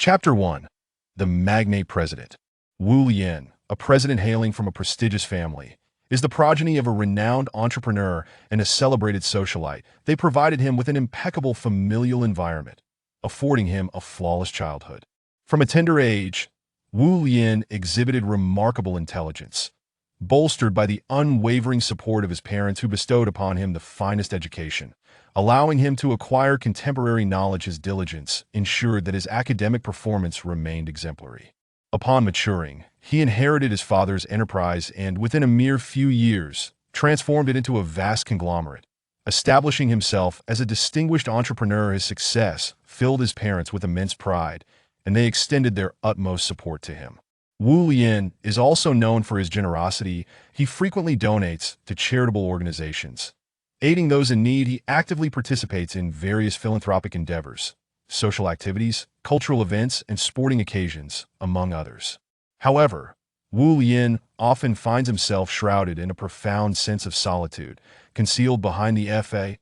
Chapter 1. The Magnate President. Wu Lien, a president hailing from a prestigious family, is the progeny of a renowned entrepreneur and a celebrated socialite. They provided him with an impeccable familial environment, affording him a flawless childhood. From a tender age, Wu Lien exhibited remarkable intelligence, bolstered by the unwavering support of his parents who bestowed upon him the finest education. Allowing him to acquire contemporary knowledge, his diligence ensured that his academic performance remained exemplary. Upon maturing, he inherited his father's enterprise and, within a mere few years, transformed it into a vast conglomerate. Establishing himself as a distinguished entrepreneur, his success filled his parents with immense pride, and they extended their utmost support to him. Wu Lien is also known for his generosity. He frequently donates to charitable organizations. Aiding those in need, he actively participates in various philanthropic endeavors, social activities, cultural events, and sporting occasions, among others. However, Wu Lien often finds himself shrouded in a profound sense of solitude, concealed behind the facade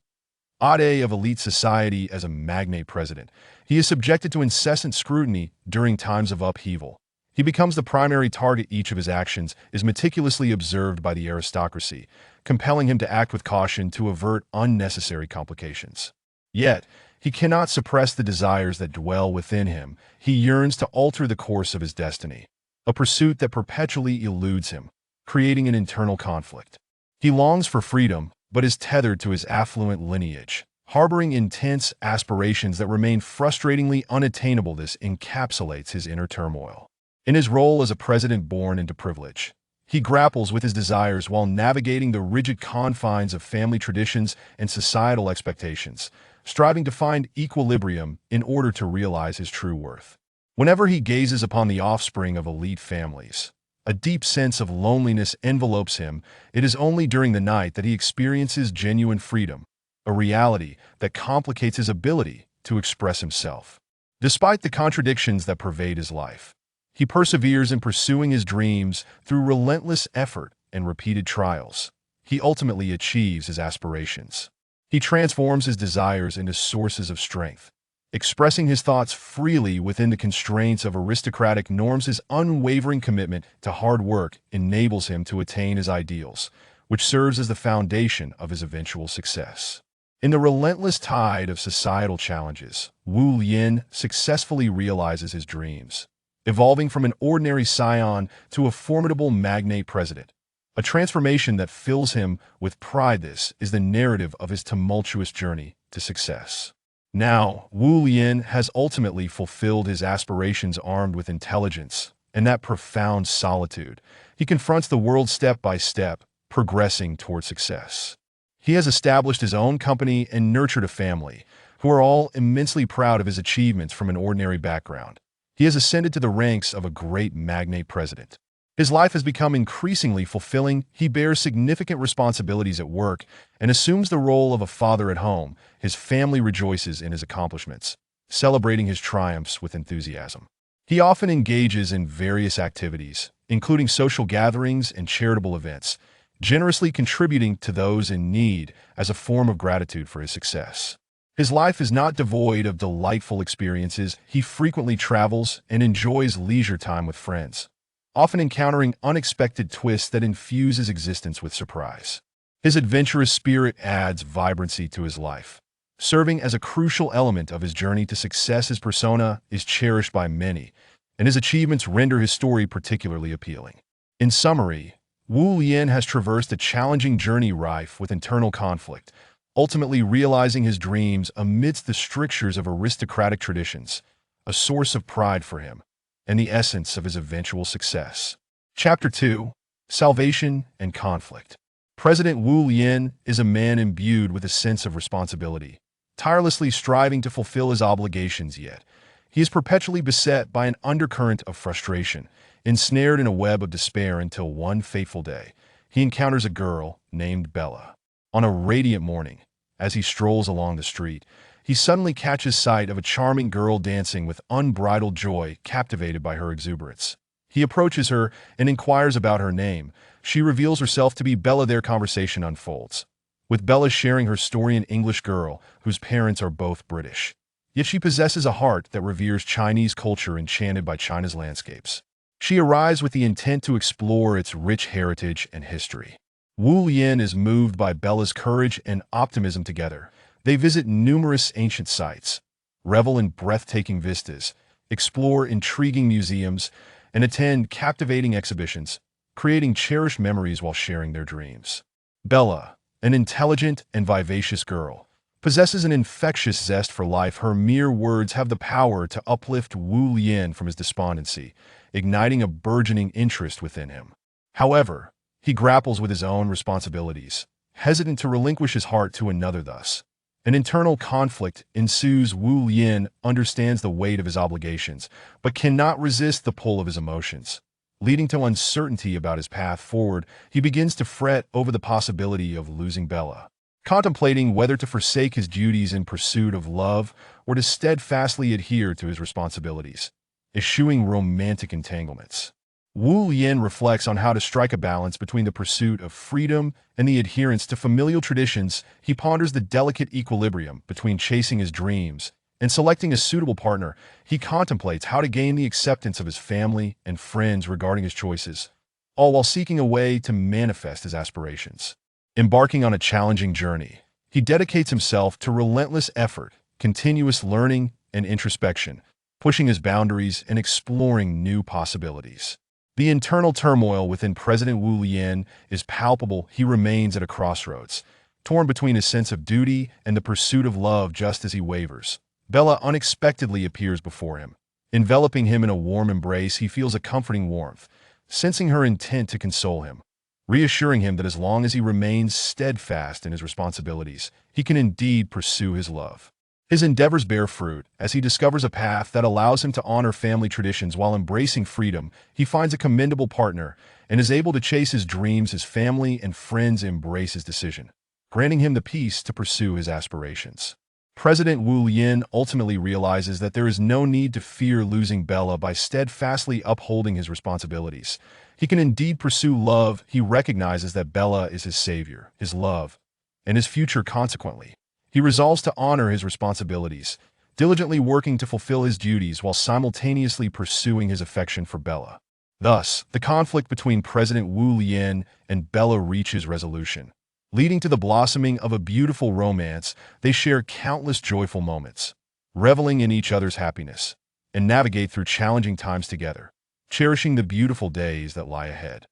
of elite society. As a magnate president, he is subjected to incessant scrutiny during times of upheaval. He becomes the primary target. Each of his actions is meticulously observed by the aristocracy, compelling him to act with caution to avert unnecessary complications. Yet, he cannot suppress the desires that dwell within him. He yearns to alter the course of his destiny, a pursuit that perpetually eludes him, creating an internal conflict. He longs for freedom, but is tethered to his affluent lineage, harboring intense aspirations that remain frustratingly unattainable. This encapsulates his inner turmoil. In his role as a president born into privilege, he grapples with his desires while navigating the rigid confines of family traditions and societal expectations, striving to find equilibrium in order to realize his true worth. Whenever he gazes upon the offspring of elite families, a deep sense of loneliness envelopes him. It is only during the night that he experiences genuine freedom, a reality that complicates his ability to express himself. Despite the contradictions that pervade his life, he perseveres in pursuing his dreams through relentless effort and repeated trials. He ultimately achieves his aspirations. He transforms his desires into sources of strength, expressing his thoughts freely within the constraints of aristocratic norms. His unwavering commitment to hard work enables him to attain his ideals, which serves as the foundation of his eventual success. In the relentless tide of societal challenges, Wu Lien successfully realizes his dreams, evolving from an ordinary scion to a formidable magnate president, a transformation that fills him with pride. This is the narrative of his tumultuous journey to success. Now, Wu Lien has ultimately fulfilled his aspirations. Armed with intelligence and that profound solitude, he confronts the world step by step, progressing toward success. He has established his own company and nurtured a family who are all immensely proud of his achievements. From an ordinary background, he has ascended to the ranks of a great magnate president. His life has become increasingly fulfilling. He bears significant responsibilities at work and assumes the role of a father at home. His family rejoices in his accomplishments, celebrating his triumphs with enthusiasm. He often engages in various activities, including social gatherings and charitable events, generously contributing to those in need as a form of gratitude for his success. His life is not devoid of delightful experiences. He frequently travels and enjoys leisure time with friends, often encountering unexpected twists that infuse his existence with surprise. His adventurous spirit adds vibrancy to his life, serving as a crucial element of his journey to success. His persona is cherished by many, and his achievements render his story particularly appealing. In summary, Wu Lien has traversed a challenging journey rife with internal conflict, ultimately realizing his dreams amidst the strictures of aristocratic traditions, a source of pride for him and the essence of his eventual success. Chapter 2. Salvation and Conflict. President Wu Lien is a man imbued with a sense of responsibility, tirelessly striving to fulfill his obligations. Yet he is perpetually beset by an undercurrent of frustration, ensnared in a web of despair, until one fateful day he encounters a girl named Bella. On a radiant morning, as he strolls along the street, he suddenly catches sight of a charming girl dancing with unbridled joy. Captivated by her exuberance, he approaches her and inquires about her name. She reveals herself to be Bella. Their conversation unfolds, with Bella sharing her story. An English girl whose parents are both British, Yet she possesses a heart that reveres Chinese culture enchanted by China's landscapes. She arrives with the intent to explore its rich heritage and history. Wu Yin is moved by Bella's courage and optimism together. They visit numerous ancient sites, revel in breathtaking vistas, explore intriguing museums, and attend captivating exhibitions, creating cherished memories while sharing their dreams. Bella, an intelligent and vivacious girl, possesses an infectious zest for life. Her mere words have the power to uplift Wu Yin from his despondency, igniting a burgeoning interest within him. However, he grapples with his own responsibilities, hesitant to relinquish his heart to another thus. An internal conflict ensues. Wu Yin understands the weight of his obligations, but cannot resist the pull of his emotions. Leading to uncertainty about his path forward, he begins to fret over the possibility of losing Bella. Contemplating whether to forsake his duties in pursuit of love or to steadfastly adhere to his responsibilities, eschewing romantic entanglements. Wu Yin reflects on how to strike a balance between the pursuit of freedom and the adherence to familial traditions. He ponders the delicate equilibrium between chasing his dreams and selecting a suitable partner. He contemplates how to gain the acceptance of his family and friends regarding his choices, all while seeking a way to manifest his aspirations. Embarking on a challenging journey, he dedicates himself to relentless effort, continuous learning, and introspection, pushing his boundaries and exploring new possibilities. The internal turmoil within President Wu Yin is palpable. He remains at a crossroads, torn between his sense of duty and the pursuit of love. Just as he wavers, Bella unexpectedly appears before him. Enveloping him in a warm embrace, he feels a comforting warmth, sensing her intent to console him, reassuring him that as long as he remains steadfast in his responsibilities, he can indeed pursue his love. His endeavors bear fruit as he discovers a path that allows him to honor family traditions while embracing freedom. He finds a commendable partner and is able to chase his dreams. His family and friends embrace his decision, granting him the peace to pursue his aspirations. President Wu Yin ultimately realizes that there is no need to fear losing Bella. By steadfastly upholding his responsibilities, he can indeed pursue love. He recognizes that Bella is his savior, his love, and his future. Consequently, he resolves to honor his responsibilities, diligently working to fulfill his duties while simultaneously pursuing his affection for Bella. Thus, the conflict between President Wu Yin and Bella reaches resolution, leading to the blossoming of a beautiful romance. They share countless joyful moments, reveling in each other's happiness, and navigate through challenging times together, cherishing the beautiful days that lie ahead.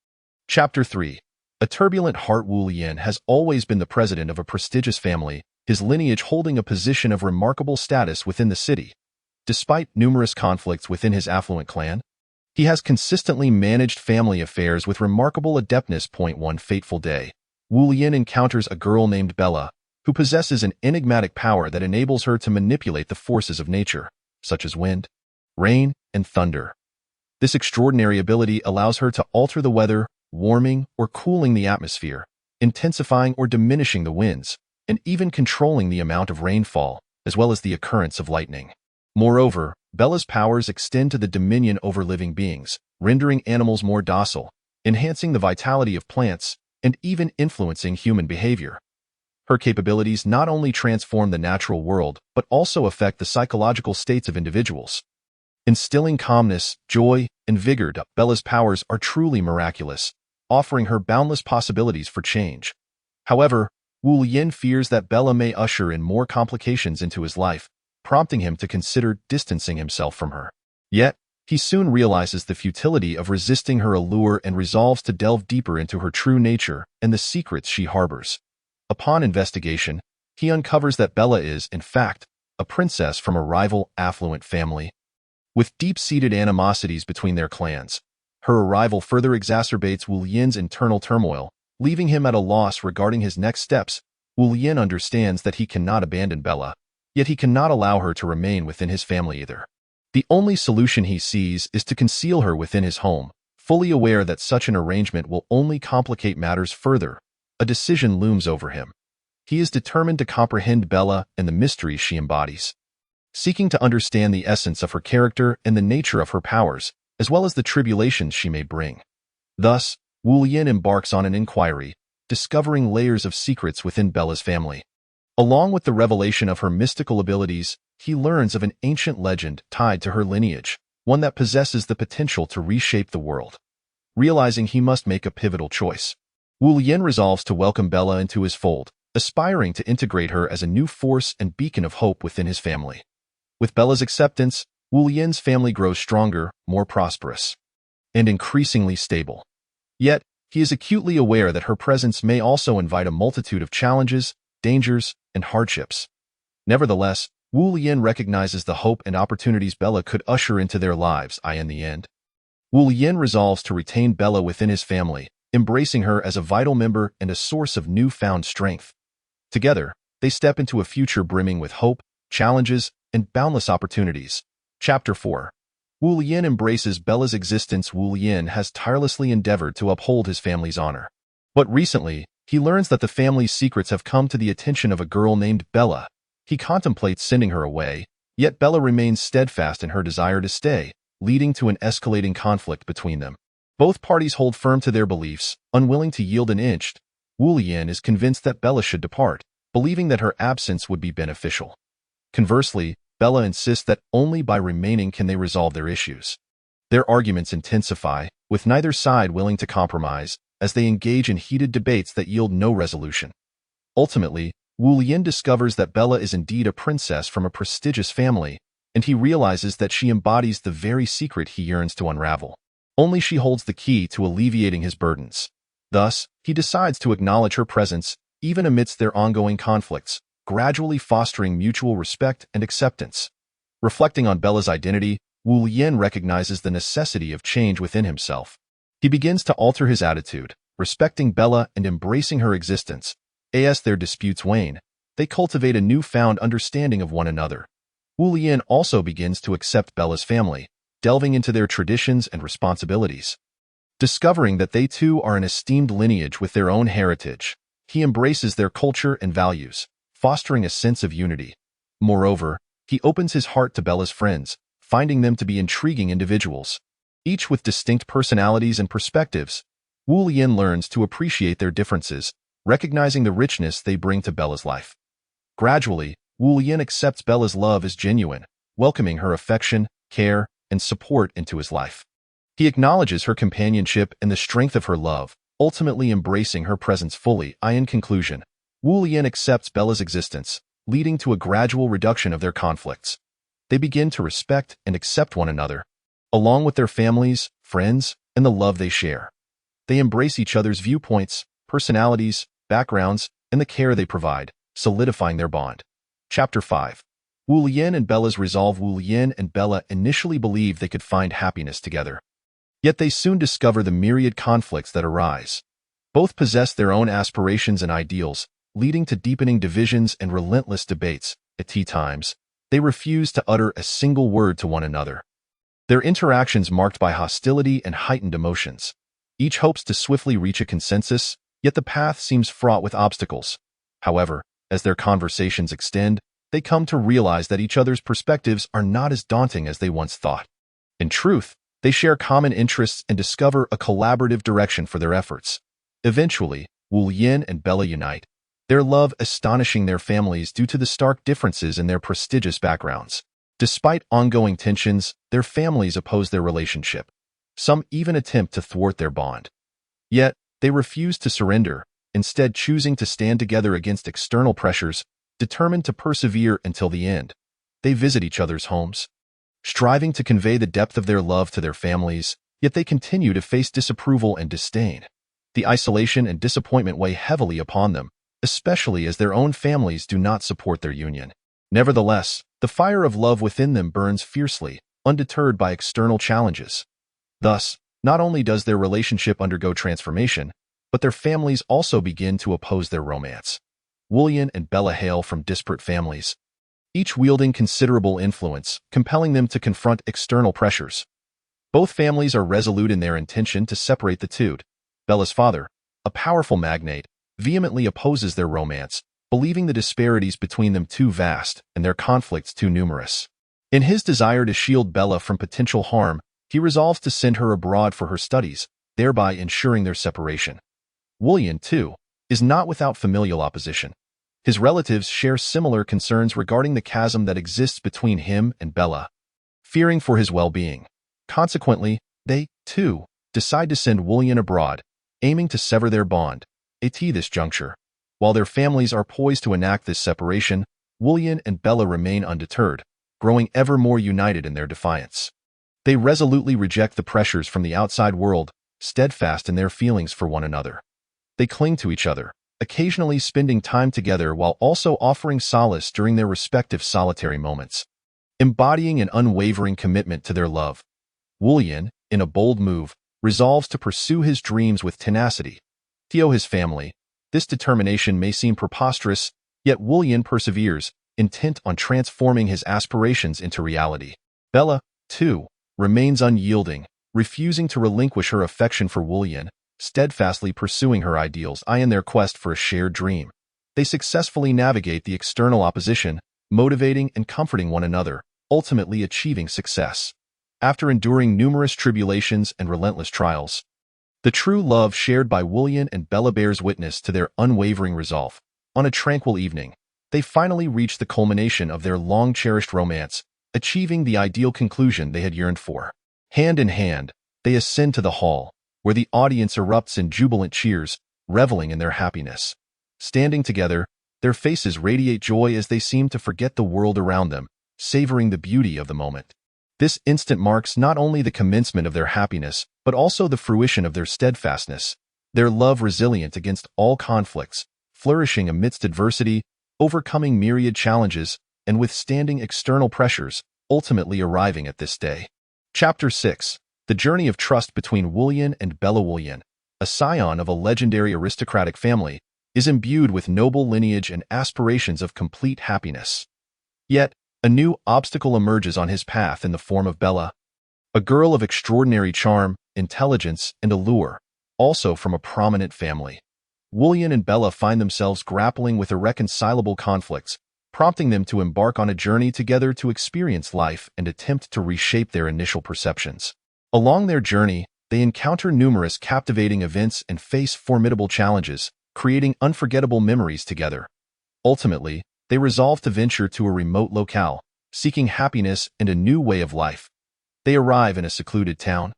Chapter 3. A turbulent heart. Wu Yin has always been the president of a prestigious family, his lineage holding a position of remarkable status within the city. Despite numerous conflicts within his affluent clan, he has consistently managed family affairs with remarkable adeptness. One fateful day, Wu Yin encounters a girl named Bella, who possesses an enigmatic power that enables her to manipulate the forces of nature, such as wind, rain, and thunder. This extraordinary ability allows her to alter the weather, warming or cooling the atmosphere, intensifying or diminishing the winds, and even controlling the amount of rainfall, as well as the occurrence of lightning. Moreover, Bella's powers extend to the dominion over living beings, rendering animals more docile, enhancing the vitality of plants, and even influencing human behavior. Her capabilities not only transform the natural world, but also affect the psychological states of individuals. Instilling calmness, joy, and vigor, Bella's powers are truly miraculous, offering her boundless possibilities for change. However, Wu Yin fears that Bella may usher in more complications into his life, prompting him to consider distancing himself from her. Yet, he soon realizes the futility of resisting her allure and resolves to delve deeper into her true nature and the secrets she harbors. Upon investigation, he uncovers that Bella is, in fact, a princess from a rival affluent family. With deep-seated animosities between their clans, her arrival further exacerbates Wu Yin's internal turmoil, leaving him at a loss regarding his next steps. Wu Yin understands that he cannot abandon Bella, yet he cannot allow her to remain within his family either. The only solution he sees is to conceal her within his home, fully aware that such an arrangement will only complicate matters further. A decision looms over him. He is determined to comprehend Bella and the mysteries she embodies, seeking to understand the essence of her character and the nature of her powers, as well as the tribulations she may bring. Thus, Wu Yin embarks on an inquiry, discovering layers of secrets within Bella's family. Along with the revelation of her mystical abilities, he learns of an ancient legend tied to her lineage, one that possesses the potential to reshape the world. Realizing he must make a pivotal choice, Wu Lian resolves to welcome Bella into his fold, aspiring to integrate her as a new force and beacon of hope within his family. With Bella's acceptance, Wu Lian's family grows stronger, more prosperous, and increasingly stable. Yet, he is acutely aware that her presence may also invite a multitude of challenges, dangers, and hardships. Nevertheless, Wu Lian recognizes the hope and opportunities Bella could usher into their lives. In the end, Wu Lian resolves to retain Bella within his family, embracing her as a vital member and a source of newfound strength. Together, they step into a future brimming with hope, challenges, and boundless opportunities. Chapter 4. Wu Lian embraces Bella's existence. Wu Lian has tirelessly endeavored to uphold his family's honor. But recently, he learns that the family's secrets have come to the attention of a girl named Bella. He contemplates sending her away, yet Bella remains steadfast in her desire to stay, leading to an escalating conflict between them. Both parties hold firm to their beliefs, unwilling to yield an inch. Wu Lian is convinced that Bella should depart, believing that her absence would be beneficial. Conversely, Bella insists that only by remaining can they resolve their issues. Their arguments intensify, with neither side willing to compromise, as they engage in heated debates that yield no resolution. Ultimately, Wu Lian discovers that Bella is indeed a princess from a prestigious family, and he realizes that she embodies the very secret he yearns to unravel. Only she holds the key to alleviating his burdens. Thus, he decides to acknowledge her presence, even amidst their ongoing conflicts, gradually fostering mutual respect and acceptance. Reflecting on Bella's identity, Wu Lian recognizes the necessity of change within himself. He begins to alter his attitude, respecting Bella and embracing her existence. As their disputes wane, they cultivate a newfound understanding of one another. Wu Lian also begins to accept Bella's family, delving into their traditions and responsibilities. Discovering that they too are an esteemed lineage with their own heritage, he embraces their culture and values, fostering a sense of unity. Moreover, he opens his heart to Bella's friends, finding them to be intriguing individuals, each with distinct personalities and perspectives. Wu Lian learns to appreciate their differences, recognizing the richness they bring to Bella's life. Gradually, Wu Lian accepts Bella's love as genuine, welcoming her affection, care, and support into his life. He acknowledges her companionship and the strength of her love, ultimately embracing her presence fully. In conclusion, Wu Lian accepts Bella's existence, leading to a gradual reduction of their conflicts. They begin to respect and accept one another, along with their families, friends, and the love they share. They embrace each other's viewpoints, personalities, backgrounds, and the care they provide, solidifying their bond. Chapter 5. Wu Lian and Bella's resolve. Wu Lian and Bella initially believed they could find happiness together. Yet they soon discover the myriad conflicts that arise. Both possess their own aspirations and ideals, leading to deepening divisions and relentless debates. At tea times, they refuse to utter a single word to one another. Their interactions marked by hostility and heightened emotions. Each hopes to swiftly reach a consensus, yet the path seems fraught with obstacles. However, as their conversations extend, they come to realize that each other's perspectives are not as daunting as they once thought. In truth, they share common interests and discover a collaborative direction for their efforts. Eventually, Wu Lian and Bella unite, their love astonishing their families due to the stark differences in their prestigious backgrounds. Despite ongoing tensions, their families oppose their relationship. Some even attempt to thwart their bond. Yet, they refuse to surrender, instead choosing to stand together against external pressures, determined to persevere until the end. They visit each other's homes, striving to convey the depth of their love to their families, yet they continue to face disapproval and disdain. The isolation and disappointment weigh heavily upon them, especially as their own families do not support their union. Nevertheless, the fire of love within them burns fiercely, undeterred by external challenges. Thus, not only does their relationship undergo transformation, but their families also begin to oppose their romance. Wu Lian and Bella hail from disparate families, each wielding considerable influence, compelling them to confront external pressures. Both families are resolute in their intention to separate the two. Bella's father, a powerful magnate, vehemently opposes their romance, believing the disparities between them too vast and their conflicts too numerous. In his desire to shield Bella from potential harm, he resolves to send her abroad for her studies, thereby ensuring their separation. Wu Lian, too, is not without familial opposition. His relatives share similar concerns regarding the chasm that exists between him and Bella, fearing for his well-being. Consequently, they, too, decide to send Wullian abroad, aiming to sever their bond. At this juncture, while their families are poised to enact this separation, Wullian and Bella remain undeterred, growing ever more united in their defiance. They resolutely reject the pressures from the outside world, steadfast in their feelings for one another. They cling to each other, occasionally spending time together while also offering solace during their respective solitary moments. Embodying an unwavering commitment to their love, Wullian, in a bold move, resolves to pursue his dreams with tenacity. His family. This determination may seem preposterous, yet Wullian perseveres, intent on transforming his aspirations into reality. Bella, too, remains unyielding, refusing to relinquish her affection for Wullian, steadfastly pursuing her ideals in their quest for a shared dream. They successfully navigate the external opposition, motivating and comforting one another, ultimately achieving success. After enduring numerous tribulations and relentless trials, the true love shared by Wullian and Bella bears witness to their unwavering resolve. On a tranquil evening, they finally reach the culmination of their long-cherished romance, achieving the ideal conclusion they had yearned for. Hand in hand, they ascend to the hall, where the audience erupts in jubilant cheers, reveling in their happiness. Standing together, their faces radiate joy as they seem to forget the world around them, savoring the beauty of the moment. This instant marks not only the commencement of their happiness, but also the fruition of their steadfastness, their love resilient against all conflicts, flourishing amidst adversity, overcoming myriad challenges, and withstanding external pressures, ultimately arriving at this day. Chapter 6. The Journey of Trust Between Wullian and Bella. Wullian, a scion of a legendary aristocratic family, is imbued with noble lineage and aspirations of complete happiness. Yet, a new obstacle emerges on his path in the form of Bella, a girl of extraordinary charm, intelligence, and allure, also from a prominent family. Wullian and Bella find themselves grappling with irreconcilable conflicts, prompting them to embark on a journey together to experience life and attempt to reshape their initial perceptions. Along their journey, they encounter numerous captivating events and face formidable challenges, creating unforgettable memories together. Ultimately, they resolve to venture to a remote locale, seeking happiness and a new way of life. They arrive in a secluded town,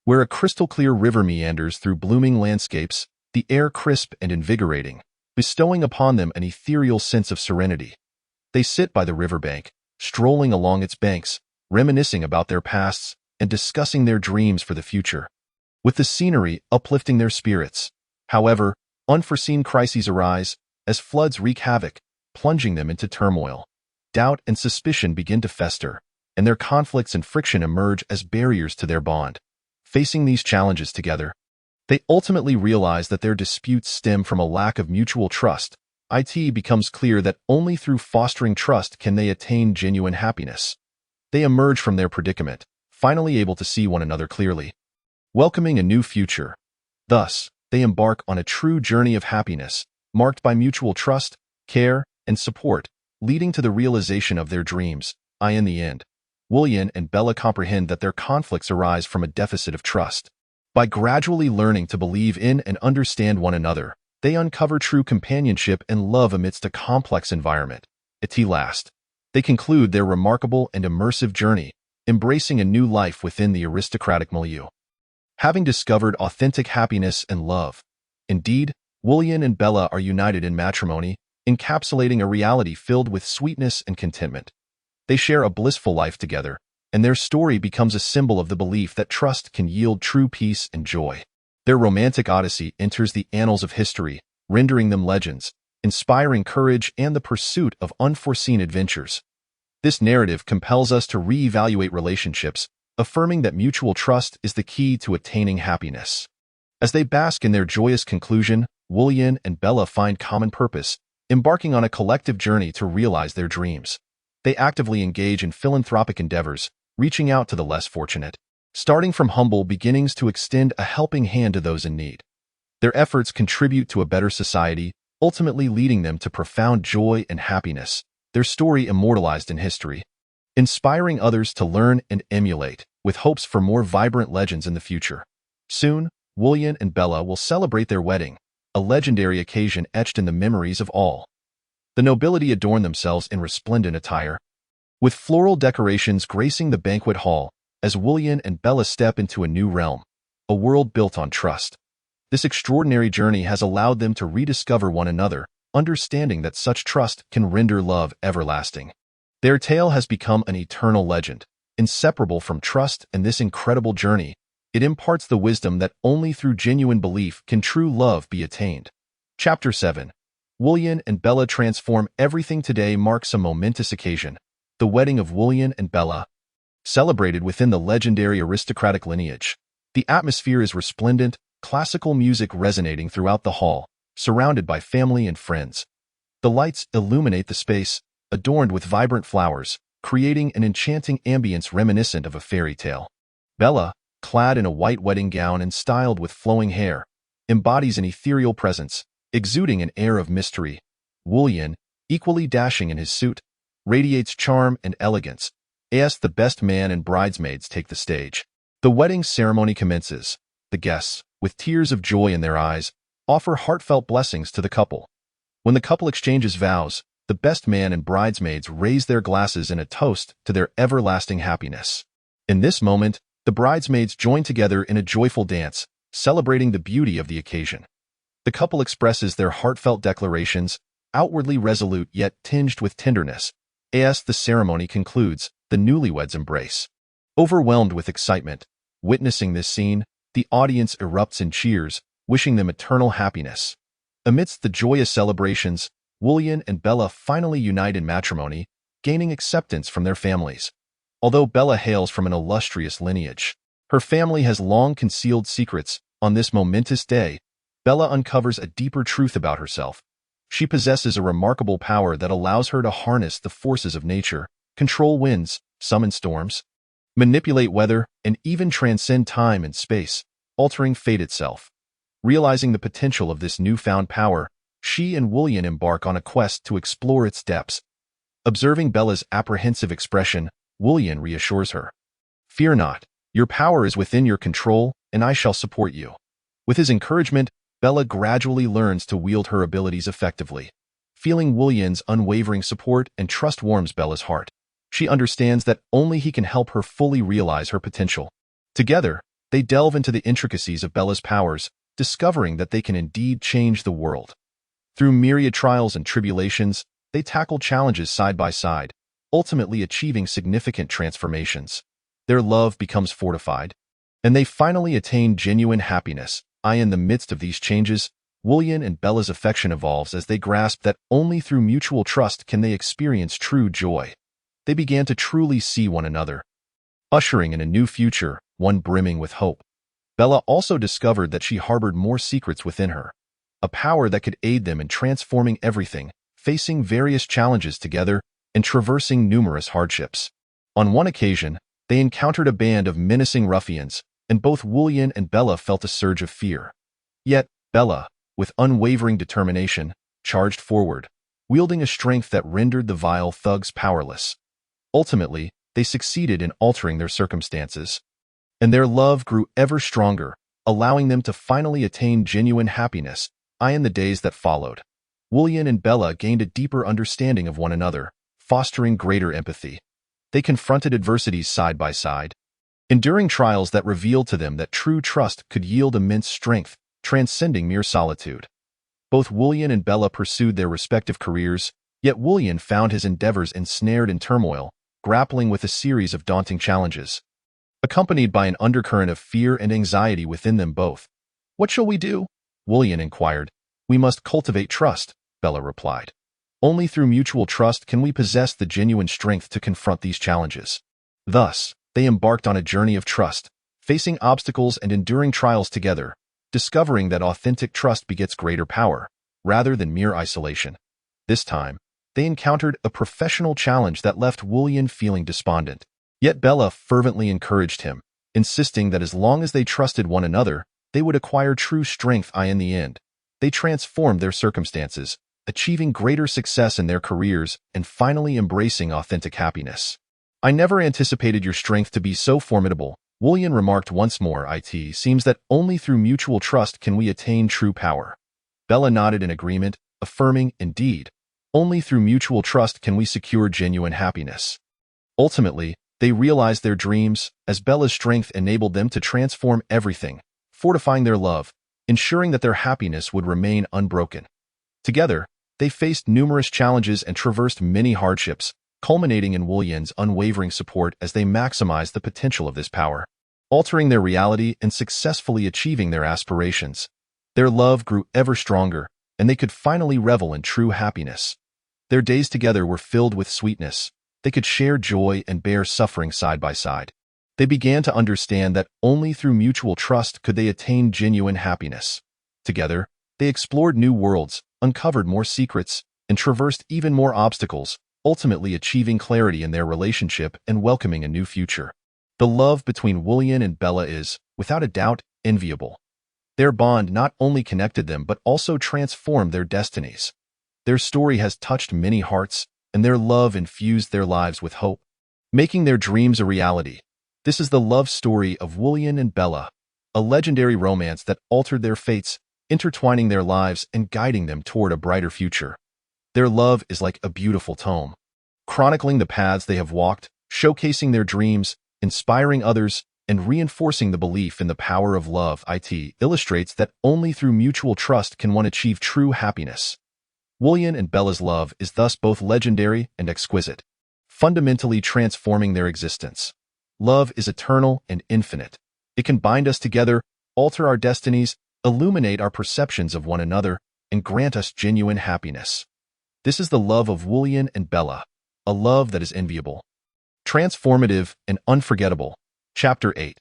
where a crystal-clear river meanders through blooming landscapes, the air crisp and invigorating, bestowing upon them an ethereal sense of serenity. They sit by the riverbank, strolling along its banks, reminiscing about their pasts, and discussing their dreams for the future, with the scenery uplifting their spirits. However, unforeseen crises arise, as floods wreak havoc, plunging them into turmoil. Doubt and suspicion begin to fester, and their conflicts and friction emerge as barriers to their bond. Facing these challenges together, they ultimately realize that their disputes stem from a lack of mutual trust. It becomes clear that only through fostering trust can they attain genuine happiness. They emerge from their predicament, finally able to see one another clearly, welcoming a new future. Thus, they embark on a true journey of happiness, marked by mutual trust, care, and support, leading to the realization of their dreams. In the end, Wullian and Bella comprehend that their conflicts arise from a deficit of trust. By gradually learning to believe in and understand one another, they uncover true companionship and love amidst a complex environment. At last, they conclude their remarkable and immersive journey, embracing a new life within the aristocratic milieu, having discovered authentic happiness and love. Indeed, Wullian and Bella are united in matrimony, encapsulating a reality filled with sweetness and contentment. They share a blissful life together, and their story becomes a symbol of the belief that trust can yield true peace and joy. Their romantic odyssey enters the annals of history, rendering them legends, inspiring courage and the pursuit of unforeseen adventures. This narrative compels us to reevaluate relationships, affirming that mutual trust is the key to attaining happiness. As they bask in their joyous conclusion, Wullian and Bella find common purpose, embarking on a collective journey to realize their dreams. They actively engage in philanthropic endeavors, reaching out to the less fortunate, starting from humble beginnings to extend a helping hand to those in need. Their efforts contribute to a better society, ultimately leading them to profound joy and happiness, their story immortalized in history, inspiring others to learn and emulate, with hopes for more vibrant legends in the future. Soon, Wullian and Bella will celebrate their wedding, a legendary occasion etched in the memories of all. The nobility adorned themselves in resplendent attire, with floral decorations gracing the banquet hall as William and Bella step into a new realm, a world built on trust. This extraordinary journey has allowed them to rediscover one another, understanding that such trust can render love everlasting. Their tale has become an eternal legend, inseparable from trust, and this incredible journey, it imparts the wisdom that only through genuine belief can true love be attained. Chapter 7. William and Bella transform everything. Today marks a momentous occasion, the wedding of William and Bella. Celebrated within the legendary aristocratic lineage, the atmosphere is resplendent, classical music resonating throughout the hall, surrounded by family and friends. The lights illuminate the space, adorned with vibrant flowers, creating an enchanting ambience reminiscent of a fairy tale. Bella, clad in a white wedding gown and styled with flowing hair, embodies an ethereal presence, exuding an air of mystery. William, equally dashing in his suit, radiates charm and elegance. As the best man and bridesmaids take the stage, the wedding ceremony commences. The guests, with tears of joy in their eyes, offer heartfelt blessings to the couple. When the couple exchanges vows, the best man and bridesmaids raise their glasses in a toast to their everlasting happiness. In this moment, the bridesmaids join together in a joyful dance, celebrating the beauty of the occasion. The couple expresses their heartfelt declarations, outwardly resolute yet tinged with tenderness. As the ceremony concludes, the newlyweds embrace. Overwhelmed with excitement, witnessing this scene, the audience erupts in cheers, wishing them eternal happiness. Amidst the joyous celebrations, William and Bella finally unite in matrimony, gaining acceptance from their families. Although Bella hails from an illustrious lineage, her family has long concealed secrets. On this momentous day, Bella uncovers a deeper truth about herself. She possesses a remarkable power that allows her to harness the forces of nature, control winds, summon storms, manipulate weather, and even transcend time and space, altering fate itself. Realizing the potential of this newfound power, she and William embark on a quest to explore its depths. Observing Bella's apprehensive expression, William reassures her. "Fear not, your power is within your control, and I shall support you." With his encouragement, Bella gradually learns to wield her abilities effectively. Feeling William's unwavering support and trust warms Bella's heart. She understands that only he can help her fully realize her potential. Together, they delve into the intricacies of Bella's powers, discovering that they can indeed change the world. Through myriad trials and tribulations, they tackle challenges side by side, ultimately achieving significant transformations. Their love becomes fortified, and they finally attain genuine happiness. In the midst of these changes, William and Bella's affection evolves as they grasp that only through mutual trust can they experience true joy. They began to truly see one another, ushering in a new future, one brimming with hope. Bella also discovered that she harbored more secrets within her, a power that could aid them in transforming everything, facing various challenges together, and traversing numerous hardships. On one occasion, they encountered a band of menacing ruffians, and both William and Bella felt a surge of fear. Yet, Bella, with unwavering determination, charged forward, wielding a strength that rendered the vile thugs powerless. Ultimately, they succeeded in altering their circumstances, and their love grew ever stronger, allowing them to finally attain genuine happiness. In the days that followed, William and Bella gained a deeper understanding of one another, fostering greater empathy. They confronted adversities side by side, enduring trials that revealed to them that true trust could yield immense strength, transcending mere solitude. Both William and Bella pursued their respective careers, yet William found his endeavors ensnared in turmoil, grappling with a series of daunting challenges, accompanied by an undercurrent of fear and anxiety within them both. "What shall we do?" William inquired. "We must cultivate trust," Bella replied. "Only through mutual trust can we possess the genuine strength to confront these challenges." Thus, they embarked on a journey of trust, facing obstacles and enduring trials together, discovering that authentic trust begets greater power, rather than mere isolation. This time, they encountered a professional challenge that left William feeling despondent. Yet Bella fervently encouraged him, insisting that as long as they trusted one another, they would acquire true strength. In the end, they transformed their circumstances, achieving greater success in their careers and finally embracing authentic happiness. "I never anticipated your strength to be so formidable," William remarked once more. "It seems that only through mutual trust can we attain true power." Bella nodded in agreement, affirming, "Indeed, Only through mutual trust can we secure genuine happiness. Ultimately, they realized their dreams as Bella's strength enabled them to transform everything, fortifying their love, ensuring that their happiness would remain unbroken. Together, they faced numerous challenges and traversed many hardships, culminating in Wu Yin's unwavering support as they maximized the potential of this power, altering their reality and successfully achieving their aspirations. Their love grew ever stronger, and they could finally revel in true happiness. Their days together were filled with sweetness. They could share joy and bear suffering side by side. They began to understand that only through mutual trust could they attain genuine happiness. Together, they explored new worlds, uncovered more secrets, and traversed even more obstacles, ultimately achieving clarity in their relationship and welcoming a new future. The love between Wu Yin and Bella is, without a doubt, enviable. Their bond not only connected them but also transformed their destinies. Their story has touched many hearts, and their love infused their lives with hope, making their dreams a reality. This is the love story of Wu Yin and Bella, a legendary romance that altered their fates, intertwining their lives and guiding them toward a brighter future. Their love is like a beautiful tome, chronicling the paths they have walked, showcasing their dreams, inspiring others, and reinforcing the belief in the power of love. It illustrates that only through mutual trust can one achieve true happiness. Wu Yin and Bella's love is thus both legendary and exquisite, fundamentally transforming their existence. Love is eternal and infinite. It can bind us together, alter our destinies, illuminate our perceptions of one another, and grant us genuine happiness. This is the love of Wu Yin and Bella, a love that is enviable, transformative, and unforgettable. Chapter 8.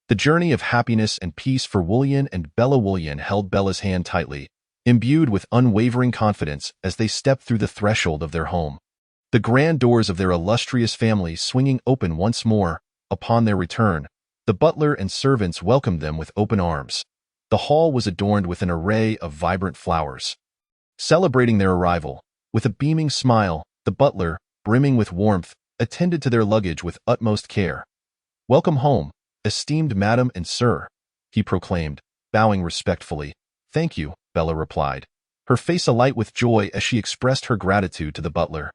The Journey of Happiness and Peace for Wu Yin and Bella. Wu Yin held Bella's hand tightly, imbued with unwavering confidence as they stepped through the threshold of their home. The grand doors of their illustrious family swinging open once more. Upon their return, the butler and servants welcomed them with open arms. The hall was adorned with an array of vibrant flowers. Celebrating their arrival, with a beaming smile, the butler, brimming with warmth, attended to their luggage with utmost care. "Welcome home, esteemed madam and sir," he proclaimed, bowing respectfully. "Thank you," Bella replied, her face alight with joy as she expressed her gratitude to the butler.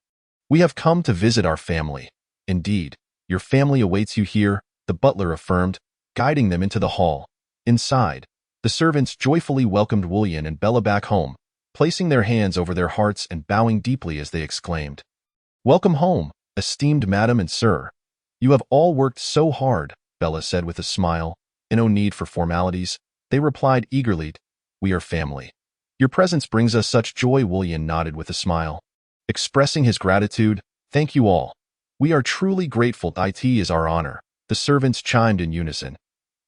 "We have come to visit our family." "Indeed, your family awaits you here," the butler affirmed, guiding them into the hall. Inside, the servants joyfully welcomed Wu Yin and Bella back home, placing their hands over their hearts and bowing deeply as they exclaimed, "Welcome home, esteemed madam and sir. You have all worked so hard," Bella said with a smile. "No need for formalities," they replied eagerly. "We are family. Your presence brings us such joy." Wu Yin nodded with a smile, expressing his gratitude. "Thank you all. We are truly grateful. It is our honor," the servants chimed in unison.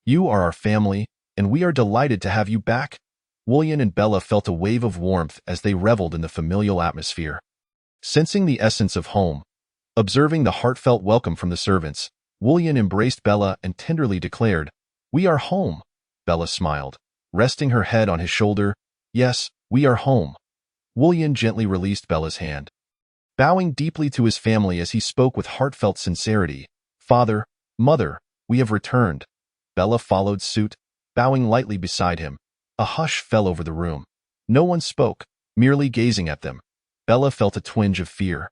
"You are our family, and we are delighted to have you back." Wu Yin and Bella felt a wave of warmth as they reveled in the familial atmosphere. Sensing the essence of home, observing the heartfelt welcome from the servants, Wu Yin embraced Bella and tenderly declared, "We are home." Bella smiled, resting her head on his shoulder. "Yes, we are home." Wu Yin gently released Bella's hand, bowing deeply to his family as he spoke with heartfelt sincerity. "Father, mother, we have returned." Bella followed suit, bowing lightly beside him. A hush fell over the room. No one spoke, merely gazing at them. Bella felt a twinge of fear.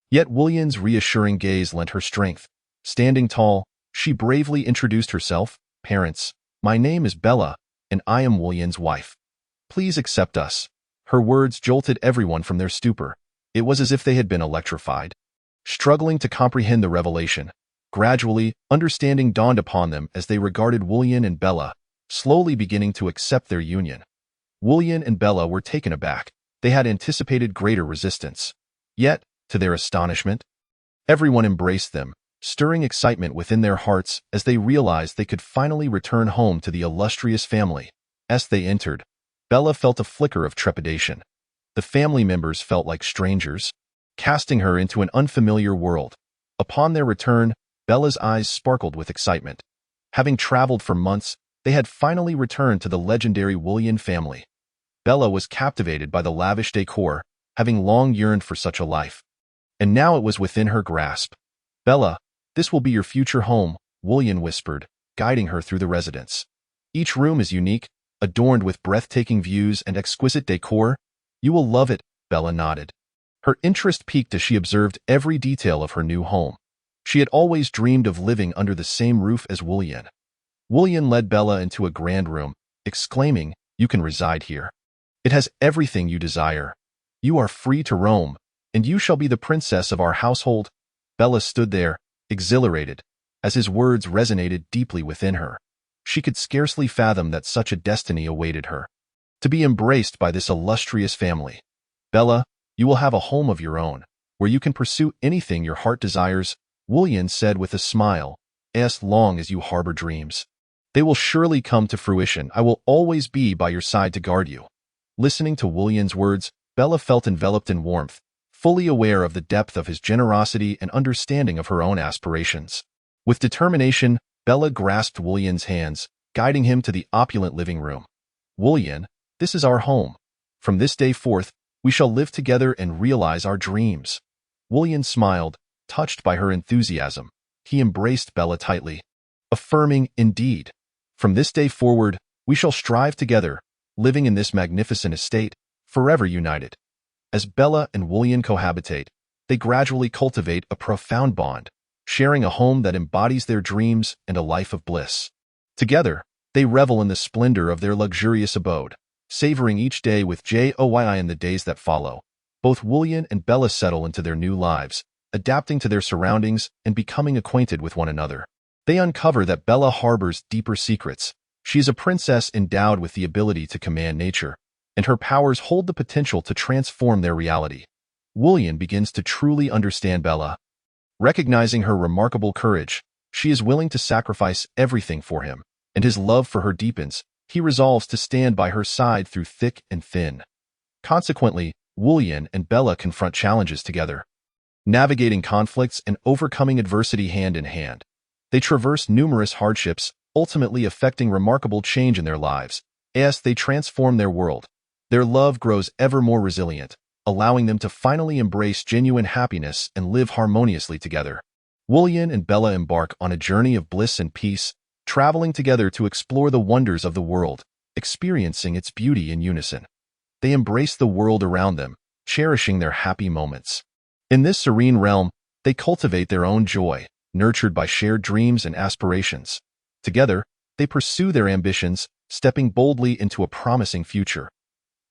Yet Wu Yin's reassuring gaze lent her strength. Standing tall, she bravely introduced herself. "Parents, my name is Bella, and I am Wu Yin's wife. Please accept us." Her words jolted everyone from their stupor. It was as if they had been electrified, struggling to comprehend the revelation. Gradually, understanding dawned upon them as they regarded Wu Yin and Bella, slowly beginning to accept their union. Wu Yin and Bella were taken aback. They had anticipated greater resistance. Yet, to their astonishment, everyone embraced them, stirring excitement within their hearts as they realized they could finally return home to the illustrious family. As they entered, Bella felt a flicker of trepidation. The family members felt like strangers, casting her into an unfamiliar world. Upon their return, Bella's eyes sparkled with excitement. Having traveled for months, they had finally returned to the legendary Wu Yin family. Bella was captivated by the lavish decor, having long yearned for such a life. And now it was within her grasp. "Bella, this will be your future home," Wu Yin whispered, guiding her through the residence. "Each room is unique, adorned with breathtaking views and exquisite decor. You will love it," Bella nodded, Her interest peaked as she observed every detail of her new home. She had always dreamed of living under the same roof as Wu Yan. Wu Yan led Bella into a grand room, exclaiming, "You can reside here. It has everything you desire. You are free to roam, and you shall be the princess of our household." Bella stood there, exhilarated, as his words resonated deeply within her. She could scarcely fathom that such a destiny awaited her. To be embraced by this illustrious family. "Bella, you will have a home of your own, where you can pursue anything your heart desires," Wu Yan said with a smile, "as long as you harbor dreams. They will surely come to fruition. I will always be by your side to guard you." Listening to Wu Yan's words, Bella felt enveloped in warmth, fully aware of the depth of his generosity and understanding of her own aspirations. With determination, Bella grasped Wu Yan's hands, guiding him to the opulent living room. "Wu Yan, this is our home. From this day forth, we shall live together and realize our dreams." Wu Yan smiled, touched by her enthusiasm. He embraced Bella tightly, affirming, "Indeed, from this day forward, we shall strive together, living in this magnificent estate, forever united." As Bella and Wu Yan cohabitate, they gradually cultivate a profound bond, sharing a home that embodies their dreams and a life of bliss. Together, they revel in the splendor of their luxurious abode, savoring each day with joy in the days that follow. Both Wu Yan and Bella settle into their new lives, adapting to their surroundings and becoming acquainted with one another. They uncover that Bella harbors deeper secrets. She is a princess endowed with the ability to command nature, and her powers hold the potential to transform their reality. Wu Yan begins to truly understand Bella. Recognizing her remarkable courage, she is willing to sacrifice everything for him, and his love for her deepens. He resolves to stand by her side through thick and thin. Consequently, Wu Yan and Bella confront challenges together, navigating conflicts and overcoming adversity hand in hand. They traverse numerous hardships, ultimately affecting remarkable change in their lives. As they transform their world, their love grows ever more resilient, allowing them to finally embrace genuine happiness and live harmoniously together. Wu Yan and Bella embark on a journey of bliss and peace, traveling together to explore the wonders of the world, experiencing its beauty in unison. They embrace the world around them, cherishing their happy moments. In this serene realm, they cultivate their own joy, nurtured by shared dreams and aspirations. Together, they pursue their ambitions, stepping boldly into a promising future.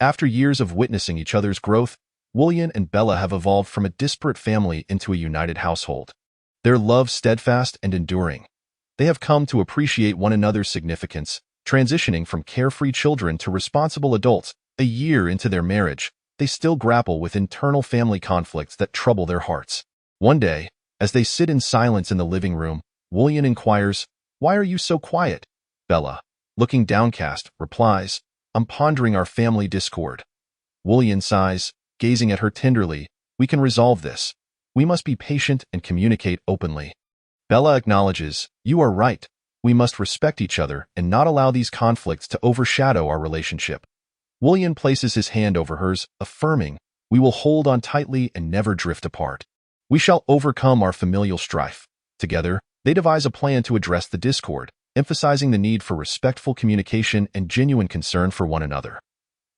After years of witnessing each other's growth, Wu Yan and Bella have evolved from a disparate family into a united household. Their love steadfast and enduring. They have come to appreciate one another's significance, transitioning from carefree children to responsible adults. A year into their marriage, they still grapple with internal family conflicts that trouble their hearts. One day, as they sit in silence in the living room, Wu Yan inquires, "Why are you so quiet?" Bella, looking downcast, replies, "I'm pondering our family discord." Wu Yan sighs, gazing at her tenderly, "We can resolve this. We must be patient and communicate openly." Bella acknowledges, "You are right. We must respect each other and not allow these conflicts to overshadow our relationship." Wu Yan places his hand over hers, affirming, "We will hold on tightly and never drift apart. We shall overcome our familial strife." Together, they devise a plan to address the discord, emphasizing the need for respectful communication and genuine concern for one another.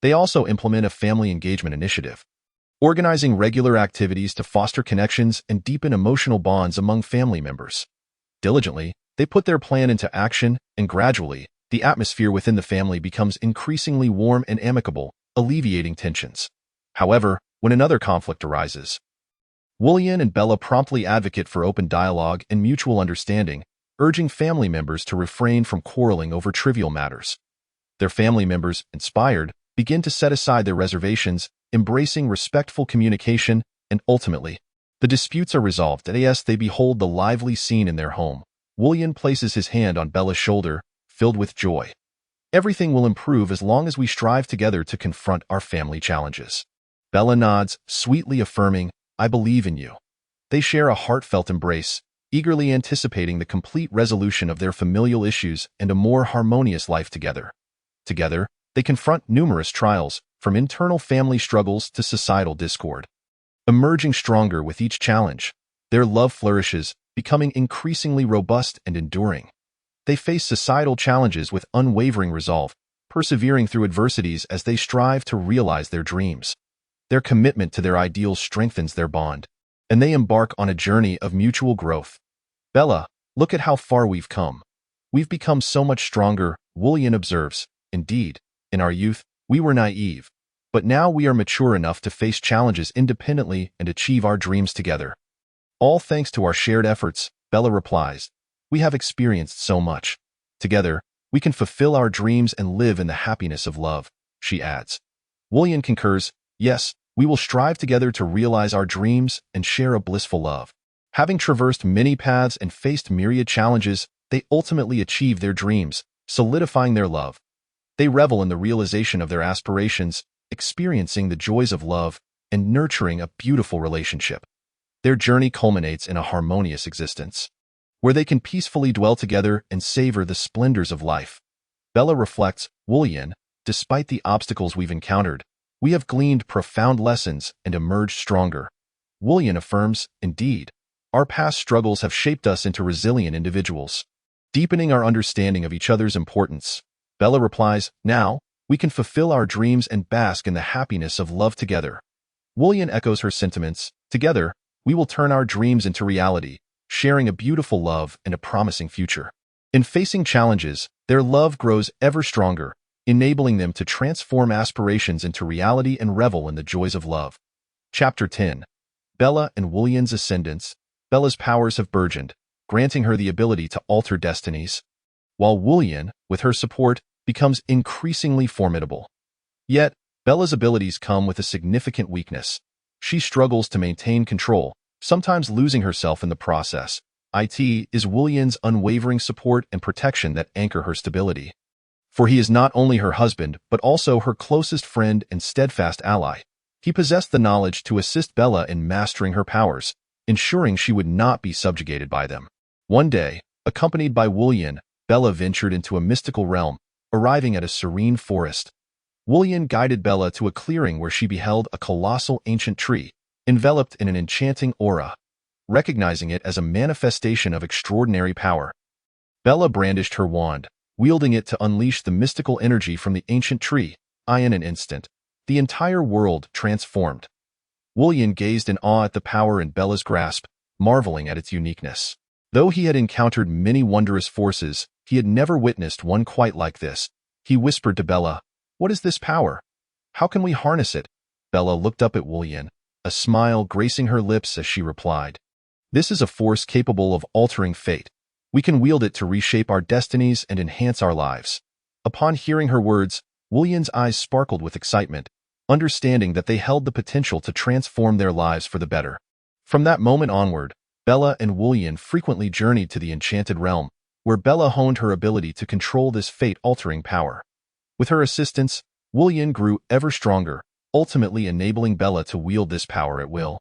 They also implement a family engagement initiative, organizing regular activities to foster connections and deepen emotional bonds among family members. Diligently, they put their plan into action, and gradually, the atmosphere within the family becomes increasingly warm and amicable, alleviating tensions. However, when another conflict arises, Wu Yan and Bella promptly advocate for open dialogue and mutual understanding, urging family members to refrain from quarreling over trivial matters. Their family members, inspired, begin to set aside their reservations, embracing respectful communication, and ultimately, the disputes are resolved as they behold the lively scene in their home. Wu Yan places his hand on Bella's shoulder, filled with joy. "Everything will improve as long as we strive together to confront our family challenges." Bella nods, sweetly affirming, "I believe in you." They share a heartfelt embrace, eagerly anticipating the complete resolution of their familial issues and a more harmonious life together. Together, they confront numerous trials, from internal family struggles to societal discord. Emerging stronger with each challenge, their love flourishes, becoming increasingly robust and enduring. They face societal challenges with unwavering resolve, persevering through adversities as they strive to realize their dreams. Their commitment to their ideals strengthens their bond, and they embark on a journey of mutual growth. Bella, look at how far we've come. We've become so much stronger, Woolian observes. Indeed, in our youth, we were naive. But now we are mature enough to face challenges independently and achieve our dreams together. All thanks to our shared efforts, Bella replies. We have experienced so much. Together, we can fulfill our dreams and live in the happiness of love, she adds. Woolian concurs, yes, we will strive together to realize our dreams and share a blissful love. Having traversed many paths and faced myriad challenges, they ultimately achieve their dreams, solidifying their love. They revel in the realization of their aspirations, experiencing the joys of love, and nurturing a beautiful relationship. Their journey culminates in a harmonious existence, where they can peacefully dwell together and savor the splendors of life. Bella reflects, Woolian, despite the obstacles we've encountered, we have gleaned profound lessons and emerged stronger. Woolian affirms, indeed, our past struggles have shaped us into resilient individuals, deepening our understanding of each other's importance. Bella replies, now, we can fulfill our dreams and bask in the happiness of love together. Woolian echoes her sentiments, together, we will turn our dreams into reality, sharing a beautiful love and a promising future. In facing challenges, their love grows ever stronger, enabling them to transform aspirations into reality and revel in the joys of love. Chapter 10. Bella and Woolian's Ascendance. Bella's powers have burgeoned, granting her the ability to alter destinies, while Woolian, with her support, becomes increasingly formidable. Yet, Bella's abilities come with a significant weakness. She struggles to maintain control, sometimes losing herself in the process. It is Woolian's unwavering support and protection that anchor her stability. For he is not only her husband, but also her closest friend and steadfast ally. He possessed the knowledge to assist Bella in mastering her powers, ensuring she would not be subjugated by them. One day, accompanied by Woolian, Bella ventured into a mystical realm, arriving at a serene forest. Woolian guided Bella to a clearing where she beheld a colossal ancient tree, enveloped in an enchanting aura. Recognizing it as a manifestation of extraordinary power, Bella brandished her wand, wielding it to unleash the mystical energy from the ancient tree. In an instant, the entire world transformed. Woolian gazed in awe at the power in Bella's grasp, marveling at its uniqueness. Though he had encountered many wondrous forces, he had never witnessed one quite like this. He whispered to Bella, "What is this power? How can we harness it?" Bella looked up at Woolian, a smile gracing her lips as she replied, "This is a force capable of altering fate. We can wield it to reshape our destinies and enhance our lives." Upon hearing her words, Woolian's eyes sparkled with excitement, understanding that they held the potential to transform their lives for the better. From that moment onward, Bella and Woolian frequently journeyed to the enchanted realm, where Bella honed her ability to control this fate-altering power. With her assistance, Woolian grew ever stronger, ultimately enabling Bella to wield this power at will.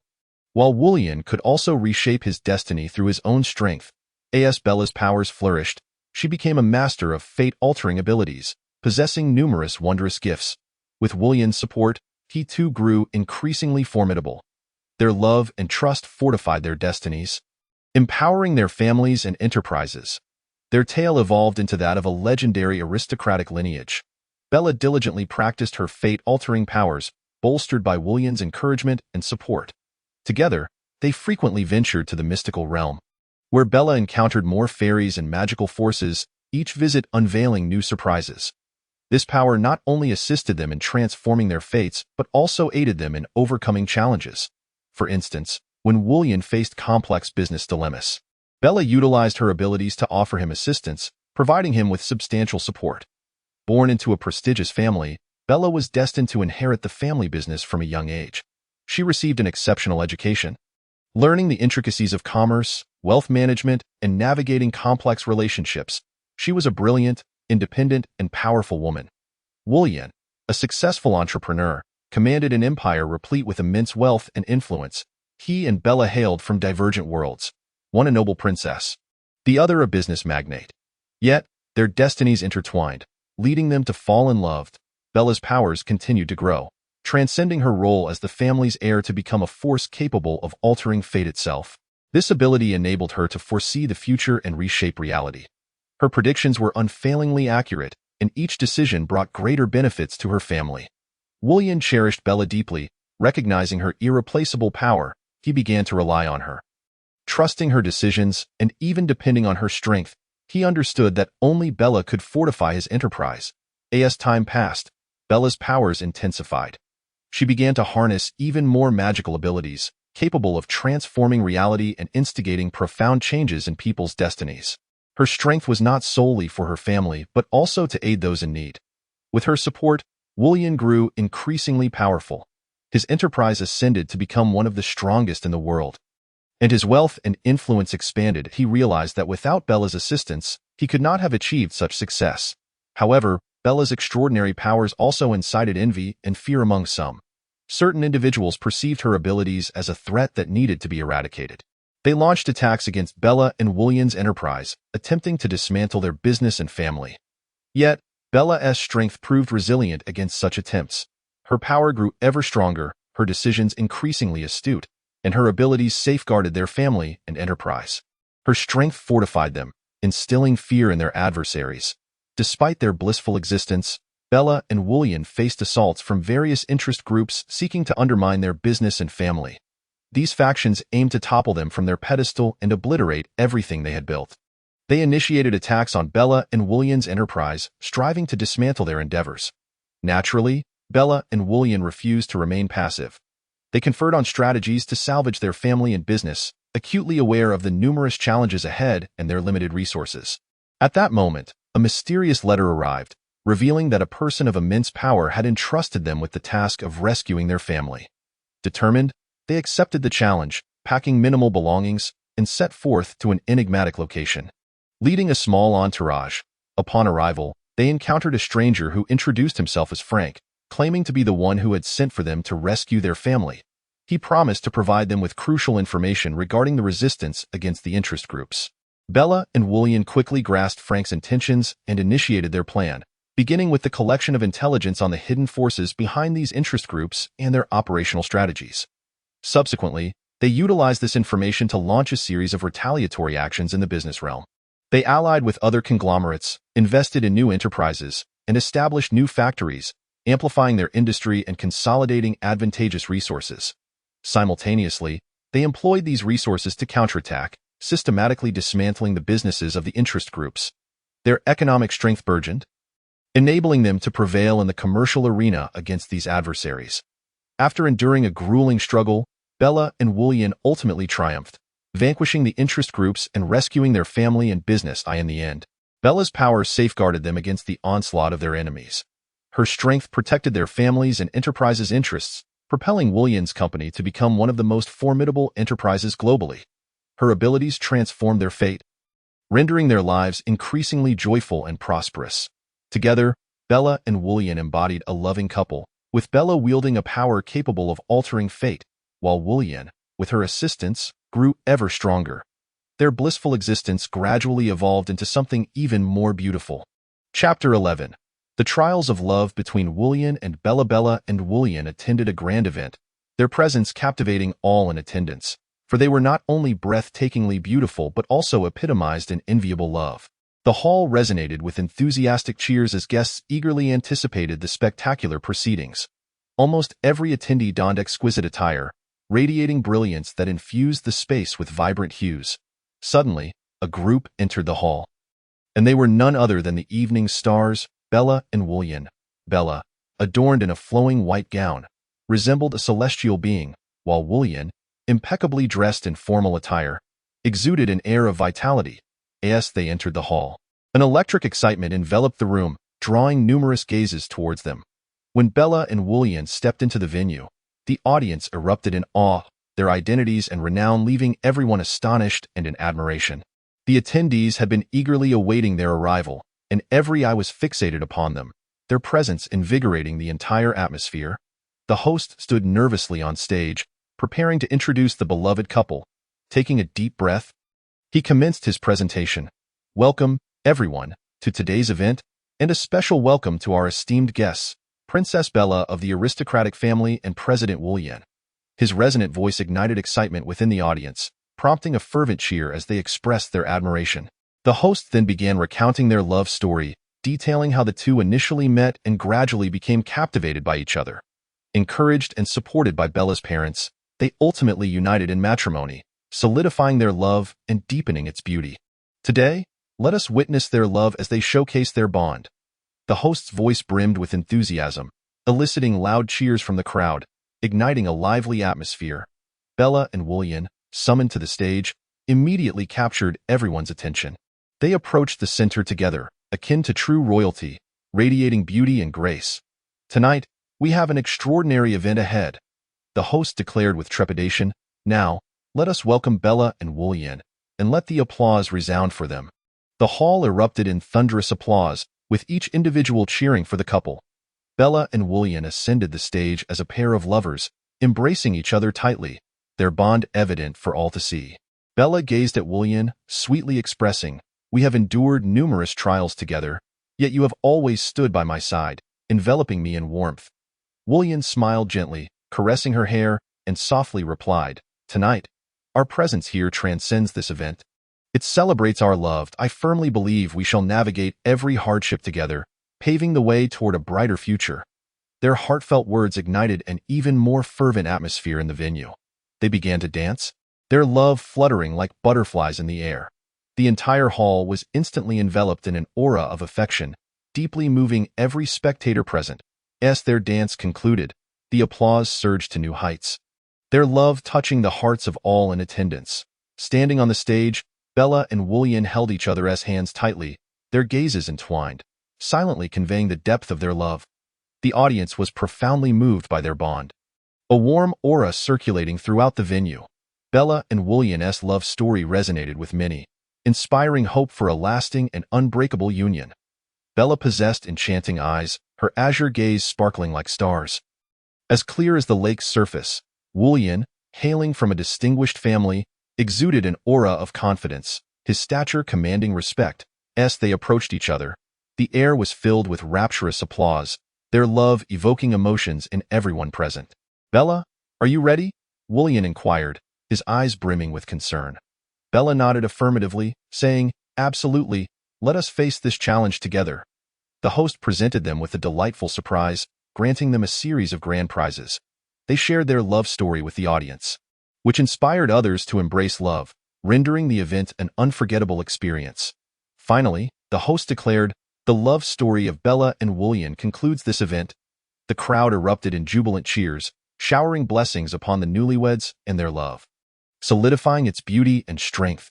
While Woolian could also reshape his destiny through his own strength, as Bella's powers flourished, she became a master of fate-altering abilities, possessing numerous wondrous gifts. With Woolian's support, he too grew increasingly formidable. Their love and trust fortified their destinies, empowering their families and enterprises. Their tale evolved into that of a legendary aristocratic lineage. Bella diligently practiced her fate-altering powers, bolstered by Woolian's encouragement and support. Together, they frequently ventured to the mystical realm, where Bella encountered more fairies and magical forces, each visit unveiling new surprises. This power not only assisted them in transforming their fates, but also aided them in overcoming challenges. For instance, when Woolian faced complex business dilemmas, Bella utilized her abilities to offer him assistance, providing him with substantial support. Born into a prestigious family, Bella was destined to inherit the family business from a young age. She received an exceptional education, learning the intricacies of commerce, wealth management, and navigating complex relationships. She was a brilliant, independent, and powerful woman. Woolian, a successful entrepreneur, commanded an empire replete with immense wealth and influence. He and Bella hailed from divergent worlds, one a noble princess, the other a business magnate. Yet, their destinies intertwined, leading them to fall in love. Bella's powers continued to grow, transcending her role as the family's heir to become a force capable of altering fate itself. This ability enabled her to foresee the future and reshape reality. Her predictions were unfailingly accurate, and each decision brought greater benefits to her family. Woolian cherished Bella deeply, Recognizing her irreplaceable power, he began to rely on her. Trusting her decisions and even depending on her strength, he understood that only Bella could fortify his enterprise. As time passed, Bella's powers intensified. She began to harness even more magical abilities, capable of transforming reality and instigating profound changes in people's destinies. Her strength was not solely for her family, but also to aid those in need. With her support, Wullian grew increasingly powerful. His enterprise ascended to become one of the strongest in the world. And his wealth and influence expanded. He realized that without Bella's assistance, he could not have achieved such success. However, Bella's extraordinary powers also incited envy and fear among some. Certain individuals perceived her abilities as a threat that needed to be eradicated. They launched attacks against Bella and Wullian's enterprise, attempting to dismantle their business and family. Yet, Bella's strength proved resilient against such attempts. Her power grew ever stronger, her decisions increasingly astute, and her abilities safeguarded their family and enterprise. Her strength fortified them, instilling fear in their adversaries. Despite their blissful existence, Bella and Wullian faced assaults from various interest groups seeking to undermine their business and family. These factions aimed to topple them from their pedestal and obliterate everything they had built. They initiated attacks on Bella and Wullian's enterprise, striving to dismantle their endeavors. Naturally, Bella and Wullian refused to remain passive. They conferred on strategies to salvage their family and business, acutely aware of the numerous challenges ahead and their limited resources. At that moment, a mysterious letter arrived, revealing that a person of immense power had entrusted them with the task of rescuing their family. Determined, they accepted the challenge, packing minimal belongings, and set forth to an enigmatic location. Leading a small entourage, upon arrival, they encountered a stranger who introduced himself as Frank, claiming to be the one who had sent for them to rescue their family. He promised to provide them with crucial information regarding the resistance against the interest groups. Bella and Wullian quickly grasped Frank's intentions and initiated their plan, beginning with the collection of intelligence on the hidden forces behind these interest groups and their operational strategies. Subsequently, they utilized this information to launch a series of retaliatory actions in the business realm. They allied with other conglomerates, invested in new enterprises, and established new factories, amplifying their industry and consolidating advantageous resources. Simultaneously, they employed these resources to counterattack, systematically dismantling the businesses of the interest groups. Their economic strength burgeoned, enabling them to prevail in the commercial arena against these adversaries. After enduring a grueling struggle, Bella and Wullian ultimately triumphed, vanquishing the interest groups and rescuing their family and business. In the end, Bella's power safeguarded them against the onslaught of their enemies. Her strength protected their families' and enterprises' interests, propelling Wullian's company to become one of the most formidable enterprises globally. Her abilities transformed their fate, rendering their lives increasingly joyful and prosperous. Together, Bella and Wullian embodied a loving couple, with Bella wielding a power capable of altering fate, while Wullian, with her assistance, grew ever stronger. Their blissful existence gradually evolved into something even more beautiful. Chapter 11. The Trials of Love between Wullian and Bella. Bella and Wullian attended a grand event, their presence captivating all in attendance, for they were not only breathtakingly beautiful but also epitomized in enviable love. The hall resonated with enthusiastic cheers as guests eagerly anticipated the spectacular proceedings. Almost every attendee donned exquisite attire, radiating brilliance that infused the space with vibrant hues. Suddenly, a group entered the hall. And they were none other than the evening stars, Bella and Wullian. Bella, adorned in a flowing white gown, resembled a celestial being, while Wullian, impeccably dressed in formal attire, exuded an air of vitality. As they entered the hall, an electric excitement enveloped the room, drawing numerous gazes towards them. When Bella and Wullian stepped into the venue, the audience erupted in awe, their identities and renown leaving everyone astonished and in admiration. The attendees had been eagerly awaiting their arrival, and every eye was fixated upon them, their presence invigorating the entire atmosphere. The host stood nervously on stage, preparing to introduce the beloved couple. Taking a deep breath, he commenced his presentation. Welcome, everyone, to today's event, and a special welcome to our esteemed guests, Princess Bella of the aristocratic family and President Wullian. His resonant voice ignited excitement within the audience, prompting a fervent cheer as they expressed their admiration. The host then began recounting their love story, detailing how the two initially met and gradually became captivated by each other. Encouraged and supported by Bella's parents, they ultimately united in matrimony, solidifying their love and deepening its beauty. Today, let us witness their love as they showcase their bond. The host's voice brimmed with enthusiasm, eliciting loud cheers from the crowd, igniting a lively atmosphere. Bella and William, summoned to the stage, immediately captured everyone's attention. They approached the center together, akin to true royalty, radiating beauty and grace. Tonight, we have an extraordinary event ahead, the host declared with trepidation. Now, let us welcome Bella and William, and let the applause resound for them. The hall erupted in thunderous applause, with each individual cheering for the couple. Bella and William ascended the stage as a pair of lovers, embracing each other tightly, their bond evident for all to see. Bella gazed at William, sweetly expressing, "We have endured numerous trials together, yet you have always stood by my side, enveloping me in warmth." William smiled gently, caressing her hair, and softly replied, "Tonight, our presence here transcends this event. It celebrates our love. I firmly believe we shall navigate every hardship together, paving the way toward a brighter future." Their heartfelt words ignited an even more fervent atmosphere in the venue. They began to dance, their love fluttering like butterflies in the air. The entire hall was instantly enveloped in an aura of affection, deeply moving every spectator present. As their dance concluded, the applause surged to new heights, their love touching the hearts of all in attendance. Standing on the stage, Bella and William held each other's hands tightly, their gazes entwined, silently conveying the depth of their love. The audience was profoundly moved by their bond, a warm aura circulating throughout the venue. Bella and William's love story resonated with many, inspiring hope for a lasting and unbreakable union. Bella possessed enchanting eyes, her azure gaze sparkling like stars, as clear as the lake's surface. William, hailing from a distinguished family, exuded an aura of confidence, his stature commanding respect. As they approached each other, the air was filled with rapturous applause, their love evoking emotions in everyone present. "Bella, are you ready?" William inquired, his eyes brimming with concern. Bella nodded affirmatively, saying, "Absolutely, let us face this challenge together." The host presented them with a delightful surprise, granting them a series of grand prizes. They shared their love story with the audience, which inspired others to embrace love, rendering the event an unforgettable experience. Finally, the host declared, "The love story of Bella and William concludes this event." The crowd erupted in jubilant cheers, showering blessings upon the newlyweds and their love, solidifying its beauty and strength.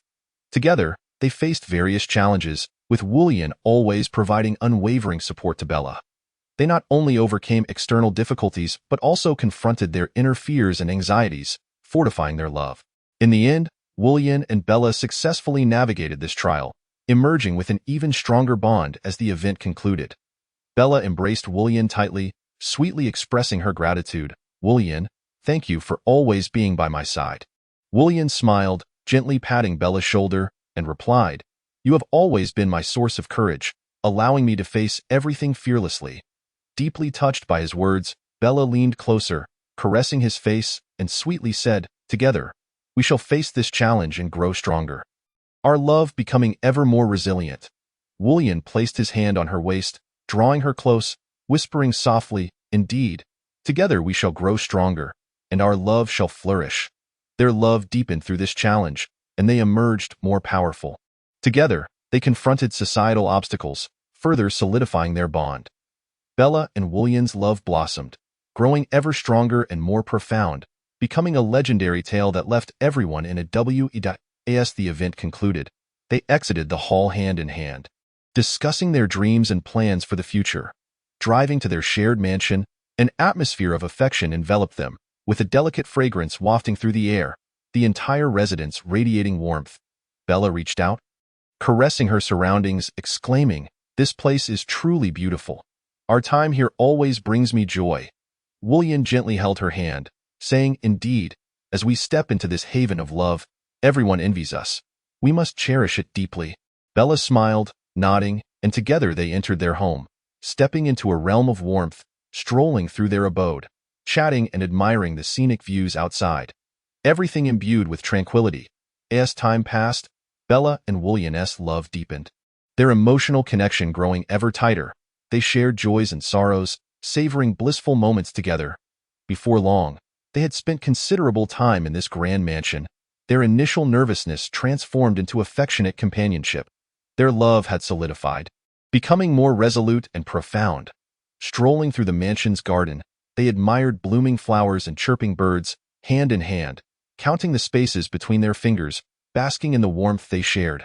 Together, they faced various challenges, with William always providing unwavering support to Bella. They not only overcame external difficulties but also confronted their inner fears and anxieties, fortifying their love. In the end, William and Bella successfully navigated this trial, emerging with an even stronger bond as the event concluded. Bella embraced William tightly, sweetly expressing her gratitude. "William, thank you for always being by my side." William smiled, gently patting Bella's shoulder, and replied, "You have always been my source of courage, allowing me to face everything fearlessly." Deeply touched by his words, Bella leaned closer, caressing his face, and sweetly said, "Together, we shall face this challenge and grow stronger, our love becoming ever more resilient." William placed his hand on her waist, drawing her close, whispering softly, "Indeed, together we shall grow stronger, and our love shall flourish." Their love deepened through this challenge, and they emerged more powerful. Together, they confronted societal obstacles, further solidifying their bond. Bella and William's love blossomed, growing ever stronger and more profound, becoming a legendary tale that left everyone in a w. As the event concluded, they exited the hall hand in hand, discussing their dreams and plans for the future. Driving to their shared mansion, an atmosphere of affection enveloped them, with a delicate fragrance wafting through the air, the entire residence radiating warmth. Bella reached out, caressing her surroundings, exclaiming, "This place is truly beautiful. Our time here always brings me joy." William gently held her hand, saying, "Indeed, as we step into this haven of love, everyone envies us. We must cherish it deeply." Bella smiled, nodding, and together they entered their home, stepping into a realm of warmth, strolling through their abode, chatting and admiring the scenic views outside, everything imbued with tranquility. As time passed, Bella and William's love deepened, their emotional connection growing ever tighter. They shared joys and sorrows, savoring blissful moments together. Before long, they had spent considerable time in this grand mansion. Their initial nervousness transformed into affectionate companionship. Their love had solidified, becoming more resolute and profound. Strolling through the mansion's garden, they admired blooming flowers and chirping birds, hand in hand, counting the spaces between their fingers, basking in the warmth they shared.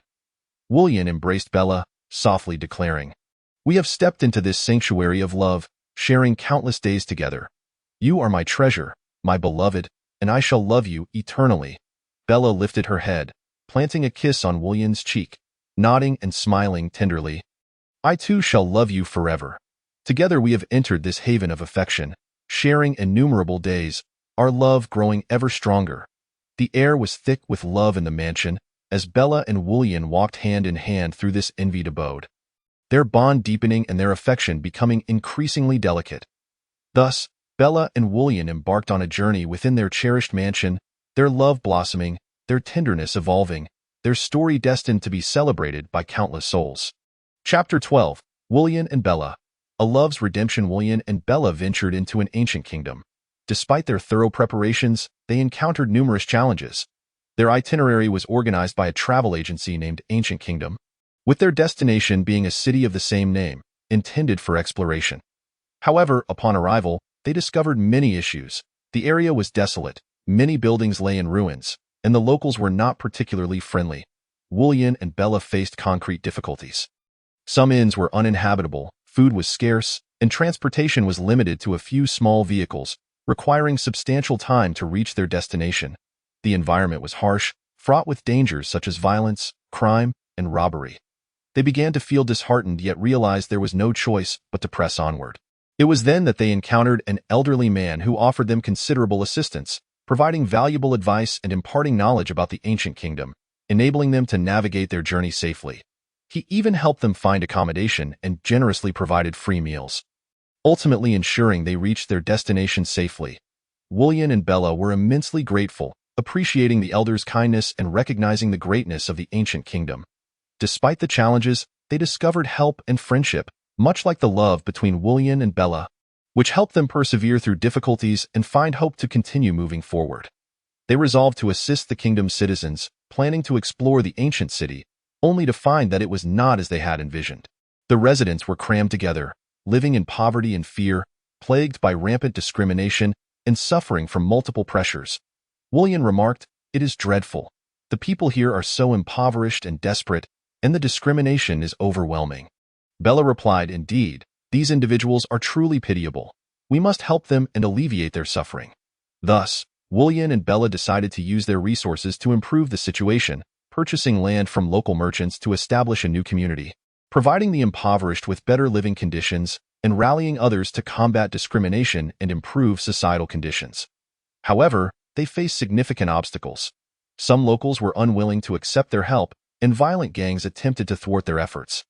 Woolian embraced Bella, softly declaring, "We have stepped into this sanctuary of love, sharing countless days together. You are my treasure, my beloved, and I shall love you eternally." Bella lifted her head, planting a kiss on Woolian's cheek, nodding and smiling tenderly. "I too shall love you forever. Together we have entered this haven of affection, sharing innumerable days, our love growing ever stronger." The air was thick with love in the mansion, as Bella and Woolian walked hand in hand through this envied abode, their bond deepening and their affection becoming increasingly delicate. Thus, Bella and Woolian embarked on a journey within their cherished mansion, their love blossoming, their tenderness evolving, their story destined to be celebrated by countless souls. Chapter 12. Woolian and Bella. A love's redemption. Woolian and Bella ventured into an ancient kingdom. Despite their thorough preparations, they encountered numerous challenges. Their itinerary was organized by a travel agency named Ancient Kingdom, with their destination being a city of the same name, intended for exploration. However, upon arrival, they discovered many issues. The area was desolate, many buildings lay in ruins, and the locals were not particularly friendly. Woolian and Bella faced concrete difficulties. Some inns were uninhabitable, food was scarce, and transportation was limited to a few small vehicles, requiring substantial time to reach their destination. The environment was harsh, fraught with dangers such as violence, crime, and robbery. They began to feel disheartened yet realized there was no choice but to press onward. It was then that they encountered an elderly man who offered them considerable assistance, providing valuable advice and imparting knowledge about the ancient kingdom, enabling them to navigate their journey safely. He even helped them find accommodation and generously provided free meals, ultimately ensuring they reached their destination safely. Woolian and Bella were immensely grateful, appreciating the elder's kindness and recognizing the greatness of the ancient kingdom. Despite the challenges, they discovered help and friendship, much like the love between Woolian and Bella, which helped them persevere through difficulties and find hope to continue moving forward. They resolved to assist the kingdom's citizens, planning to explore the ancient city, only to find that it was not as they had envisioned. The residents were crammed together, living in poverty and fear, plagued by rampant discrimination and suffering from multiple pressures. Woolian remarked, "It is dreadful. The people here are so impoverished and desperate, and the discrimination is overwhelming." Bella replied, "Indeed, these individuals are truly pitiable. We must help them and alleviate their suffering." Thus, Woolian and Bella decided to use their resources to improve the situation, purchasing land from local merchants to establish a new community, providing the impoverished with better living conditions, and rallying others to combat discrimination and improve societal conditions. However, they faced significant obstacles. Some locals were unwilling to accept their help, and violent gangs attempted to thwart their efforts,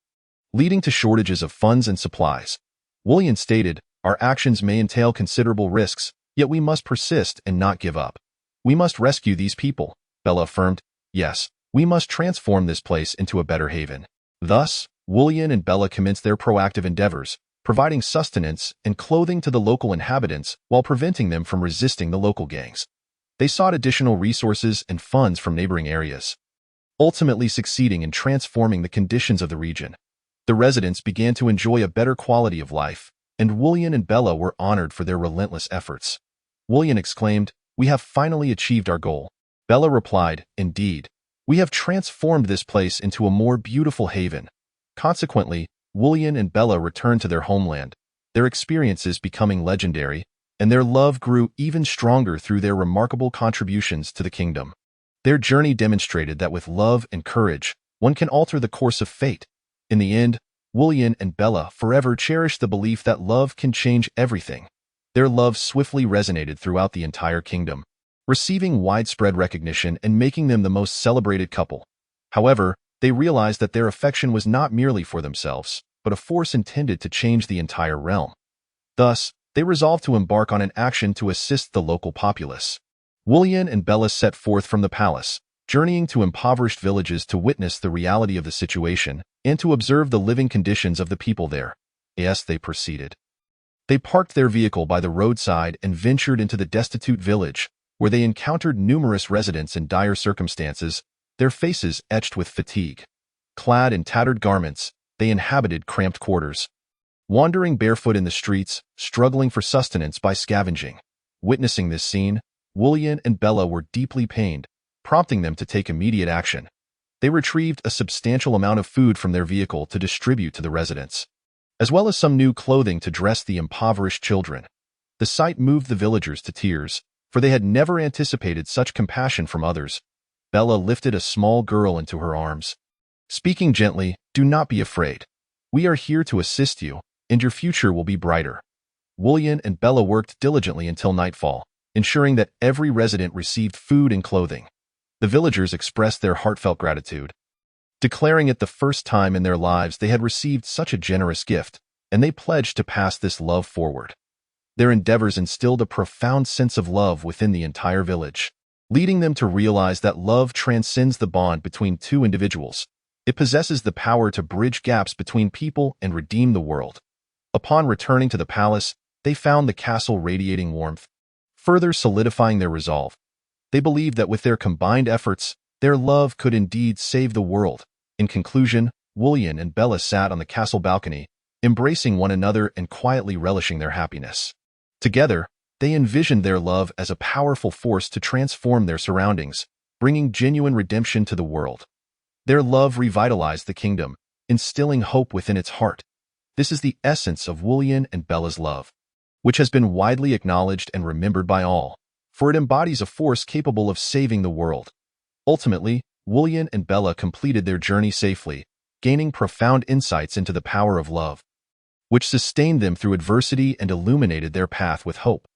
leading to shortages of funds and supplies. Woolian stated, "Our actions may entail considerable risks, yet we must persist and not give up. We must rescue these people." Bella affirmed, "Yes, we must transform this place into a better haven." Thus, Woolian and Bella commenced their proactive endeavors, providing sustenance and clothing to the local inhabitants while preventing them from resisting the local gangs. They sought additional resources and funds from neighboring areas, ultimately succeeding in transforming the conditions of the region. The residents began to enjoy a better quality of life, and Woolian and Bella were honored for their relentless efforts. Woolian exclaimed, "We have finally achieved our goal." Bella replied, "Indeed, we have transformed this place into a more beautiful haven." Consequently, Woolian and Bella returned to their homeland, their experiences becoming legendary, and their love grew even stronger through their remarkable contributions to the kingdom. Their journey demonstrated that with love and courage, one can alter the course of fate. In the end, Woolian and Bella forever cherished the belief that love can change everything. Their love swiftly resonated throughout the entire kingdom, receiving widespread recognition and making them the most celebrated couple. However, they realized that their affection was not merely for themselves, but a force intended to change the entire realm. Thus, they resolved to embark on an action to assist the local populace. Woolian and Bella set forth from the palace, journeying to impoverished villages to witness the reality of the situation and to observe the living conditions of the people there. Yes, they proceeded They parked their vehicle by the roadside and ventured into the destitute village, where they encountered numerous residents in dire circumstances, their faces etched with fatigue. Clad in tattered garments, they inhabited cramped quarters, wandering barefoot in the streets, struggling for sustenance by scavenging. Witnessing this scene, Woolian and Bella were deeply pained, prompting them to take immediate action. They retrieved a substantial amount of food from their vehicle to distribute to the residents, as well as some new clothing to dress the impoverished children. The sight moved the villagers to tears, for they had never anticipated such compassion from others. Bella lifted a small girl into her arms, speaking gently, "Do not be afraid. We are here to assist you, and your future will be brighter." Woolian and Bella worked diligently until nightfall, ensuring that every resident received food and clothing. The villagers expressed their heartfelt gratitude, declaring it the first time in their lives they had received such a generous gift, and they pledged to pass this love forward. Their endeavors instilled a profound sense of love within the entire village, leading them to realize that love transcends the bond between two individuals. It possesses the power to bridge gaps between people and redeem the world. Upon returning to the palace, they found the castle radiating warmth, further solidifying their resolve. They believed that with their combined efforts, their love could indeed save the world. In conclusion, Woolian and Bella sat on the castle balcony, embracing one another and quietly relishing their happiness. Together, they envisioned their love as a powerful force to transform their surroundings, bringing genuine redemption to the world. Their love revitalized the kingdom, instilling hope within its heart. This is the essence of Woolian and Bella's love, which has been widely acknowledged and remembered by all, for it embodies a force capable of saving the world. Ultimately, Woolian and Bella completed their journey safely, gaining profound insights into the power of love, which sustained them through adversity and illuminated their path with hope.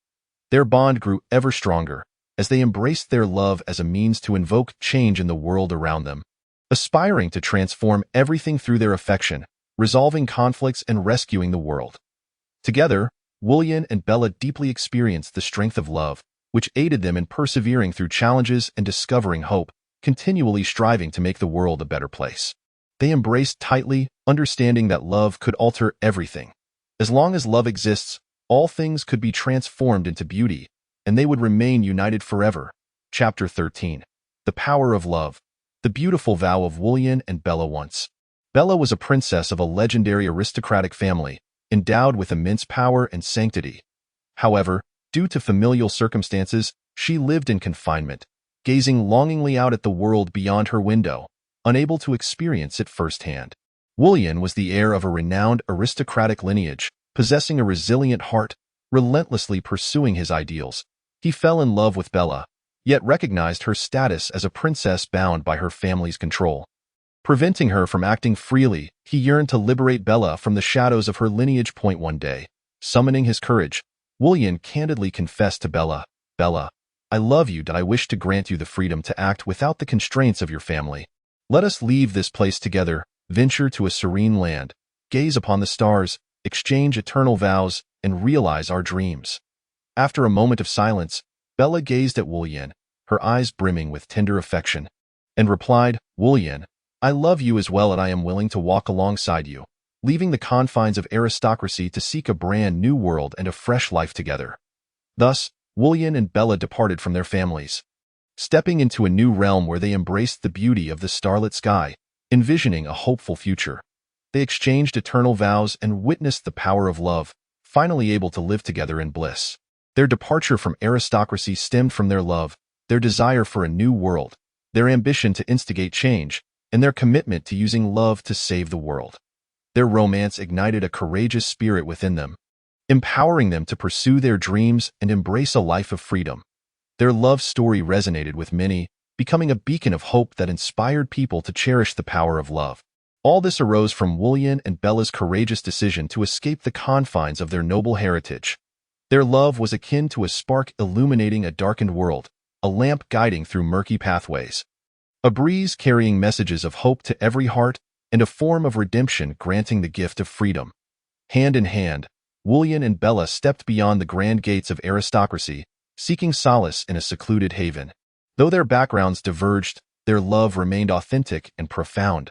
Their bond grew ever stronger as they embraced their love as a means to invoke change in the world around them, aspiring to transform everything through their affection, resolving conflicts and rescuing the world. Together, Woolian and Bella deeply experienced the strength of love, which aided them in persevering through challenges and discovering hope, continually striving to make the world a better place. They embraced tightly, understanding that love could alter everything. As long as love exists, all things could be transformed into beauty, and they would remain united forever. Chapter 13. The Power of Love. The beautiful vow of Woolian and Bella once. Bella was a princess of a legendary aristocratic family, endowed with immense power and sanctity. However, due to familial circumstances, she lived in confinement, gazing longingly out at the world beyond her window, unable to experience it firsthand. Woolian was the heir of a renowned aristocratic lineage, possessing a resilient heart, relentlessly pursuing his ideals. He fell in love with Bella, yet recognized her status as a princess bound by her family's control. Preventing her from acting freely, he yearned to liberate Bella from the shadows of her lineage. One day, summoning his courage, Woolian candidly confessed to Bella, "Bella, I love you, and I wish to grant you the freedom to act without the constraints of your family. Let us leave this place together, venture to a serene land, gaze upon the stars, exchange eternal vows, and realize our dreams." After a moment of silence, Bella gazed at Woolian, her eyes brimming with tender affection, and replied, "Woolian, I love you as well, and I am willing to walk alongside you, leaving the confines of aristocracy to seek a brand new world and a fresh life together." Thus, Woolian and Bella departed from their families, stepping into a new realm where they embraced the beauty of the starlit sky, envisioning a hopeful future. They exchanged eternal vows and witnessed the power of love, finally able to live together in bliss. Their departure from aristocracy stemmed from their love, their desire for a new world, their ambition to instigate change, and their commitment to using love to save the world. Their romance ignited a courageous spirit within them, empowering them to pursue their dreams and embrace a life of freedom. Their love story resonated with many, becoming a beacon of hope that inspired people to cherish the power of love. All this arose from Woolian and Bella's courageous decision to escape the confines of their noble heritage. Their love was akin to a spark illuminating a darkened world, a lamp guiding through murky pathways, a breeze carrying messages of hope to every heart, and a form of redemption granting the gift of freedom. Hand in hand, Woolian and Bella stepped beyond the grand gates of aristocracy, seeking solace in a secluded haven. Though their backgrounds diverged, their love remained authentic and profound.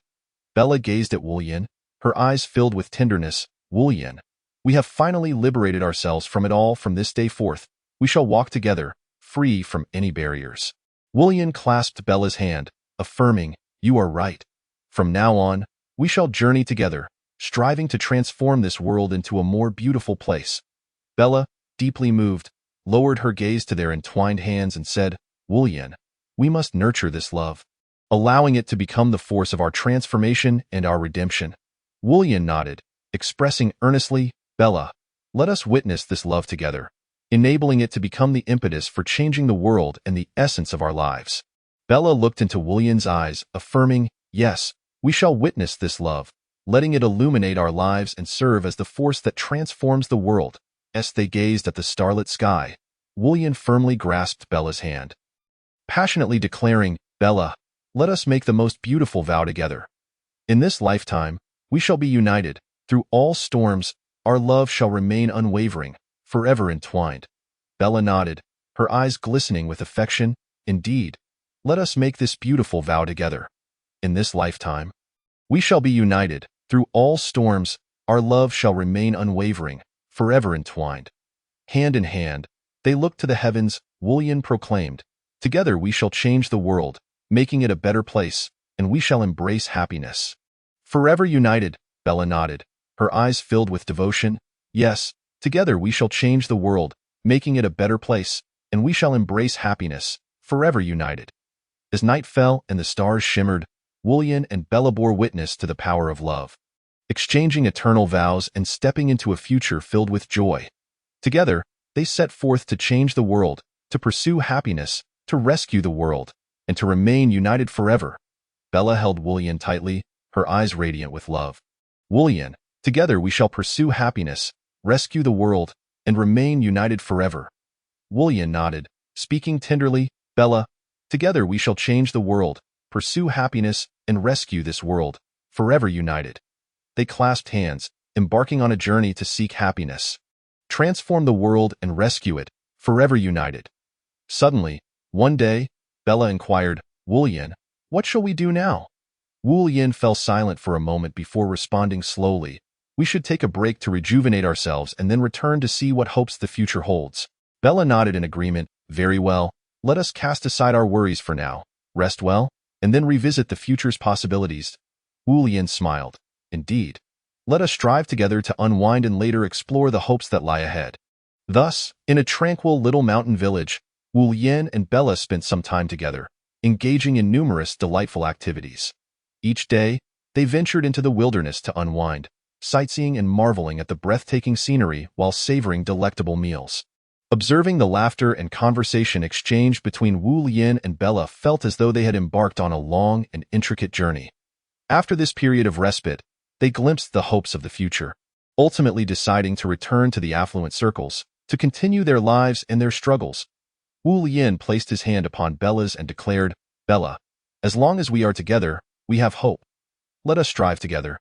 Bella gazed at Woolian, her eyes filled with tenderness. "Woolian, We have finally liberated ourselves from it all. From this day forth, we shall walk together, free from any barriers. Wu Yin clasped Bella's hand, affirming, "You are right. From now on, we shall journey together, striving to transform this world into a more beautiful place." Bella, deeply moved, lowered her gaze to their entwined hands and said, "Wu Yin, we must nurture this love, allowing it to become the force of our transformation and our redemption." Wu Yin nodded, expressing earnestly, "Bella, let us witness this love together, enabling it to become the impetus for changing the world and the essence of our lives." Bella looked into Wu Yin's eyes, affirming, "Yes, we shall witness this love, letting it illuminate our lives and serve as the force that transforms the world." As they gazed at the starlit sky, Wu Yin firmly grasped Bella's hand, passionately declaring, "Bella, let us make the most beautiful vow together. In this lifetime, we shall be united. Through all storms, our love shall remain unwavering, forever entwined." Bella nodded, her eyes glistening with affection. "Indeed, let us make this beautiful vow together. In this lifetime, we shall be united. Through all storms, our love shall remain unwavering, forever entwined." Hand in hand, they looked to the heavens. Wu Yin proclaimed, "Together we shall change the world, making it a better place, and we shall embrace happiness." "Forever united," Bella nodded, her eyes filled with devotion. "Yes, together we shall change the world, making it a better place, and we shall embrace happiness, forever united." As night fell and the stars shimmered, Wu Yin and Bella bore witness to the power of love, exchanging eternal vows and stepping into a future filled with joy. Together, they set forth to change the world, to pursue happiness, to rescue the world, and to remain united forever. Bella held Wu Yin tightly, her eyes radiant with love. "Wu Yin, together we shall pursue happiness, rescue the world, and remain united forever." Wu Yin nodded, speaking tenderly, "Bella, together we shall change the world, pursue happiness, and rescue this world, forever united." They clasped hands, embarking on a journey to seek happiness, transform the world, and rescue it, forever united. Suddenly, one day, Bella inquired, "Wu Yin, what shall we do now?" Wu Yin fell silent for a moment before responding slowly, "We should take a break to rejuvenate ourselves and then return to see what hopes the future holds." Bella nodded in agreement. "Very well, let us cast aside our worries for now, rest well, and then revisit the future's possibilities." Wu Yin smiled. "Indeed. Let us strive together to unwind and later explore the hopes that lie ahead." Thus, in a tranquil little mountain village, Wu Yin and Bella spent some time together, engaging in numerous delightful activities. Each day, they ventured into the wilderness to unwind, sightseeing and marveling at the breathtaking scenery while savoring delectable meals. Observing the laughter and conversation exchanged between Wu Yin and Bella felt as though they had embarked on a long and intricate journey. After this period of respite, they glimpsed the hopes of the future, ultimately deciding to return to the affluent circles, to continue their lives and their struggles. Wu Yin placed his hand upon Bella's and declared, "Bella, as long as we are together, we have hope. Let us strive together,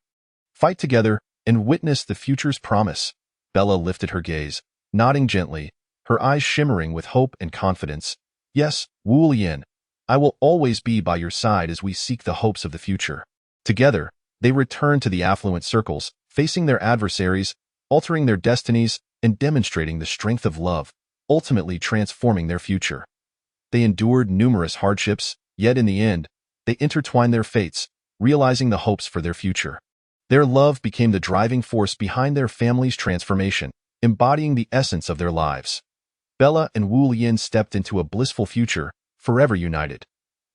fight together, and witness the future's promise." Bella lifted her gaze, nodding gently, her eyes shimmering with hope and confidence. "Yes, Wu Yin, I will always be by your side as we seek the hopes of the future." Together, they returned to the affluent circles, facing their adversaries, altering their destinies, and demonstrating the strength of love, ultimately transforming their future. They endured numerous hardships, yet in the end, they intertwined their fates, realizing the hopes for their future. Their love became the driving force behind their family's transformation, embodying the essence of their lives. Bella and Wu Yin stepped into a blissful future, forever united.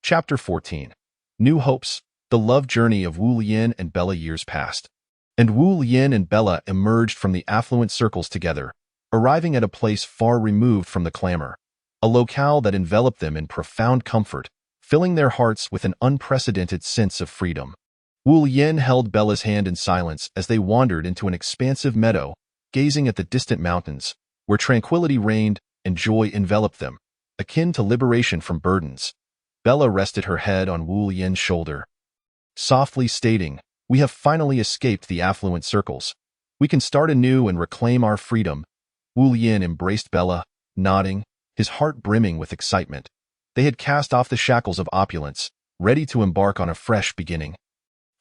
Chapter 14. New Hopes. The love journey of Wu Yin and Bella. Years passed, and Wu Yin and Bella emerged from the affluent circles together, arriving at a place far removed from the clamor, a locale that enveloped them in profound comfort, filling their hearts with an unprecedented sense of freedom. Wu Yin held Bella's hand in silence as they wandered into an expansive meadow, gazing at the distant mountains, where tranquility reigned and joy enveloped them, akin to liberation from burdens. Bella rested her head on Wu Yin's shoulder, softly stating, "We have finally escaped the affluent circles. We can start anew and reclaim our freedom." Wu Yin embraced Bella, nodding, his heart brimming with excitement. They had cast off the shackles of opulence, ready to embark on a fresh beginning,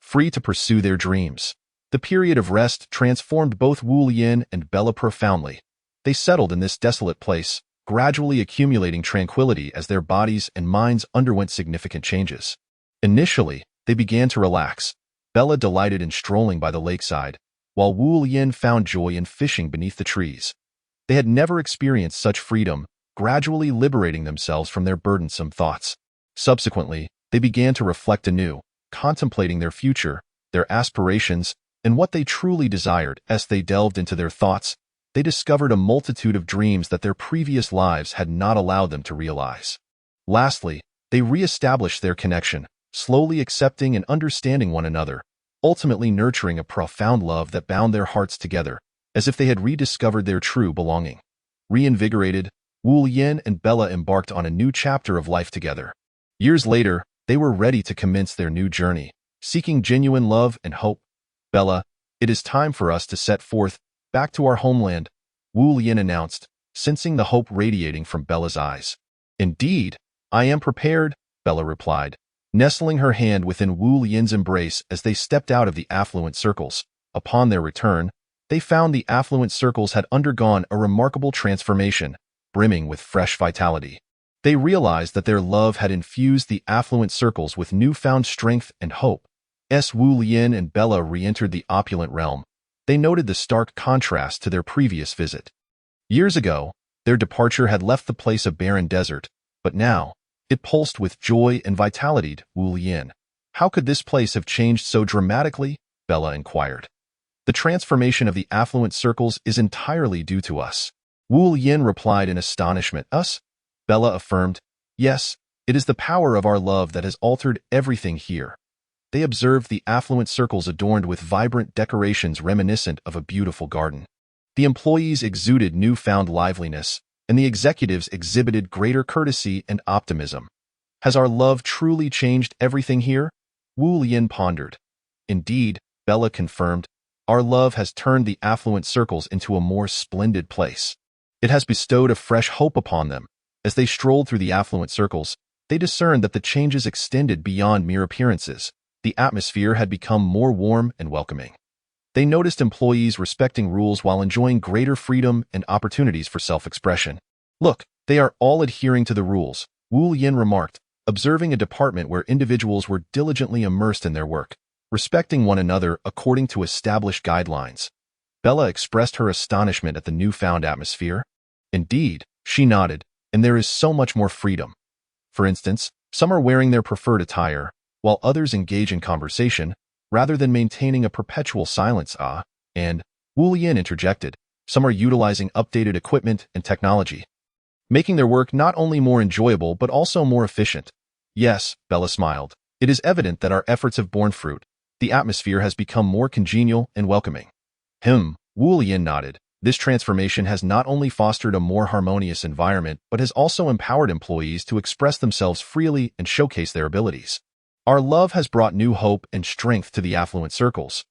free to pursue their dreams. The period of rest transformed both Wu Yin and Bella profoundly. They settled in this desolate place, gradually accumulating tranquility as their bodies and minds underwent significant changes. Initially, they began to relax. Bella delighted in strolling by the lakeside, while Wu Yin found joy in fishing beneath the trees. They had never experienced such freedom, gradually liberating themselves from their burdensome thoughts. Subsequently, they began to reflect anew, contemplating their future, their aspirations, and what they truly desired. As they delved into their thoughts, they discovered a multitude of dreams that their previous lives had not allowed them to realize. Lastly, they re-established their connection, slowly accepting and understanding one another, ultimately nurturing a profound love that bound their hearts together, as if they had rediscovered their true belonging. Reinvigorated, Wu Yin and Bella embarked on a new chapter of life together. Years later, they were ready to commence their new journey, seeking genuine love and hope. Bella, it is time for us to set forth, back to our homeland, Wu Yin announced, sensing the hope radiating from Bella's eyes. Indeed, I am prepared, Bella replied, nestling her hand within Wu Yin's embrace as they stepped out of the affluent circles. Upon their return, they found the affluent circles had undergone a remarkable transformation, brimming with fresh vitality. They realized that their love had infused the affluent circles with newfound strength and hope. As Wu Yin and Bella re-entered the opulent realm, they noted the stark contrast to their previous visit. Years ago, their departure had left the place a barren desert, but now, it pulsed with joy and vitality. Wu Yin, how could this place have changed so dramatically? Bella inquired. The transformation of the affluent circles is entirely due to us. Wu Yin replied in astonishment. Us? Bella affirmed. Yes, it is the power of our love that has altered everything here. They observed the affluent circles adorned with vibrant decorations reminiscent of a beautiful garden. The employees exuded newfound liveliness, and the executives exhibited greater courtesy and optimism. Has our love truly changed everything here? Wu Yin pondered. Indeed, Bella confirmed, our love has turned the affluent circles into a more splendid place. It has bestowed a fresh hope upon them. As they strolled through the affluent circles, they discerned that the changes extended beyond mere appearances. The atmosphere had become more warm and welcoming. They noticed employees respecting rules while enjoying greater freedom and opportunities for self-expression. Look, they are all adhering to the rules, Wu Yin remarked, observing a department where individuals were diligently immersed in their work, respecting one another according to established guidelines. Bella expressed her astonishment at the newfound atmosphere. Indeed, she nodded, and there is so much more freedom. For instance, some are wearing their preferred attire, while others engage in conversation, rather than maintaining a perpetual silence. And, Wu Yin interjected, some are utilizing updated equipment and technology, making their work not only more enjoyable but also more efficient. Yes, Bella smiled. It is evident that our efforts have borne fruit. The atmosphere has become more congenial and welcoming. Wu Yin nodded. This transformation has not only fostered a more harmonious environment but has also empowered employees to express themselves freely and showcase their abilities. Our love has brought new hope and strength to the affluent circles.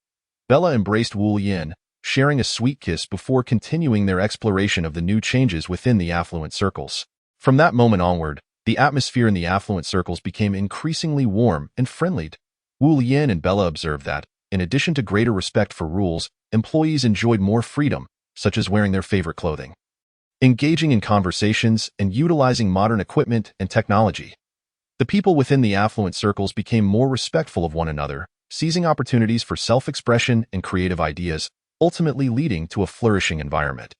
Bella embraced Wu Yin, sharing a sweet kiss before continuing their exploration of the new changes within the affluent circles. From that moment onward, the atmosphere in the affluent circles became increasingly warm and friendly. Wu Yin and Bella observed that, in addition to greater respect for rules, employees enjoyed more freedom, such as wearing their favorite clothing, engaging in conversations, and utilizing modern equipment and technology. The people within the affluent circles became more respectful of one another, seizing opportunities for self-expression and creative ideas, ultimately leading to a flourishing environment.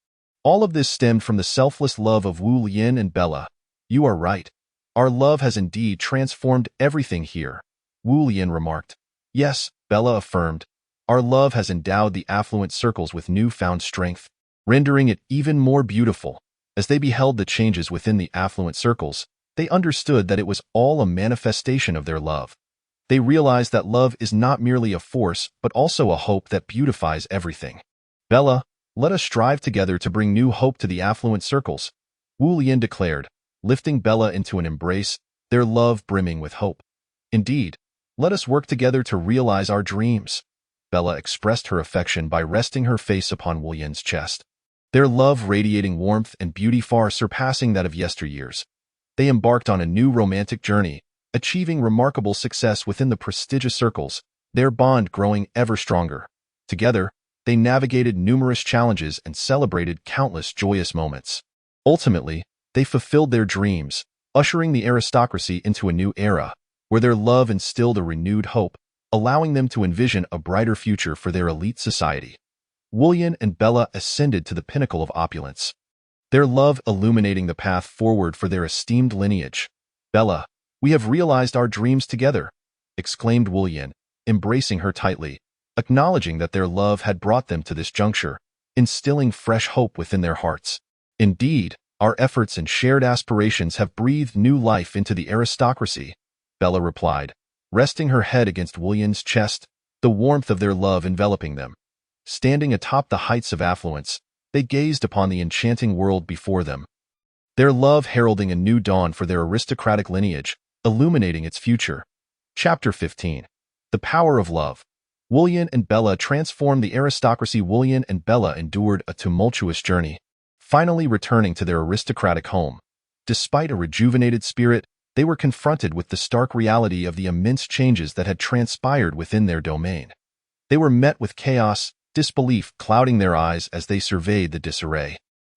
All of this stemmed from the selfless love of Wu Yin and Bella. You are right. Our love has indeed transformed everything here, Wu Yin remarked. Yes, Bella affirmed. Our love has endowed the affluent circles with newfound strength, rendering it even more beautiful. As they beheld the changes within the affluent circles, they understood that it was all a manifestation of their love. They realized that love is not merely a force, but also a hope that beautifies everything. Bella, let us strive together to bring new hope to the affluent circles, Wu Yin declared, lifting Bella into an embrace, their love brimming with hope. Indeed, let us work together to realize our dreams. Bella expressed her affection by resting her face upon Wu Yin's chest, their love radiating warmth and beauty far surpassing that of yesteryears. They embarked on a new romantic journey, achieving remarkable success within the prestigious circles, their bond growing ever stronger. Together, they navigated numerous challenges and celebrated countless joyous moments. Ultimately, they fulfilled their dreams, ushering the aristocracy into a new era, where their love instilled a renewed hope, allowing them to envision a brighter future for their elite society. William and Bella ascended to the pinnacle of opulence, their love illuminating the path forward for their esteemed lineage. "Bella, we have realized our dreams together," exclaimed William, embracing her tightly, acknowledging that their love had brought them to this juncture, instilling fresh hope within their hearts. "Indeed, our efforts and shared aspirations have breathed new life into the aristocracy," Bella replied, resting her head against William's chest, the warmth of their love enveloping them. Standing atop the heights of affluence, they gazed upon the enchanting world before them, their love heralding a new dawn for their aristocratic lineage, illuminating its future. Chapter 15. The Power of Love. William and Bella transformed the aristocracy. William and Bella endured a tumultuous journey, finally returning to their aristocratic home. Despite a rejuvenated spirit, they were confronted with the stark reality of the immense changes that had transpired within their domain. They were met with chaos, disbelief clouding their eyes as they surveyed the disarray.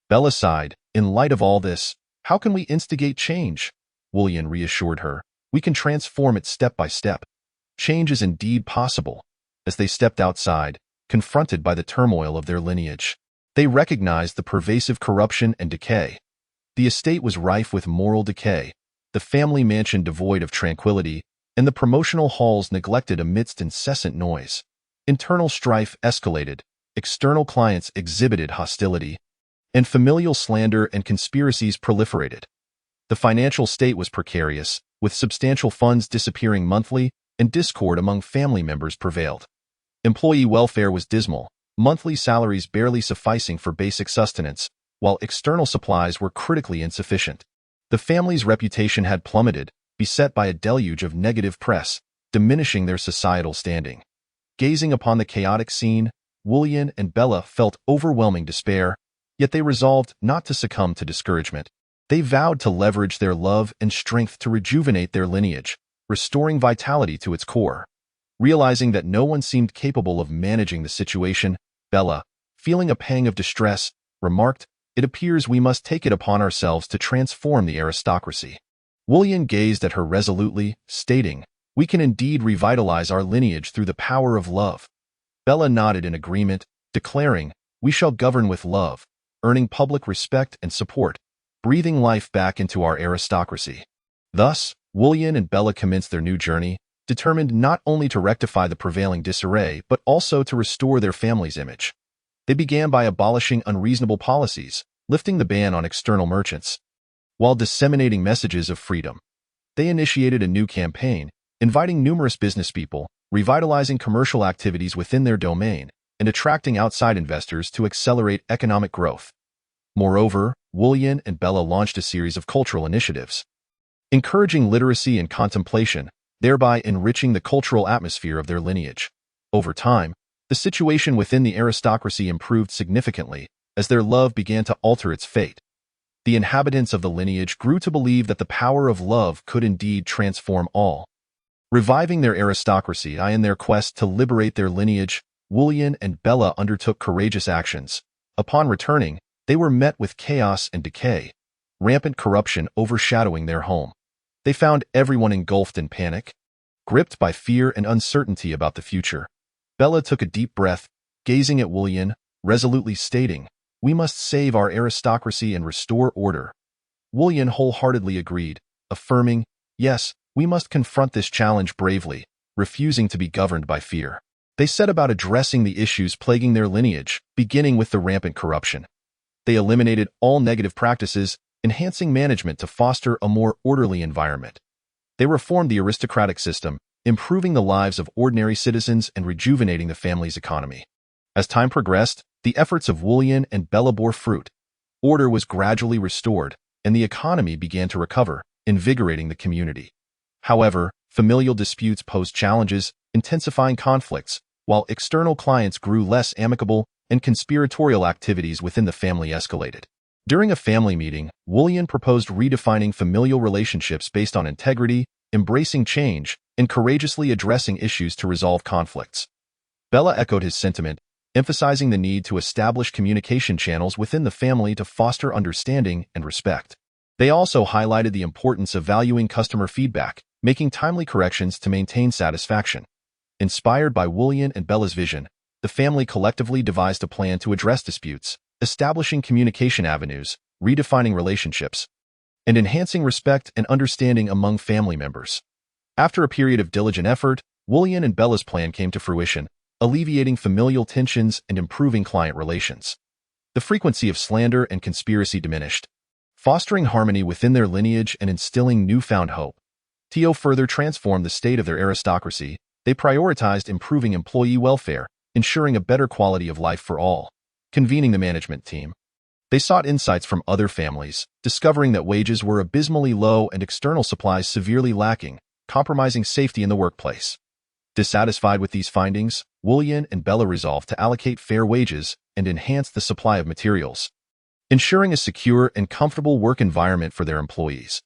Bella sighed, "In light of all this, how can we instigate change?" William reassured her, "We can transform it step by step. Change is indeed possible." As they stepped outside, confronted by the turmoil of their lineage, they recognized the pervasive corruption and decay. The estate was rife with moral decay, the family mansion devoid of tranquility, and the promotional halls neglected amidst incessant noise. Internal strife escalated, external clients exhibited hostility, and familial slander and conspiracies proliferated. The financial state was precarious, with substantial funds disappearing monthly, and discord among family members prevailed. Employee welfare was dismal, monthly salaries barely sufficing for basic sustenance, while external supplies were critically insufficient. The family's reputation had plummeted, beset by a deluge of negative press, diminishing their societal standing. Gazing upon the chaotic scene, William and Bella felt overwhelming despair, yet they resolved not to succumb to discouragement. They vowed to leverage their love and strength to rejuvenate their lineage, restoring vitality to its core. Realizing that no one seemed capable of managing the situation, Bella, feeling a pang of distress, remarked, "It appears we must take it upon ourselves to transform the aristocracy." William gazed at her resolutely, stating, "We can indeed revitalize our lineage through the power of love." Bella nodded in agreement, declaring, "We shall govern with love, earning public respect and support, breathing life back into our aristocracy." Thus, William and Bella commenced their new journey, determined not only to rectify the prevailing disarray but also to restore their family's image. They began by abolishing unreasonable policies, lifting the ban on external merchants, while disseminating messages of freedom. They initiated a new campaign, inviting numerous business people, revitalizing commercial activities within their domain, and attracting outside investors to accelerate economic growth. Moreover, William and Bella launched a series of cultural initiatives, encouraging literacy and contemplation, thereby enriching the cultural atmosphere of their lineage. Over time, the situation within the aristocracy improved significantly as their love began to alter its fate. The inhabitants of the lineage grew to believe that the power of love could indeed transform all. Reviving their aristocracy in their quest to liberate their lineage, William and Bella undertook courageous actions. Upon returning, they were met with chaos and decay, rampant corruption overshadowing their home. They found everyone engulfed in panic, gripped by fear and uncertainty about the future. Bella took a deep breath, gazing at William, resolutely stating, "We must save our aristocracy and restore order." William wholeheartedly agreed, affirming, "Yes, we must confront this challenge bravely, refusing to be governed by fear." They set about addressing the issues plaguing their lineage, beginning with the rampant corruption. They eliminated all negative practices, enhancing management to foster a more orderly environment. They reformed the aristocratic system, improving the lives of ordinary citizens and rejuvenating the family's economy. As time progressed, the efforts of William and Bella bore fruit. Order was gradually restored, and the economy began to recover, invigorating the community. However, familial disputes posed challenges, intensifying conflicts, while external clients grew less amicable and conspiratorial activities within the family escalated. During a family meeting, William proposed redefining familial relationships based on integrity, embracing change, and courageously addressing issues to resolve conflicts. Bella echoed his sentiment, emphasizing the need to establish communication channels within the family to foster understanding and respect. They also highlighted the importance of valuing customer feedback, making timely corrections to maintain satisfaction. Inspired by Woollyan and Bella's vision, the family collectively devised a plan to address disputes, establishing communication avenues, redefining relationships, and enhancing respect and understanding among family members. After a period of diligent effort, Woollyan and Bella's plan came to fruition, alleviating familial tensions and improving client relations. The frequency of slander and conspiracy diminished, fostering harmony within their lineage and instilling newfound hope. Tio further transformed the state of their aristocracy. They prioritized improving employee welfare, ensuring a better quality of life for all. Convening the management team, they sought insights from other families, discovering that wages were abysmally low and external supplies severely lacking, compromising safety in the workplace. Dissatisfied with these findings, Woollyan and Bella resolved to allocate fair wages and enhance the supply of materials, ensuring a secure and comfortable work environment for their employees.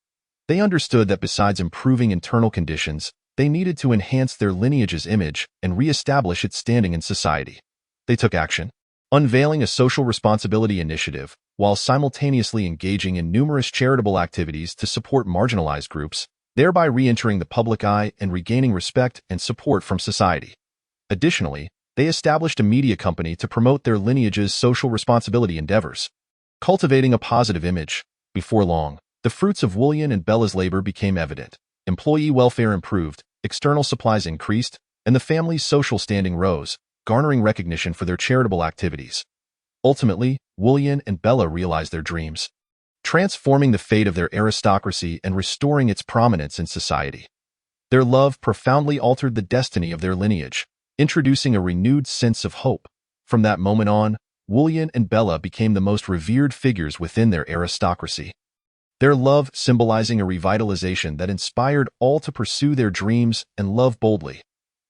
They understood that besides improving internal conditions, they needed to enhance their lineage's image and re-establish its standing in society. They took action, unveiling a social responsibility initiative while simultaneously engaging in numerous charitable activities to support marginalized groups, thereby re-entering the public eye and regaining respect and support from society. Additionally, they established a media company to promote their lineage's social responsibility endeavors, cultivating a positive image. Before long, the fruits of Woollyan and Bella's labor became evident. Employee welfare improved, external supplies increased, and the family's social standing rose, garnering recognition for their charitable activities. Ultimately, Woollyan and Bella realized their dreams, transforming the fate of their aristocracy and restoring its prominence in society. Their love profoundly altered the destiny of their lineage, introducing a renewed sense of hope. From that moment on, Woollyan and Bella became the most revered figures within their aristocracy. Their love symbolizing a revitalization that inspired all to pursue their dreams and love boldly.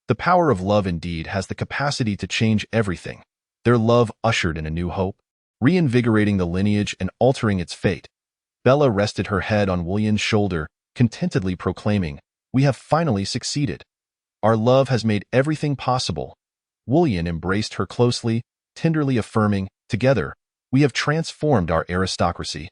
The power of love indeed has the capacity to change everything. Their love ushered in a new hope, reinvigorating the lineage and altering its fate. Bella rested her head on Woollyan's shoulder, contentedly proclaiming, "We have finally succeeded. Our love has made everything possible." Woollyan embraced her closely, tenderly affirming, "Together, we have transformed our aristocracy.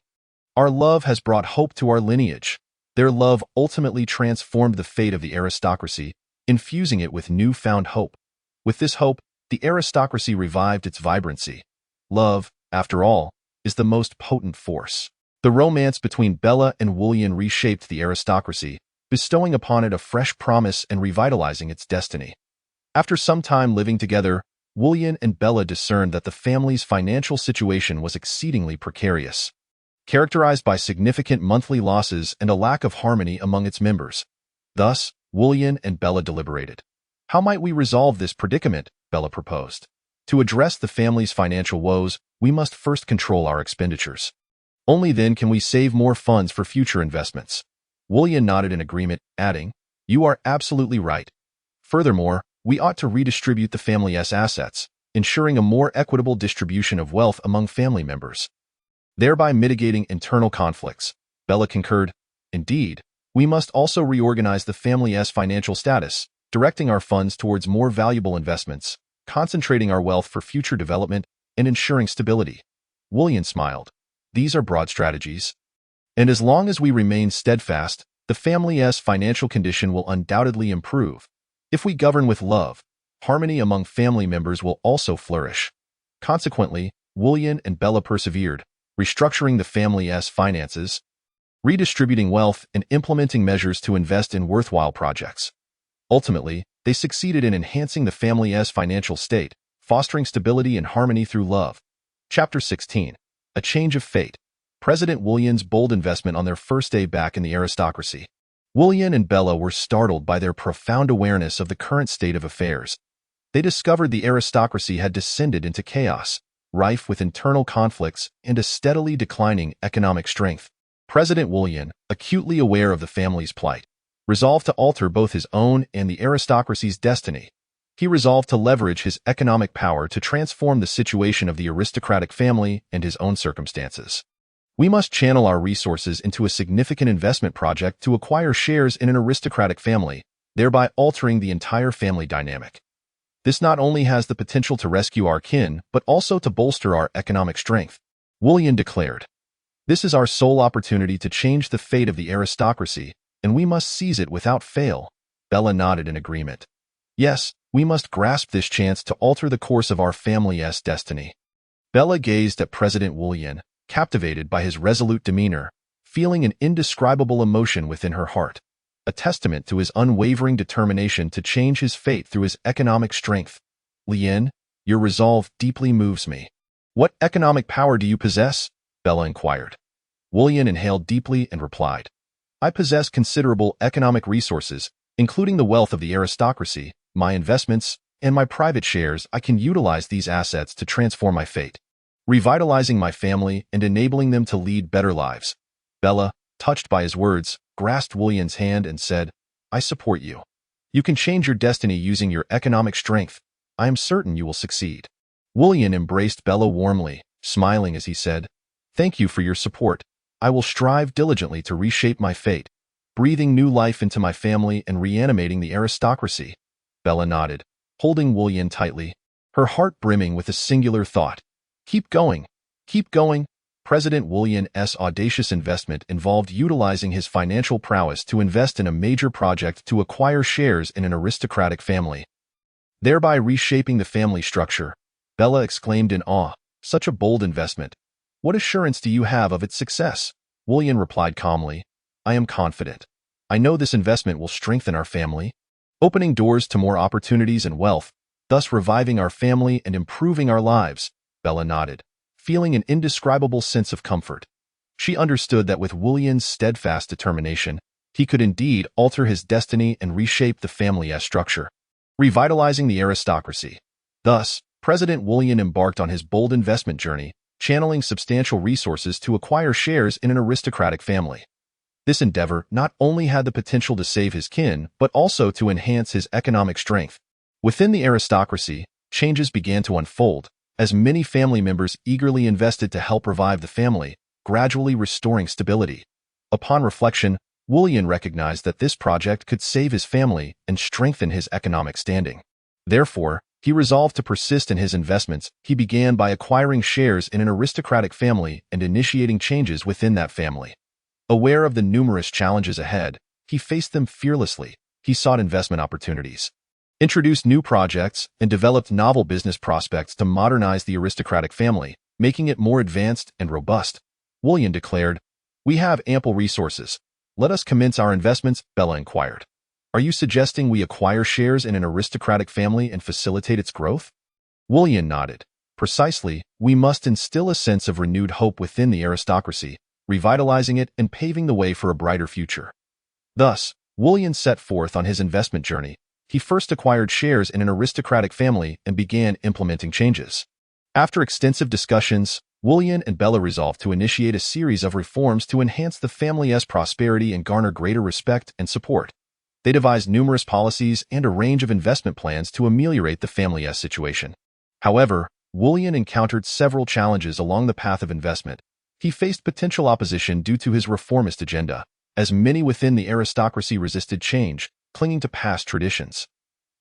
Our love has brought hope to our lineage." Their love ultimately transformed the fate of the aristocracy, infusing it with newfound hope. With this hope, the aristocracy revived its vibrancy. Love, after all, is the most potent force. The romance between Bella and Woollyan reshaped the aristocracy, bestowing upon it a fresh promise and revitalizing its destiny. After some time living together, Woollyan and Bella discerned that the family's financial situation was exceedingly precarious, characterized by significant monthly losses and a lack of harmony among its members. Thus, Woollyan and Bella deliberated. "How might we resolve this predicament?" Bella proposed. "To address the family's financial woes, we must first control our expenditures. Only then can we save more funds for future investments." Woollyan nodded in agreement, adding, "You are absolutely right. Furthermore, we ought to redistribute the family's assets, ensuring a more equitable distribution of wealth among family members, thereby mitigating internal conflicts." Bella concurred, "Indeed, we must also reorganize the family's financial status, directing our funds towards more valuable investments, concentrating our wealth for future development, and ensuring stability." Woollyan smiled. "These are broad strategies. And as long as we remain steadfast, the family's financial condition will undoubtedly improve. If we govern with love, harmony among family members will also flourish." Consequently, Woollyan and Bella persevered, restructuring the family's finances, redistributing wealth, and implementing measures to invest in worthwhile projects. Ultimately, they succeeded in enhancing the family's financial state, fostering stability and harmony through love. Chapter 16. A Change of Fate. President Woollyan's bold investment on their first day back in the aristocracy. Woollyan and Bella were startled by their profound awareness of the current state of affairs. They discovered the aristocracy had descended into chaos, rife with internal conflicts and a steadily declining economic strength. President Woollyan, acutely aware of the family's plight, resolved to alter both his own and the aristocracy's destiny. He resolved to leverage his economic power to transform the situation of the aristocratic family and his own circumstances. "We must channel our resources into a significant investment project to acquire shares in an aristocratic family, thereby altering the entire family dynamic." This not only has the potential to rescue our kin, but also to bolster our economic strength, William declared. This is our sole opportunity to change the fate of the aristocracy, and we must seize it without fail. Bella nodded in agreement. Yes, we must grasp this chance to alter the course of our family's destiny. Bella gazed at President William, captivated by his resolute demeanor, feeling an indescribable emotion within her heart, a testament to his unwavering determination to change his fate through his economic strength. Lien, your resolve deeply moves me. What economic power do you possess? Bella inquired. William inhaled deeply and replied, I possess considerable economic resources, including the wealth of the aristocracy, my investments, and my private shares. I can utilize these assets to transform my fate, revitalizing my family and enabling them to lead better lives. Bella, touched by his words, grasped William's hand and said, I support you. You can change your destiny using your economic strength. I am certain you will succeed. William embraced Bella warmly, smiling as he said, Thank you for your support. I will strive diligently to reshape my fate, breathing new life into my family and reanimating the aristocracy. Bella nodded, holding William tightly, her heart brimming with a singular thought. Keep going. Keep going. President William's audacious investment involved utilizing his financial prowess to invest in a major project to acquire shares in an aristocratic family, thereby reshaping the family structure. Bella exclaimed in awe, Such a bold investment. What assurance do you have of its success? William replied calmly, I am confident. I know this investment will strengthen our family, opening doors to more opportunities and wealth, thus reviving our family and improving our lives. Bella nodded, feeling an indescribable sense of comfort. She understood that with William's steadfast determination, he could indeed alter his destiny and reshape the family's structure, revitalizing the aristocracy. Thus, President William embarked on his bold investment journey, channeling substantial resources to acquire shares in an aristocratic family. This endeavor not only had the potential to save his kin, but also to enhance his economic strength. Within the aristocracy, changes began to unfold, as many family members eagerly invested to help revive the family, gradually restoring stability. Upon reflection, William recognized that this project could save his family and strengthen his economic standing. Therefore, he resolved to persist in his investments. He began by acquiring shares in an aristocratic family and initiating changes within that family. Aware of the numerous challenges ahead, he faced them fearlessly. He sought investment opportunities, introduced new projects, and developed novel business prospects to modernize the aristocratic family, making it more advanced and robust. William declared, We have ample resources. Let us commence our investments, Bella inquired. Are you suggesting we acquire shares in an aristocratic family and facilitate its growth? William nodded. Precisely, we must instill a sense of renewed hope within the aristocracy, revitalizing it and paving the way for a brighter future. Thus, William set forth on his investment journey. He first acquired shares in an aristocratic family and began implementing changes. After extensive discussions, William and Bella resolved to initiate a series of reforms to enhance the family's prosperity and garner greater respect and support. They devised numerous policies and a range of investment plans to ameliorate the family's situation. However, William encountered several challenges along the path of investment. He faced potential opposition due to his reformist agenda, as many within the aristocracy resisted change, clinging to past traditions.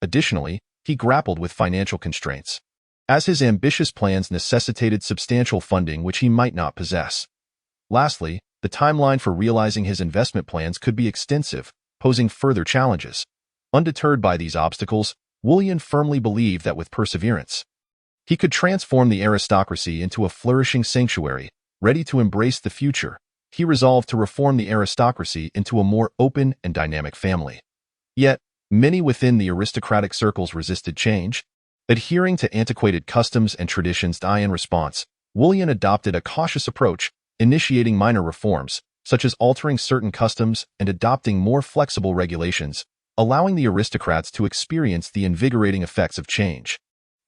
Additionally, he grappled with financial constraints, as his ambitious plans necessitated substantial funding which he might not possess. Lastly, the timeline for realizing his investment plans could be extensive, posing further challenges. Undeterred by these obstacles, William firmly believed that with perseverance, he could transform the aristocracy into a flourishing sanctuary, ready to embrace the future. He resolved to reform the aristocracy into a more open and dynamic family. Yet, many within the aristocratic circles resisted change, adhering to antiquated customs and traditions. In response, William adopted a cautious approach, initiating minor reforms, such as altering certain customs and adopting more flexible regulations, allowing the aristocrats to experience the invigorating effects of change.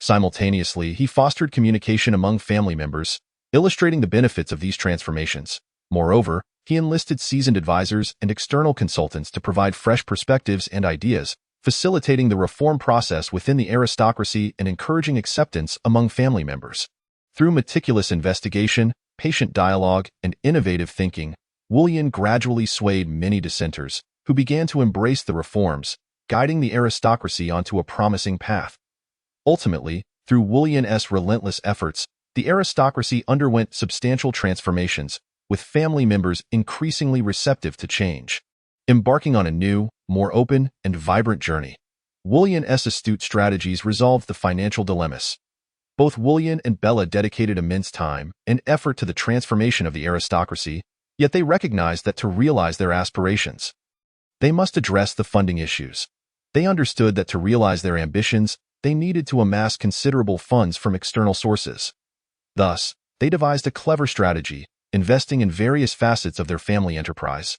Simultaneously, he fostered communication among family members, illustrating the benefits of these transformations. Moreover, he enlisted seasoned advisors and external consultants to provide fresh perspectives and ideas, facilitating the reform process within the aristocracy and encouraging acceptance among family members. Through meticulous investigation, patient dialogue, and innovative thinking, William gradually swayed many dissenters, who began to embrace the reforms, guiding the aristocracy onto a promising path. Ultimately, through Wu Yan's relentless efforts, the aristocracy underwent substantial transformations, with family members increasingly receptive to change. Embarking on a new, more open, and vibrant journey, Wu Yan's astute strategies resolved the financial dilemmas. Both Wu Yan and Bella dedicated immense time and effort to the transformation of the aristocracy, yet they recognized that to realize their aspirations, they must address the funding issues. They understood that to realize their ambitions, they needed to amass considerable funds from external sources. Thus, they devised a clever strategy, investing in various facets of their family enterprise,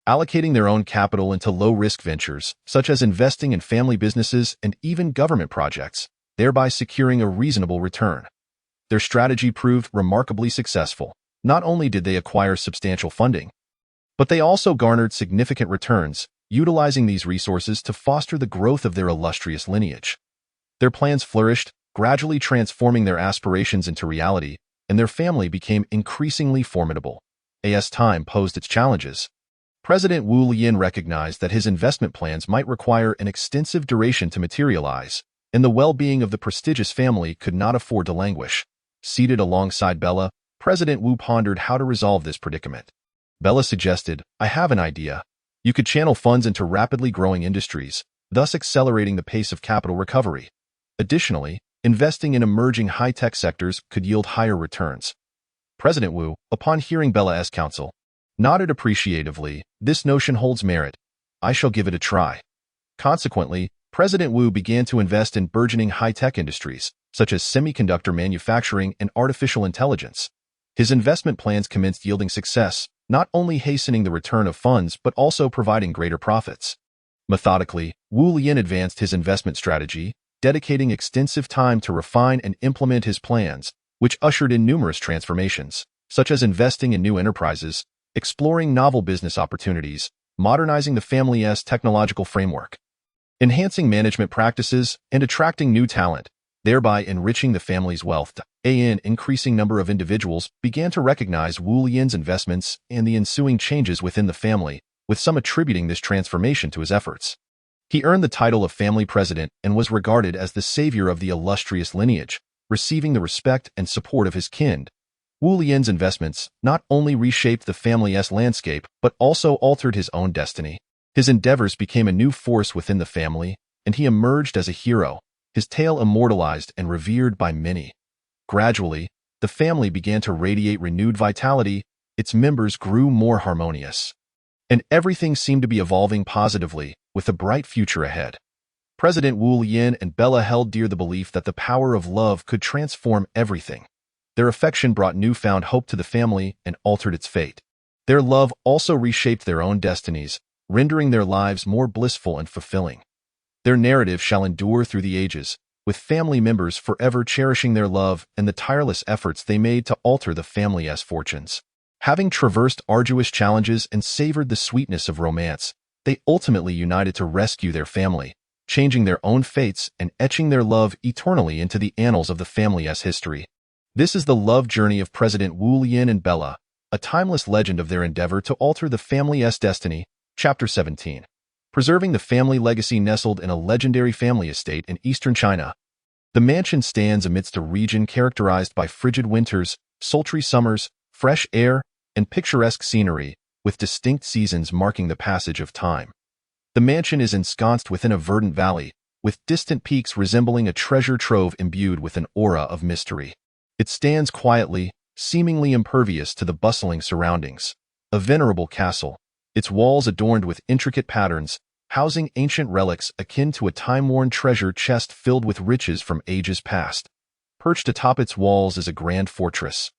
allocating their own capital into low-risk ventures, such as investing in family businesses and even government projects, thereby securing a reasonable return. Their strategy proved remarkably successful. Not only did they acquire substantial funding, but they also garnered significant returns, utilizing these resources to foster the growth of their illustrious lineage. Their plans flourished, gradually transforming their aspirations into reality, and their family became increasingly formidable. As time posed its challenges, President Wu Yan recognized that his investment plans might require an extensive duration to materialize, and the well-being of the prestigious family could not afford to languish. Seated alongside Bella, President Wu pondered how to resolve this predicament. Bella suggested, "I have an idea. You could channel funds into rapidly growing industries, thus accelerating the pace of capital recovery. Additionally, investing in emerging high-tech sectors could yield higher returns." President Wu, upon hearing Bella's counsel, nodded appreciatively. "This notion holds merit. I shall give it a try." Consequently, President Wu began to invest in burgeoning high-tech industries, such as semiconductor manufacturing and artificial intelligence. His investment plans commenced yielding success, not only hastening the return of funds but also providing greater profits. Methodically, Wu Yan advanced his investment strategy, dedicating extensive time to refine and implement his plans, which ushered in numerous transformations, such as investing in new enterprises, exploring novel business opportunities, modernizing the family's technological framework, enhancing management practices, and attracting new talent, thereby enriching the family's wealth. An increasing number of individuals began to recognize Wu Yan's investments and the ensuing changes within the family, with some attributing this transformation to his efforts. He earned the title of family president and was regarded as the savior of the illustrious lineage, receiving the respect and support of his kin. Wu Yan's investments not only reshaped the family's landscape but also altered his own destiny. His endeavors became a new force within the family, and he emerged as a hero, his tale immortalized and revered by many. Gradually, the family began to radiate renewed vitality, its members grew more harmonious, and everything seemed to be evolving positively, with a bright future ahead. President Wu Yan and Bella held dear the belief that the power of love could transform everything. Their affection brought newfound hope to the family and altered its fate. Their love also reshaped their own destinies, rendering their lives more blissful and fulfilling. Their narrative shall endure through the ages, with family members forever cherishing their love and the tireless efforts they made to alter the family's fortunes. Having traversed arduous challenges and savored the sweetness of romance, they ultimately united to rescue their family, changing their own fates and etching their love eternally into the annals of the family's history. This is the love journey of President Wu Yan and Bella, a timeless legend of their endeavor to alter the family's destiny. Chapter 17. Preserving the family legacy. Nestled in a legendary family estate in eastern China, the mansion stands amidst a region characterized by frigid winters, sultry summers, fresh air, and picturesque scenery, with distinct seasons marking the passage of time. The mansion is ensconced within a verdant valley, with distant peaks resembling a treasure trove imbued with an aura of mystery. It stands quietly, seemingly impervious to the bustling surroundings. A venerable castle, its walls adorned with intricate patterns, housing ancient relics akin to a time-worn treasure chest filled with riches from ages past. Perched atop its walls is a grand fortress,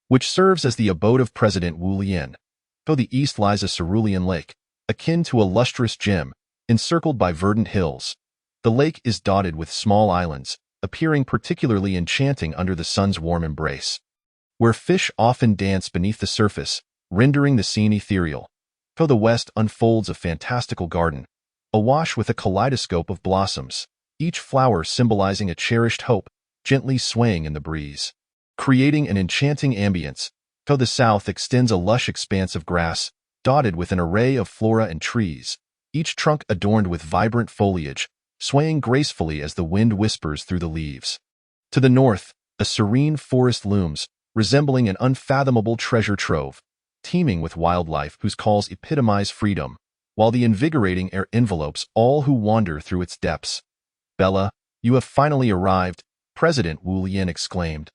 which serves as the abode of President Wu Yan. To the east lies a cerulean lake, akin to a lustrous gem, encircled by verdant hills. The lake is dotted with small islands, appearing particularly enchanting under the sun's warm embrace, where fish often dance beneath the surface, rendering the scene ethereal. To the west unfolds a fantastical garden, awash with a kaleidoscope of blossoms, each flower symbolizing a cherished hope, gently swaying in the breeze, creating an enchanting ambience. To the south extends a lush expanse of grass, dotted with an array of flora and trees, each trunk adorned with vibrant foliage, swaying gracefully as the wind whispers through the leaves. To the north, a serene forest looms, resembling an unfathomable treasure trove, teeming with wildlife whose calls epitomize freedom, while the invigorating air envelopes all who wander through its depths. "Bella, you have finally arrived," President Wu Lian exclaimed.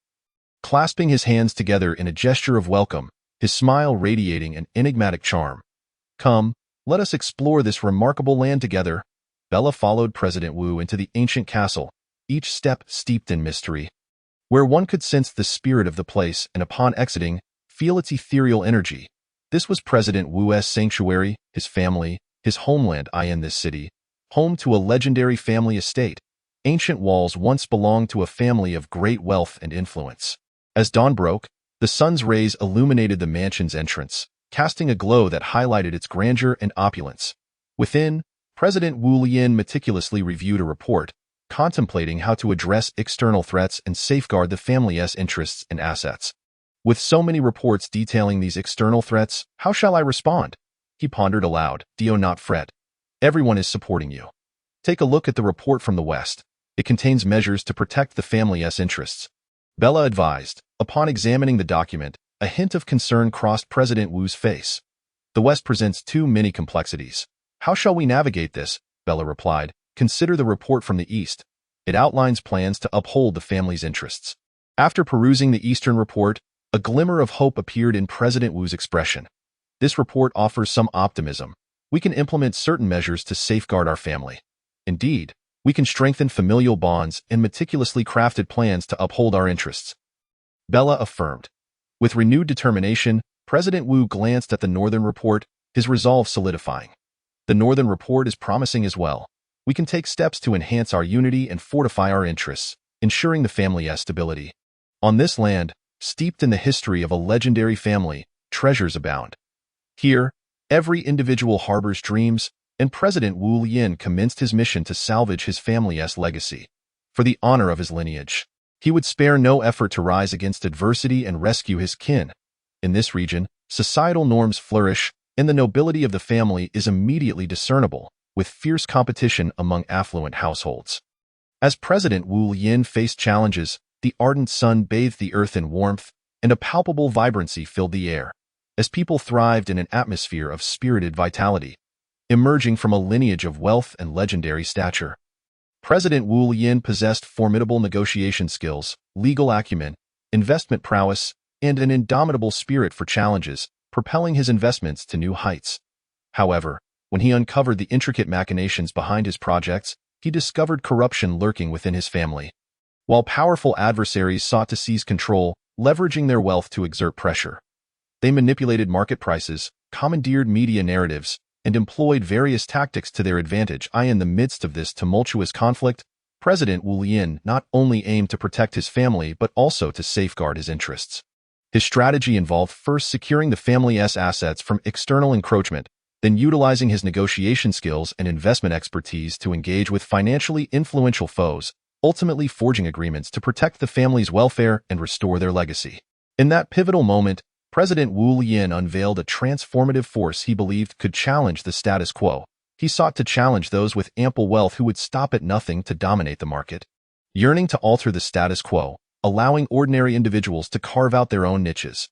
Clasping his hands together in a gesture of welcome, his smile radiating an enigmatic charm. "Come, let us explore this remarkable land together." Bella followed President Wu into the ancient castle, each step steeped in mystery, where one could sense the spirit of the place and upon exiting, feel its ethereal energy. This was President Wu's sanctuary, his family, his homeland in this city, home to a legendary family estate. Ancient walls once belonged to a family of great wealth and influence. As dawn broke, the sun's rays illuminated the mansion's entrance, casting a glow that highlighted its grandeur and opulence. Within, President Wu Lian meticulously reviewed a report, contemplating how to address external threats and safeguard the family's interests and assets. With so many reports detailing these external threats, how shall I respond? He pondered aloud. "Do not fret. Everyone is supporting you. Take a look at the report from the West. It contains measures to protect the family's interests," Bella advised. Upon examining the document, a hint of concern crossed President Wu's face. "The West presents too many complexities. How shall we navigate this?" Bella replied. "Consider the report from the East. It outlines plans to uphold the family's interests." After perusing the Eastern report, a glimmer of hope appeared in President Wu's expression. "This report offers some optimism. We can implement certain measures to safeguard our family. Indeed, we can strengthen familial bonds and meticulously crafted plans to uphold our interests," Bella affirmed. With renewed determination, President Wu glanced at the Northern report, his resolve solidifying. "The Northern report is promising as well. We can take steps to enhance our unity and fortify our interests, ensuring the family's stability. On this land, steeped in the history of a legendary family, treasures abound. Here, every individual harbors dreams, and President Wu Lian commenced his mission to salvage his family's legacy. For the honor of his lineage, he would spare no effort to rise against adversity and rescue his kin. In this region, societal norms flourish, and the nobility of the family is immediately discernible, with fierce competition among affluent households. As President Wu Lian faced challenges, the ardent sun bathed the earth in warmth, and a palpable vibrancy filled the air, as people thrived in an atmosphere of spirited vitality, emerging from a lineage of wealth and legendary stature. President Wu Lian possessed formidable negotiation skills, legal acumen, investment prowess, and an indomitable spirit for challenges, propelling his investments to new heights. However, when he uncovered the intricate machinations behind his projects, he discovered corruption lurking within his family. While powerful adversaries sought to seize control, leveraging their wealth to exert pressure, they manipulated market prices, commandeered media narratives, and employed various tactics to their advantage. In the midst of this tumultuous conflict, President Wu Lian not only aimed to protect his family but also to safeguard his interests. His strategy involved first securing the family's assets from external encroachment, then utilizing his negotiation skills and investment expertise to engage with financially influential foes, ultimately forging agreements to protect the family's welfare and restore their legacy. In that pivotal moment, President Wu Lian unveiled a transformative force he believed could challenge the status quo. He sought to challenge those with ample wealth who would stop at nothing to dominate the market. Yearning to alter the status quo, allowing ordinary individuals to carve out their own niches.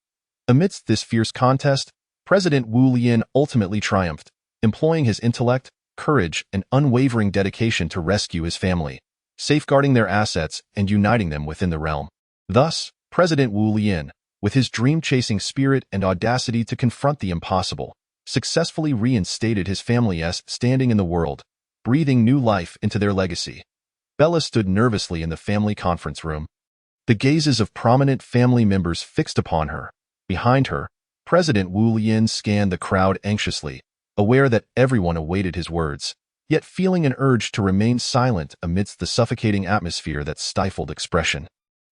Amidst this fierce contest, President Wu Lian ultimately triumphed, employing his intellect, courage, and unwavering dedication to rescue his family, safeguarding their assets and uniting them within the realm. Thus, President Wu Lian, with his dream-chasing spirit and audacity to confront the impossible, successfully reinstated his family's standing in the world, breathing new life into their legacy. Bella stood nervously in the family conference room, the gazes of prominent family members fixed upon her. Behind her, President Wu Lian scanned the crowd anxiously, aware that everyone awaited his words, yet feeling an urge to remain silent amidst the suffocating atmosphere that stifled expression.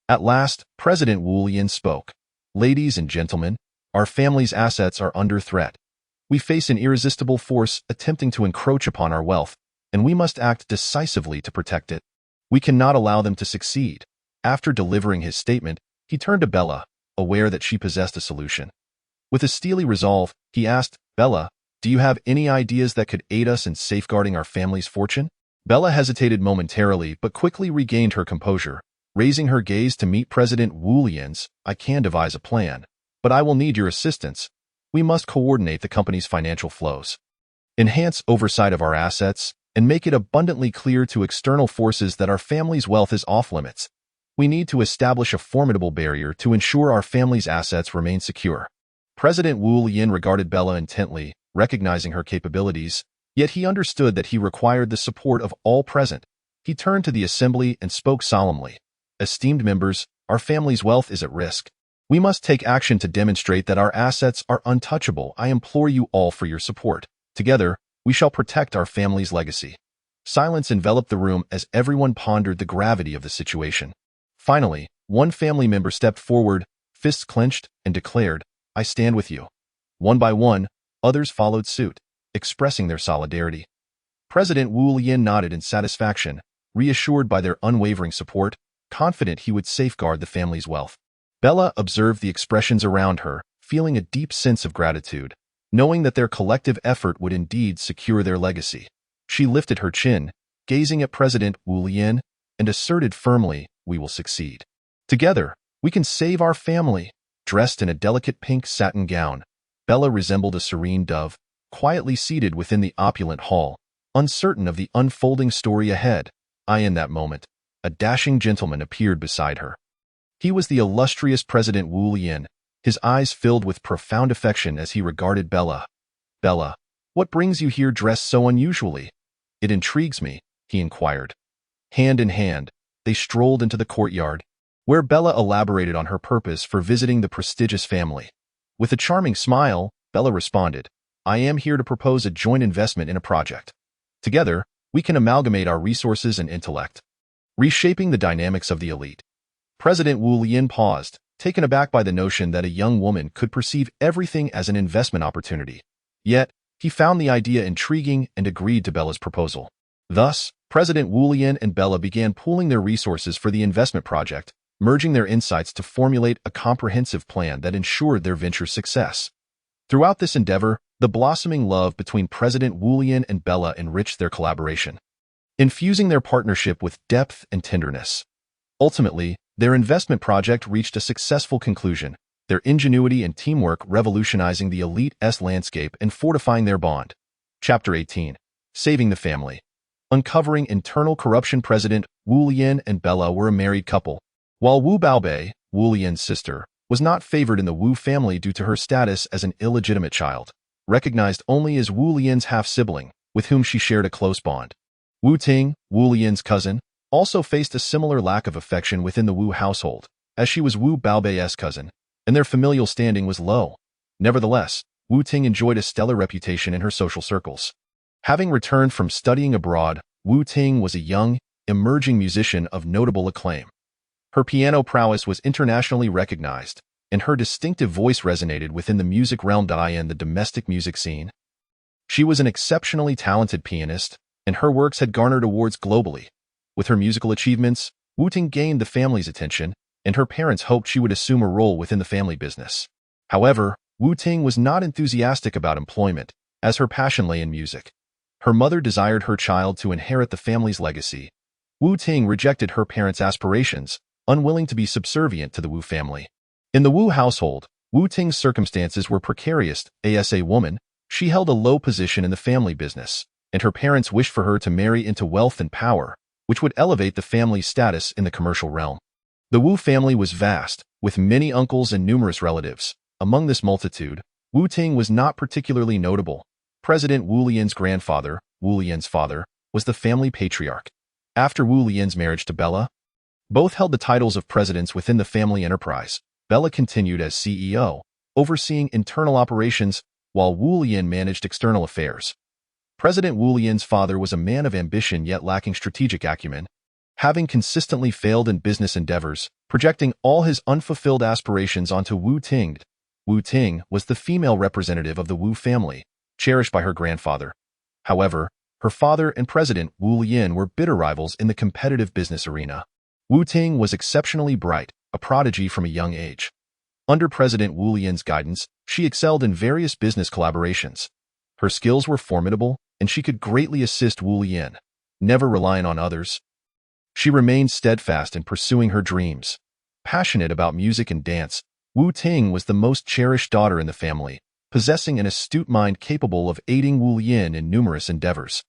At last, President Wu Lian spoke. "Ladies and gentlemen, our family's assets are under threat. We face an irresistible force attempting to encroach upon our wealth, and we must act decisively to protect it. We cannot allow them to succeed." After delivering his statement, he turned to Bella, aware that she possessed a solution. With a steely resolve, he asked, "Bella, do you have any ideas that could aid us in safeguarding our family's fortune?" Bella hesitated momentarily but quickly regained her composure, raising her gaze to meet President Wu Lian's. "I can devise a plan, but I will need your assistance. We must coordinate the company's financial flows, enhance oversight of our assets, and make it abundantly clear to external forces that our family's wealth is off-limits. We need to establish a formidable barrier to ensure our family's assets remain secure." President Wu Lian regarded Bella intently, recognizing her capabilities, yet he understood that he required the support of all present. He turned to the assembly and spoke solemnly. "Esteemed members, our family's wealth is at risk. We must take action to demonstrate that our assets are untouchable. I implore you all for your support. Together, we shall protect our family's legacy." Silence enveloped the room as everyone pondered the gravity of the situation. Finally, one family member stepped forward, fists clenched, and declared, "I stand with you." One by one, others followed suit, expressing their solidarity. President Wu Lian nodded in satisfaction, reassured by their unwavering support, confident he would safeguard the family's wealth. Bella observed the expressions around her, feeling a deep sense of gratitude, knowing that their collective effort would indeed secure their legacy. She lifted her chin, gazing at President Wu Lian, and asserted firmly, "We will succeed. Together, we can save our family." Dressed in a delicate pink satin gown, Bella resembled a serene dove, quietly seated within the opulent hall, uncertain of the unfolding story ahead. In that moment, a dashing gentleman appeared beside her. He was the illustrious President Wu Lian, his eyes filled with profound affection as he regarded Bella. "Bella, what brings you here dressed so unusually?" "It intrigues me," he inquired. Hand in hand, they strolled into the courtyard, where Bella elaborated on her purpose for visiting the prestigious family. With a charming smile, Bella responded, "I am here to propose a joint investment in a project. Together, we can amalgamate our resources and intellect, reshaping the dynamics of the elite." President Wu Lian paused, taken aback by the notion that a young woman could perceive everything as an investment opportunity. Yet, he found the idea intriguing and agreed to Bella's proposal. Thus, President Wu Lian and Bella began pooling their resources for the investment project, merging their insights to formulate a comprehensive plan that ensured their venture's success. Throughout this endeavor, the blossoming love between President Wu Lian and Bella enriched their collaboration, infusing their partnership with depth and tenderness. Ultimately, their investment project reached a successful conclusion, their ingenuity and teamwork revolutionizing the elite's landscape and fortifying their bond. Chapter 18. Saving the Family. Uncovering internal corruption. President Wu Lian and Bella were a married couple. While Wu Baobei, Wu Lian's sister, was not favored in the Wu family due to her status as an illegitimate child, recognized only as Wu Lian's half-sibling, with whom she shared a close bond. Wu Ting, Wu Lian's cousin, also faced a similar lack of affection within the Wu household, as she was Wu Baobei's cousin, and their familial standing was low. Nevertheless, Wu Ting enjoyed a stellar reputation in her social circles. Having returned from studying abroad, Wu Ting was a young, emerging musician of notable acclaim. Her piano prowess was internationally recognized, and her distinctive voice resonated within the music realm. In the domestic music scene, she was an exceptionally talented pianist, and her works had garnered awards globally. With her musical achievements, Wu Ting gained the family's attention, and her parents hoped she would assume a role within the family business. However, Wu Ting was not enthusiastic about employment, as her passion lay in music. Her mother desired her child to inherit the family's legacy. Wu Ting rejected her parents' aspirations, unwilling to be subservient to the Wu family. In the Wu household, Wu Ting's circumstances were precarious. As a woman, she held a low position in the family business, and her parents wished for her to marry into wealth and power, which would elevate the family's status in the commercial realm. The Wu family was vast, with many uncles and numerous relatives. Among this multitude, Wu Ting was not particularly notable. President Wu Lian's grandfather, Wu Lian's father, was the family patriarch. After Wu Lian's marriage to Bella, both held the titles of presidents within the family enterprise. Bella continued as CEO, overseeing internal operations, while Wu Lian managed external affairs. President Wu Lian's father was a man of ambition yet lacking strategic acumen, having consistently failed in business endeavors, projecting all his unfulfilled aspirations onto Wu Ting. Wu Ting was the female representative of the Wu family, cherished by her grandfather. However, her father and President Wu Lian were bitter rivals in the competitive business arena. Wu Ting was exceptionally bright, a prodigy from a young age. Under President Wu Lian's guidance, she excelled in various business collaborations. Her skills were formidable, and she could greatly assist Wu Lian. never relying on others. She remained steadfast in pursuing her dreams. Passionate about music and dance, Wu Ting was the most cherished daughter in the family, possessing an astute mind capable of aiding Wu Lian in numerous endeavors,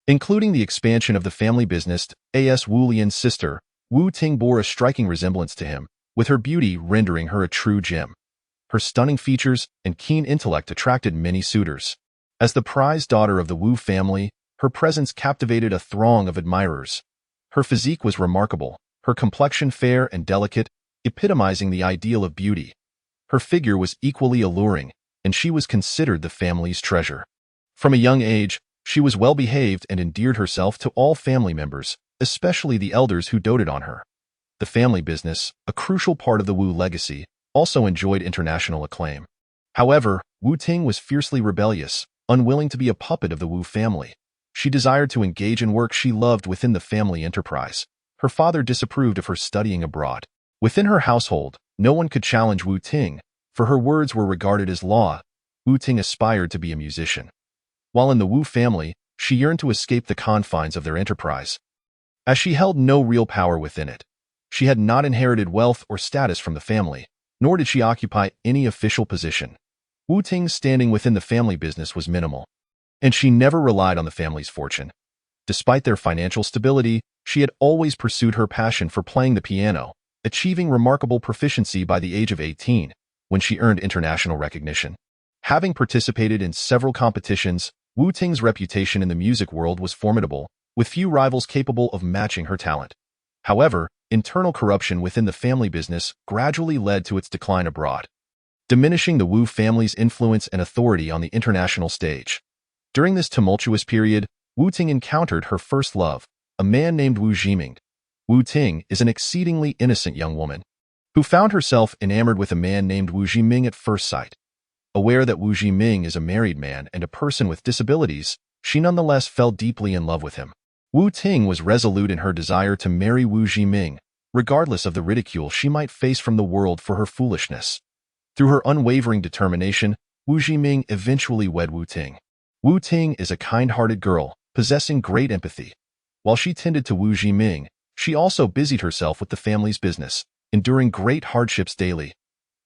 including the expansion of the family business. As Wu Lian's sister, Wu Ting bore a striking resemblance to him, with her beauty rendering her a true gem. Her stunning features and keen intellect attracted many suitors. As the prized daughter of the Wu family, her presence captivated a throng of admirers. Her physique was remarkable, her complexion fair and delicate, epitomizing the ideal of beauty. Her figure was equally alluring, and she was considered the family's treasure. From a young age, she was well-behaved and endeared herself to all family members, especially the elders who doted on her. The family business, a crucial part of the Wu legacy, also enjoyed international acclaim. However, Wu Ting was fiercely rebellious, unwilling to be a puppet of the Wu family. She desired to engage in work she loved within the family enterprise. Her father disapproved of her studying abroad. Within her household, no one could challenge Wu Ting, for her words were regarded as law. Wu Ting aspired to be a musician. While in the Wu family, she yearned to escape the confines of their enterprise. As she held no real power within it, she had not inherited wealth or status from the family, nor did she occupy any official position. Wu Ting's standing within the family business was minimal, and she never relied on the family's fortune. Despite their financial stability, she had always pursued her passion for playing the piano, achieving remarkable proficiency by the age of 18, when she earned international recognition. Having participated in several competitions, Wu Ting's reputation in the music world was formidable, with few rivals capable of matching her talent. However, internal corruption within the family business gradually led to its decline abroad, diminishing the Wu family's influence and authority on the international stage. During this tumultuous period, Wu Ting encountered her first love, a man named Wu Jiming. Wu Ting is an exceedingly innocent young woman who found herself enamored with a man named Wu Jiming at first sight. Aware that Wu Jiming is a married man and a person with disabilities, she nonetheless fell deeply in love with him. Wu Ting was resolute in her desire to marry Wu Jiming, regardless of the ridicule she might face from the world for her foolishness. Through her unwavering determination, Wu Jiming eventually wed Wu Ting. Wu Ting is a kind-hearted girl, possessing great empathy. While she tended to Wu Jiming, she also busied herself with the family's business, enduring great hardships daily.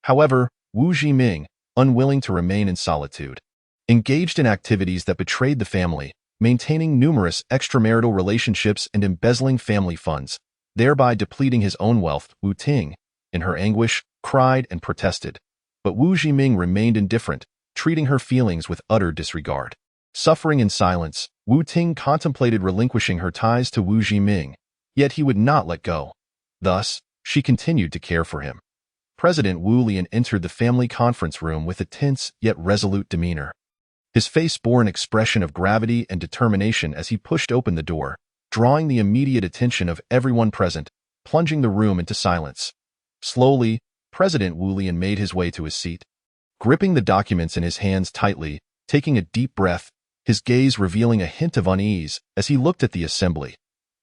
However, Wu Jiming, unwilling to remain in solitude, engaged in activities that betrayed the family, maintaining numerous extramarital relationships and embezzling family funds, thereby depleting his own wealth. Wu Ting, in her anguish, cried and protested. But Wu Jiming remained indifferent, treating her feelings with utter disregard. Suffering in silence, Wu Ting contemplated relinquishing her ties to Wu Jiming, yet he would not let go. Thus, she continued to care for him. President Wu Lian entered the family conference room with a tense yet resolute demeanor. His face bore an expression of gravity and determination as he pushed open the door, drawing the immediate attention of everyone present, plunging the room into silence. Slowly, President Wu Lian made his way to his seat. Gripping the documents in his hands tightly, taking a deep breath, his gaze revealing a hint of unease as he looked at the assembly.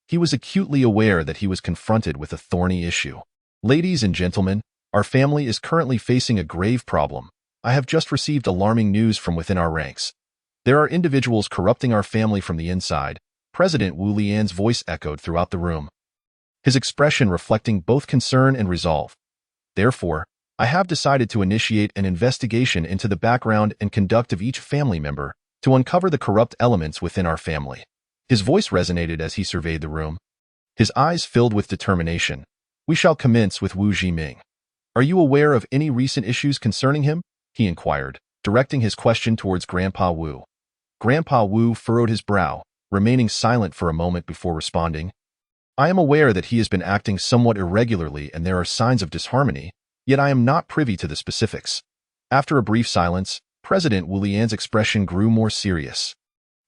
He was acutely aware that he was confronted with a thorny issue. Ladies and gentlemen, our family is currently facing a grave problem. I have just received alarming news from within our ranks. There are individuals corrupting our family from the inside. President Wu Lian's voice echoed throughout the room, his expression reflecting both concern and resolve. Therefore, I have decided to initiate an investigation into the background and conduct of each family member to uncover the corrupt elements within our family. His voice resonated as he surveyed the room, his eyes filled with determination. We shall commence with Wu Jiming. Are you aware of any recent issues concerning him? He inquired, directing his question towards Grandpa Wu. Grandpa Wu furrowed his brow, remaining silent for a moment before responding. I am aware that he has been acting somewhat irregularly and there are signs of disharmony, yet I am not privy to the specifics. After a brief silence, President Wu Lian's expression grew more serious.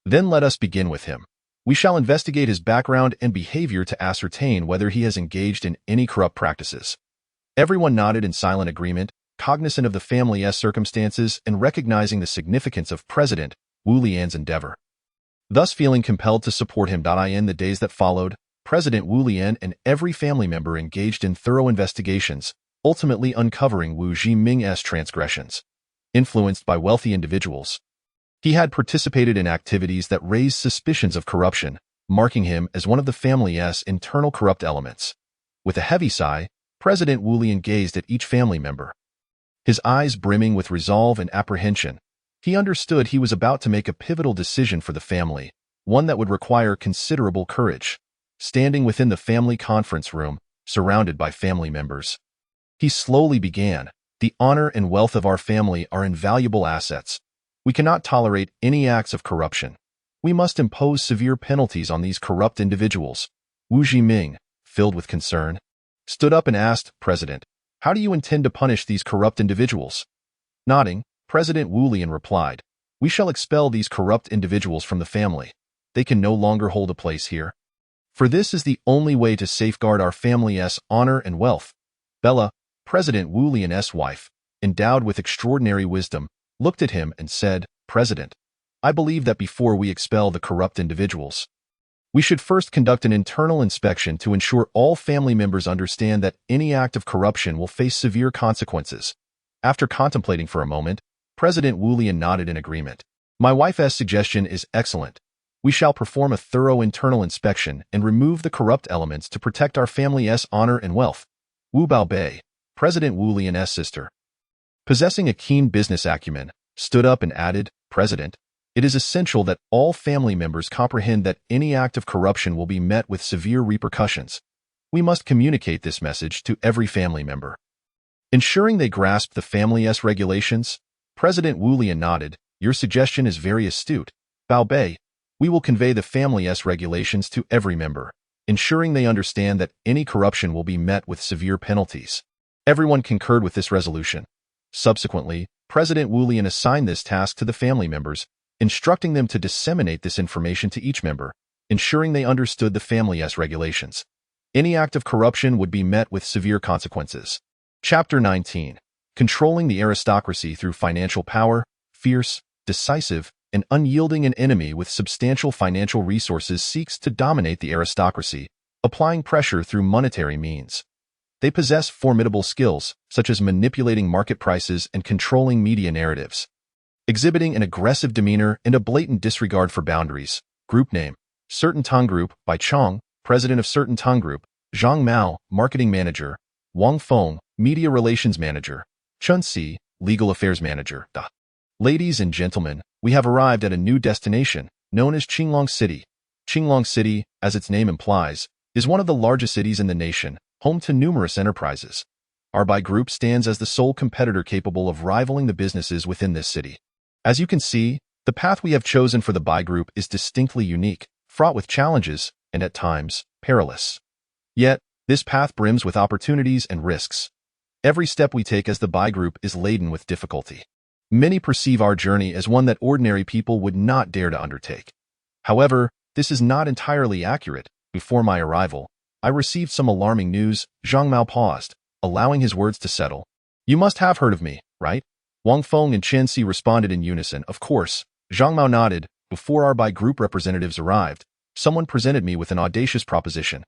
Then let us begin with him. We shall investigate his background and behavior to ascertain whether he has engaged in any corrupt practices. Everyone nodded in silent agreement, cognizant of the family's circumstances and recognizing the significance of President Wu Lian's endeavor. Thus feeling compelled to support him. In the days that followed, President Wu Lian and every family member engaged in thorough investigations, ultimately uncovering Wu Jiming's transgressions. Influenced by wealthy individuals, he had participated in activities that raised suspicions of corruption, marking him as one of the family's internal corrupt elements. With a heavy sigh, President Wu Lian gazed at each family member, his eyes brimming with resolve and apprehension. He understood he was about to make a pivotal decision for the family, one that would require considerable courage. Standing within the family conference room, surrounded by family members, he slowly began, "The honor and wealth of our family are invaluable assets. We cannot tolerate any acts of corruption. We must impose severe penalties on these corrupt individuals." Wu Zhiming, filled with concern, stood up and asked, "President, how do you intend to punish these corrupt individuals?" Nodding, President Wu Lian replied, "We shall expel these corrupt individuals from the family. They can no longer hold a place here. For this is the only way to safeguard our family's honor and wealth." Bella, President Wu Lian's wife, endowed with extraordinary wisdom, looked at him and said, "President, I believe that before we expel the corrupt individuals, we should first conduct an internal inspection to ensure all family members understand that any act of corruption will face severe consequences." After contemplating for a moment, President Wu Lian nodded in agreement. "My wife's suggestion is excellent. We shall perform a thorough internal inspection and remove the corrupt elements to protect our family's honor and wealth." Wu Baobei, President Wu Lian's sister, possessing a keen business acumen, stood up and added, "President, it is essential that all family members comprehend that any act of corruption will be met with severe repercussions. We must communicate this message to every family member, ensuring they grasp the family's regulations." President Wu Lian nodded, "Your suggestion is very astute. Bao Bei, we will convey the family's regulations to every member, ensuring they understand that any corruption will be met with severe penalties." Everyone concurred with this resolution. Subsequently, President Wu Lian assigned this task to the family members, instructing them to disseminate this information to each member, ensuring they understood the family's regulations. Any act of corruption would be met with severe consequences. Chapter 19. Controlling the aristocracy through financial power. Fierce, decisive, and unyielding, an enemy with substantial financial resources seeks to dominate the aristocracy, applying pressure through monetary means. They possess formidable skills, such as manipulating market prices and controlling media narratives. Exhibiting an aggressive demeanor and a blatant disregard for boundaries. Group name: Certain Tong Group, by Chong, President of Certain Tong Group; Zhang Mao, Marketing Manager; Wang Feng, Media Relations Manager; Chun Si, Legal Affairs Manager. Ladies and gentlemen, we have arrived at a new destination, known as Qinglong City. Qinglong City, as its name implies, is one of the largest cities in the nation, home to numerous enterprises. Our Bai Group stands as the sole competitor capable of rivaling the businesses within this city. As you can see, the path we have chosen for the Bai Group is distinctly unique, fraught with challenges, and at times, perilous. Yet, this path brims with opportunities and risks. Every step we take as the Bai Group is laden with difficulty. Many perceive our journey as one that ordinary people would not dare to undertake. However, this is not entirely accurate. Before my arrival, I received some alarming news. Zhang Mao paused, allowing his words to settle. "You must have heard of me, right?" Wang Feng and Chen Si responded in unison. "Of course." Zhang Mao nodded. "Before our Bai Group representatives arrived, someone presented me with an audacious proposition."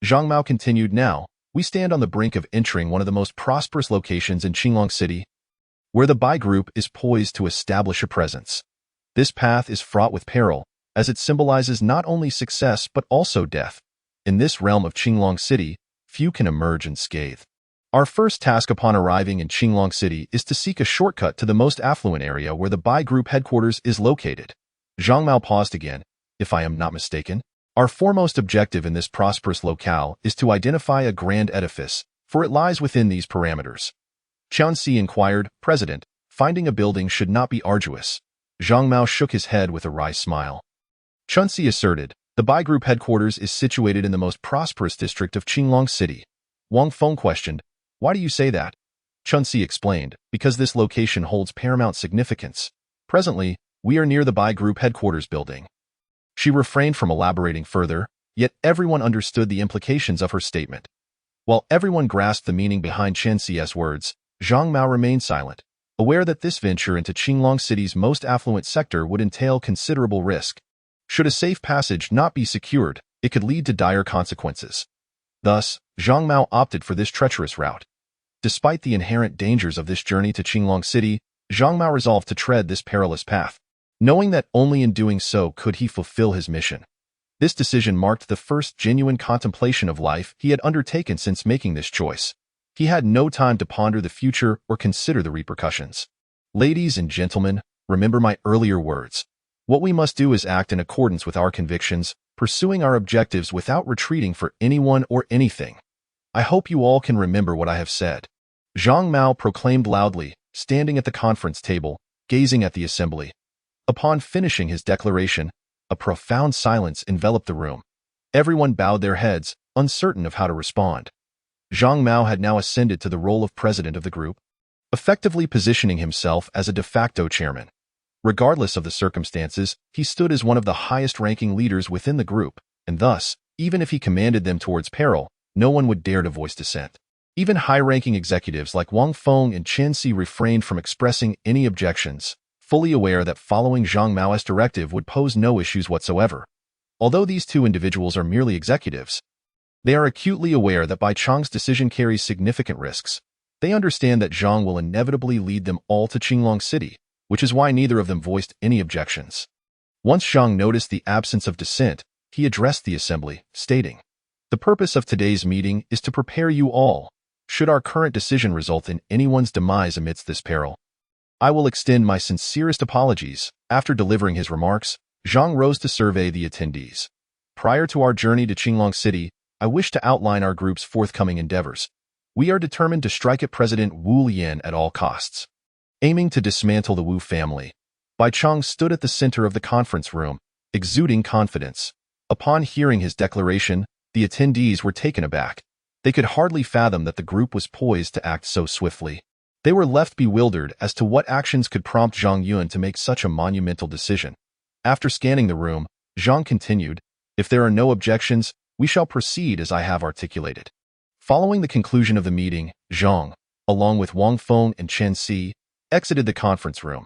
Zhang Mao continued, "Now, we stand on the brink of entering one of the most prosperous locations in Qinglong City, where the Bai Group is poised to establish a presence. This path is fraught with peril, as it symbolizes not only success but also death. In this realm of Qinglong City, few can emerge unscathed. Our first task upon arriving in Qinglong City is to seek a shortcut to the most affluent area where the Bai Group headquarters is located." Zhang Mao paused again. "If I am not mistaken, our foremost objective in this prosperous locale is to identify a grand edifice, for it lies within these parameters." Chen Si inquired, "President, finding a building should not be arduous." Zhang Mao shook his head with a wry smile. Chen Si asserted, "The Bai Group headquarters is situated in the most prosperous district of Qinglong City." Wang Feng questioned, "Why do you say that?" Chen Si explained, "Because this location holds paramount significance. Presently, we are near the Bai Group headquarters building." She refrained from elaborating further, yet everyone understood the implications of her statement. While everyone grasped the meaning behind Chen Si's words, Zhang Mao remained silent, aware that this venture into Qinglong City's most affluent sector would entail considerable risk. Should a safe passage not be secured, it could lead to dire consequences. Thus, Zhang Mao opted for this treacherous route. Despite the inherent dangers of this journey to Qinglong City, Zhang Mao resolved to tread this perilous path, knowing that only in doing so could he fulfill his mission. This decision marked the first genuine contemplation of life he had undertaken since making this choice. He had no time to ponder the future or consider the repercussions. Ladies and gentlemen, remember my earlier words. What we must do is act in accordance with our convictions, pursuing our objectives without retreating for anyone or anything. I hope you all can remember what I have said. Zhang Mao proclaimed loudly, standing at the conference table, gazing at the assembly. Upon finishing his declaration, a profound silence enveloped the room. Everyone bowed their heads, uncertain of how to respond. Zhang Mao had now ascended to the role of president of the group, effectively positioning himself as a de facto chairman. Regardless of the circumstances, he stood as one of the highest-ranking leaders within the group, and thus, even if he commanded them towards peril, no one would dare to voice dissent. Even high-ranking executives like Wang Feng and Chen Si refrained from expressing any objections, fully aware that following Zhang Mao's directive would pose no issues whatsoever. Although these two individuals are merely executives, they are acutely aware that Bai Chang's decision carries significant risks. They understand that Zhang will inevitably lead them all to Qinglong City, which is why neither of them voiced any objections. Once Zhang noticed the absence of dissent, he addressed the assembly, stating, "The purpose of today's meeting is to prepare you all, should our current decision result in anyone's demise amidst this peril. I will extend my sincerest apologies." After delivering his remarks, Zhang rose to survey the attendees. "Prior to our journey to Qinglong City, I wish to outline our group's forthcoming endeavors. We are determined to strike at President Wu Lian at all costs, aiming to dismantle the Wu family." Bai Chang stood at the center of the conference room, exuding confidence. Upon hearing his declaration, the attendees were taken aback. They could hardly fathom that the group was poised to act so swiftly. They were left bewildered as to what actions could prompt Zhang Yun to make such a monumental decision. After scanning the room, Zhang continued, "If there are no objections, we shall proceed as I have articulated." Following the conclusion of the meeting, Zhang, along with Wang Feng and Chen Si, exited the conference room.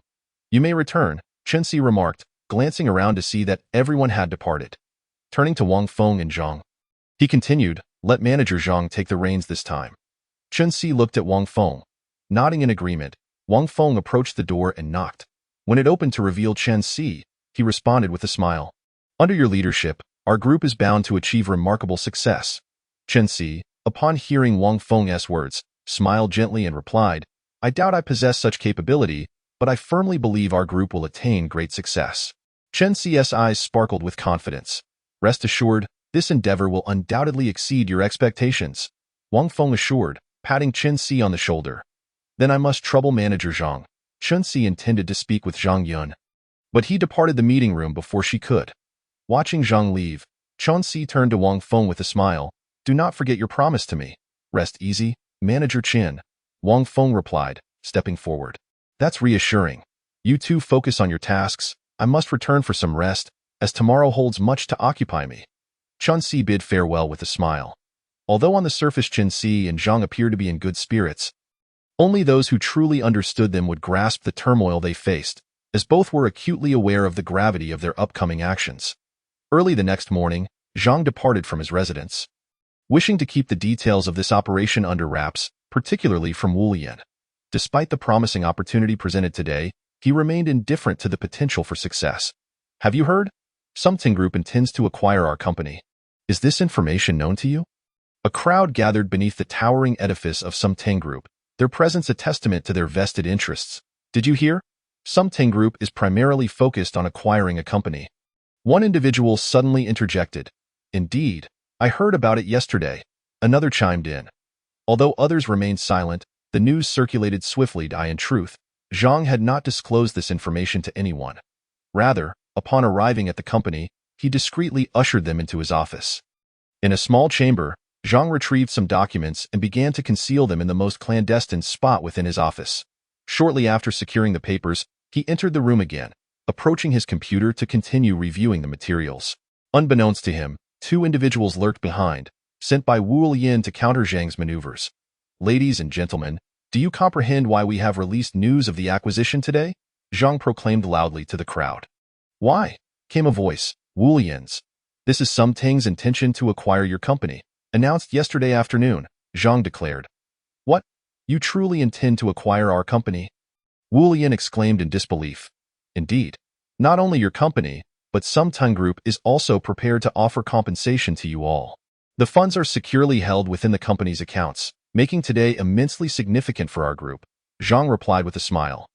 "You may return," Chen Si remarked, glancing around to see that everyone had departed. Turning to Wang Feng and Zhang, he continued, "Let manager Zhang take the reins this time." Chen Si looked at Wang Feng. Nodding in agreement, Wang Feng approached the door and knocked. When it opened to reveal Chen Si, he responded with a smile. "Under your leadership, our group is bound to achieve remarkable success." Chen Si, upon hearing Wang Feng's words, smiled gently and replied, "I doubt I possess such capability, but I firmly believe our group will attain great success." Chen Si's eyes sparkled with confidence. "Rest assured, this endeavor will undoubtedly exceed your expectations," Wang Feng assured, patting Chen Si on the shoulder. "Then I must trouble manager Zhang." Chen Si intended to speak with Zhang Yun, but he departed the meeting room before she could. Watching Zhang leave, Chen Si turned to Wang Feng with a smile. "Do not forget your promise to me." "Rest easy, Manager Chen," Wang Feng replied, stepping forward. "That's reassuring. You two focus on your tasks. I must return for some rest, as tomorrow holds much to occupy me." Chen Si bid farewell with a smile. Although on the surface Chen Si and Zhang appeared to be in good spirits, only those who truly understood them would grasp the turmoil they faced, as both were acutely aware of the gravity of their upcoming actions. Early the next morning, Zhang departed from his residence, wishing to keep the details of this operation under wraps, particularly from Wu Lian. Despite the promising opportunity presented today, he remained indifferent to the potential for success. "Have you heard? Something Group intends to acquire our company. Is this information known to you?" A crowd gathered beneath the towering edifice of Something Group, their presence a testament to their vested interests. "Did you hear? Something Group is primarily focused on acquiring a company." One individual suddenly interjected. "Indeed, I heard about it yesterday," another chimed in. Although others remained silent, the news circulated swiftly. In truth, Zhang had not disclosed this information to anyone. Rather, upon arriving at the company, he discreetly ushered them into his office. In a small chamber, Zhang retrieved some documents and began to conceal them in the most clandestine spot within his office. Shortly after securing the papers, he entered the room again, approaching his computer to continue reviewing the materials. Unbeknownst to him, two individuals lurked behind, sent by Wu Lian to counter Zhang's maneuvers. "Ladies and gentlemen, do you comprehend why we have released news of the acquisition today?" Zhang proclaimed loudly to the crowd. "Why?" came a voice, "Wu Lian's. This is Something's intention to acquire your company, announced yesterday afternoon," Zhang declared. "What? You truly intend to acquire our company?" Wu Lian exclaimed in disbelief. "Indeed. Not only your company, but Sumtung Group is also prepared to offer compensation to you all. The funds are securely held within the company's accounts, making today immensely significant for our group, Zhang replied with a smile.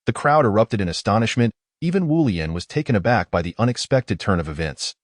The crowd erupted in astonishment. Even Wu Lian was taken aback by the unexpected turn of events.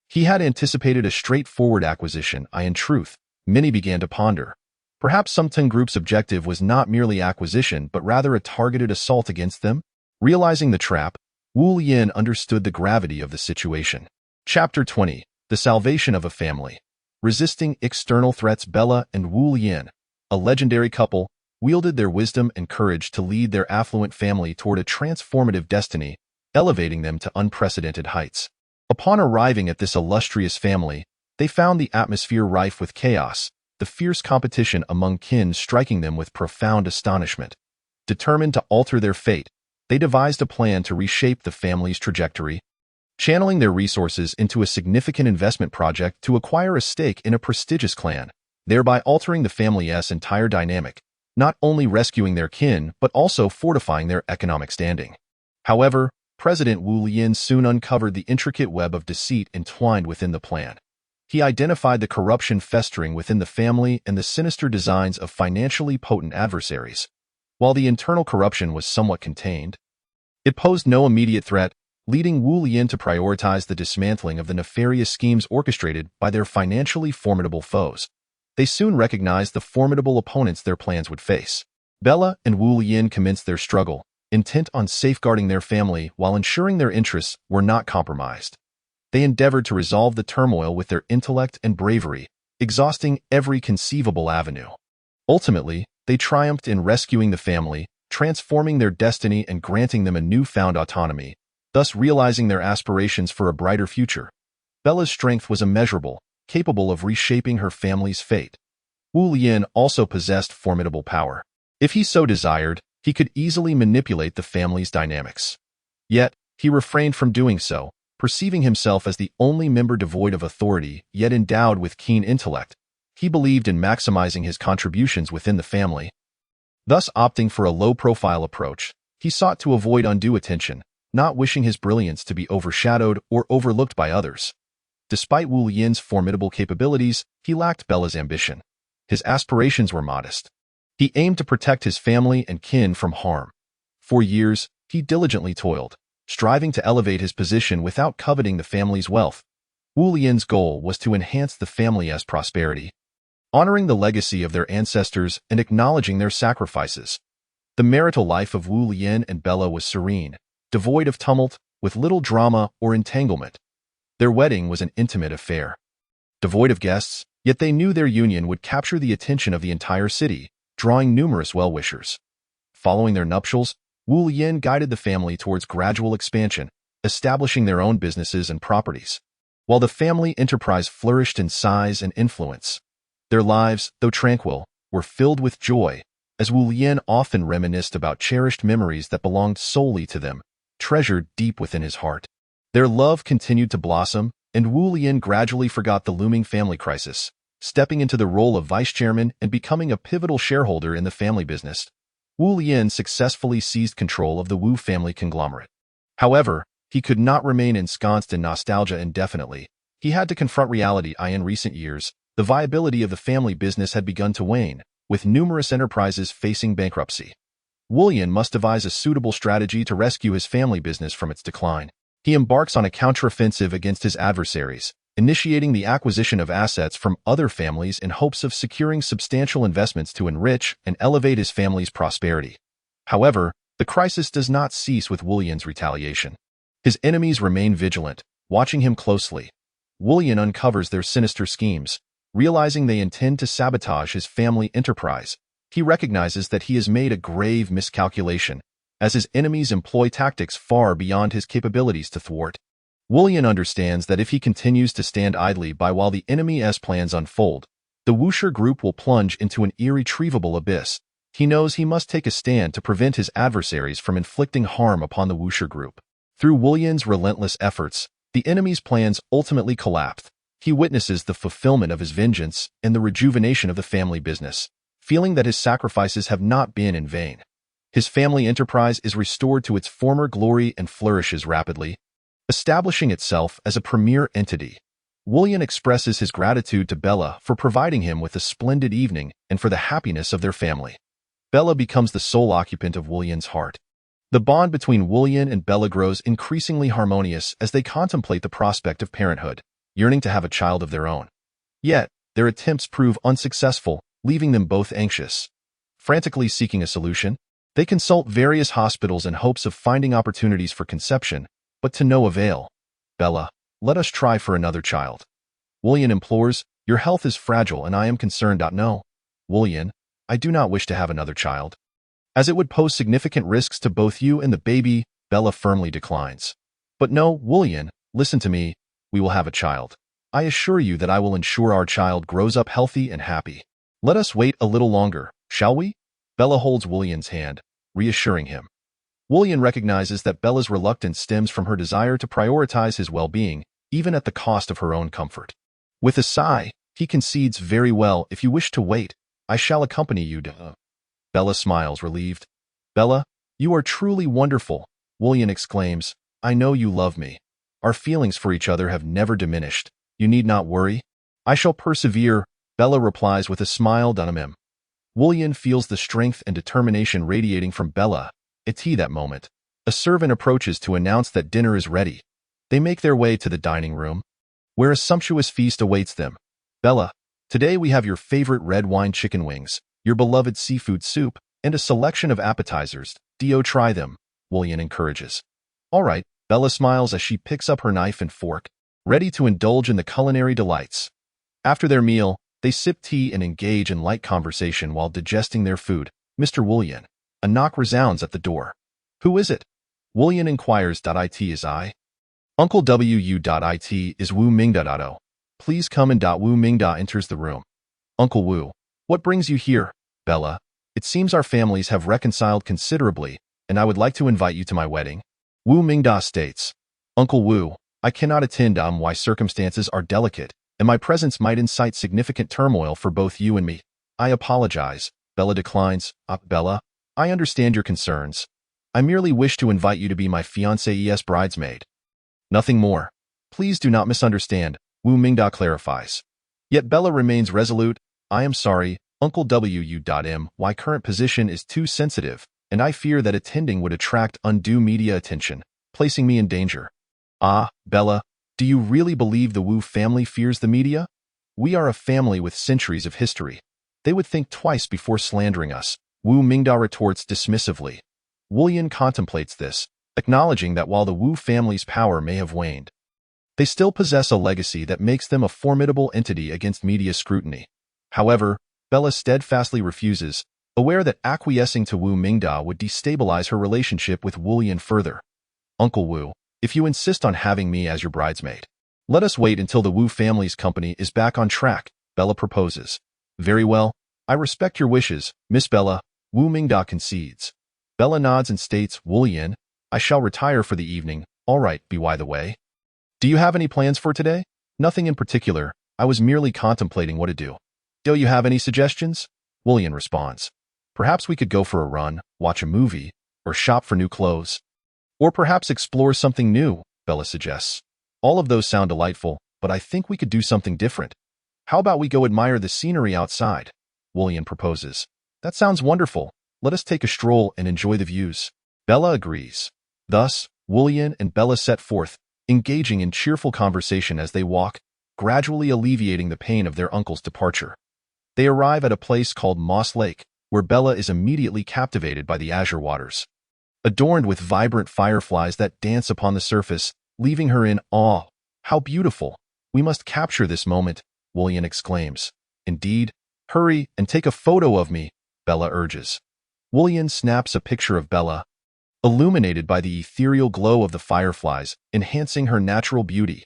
He had anticipated a straightforward acquisition. In truth, many began to ponder. Perhaps Sumtung Group's objective was not merely acquisition, but rather a targeted assault against them? Realizing the trap, Wu Lian understood the gravity of the situation. Chapter 20. The Salvation of a Family. Resisting external threats, Bella and Wu Lian, a legendary couple, wielded their wisdom and courage to lead their affluent family toward a transformative destiny, elevating them to unprecedented heights. Upon arriving at this illustrious family, they found the atmosphere rife with chaos, the fierce competition among kin striking them with profound astonishment. Determined to alter their fate, they devised a plan to reshape the family's trajectory, channeling their resources into a significant investment project to acquire a stake in a prestigious clan, thereby altering the family's entire dynamic, not only rescuing their kin but also fortifying their economic standing. However, President Wu Lian soon uncovered the intricate web of deceit entwined within the plan. He identified the corruption festering within the family and the sinister designs of financially potent adversaries. While the internal corruption was somewhat contained, it posed no immediate threat, leading Wu Lian to prioritize the dismantling of the nefarious schemes orchestrated by their financially formidable foes. They soon recognized the formidable opponents their plans would face. Bella and Wu Lian commenced their struggle, intent on safeguarding their family while ensuring their interests were not compromised. They endeavored to resolve the turmoil with their intellect and bravery, exhausting every conceivable avenue. Ultimately, they triumphed in rescuing the family, transforming their destiny and granting them a newfound autonomy, thus realizing their aspirations for a brighter future. Bella's strength was immeasurable, capable of reshaping her family's fate. Wu Lian also possessed formidable power. If he so desired, he could easily manipulate the family's dynamics. Yet, he refrained from doing so, perceiving himself as the only member devoid of authority yet endowed with keen intellect. He believed in maximizing his contributions within the family. Thus opting for a low-profile approach, he sought to avoid undue attention, not wishing his brilliance to be overshadowed or overlooked by others. Despite Wu Lian's formidable capabilities, he lacked Bella's ambition. His aspirations were modest. He aimed to protect his family and kin from harm. For years, he diligently toiled, striving to elevate his position without coveting the family's wealth. Wu Lian's goal was to enhance the family's prosperity, honoring the legacy of their ancestors and acknowledging their sacrifices. The marital life of Wu Lian and Bella was serene, devoid of tumult, with little drama or entanglement. Their wedding was an intimate affair. Devoid of guests, yet they knew their union would capture the attention of the entire city, drawing numerous well-wishers. Following their nuptials, Wu Lian guided the family towards gradual expansion, establishing their own businesses and properties. While the family enterprise flourished in size and influence, their lives, though tranquil, were filled with joy, as Wu Lian often reminisced about cherished memories that belonged solely to them, treasured deep within his heart. Their love continued to blossom, and Wu Lian gradually forgot the looming family crisis, stepping into the role of vice chairman and becoming a pivotal shareholder in the family business. Wu Lian successfully seized control of the Wu family conglomerate. However, he could not remain ensconced in nostalgia indefinitely. He had to confront reality. In recent years, the viability of the family business had begun to wane, with numerous enterprises facing bankruptcy. Wu Lian must devise a suitable strategy to rescue his family business from its decline. He embarks on a counteroffensive against his adversaries, initiating the acquisition of assets from other families in hopes of securing substantial investments to enrich and elevate his family's prosperity. However, the crisis does not cease with Wu Lian's retaliation. His enemies remain vigilant, watching him closely. Wu Lian uncovers their sinister schemes. Realizing they intend to sabotage his family enterprise, he recognizes that he has made a grave miscalculation, as his enemies employ tactics far beyond his capabilities to thwart. Wu Lian understands that if he continues to stand idly by while the enemy's plans unfold, the Wuxia group will plunge into an irretrievable abyss. He knows he must take a stand to prevent his adversaries from inflicting harm upon the Wuxia group. Through Wu Lian's relentless efforts, the enemy's plans ultimately collapsed. He witnesses the fulfillment of his vengeance and the rejuvenation of the family business, feeling that his sacrifices have not been in vain. His family enterprise is restored to its former glory and flourishes rapidly. establishing itself as a premier entity. Wullian expresses his gratitude to Bella for providing him with a splendid evening and for the happiness of their family. Bella becomes the sole occupant of Wullian's heart. The bond between Wullian and Bella grows increasingly harmonious as they contemplate the prospect of parenthood, yearning to have a child of their own. Yet, their attempts prove unsuccessful, leaving them both anxious. Frantically seeking a solution, they consult various hospitals in hopes of finding opportunities for conception, but to no avail. Bella, let us try for another child. Wullian implores, your health is fragile and I am concerned. No. Wullian, I do not wish to have another child, as it would pose significant risks to both you and the baby. Bella firmly declines. But no, Wullian, listen to me, we will have a child. I assure you that I will ensure our child grows up healthy and happy. Let us wait a little longer, shall we? Bella holds Wullian's hand, reassuring him. Wullian recognizes that Bella's reluctance stems from her desire to prioritize his well-being, even at the cost of her own comfort. With a sigh, he concedes, very well, if you wish to wait, I shall accompany you to... Bella smiles, relieved. Bella, you are truly wonderful, Wullian exclaims. I know you love me. Our feelings for each other have never diminished. You need not worry. I shall persevere, Bella replies with a smile. Wullian feels the strength and determination radiating from Bella. It's that moment. A servant approaches to announce that dinner is ready. They make their way to the dining room, where a sumptuous feast awaits them. Bella, today we have your favorite red wine chicken wings, your beloved seafood soup, and a selection of appetizers. Do try them, Wullian encourages. All right, Bella smiles as she picks up her knife and fork, ready to indulge in the culinary delights. After their meal, they sip tea and engage in light conversation while digesting their food. Mr. Wullian, a knock resounds at the door. Who is it? Wullian inquires. It is I. Uncle W. It is Wu Mingda. Please come in. Wu Mingda enters the room. Uncle Wu, what brings you here? Bella, it seems our families have reconciled considerably, and I would like to invite you to my wedding. Wu Mingda states. Uncle Wu, I cannot attend. Why? Circumstances are delicate, and my presence might incite significant turmoil for both you and me. I apologize. Bella declines. Bella, I understand your concerns. I merely wish to invite you to be my fiancée's bridesmaid. Nothing more. Please do not misunderstand, Wu Mingda clarifies. Yet Bella remains resolute. I am sorry, Uncle W. My current position is too sensitive, and I fear that attending would attract undue media attention, placing me in danger. Bella, do you really believe the Wu family fears the media? We are a family with centuries of history. They would think twice before slandering us, Wu Mingda retorts dismissively. Wullian contemplates this, acknowledging that while the Wu family's power may have waned, they still possess a legacy that makes them a formidable entity against media scrutiny. However, Bella steadfastly refuses, aware that acquiescing to Wu Mingda would destabilize her relationship with Wullian further. Uncle Wu, if you insist on having me as your bridesmaid, let us wait until the Wu family's company is back on track, Bella proposes. Very well, I respect your wishes, Miss Bella, Wu Mingda concedes. Bella nods and states, Wullian, I shall retire for the evening. All right, by the way. Do you have any plans for today? Nothing in particular. I was merely contemplating what to do. Do you have any suggestions? Wullian responds. Perhaps we could go for a run, watch a movie, or shop for new clothes. Or perhaps explore something new, Bella suggests. All of those sound delightful, but I think we could do something different. How about we go admire the scenery outside? Wullian proposes. That sounds wonderful. Let us take a stroll and enjoy the views. Bella agrees. Thus, Wullian and Bella set forth, engaging in cheerful conversation as they walk, gradually alleviating the pain of their uncle's departure. They arrive at a place called Moss Lake, where Bella is immediately captivated by the azure waters, adorned with vibrant fireflies that dance upon the surface, leaving her in awe. How beautiful! We must capture this moment, Wullian exclaims. Indeed. Hurry and take a photo of me, Bella urges. Wullian snaps a picture of Bella, illuminated by the ethereal glow of the fireflies, enhancing her natural beauty.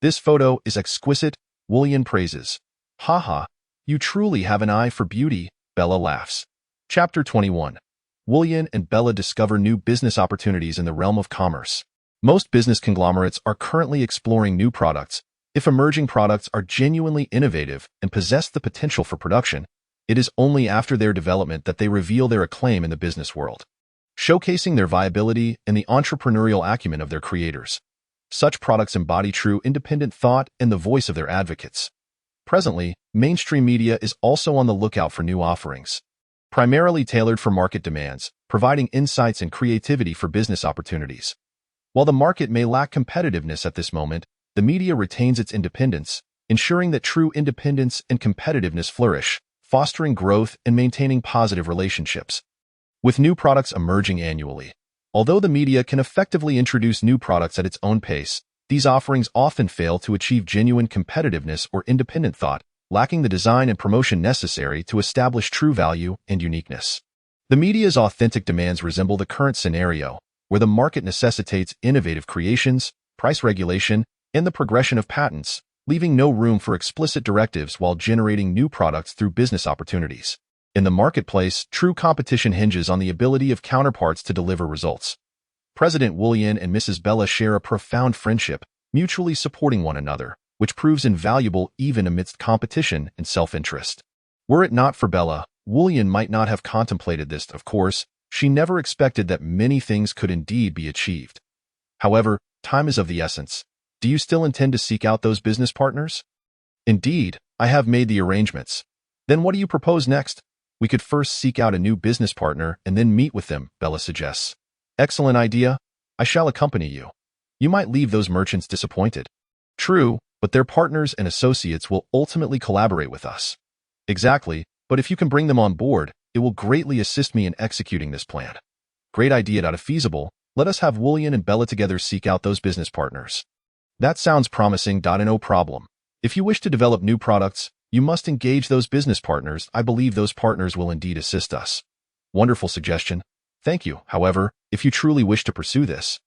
This photo is exquisite, Wullian praises. Haha, you truly have an eye for beauty, Bella laughs. Chapter 21. Wullian and Bella discover new business opportunities in the realm of commerce. Most business conglomerates are currently exploring new products. If emerging products are genuinely innovative and possess the potential for production, it is only after their development that they reveal their acclaim in the business world, showcasing their viability and the entrepreneurial acumen of their creators. Such products embody true independent thought and the voice of their advocates. Presently, mainstream media is also on the lookout for new offerings, primarily tailored for market demands, providing insights and creativity for business opportunities. While the market may lack competitiveness at this moment, the media retains its independence, ensuring that true independence and competitiveness flourish, fostering growth and maintaining positive relationships. With new products emerging annually, although the media can effectively introduce new products at its own pace, these offerings often fail to achieve genuine competitiveness or independent thought, lacking the design and promotion necessary to establish true value and uniqueness. The media's authentic demands resemble the current scenario, where the market necessitates innovative creations, price regulation, and the progression of patents, leaving no room for explicit directives while generating new products through business opportunities. In the marketplace, true competition hinges on the ability of counterparts to deliver results. President Wu Yan and Mrs. Bella share a profound friendship, mutually supporting one another, which proves invaluable even amidst competition and self-interest. Were it not for Bella, Wu Yan might not have contemplated this, of course. She never expected that many things could indeed be achieved. However, time is of the essence. Do you still intend to seek out those business partners? Indeed, I have made the arrangements. Then what do you propose next? We could first seek out a new business partner and then meet with them, Bella suggests. Excellent idea. I shall accompany you. You might leave those merchants disappointed. True, but their partners and associates will ultimately collaborate with us. Exactly, but if you can bring them on board, it will greatly assist me in executing this plan. Great idea. Feasible. Let us have Wu Yan and Bella together seek out those business partners. That sounds promising. No problem. If you wish to develop new products, you must engage those business partners. I believe those partners will indeed assist us. Wonderful suggestion. Thank you. However, if you truly wish to pursue this,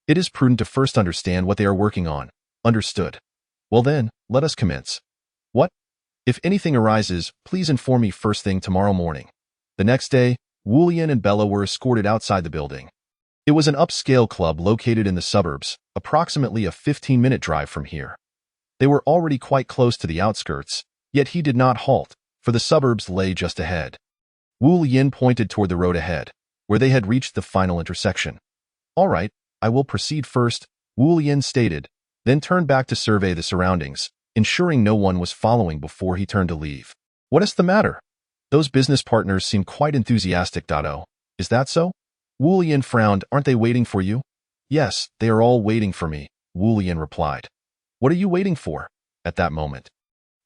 it is prudent to first understand what they are working on. Understood. Well then, let us commence. What? If anything arises, please inform me first thing tomorrow morning. The next day, Wu Yan and Bella were escorted outside the building. It was an upscale club located in the suburbs, approximately a 15-minute drive from here. They were already quite close to the outskirts, yet he did not halt, for the suburbs lay just ahead. Wu Yan pointed toward the road ahead, where they had reached the final intersection. All right, I will proceed first, Wu Yan stated, then turned back to survey the surroundings, ensuring no one was following before he turned to leave. What is the matter? Those business partners seem quite enthusiastic. Is that so? Wu Yan frowned. Aren't they waiting for you? Yes, they are all waiting for me, Wu Yan replied. What are you waiting for? At that moment,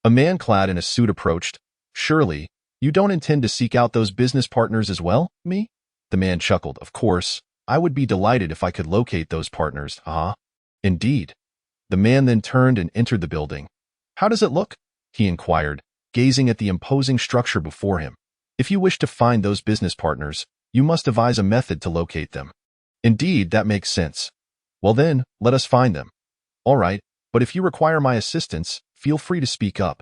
a man clad in a suit approached. Surely, you don't intend to seek out those business partners as well, me? The man chuckled. Of course, I would be delighted if I could locate those partners. Indeed. The man then turned and entered the building. How does it look? He inquired, gazing at the imposing structure before him. If you wish to find those business partners, you must devise a method to locate them. Indeed, that makes sense. Well then, let us find them. All right, but if you require my assistance, feel free to speak up.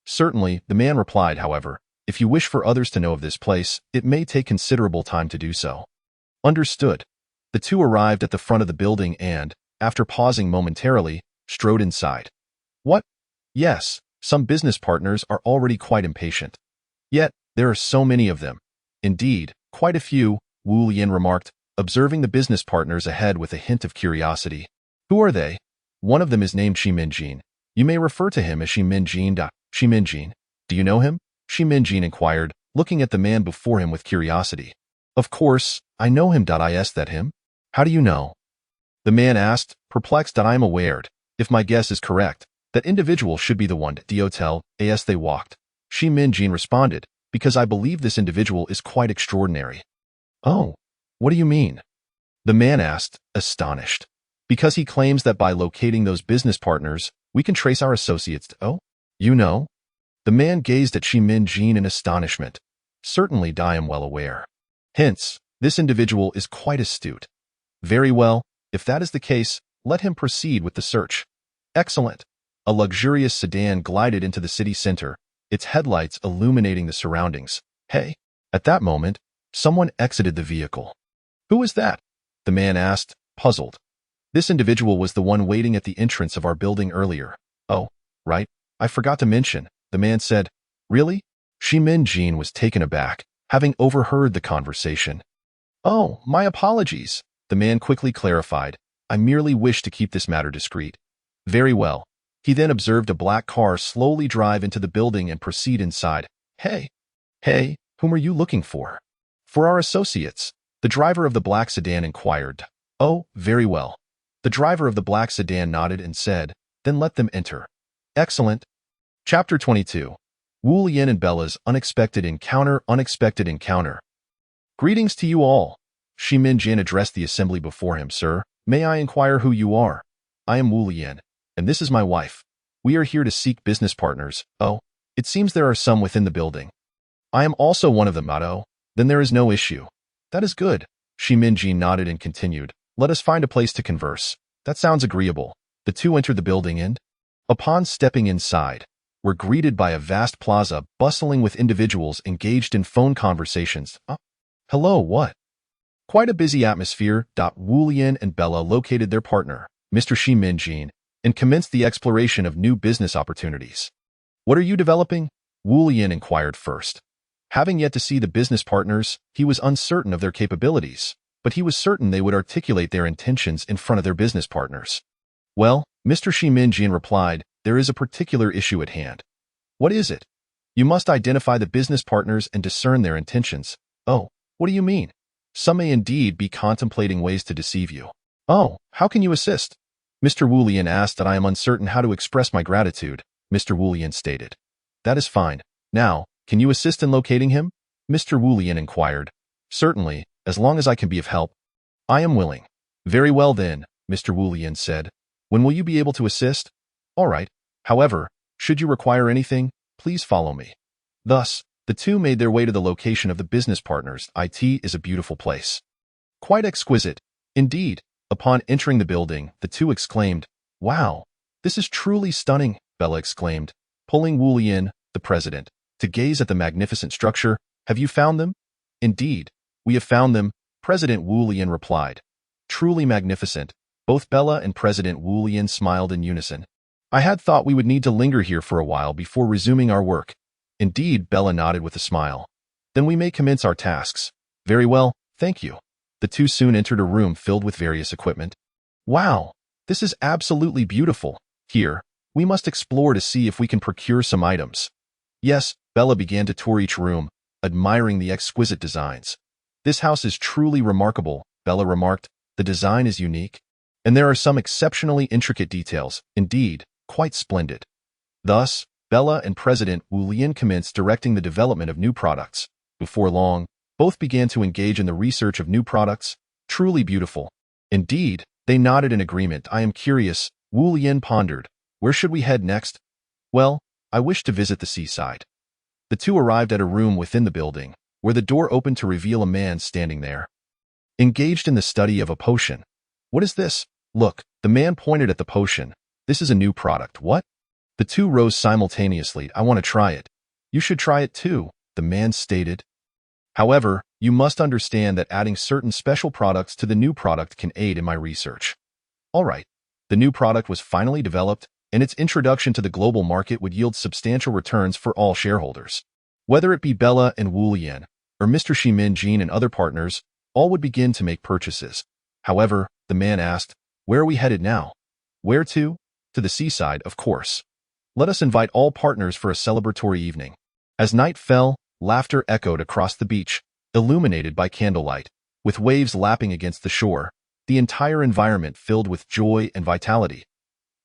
Certainly, the man replied. However, if you wish for others to know of this place, it may take considerable time to do so. Understood. The two arrived at the front of the building and, after pausing momentarily, strode inside. What? Yes, some business partners are already quite impatient. Yet, there are so many of them. Indeed, quite a few, Wu Yan remarked, observing the business partners ahead with a hint of curiosity. Who are they? One of them is named Shiminjin. You may refer to him as Shiminjin. Shiminjin. Do you know him? Shiminjin inquired, looking at the man before him with curiosity. Of course, I know him. I asked that him. How do you know? The man asked, perplexed. I am aware, if my guess is correct, that individual should be the one at the hotel as they walked. Shiminjin responded, because I believe this individual is quite extraordinary. Oh, what do you mean? The man asked, astonished. Because he claims that by locating those business partners, we can trace our associates to, oh, you know? The man gazed at Shiminjin in astonishment. Certainly, I am well aware. Hence, this individual is quite astute. Very well, if that is the case, let him proceed with the search. Excellent. A luxurious sedan glided into the city center, its headlights illuminating the surroundings. Hey! At that moment, someone exited the vehicle. Who is that? The man asked, puzzled. This individual was the one waiting at the entrance of our building earlier. Oh, right, I forgot to mention, the man said. Really? Shiminjin was taken aback, having overheard the conversation. Oh, my apologies, the man quickly clarified. I merely wish to keep this matter discreet. Very well. He then observed a black car slowly drive into the building and proceed inside. Hey, whom are you looking for? For our associates, the driver of the black sedan inquired. Oh, very well. The driver of the black sedan nodded and said, then let them enter. Excellent. Chapter 22. Wu Lian and Bella's Unexpected Encounter. Greetings to you all. Shi Minjin addressed the assembly before him. Sir, may I inquire who you are? I am Wu Lian, and this is my wife. We are here to seek business partners. Oh, it seems there are some within the building. I am also one of them, Otto. Then there is no issue. That is good. Shi Minjin nodded and continued. Let us find a place to converse. That sounds agreeable. The two entered the building and, upon stepping inside, were greeted by a vast plaza bustling with individuals engaged in phone conversations. Hello, what? Quite a busy atmosphere. Wu Lian and Bella located their partner, Mr. Shi Minjin, and commenced the exploration of new business opportunities. What are you developing? Wu Lian inquired first. Having yet to see the business partners, he was uncertain of their capabilities, but he was certain they would articulate their intentions in front of their business partners. Well, Mr. Shi Minjin replied, there is a particular issue at hand. What is it? You must identify the business partners and discern their intentions. Oh, what do you mean? Some may indeed be contemplating ways to deceive you. Oh, how can you assist? Mr. Wu Lian asked. That I am uncertain how to express my gratitude, Mr. Wu Lian stated. That is fine. Now, can you assist in locating him? Mr. Wu Lian inquired. Certainly, as long as I can be of help. I am willing. Very well then, Mr. Wu Lian said. When will you be able to assist? All right. However, should you require anything, please follow me. Thus, the two made their way to the location of the business partners. It is a beautiful place. Quite exquisite. Indeed, upon entering the building, the two exclaimed, Wow, this is truly stunning, Bella exclaimed, pulling Wu Lian, the president, to gaze at the magnificent structure. Have you found them? Indeed, we have found them, President Wu Lian replied. Truly magnificent. Both Bella and President Wu Lian smiled in unison. I had thought we would need to linger here for a while before resuming our work. Indeed, Bella nodded with a smile. Then we may commence our tasks. Very well, thank you. The two soon entered a room filled with various equipment. Wow, this is absolutely beautiful. Here, we must explore to see if we can procure some items. Yes, Bella began to tour each room, admiring the exquisite designs. This house is truly remarkable, Bella remarked. The design is unique, and there are some exceptionally intricate details, indeed, quite splendid. Thus, Bella and President Wu Lian commenced directing the development of new products. Before long, both began to engage in the research of new products. Truly beautiful. Indeed, they nodded in agreement. I am curious, Wu Lian pondered. Where should we head next? Well, I wish to visit the seaside. The two arrived at a room within the building, where the door opened to reveal a man standing there, engaged in the study of a potion. What is this? Look, the man pointed at the potion. This is a new product. What? The two rose simultaneously. I want to try it. You should try it too, the man stated. However, you must understand that adding certain special products to the new product can aid in my research. All right. The new product was finally developed, and its introduction to the global market would yield substantial returns for all shareholders. Whether it be Bella and Wu Lian, or Mr. Shi Minjin and other partners, all would begin to make purchases. However, the man asked, where are we headed now? Where to? To the seaside, of course. Let us invite all partners for a celebratory evening. As night fell, laughter echoed across the beach, illuminated by candlelight, with waves lapping against the shore, the entire environment filled with joy and vitality.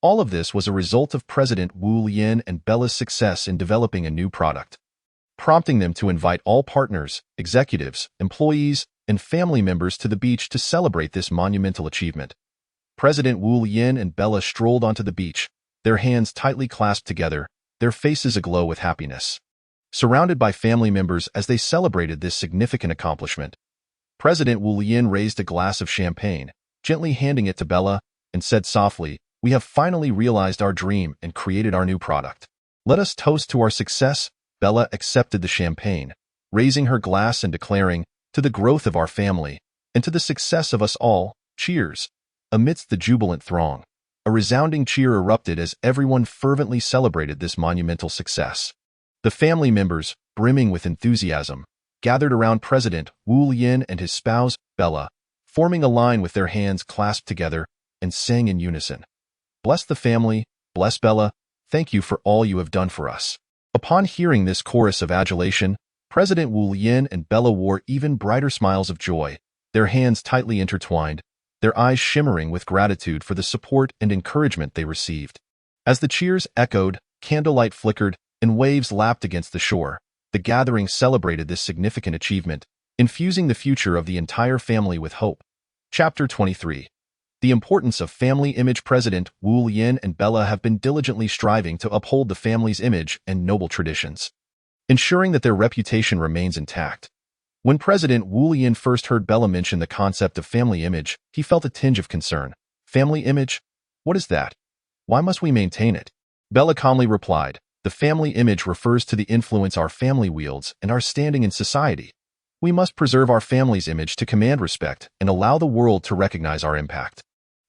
All of this was a result of President Wu Lian and Bella's success in developing a new product, prompting them to invite all partners, executives, employees, and family members to the beach to celebrate this monumental achievement. President Wu Lian and Bella strolled onto the beach, their hands tightly clasped together, their faces aglow with happiness. Surrounded by family members as they celebrated this significant accomplishment, President Wu Lian raised a glass of champagne, gently handing it to Bella, and said softly, we have finally realized our dream and created our new product. Let us toast to our success. Bella accepted the champagne, raising her glass and declaring, to the growth of our family, and to the success of us all, cheers. Amidst the jubilant throng, a resounding cheer erupted as everyone fervently celebrated this monumental success. The family members, brimming with enthusiasm, gathered around President Wu Lian and his spouse, Bella, forming a line with their hands clasped together, and sang in unison. Bless the family, bless Bella, thank you for all you have done for us. Upon hearing this chorus of adulation, President Wu Lian and Bella wore even brighter smiles of joy, their hands tightly intertwined, their eyes shimmering with gratitude for the support and encouragement they received. As the cheers echoed, candlelight flickered, and waves lapped against the shore, the gathering celebrated this significant achievement, infusing the future of the entire family with hope. Chapter 23. The importance of family image. President Wu Lian and Bella have been diligently striving to uphold the family's image and noble traditions, ensuring that their reputation remains intact. When President Wu Lian first heard Bella mention the concept of family image, he felt a tinge of concern. Family image? What is that? Why must we maintain it? Bella calmly replied, the family image refers to the influence our family wields and our standing in society. We must preserve our family's image to command respect and allow the world to recognize our impact.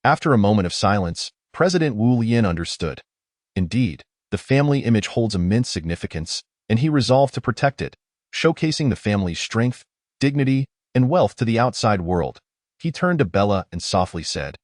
After a moment of silence, President Wu Lian understood. Indeed, the family image holds immense significance, and he resolved to protect it, showcasing the family's strength, dignity, and wealth to the outside world. He turned to Bella and softly said,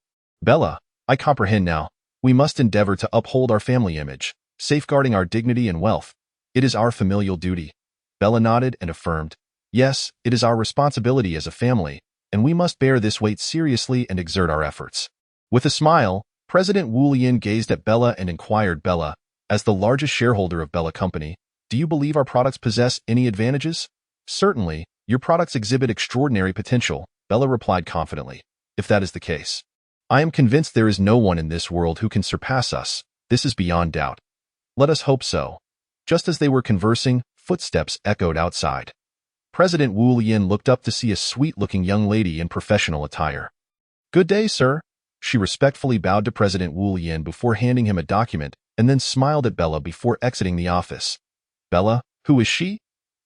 Bella, I comprehend now. We must endeavor to uphold our family image, safeguarding our dignity and wealth. It is our familial duty. Bella nodded and affirmed, yes, it is our responsibility as a family, and we must bear this weight seriously and exert our efforts. With a smile, President Wu Lian gazed at Bella and inquired, Bella, as the largest shareholder of Bella Company, do you believe our products possess any advantages? Certainly, your products exhibit extraordinary potential, Bella replied confidently. If that is the case, I am convinced there is no one in this world who can surpass us. This is beyond doubt. Let us hope so. Just as they were conversing, footsteps echoed outside. President Wu Lian looked up to see a sweet-looking young lady in professional attire. Good day, sir. She respectfully bowed to President Wu Lian before handing him a document and then smiled at Bella before exiting the office. Bella, who is she?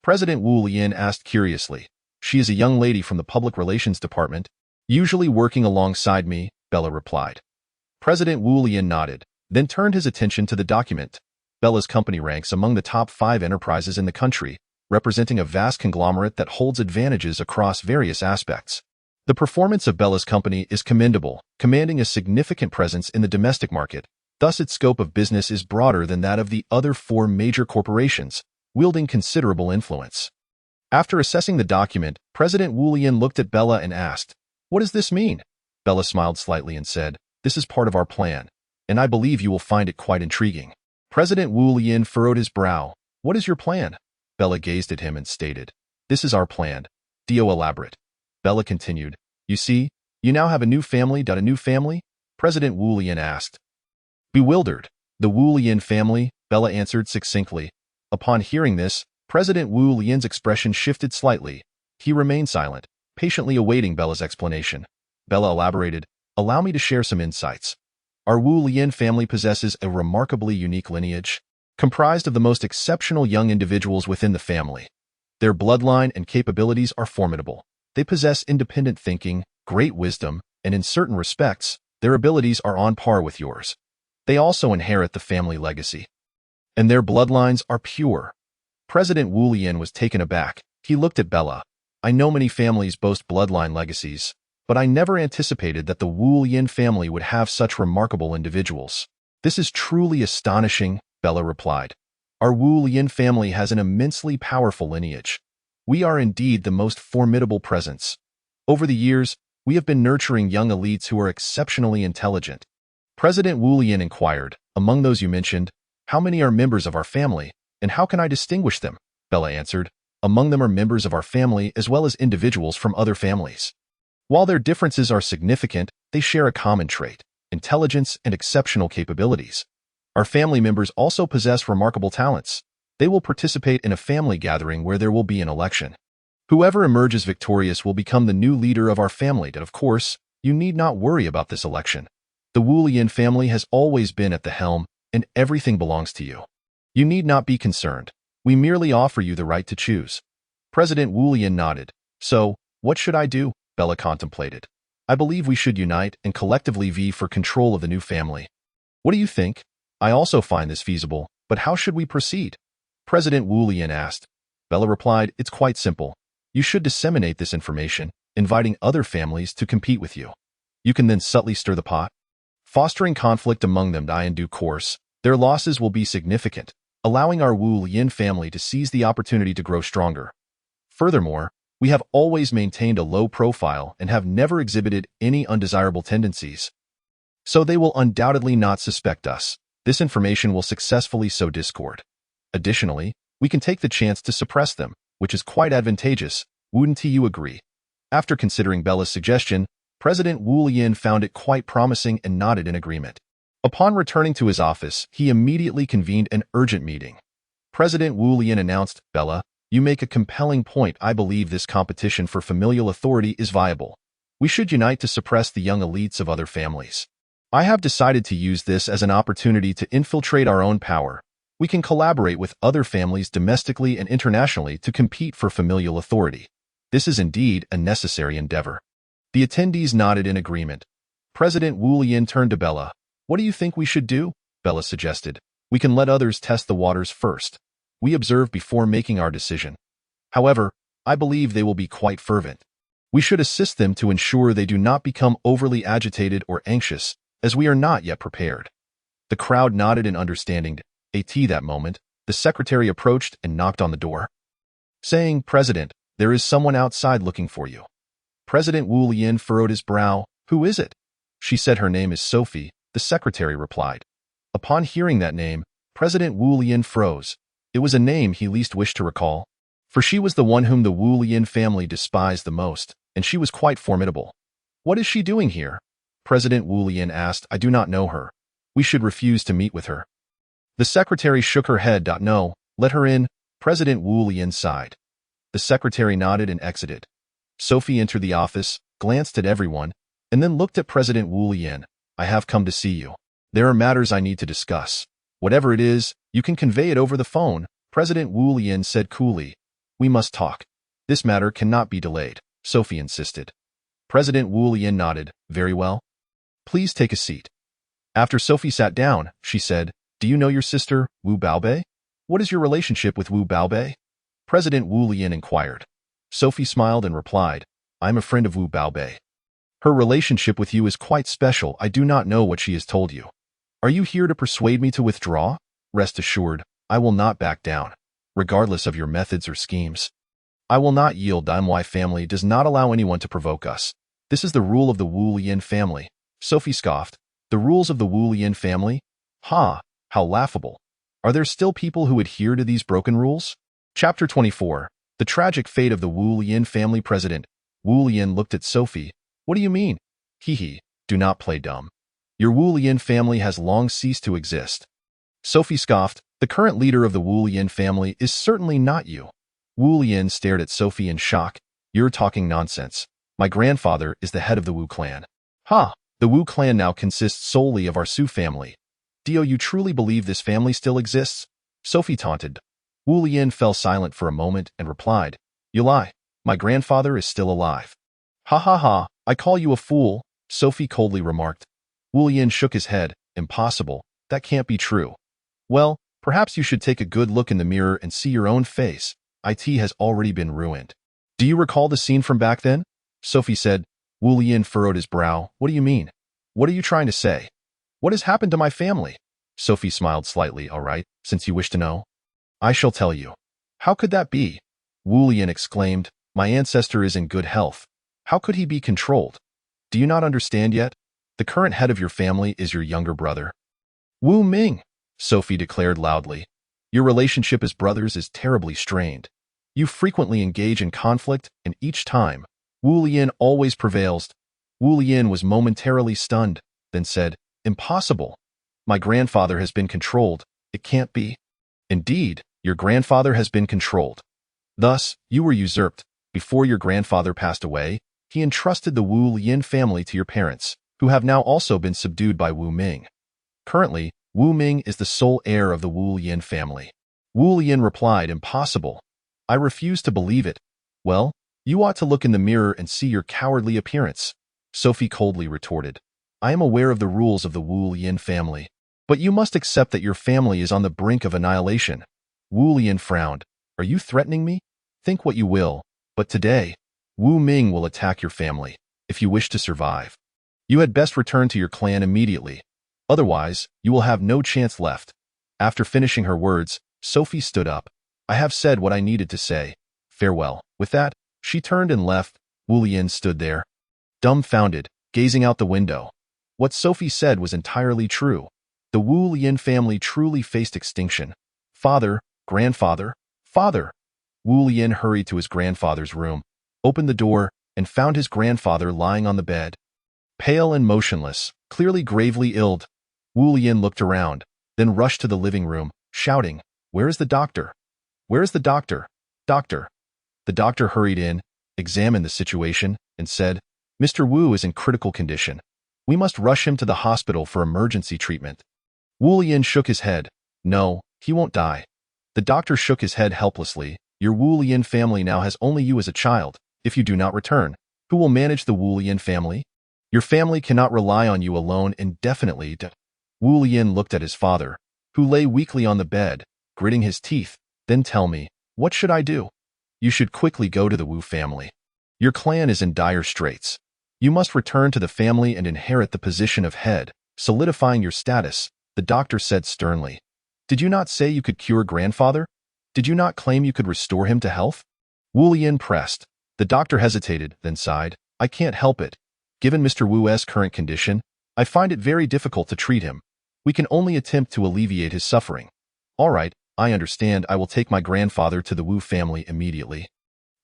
President Wu Lian asked curiously. She is a young lady from the Public Relations Department, usually working alongside me, Bella replied. President Wu Lian nodded, then turned his attention to the document. Bella's company ranks among the top 5 enterprises in the country, representing a vast conglomerate that holds advantages across various aspects. The performance of Bella's company is commendable, commanding a significant presence in the domestic market. Thus, its scope of business is broader than that of the other 4 major corporations, wielding considerable influence. After assessing the document, President Wu Lian looked at Bella and asked, what does this mean? Bella smiled slightly and said, this is part of our plan, and I believe you will find it quite intriguing. President Wu Lian furrowed his brow. What is your plan? Bella gazed at him and stated, this is our plan. Dio elaborate. Bella continued, you see, you now have a new family. A new family? President Wu Lian asked. Bewildered. The Wu Lian family, Bella answered succinctly. Upon hearing this, President Wu Lian's expression shifted slightly. He remained silent, patiently awaiting Bella's explanation. Bella elaborated, allow me to share some insights. Our Wu Lian family possesses a remarkably unique lineage, comprised of the most exceptional young individuals within the family. Their bloodline and capabilities are formidable. They possess independent thinking, great wisdom, and in certain respects, their abilities are on par with yours. They also inherit the family legacy, and their bloodlines are pure. President Wu Lian was taken aback. He looked at Bella. I know many families boast bloodline legacies, but I never anticipated that the Wu Lian family would have such remarkable individuals. This is truly astonishing, Bella replied. Our Wu Lian family has an immensely powerful lineage. We are indeed the most formidable presence. Over the years, we have been nurturing young elites who are exceptionally intelligent. President Wu Lian inquired, among those you mentioned, how many are members of our family, and how can I distinguish them? Bella answered, among them are members of our family as well as individuals from other families. While their differences are significant, they share a common trait, intelligence and exceptional capabilities. Our family members also possess remarkable talents. They will participate in a family gathering where there will be an election. Whoever emerges victorious will become the new leader of our family, and of course, you need not worry about this election. The Wu Lian family has always been at the helm, and everything belongs to you. You need not be concerned. We merely offer you the right to choose. President Wu Lian nodded. So, what should I do? Bella contemplated. I believe we should unite and collectively vie for control of the new family. What do you think? I also find this feasible, but how should we proceed? President Wu Lian asked. Bella replied, it's quite simple. You should disseminate this information, inviting other families to compete with you. You can then subtly stir the pot. fostering conflict among them. In due course, their losses will be significant, allowing our Wu Yin family to seize the opportunity to grow stronger. Furthermore, we have always maintained a low profile and have never exhibited any undesirable tendencies. So they will undoubtedly not suspect us. This information will successfully sow discord. Additionally, we can take the chance to suppress them, which is quite advantageous. Wouldn't you agree? After considering Bella's suggestion, President Wu Yin found it quite promising and nodded in agreement. Upon returning to his office, he immediately convened an urgent meeting. President Wu Yin announced, "Bella, you make a compelling point. I believe this competition for familial authority is viable. We should unite to suppress the young elites of other families. I have decided to use this as an opportunity to infiltrate our own power. We can collaborate with other families domestically and internationally to compete for familial authority. This is indeed a necessary endeavor." The attendees nodded in agreement. President Wu Yin turned to Bella. "What do you think we should do?" Bella suggested. "We can let others test the waters first. We observe before making our decision. However, I believe they will be quite fervent. We should assist them to ensure they do not become overly agitated or anxious, as we are not yet prepared." The crowd nodded in understanding. At that moment, the secretary approached and knocked on the door, saying, "President, there is someone outside looking for you." President Wu Yin furrowed his brow. "Who is it?" She said her name is Sophie, the secretary replied. Upon hearing that name, President Wu Yin froze. It was a name he least wished to recall, for she was the one whom the Wu Yin family despised the most, and she was quite formidable. "What is she doing here?" President Wu Yin asked. "I do not know her. We should refuse to meet with her." The secretary shook her head. "No, let her in." President Wu Yin sighed. The secretary nodded and exited. Sophie entered the office, glanced at everyone, and then looked at President Wu Yin. "I have come to see you. There are matters I need to discuss. Whatever it is, you can convey it over the phone," President Wu Yin said coolly. "We must talk. This matter cannot be delayed," Sophie insisted. President Wu Yin nodded. "Very well. Please take a seat." After Sophie sat down, she said, "Do you know your sister, Wu Baobei? What is your relationship with Wu Baobei?" President Wu Yin inquired. Sophie smiled and replied, "I'm a friend of Wu Baobei. Her relationship with you is quite special. I do not know what she has told you. Are you here to persuade me to withdraw? Rest assured, I will not back down, regardless of your methods or schemes. I will not yield. My family does not allow anyone to provoke us. This is the rule of the Wu Yin family." Sophie scoffed. "The rules of the Wu Yin family? Ha, how laughable. Are there still people who adhere to these broken rules?" Chapter 24. The Tragic Fate of the Wu Yin Family. President Wu Yin looked at Sophie. "What do you mean?" "Hee, do not play dumb. Your Wu Yin family has long ceased to exist." Sophie scoffed. "The current leader of the Wu Yin family is certainly not you." Wu Yin stared at Sophie in shock. "You're talking nonsense. My grandfather is the head of the Wu clan." "Ha! The Wu clan now consists solely of our Su family. Do you truly believe this family still exists?" Sophie taunted. Wu Yin fell silent for a moment and replied, "You lie. My grandfather is still alive." "Ha ha ha, I call you a fool," Sophie coldly remarked. Wu Yin shook his head. "Impossible. That can't be true." "Well, perhaps you should take a good look in the mirror and see your own face. It has already been ruined." "Do you recall the scene from back then?" Sophie said. Wu Yin furrowed his brow. "What do you mean? What are you trying to say? What has happened to my family?" Sophie smiled slightly. "All right, since you wish to know, I shall tell you." "How could that be?" Wu Yin exclaimed. "My ancestor is in good health. How could he be controlled? Do you not understand yet? The current head of your family is your younger brother, Wu Ming," Sophie declared loudly. "Your relationship as brothers is terribly strained. You frequently engage in conflict, and each time, Wu Yin always prevails." Wu Yin was momentarily stunned, then said, "Impossible. My grandfather has been controlled. It can't be." "Indeed, your grandfather has been controlled. Thus, you were usurped. Before your grandfather passed away, he entrusted the Wu Yin family to your parents, who have now also been subdued by Wu Ming. Currently, Wu Ming is the sole heir of the Wu Yin family." Wu Yin replied, "Impossible. I refuse to believe it." "Well, you ought to look in the mirror and see your cowardly appearance," Sophie coldly retorted. "I am aware of the rules of the Wu Yin family, but you must accept that your family is on the brink of annihilation." Wu Yin frowned. "Are you threatening me? Think what you will, but today, Wu Ming will attack your family, if you wish to survive. You had best return to your clan immediately. Otherwise, you will have no chance left. After finishing her words, Sophie stood up. I have said what I needed to say. Farewell. With that, she turned and left. Wu Lian stood there, dumbfounded, gazing out the window. What Sophie said was entirely true. The Wu Lian family truly faced extinction. Father, grandfather, father. Wu Lian hurried to his grandfather's room, opened the door, and found his grandfather lying on the bed. Pale and motionless, clearly gravely ill. Wu Lian looked around, then rushed to the living room, shouting, "Where is the doctor? Where is the doctor? Doctor!" The doctor hurried in, examined the situation, and said, "Mr. Wu is in critical condition. We must rush him to the hospital for emergency treatment." Wu Lian shook his head. "No, he won't die." The doctor shook his head helplessly. "Your Wu Lian family now has only you as a child. If you do not return, who will manage the Wu Lian family? Your family cannot rely on you alone indefinitely." Wu Lian looked at his father, who lay weakly on the bed, gritting his teeth. "Then tell me, what should I do?" "You should quickly go to the Wu family. Your clan is in dire straits. You must return to the family and inherit the position of head, solidifying your status," the doctor said sternly. "Did you not say you could cure grandfather? Did you not claim you could restore him to health?" Wu Lian pressed. The doctor hesitated, then sighed. "I can't help it. Given Mr. Wu's current condition, I find it very difficult to treat him. We can only attempt to alleviate his suffering." "All right, I understand. I will take my grandfather to the Wu family immediately."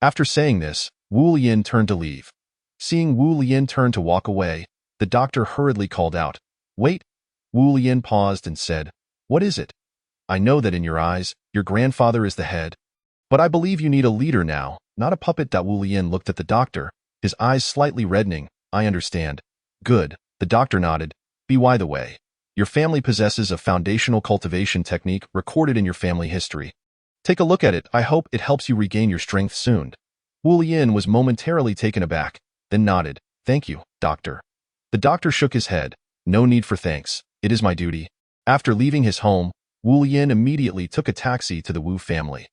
After saying this, Wu Lian turned to leave. Seeing Wu Lian turn to walk away, the doctor hurriedly called out, "Wait." Wu Lian paused and said, "What is it? I know that in your eyes, your grandfather is the head. But I believe you need a leader now, not a puppet." Wu Lian looked at the doctor, his eyes slightly reddening. "I understand." "Good." The doctor nodded. "By the way, your family possesses a foundational cultivation technique recorded in your family history. Take a look at it. I hope it helps you regain your strength soon." Wu Lian was momentarily taken aback, then nodded. "Thank you, doctor." The doctor shook his head. "No need for thanks. It is my duty." After leaving his home, Wu Lian immediately took a taxi to the Wu family.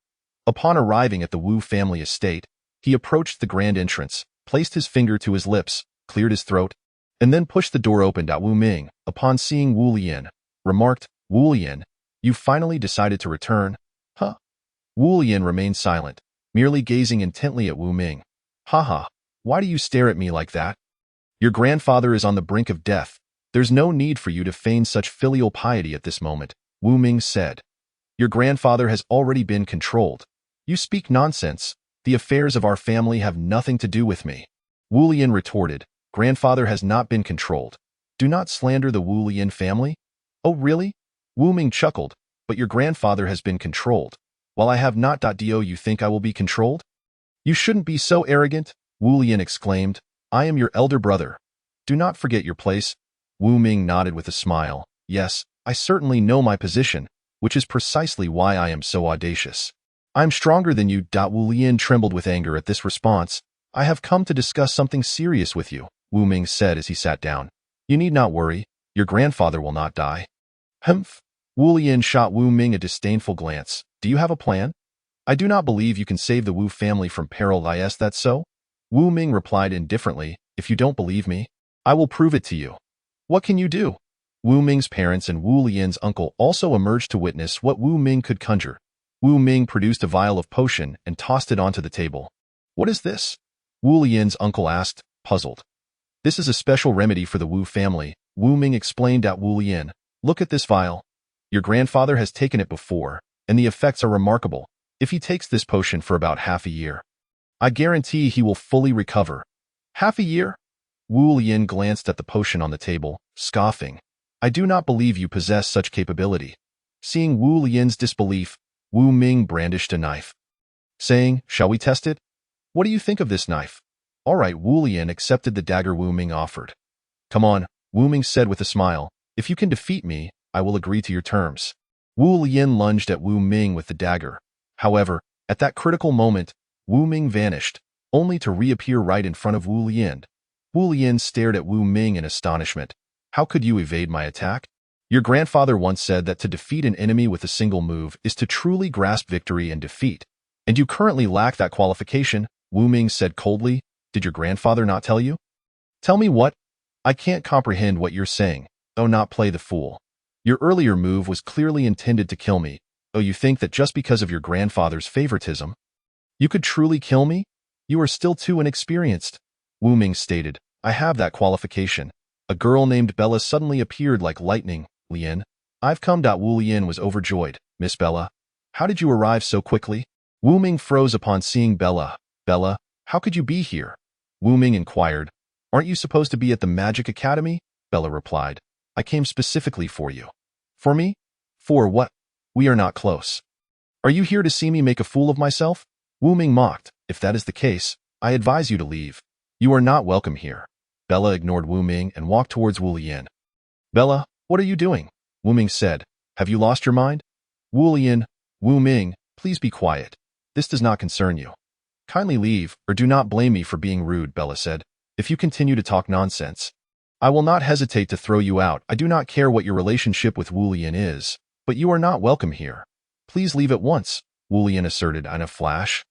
Upon arriving at the Wu family estate, he approached the grand entrance, placed his finger to his lips, cleared his throat, and then pushed the door open. Wu Ming, upon seeing Wu Lian, remarked, "Wu Lian, you finally decided to return, huh?" Wu Lian remained silent, merely gazing intently at Wu Ming. "Haha, why do you stare at me like that? Your grandfather is on the brink of death. There's no need for you to feign such filial piety at this moment," Wu Ming said. "Your grandfather has already been controlled. You speak nonsense. The affairs of our family have nothing to do with me." Wu Lian retorted, "Grandfather has not been controlled. Do not slander the Wu Lian family." "Oh, really?" Wu Ming chuckled. "But your grandfather has been controlled, while I have not. Do you think I will be controlled?" "You shouldn't be so arrogant," Wu Lian exclaimed. "I am your elder brother. Do not forget your place." Wu Ming nodded with a smile. "Yes, I certainly know my position, which is precisely why I am so audacious. I am stronger than you." Wu Lian trembled with anger at this response. "I have come to discuss something serious with you," Wu Ming said as he sat down. "You need not worry. Your grandfather will not die." "Humph." Wu Lian shot Wu Ming a disdainful glance. "Do you have a plan? I do not believe you can save the Wu family from peril. Is that so?" Wu Ming replied indifferently, "If you don't believe me, I will prove it to you." "What can you do?" Wu Ming's parents and Wu Lian's uncle also emerged to witness what Wu Ming could conjure. Wu Ming produced a vial of potion and tossed it onto the table. "What is this?" Wu Lian's uncle asked, puzzled. "This is a special remedy for the Wu family," Wu Ming explained. Wu Lian, "Look at this vial. Your grandfather has taken it before, and the effects are remarkable. If he takes this potion for about half a year, I guarantee he will fully recover." "Half a year?" Wu Lian glanced at the potion on the table, scoffing. "I do not believe you possess such capability." Seeing Wu Lian's disbelief, Wu Ming brandished a knife, saying, "Shall we test it? What do you think of this knife?" "All right." Wu Lian accepted the dagger Wu Ming offered. "Come on," Wu Ming said with a smile. "If you can defeat me, I will agree to your terms." Wu Lian lunged at Wu Ming with the dagger. However, at that critical moment, Wu Ming vanished, only to reappear right in front of Wu Lian. Wu Lian stared at Wu Ming in astonishment. "How could you evade my attack? Your grandfather once said that to defeat an enemy with a single move is to truly grasp victory and defeat. And you currently lack that qualification," Wu Ming said coldly. "Did your grandfather not tell you?" "Tell me what?" I can't comprehend what you're saying, though not play the fool. Your earlier move was clearly intended to kill me, though you think that just because of your grandfather's favoritism, you could truly kill me? You are still too inexperienced. Wu Ming stated, I have that qualification. A girl named Bella suddenly appeared like lightning. Lien, I've come. Wu Lien was overjoyed. Miss Bella, how did you arrive so quickly? Wu Ming froze upon seeing Bella. Bella, how could you be here? Wu Ming inquired. Aren't you supposed to be at the Magic Academy? Bella replied. I came specifically for you. For me? For what? We are not close. Are you here to see me make a fool of myself? Wu Ming mocked. If that is the case, I advise you to leave. You are not welcome here. Bella ignored Wu Ming and walked towards Wu Lien. Bella, what are you doing? Wu Ming said. Have you lost your mind? Wu Lien, Wu Ming, please be quiet. This does not concern you. Kindly leave, or do not blame me for being rude, Bella said. If you continue to talk nonsense, I will not hesitate to throw you out. I do not care what your relationship with Wu Lien is, but you are not welcome here. Please leave at once, Wu Lien asserted in a flash.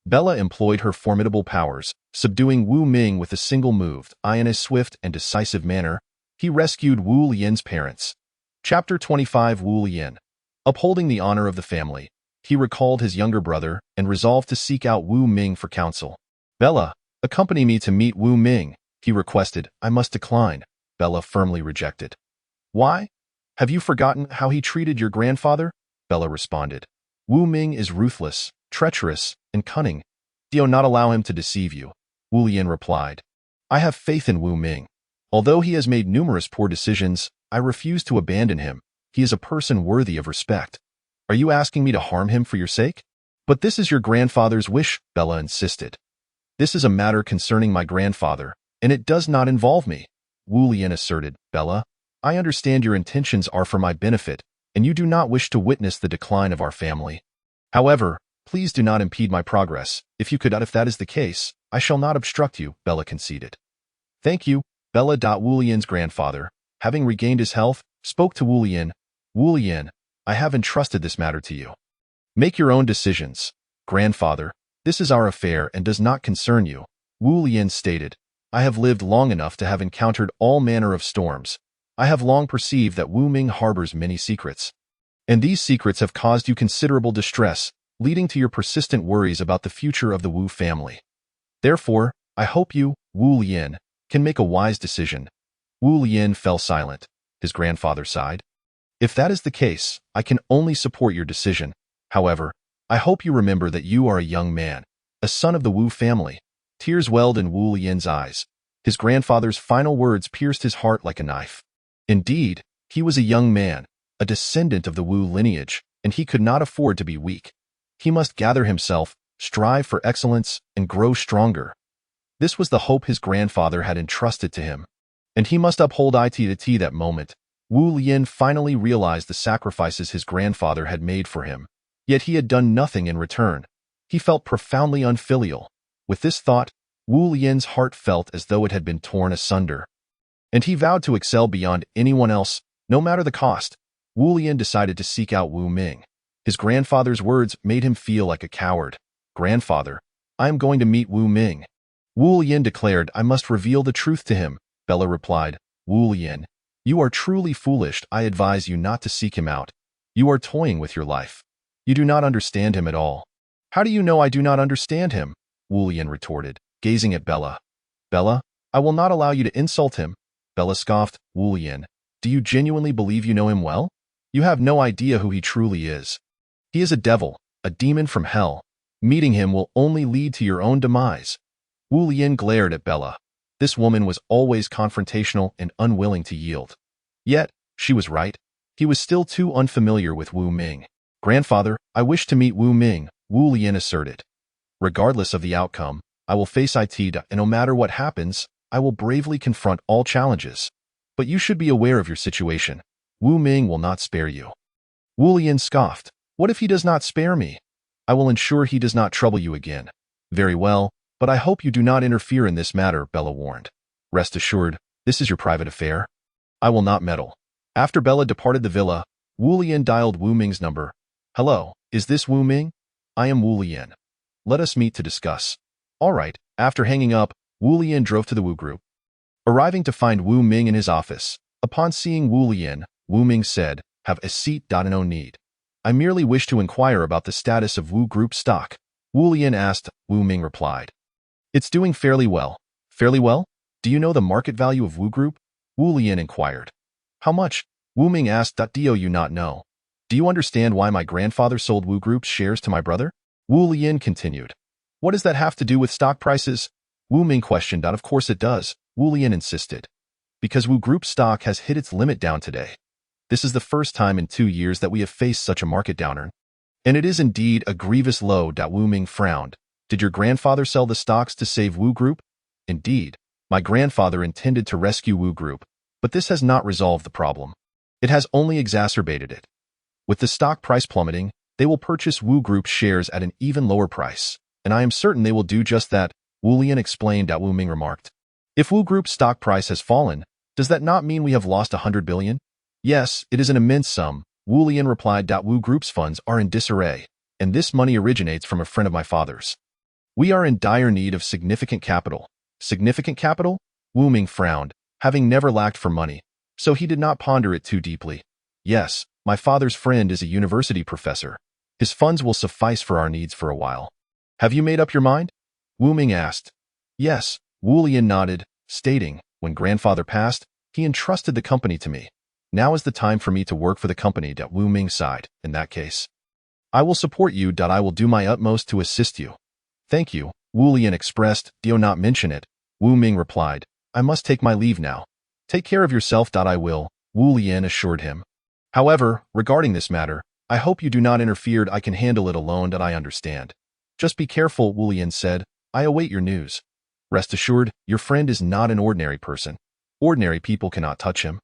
Bella employed her formidable powers, subduing Wu Ming with a single move. In a swift and decisive manner, he rescued Wu Lien's parents. Chapter 25. Wu Lien. Upholding the honor of the family, he recalled his younger brother and resolved to seek out Wu Ming for counsel. Bella, accompany me to meet Wu Ming, he requested. I must decline. Bella firmly rejected. Why? Have you forgotten how he treated your grandfather? Bella responded. Wu Ming is ruthless, treacherous, and cunning. Do not allow him to deceive you, Wu Lien replied. I have faith in Wu Ming. Although he has made numerous poor decisions, I refuse to abandon him. He is a person worthy of respect. Are you asking me to harm him for your sake? But this is your grandfather's wish, Bella insisted. This is a matter concerning my grandfather, and it does not involve me, Wu Lien asserted. Bella, I understand your intentions are for my benefit, and you do not wish to witness the decline of our family. However, please do not impede my progress. If that is the case, I shall not obstruct you, Bella conceded. Thank you, Bella. Wu Lien's grandfather, having regained his health, spoke to Wu Lien. Wu Lien, I have entrusted this matter to you. Make your own decisions. Grandfather, this is our affair and does not concern you, Wu Lien stated. I have lived long enough to have encountered all manner of storms. I have long perceived that Wu Ming harbors many secrets. And these secrets have caused you considerable distress, leading to your persistent worries about the future of the Wu family. Therefore, I hope you, Wu Lien, can make a wise decision. Wu Lien fell silent. His grandfather sighed. If that is the case, I can only support your decision. However, I hope you remember that you are a young man, a son of the Wu family. Tears welled in Wu Lien's eyes. His grandfather's final words pierced his heart like a knife. Indeed, he was a young man, a descendant of the Wu lineage, and he could not afford to be weak. He must gather himself, strive for excellence, and grow stronger. This was the hope his grandfather had entrusted to him, and he must uphold it to that moment. Wu Lien finally realized the sacrifices his grandfather had made for him, yet he had done nothing in return. He felt profoundly unfilial. With this thought, Wu Lien's heart felt as though it had been torn asunder, and he vowed to excel beyond anyone else, no matter the cost. Wu Lien decided to seek out Wu Ming. His grandfather's words made him feel like a coward. Grandfather, I am going to meet Wu Ming. Wu Lien declared. I must reveal the truth to him, Bella replied. Wu Lien, you are truly foolish. I advise you not to seek him out. You are toying with your life. You do not understand him at all. How do you know I do not understand him? Wu Lien retorted, gazing at Bella. Bella, I will not allow you to insult him. Bella scoffed. Wu Lien, do you genuinely believe you know him well? You have no idea who he truly is. He is a devil, a demon from hell. Meeting him will only lead to your own demise. Wu Lien glared at Bella. This woman was always confrontational and unwilling to yield. Yet, she was right. He was still too unfamiliar with Wu Ming. Grandfather, I wish to meet Wu Ming, Wu Lien asserted. Regardless of the outcome, I will face it, and no matter what happens, I will bravely confront all challenges. But you should be aware of your situation. Wu Ming will not spare you. Wu Lien scoffed. What if he does not spare me? I will ensure he does not trouble you again. Very well, but I hope you do not interfere in this matter, Bella warned. Rest assured, this is your private affair. I will not meddle. After Bella departed the villa, Wu Lien dialed Wu Ming's number. Hello, is this Wu Ming? I am Wu Lien. Let us meet to discuss. All right. After hanging up, Wu Lien drove to the Wu group. Arriving to find Wu Ming in his office, upon seeing Wu Lian, Wu Ming said, "Have a seat. No need. I merely wish to inquire about the status of Wu Group stock." Wu Lian asked. Wu Ming replied, "It's doing fairly well." "Fairly well? Do you know the market value of Wu Group?" Wu Lian inquired. "How much?" Wu Ming asked. "Do you not know? Do you understand why my grandfather sold Wu Group's shares to my brother?" Wu Lian continued. "What does that have to do with stock prices?" Wu Ming questioned. "Of course it does," Wu Lian insisted. "Because Wu Group stock has hit its limit down today. This is the first time in 2 years that we have faced such a market downturn. And it is indeed a grievous low." Wu Ming frowned. "Did your grandfather sell the stocks to save Wu Group?" "Indeed, my grandfather intended to rescue Wu Group, but this has not resolved the problem. It has only exacerbated it. With the stock price plummeting, they will purchase Wu Group's shares at an even lower price, and I am certain they will do just that," Wu Lian explained. Wu Ming remarked. "If Wu Group's stock price has fallen, does that not mean we have lost 100 billion? "Yes, it is an immense sum," Wu Lian replied. "Wu Group's funds are in disarray, and this money originates from a friend of my father's. We are in dire need of significant capital." "Significant capital?" Wu Ming frowned, having never lacked for money, so he did not ponder it too deeply. "Yes, my father's friend is a university professor. His funds will suffice for our needs for a while." "Have you made up your mind?" Wu Ming asked. "Yes," Wu Lian nodded, stating, "When grandfather passed, he entrusted the company to me. Now is the time for me to work for the company." Wu Ming sighed. "In that case, I will support you. I will do my utmost to assist you." "Thank you," Wu Lian expressed. "Do not mention it," Wu Ming replied. "I must take my leave now." "Take care of yourself." "I will," Wu Lian assured him. "However, regarding this matter, I hope you do not interfere. I can handle it alone. I understand." "Just be careful," Wu Lian said. "I await your news." "Rest assured, your friend is not an ordinary person. Ordinary people cannot touch him."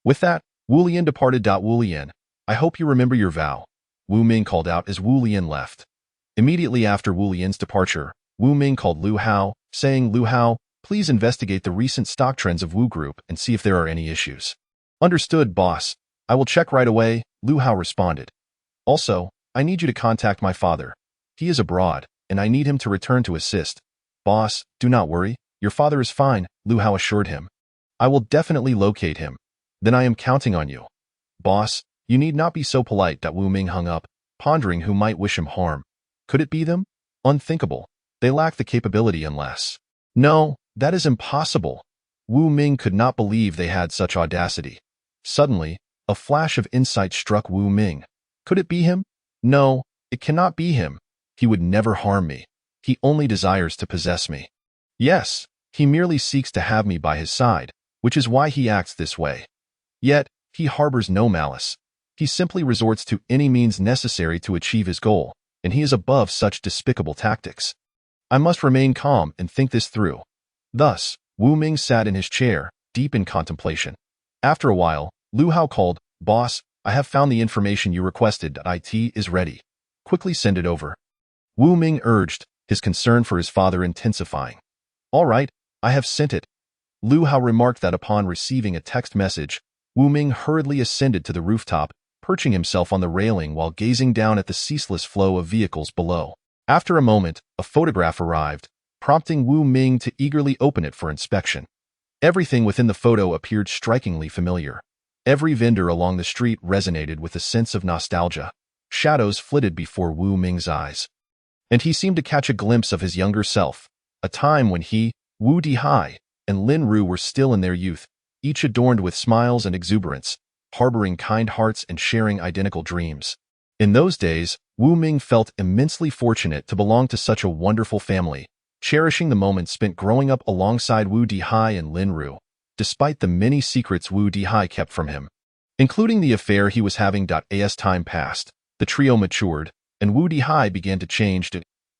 With that, Wu Lian departed. "Wu Lian, I hope you remember your vow," Wu Ming called out as Wu Lian left. Immediately after Wu Lian's departure, Wu Ming called Lu Hao, saying, "Lu Hao, please investigate the recent stock trends of Wu Group and see if there are any issues." "Understood, boss. I will check right away," Lu Hao responded. "Also, I need you to contact my father. He is abroad, and I need him to return to assist." "Boss, do not worry. Your father is fine," Lu Hao assured him. "I will definitely locate him. Then I am counting on you." "Boss, you need not be so polite." Wu Ming hung up, pondering who might wish him harm. Could it be them? Unthinkable. They lack the capability unless... No, that is impossible. Wu Ming could not believe they had such audacity. Suddenly, a flash of insight struck Wu Ming. Could it be him? No, it cannot be him. He would never harm me. He only desires to possess me. Yes, he merely seeks to have me by his side, which is why he acts this way. Yet, he harbors no malice. He simply resorts to any means necessary to achieve his goal, and he is above such despicable tactics. I must remain calm and think this through. Thus, Wu Ming sat in his chair, deep in contemplation. After a while, Lu Hao called, "Boss, I have found the information you requested. It is ready. Quickly send it over." Wu Ming urged, his concern for his father intensifying. "All right, I have sent it." Lu Hao remarked that upon receiving a text message, Wu Ming hurriedly ascended to the rooftop, perching himself on the railing while gazing down at the ceaseless flow of vehicles below. After a moment, a photograph arrived, prompting Wu Ming to eagerly open it for inspection. Everything within the photo appeared strikingly familiar. Every vendor along the street resonated with a sense of nostalgia. Shadows flitted before Wu Ming's eyes, and he seemed to catch a glimpse of his younger self, a time when he, Wu Dihai, and Lin Ru were still in their youth, each adorned with smiles and exuberance, harboring kind hearts and sharing identical dreams. In those days, Wu Ming felt immensely fortunate to belong to such a wonderful family, cherishing the moments spent growing up alongside Wu Dihai and Lin Ru, despite the many secrets Wu Dihai kept from him, including the affair he was having. As time passed, the trio matured, and Wu Dihai began to change.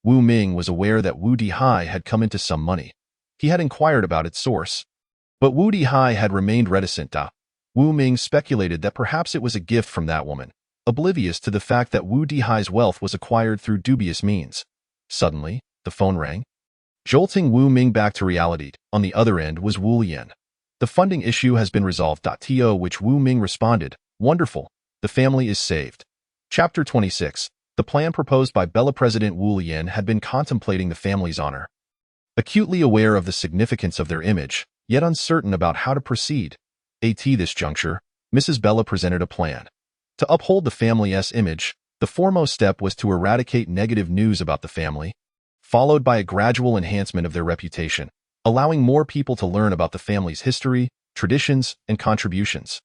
Wu Ming was aware that Wu Dihai had come into some money. He had inquired about its source, but Wu Dihai had remained reticent. Wu Ming speculated that perhaps it was a gift from that woman, oblivious to the fact that Wu Dihai's wealth was acquired through dubious means. Suddenly, the phone rang, jolting Wu Ming back to reality. On the other end was Wu Lian. "The funding issue has been resolved." To which Wu Ming responded, "Wonderful, the family is saved." Chapter 26. The plan proposed by Bella President Wu Lian had been contemplating the family's honor. Acutely aware of the significance of their image, yet uncertain about how to proceed. At this juncture, Mrs. Bella presented a plan. To uphold the family's image, the foremost step was to eradicate negative news about the family, followed by a gradual enhancement of their reputation, allowing more people to learn about the family's history, traditions, and contributions.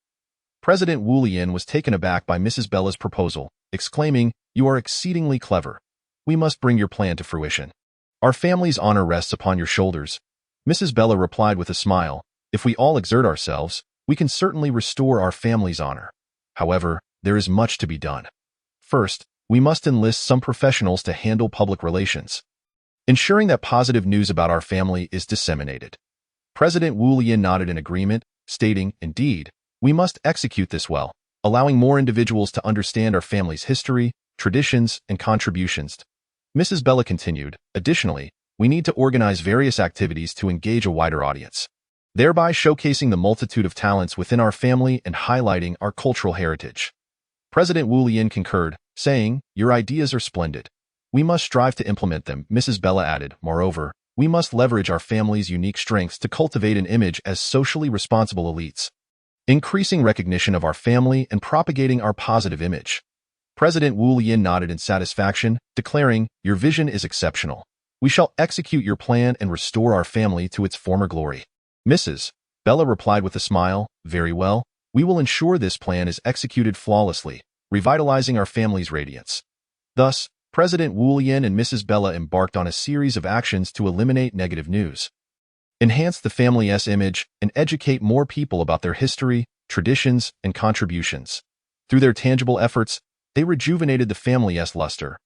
President Wu Lian was taken aback by Mrs. Bella's proposal, exclaiming, "You are exceedingly clever. We must bring your plan to fruition. Our family's honor rests upon your shoulders." Mrs. Bella replied with a smile, "If we all exert ourselves, we can certainly restore our family's honor. However, there is much to be done. First, we must enlist some professionals to handle public relations, ensuring that positive news about our family is disseminated." President Wu Lian nodded in agreement, stating, "Indeed, we must execute this well, allowing more individuals to understand our family's history, traditions, and contributions." Mrs. Bella continued, "Additionally, we need to organize various activities to engage a wider audience, thereby showcasing the multitude of talents within our family and highlighting our cultural heritage." President Wu Lian concurred, saying, "Your ideas are splendid. We must strive to implement them." Mrs. Bella added, "Moreover, we must leverage our family's unique strengths to cultivate an image as socially responsible elites, increasing recognition of our family and propagating our positive image." President Wu Lian nodded in satisfaction, declaring, "Your vision is exceptional. We shall execute your plan and restore our family to its former glory." Mrs. Bella replied with a smile, "Very well. We will ensure this plan is executed flawlessly, revitalizing our family's radiance." Thus, President Wu Lian and Mrs. Bella embarked on a series of actions to eliminate negative news, enhance the family's image, and educate more people about their history, traditions, and contributions. Through their tangible efforts, they rejuvenated the family's luster.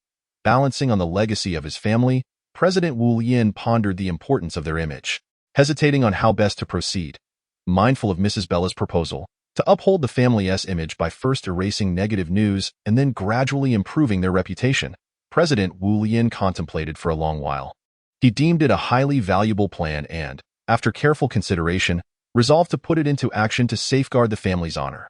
Balancing on the legacy of his family, President Wu Lian pondered the importance of their image, hesitating on how best to proceed. Mindful of Mrs. Bella's proposal to uphold the family's image by first erasing negative news and then gradually improving their reputation, President Wu Lian contemplated for a long while. He deemed it a highly valuable plan and, after careful consideration, resolved to put it into action to safeguard the family's honor.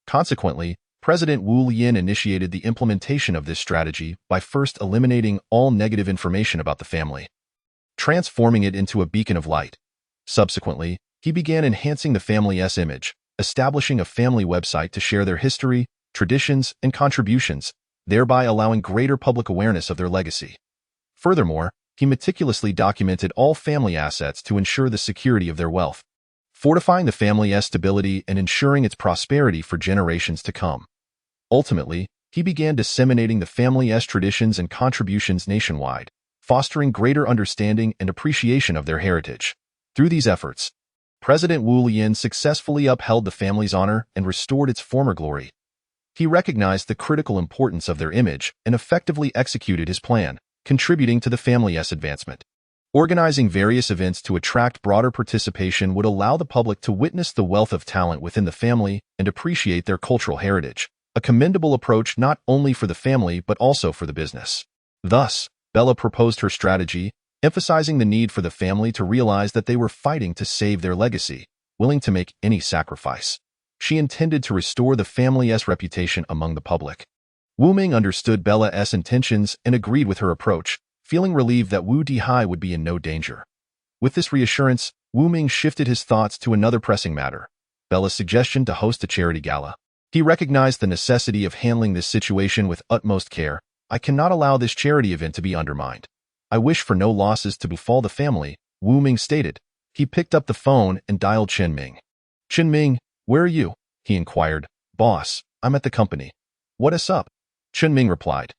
Consequently, President Wu Lian initiated the implementation of this strategy by first eliminating all negative information about the family, transforming it into a beacon of light. Subsequently, he began enhancing the family's image, establishing a family website to share their history, traditions, and contributions, thereby allowing greater public awareness of their legacy. Furthermore, he meticulously documented all family assets to ensure the security of their wealth, fortifying the family's stability and ensuring its prosperity for generations to come. Ultimately, he began disseminating the family's traditions and contributions nationwide, fostering greater understanding and appreciation of their heritage. Through these efforts, President Wu Lian successfully upheld the family's honor and restored its former glory. He recognized the critical importance of their image and effectively executed his plan, contributing to the family's advancement. Organizing various events to attract broader participation would allow the public to witness the wealth of talent within the family and appreciate their cultural heritage, a commendable approach not only for the family but also for the business. Thus, Bella proposed her strategy, emphasizing the need for the family to realize that they were fighting to save their legacy, willing to make any sacrifice. She intended to restore the family's reputation among the public. Wu Ming understood Bella's intentions and agreed with her approach, feeling relieved that Wu Dihai would be in no danger. With this reassurance, Wu Ming shifted his thoughts to another pressing matter, Bella's suggestion to host a charity gala. He recognized the necessity of handling this situation with utmost care. "I cannot allow this charity event to be undermined. I wish for no losses to befall the family," Wu Ming stated. He picked up the phone and dialed Chen Ming. "Chen Ming, where are you?" he inquired. "Boss, I'm at the company." "What is up?" Chen Ming replied.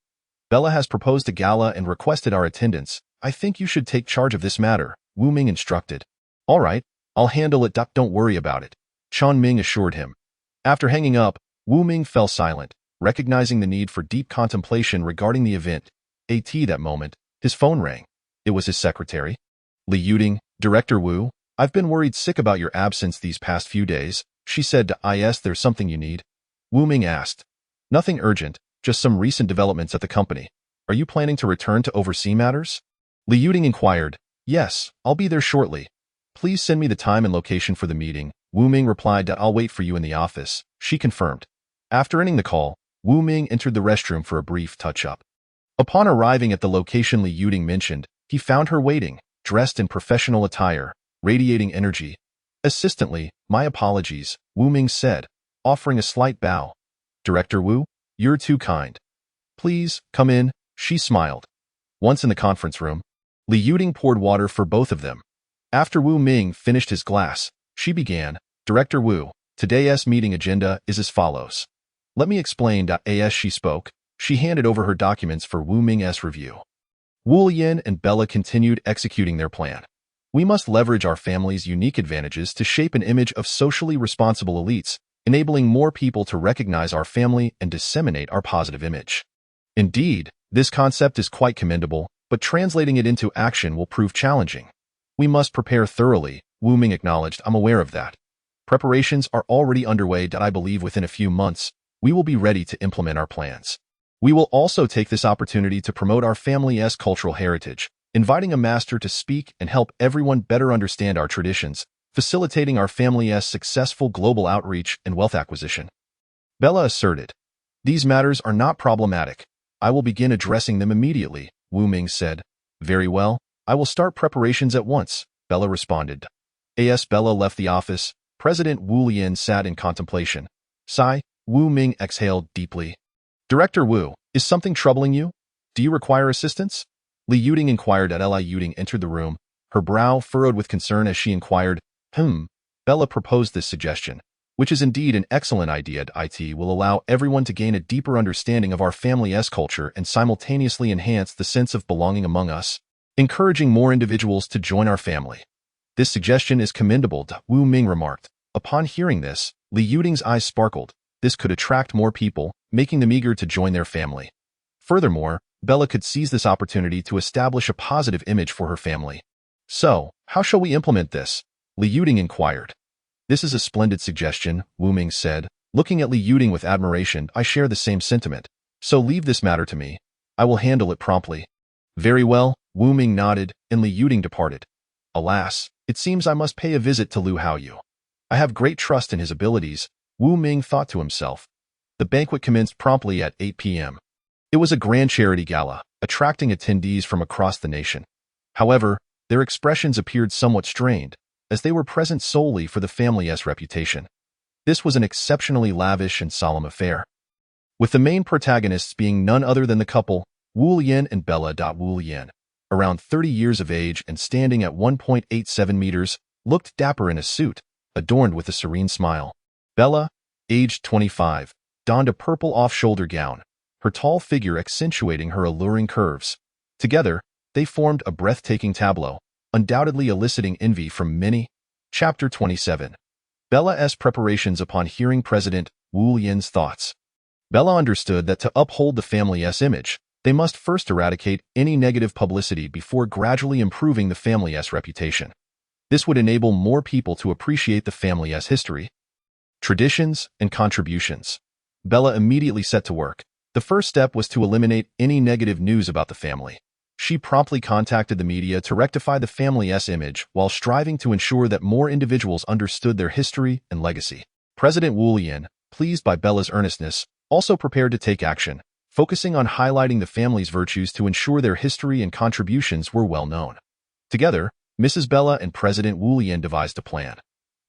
"Bella has proposed a gala and requested our attendance. I think you should take charge of this matter," Wu Ming instructed. "All right, I'll handle it. Don't worry about it," Chen Ming assured him. After hanging up, Wu Ming fell silent, recognizing the need for deep contemplation regarding the event. At that moment, his phone rang. It was his secretary. "Li Yuding, Director Wu, I've been worried sick about your absence these past few days," she said to IS. "There's something you need?" Wu Ming asked. "Nothing urgent, just some recent developments at the company. Are you planning to return to oversee matters?" Li Yuding inquired. "Yes, I'll be there shortly. Please send me the time and location for the meeting." Wu Ming replied, "I'll wait for you in the office," she confirmed. After ending the call, Wu Ming entered the restroom for a brief touch-up. Upon arriving at the location Li Yuding mentioned, he found her waiting, dressed in professional attire, radiating energy. Assistantly, my apologies, Wu Ming said, offering a slight bow. Director Wu, you're too kind. Please, come in, she smiled. Once in the conference room, Li Yuding poured water for both of them. After Wu Ming finished his glass, she began, Director Wu, today's meeting agenda is as follows. Let me explain. As she spoke, she handed over her documents for Wu Ming's review. Wu Yin and Bella continued executing their plan. We must leverage our family's unique advantages to shape an image of socially responsible elites, enabling more people to recognize our family and disseminate our positive image. Indeed, this concept is quite commendable, but translating it into action will prove challenging. We must prepare thoroughly, Wu Ming acknowledged. I'm aware of that. Preparations are already underway. I believe within a few months, we will be ready to implement our plans. We will also take this opportunity to promote our family's cultural heritage, inviting a master to speak and help everyone better understand our traditions, facilitating our family's successful global outreach and wealth acquisition. Bella asserted. These matters are not problematic. I will begin addressing them immediately, Wu Ming said. Very well, I will start preparations at once, Bella responded. As Bella left the office, President Wu Lian sat in contemplation. Sigh, Wu Ming exhaled deeply. Director Wu, is something troubling you? Do you require assistance? Li Yuding inquired. Li Yuding entered the room, her brow furrowed with concern as she inquired. Bella proposed this suggestion, which is indeed an excellent idea. It will allow everyone to gain a deeper understanding of our family's culture and simultaneously enhance the sense of belonging among us, encouraging more individuals to join our family. This suggestion is commendable, Wu Ming remarked. Upon hearing this, Li Yuding's eyes sparkled. This could attract more people, making them eager to join their family. Furthermore, Bella could seize this opportunity to establish a positive image for her family. So, how shall we implement this? Li Yuding inquired. This is a splendid suggestion, Wu Ming said, looking at Li Yuding with admiration. I share the same sentiment. So leave this matter to me. I will handle it promptly. Very well, Wu Ming nodded, and Li Yuding departed. Alas, it seems I must pay a visit to Liu Haoyu. I have great trust in his abilities, Wu Ming thought to himself. The banquet commenced promptly at 8 p.m. It was a grand charity gala, attracting attendees from across the nation. However, their expressions appeared somewhat strained, as they were present solely for the family's reputation. This was an exceptionally lavish and solemn affair, with the main protagonists being none other than the couple, Wu Lian and Bella. Wu Lian, around 30 years of age and standing at 1.87 meters, looked dapper in a suit, adorned with a serene smile. Bella, aged 25, donned a purple off-shoulder gown, her tall figure accentuating her alluring curves. Together, they formed a breathtaking tableau, undoubtedly eliciting envy from many. Chapter 27. Bella's preparations. Upon hearing President Wu Lian's thoughts, Bella understood that to uphold the family's image, they must first eradicate any negative publicity before gradually improving the family's reputation. This would enable more people to appreciate the family's history, traditions, and contributions. Bella immediately set to work. The first step was to eliminate any negative news about the family. She promptly contacted the media to rectify the family's image while striving to ensure that more individuals understood their history and legacy. President Wu Lian, pleased by Bella's earnestness, also prepared to take action, focusing on highlighting the family's virtues to ensure their history and contributions were well known. Together, Mrs. Bella and President Wu Lian devised a plan.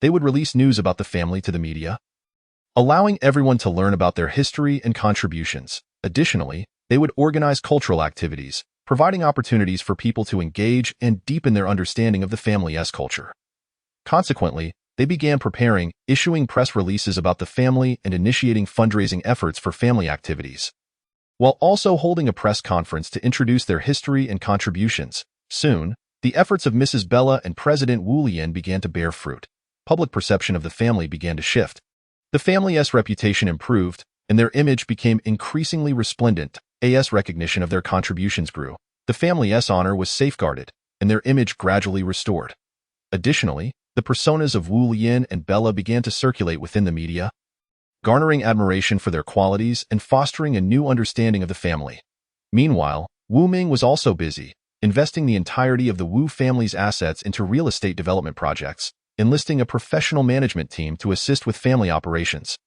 They would release news about the family to the media, allowing everyone to learn about their history and contributions. Additionally, they would organize cultural activities, providing opportunities for people to engage and deepen their understanding of the family's culture. Consequently, they began preparing, issuing press releases about the family and initiating fundraising efforts for family activities, while also holding a press conference to introduce their history and contributions. Soon, the efforts of Mrs. Bella and President Wu Lian began to bear fruit. Public perception of the family began to shift. The family's reputation improved, and their image became increasingly resplendent. As recognition of their contributions grew, the family's honor was safeguarded, and their image gradually restored. Additionally, the personas of Wu Lian and Bella began to circulate within the media, garnering admiration for their qualities and fostering a new understanding of the family. Meanwhile, Wu Ming was also busy, investing the entirety of the Wu family's assets into real estate development projects, enlisting a professional management team to assist with family operations,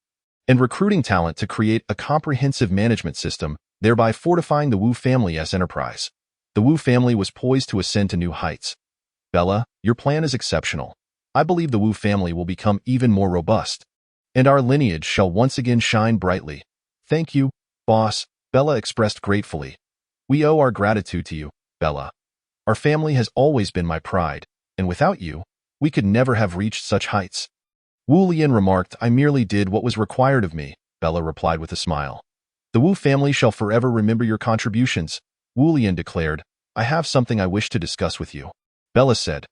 and recruiting talent to create a comprehensive management system, thereby fortifying the Wu family's enterprise. The Wu family was poised to ascend to new heights. Bella, your plan is exceptional. I believe the Wu family will become even more robust, and our lineage shall once again shine brightly. Thank you, boss, Bella expressed gratefully. We owe our gratitude to you, Bella. Our family has always been my pride, and without you, we could never have reached such heights. Wu Lian remarked, I merely did what was required of me, Bella replied with a smile. The Wu family shall forever remember your contributions, Wu Lian declared. I have something I wish to discuss with you. Bella said.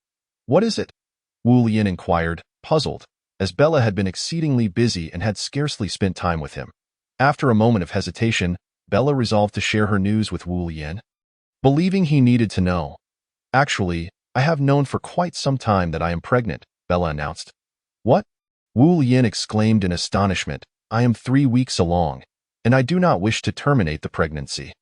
What is it? Wu Lian inquired, puzzled, as Bella had been exceedingly busy and had scarcely spent time with him. After a moment of hesitation, Bella resolved to share her news with Wu Lian, believing he needed to know. Actually, I have known for quite some time that I am pregnant, Bella announced. What? Wu Lian exclaimed in astonishment. I am 3 weeks along, and I do not wish to terminate the pregnancy.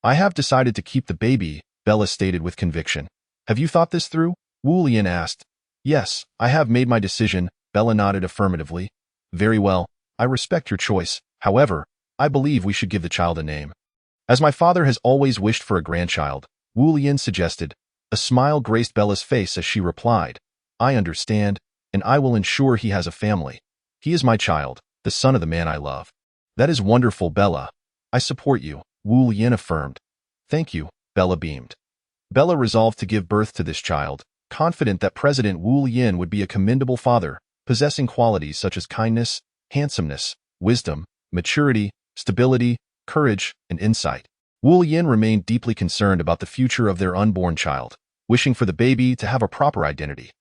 I have decided to keep the baby, Bella stated with conviction. Have you thought this through? Wu Lian asked. Yes, I have made my decision, Bella nodded affirmatively. Very well, I respect your choice. However, I believe we should give the child a name. As my father has always wished for a grandchild, Wu Lian suggested. A smile graced Bella's face as she replied, I understand, and I will ensure he has a family. He is my child, the son of the man I love. That is wonderful, Bella. I support you, Wu Lian affirmed. Thank you, Bella beamed. Bella resolved to give birth to this child, confident that President Wu Lian would be a commendable father, possessing qualities such as kindness, handsomeness, wisdom, maturity, stability, courage, and insight. Wu Lian remained deeply concerned about the future of their unborn child, wishing for the baby to have a proper identity.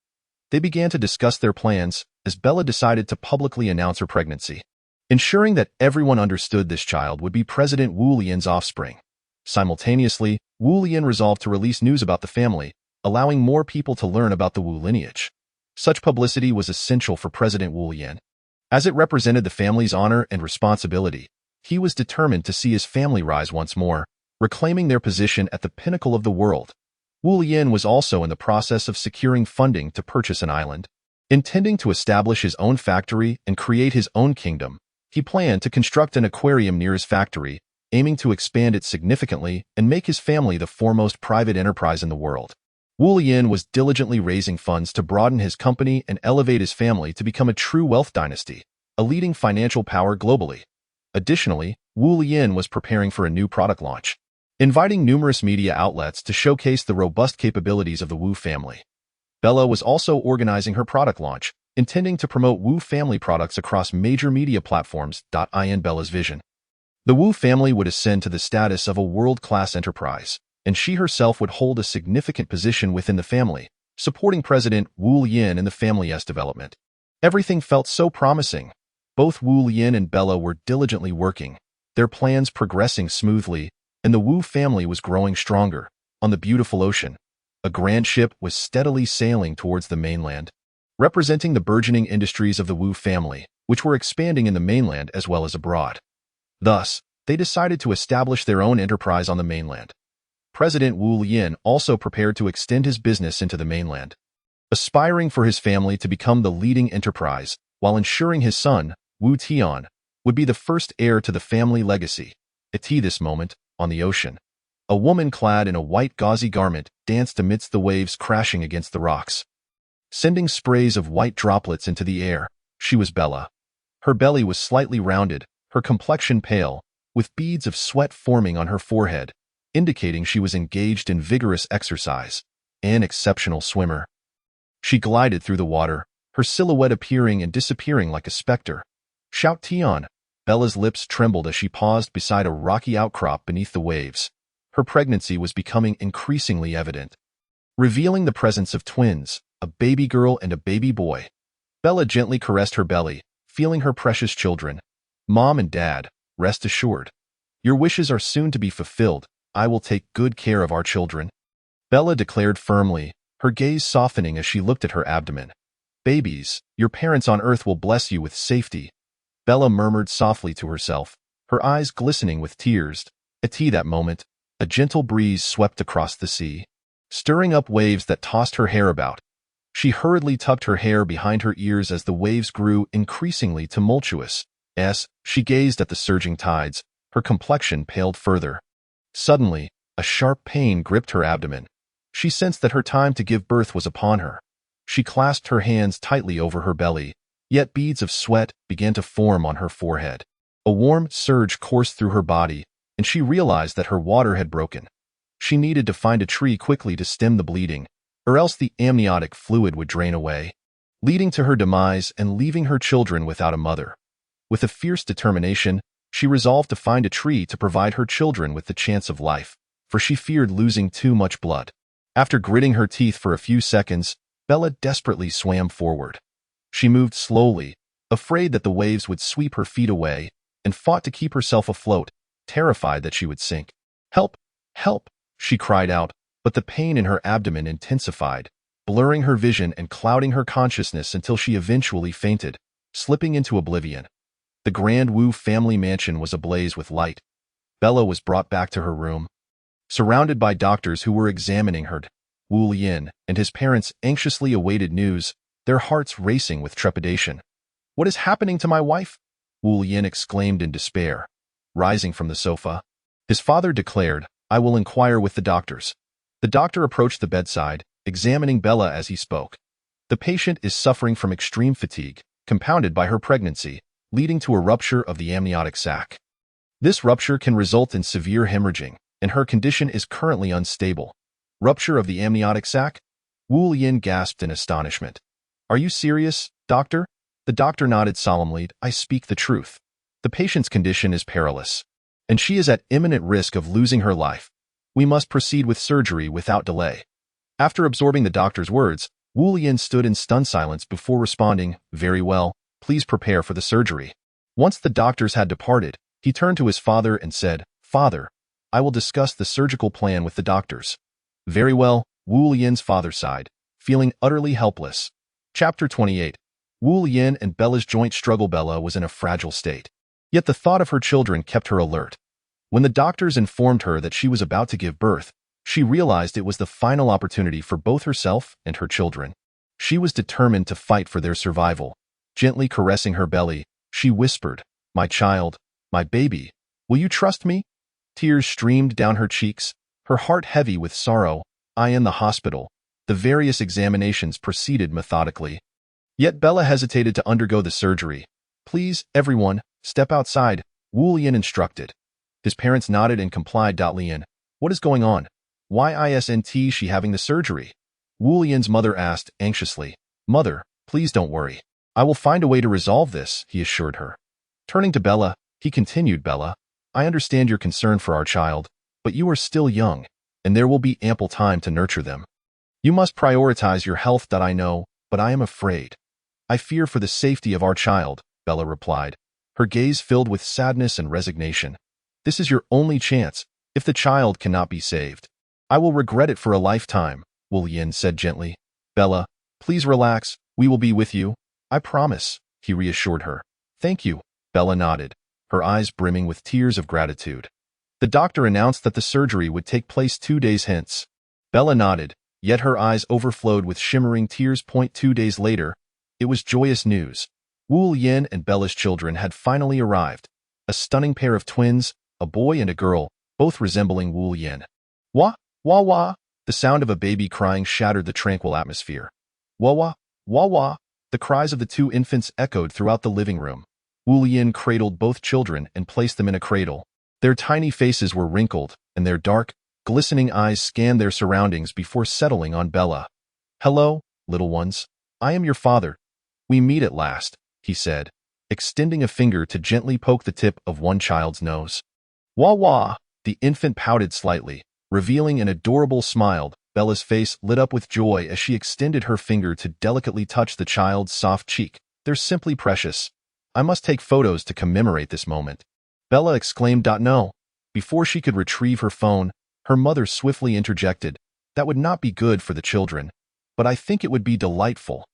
They began to discuss their plans as Bella decided to publicly announce her pregnancy, ensuring that everyone understood this child would be President Wu Lian's offspring. Simultaneously, Wu Lian resolved to release news about the family, allowing more people to learn about the Wu lineage. Such publicity was essential for President Wu Lian, as it represented the family's honor and responsibility. He was determined to see his family rise once more, reclaiming their position at the pinnacle of the world. Wu Lian was also in the process of securing funding to purchase an island. Intending to establish his own factory and create his own kingdom, he planned to construct an aquarium near his factory, aiming to expand it significantly and make his family the foremost private enterprise in the world. Wu Lian was diligently raising funds to broaden his company and elevate his family to become a true wealth dynasty, a leading financial power globally. Additionally, Wu Lian was preparing for a new product launch, inviting numerous media outlets to showcase the robust capabilities of the Wu family. Bella was also organizing her product launch, intending to promote Wu family products across major media platforms. In Bella's vision, the Wu family would ascend to the status of a world-class enterprise, and she herself would hold a significant position within the family, supporting President Wu Lian in the family's development. Everything felt so promising. Both Wu Lian and Bella were diligently working, their plans progressing smoothly, and the Wu family was growing stronger. On the beautiful ocean, a grand ship was steadily sailing towards the mainland, representing the burgeoning industries of the Wu family, which were expanding in the mainland as well as abroad. Thus, they decided to establish their own enterprise on the mainland. President Wu Lian also prepared to extend his business into the mainland, aspiring for his family to become the leading enterprise, while ensuring his son, Wu Tian, would be the first heir to the family legacy. At this moment, on the ocean, a woman clad in a white gauzy garment danced amidst the waves crashing against the rocks, sending sprays of white droplets into the air. She was Bella. Her belly was slightly rounded, her complexion pale, with beads of sweat forming on her forehead, indicating she was engaged in vigorous exercise. An exceptional swimmer. She glided through the water, her silhouette appearing and disappearing like a specter. Shout Tian! Bella's lips trembled as she paused beside a rocky outcrop beneath the waves. Her pregnancy was becoming increasingly evident, revealing the presence of twins, a baby girl and a baby boy. Bella gently caressed her belly, feeling her precious children. Mom and Dad, rest assured. Your wishes are soon to be fulfilled. I will take good care of our children. Bella declared firmly, her gaze softening as she looked at her abdomen. Babies, your parents on earth will bless you with safety. Bella murmured softly to herself, her eyes glistening with tears. At that moment, a gentle breeze swept across the sea, stirring up waves that tossed her hair about. She hurriedly tucked her hair behind her ears as the waves grew increasingly tumultuous. As she gazed at the surging tides, her complexion paled further. Suddenly, a sharp pain gripped her abdomen. She sensed that her time to give birth was upon her. She clasped her hands tightly over her belly, yet beads of sweat began to form on her forehead. A warm surge coursed through her body, and she realized that her water had broken. She needed to find a tree quickly to stem the bleeding, or else the amniotic fluid would drain away, leading to her demise and leaving her children without a mother. With a fierce determination, she resolved to find a tree to provide her children with the chance of life, for she feared losing too much blood. After gritting her teeth for a few seconds, Bella desperately swam forward. She moved slowly, afraid that the waves would sweep her feet away, and fought to keep herself afloat, terrified that she would sink. "Help! Help!" she cried out, but the pain in her abdomen intensified, blurring her vision and clouding her consciousness until she eventually fainted, slipping into oblivion. The Grand Wu family mansion was ablaze with light. Bella was brought back to her room. Surrounded by doctors who were examining her, Wu Yin and his parents anxiously awaited news, their hearts racing with trepidation. "What is happening to my wife?" Wu Yin exclaimed in despair. Rising from the sofa, his father declared, "I will inquire with the doctors." The doctor approached the bedside, examining Bella as he spoke. The patient is suffering from extreme fatigue, compounded by her pregnancy, leading to a rupture of the amniotic sac. This rupture can result in severe hemorrhaging, and her condition is currently unstable. Rupture of the amniotic sac? Wu Yin gasped in astonishment. "Are you serious, doctor?" The doctor nodded solemnly. "I speak the truth. The patient's condition is perilous, and she is at imminent risk of losing her life. We must proceed with surgery without delay." After absorbing the doctor's words, Wu Yin stood in stunned silence before responding, "Very well, please prepare for the surgery." Once the doctors had departed, he turned to his father and said, "Father, I will discuss the surgical plan with the doctors." "Very well," Wu Yin's father sighed, feeling utterly helpless. Chapter 28. Wu Yin and Bella's joint struggle. Bella was in a fragile state. Yet the thought of her children kept her alert. When the doctors informed her that she was about to give birth, she realized it was the final opportunity for both herself and her children. She was determined to fight for their survival. Gently caressing her belly, she whispered, "My child, my baby, will you trust me?" Tears streamed down her cheeks, her heart heavy with sorrow. In the hospital, the various examinations proceeded methodically. Yet Bella hesitated to undergo the surgery. "Please, everyone, step outside," Wu Yin instructed. His parents nodded and complied. "Lian, what is going on? Why isn't she having the surgery?" Wu Yin's mother asked anxiously. "Mother, please don't worry. I will find a way to resolve this," he assured her. Turning to Bella, he continued, "Bella, I understand your concern for our child, but you are still young, and there will be ample time to nurture them. You must prioritize your health. I know, but I am afraid. I fear for the safety of our child," Bella replied, her gaze filled with sadness and resignation. "This is your only chance. If the child cannot be saved, I will regret it for a lifetime," Wu Yin said gently. "Bella, please relax. We will be with you. I promise," he reassured her. "Thank you," Bella nodded, her eyes brimming with tears of gratitude. The doctor announced that the surgery would take place 2 days hence. Bella nodded, yet her eyes overflowed with shimmering tears. 2 days later, it was joyous news. Wu Yin and Bella's children had finally arrived. A stunning pair of twins, a boy and a girl, both resembling Wu Yin. "Wah, wah, wah!" The sound of a baby crying shattered the tranquil atmosphere. "Wah, wah, wah, wah!" The cries of the 2 infants echoed throughout the living room. Wu Yin cradled both children and placed them in a cradle. Their tiny faces were wrinkled, and their dark, glistening eyes scanned their surroundings before settling on Bella. "Hello, little ones. I am your father. We meet at last," he said, extending a finger to gently poke the tip of one child's nose. "Wah wah!" The infant pouted slightly, revealing an adorable smile. Bella's face lit up with joy as she extended her finger to delicately touch the child's soft cheek. "They're simply precious. I must take photos to commemorate this moment," Bella exclaimed. "No." Before she could retrieve her phone, her mother swiftly interjected, "That would not be good for the children, but I think it would be delightful."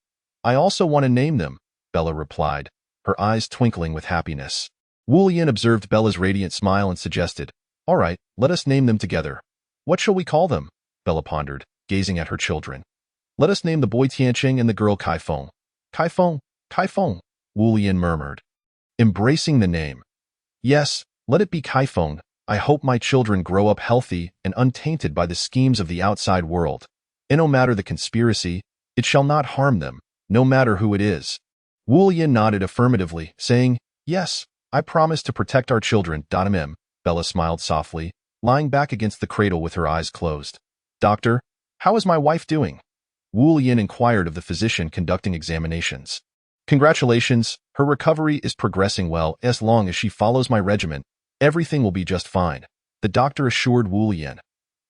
"I also want to name them," Bella replied, her eyes twinkling with happiness. Wu Yin observed Bella's radiant smile and suggested, "All right, let us name them together." "What shall we call them?" Bella pondered, gazing at her children. "Let us name the boy Tianqing and the girl Kaifeng." "Kaifeng, Kaifeng," Wu Yin murmured, embracing the name. "Yes, let it be Kaifeng. I hope my children grow up healthy and untainted by the schemes of the outside world. And no matter the conspiracy, It shall not harm them, no matter who it is. Wu Yin nodded affirmatively, saying, Yes, I promise to protect our children. Bella smiled softly, lying back against the cradle with her eyes closed. Doctor, how is my wife doing? Wu Yin inquired of the physician conducting examinations. Congratulations, her recovery is progressing well. As long as she follows my regimen, everything will be just fine, the doctor assured Wu Yin.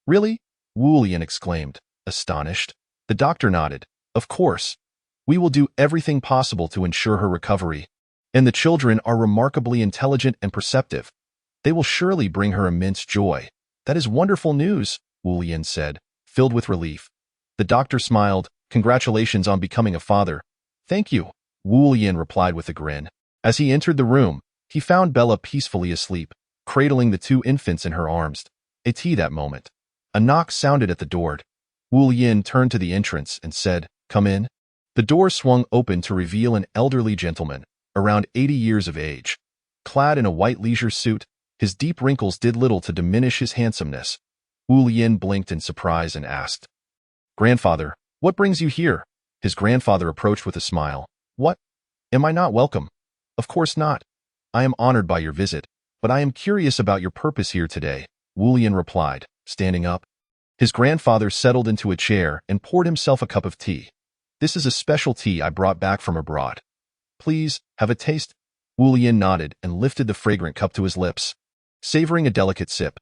Really? Wu Yin exclaimed, astonished. The doctor nodded. Of course. We will do everything possible to ensure her recovery. And the children are remarkably intelligent and perceptive. They will surely bring her immense joy. That is wonderful news, Wu Yin said, filled with relief. The doctor smiled. Congratulations on becoming a father. Thank you, Wu Yin replied with a grin. As he entered the room, he found Bella peacefully asleep, cradling the two infants in her arms. At that moment, a knock sounded at the door. Wu Yin turned to the entrance and said, Come in. The door swung open to reveal an elderly gentleman, around 80 years of age. Clad in a white leisure suit, his deep wrinkles did little to diminish his handsomeness. Wu Yin blinked in surprise and asked, Grandfather, what brings you here? His grandfather approached with a smile. What? Am I not welcome? Of course not. I am honored by your visit, but I am curious about your purpose here today, Wu Yin replied, standing up. His grandfather settled into a chair and poured himself a cup of tea. This is a special tea I brought back from abroad. Please, have a taste. Wu Yin nodded and lifted the fragrant cup to his lips, savoring a delicate sip.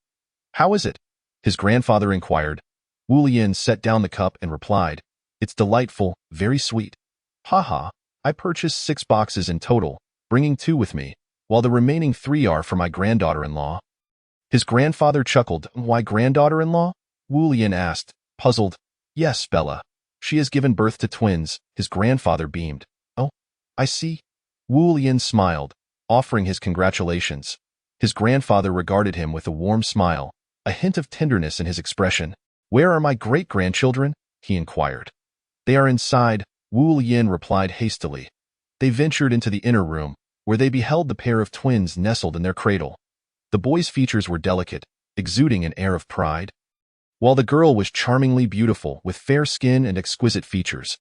How is it? His grandfather inquired. Wu Yin set down the cup and replied, It's delightful, very sweet. Haha, I purchased 6 boxes in total, bringing 2 with me, while the remaining 3 are for my granddaughter-in-law. His grandfather chuckled. Why granddaughter-in-law? Wu Yin asked, puzzled. Yes, Bella. She has given birth to twins, his grandfather beamed. Oh, I see. Wu Yin smiled, offering his congratulations. His grandfather regarded him with a warm smile, a hint of tenderness in his expression. Where are my great-grandchildren? He inquired. They are inside, Wu Yin replied hastily. They ventured into the inner room, where they beheld the pair of twins nestled in their cradle. The boy's features were delicate, exuding an air of pride, while the girl was charmingly beautiful with fair skin and exquisite features.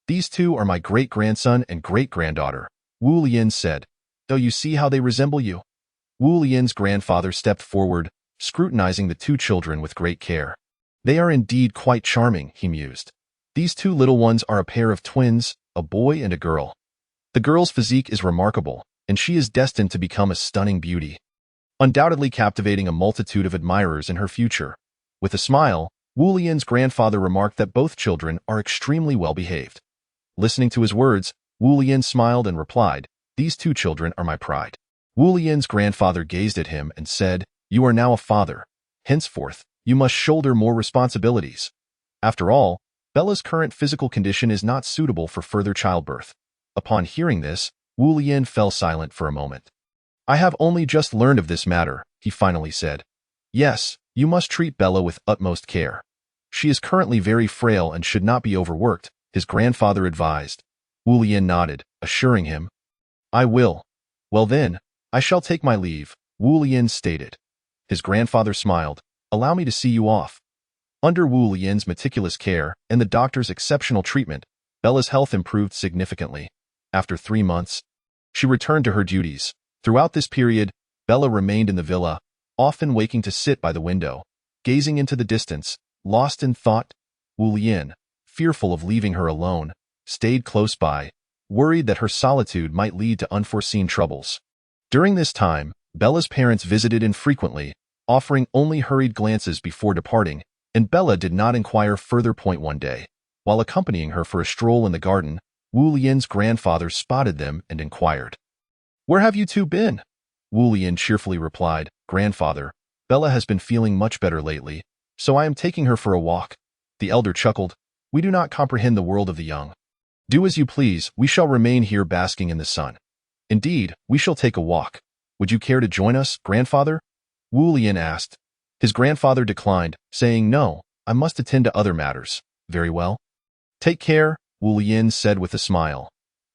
These two are my great-grandson and great-granddaughter, Wu Yin said. Do you see how they resemble you? Wu Yin's grandfather stepped forward, scrutinizing the 2 children with great care. They are indeed quite charming, he mused. These 2 little ones are a pair of twins, a boy and a girl. The girl's physique is remarkable, and she is destined to become a stunning beauty, undoubtedly captivating a multitude of admirers in her future. With a smile, Wu Yin's grandfather remarked that both children are extremely well-behaved. Listening to his words, Wu Yin smiled and replied, These 2 children are my pride. Wu Yin's grandfather gazed at him and said, You are now a father. Henceforth, you must shoulder more responsibilities. After all, Bella's current physical condition is not suitable for further childbirth. Upon hearing this, Wu Yin fell silent for a moment. I have only just learned of this matter, he finally said. Yes, you must treat Bella with utmost care. She is currently very frail and should not be overworked, his grandfather advised. Wu Yin nodded, assuring him, I will. Well then, I shall take my leave, Wu Yin stated. His grandfather smiled. Allow me to see you off. Under Wu Yin's meticulous care and the doctor's exceptional treatment, Bella's health improved significantly. After 3 months, she returned to her duties. Throughout this period, Bella remained in the villa, often waking to sit by the window, gazing into the distance, lost in thought. Wu Yin, fearful of leaving her alone, stayed close by, worried that her solitude might lead to unforeseen troubles. During this time, Bella's parents visited infrequently, offering only hurried glances before departing, and Bella did not inquire further. One day, while accompanying her for a stroll in the garden, Wu Yin's grandfather spotted them and inquired, Where have you 2 been? Wu Yin cheerfully replied, Grandfather, Bella has been feeling much better lately, so I am taking her for a walk. The elder chuckled. We do not comprehend the world of the young. Do as you please, we shall remain here basking in the sun. Indeed, we shall take a walk. Would you care to join us, grandfather? Wu Yin asked. His grandfather declined, saying, No, I must attend to other matters. Very well. Take care, Wu Yin said with a smile.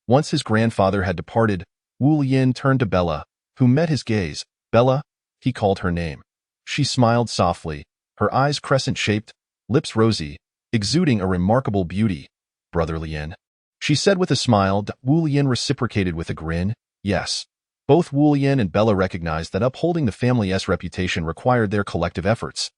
Once his grandfather had departed, Wu Yin turned to Bella, who met his gaze. Bella, he called her name. She smiled softly, her eyes crescent-shaped, lips rosy, exuding a remarkable beauty. Brother Lien?" She said with a smile. Wu Lien reciprocated with a grin. Yes. Both Wu Lien and Bella recognized that upholding the family's reputation required their collective efforts.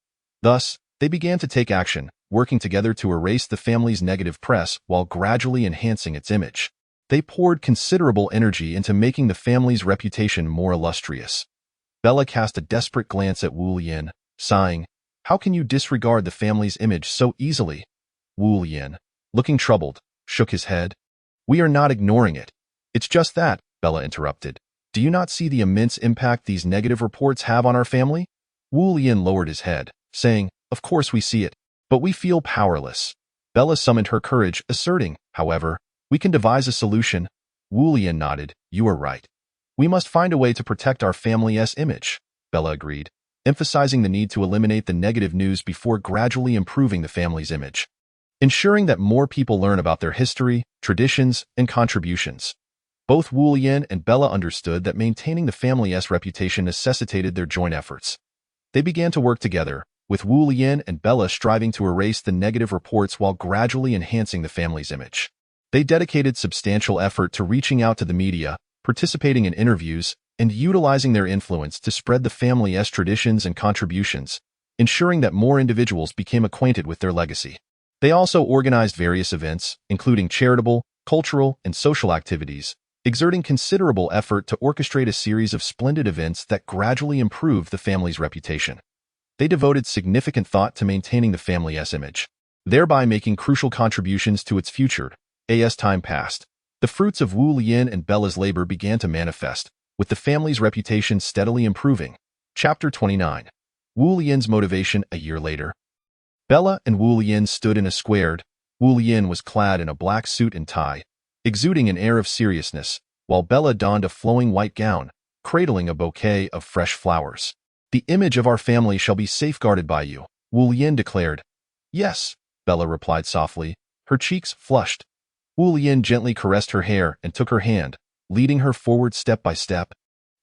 Thus, they began to take action, working together to erase the family's negative press while gradually enhancing its image. They poured considerable energy into making the family's reputation more illustrious. Bella cast a desperate glance at Wu Lien, sighing, "How can you disregard the family's image so easily?" Wu Lien, looking troubled, shook his head. "We are not ignoring it. It's just that," Bella interrupted. "Do you not see the immense impact these negative reports have on our family?" Wu Lien lowered his head, saying, "Of course we see it, but we feel powerless." Bella summoned her courage, asserting, "However, we can devise a solution." Wu Lien nodded. "You are right. We must find a way to protect our family's image," Bella agreed, emphasizing the need to eliminate the negative news before gradually improving the family's image, ensuring that more people learn about their history, traditions, and contributions. Both Wu Lien and Bella understood that maintaining the family's reputation necessitated their joint efforts. They began to work together, with Wu Lien and Bella striving to erase the negative reports while gradually enhancing the family's image. They dedicated substantial effort to reaching out to the media, participating in interviews, and utilizing their influence to spread the family's traditions and contributions, ensuring that more individuals became acquainted with their legacy. They also organized various events, including charitable, cultural, and social activities, exerting considerable effort to orchestrate a series of splendid events that gradually improved the family's reputation. They devoted significant thought to maintaining the family's image, thereby making crucial contributions to its future. As time passed, the fruits of Wu Lien and Bella's labor began to manifest, with the family's reputation steadily improving. Chapter 29. Wu Lien's motivation. A year later, Bella and Wu Lien stood in a square. Wu Lien was clad in a black suit and tie, exuding an air of seriousness, while Bella donned a flowing white gown, cradling a bouquet of fresh flowers. "The image of our family shall be safeguarded by you," Wu Lien declared. "Yes," Bella replied softly, her cheeks flushed. Wu Lien gently caressed her hair and took her hand, leading her forward step by step.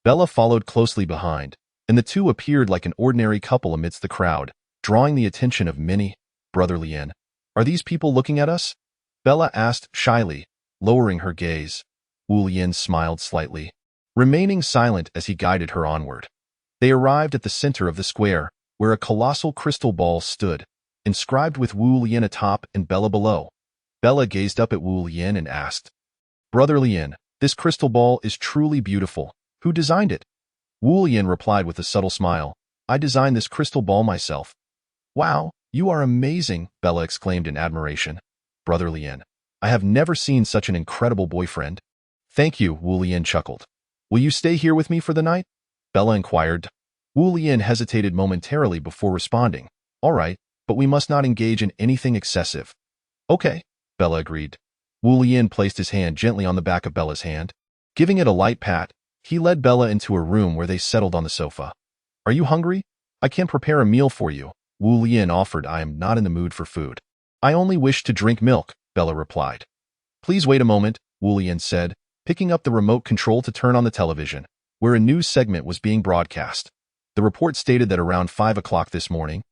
Bella followed closely behind, and the two appeared like an ordinary couple amidst the crowd, drawing the attention of many. "Brother Lien, are these people looking at us?" Bella asked shyly, lowering her gaze. Wu Lien smiled slightly, remaining silent as he guided her onward. They arrived at the center of the square, where a colossal crystal ball stood, inscribed with Wu Lien atop and Bella below. Bella gazed up at Wu Lien and asked, "Brother Lien, this crystal ball is truly beautiful. Who designed it?" Wu Lien replied with a subtle smile, "I designed this crystal ball myself." "Wow, you are amazing," Bella exclaimed in admiration. "Brother Lien, I have never seen such an incredible boyfriend." "Thank you," Wu Lien chuckled. "Will you stay here with me for the night?" Bella inquired. Wu Lien hesitated momentarily before responding. "All right, but we must not engage in anything excessive." "Okay," Bella agreed. Wu Lien placed his hand gently on the back of Bella's hand. Giving it a light pat, he led Bella into a room where they settled on the sofa. "Are you hungry? I can prepare a meal for you," Wu Lien offered. "I am not in the mood for food. I only wish to drink milk," Bella replied. "Please wait a moment," Wu Lien said, picking up the remote control to turn on the television, where a news segment was being broadcast. The report stated that around 5 o'clock this morning,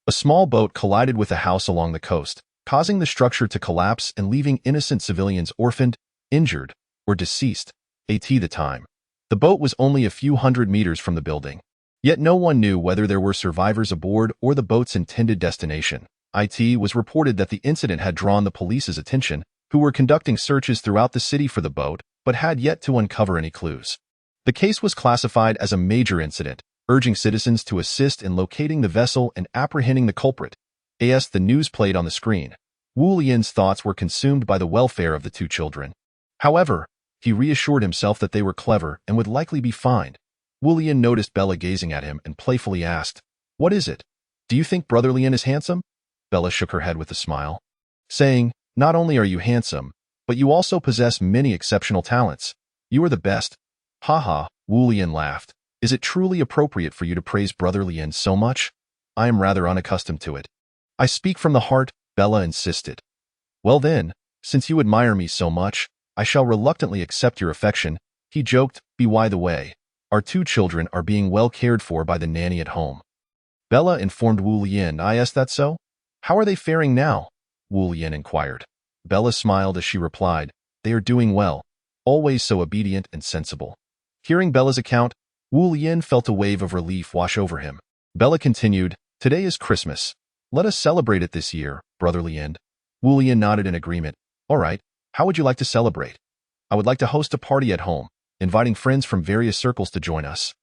a small boat collided with a house along the coast, causing the structure to collapse and leaving innocent civilians orphaned, injured, or deceased. At the time, the boat was only a few hundred meters from the building. Yet no one knew whether there were survivors aboard or the boat's intended destination. It was reported that the incident had drawn the police's attention, who were conducting searches throughout the city for the boat, but had yet to uncover any clues. The case was classified as a major incident, urging citizens to assist in locating the vessel and apprehending the culprit. As the news played on the screen, Wu Lien's thoughts were consumed by the welfare of the two children. However, he reassured himself that they were clever and would likely be fine. Wu Lien noticed Bella gazing at him and playfully asked, "What is it? Do you think Brother Lien is handsome?" Bella shook her head with a smile, saying, "Not only are you handsome, but you also possess many exceptional talents. You are the best." "Haha," Wu Lien laughed. "Is it truly appropriate for you to praise Brother Lien so much? I am rather unaccustomed to it." "I speak from the heart," Bella insisted. "Well then, since you admire me so much, I shall reluctantly accept your affection," he joked. "By the way, our two children are being well cared for by the nanny at home." Bella informed Wu Lien. "Is that so? How are they faring now?" Wu Lien inquired. Bella smiled as she replied, "They are doing well, always so obedient and sensible." Hearing Bella's account, Wu Yin felt a wave of relief wash over him. Bella continued, "Today is Christmas. Let us celebrate it this year, brotherly end." Wu Yin nodded in agreement. "All right, how would you like to celebrate?" "I would like to host a party at home, inviting friends from various circles to join us."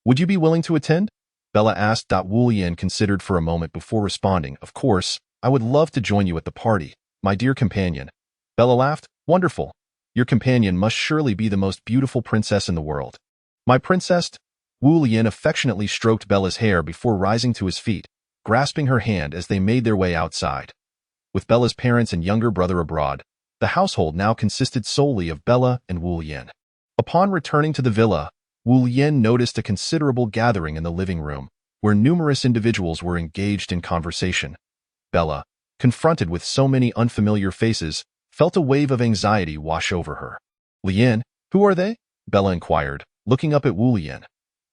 "Would you be willing to attend?" Bella asked. Wu Yin considered for a moment before responding, "Of course, I would love to join you at the party, my dear companion." Bella laughed. "Wonderful. Your companion must surely be the most beautiful princess in the world." "My princess?" Wu Yin affectionately stroked Bella's hair before rising to his feet, grasping her hand as they made their way outside. With Bella's parents and younger brother abroad, the household now consisted solely of Bella and Wu Yin. Upon returning to the villa, Wu Yin noticed a considerable gathering in the living room, where numerous individuals were engaged in conversation. Bella, confronted with so many unfamiliar faces, felt a wave of anxiety wash over her. "Lian, who are they?" Bella inquired, looking up at Wu Yin.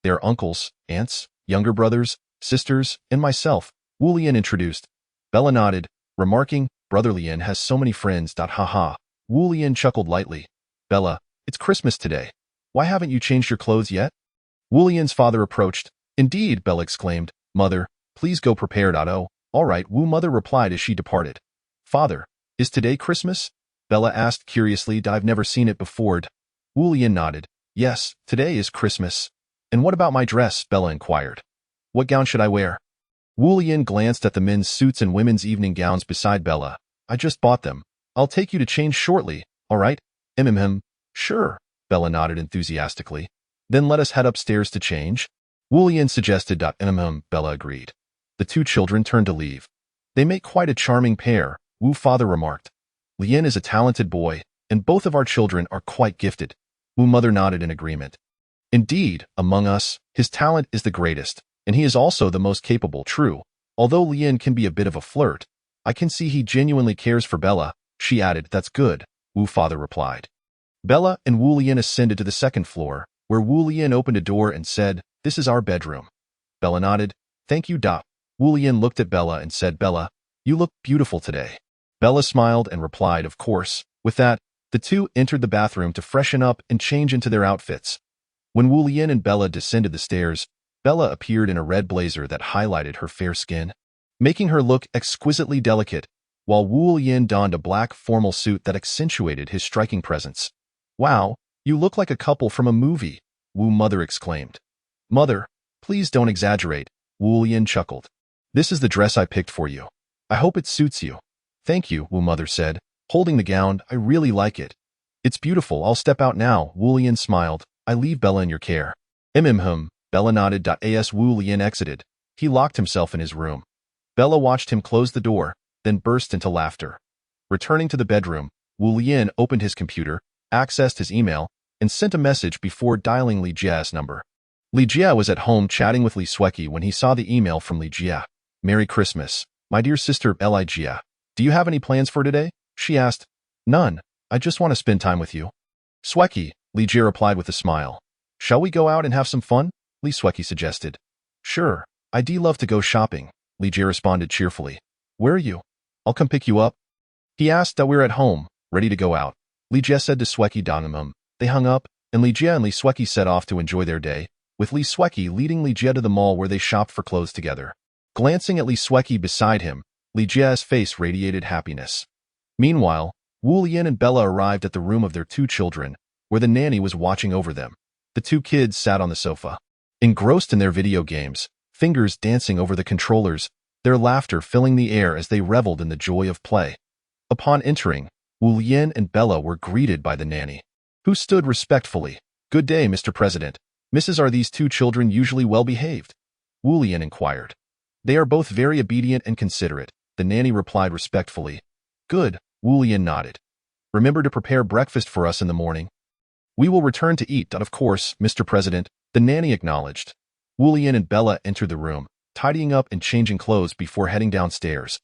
"They are uncles, aunts, younger brothers, sisters, and myself," Wu Yin introduced. Bella nodded, remarking, "Brother Lian has so many friends. Haha. Wu Yin chuckled lightly. "Bella, it's Christmas today. Why haven't you changed your clothes yet?" Wu Yin's father approached. "Indeed," Bella exclaimed. "Mother, please go prepared." "Oh, all right," Wu mother replied as she departed. "Father, is today Christmas?" Bella asked curiously. "I've never seen it before." Wu Yin nodded. "Yes, today is Christmas." "And what about my dress?" Bella inquired. "What gown should I wear?" Wu Yin glanced at the men's suits and women's evening gowns beside Bella. "I just bought them. I'll take you to change shortly, all right?" Sure," Bella nodded enthusiastically. "Then let us head upstairs to change," Wu Yin suggested. Bella agreed. The two children turned to leave. "They make quite a charming pair," Wu father remarked. "Lian is a talented boy, and both of our children are quite gifted." Wu mother nodded in agreement. "Indeed, among us, his talent is the greatest, and he is also the most capable. True, although Lian can be a bit of a flirt, I can see he genuinely cares for Bella," she added. "That's good," Wu father replied. Bella and Wu Lian ascended to the second floor, where Wu Lian opened a door and said, "This is our bedroom." Bella nodded. "Thank you." Wu Lian looked at Bella and said, "Bella, you look beautiful today." Bella smiled and replied, "Of course." With that, the two entered the bathroom to freshen up and change into their outfits. When Wu Lian and Bella descended the stairs, Bella appeared in a red blazer that highlighted her fair skin, making her look exquisitely delicate, while Wu Lian donned a black formal suit that accentuated his striking presence. "Wow, you look like a couple from a movie," Wu mother exclaimed. "Mother, please don't exaggerate," Wu Lian chuckled. "This is the dress I picked for you. I hope it suits you." "Thank you," Wu mother said, holding the gown. "I really like it." "It's beautiful. I'll step out now," Wu Lian smiled. "I leave Bella in your care." Bella nodded. As Wu Lian exited, he locked himself in his room. Bella watched him close the door, then burst into laughter. Returning to the bedroom, Wu Lian opened his computer, accessed his email, and sent a message before dialing Li Jia's number. Li Jia was at home chatting with Li Sueki when he saw the email from Li Jia. "Merry Christmas, my dear sister Li Jia. Do you have any plans for today?" she asked. "None. I just want to spend time with you." "Sueki," Li Jia replied with a smile. "Shall we go out and have some fun?" Li Sueki suggested. "Sure. I'd love to go shopping," Li Jia responded cheerfully. "Where are you? I'll come pick you up." He asked. "We're at home, ready to go out," Li Jia said to Sueki. They hung up, and Li Jia and Li Sueki set off to enjoy their day, with Li Sueki leading Li Jia to the mall where they shopped for clothes together. Glancing at Li Sueki beside him, Li Jia's face radiated happiness. Meanwhile, Wu Lian and Bella arrived at the room of their two children, where the nanny was watching over them. The two kids sat on the sofa, engrossed in their video games, fingers dancing over the controllers, their laughter filling the air as they reveled in the joy of play. Upon entering, Wu Lian and Bella were greeted by the nanny, who stood respectfully. "Good day, Mr. President. Mrs. Are these two children usually well behaved?" Wu Lian inquired. "They are both very obedient and considerate," the nanny replied respectfully. "Good," Wu Lian nodded. "Remember to prepare breakfast for us in the morning." "We will return to eat." "Of course, Mr. President," the nanny acknowledged. Wu Lian and Bella entered the room, tidying up and changing clothes before heading downstairs.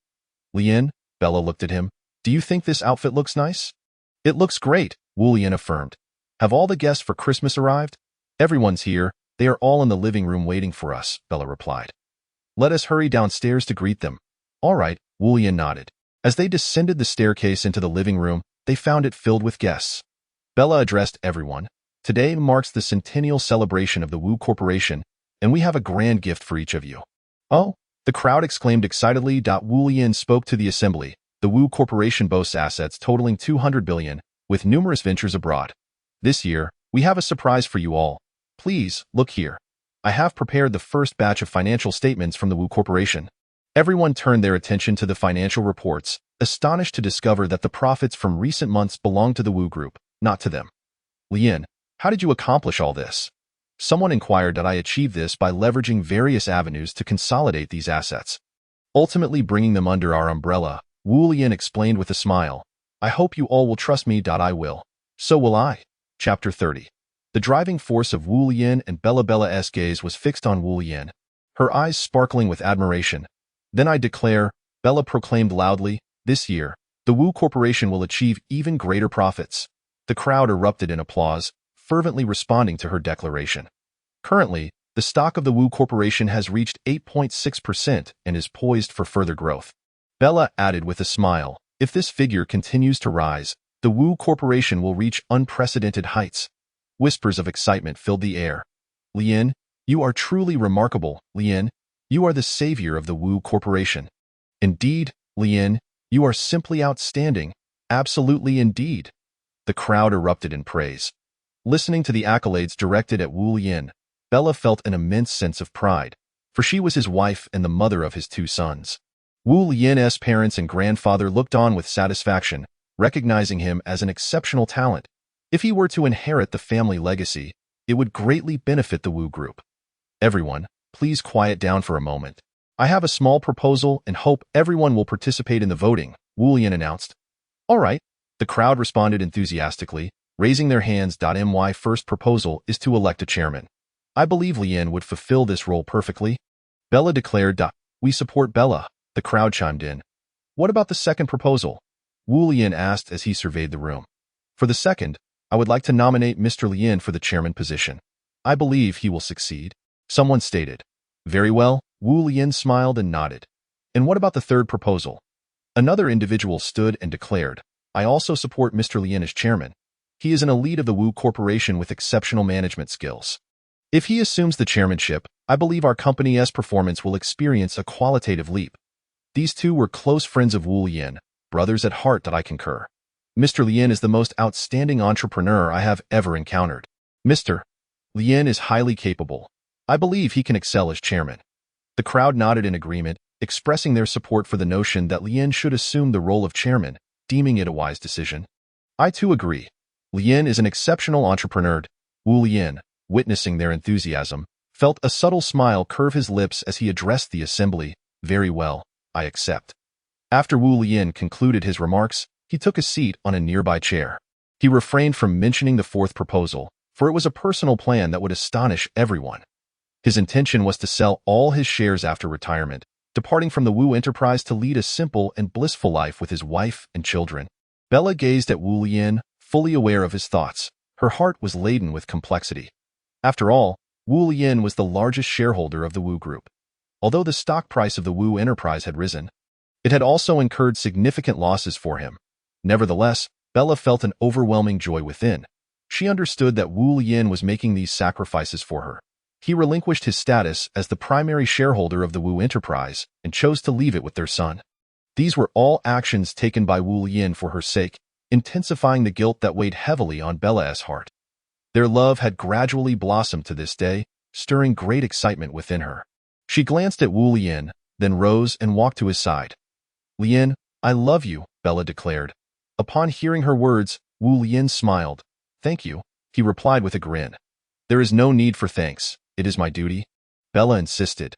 "Lian," Bella looked at him, "do you think this outfit looks nice?" "It looks great," Wu Lian affirmed. "Have all the guests for Christmas arrived?" "Everyone's here. They are all in the living room waiting for us," Bella replied. "Let us hurry downstairs to greet them." "All right," Wu Lian nodded. As they descended the staircase into the living room, they found it filled with guests. Bella addressed everyone. Today marks the centennial celebration of the Wu Corporation, and we have a grand gift for each of you. Oh, the crowd exclaimed excitedly. Wu Lian spoke to the assembly. The Wu Corporation boasts assets totaling 200 billion, with numerous ventures abroad. This year, we have a surprise for you all. Please, look here. I have prepared the first batch of financial statements from the Wu Corporation. Everyone turned their attention to the financial reports, astonished to discover that the profits from recent months belonged to the Wu Group, not to them. Lian, how did you accomplish all this? Someone inquired. I achieved this by leveraging various avenues to consolidate these assets, ultimately bringing them under our umbrella, Wu Lian explained with a smile. I hope you all will trust me. I will. So will I. Chapter 30. The driving force of Wu Lian and Bella's gaze was fixed on Wu Lian, her eyes sparkling with admiration. Then I declare, Bella proclaimed loudly, this year, the Wu Corporation will achieve even greater profits. The crowd erupted in applause, fervently responding to her declaration. Currently, the stock of the Wu Corporation has reached 8.6% and is poised for further growth. Bella added with a smile, if this figure continues to rise, the Wu Corporation will reach unprecedented heights. Whispers of excitement filled the air. Lian, you are truly remarkable. Lian, you are the savior of the Wu Corporation. Indeed, Lian, you are simply outstanding. Absolutely indeed. The crowd erupted in praise. Listening to the accolades directed at Wu Lian, Bella felt an immense sense of pride, for she was his wife and the mother of his two sons. Wu Lian's parents and grandfather looked on with satisfaction, recognizing him as an exceptional talent. If he were to inherit the family legacy, it would greatly benefit the Wu Group. Everyone, please quiet down for a moment. I have a small proposal and hope everyone will participate in the voting, Wu Lian announced. All right, the crowd responded enthusiastically, raising their hands. My first proposal is to elect a chairman. I believe Lian would fulfill this role perfectly. Bella declared. We support Bella, the crowd chimed in. What about the second proposal? Wu Lian asked as he surveyed the room. For the second, I would like to nominate Mr. Lian for the chairman position. I believe he will succeed, someone stated. Very well, Wu Lian smiled and nodded. And what about the third proposal? Another individual stood and declared, I also support Mr. Lian as chairman. He is an elite of the Wu Corporation with exceptional management skills. If he assumes the chairmanship, I believe our company's performance will experience a qualitative leap. These two were close friends of Wu Lian, brothers at heart. I concur. Mr. Lian is the most outstanding entrepreneur I have ever encountered. Mr. Lian is highly capable. I believe he can excel as chairman. The crowd nodded in agreement, expressing their support for the notion that Lian should assume the role of chairman, deeming it a wise decision. I too agree. Lian is an exceptional entrepreneur. Wu Lian, witnessing their enthusiasm, felt a subtle smile curve his lips as he addressed the assembly. Very well, I accept. After Wu Lian concluded his remarks, he took a seat on a nearby chair. He refrained from mentioning the fourth proposal, for it was a personal plan that would astonish everyone. His intention was to sell all his shares after retirement, departing from the Wu enterprise to lead a simple and blissful life with his wife and children. Bella gazed at Wu Lian, fully aware of his thoughts. Her heart was laden with complexity. After all, Wu Lian was the largest shareholder of the Wu Group. Although the stock price of the Wu enterprise had risen, it had also incurred significant losses for him. Nevertheless, Bella felt an overwhelming joy within. She understood that Wu Lian was making these sacrifices for her. He relinquished his status as the primary shareholder of the Wu enterprise and chose to leave it with their son. These were all actions taken by Wu Lian for her sake, intensifying the guilt that weighed heavily on Bella's heart. Their love had gradually blossomed to this day, stirring great excitement within her. She glanced at Wu Lian, then rose and walked to his side. Lian, I love you, Bella declared. Upon hearing her words, Wu Lian smiled. Thank you, he replied with a grin. There is no need for thanks. It is my duty. Bella insisted.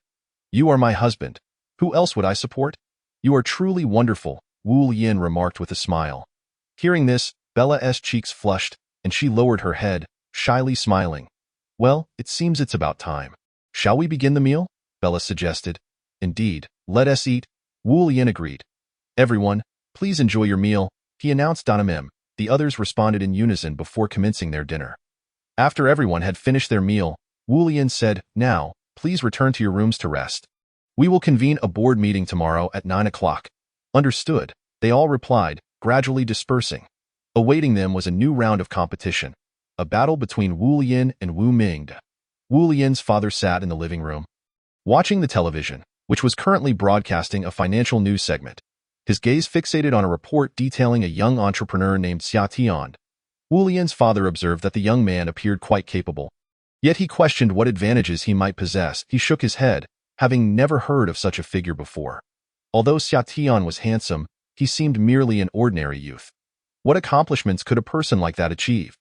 You are my husband. Who else would I support? You are truly wonderful, Wu Lian remarked with a smile. Hearing this, Bella's cheeks flushed, and she lowered her head, shyly smiling. Well, it seems it's about time. Shall we begin the meal? Bella suggested. Indeed, let us eat. Wu Lian agreed. Everyone, please enjoy your meal, he announced. The others responded in unison before commencing their dinner. After everyone had finished their meal, Wu Lian said, Now, please return to your rooms to rest. We will convene a board meeting tomorrow at 9 o'clock. Understood, They all replied, gradually dispersing. Awaiting them was a new round of competition, a battle between Wu Lian and Wu Ming. Wu Lian's father sat in the living room, watching the television, which was currently broadcasting a financial news segment. His gaze fixated on a report detailing a young entrepreneur named Xia Tian. Wu Lian's father observed that the young man appeared quite capable. Yet he questioned what advantages he might possess. He shook his head, having never heard of such a figure before. Although Xia Tian was handsome, he seemed merely an ordinary youth. What accomplishments could a person like that achieve?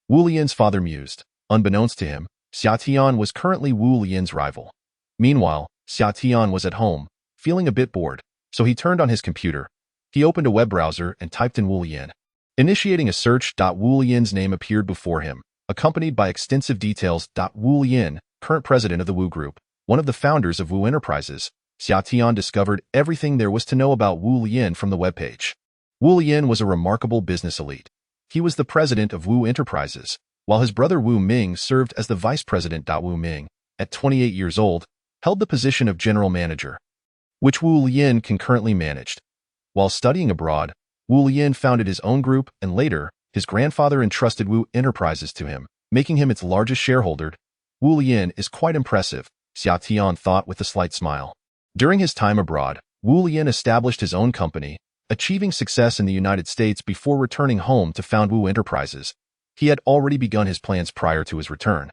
Wu Lian's father mused. Unbeknownst to him, Xia Tian was currently Wu Lian's rival. Meanwhile, Xia Tian was at home, feeling a bit bored, so he turned on his computer. He opened a web browser and typed in Wu Lian. Initiating a search, Wu Lian's name appeared before him, accompanied by extensive details. Wu Lian, current president of the Wu Group, one of the founders of Wu Enterprises. Xia Tian discovered everything there was to know about Wu Lian from the webpage. Wu Lian was a remarkable business elite. He was the president of Wu Enterprises, while his brother Wu Ming served as the vice president. Wu Ming, at 28 years old, held the position of general manager, which Wu Lian concurrently managed. While studying abroad, Wu Lian founded his own group, and later, his grandfather entrusted Wu Enterprises to him, making him its largest shareholder. Wu Lian is quite impressive, Xia Tian thought with a slight smile. During his time abroad, Wu Lian established his own company, achieving success in the United States before returning home to found Wu Enterprises. He had already begun his plans prior to his return,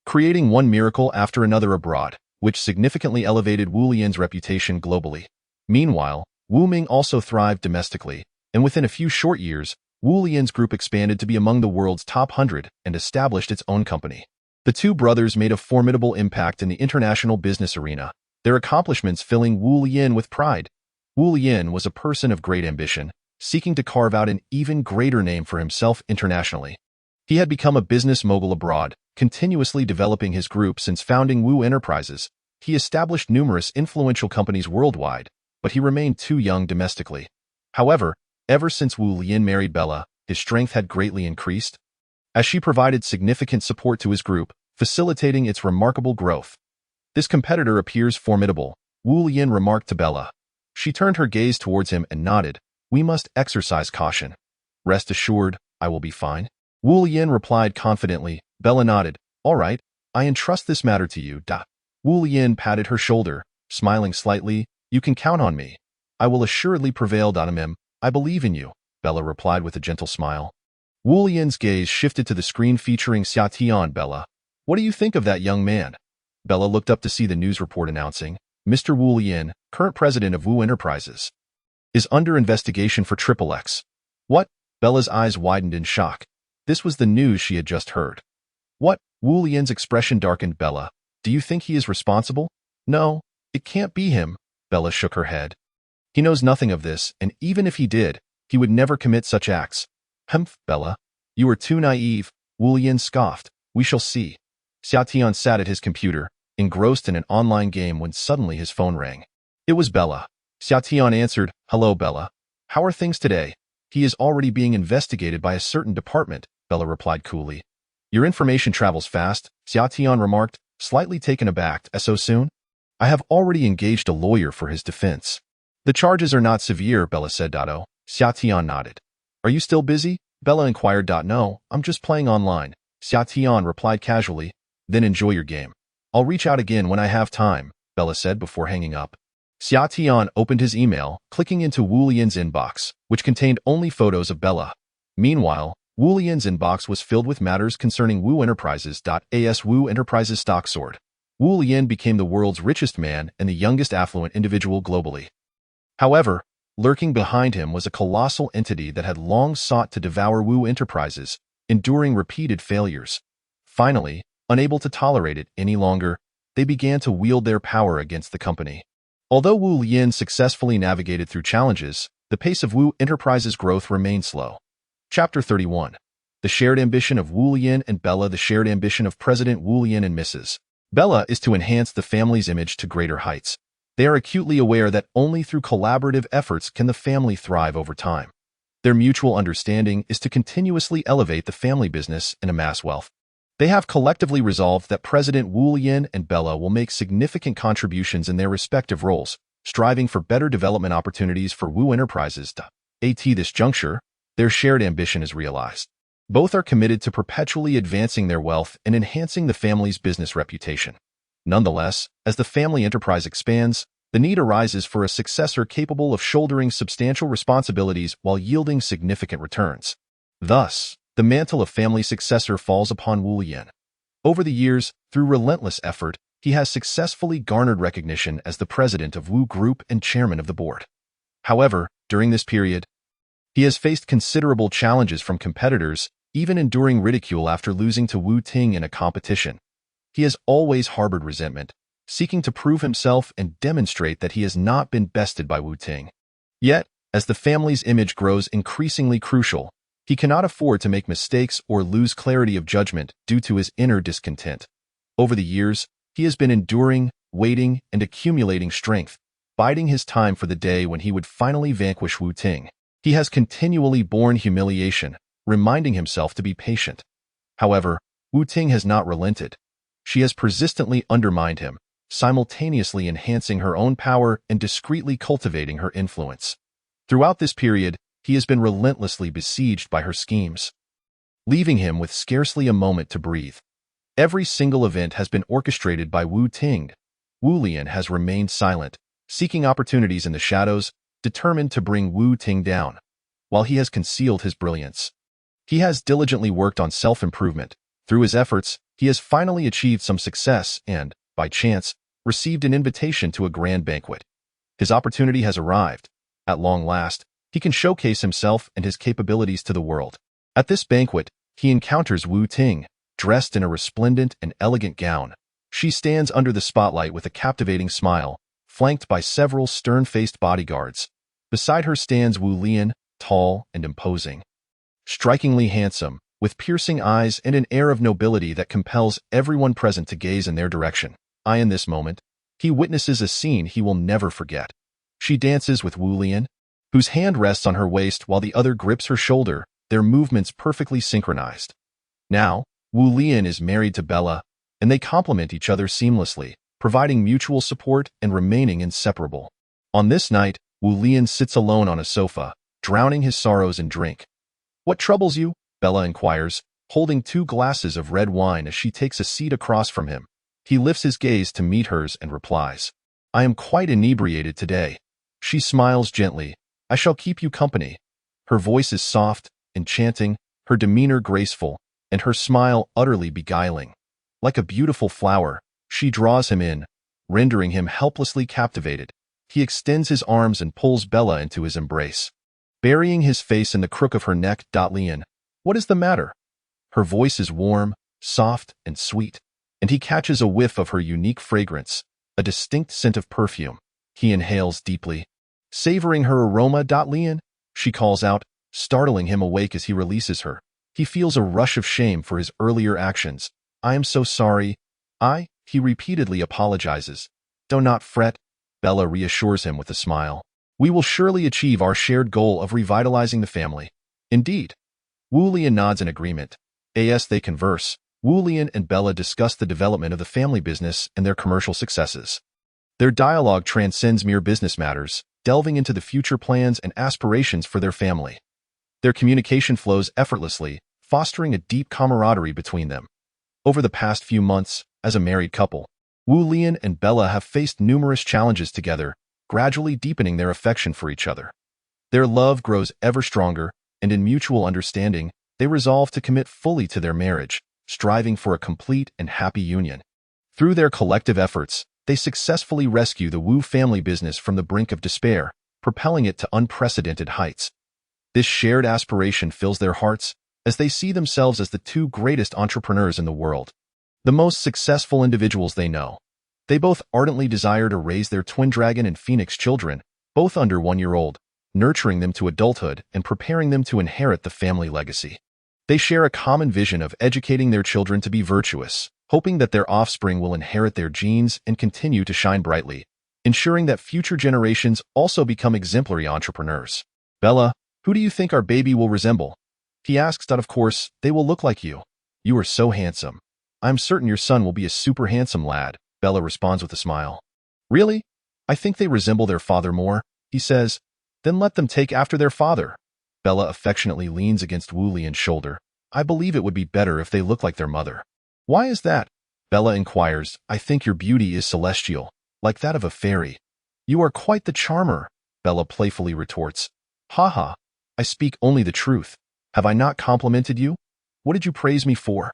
creating one miracle after another abroad, which significantly elevated Wu Lian's reputation globally. Meanwhile, Wu Ming also thrived domestically, and within a few short years, Wu Lian's group expanded to be among the world's top 100 and established its own company. The two brothers made a formidable impact in the international business arena, their accomplishments filling Wu Lian with pride. Wu Lian was a person of great ambition, seeking to carve out an even greater name for himself internationally. He had become a business mogul abroad, continuously developing his group since founding Wu Enterprises. He established numerous influential companies worldwide, but he remained too young domestically. However, ever since Wu Lian married Bella, his strength had greatly increased, as she provided significant support to his group, facilitating its remarkable growth. This competitor appears formidable, Wu Lian remarked to Bella. She turned her gaze towards him and nodded. We must exercise caution. Rest assured, I will be fine. Wu Lian replied confidently. Bella nodded. All right, I entrust this matter to you. Wu Lian patted her shoulder, smiling slightly. You can count on me. I will assuredly prevail. I believe in you, Bella replied with a gentle smile. Wu Lian's gaze shifted to the screen featuring Xia Tian. Bella, what do you think of that young man? Bella looked up to see the news report announcing, Mr. Wu Lian, current president of Wu Enterprises, is under investigation for XXX. What? Bella's eyes widened in shock. This was the news she had just heard. What? Wu Lian's expression darkened. Bella, do you think he is responsible? No, it can't be him. Bella shook her head. He knows nothing of this, and even if he did, he would never commit such acts. Humph, Bella, you are too naive, Wu Lian scoffed. We shall see. Xia Tian sat at his computer, engrossed in an online game when suddenly his phone rang. It was Bella. Xia Tian answered, Hello, Bella. How are things today? He is already being investigated by a certain department, Bella replied coolly. Your information travels fast, Xia Tian remarked, slightly taken aback. So soon? I have already engaged a lawyer for his defense. The charges are not severe, Bella said. Xia Tian nodded. Are you still busy? Bella inquired. No, I'm just playing online, Xia Tian replied casually. Then enjoy your game. I'll reach out again when I have time, Bella said before hanging up. Xia Tian opened his email, clicking into Wu Lian's inbox, which contained only photos of Bella. Meanwhile, Wu Lian's inbox was filled with matters concerning Wu Enterprises. As Wu Enterprises stock soared, Wu Lian became the world's richest man and the youngest affluent individual globally. However, lurking behind him was a colossal entity that had long sought to devour Wu Enterprises, enduring repeated failures. Finally, unable to tolerate it any longer, they began to wield their power against the company. Although Wu Lian successfully navigated through challenges, the pace of Wu Enterprises' growth remained slow. Chapter 31. The shared ambition of Wu Lian and Bella. The shared ambition of President Wu Lian and Mrs. Bella is to enhance the family's image to greater heights. They are acutely aware that only through collaborative efforts can the family thrive over time. Their mutual understanding is to continuously elevate the family business and amass wealth. They have collectively resolved that President Wu Lian and Bella will make significant contributions in their respective roles, striving for better development opportunities for Wu Enterprises. At this juncture, their shared ambition is realized. Both are committed to perpetually advancing their wealth and enhancing the family's business reputation. Nonetheless, as the family enterprise expands, the need arises for a successor capable of shouldering substantial responsibilities while yielding significant returns. Thus, the mantle of family successor falls upon Wu Lian. Over the years, through relentless effort, he has successfully garnered recognition as the president of Wu Group and chairman of the board. However, during this period, he has faced considerable challenges from competitors, even enduring ridicule after losing to Wu Ting in a competition. He has always harbored resentment, seeking to prove himself and demonstrate that he has not been bested by Wu Ting. Yet, as the family's image grows increasingly crucial, he cannot afford to make mistakes or lose clarity of judgment due to his inner discontent. Over the years, he has been enduring, waiting, and accumulating strength, biding his time for the day when he would finally vanquish Wu Ting. He has continually borne humiliation, reminding himself to be patient. However, Wu Ting has not relented. She has persistently undermined him, simultaneously enhancing her own power and discreetly cultivating her influence. Throughout this period, he has been relentlessly besieged by her schemes, leaving him with scarcely a moment to breathe. Every single event has been orchestrated by Wu Ting. Wu Lian has remained silent, seeking opportunities in the shadows, determined to bring Wu Ting down. While he has concealed his brilliance, he has diligently worked on self-improvement. Through his efforts, he has finally achieved some success and, by chance, received an invitation to a grand banquet. His opportunity has arrived. At long last, he can showcase himself and his capabilities to the world. At this banquet, he encounters Wu Ting, dressed in a resplendent and elegant gown. She stands under the spotlight with a captivating smile, flanked by several stern-faced bodyguards. Beside her stands Wu Lian, tall and imposing, strikingly handsome, with piercing eyes and an air of nobility that compels everyone present to gaze in their direction. In this moment, he witnesses a scene he will never forget. She dances with Wu Lian, whose hand rests on her waist while the other grips her shoulder, their movements perfectly synchronized. Now, Wu Lian is married to Bella, and they complement each other seamlessly, providing mutual support and remaining inseparable. On this night, Wu Lian sits alone on a sofa, drowning his sorrows in drink. "What troubles you?" Bella inquires, holding 2 glasses of red wine as she takes a seat across from him. He lifts his gaze to meet hers and replies, "I am quite inebriated today." She smiles gently. "I shall keep you company." Her voice is soft, enchanting, her demeanor graceful, and her smile utterly beguiling. Like a beautiful flower, she draws him in, rendering him helplessly captivated. He extends his arms and pulls Bella into his embrace, burying his face in the crook of her neck. "Lian, what is the matter?" Her voice is warm, soft, and sweet, and he catches a whiff of her unique fragrance, a distinct scent of perfume. He inhales deeply, savoring her aroma. "Lian," she calls out, startling him awake as he releases her. He feels a rush of shame for his earlier actions. "I am so sorry." He repeatedly apologizes. "Do not fret," Bella reassures him with a smile. "We will surely achieve our shared goal of revitalizing the family." Indeed. Wu Lian nods in agreement. As they converse, Wu Lian and Bella discuss the development of the family business and their commercial successes. Their dialogue transcends mere business matters, delving into the future plans and aspirations for their family. Their communication flows effortlessly, fostering a deep camaraderie between them. Over the past few months, as a married couple, Wu Lian and Bella have faced numerous challenges together, gradually deepening their affection for each other. Their love grows ever stronger, and in mutual understanding, they resolve to commit fully to their marriage, striving for a complete and happy union. Through their collective efforts, they successfully rescue the Wu family business from the brink of despair, propelling it to unprecedented heights. This shared aspiration fills their hearts as they see themselves as the 2 greatest entrepreneurs in the world, the most successful individuals they know. They both ardently desire to raise their twin dragon and phoenix children, both under 1-year-old, nurturing them to adulthood and preparing them to inherit the family legacy. They share a common vision of educating their children to be virtuous, hoping that their offspring will inherit their genes and continue to shine brightly, ensuring that future generations also become exemplary entrepreneurs. "Bella, who do you think our baby will resemble?" He asks. "Of course, they will look like you. You are so handsome. I'm certain your son will be a super handsome lad," Bella responds with a smile. "Really?" I think they resemble their father more, he says. Then let them take after their father. Bella affectionately leans against Wu Lian's shoulder. I believe it would be better if they look like their mother. Why is that? Bella inquires. I think your beauty is celestial, like that of a fairy. You are quite the charmer, Bella playfully retorts. Ha ha, I speak only the truth. Have I not complimented you? What did you praise me for?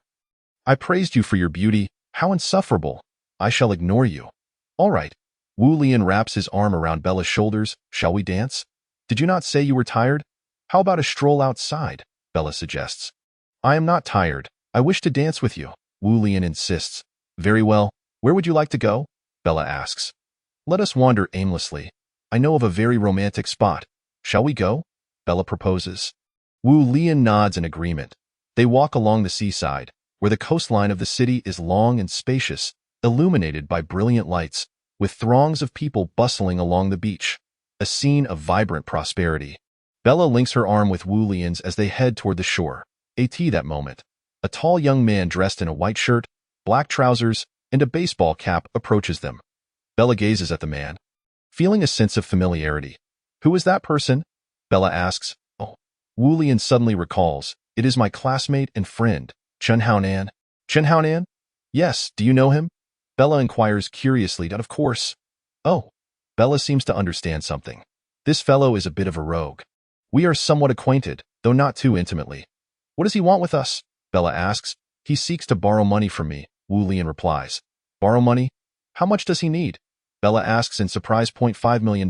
I praised you for your beauty. How insufferable. I shall ignore you. All right. Wu Lian wraps his arm around Bella's shoulders. Shall we dance? Did you not say you were tired? How about a stroll outside? Bella suggests. I am not tired. I wish to dance with you, Wu Lian insists. Very well. Where would you like to go? Bella asks. Let us wander aimlessly. I know of a very romantic spot. Shall we go? Bella proposes. Wu Lian nods in agreement. They walk along the seaside, where the coastline of the city is long and spacious, illuminated by brilliant lights, with throngs of people bustling along the beach. A scene of vibrant prosperity. Bella links her arm with Wu Lian's as they head toward the shore. That moment. A tall young man dressed in a white shirt, black trousers, and a baseball cap approaches them. Bella gazes at the man, feeling a sense of familiarity. Who is that person? Bella asks. Oh. Wu Lian suddenly recalls. It is my classmate and friend, Chen Haonan. Chen Haonan? Yes, do you know him? Bella inquires curiously. Of course. Oh. Bella seems to understand something. This fellow is a bit of a rogue. We are somewhat acquainted, though not too intimately. What does he want with us? Bella asks. He seeks to borrow money from me, Wu Lian replies. Borrow money? How much does he need? Bella asks in surprise. $0.5 million.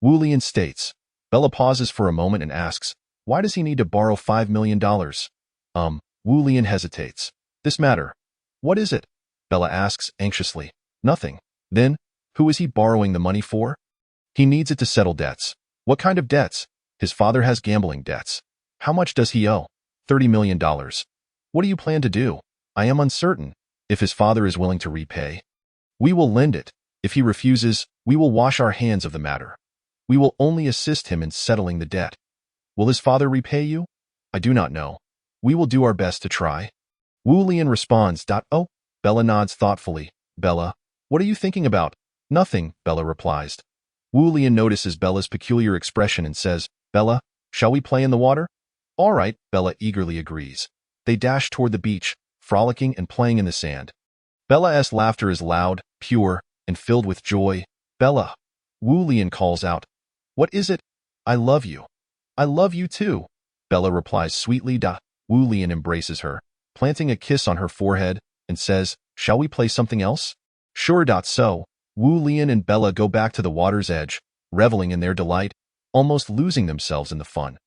Wu Lian states. Bella pauses for a moment and asks, why does he need to borrow $5 million? Wu Lian hesitates. This matter. What is it? Bella asks anxiously. Nothing. Then, who is he borrowing the money for? He needs it to settle debts. What kind of debts? His father has gambling debts. How much does he owe? $30 million. What do you plan to do? I am uncertain. If his father is willing to repay, we will lend it. If he refuses, we will wash our hands of the matter. We will only assist him in settling the debt. Will his father repay you? I do not know. We will do our best to try. Wu Lian responds. Oh, Bella nods thoughtfully. Bella, what are you thinking about? Nothing, Bella replies. Wu Lian notices Bella's peculiar expression and says, Bella, shall we play in the water? All right, Bella eagerly agrees. They dash toward the beach, frolicking and playing in the sand. Bella's laughter is loud, pure, and filled with joy. Bella, Wu Lian calls out. What is it? I love you. I love you too. Bella replies sweetly. Wu Lian embraces her, planting a kiss on her forehead, and says, shall we play something else? Sure. So, Wu Lian and Bella go back to the water's edge, reveling in their delight, almost losing themselves in the fun.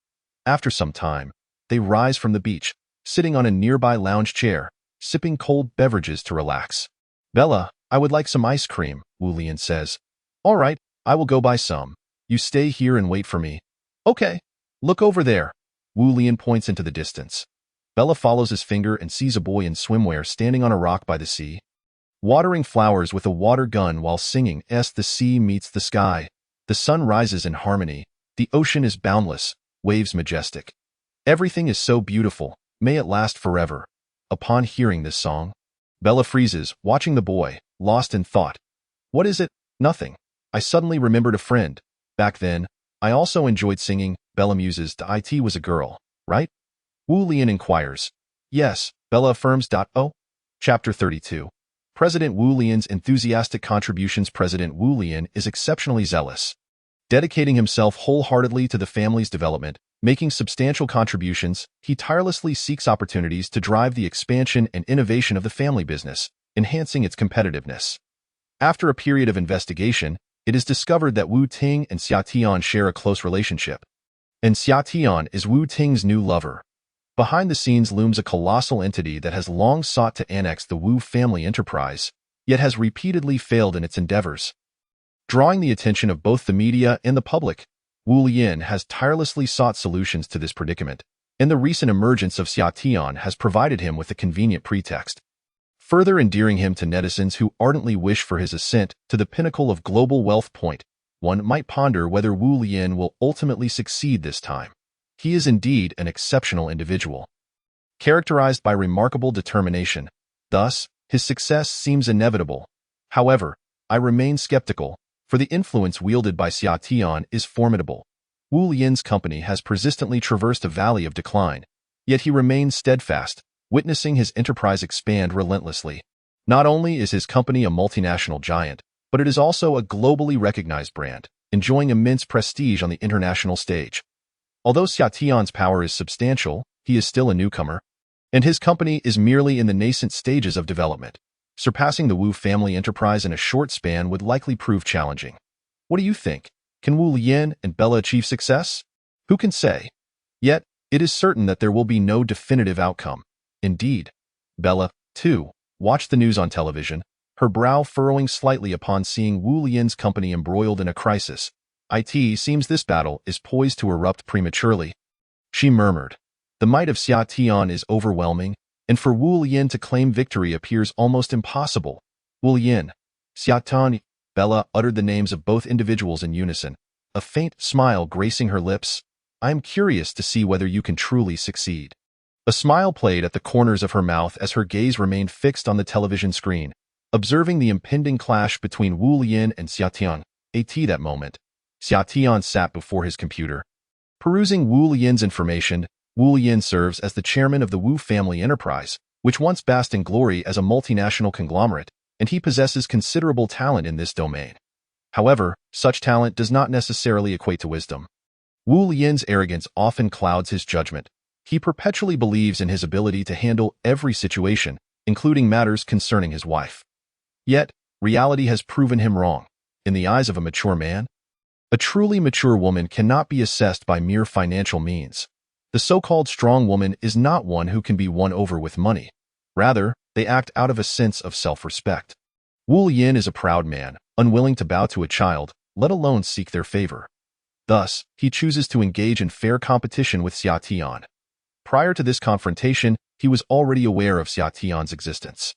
After some time, they rise from the beach, sitting on a nearby lounge chair, sipping cold beverages to relax. Bella, I would like some ice cream, Wu Lian says. All right, I will go buy some. You stay here and wait for me. Okay. Look over there. Wu Lian points into the distance. Bella follows his finger and sees a boy in swimwear standing on a rock by the sea, watering flowers with a water gun while singing "The sea meets the sky. The sun rises in harmony. The ocean is boundless, waves majestic. Everything is so beautiful, may it last forever." Upon hearing this song, Bella freezes, watching the boy, lost in thought. What is it? Nothing. I suddenly remembered a friend. Back then, I also enjoyed singing. Bella muses. It was a girl, right? Wu Lian inquires. Yes, Bella affirms. Oh. Chapter 32. President Wu Lian's enthusiastic contributions. President Wu Lian is exceptionally zealous, dedicating himself wholeheartedly to the family's development. Making substantial contributions, he tirelessly seeks opportunities to drive the expansion and innovation of the family business, enhancing its competitiveness. After a period of investigation, it is discovered that Wu Ting and Xia Tian share a close relationship, and Xia Tian is Wu Ting's new lover. Behind the scenes looms a colossal entity that has long sought to annex the Wu family enterprise, yet has repeatedly failed in its endeavors. Drawing the attention of both the media and the public, Wu Lian has tirelessly sought solutions to this predicament, and the recent emergence of Xia Tian has provided him with a convenient pretext, further endearing him to netizens who ardently wish for his ascent to the pinnacle of global wealth. One might ponder whether Wu Lian will ultimately succeed this time. He is indeed an exceptional individual, characterized by remarkable determination. Thus, his success seems inevitable. However, I remain skeptical. for the influence wielded by Xia Tian is formidable. Wu Yin's company has persistently traversed a valley of decline, yet he remains steadfast, witnessing his enterprise expand relentlessly. Not only is his company a multinational giant, but it is also a globally recognized brand, enjoying immense prestige on the international stage. Although Xia Tian's power is substantial, he is still a newcomer, and his company is merely in the nascent stages of development. Surpassing the Wu family enterprise in a short span would likely prove challenging. What do you think? Can Wu Yin and Bella achieve success? Who can say? Yet, it is certain that there will be no definitive outcome. Indeed, Bella, too, watched the news on television, her brow furrowing slightly upon seeing Wu Yin's company embroiled in a crisis. It seems this battle is poised to erupt prematurely. She murmured. The might of Xia Tian is overwhelming, and for Wu Yin to claim victory appears almost impossible. Wu Yin, Xia Tian, Bella uttered the names of both individuals in unison, a faint smile gracing her lips. I am curious to see whether you can truly succeed. A smile played at the corners of her mouth as her gaze remained fixed on the television screen, observing the impending clash between Wu Yin and Xia Tian. At that moment, Xia Tian sat before his computer. Perusing Wu Yin's information, Wu Yin serves as the chairman of the Wu family enterprise, which once basked in glory as a multinational conglomerate, and he possesses considerable talent in this domain. However, such talent does not necessarily equate to wisdom. Wu Yin's arrogance often clouds his judgment. He perpetually believes in his ability to handle every situation, including matters concerning his wife. Yet, reality has proven him wrong. In the eyes of a mature man, a truly mature woman cannot be assessed by mere financial means. The so-called strong woman is not one who can be won over with money. Rather, they act out of a sense of self-respect. Wu Yin is a proud man, unwilling to bow to a child, let alone seek their favor. Thus, he chooses to engage in fair competition with Xia Tian. Prior to this confrontation, he was already aware of Xia Tian's existence.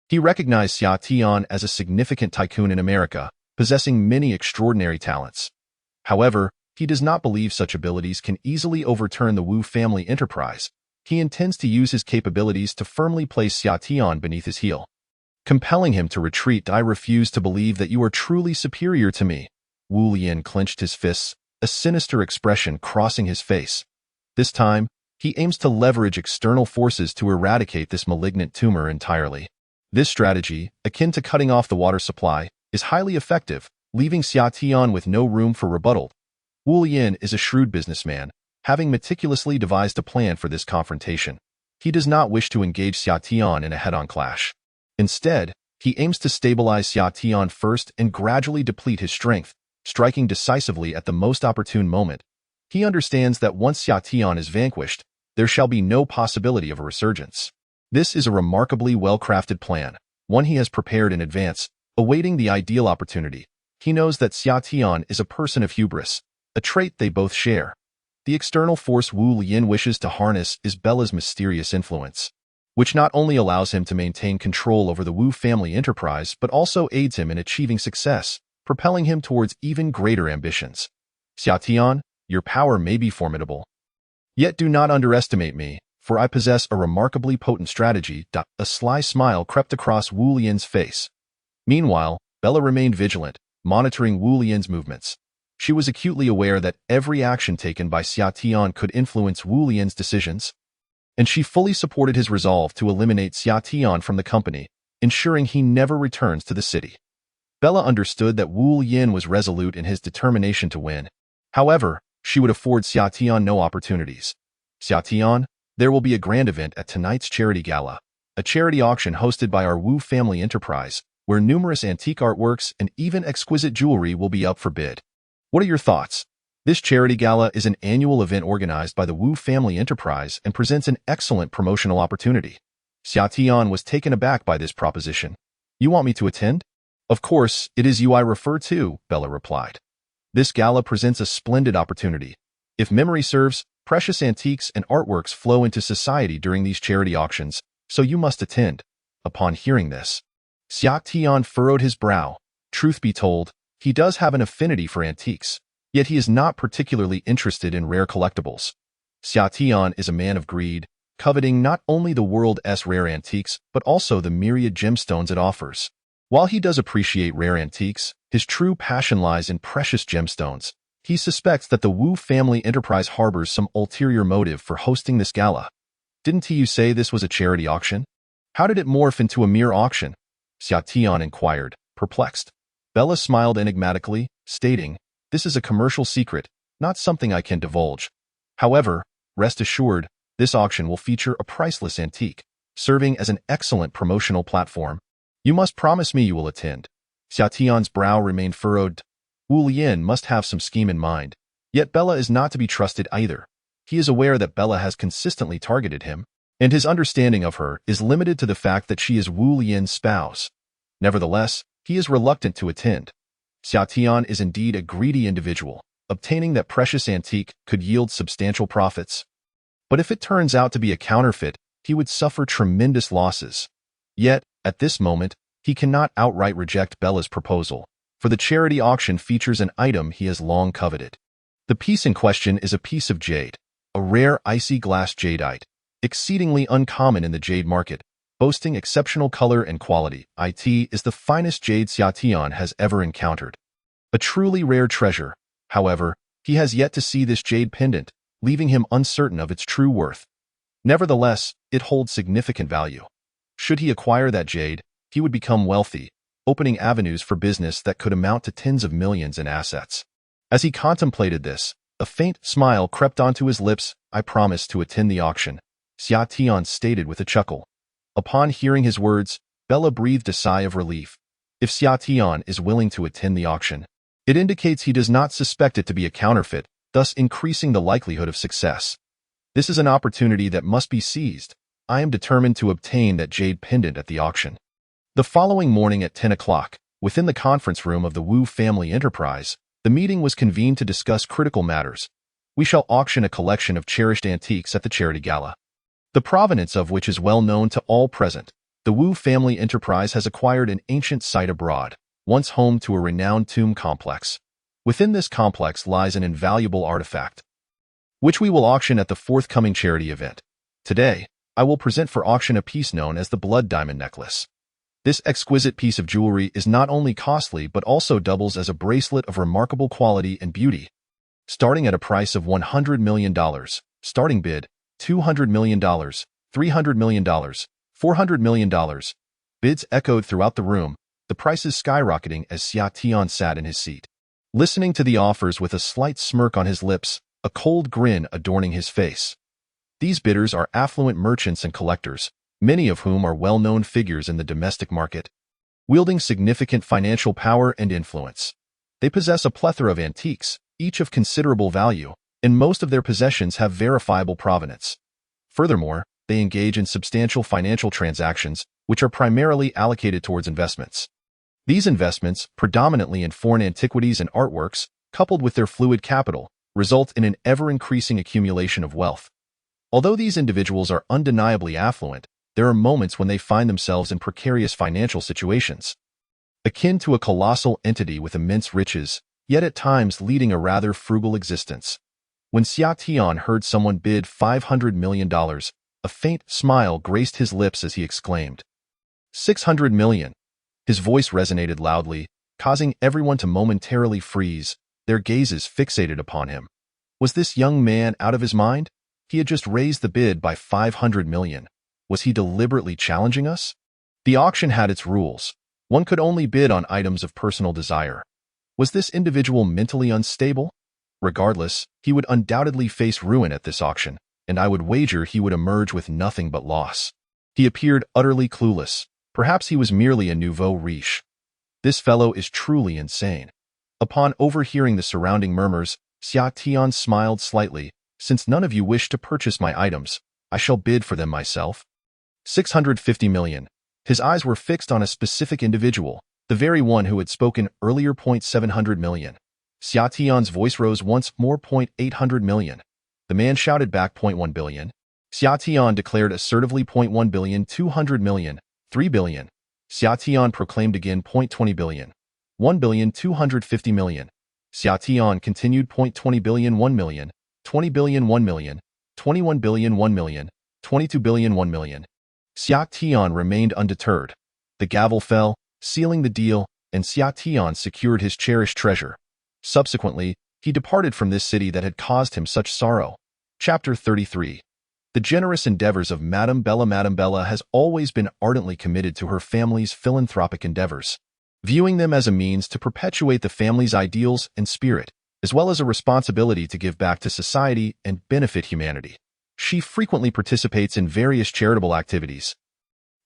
He recognized Xia Tian as a significant tycoon in America, possessing many extraordinary talents. However, he does not believe such abilities can easily overturn the Wu family enterprise. He intends to use his capabilities to firmly place Xia Tian beneath his heel. Compelling him to retreat, I refuse to believe that you are truly superior to me. Wu Yin clenched his fists, a sinister expression crossing his face. This time, he aims to leverage external forces to eradicate this malignant tumor entirely. This strategy, akin to cutting off the water supply, is highly effective, leaving Xia Tian with no room for rebuttal. Wu Yin is a shrewd businessman, having meticulously devised a plan for this confrontation. He does not wish to engage Xia Tian in a head-on clash. Instead, he aims to stabilize Xia Tian first and gradually deplete his strength, striking decisively at the most opportune moment. He understands that once Xia Tian is vanquished, there shall be no possibility of a resurgence. This is a remarkably well-crafted plan, one he has prepared in advance, awaiting the ideal opportunity. He knows that Xia Tian is a person of hubris, a trait they both share. The external force Wu Yin wishes to harness is Bella's mysterious influence, which not only allows him to maintain control over the Wu family enterprise but also aids him in achieving success, propelling him towards even greater ambitions. Xia Tian, your power may be formidable. Yet do not underestimate me, for I possess a remarkably potent strategy. A sly smile crept across Wu Yin's face. Meanwhile, Bella remained vigilant, monitoring Wu Yin's movements. She was acutely aware that every action taken by Xia Tian could influence Wu Yin's decisions, and she fully supported his resolve to eliminate Xia Tian from the company, ensuring he never returns to the city. Bella understood that Wu Yin was resolute in his determination to win. However, she would afford Xia Tian no opportunities. Xia Tian, there will be a grand event at tonight's charity gala, a charity auction hosted by our Wu family enterprise, where numerous antique artworks and even exquisite jewelry will be up for bid. What are your thoughts? This charity gala is an annual event organized by the Wu family enterprise and presents an excellent promotional opportunity. Xia Tian was taken aback by this proposition. You want me to attend? Of course, it is you I refer to, Bella replied. This gala presents a splendid opportunity. If memory serves, precious antiques and artworks flow into society during these charity auctions, so you must attend. Upon hearing this, Xia Tian furrowed his brow. Truth be told, he does have an affinity for antiques, yet he is not particularly interested in rare collectibles. Xia Tian is a man of greed, coveting not only the world's rare antiques, but also the myriad gemstones it offers. While he does appreciate rare antiques, his true passion lies in precious gemstones. He suspects that the Wu family enterprise harbors some ulterior motive for hosting this gala. Didn't you say this was a charity auction? How did it morph into a mere auction? Xia Tian inquired, perplexed. Bella smiled enigmatically, stating, "This is a commercial secret, not something I can divulge. However, rest assured, this auction will feature a priceless antique, serving as an excellent promotional platform. You must promise me you will attend." Xia Tian's brow remained furrowed. Wu Lian must have some scheme in mind. Yet Bella is not to be trusted either. He is aware that Bella has consistently targeted him, and his understanding of her is limited to the fact that she is Wu Lian's spouse. Nevertheless, he is reluctant to attend. Xia Tian is indeed a greedy individual. Obtaining that precious antique could yield substantial profits. But if it turns out to be a counterfeit, he would suffer tremendous losses. Yet, at this moment, he cannot outright reject Bella's proposal, for the charity auction features an item he has long coveted. The piece in question is a piece of jade, a rare icy glass jadeite, exceedingly uncommon in the jade market, boasting exceptional color and quality. It is the finest jade Xia Tian has ever encountered. A truly rare treasure. However, he has yet to see this jade pendant, leaving him uncertain of its true worth. Nevertheless, it holds significant value. Should he acquire that jade, he would become wealthy, opening avenues for business that could amount to tens of millions in assets. As he contemplated this, a faint smile crept onto his lips. "I promise to attend the auction," Xia Tian stated with a chuckle. Upon hearing his words, Bella breathed a sigh of relief. If Xia Tian is willing to attend the auction, it indicates he does not suspect it to be a counterfeit, thus increasing the likelihood of success. This is an opportunity that must be seized. I am determined to obtain that jade pendant at the auction. The following morning at 10 o'clock, within the conference room of the Wu family enterprise, the meeting was convened to discuss critical matters. We shall auction a collection of cherished antiques at the charity gala, the provenance of which is well known to all present. The Wu family enterprise has acquired an ancient site abroad, once home to a renowned tomb complex. Within this complex lies an invaluable artifact, which we will auction at the forthcoming charity event. Today, I will present for auction a piece known as the Blood Diamond Necklace. This exquisite piece of jewelry is not only costly but also doubles as a bracelet of remarkable quality and beauty. Starting at a price of $100 million, starting bid, $200 million, $300 million, $400 million. Bids echoed throughout the room, the prices skyrocketing as Xia Tian sat in his seat, listening to the offers with a slight smirk on his lips, a cold grin adorning his face. These bidders are affluent merchants and collectors, many of whom are well-known figures in the domestic market, wielding significant financial power and influence. They possess a plethora of antiques, each of considerable value, and most of their possessions have verifiable provenance. Furthermore, they engage in substantial financial transactions, which are primarily allocated towards investments. These investments, predominantly in foreign antiquities and artworks, coupled with their fluid capital, result in an ever-increasing accumulation of wealth. Although these individuals are undeniably affluent, there are moments when they find themselves in precarious financial situations, akin to a colossal entity with immense riches, yet at times leading a rather frugal existence. When Xia Tian heard someone bid $500 million, a faint smile graced his lips as he exclaimed, "600 million. His voice resonated loudly, causing everyone to momentarily freeze, their gazes fixated upon him. Was this young man out of his mind? He had just raised the bid by $500 million. Was he deliberately challenging us? The auction had its rules. One could only bid on items of personal desire. Was this individual mentally unstable? Regardless, he would undoubtedly face ruin at this auction, and I would wager he would emerge with nothing but loss. He appeared utterly clueless. Perhaps he was merely a nouveau riche. This fellow is truly insane." Upon overhearing the surrounding murmurs, Xia Tian smiled slightly. "Since none of you wish to purchase my items, I shall bid for them myself. 650 million. His eyes were fixed on a specific individual, the very one who had spoken earlier. 700 million. Xia Tian's voice rose once more. 800 million. The man shouted back. 1 billion. Xia Tian declared assertively. 1 billion. 200 million. 3 billion. Xia Tian proclaimed again. 20 billion. 1 billion. 250 million. Xia Tian continued. 20 billion. 1 million. 20 billion. 1 million. 21 billion. 1 million. 22 billion. 1 million. Xia Tian remained undeterred. The gavel fell. sealing the deal, and Xia Tian secured his cherished treasure. Subsequently, he departed from this city that had caused him such sorrow. Chapter 33. The generous endeavors of Madame Bella. Madame Bella has always been ardently committed to her family's philanthropic endeavors, viewing them as a means to perpetuate the family's ideals and spirit, as well as a responsibility to give back to society and benefit humanity. She frequently participates in various charitable activities,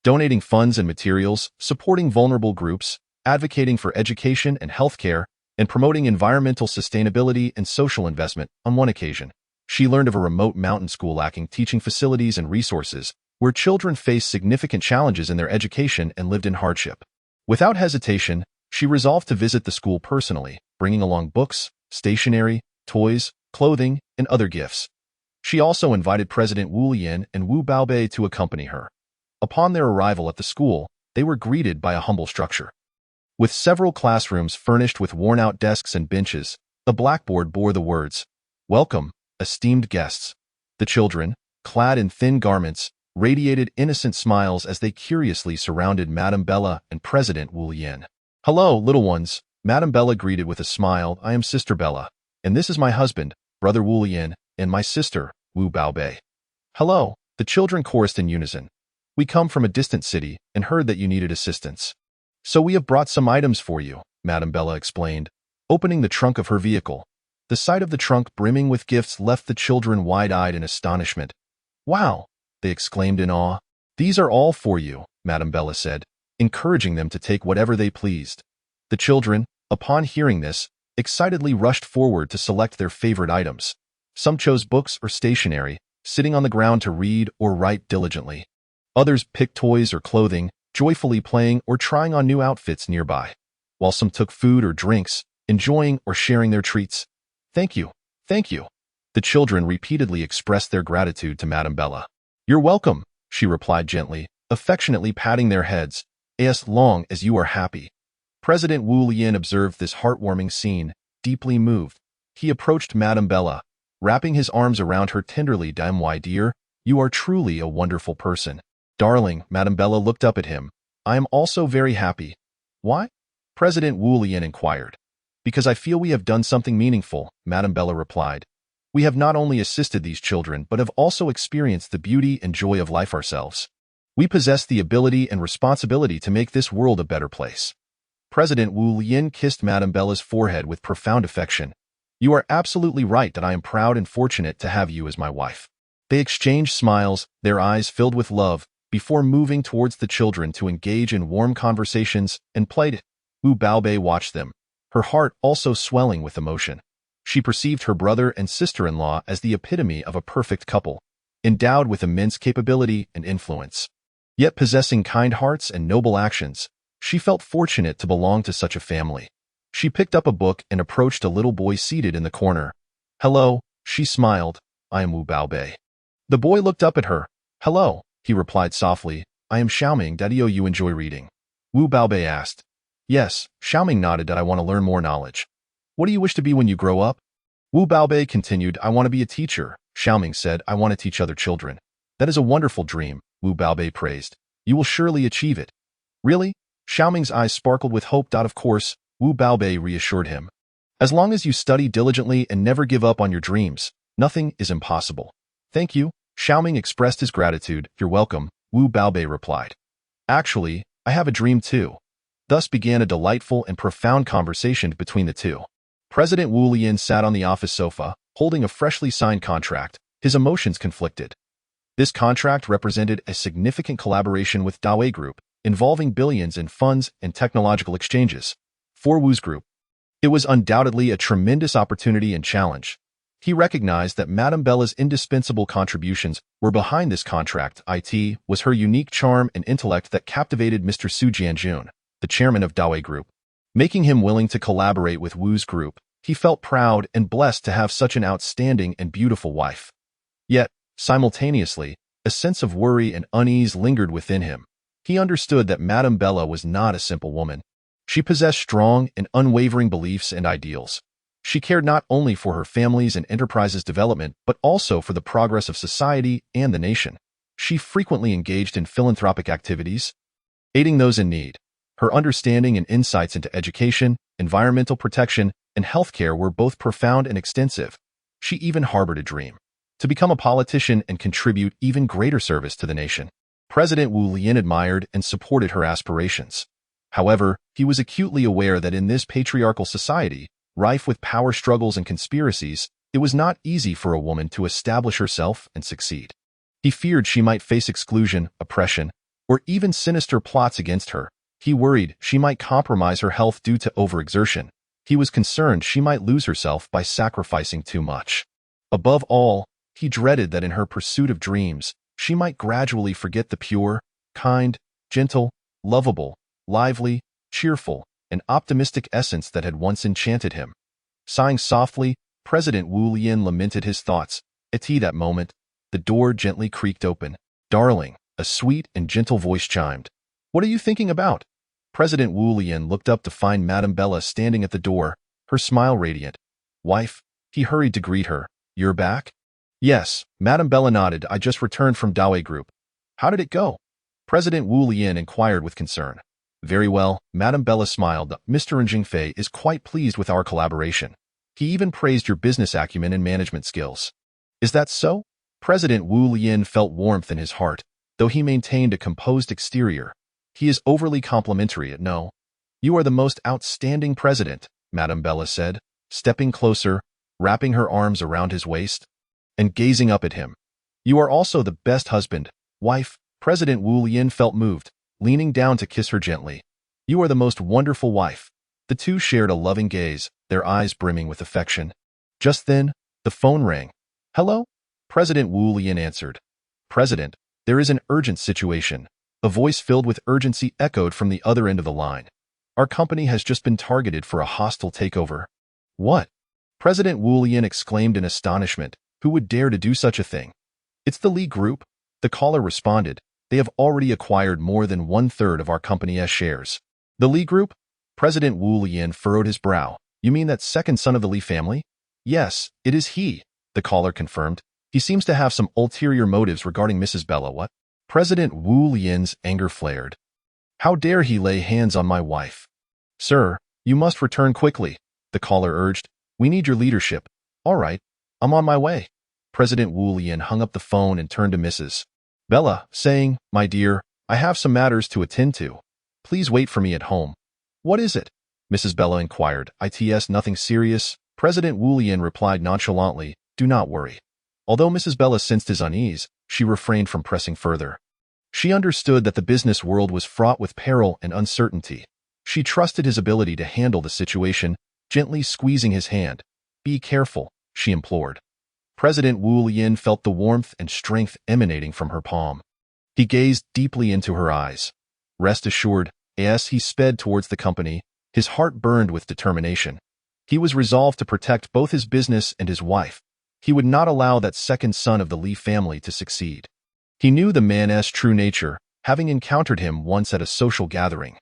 donating funds and materials, supporting vulnerable groups, advocating for education and healthcare, and promoting environmental sustainability and social investment. On one occasion, she learned of a remote mountain school lacking teaching facilities and resources, where children faced significant challenges in their education and lived in hardship. Without hesitation, she resolved to visit the school personally, bringing along books, stationery, toys, clothing, and other gifts. She also invited President Wu Lian and Wu Baobei to accompany her. Upon their arrival at the school, they were greeted by a humble structure. With several classrooms furnished with worn-out desks and benches, a blackboard bore the words, "Welcome, esteemed guests." The children, clad in thin garments, radiated innocent smiles as they curiously surrounded Madame Bella and President Wu Lian. "Hello, little ones," Madame Bella greeted with a smile. "I am Sister Bella, and this is my husband, Brother Wu Lian, and my sister, Wu Baobei." "Hello," the children chorused in unison. "We come from a distant city and heard that you needed assistance. So we have brought some items for you," Madame Bella explained, opening the trunk of her vehicle. The sight of the trunk brimming with gifts left the children wide-eyed in astonishment. "Wow!" they exclaimed in awe. "These are all for you," Madame Bella said, encouraging them to take whatever they pleased. The children, upon hearing this, excitedly rushed forward to select their favorite items. Some chose books or stationery, sitting on the ground to read or write diligently. Others picked toys or clothing, joyfully playing or trying on new outfits nearby, while some took food or drinks, enjoying or sharing their treats. "Thank you, thank you." The children repeatedly expressed their gratitude to Madame Bella. "You're welcome," she replied gently, affectionately patting their heads, "as long as you are happy." President Wu Lian observed this heartwarming scene, deeply moved. He approached Madame Bella, wrapping his arms around her tenderly. "My dear, you are truly a wonderful person." "Darling," Madame Bella looked up at him, "I am also very happy." "Why?" President Wu Lian inquired. "Because I feel we have done something meaningful," Madame Bella replied. "We have not only assisted these children but have also experienced the beauty and joy of life ourselves. We possess the ability and responsibility to make this world a better place." President Wu Lian kissed Madame Bella's forehead with profound affection. "You are absolutely right that I am proud and fortunate to have you as my wife." They exchanged smiles, their eyes filled with love, before moving towards the children to engage in warm conversations and played. Wu Baobei watched them, her heart also swelling with emotion. She perceived her brother and sister-in-law as the epitome of a perfect couple, endowed with immense capability and influence. Yet possessing kind hearts and noble actions, she felt fortunate to belong to such a family. She picked up a book and approached a little boy seated in the corner. "Hello," she smiled, "I am Wu Baobei." The boy looked up at her. "Hello," he replied softly, "I am Xiaoming. Do you enjoy reading?" Wu Baobei asked. "Yes," Xiaoming nodded. "That I want to learn more knowledge." "What do you wish to be when you grow up?" Wu Baobei continued. "I want to be a teacher." Xiaoming said, "I want to teach other children." "That is a wonderful dream," Wu Baobei praised. "You will surely achieve it." "Really?" Xiaoming's eyes sparkled with hope. "Of course," Wu Baobei reassured him. "As long as you study diligently and never give up on your dreams, nothing is impossible." "Thank you." Xiaoming expressed his gratitude. "You're welcome," Wu Baobei replied. "Actually, I have a dream too." Thus began a delightful and profound conversation between the two. President Wu Lian sat on the office sofa, holding a freshly signed contract, his emotions conflicted. This contract represented a significant collaboration with Dawei Group, involving billions in funds and technological exchanges. For Wu's group, it was undoubtedly a tremendous opportunity and challenge. He recognized that Madame Bella's indispensable contributions were behind this contract. It was her unique charm and intellect that captivated Mr. Su Jianjun, the chairman of Dawei Group. Making him willing to collaborate with Wu's group, he felt proud and blessed to have such an outstanding and beautiful wife. Yet, simultaneously, a sense of worry and unease lingered within him. He understood that Madame Bella was not a simple woman. She possessed strong and unwavering beliefs and ideals. She cared not only for her family's and enterprise's development, but also for the progress of society and the nation. She frequently engaged in philanthropic activities, aiding those in need. Her understanding and insights into education, environmental protection, and healthcare were both profound and extensive. She even harbored a dream to become a politician and contribute even greater service to the nation. President Wu Lian admired and supported her aspirations. However, he was acutely aware that in this patriarchal society, rife with power struggles and conspiracies, it was not easy for a woman to establish herself and succeed. He feared she might face exclusion, oppression, or even sinister plots against her. He worried she might compromise her health due to overexertion. He was concerned she might lose herself by sacrificing too much. Above all, he dreaded that in her pursuit of dreams, she might gradually forget the pure, kind, gentle, lovable, lively, cheerful, and optimistic essence that had once enchanted him. Sighing softly, President Wu Lian lamented his thoughts. At that moment, the door gently creaked open. "Darling," a sweet and gentle voice chimed. "What are you thinking about?" President Wu Lian looked up to find Madame Bella standing at the door, her smile radiant. "Wife," he hurried to greet her. "You're back?" "Yes," Madame Bella nodded. "I just returned from Dawei Group." "How did it go?" President Wu Lian inquired with concern. "Very well," Madame Bella smiled. "Mr. Jingfei is quite pleased with our collaboration. He even praised your business acumen and management skills." "Is that so?" President Wu Lian felt warmth in his heart, though he maintained a composed exterior. "He is overly complimentary, no." "You are the most outstanding president," Madame Bella said, stepping closer, wrapping her arms around his waist, and gazing up at him. "You are also the best husband, wife." President Wu Lian felt moved, leaning down to kiss her gently. "You are the most wonderful wife." The two shared a loving gaze, their eyes brimming with affection. Just then, the phone rang. "Hello?" President Wu Lian answered. "President, there is an urgent situation." A voice filled with urgency echoed from the other end of the line. "Our company has just been targeted for a hostile takeover." "What?" President Wu Lian exclaimed in astonishment. "Who would dare to do such a thing?" "It's the Li Group," the caller responded. "They have already acquired more than 1/3 of our company's shares." "The Li Group?" President Wu Lian furrowed his brow. "You mean that second son of the Li family?" "Yes, it is he," the caller confirmed. "He seems to have some ulterior motives regarding Mrs. Bella." "What?" President Wu Lian's anger flared. "How dare he lay hands on my wife?" "Sir, you must return quickly," the caller urged. "We need your leadership." "All right, I'm on my way." President Wu Lian hung up the phone and turned to Mrs. Bella, saying, "My dear, I have some matters to attend to. Please wait for me at home." "What is it?" Mrs. Bella inquired. "It's nothing serious." President Wu Lian replied nonchalantly, "Do not worry." Although Mrs. Bella sensed his unease, she refrained from pressing further. She understood that the business world was fraught with peril and uncertainty. She trusted his ability to handle the situation, gently squeezing his hand. "Be careful," she implored. President Wu Lian felt the warmth and strength emanating from her palm. He gazed deeply into her eyes. Rest assured, as he sped towards the company, his heart burned with determination. He was resolved to protect both his business and his wife. He would not allow that second son of the Li family to succeed. He knew the man's true nature, having encountered him once at a social gathering.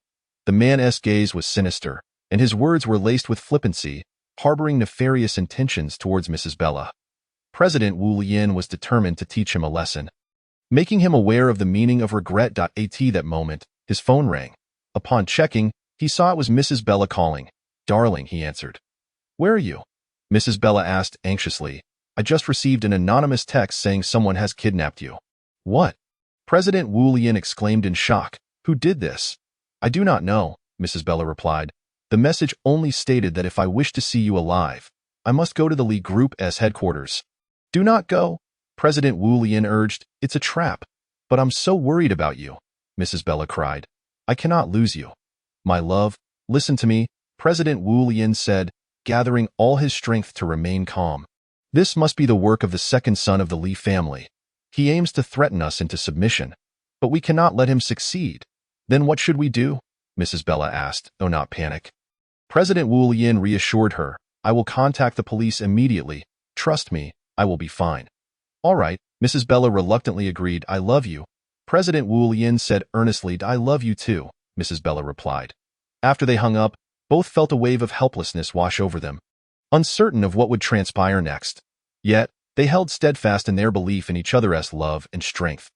The man's gaze was sinister, and his words were laced with flippancy, harboring nefarious intentions towards Mrs. Bella. President Wu Lian was determined to teach him a lesson. Making him aware of the meaning of regret. At that moment, his phone rang. Upon checking, he saw it was Mrs. Bella calling. "Darling," he answered. "Where are you?" Mrs. Bella asked anxiously. "I just received an anonymous text saying someone has kidnapped you." "What?" President Wu Lian exclaimed in shock. "Who did this?" "I do not know," Mrs. Bella replied. "The message only stated that if I wish to see you alive, I must go to the Li Group's headquarters." "Do not go," President Wu Lian urged. "It's a trap." "But I'm so worried about you," Mrs. Bella cried. "I cannot lose you." "My love, listen to me," President Wu Lian said, gathering all his strength to remain calm. "This must be the work of the second son of the Li family. He aims to threaten us into submission, but we cannot let him succeed." "Then what should we do?" Mrs. Bella asked. "Oh, not panic." President Wu Lian reassured her. "I will contact the police immediately. Trust me, I will be fine." "All right," Mrs. Bella reluctantly agreed. "I love you." President Wu Lian said earnestly. "I love you too," Mrs. Bella replied. After they hung up, both felt a wave of helplessness wash over them, uncertain of what would transpire next. Yet, they held steadfast in their belief in each other's love and strength.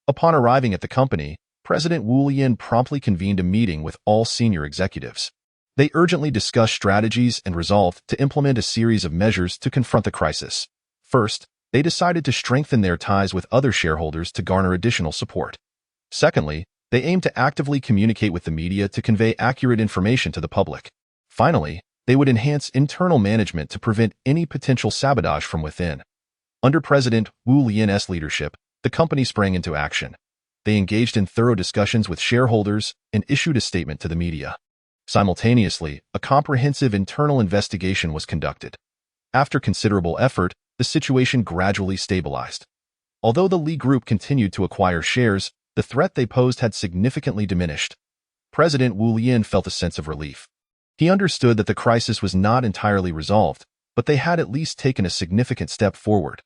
Upon arriving at the company, President Wu Lian promptly convened a meeting with all senior executives. They urgently discussed strategies and resolved to implement a series of measures to confront the crisis. First, they decided to strengthen their ties with other shareholders to garner additional support. Secondly, they aimed to actively communicate with the media to convey accurate information to the public. Finally, they would enhance internal management to prevent any potential sabotage from within. Under President Wu Lian's leadership, the company sprang into action. They engaged in thorough discussions with shareholders and issued a statement to the media. Simultaneously, a comprehensive internal investigation was conducted. After considerable effort, the situation gradually stabilized. Although the Li Group continued to acquire shares, the threat they posed had significantly diminished. President Wu Lian felt a sense of relief. He understood that the crisis was not entirely resolved, but they had at least taken a significant step forward.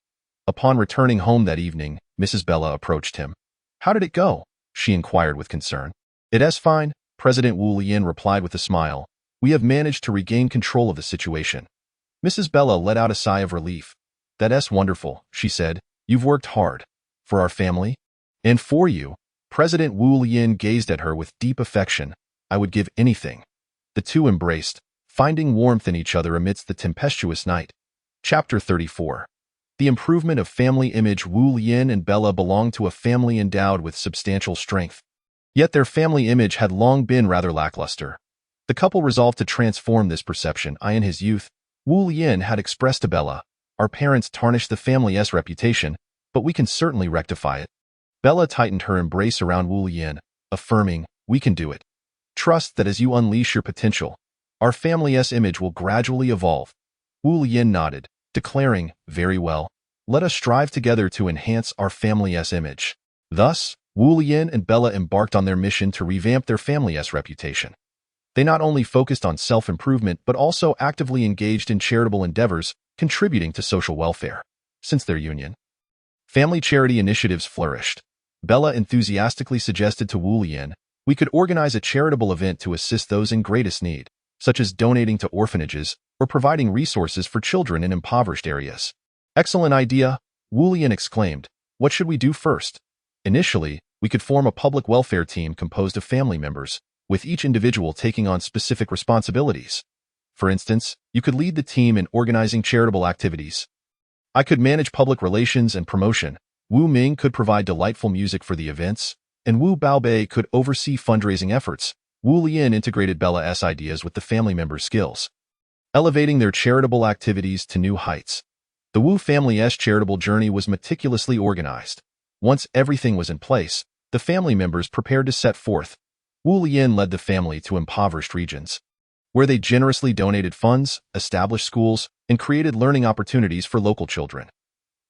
Upon returning home that evening, Mrs. Bella approached him. "How did it go?" she inquired with concern. "It's fine," President Wu Lian replied with a smile. "We have managed to regain control of the situation." Mrs. Bella let out a sigh of relief. "That's wonderful," she said. "You've worked hard. For our family? And for you." President Wu Lian gazed at her with deep affection. "I would give anything." The two embraced, finding warmth in each other amidst the tempestuous night. Chapter 34. The improvement of family image. Wu Lian and Bella belonged to a family endowed with substantial strength. Yet their family image had long been rather lackluster. The couple resolved to transform this perception. In his youth, Wu Lian had expressed to Bella, "Our parents tarnished the family's reputation, but we can certainly rectify it." Bella tightened her embrace around Wu Lian, affirming, "We can do it. Trust that as you unleash your potential, our family's image will gradually evolve." Wu Lian nodded, declaring, "Very well. Let us strive together to enhance our family's image." Thus, Wu Lian and Bella embarked on their mission to revamp their family's reputation. They not only focused on self-improvement but also actively engaged in charitable endeavors, contributing to social welfare. Since their union, family charity initiatives flourished. Bella enthusiastically suggested to Wu Lian, "We could organize a charitable event to assist those in greatest need, such as donating to orphanages or providing resources for children in impoverished areas." "Excellent idea," Wu Lian exclaimed. "What should we do first?" "Initially, we could form a public welfare team composed of family members, with each individual taking on specific responsibilities. For instance, you could lead the team in organizing charitable activities. I could manage public relations and promotion. Wu Ming could provide delightful music for the events, and Wu Baobei could oversee fundraising efforts." Wu Lian integrated Bella's ideas with the family members' skills, elevating their charitable activities to new heights. The Wu family's charitable journey was meticulously organized. Once everything was in place, the family members prepared to set forth. Wu Lian led the family to impoverished regions, where they generously donated funds, established schools, and created learning opportunities for local children.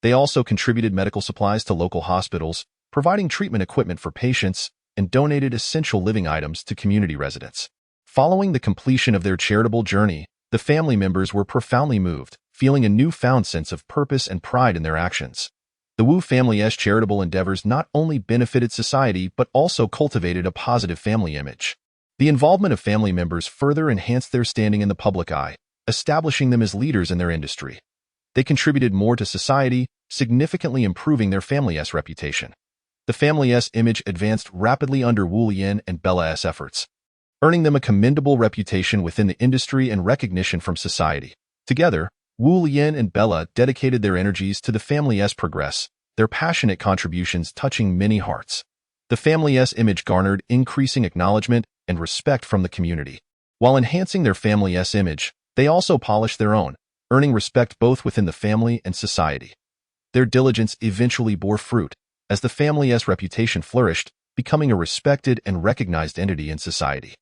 They also contributed medical supplies to local hospitals, providing treatment equipment for patients, and donated essential living items to community residents. Following the completion of their charitable journey, the family members were profoundly moved, feeling a newfound sense of purpose and pride in their actions. The Wu family's charitable endeavors not only benefited society but also cultivated a positive family image. The involvement of family members further enhanced their standing in the public eye, establishing them as leaders in their industry. They contributed more to society, significantly improving their family's reputation. The family's image advanced rapidly under Wu Lian and Bella's efforts, earning them a commendable reputation within the industry and recognition from society. Together, Wu Lian and Bella dedicated their energies to the family's progress, their passionate contributions touching many hearts. The family's image garnered increasing acknowledgement and respect from the community. While enhancing their family's image, they also polished their own, earning respect both within the family and society. Their diligence eventually bore fruit, as the family's reputation flourished, becoming a respected and recognized entity in society.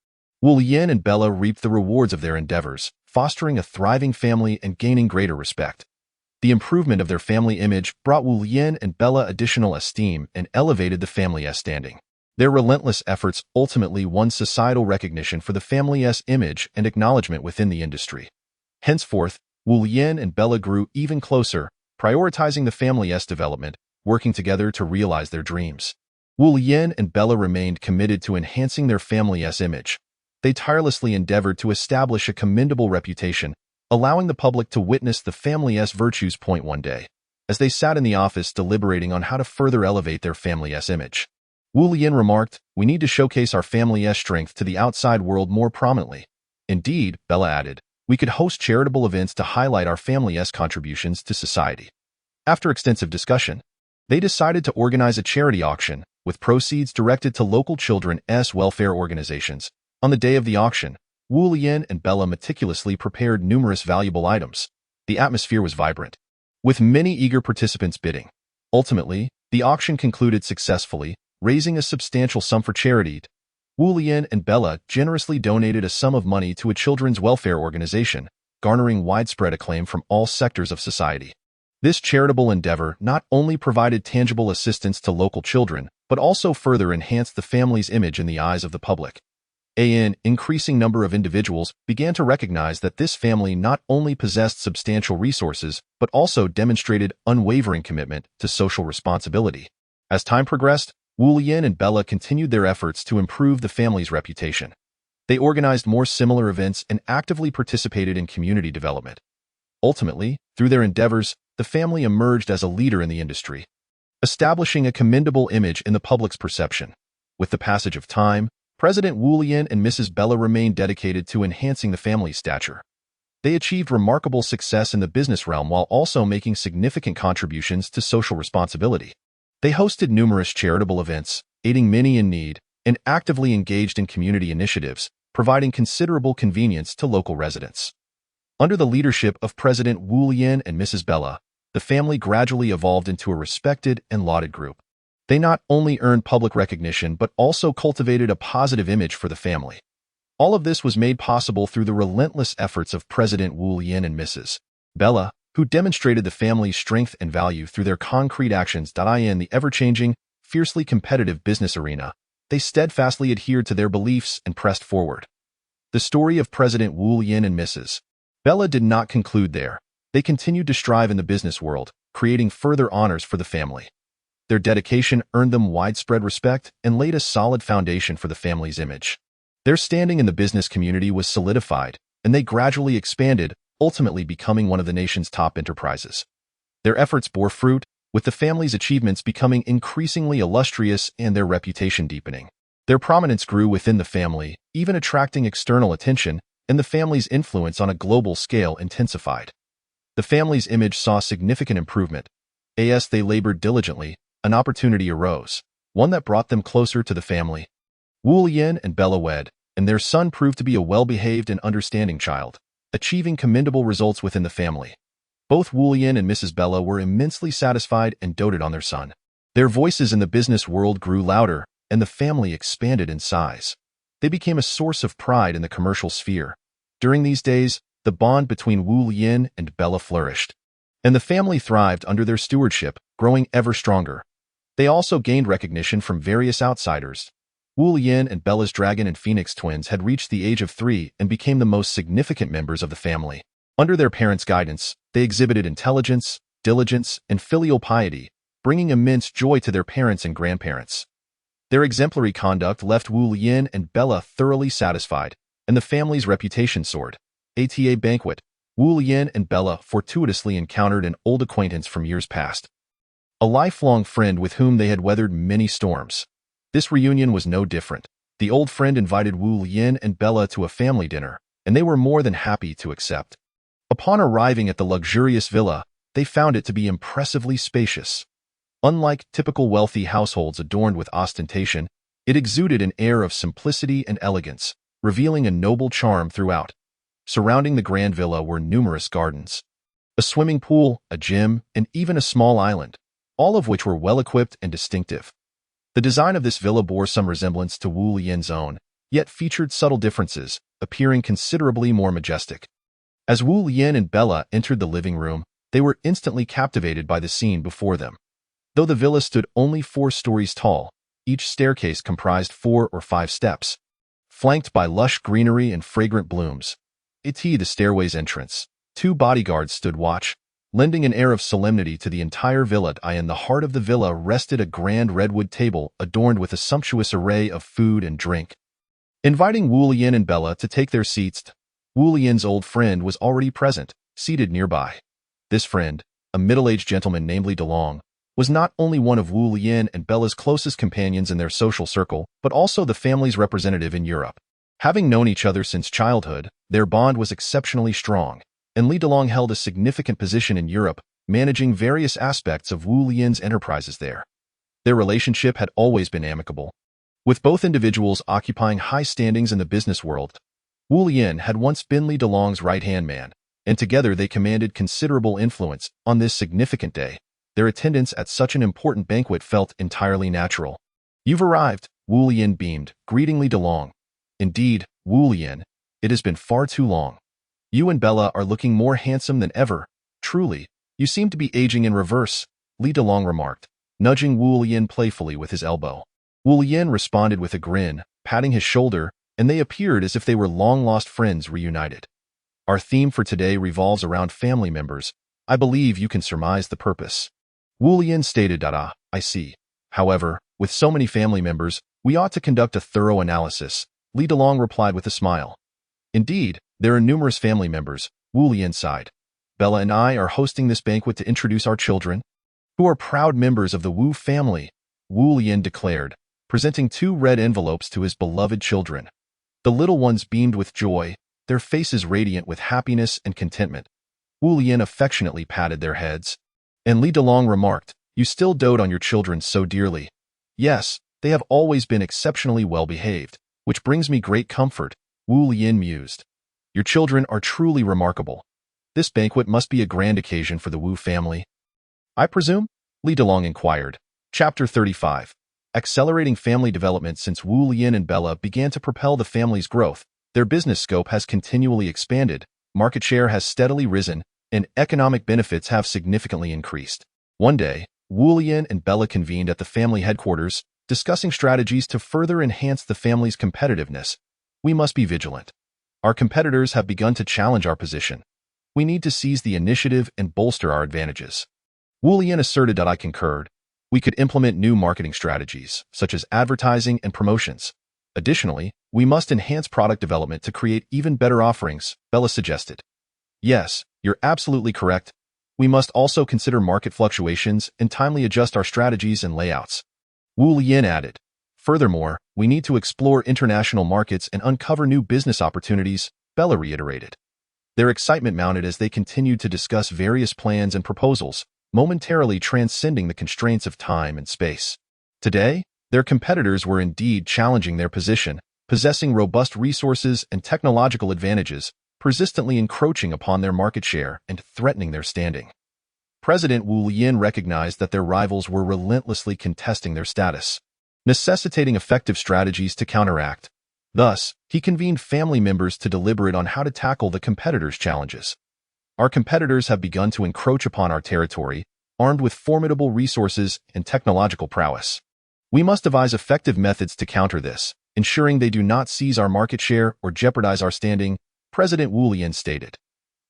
Wu Lian and Bella reaped the rewards of their endeavors, fostering a thriving family and gaining greater respect. The improvement of their family image brought Wu Lian and Bella additional esteem and elevated the family's standing. Their relentless efforts ultimately won societal recognition for the family's image and acknowledgement within the industry. Henceforth, Wu Lian and Bella grew even closer, prioritizing the family's development, working together to realize their dreams. Wu Lian and Bella remained committed to enhancing their family's image. They tirelessly endeavored to establish a commendable reputation, allowing the public to witness the family's virtues. One day, as they sat in the office deliberating on how to further elevate their family's image, Wu Lian remarked, "We need to showcase our family's strength to the outside world more prominently." Indeed, Bella added, "we could host charitable events to highlight our family's contributions to society." After extensive discussion, they decided to organize a charity auction, with proceeds directed to local children's welfare organizations. On the day of the auction, Wu Lian and Bella meticulously prepared numerous valuable items. The atmosphere was vibrant, with many eager participants bidding. Ultimately, the auction concluded successfully, raising a substantial sum for charity. Wu Lian and Bella generously donated a sum of money to a children's welfare organization, garnering widespread acclaim from all sectors of society. This charitable endeavor not only provided tangible assistance to local children, but also further enhanced the family's image in the eyes of the public. An increasing number of individuals began to recognize that this family not only possessed substantial resources, but also demonstrated unwavering commitment to social responsibility. As time progressed, Wu Lian and Bella continued their efforts to improve the family's reputation. They organized more similar events and actively participated in community development. Ultimately, through their endeavors, the family emerged as a leader in the industry, establishing a commendable image in the public's perception. With the passage of time, President Wu Lian and Mrs. Bella remained dedicated to enhancing the family's stature. They achieved remarkable success in the business realm while also making significant contributions to social responsibility. They hosted numerous charitable events, aiding many in need, and actively engaged in community initiatives, providing considerable convenience to local residents. Under the leadership of President Wu Lian and Mrs. Bella, the family gradually evolved into a respected and lauded group. They not only earned public recognition but also cultivated a positive image for the family. All of this was made possible through the relentless efforts of President Wu Lian and Mrs. Bella, who demonstrated the family's strength and value through their concrete actions. In the ever-changing, fiercely competitive business arena, they steadfastly adhered to their beliefs and pressed forward. The story of President Wu Lian and Mrs. Bella did not conclude there. They continued to strive in the business world, creating further honors for the family. Their dedication earned them widespread respect and laid a solid foundation for the family's image. Their standing in the business community was solidified, and they gradually expanded, ultimately becoming one of the nation's top enterprises. Their efforts bore fruit, with the family's achievements becoming increasingly illustrious and their reputation deepening. Their prominence grew within the family, even attracting external attention, and the family's influence on a global scale intensified. The family's image saw significant improvement. As they labored diligently, an opportunity arose, one that brought them closer to the family. Wu Lian and Bella wed, and their son proved to be a well-behaved and understanding child, achieving commendable results within the family. Both Wu Lian and Mrs. Bella were immensely satisfied and doted on their son. Their voices in the business world grew louder, and the family expanded in size. They became a source of pride in the commercial sphere. During these days, the bond between Wu Lian and Bella flourished, and the family thrived under their stewardship, growing ever stronger. They also gained recognition from various outsiders. Wu Lian and Bella's dragon and phoenix twins had reached the age of 3 and became the most significant members of the family. Under their parents' guidance, they exhibited intelligence, diligence, and filial piety, bringing immense joy to their parents and grandparents. Their exemplary conduct left Wu Lian and Bella thoroughly satisfied, and the family's reputation soared. At a banquet, Wu Lian and Bella fortuitously encountered an old acquaintance from years past, a lifelong friend with whom they had weathered many storms. This reunion was no different. The old friend invited Wu Lian and Bella to a family dinner, and they were more than happy to accept. Upon arriving at the luxurious villa, they found it to be impressively spacious. Unlike typical wealthy households adorned with ostentation, it exuded an air of simplicity and elegance, revealing a noble charm throughout. Surrounding the grand villa were numerous gardens, a swimming pool, a gym, and even a small island, all of which were well-equipped and distinctive. The design of this villa bore some resemblance to Wu Lian's own, yet featured subtle differences, appearing considerably more majestic. As Wu Lian and Bella entered the living room, they were instantly captivated by the scene before them. Though the villa stood only 4 stories tall, each staircase comprised 4 or 5 steps, flanked by lush greenery and fragrant blooms. At the stairway's entrance, 2 bodyguards stood watch, lending an air of solemnity to the entire villa. In the heart of the villa rested a grand redwood table adorned with a sumptuous array of food and drink. Inviting Wu Lian and Bella to take their seats, Wu Lian's old friend was already present, seated nearby. This friend, a middle-aged gentleman named DeLong, was not only one of Wu Lian and Bella's closest companions in their social circle, but also the family's representative in Europe. Having known each other since childhood, their bond was exceptionally strong, and Li Delong held a significant position in Europe, managing various aspects of Wu Lian's enterprises there. Their relationship had always been amicable, with both individuals occupying high standings in the business world. Wu Lian had once been Li Delong's right-hand man, and together they commanded considerable influence. On this significant day, their attendance at such an important banquet felt entirely natural. "You've arrived," Wu Lian beamed, greeting Li Delong. "Indeed, Wu Lian, it has been far too long. You and Bella are looking more handsome than ever. Truly, you seem to be aging in reverse," Li Delong remarked, nudging Wu Lian playfully with his elbow. Wu Lian responded with a grin, patting his shoulder, and they appeared as if they were long-lost friends reunited. "Our theme for today revolves around family members. I believe you can surmise the purpose." Wu Lian stated, "I see. However, with so many family members, we ought to conduct a thorough analysis," Li Delong replied with a smile. "Indeed, there are numerous family members," Wu Lian sighed. "Bella and I are hosting this banquet to introduce our children, who are proud members of the Wu family," Wu Lian declared, presenting 2 red envelopes to his beloved children. The little ones beamed with joy, their faces radiant with happiness and contentment. Wu Lian affectionately patted their heads, and Li Delong remarked, "You still dote on your children so dearly." "Yes, they have always been exceptionally well behaved, which brings me great comfort," Wu Lian mused. "Your children are truly remarkable. This banquet must be a grand occasion for the Wu family, I presume?" Li Delong inquired. Chapter 35. Accelerating family development. Since Wu Lian and Bella began to propel the family's growth, their business scope has continually expanded, market share has steadily risen, and economic benefits have significantly increased. One day, Wu Lian and Bella convened at the family headquarters, discussing strategies to further enhance the family's competitiveness. "We must be vigilant. Our competitors have begun to challenge our position. We need to seize the initiative and bolster our advantages." Wu Lian asserted, "I concurred. We could implement new marketing strategies, such as advertising and promotions. Additionally, we must enhance product development to create even better offerings," Bella suggested. "Yes, you're absolutely correct. We must also consider market fluctuations and timely adjust our strategies and layouts," Wu Lian added. "Furthermore, we need to explore international markets and uncover new business opportunities," Bella reiterated. Their excitement mounted as they continued to discuss various plans and proposals, momentarily transcending the constraints of time and space. Today, their competitors were indeed challenging their position, possessing robust resources and technological advantages, persistently encroaching upon their market share and threatening their standing. President Wu Lian recognized that their rivals were relentlessly contesting their status, necessitating effective strategies to counteract. Thus, he convened family members to deliberate on how to tackle the competitors' challenges. "Our competitors have begun to encroach upon our territory, armed with formidable resources and technological prowess. We must devise effective methods to counter this, ensuring they do not seize our market share or jeopardize our standing," President Wu Lian stated.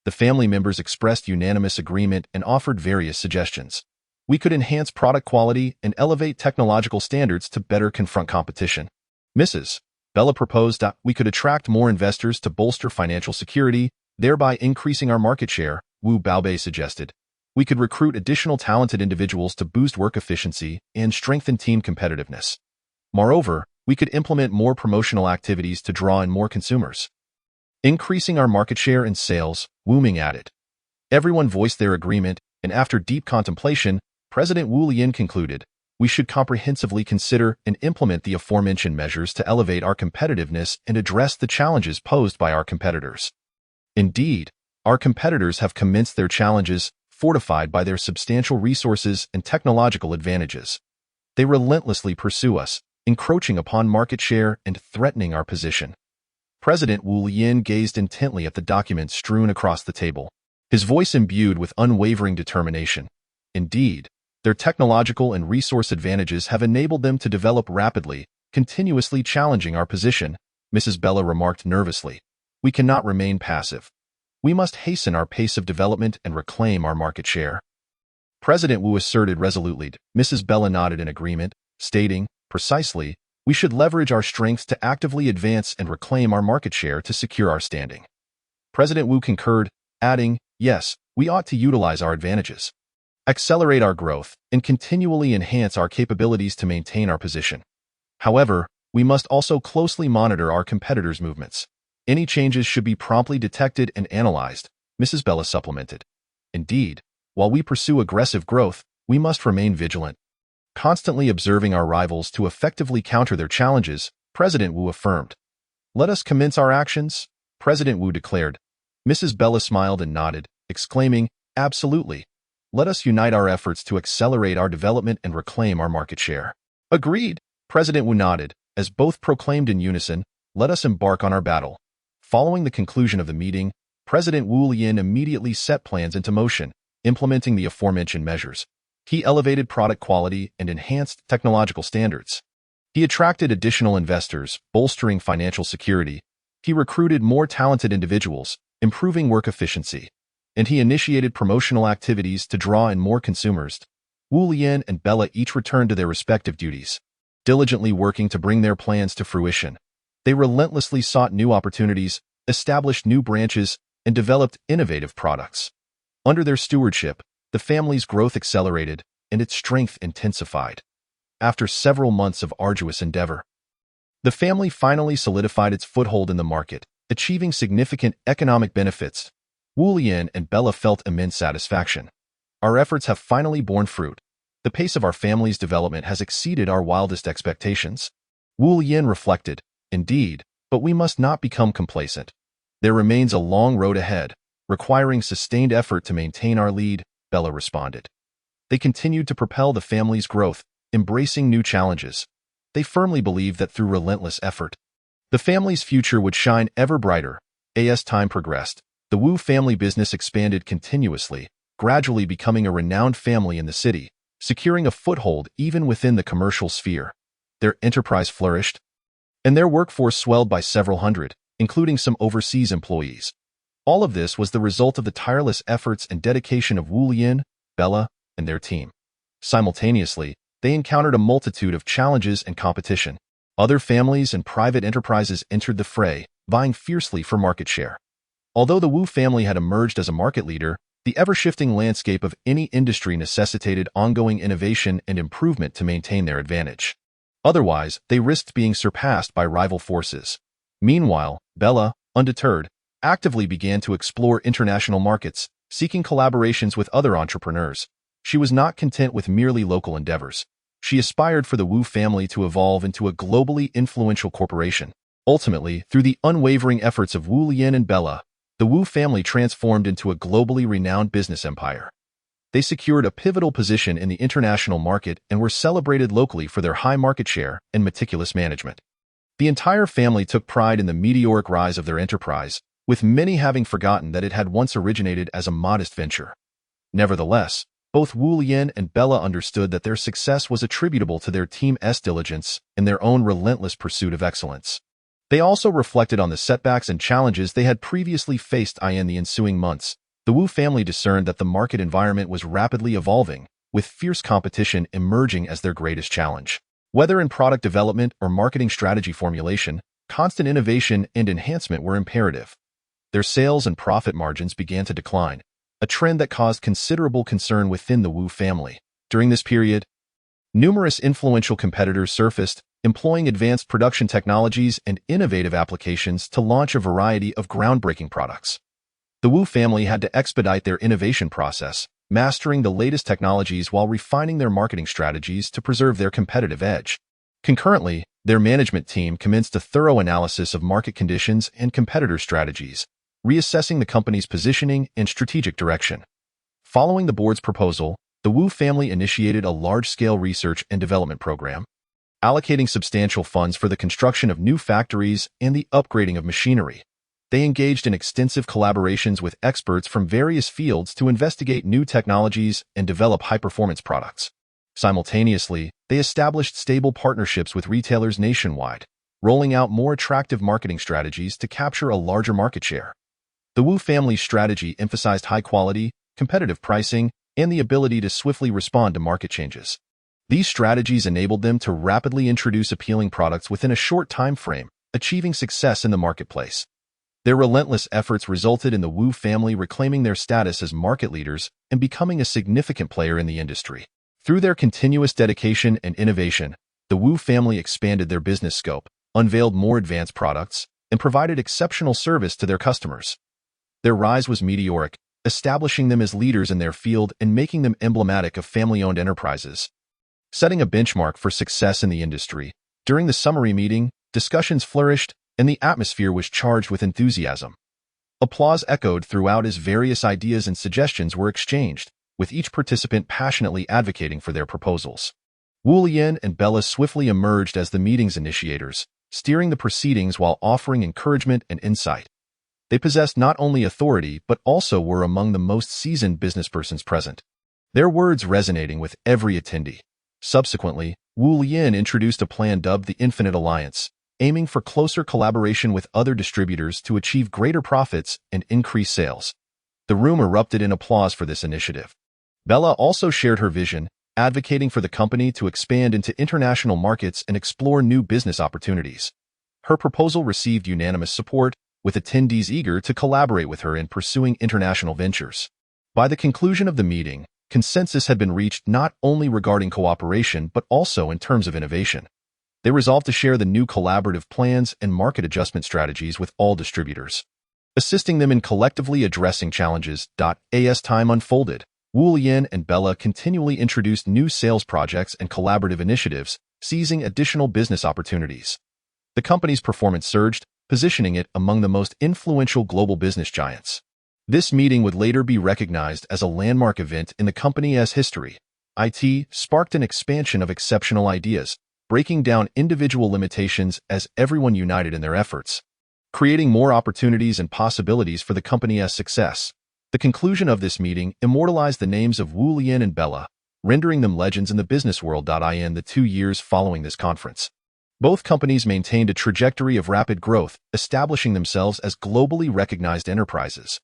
The family members expressed unanimous agreement and offered various suggestions. "We could enhance product quality and elevate technological standards to better confront competition." Mrs. Bella proposed that we could attract more investors to bolster financial security, thereby increasing our market share, Wu Baobei suggested. "We could recruit additional talented individuals to boost work efficiency and strengthen team competitiveness. Moreover, we could implement more promotional activities to draw in more consumers, increasing our market share and sales," Wu Ming added. Everyone voiced their agreement, and after deep contemplation, President Wu Lian concluded, "We should comprehensively consider and implement the aforementioned measures to elevate our competitiveness and address the challenges posed by our competitors. Indeed, our competitors have commenced their challenges, fortified by their substantial resources and technological advantages. They relentlessly pursue us, encroaching upon market share and threatening our position." President Wu Lian gazed intently at the documents strewn across the table, his voice imbued with unwavering determination. "Indeed, their technological and resource advantages have enabled them to develop rapidly, continuously challenging our position," Mrs. Bella remarked nervously. "We cannot remain passive. We must hasten our pace of development and reclaim our market share." President Wu asserted resolutely. Mrs. Bella nodded in agreement, stating, "Precisely, we should leverage our strengths to actively advance and reclaim our market share to secure our standing." President Wu concurred, adding, "Yes, we ought to utilize our advantages. accelerate our growth, and continually enhance our capabilities to maintain our position. However, we must also closely monitor our competitors' movements. Any changes should be promptly detected and analyzed, Mrs. Bella supplemented. Indeed, while we pursue aggressive growth, we must remain vigilant, constantly observing our rivals to effectively counter their challenges, President Wu affirmed. Let us commence our actions, President Wu declared. Mrs. Bella smiled and nodded, exclaiming, absolutely. Let us unite our efforts to accelerate our development and reclaim our market share. Agreed, President Wu nodded, as both proclaimed in unison, let us embark on our battle. Following the conclusion of the meeting, President Wu Lian immediately set plans into motion, implementing the aforementioned measures. He elevated product quality and enhanced technological standards. He attracted additional investors, bolstering financial security. He recruited more talented individuals, improving work efficiency. And he initiated promotional activities to draw in more consumers. Wu Lian and Bella each returned to their respective duties, diligently working to bring their plans to fruition. They relentlessly sought new opportunities, established new branches, and developed innovative products. Under their stewardship, the family's growth accelerated and its strength intensified. After several months of arduous endeavor, the family finally solidified its foothold in the market, achieving significant economic benefits. Wu Lian and Bella felt immense satisfaction. Our efforts have finally borne fruit. The pace of our family's development has exceeded our wildest expectations. Wu Lian reflected, indeed, but we must not become complacent. There remains a long road ahead, requiring sustained effort to maintain our lead, Bella responded. They continued to propel the family's growth, embracing new challenges. They firmly believed that through relentless effort, the family's future would shine ever brighter. As time progressed, the Wu family business expanded continuously, gradually becoming a renowned family in the city, securing a foothold even within the commercial sphere. Their enterprise flourished, and their workforce swelled by several hundred, including some overseas employees. All of this was the result of the tireless efforts and dedication of Wu Lian, Bella, and their team. Simultaneously, they encountered a multitude of challenges and competition. Other families and private enterprises entered the fray, vying fiercely for market share. Although the Wu family had emerged as a market leader, the ever-shifting landscape of any industry necessitated ongoing innovation and improvement to maintain their advantage. Otherwise, they risked being surpassed by rival forces. Meanwhile, Bella, undeterred, actively began to explore international markets, seeking collaborations with other entrepreneurs. She was not content with merely local endeavors. She aspired for the Wu family to evolve into a globally influential corporation. Ultimately, through the unwavering efforts of Wu Lian and Bella, the Wu family transformed into a globally renowned business empire. They secured a pivotal position in the international market and were celebrated locally for their high market share and meticulous management. The entire family took pride in the meteoric rise of their enterprise, with many having forgotten that it had once originated as a modest venture. Nevertheless, both Wu Lian and Bella understood that their success was attributable to their team's diligence and their own relentless pursuit of excellence. They also reflected on the setbacks and challenges they had previously faced in the ensuing months. The Wu family discerned that the market environment was rapidly evolving, with fierce competition emerging as their greatest challenge. Whether in product development or marketing strategy formulation, constant innovation and enhancement were imperative. Their sales and profit margins began to decline, a trend that caused considerable concern within the Wu family. During this period, numerous influential competitors surfaced, employing advanced production technologies and innovative applications to launch a variety of groundbreaking products. The Wu family had to expedite their innovation process, mastering the latest technologies while refining their marketing strategies to preserve their competitive edge. Concurrently, their management team commenced a thorough analysis of market conditions and competitor strategies, reassessing the company's positioning and strategic direction. Following the board's proposal, the Wu family initiated a large-scale research and development program, allocating substantial funds for the construction of new factories and the upgrading of machinery. They engaged in extensive collaborations with experts from various fields to investigate new technologies and develop high-performance products. Simultaneously, they established stable partnerships with retailers nationwide, rolling out more attractive marketing strategies to capture a larger market share. The Wu family's strategy emphasized high quality, competitive pricing, and the ability to swiftly respond to market changes. These strategies enabled them to rapidly introduce appealing products within a short time frame, achieving success in the marketplace. Their relentless efforts resulted in the Wu family reclaiming their status as market leaders and becoming a significant player in the industry. Through their continuous dedication and innovation, the Wu family expanded their business scope, unveiled more advanced products, and provided exceptional service to their customers. Their rise was meteoric, establishing them as leaders in their field and making them emblematic of family-owned enterprises. Setting a benchmark for success in the industry, during the summary meeting, discussions flourished, and the atmosphere was charged with enthusiasm. Applause echoed throughout as various ideas and suggestions were exchanged, with each participant passionately advocating for their proposals. Wu Lian and Bella swiftly emerged as the meeting's initiators, steering the proceedings while offering encouragement and insight. They possessed not only authority but also were among the most seasoned businesspersons present, their words resonating with every attendee. Subsequently, Wu Lian introduced a plan dubbed the Infinite Alliance, aiming for closer collaboration with other distributors to achieve greater profits and increase sales. The room erupted in applause for this initiative. Bella also shared her vision, advocating for the company to expand into international markets and explore new business opportunities. Her proposal received unanimous support, with attendees eager to collaborate with her in pursuing international ventures. By the conclusion of the meeting, consensus had been reached not only regarding cooperation but also in terms of innovation. They resolved to share the new collaborative plans and market adjustment strategies with all distributors, assisting them in collectively addressing challenges. As time unfolded, Wu Lian and Bella continually introduced new sales projects and collaborative initiatives, seizing additional business opportunities. The company's performance surged, positioning it among the most influential global business giants. This meeting would later be recognized as a landmark event in the company's history. It sparked an expansion of exceptional ideas, breaking down individual limitations as everyone united in their efforts, creating more opportunities and possibilities for the company's success. The conclusion of this meeting immortalized the names of Wu Lian and Bella, rendering them legends in the business world. In the 2 years following this conference, both companies maintained a trajectory of rapid growth, establishing themselves as globally recognized enterprises.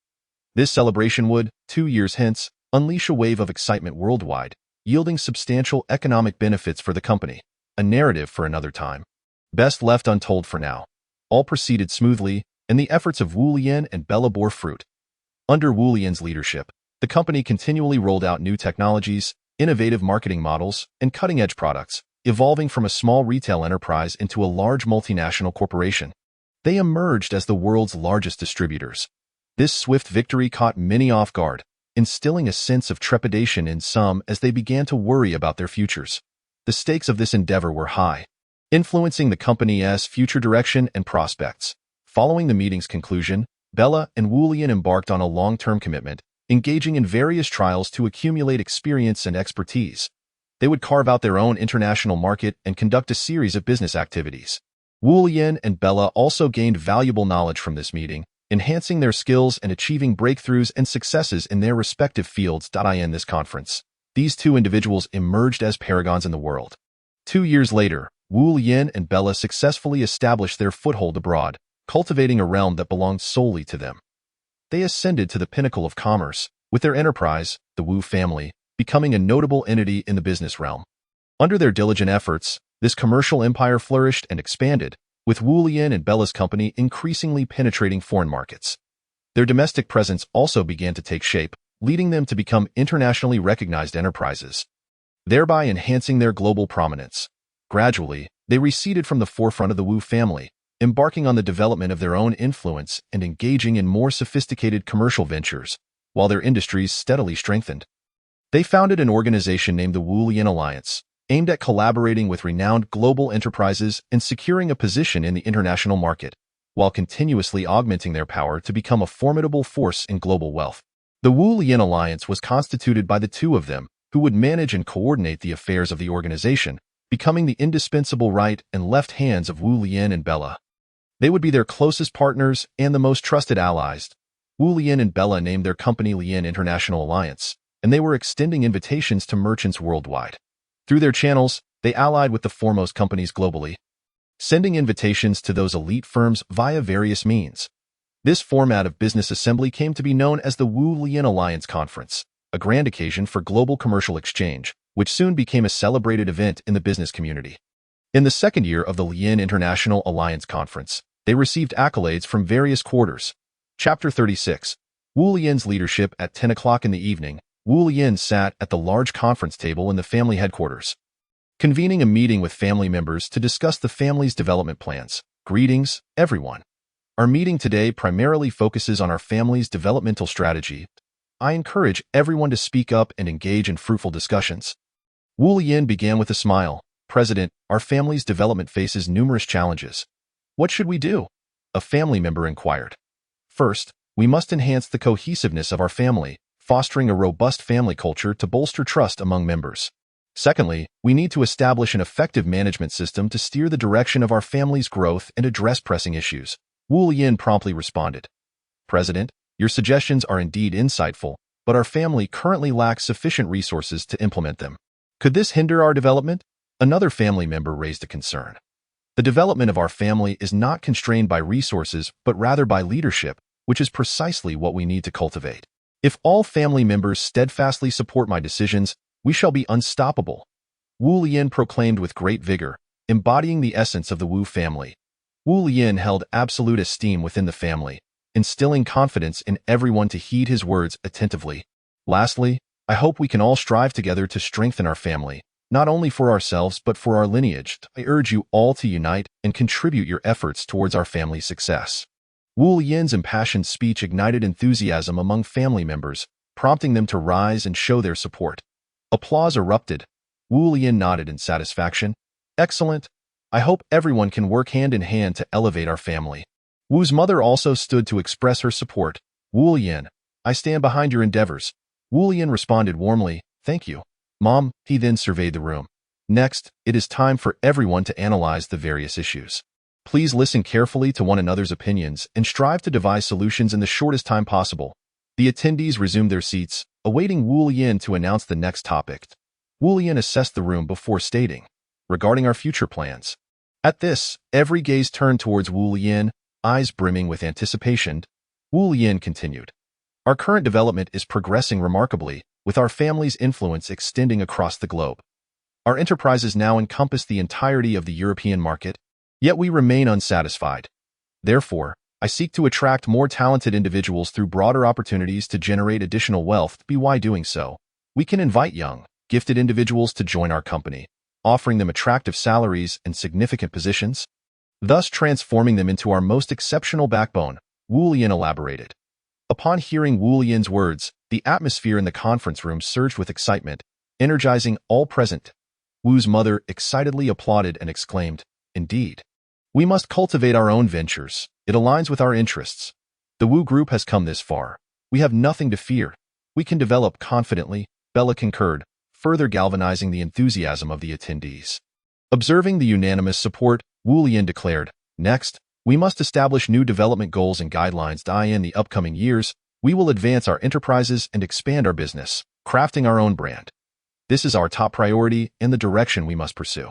This celebration would, 2 years hence, unleash a wave of excitement worldwide, yielding substantial economic benefits for the company. A narrative for another time, best left untold for now. All proceeded smoothly, and the efforts of Wu Lian and Bella bore fruit. Under Wu Lian's leadership, the company continually rolled out new technologies, innovative marketing models, and cutting-edge products, evolving from a small retail enterprise into a large multinational corporation. They emerged as the world's largest distributors. This swift victory caught many off guard, instilling a sense of trepidation in some as they began to worry about their futures. The stakes of this endeavor were high, influencing the company's future direction and prospects. Following the meeting's conclusion, Bella and Wu Lian embarked on a long-term commitment, engaging in various trials to accumulate experience and expertise. They would carve out their own international market and conduct a series of business activities. Wu Lian and Bella also gained valuable knowledge from this meeting, enhancing their skills and achieving breakthroughs and successes in their respective fields. In this conference, these two individuals emerged as paragons in the world. 2 years later, Wu Lian and Bella successfully established their foothold abroad, cultivating a realm that belonged solely to them. They ascended to the pinnacle of commerce, with their enterprise, the Wu family, becoming a notable entity in the business realm. Under their diligent efforts, this commercial empire flourished and expanded, with Wu Lian and Bella's company increasingly penetrating foreign markets. Their domestic presence also began to take shape, leading them to become internationally recognized enterprises, thereby enhancing their global prominence. Gradually, they receded from the forefront of the Wu family, embarking on the development of their own influence and engaging in more sophisticated commercial ventures, while their industries steadily strengthened. They founded an organization named the Wu Lian Alliance, aimed at collaborating with renowned global enterprises and securing a position in the international market, while continuously augmenting their power to become a formidable force in global wealth. The Wu Lian Alliance was constituted by the two of them, who would manage and coordinate the affairs of the organization, becoming the indispensable right and left hands of Wu Lian and Bella. They would be their closest partners and the most trusted allies. Wu Lian and Bella named their company Lian International Alliance, and they were extending invitations to merchants worldwide. Through their channels, they allied with the foremost companies globally, sending invitations to those elite firms via various means. This format of business assembly came to be known as the Wu Lian Alliance Conference, a grand occasion for global commercial exchange, which soon became a celebrated event in the business community. In the second year of the Lian International Alliance Conference, They received accolades from various quarters. Chapter 36. Wu Lian's leadership. At 10 o'clock in the evening, Wu Lian sat at the large conference table in the family headquarters, convening a meeting with family members to discuss the family's development plans. Greetings, everyone. Our meeting today primarily focuses on our family's developmental strategy. I encourage everyone to speak up and engage in fruitful discussions. Wu Lian began with a smile. President, our family's development faces numerous challenges. What should we do? A family member inquired. First, we must enhance the cohesiveness of our family, fostering a robust family culture to bolster trust among members. Secondly, we need to establish an effective management system to steer the direction of our family's growth and address pressing issues. Wu Lian promptly responded. President, your suggestions are indeed insightful, but our family currently lacks sufficient resources to implement them. Could this hinder our development? Another family member raised a concern. The development of our family is not constrained by resources, but rather by leadership, which is precisely what we need to cultivate. If all family members steadfastly support my decisions, we shall be unstoppable. Wu Lian proclaimed with great vigor, embodying the essence of the Wu family. Wu Lian held absolute esteem within the family, instilling confidence in everyone to heed his words attentively. Lastly, I hope we can all strive together to strengthen our family, not only for ourselves but for our lineage. I urge you all to unite and contribute your efforts towards our family's success. Wu Lian's impassioned speech ignited enthusiasm among family members, prompting them to rise and show their support. Applause erupted. Wu Lian nodded in satisfaction. Excellent. I hope everyone can work hand in hand to elevate our family. Wu's mother also stood to express her support. Wu Lian, I stand behind your endeavors. Wu Lian responded warmly, thank you, Mom. He then surveyed the room. Next, it is time for everyone to analyze the various issues. Please listen carefully to one another's opinions and strive to devise solutions in the shortest time possible. The attendees resumed their seats, awaiting Wu Lian to announce the next topic. Wu Lian assessed the room before stating, regarding our future plans. At this, every gaze turned towards Wu Lian, eyes brimming with anticipation. Wu Lian continued. Our current development is progressing remarkably, with our family's influence extending across the globe. Our enterprises now encompass the entirety of the European market, yet we remain unsatisfied. Therefore, I seek to attract more talented individuals through broader opportunities to generate additional wealth. By doing so, we can invite young, gifted individuals to join our company, offering them attractive salaries and significant positions, thus transforming them into our most exceptional backbone, Wu Lian elaborated. Upon hearing Wu Lian's words, the atmosphere in the conference room surged with excitement, energizing all present. Wu's mother excitedly applauded and exclaimed, indeed. We must cultivate our own ventures. It aligns with our interests. The Wu Group has come this far. We have nothing to fear. We can develop confidently, Bella concurred, further galvanizing the enthusiasm of the attendees. Observing the unanimous support, Wu Lian declared, next, we must establish new development goals and guidelines. In the upcoming years, we will advance our enterprises and expand our business, crafting our own brand. This is our top priority and the direction we must pursue.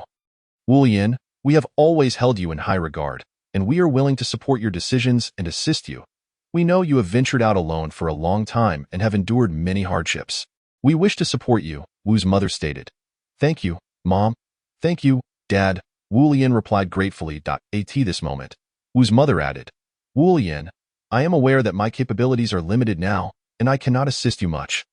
Wu Lian, we have always held you in high regard, and we are willing to support your decisions and assist you. We know you have ventured out alone for a long time and have endured many hardships. We wish to support you, Wu's mother stated. Thank you, Mom. Thank you, Dad, Wu Lian replied gratefully. At this moment, Wu's mother added, Wu Lian, I am aware that my capabilities are limited now, and I cannot assist you much.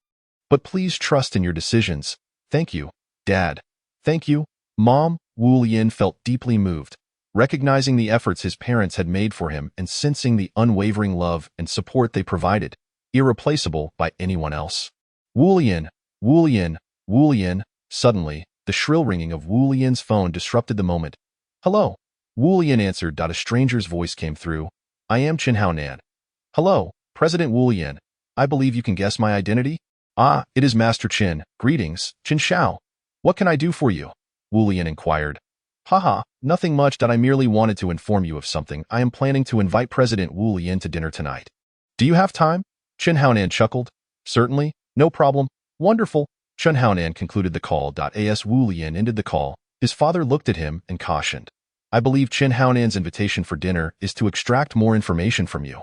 But please trust in your decisions. Thank you, Dad. Thank you, Mom. Wu Lian felt deeply moved, recognizing the efforts his parents had made for him and sensing the unwavering love and support they provided, irreplaceable by anyone else. Wu Lian, Wu Lian, Wu Lian. Suddenly, the shrill ringing of Wu Lian's phone disrupted the moment. Hello. Wu Lian answered. A stranger's voice came through. I am Chen Haonan. Hello, President Wu Lian. I believe you can guess my identity? Ah, it is Master Chen. Greetings, Chen Xiao. What can I do for you? Wu Lian inquired. Haha, nothing much. I merely wanted to inform you of something. I am planning to invite President Wu Lian to dinner tonight. Do you have time? Chen Haonan chuckled. Certainly, no problem. Wonderful. Chen Haonan concluded the call. As Wu Lian ended the call, his father looked at him and cautioned. I believe Chen Haonan's invitation for dinner is to extract more information from you.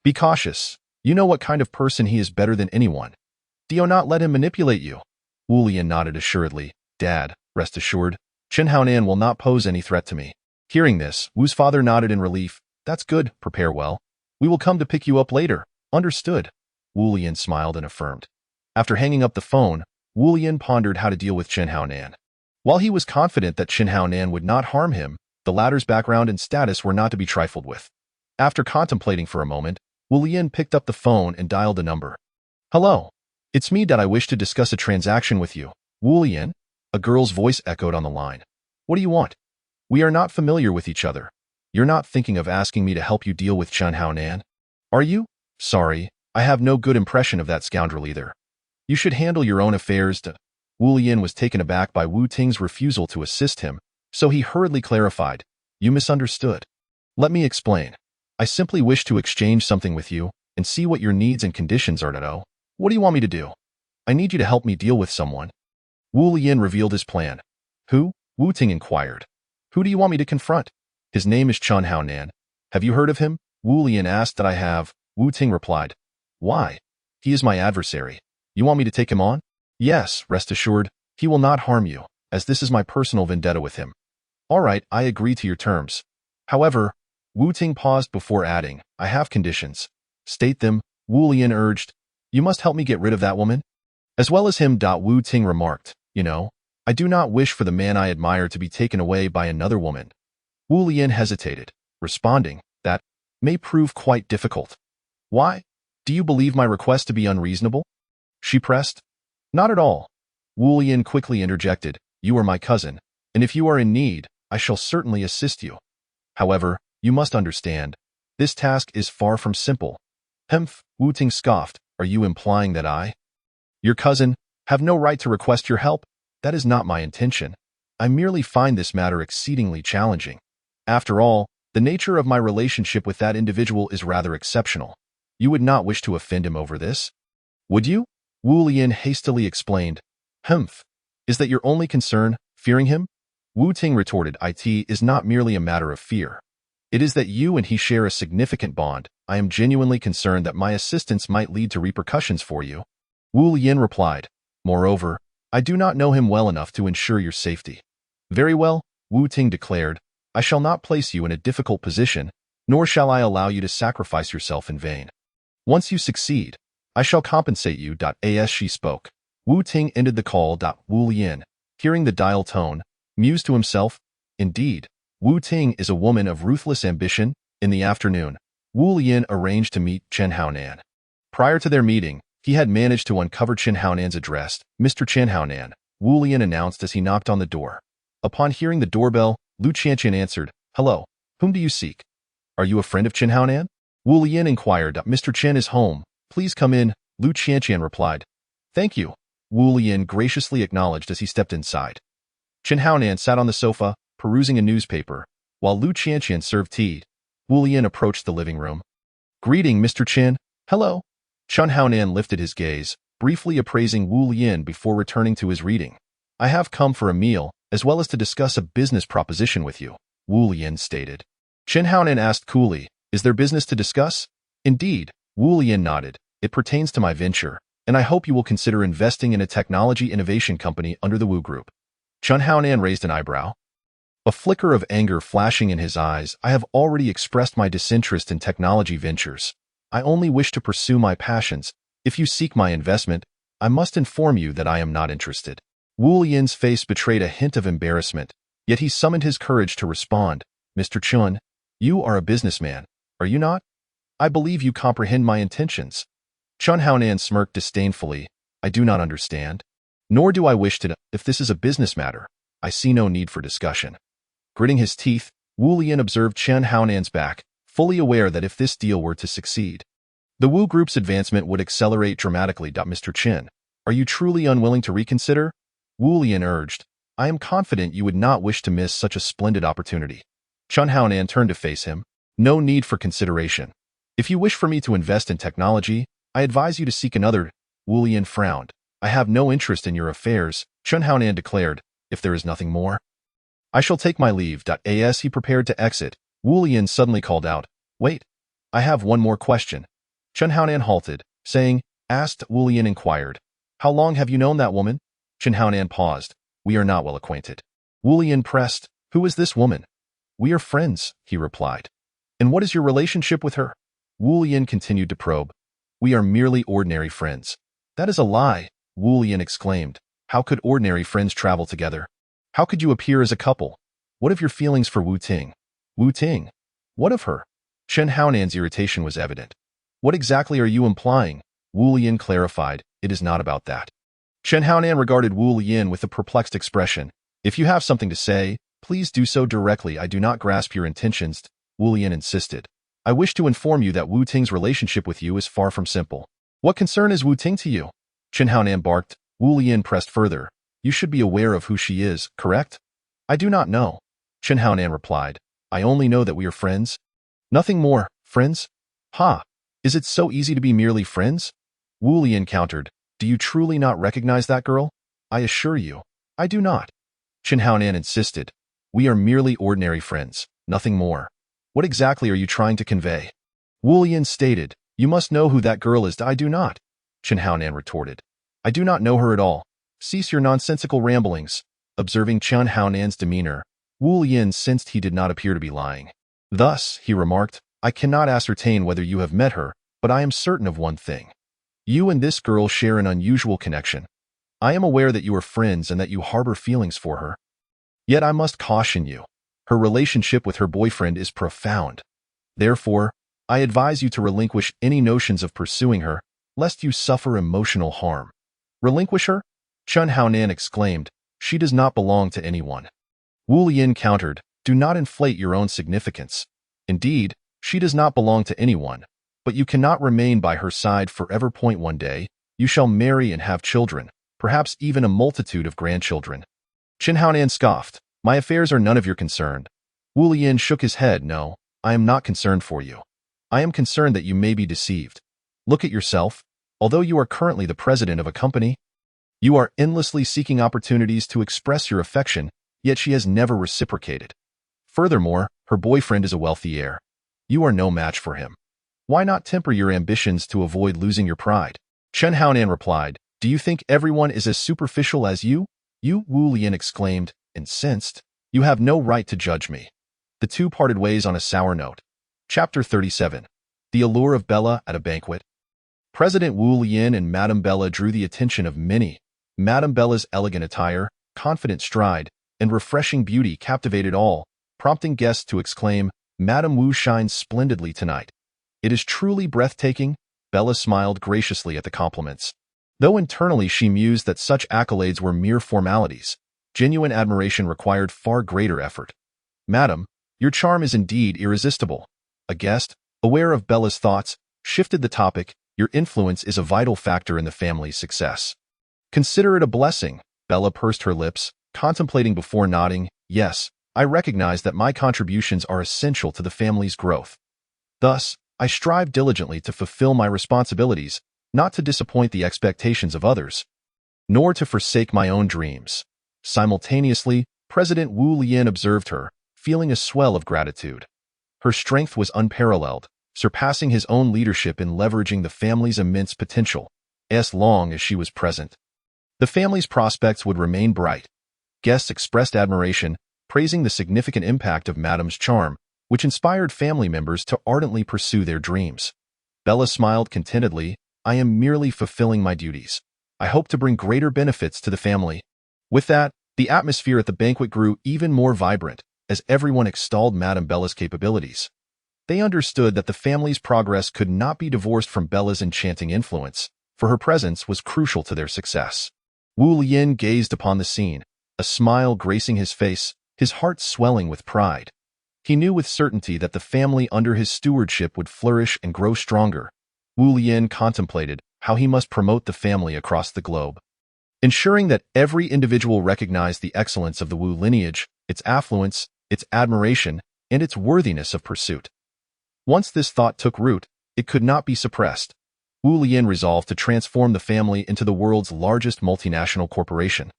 Be cautious. You know what kind of person he is better than anyone. Do not let him manipulate you. Wu Lian nodded assuredly. Dad, rest assured, Chen Haonan will not pose any threat to me. Hearing this, Wu's father nodded in relief. That's good, prepare well. We will come to pick you up later. Understood. Wu Lian smiled and affirmed. After hanging up the phone, Wu Lian pondered how to deal with Chen Haonan. While he was confident that Chen Haonan would not harm him, the latter's background and status were not to be trifled with. After contemplating for a moment, Wu Lian picked up the phone and dialed the number. Hello. It's me that I wish to discuss a transaction with you. Wu Lian? A girl's voice echoed on the line. What do you want? We are not familiar with each other. You're not thinking of asking me to help you deal with Chen Haonan? Are you? Sorry, I have no good impression of that scoundrel either. You should handle your own affairs. Wu Lian was taken aback by Wu Ting's refusal to assist him, so he hurriedly clarified. You misunderstood. Let me explain. I simply wish to exchange something with you and see what your needs and conditions are to know. What do you want me to do? I need you to help me deal with someone. Wu Lian revealed his plan. Who? Wu Ting inquired. Who do you want me to confront? His name is Chen Haonan. Have you heard of him? Wu Lian asked. That I have. Wu Ting replied. Why? He is my adversary. You want me to take him on? Yes, rest assured, he will not harm you, as this is my personal vendetta with him. All right, I agree to your terms. However, Wu Ting paused before adding, I have conditions. State them, Wu Lian urged. You must help me get rid of that woman? As well as him. Wu Ting remarked, you know, I do not wish for the man I admire to be taken away by another woman. Wu Lian hesitated, responding, that may prove quite difficult. Why? Do you believe my request to be unreasonable? She pressed. Not at all. Wu Lian quickly interjected, you are my cousin, and if you are in need, I shall certainly assist you. However, you must understand, this task is far from simple. Humph, Wu Ting scoffed, are you implying that I, your cousin, have no right to request your help? That is not my intention. I merely find this matter exceedingly challenging. After all, the nature of my relationship with that individual is rather exceptional. You would not wish to offend him over this? Would you? Wu Lian hastily explained. Humph. Is that your only concern, fearing him? Wu Ting retorted, it is not merely a matter of fear. It is that you and he share a significant bond. I am genuinely concerned that my assistance might lead to repercussions for you. Wu Lian replied. Moreover, I do not know him well enough to ensure your safety. Very well, Wu Ting declared. I shall not place you in a difficult position, nor shall I allow you to sacrifice yourself in vain. Once you succeed, I shall compensate you. As she spoke, Wu Ting ended the call. Wu Lian, hearing the dial tone, mused to himself, indeed, Wu Ting is a woman of ruthless ambition. In the afternoon, Wu Lian arranged to meet Chen Haonan. Prior to their meeting, he had managed to uncover Chen Haonan's address. Mr. Chen Haonan, Wu Lian announced as he knocked on the door. Upon hearing the doorbell, Lu Qianqian answered, Hello, whom do you seek? Are you a friend of Chen Haonan? Wu Lian inquired. Mr. Chen is home. Please come in, Lu Qianqian replied. Thank you, Wu Lian graciously acknowledged as he stepped inside. Chen Haonan sat on the sofa, perusing a newspaper, while Lu Qianqian served tea. Wu Lian approached the living room. Greeting, Mr. Chen. Hello. Chen Haonan lifted his gaze, briefly appraising Wu Lian before returning to his reading. I have come for a meal, as well as to discuss a business proposition with you, Wu Lian stated. Chen Haonan asked coolly, Is there business to discuss? Indeed, Wu Lian nodded. It pertains to my venture, and I hope you will consider investing in a technology innovation company under the Wu Group. Chen Haonan raised an eyebrow. A flicker of anger flashing in his eyes. I have already expressed my disinterest in technology ventures. I only wish to pursue my passions. If you seek my investment, I must inform you that I am not interested. Wu Lian's face betrayed a hint of embarrassment, yet he summoned his courage to respond. Mr. Chen, you are a businessman, are you not? I believe you comprehend my intentions. Chen Haonan smirked disdainfully. I do not understand. Nor do I wish to. If this is a business matter, I see no need for discussion. Gritting his teeth, Wu Lian observed Chen Haonan's back, fully aware that if this deal were to succeed, the Wu Group's advancement would accelerate dramatically. Mr. Chen, are you truly unwilling to reconsider? Wu Lian urged. I am confident you would not wish to miss such a splendid opportunity. Chen Haonan turned to face him. No need for consideration. If you wish for me to invest in technology, I advise you to seek another. Wu Lian frowned. I have no interest in your affairs, Chen Haonan declared. If there is nothing more, I shall take my leave. As he prepared to exit, Wu Lian suddenly called out, Wait, I have one more question. Chen Haonan halted, saying, Asked. Wu Lian inquired, How long have you known that woman? Chen Haonan paused. We are not well acquainted. Wu Lian pressed, Who is this woman? We are friends, he replied. And what is your relationship with her? Wu Lian continued to probe. We are merely ordinary friends. That is a lie, Wu Lian exclaimed. How could ordinary friends travel together? How could you appear as a couple? What of your feelings for Wu Ting? Wu Ting? What of her? Chen Haonan's irritation was evident. What exactly are you implying? Wu Lian clarified, it is not about that. Chen Haonan regarded Wu Lian with a perplexed expression. If you have something to say, please do so directly. I do not grasp your intentions, Wu Lian insisted. I wish to inform you that Wu Ting's relationship with you is far from simple. What concern is Wu Ting to you? Chen Haonan barked. Wu Lian pressed further. You should be aware of who she is, correct? I do not know. Chen Haonan replied. I only know that we are friends. Nothing more, friends? Ha! Is it so easy to be merely friends? Wu Lian countered. Do you truly not recognize that girl? I assure you, I do not. Chen Haonan insisted. We are merely ordinary friends, nothing more. What exactly are you trying to convey? Wu Lian stated. You must know who that girl is. I do not. Chen Haonan retorted. I do not know her at all. Cease your nonsensical ramblings. Observing Chen Haonan's demeanor, Wu Lian sensed he did not appear to be lying. Thus, he remarked, I cannot ascertain whether you have met her, but I am certain of one thing. You and this girl share an unusual connection. I am aware that you are friends and that you harbor feelings for her. Yet I must caution you. Her relationship with her boyfriend is profound. Therefore, I advise you to relinquish any notions of pursuing her, lest you suffer emotional harm. Relinquish her? Chen Haonan exclaimed. She does not belong to anyone. Wu Lian countered. Do not inflate your own significance. Indeed, she does not belong to anyone, but you cannot remain by her side forever. One day, you shall marry and have children, perhaps even a multitude of grandchildren. Chen Haonan scoffed. My affairs are none of your concern. Wu Lian shook his head. No, I am not concerned for you. I am concerned that you may be deceived. Look at yourself. Although you are currently the president of a company, you are endlessly seeking opportunities to express your affection, yet she has never reciprocated. Furthermore, her boyfriend is a wealthy heir. You are no match for him. Why not temper your ambitions to avoid losing your pride? Chen Haonan replied, Do you think everyone is as superficial as you? You, Wu Lian exclaimed, incensed. You have no right to judge me. The two parted ways on a sour note. Chapter 37. The Allure of Bella at a Banquet. President Wu Lian and Madame Bella drew the attention of many. Madame Bella's elegant attire, confident stride, and refreshing beauty captivated all, prompting guests to exclaim, Madame Wu shines splendidly tonight. It is truly breathtaking. Bella smiled graciously at the compliments. Though internally she mused that such accolades were mere formalities, genuine admiration required far greater effort. Madam, your charm is indeed irresistible. A guest, aware of Bella's thoughts, shifted the topic. Your influence is a vital factor in the family's success. Consider it a blessing. Bella pursed her lips, contemplating before nodding. Yes, I recognize that my contributions are essential to the family's growth. Thus, I strive diligently to fulfill my responsibilities, not to disappoint the expectations of others, nor to forsake my own dreams. Simultaneously, President Wu Lian observed her, feeling a swell of gratitude. Her strength was unparalleled, surpassing his own leadership in leveraging the family's immense potential, as long as she was present. The family's prospects would remain bright. Guests expressed admiration, praising the significant impact of Madame's charm, which inspired family members to ardently pursue their dreams. Bella smiled contentedly. I am merely fulfilling my duties. I hope to bring greater benefits to the family. With that, the atmosphere at the banquet grew even more vibrant, as everyone extolled Madame Bella's capabilities. They understood that the family's progress could not be divorced from Bella's enchanting influence, for her presence was crucial to their success. Wu Lian gazed upon the scene, a smile gracing his face, his heart swelling with pride. He knew with certainty that the family under his stewardship would flourish and grow stronger. Wu Lian contemplated how he must promote the family across the globe, ensuring that every individual recognized the excellence of the Wu lineage, its affluence, its admiration, and its worthiness of pursuit. Once this thought took root, it could not be suppressed. Wu Lian resolved to transform the family into the world's largest multinational corporation,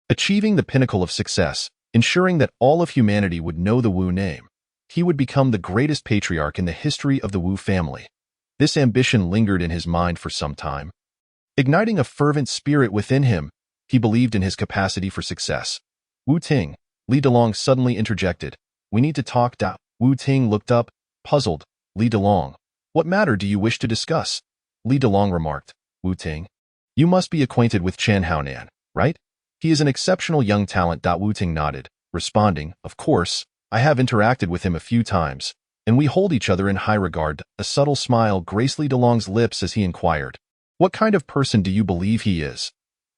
achieving the pinnacle of success, ensuring that all of humanity would know the Wu name. He would become the greatest patriarch in the history of the Wu family. This ambition lingered in his mind for some time. Igniting a fervent spirit within him, he believed in his capacity for success. Wu Ting, Li Delong suddenly interjected. We need to talk. Wu Ting looked up, Puzzled, Li Delong. What matter do you wish to discuss? Li Delong remarked. Wu Ting. You must be acquainted with Chen Haonan, right? He is an exceptional young talent. Wu Ting nodded, responding, of course, I have interacted with him a few times, and we hold each other in high regard. A subtle smile graced Li Delong's lips as he inquired, what kind of person do you believe he is?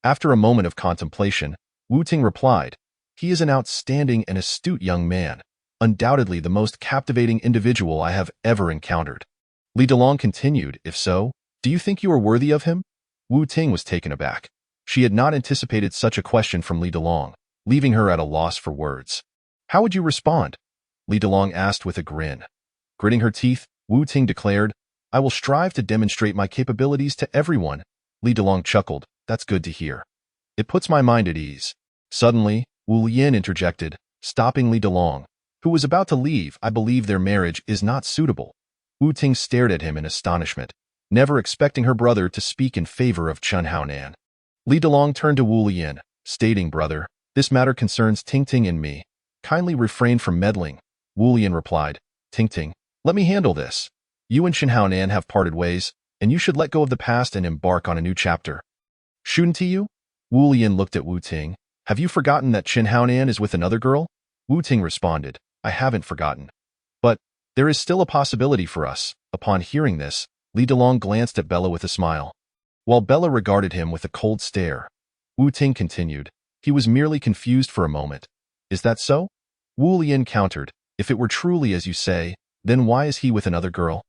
After a moment of contemplation, Wu Ting replied, he is an outstanding and astute young man, undoubtedly the most captivating individual I have ever encountered. Li Delong continued, if so, do you think you are worthy of him? Wu Ting was taken aback. She had not anticipated such a question from Li Delong, leaving her at a loss for words. How would you respond? Li Delong asked with a grin. Gritting her teeth, Wu Ting declared, I will strive to demonstrate my capabilities to everyone. Li Delong chuckled, that's good to hear. It puts my mind at ease. Suddenly, Wu Yin interjected, stopping Li Delong, who was about to leave. I believe their marriage is not suitable. Wu Ting stared at him in astonishment, never expecting her brother to speak in favor of Chen Haonan. Li Delong turned to Wu Yin, stating, brother, this matter concerns Ting Ting and me. Kindly refrain from meddling. Wu Yin replied, Ting Ting, let me handle this. You and Chen Haonan have parted ways, and you should let go of the past and embark on a new chapter. Shouldn't you? Wu Yin looked at Wu Ting. Have you forgotten that Chen Haonan is with another girl? Wu Ting responded, I haven't forgotten. But there is still a possibility for us. Upon hearing this, Li Delong glanced at Bella with a smile. While Bella regarded him with a cold stare, Wu Ting continued, he was merely confused for a moment. Is that so? Wu Yin countered, if it were truly as you say, then why is he with another girl?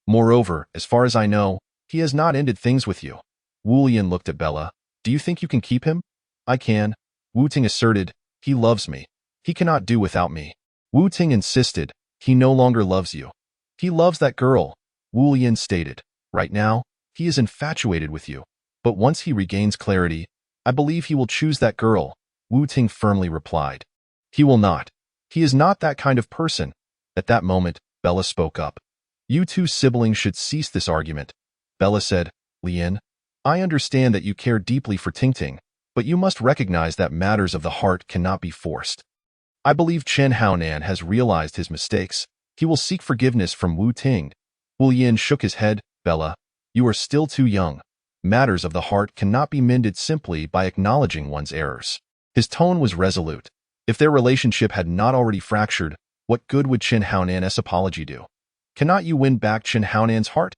Moreover, as far as I know, he has not ended things with you. Wu Yin looked at Bella. Do you think you can keep him? I can. Wu Ting asserted, he loves me. He cannot do without me. Wu Ting insisted, he no longer loves you. He loves that girl. Wu Yin stated, right now, he is infatuated with you. But once he regains clarity, I believe he will choose that girl. Wu Ting firmly replied. He will not. He is not that kind of person. At that moment, Bella spoke up. You two siblings should cease this argument. Bella said, Lian, I understand that you care deeply for Ting Ting, but you must recognize that matters of the heart cannot be forced. I believe Chen Haonan has realized his mistakes. He will seek forgiveness from Wu Ting. Wu Yin shook his head. Bella, you are still too young. Matters of the heart cannot be mended simply by acknowledging one's errors. His tone was resolute. If their relationship had not already fractured, what good would Chen Haonan's apology do? Cannot you win back Chen Haonan's heart?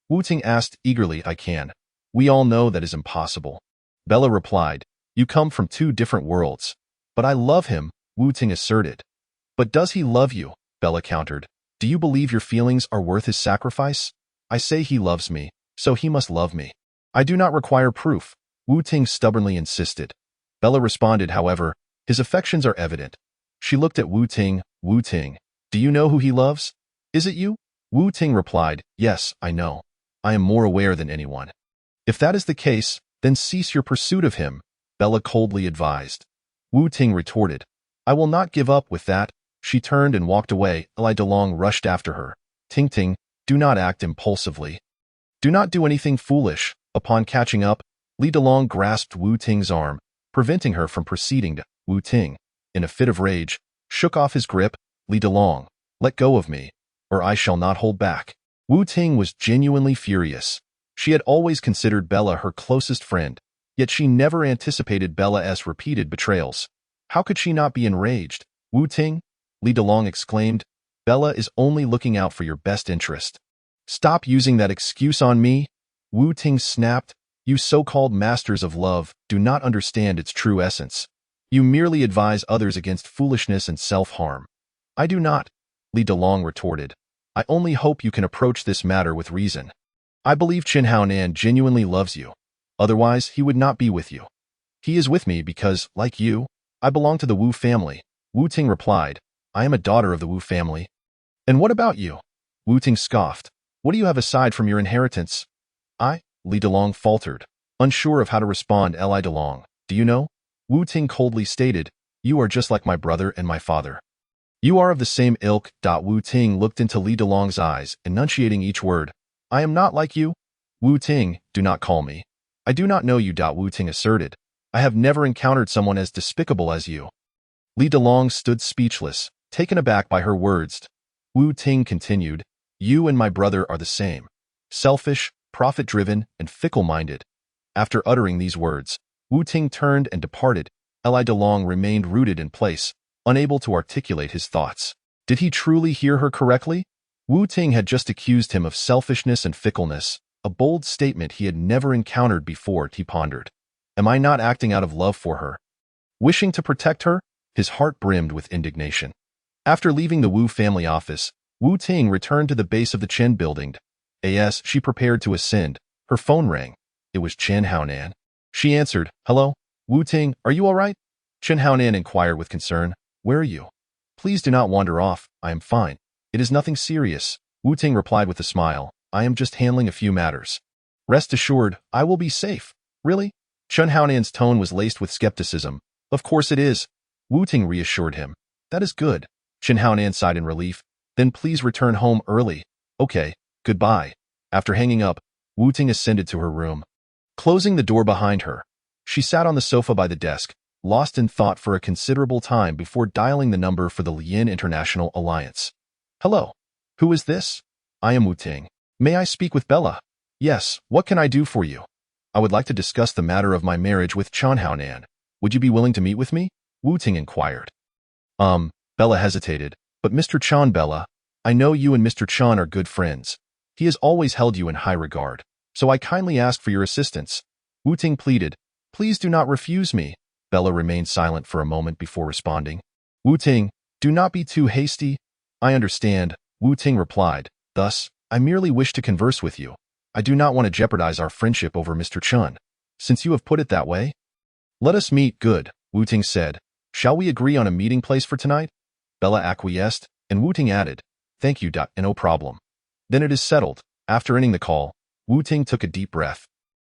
Wu Ting asked eagerly. I can. We all know that is impossible. Bella replied, you come from two different worlds. But I love him, Wu Ting asserted. But does he love you? Bella countered. Do you believe your feelings are worth his sacrifice? I say he loves me, so he must love me. I do not require proof, Wu Ting stubbornly insisted. Bella responded, however, his affections are evident. She looked at Wu Ting. Wu Ting, do you know who he loves? Is it you? Wu Ting replied, yes, I know. I am more aware than anyone. If that is the case, then cease your pursuit of him, Bella coldly advised. Wu Ting retorted, I will not give up with that. She turned and walked away. Li Delong rushed after her. Ting Ting, do not act impulsively. Do not do anything foolish. Upon catching up, Li Delong grasped Wu Ting's arm, preventing her from proceeding. Wu Ting, in a fit of rage, shook off his grip. Li Delong, let go of me, or I shall not hold back. Wu Ting was genuinely furious. She had always considered Bella her closest friend, yet she never anticipated Bella's repeated betrayals. How could she not be enraged? Wu Ting, Li Delong exclaimed, Bella is only looking out for your best interest. Stop using that excuse on me. Wu Ting snapped, you so-called masters of love do not understand its true essence. You merely advise others against foolishness and self-harm. I do not, Li Delong retorted. I only hope you can approach this matter with reason. I believe Chen Haonan genuinely loves you. Otherwise, he would not be with you. He is with me because, like you, I belong to the Wu family. Wu Ting replied, I am a daughter of the Wu family. And what about you? Wu Ting scoffed. What do you have aside from your inheritance? Li Delong faltered, unsure of how to respond. Li Delong, do you know? Wu Ting coldly stated, you are just like my brother and my father. You are of the same ilk. Wu Ting looked into Li Delong's eyes, enunciating each word. I am not like you. Wu Ting, do not call me. I do not know you. Wu Ting asserted. I have never encountered someone as despicable as you. Li Delong stood speechless, taken aback by her words. Wu Ting continued, "You and my brother are the same. Selfish, profit-driven, and fickle-minded." After uttering these words, Wu Ting turned and departed. Li DeLong remained rooted in place, unable to articulate his thoughts. Did he truly hear her correctly? Wu Ting had just accused him of selfishness and fickleness, a bold statement he had never encountered before. He pondered. Am I not acting out of love for her? Wishing to protect her? His heart brimmed with indignation. After leaving the Wu family office, Wu Ting returned to the base of the Chen building. As she prepared to ascend, her phone rang. It was Chen Haonan. She answered, "Hello? Wu Ting, are you all right?" Chen Haonan inquired with concern, "Where are you?" "Please do not wander off. I am fine. It is nothing serious." Wu Ting replied with a smile, "I am just handling a few matters. Rest assured, I will be safe." "Really?" Chen Haonan's tone was laced with skepticism. "Of course it is." Wu Ting reassured him. "That is good." Chen Haonan sighed in relief. "Then please return home early." "Okay, goodbye." After hanging up, Wu Ting ascended to her room. Closing the door behind her, she sat on the sofa by the desk, lost in thought for a considerable time before dialing the number for the Lian International Alliance. "Hello. Who is this?" "I am Wu Ting. May I speak with Bella?" "Yes, what can I do for you?" "I would like to discuss the matter of my marriage with Chen Haonan. Would you be willing to meet with me?" Wu Ting inquired. Bella hesitated. "But Mr. Chan, Bella, I know you and Mr. Chan are good friends. He has always held you in high regard, so I kindly ask for your assistance." Wu Ting pleaded, "Please do not refuse me." Bella remained silent for a moment before responding. "Wu Ting, do not be too hasty." "I understand," Wu Ting replied. "Thus, I merely wish to converse with you. I do not want to jeopardize our friendship over Mr. Chun. Since you have put it that way, let us meet." "Good," Wu Ting said. "Shall we agree on a meeting place for tonight?" Bella acquiesced, and Wu Ting added, "Thank you, no problem." "Then it is settled." After ending the call, Wu Ting took a deep breath.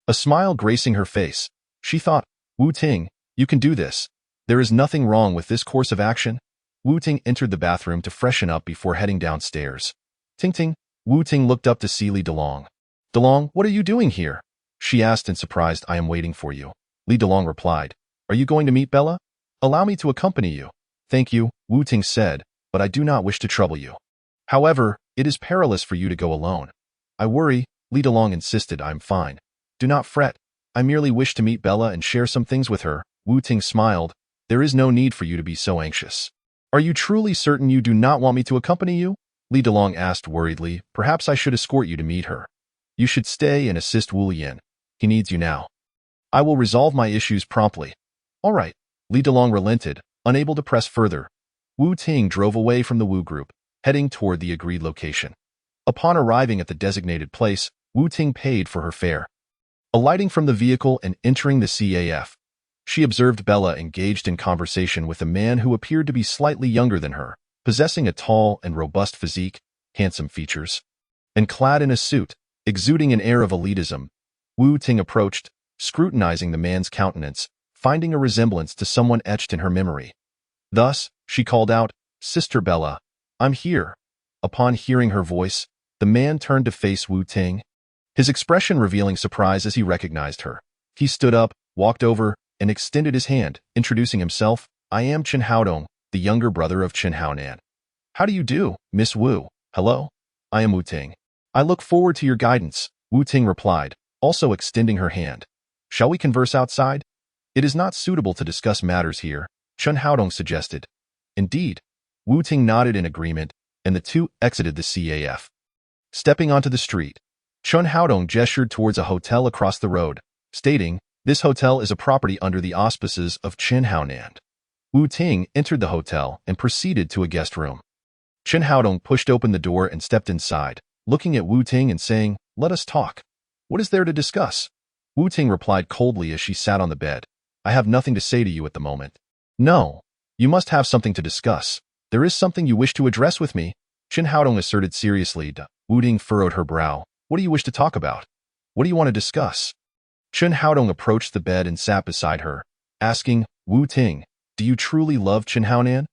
A smile gracing her face. She thought, "Wu Ting, you can do this. There is nothing wrong with this course of action." Wu Ting entered the bathroom to freshen up before heading downstairs. "Ting Ting." Wu Ting looked up to see Li DeLong. "DeLong, what are you doing here?" she asked in surprise. "I am waiting for you." Li DeLong replied. "Are you going to meet Bella?" "Allow me to accompany you." "Thank you," Wu Ting said, "but I do not wish to trouble you. However, it is perilous for you to go alone." "I worry," Li DeLong insisted. "I'm fine. Do not fret. I merely wish to meet Bella and share some things with her." Wu Ting smiled. "There is no need for you to be so anxious." "Are you truly certain you do not want me to accompany you?" Li DeLong asked worriedly. "Perhaps I should escort you to meet her." "You should stay and assist Wu Lian. He needs you now." "I will resolve my issues promptly." "All right." Li DeLong relented, unable to press further. Wu Ting drove away from the Wu group, heading toward the agreed location. Upon arriving at the designated place, Wu Ting paid for her fare. Alighting from the vehicle and entering the CAF, she observed Bella engaged in conversation with a man who appeared to be slightly younger than her, possessing a tall and robust physique, handsome features, and clad in a suit, exuding an air of elitism. Wu Ting approached, scrutinizing the man's countenance, finding a resemblance to someone etched in her memory. Thus, she called out, "Sister Bella, I'm here." Upon hearing her voice, the man turned to face Wu Ting, his expression revealing surprise as he recognized her. He stood up, walked over, and extended his hand, introducing himself. "I am Chen Haodong, the younger brother of Chen Haonan." "How do you do, Miss Wu?" "Hello. I am Wu Ting." "I look forward to your guidance," Wu Ting replied, also extending her hand. "Shall we converse outside?" "It is not suitable to discuss matters here," Chen Haodong suggested. "Indeed." Wu Ting nodded in agreement, and the two exited the CAF. Stepping onto the street, Chen Haodong gestured towards a hotel across the road, stating, "This hotel is a property under the auspices of Chen Haonan." Wu Ting entered the hotel and proceeded to a guest room. Chen Haodong pushed open the door and stepped inside, looking at Wu Ting and saying, "Let us talk. What is there to discuss?" Wu Ting replied coldly as she sat on the bed. "I have nothing to say to you at the moment." "No. You must have something to discuss. There is something you wish to address with me," Chen Haodong asserted seriously. Wu Ting furrowed her brow. "What do you wish to talk about? What do you want to discuss?" Chen Haodong approached the bed and sat beside her, asking, "Wu Ting, do you truly love Chen Haonan?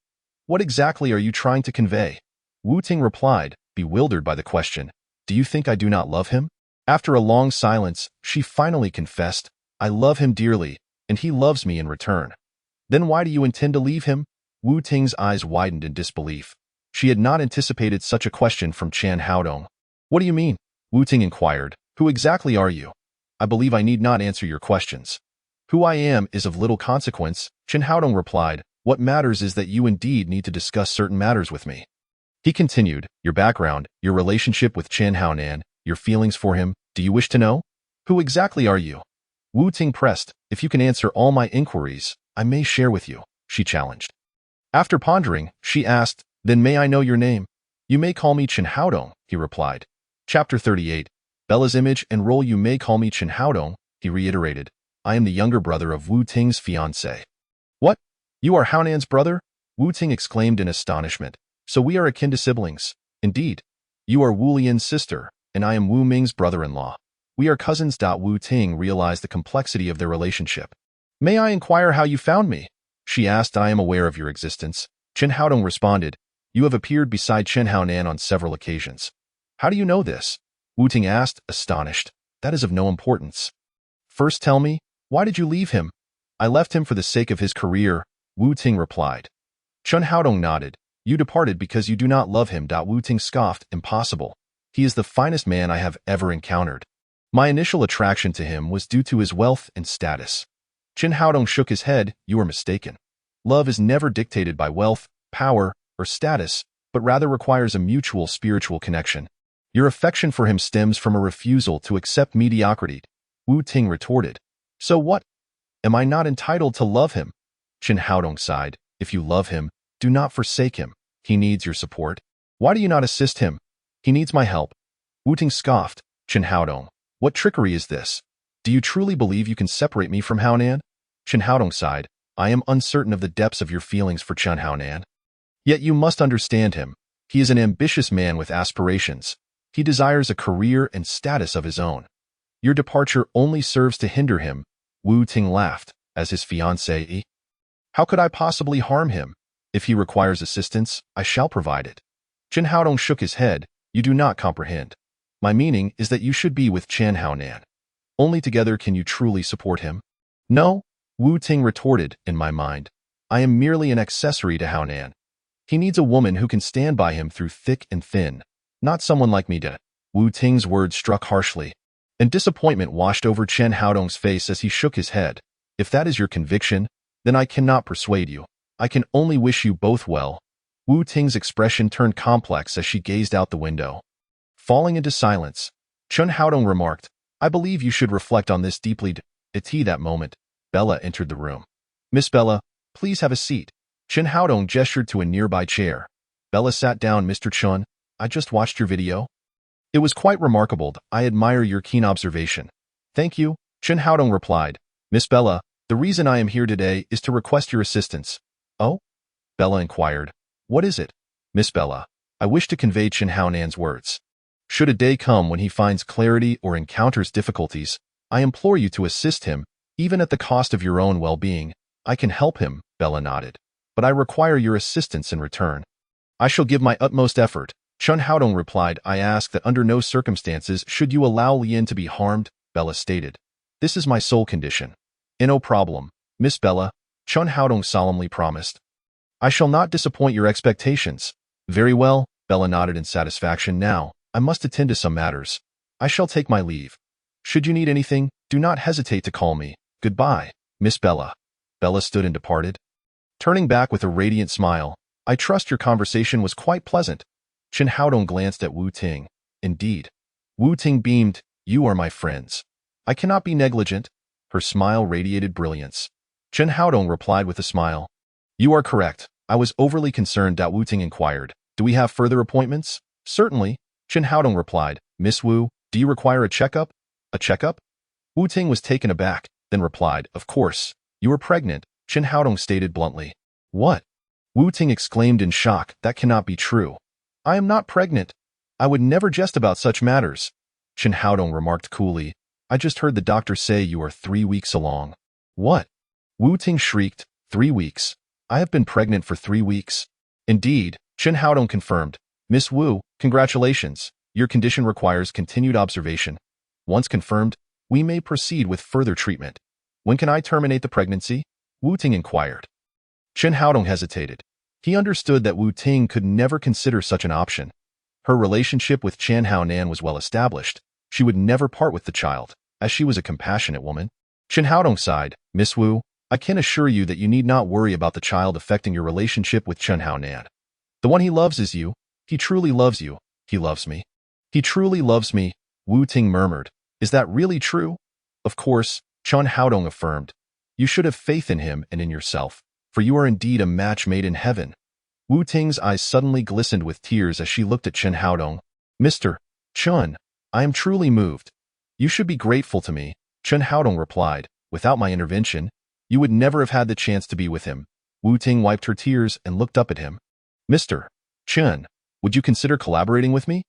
What exactly are you trying to convey?" Wu Ting replied, bewildered by the question, "Do you think I do not love him?" After a long silence, she finally confessed, "I love him dearly, and he loves me in return." "Then why do you intend to leave him?" Wu Ting's eyes widened in disbelief. She had not anticipated such a question from Chen Haodong. What do you mean? Wu Ting inquired. Who exactly are you? I believe I need not answer your questions. Who I am is of little consequence, Chen Haodong replied. What matters is that you indeed need to discuss certain matters with me. He continued, your background, your relationship with Chen Haonan, your feelings for him, do you wish to know? Who exactly are you? Wu Ting pressed, if you can answer all my inquiries, I may share with you, she challenged. After pondering, she asked, then may I know your name? You may call me Chen Haodong, he replied. Chapter 38. Bella's image and role. You may call me Chen Haodong, he reiterated. I am the younger brother of Wu Ting's fiancée. What? You are Haonan's brother? Wu Ting exclaimed in astonishment. So we are akin to siblings. Indeed. You are Wu Lian's sister, and I am Wu Ming's brother-in-law. We are cousins. Wu Ting realized the complexity of their relationship. May I inquire how you found me? She asked. I am aware of your existence. Chen Haodong responded. You have appeared beside Chen Haonan on several occasions. How do you know this? Wu Ting asked, astonished. That is of no importance. First tell me, why did you leave him? I left him for the sake of his career, Wu Ting replied. Chen Haodong nodded. You departed because you do not love him. Wu Ting scoffed. Impossible. He is the finest man I have ever encountered. My initial attraction to him was due to his wealth and status. Chen Haodong shook his head. You are mistaken. Love is never dictated by wealth, power, or status, but rather requires a mutual spiritual connection. Your affection for him stems from a refusal to accept mediocrity, Wu Ting retorted. So what? Am I not entitled to love him? Chen Haodong sighed. If you love him, do not forsake him. He needs your support. Why do you not assist him? He needs my help. Wu Ting scoffed. Chen Haodong, what trickery is this? Do you truly believe you can separate me from Haonan? Chen Haodong sighed. I am uncertain of the depths of your feelings for Chen Haonan. Yet you must understand him. He is an ambitious man with aspirations. He desires a career and status of his own. Your departure only serves to hinder him. Wu Ting laughed. As his fiancée, how could I possibly harm him? If he requires assistance, I shall provide it. Chen Haodong shook his head. You do not comprehend. My meaning is that you should be with Chen Haonan. Only together can you truly support him. No, Wu Ting retorted, in my mind. I am merely an accessory to Haonan. He needs a woman who can stand by him through thick and thin, not someone like me. Wu Ting's words struck harshly, and disappointment washed over Chen Haodong's face as he shook his head. If that is your conviction, then I cannot persuade you. I can only wish you both well. Wu Ting's expression turned complex as she gazed out the window. Falling into silence, Chen Haodong remarked, I believe you should reflect on this deeply. At that moment, Bella entered the room. Miss Bella, please have a seat. Chen Haodong gestured to a nearby chair. Bella sat down. Mr. Chen, I just watched your video. It was quite remarkable. I admire your keen observation. Thank you, Chen Haodong replied. Miss Bella, the reason I am here today is to request your assistance. Oh? Bella inquired. What is it? Miss Bella, I wish to convey Chen Haonan's words. Should a day come when he finds clarity or encounters difficulties, I implore you to assist him, even at the cost of your own well-being. I can help him, Bella nodded. But I require your assistance in return. I shall give my utmost effort, Chen Haodong replied. I ask that under no circumstances should you allow Lian to be harmed, Bella stated. This is my sole condition. No problem, Miss Bella, Chen Haodong solemnly promised. I shall not disappoint your expectations. Very well, Bella nodded in satisfaction. Now, I must attend to some matters. I shall take my leave. Should you need anything, do not hesitate to call me. Goodbye, Miss Bella. Bella stood and departed. Turning back with a radiant smile, I trust your conversation was quite pleasant. Chen Haodong glanced at Wu Ting. Indeed. Wu Ting beamed. You are my friends. I cannot be negligent. Her smile radiated brilliance. Chen Haodong replied with a smile. You are correct. I was overly concerned. Wu Ting inquired. Do we have further appointments? Certainly, Chen Haodong replied. Miss Wu, do you require a checkup? A checkup? Wu Ting was taken aback, then replied, Of course. You are pregnant, Chen Haodong stated bluntly. What? Wu Ting exclaimed in shock. That cannot be true. I am not pregnant. I would never jest about such matters. Chen Haodong remarked coolly. I just heard the doctor say you are 3 weeks along. What? Wu Ting shrieked. 3 weeks. I have been pregnant for 3 weeks. Indeed, Chen Haodong confirmed. Miss Wu, congratulations. Your condition requires continued observation. Once confirmed, we may proceed with further treatment. When can I terminate the pregnancy? Wu Ting inquired. Chen Haodong hesitated. He understood that Wu Ting could never consider such an option. Her relationship with Chen Haonan was well established. She would never part with the child, as she was a compassionate woman. Chen Haodong sighed, Miss Wu, I can assure you that you need not worry about the child affecting your relationship with Chen Haonan. The one he loves is you. He truly loves you. He loves me. He truly loves me, Wu Ting murmured. Is that really true? Of course, Chen Haodong affirmed. You should have faith in him and in yourself, for you are indeed a match made in heaven. Wu Ting's eyes suddenly glistened with tears as she looked at Chen Haodong. Mr. Chen, I am truly moved. You should be grateful to me, Chen Haodong replied. Without my intervention, you would never have had the chance to be with him. Wu Ting wiped her tears and looked up at him. Mr. Chen, would you consider collaborating with me?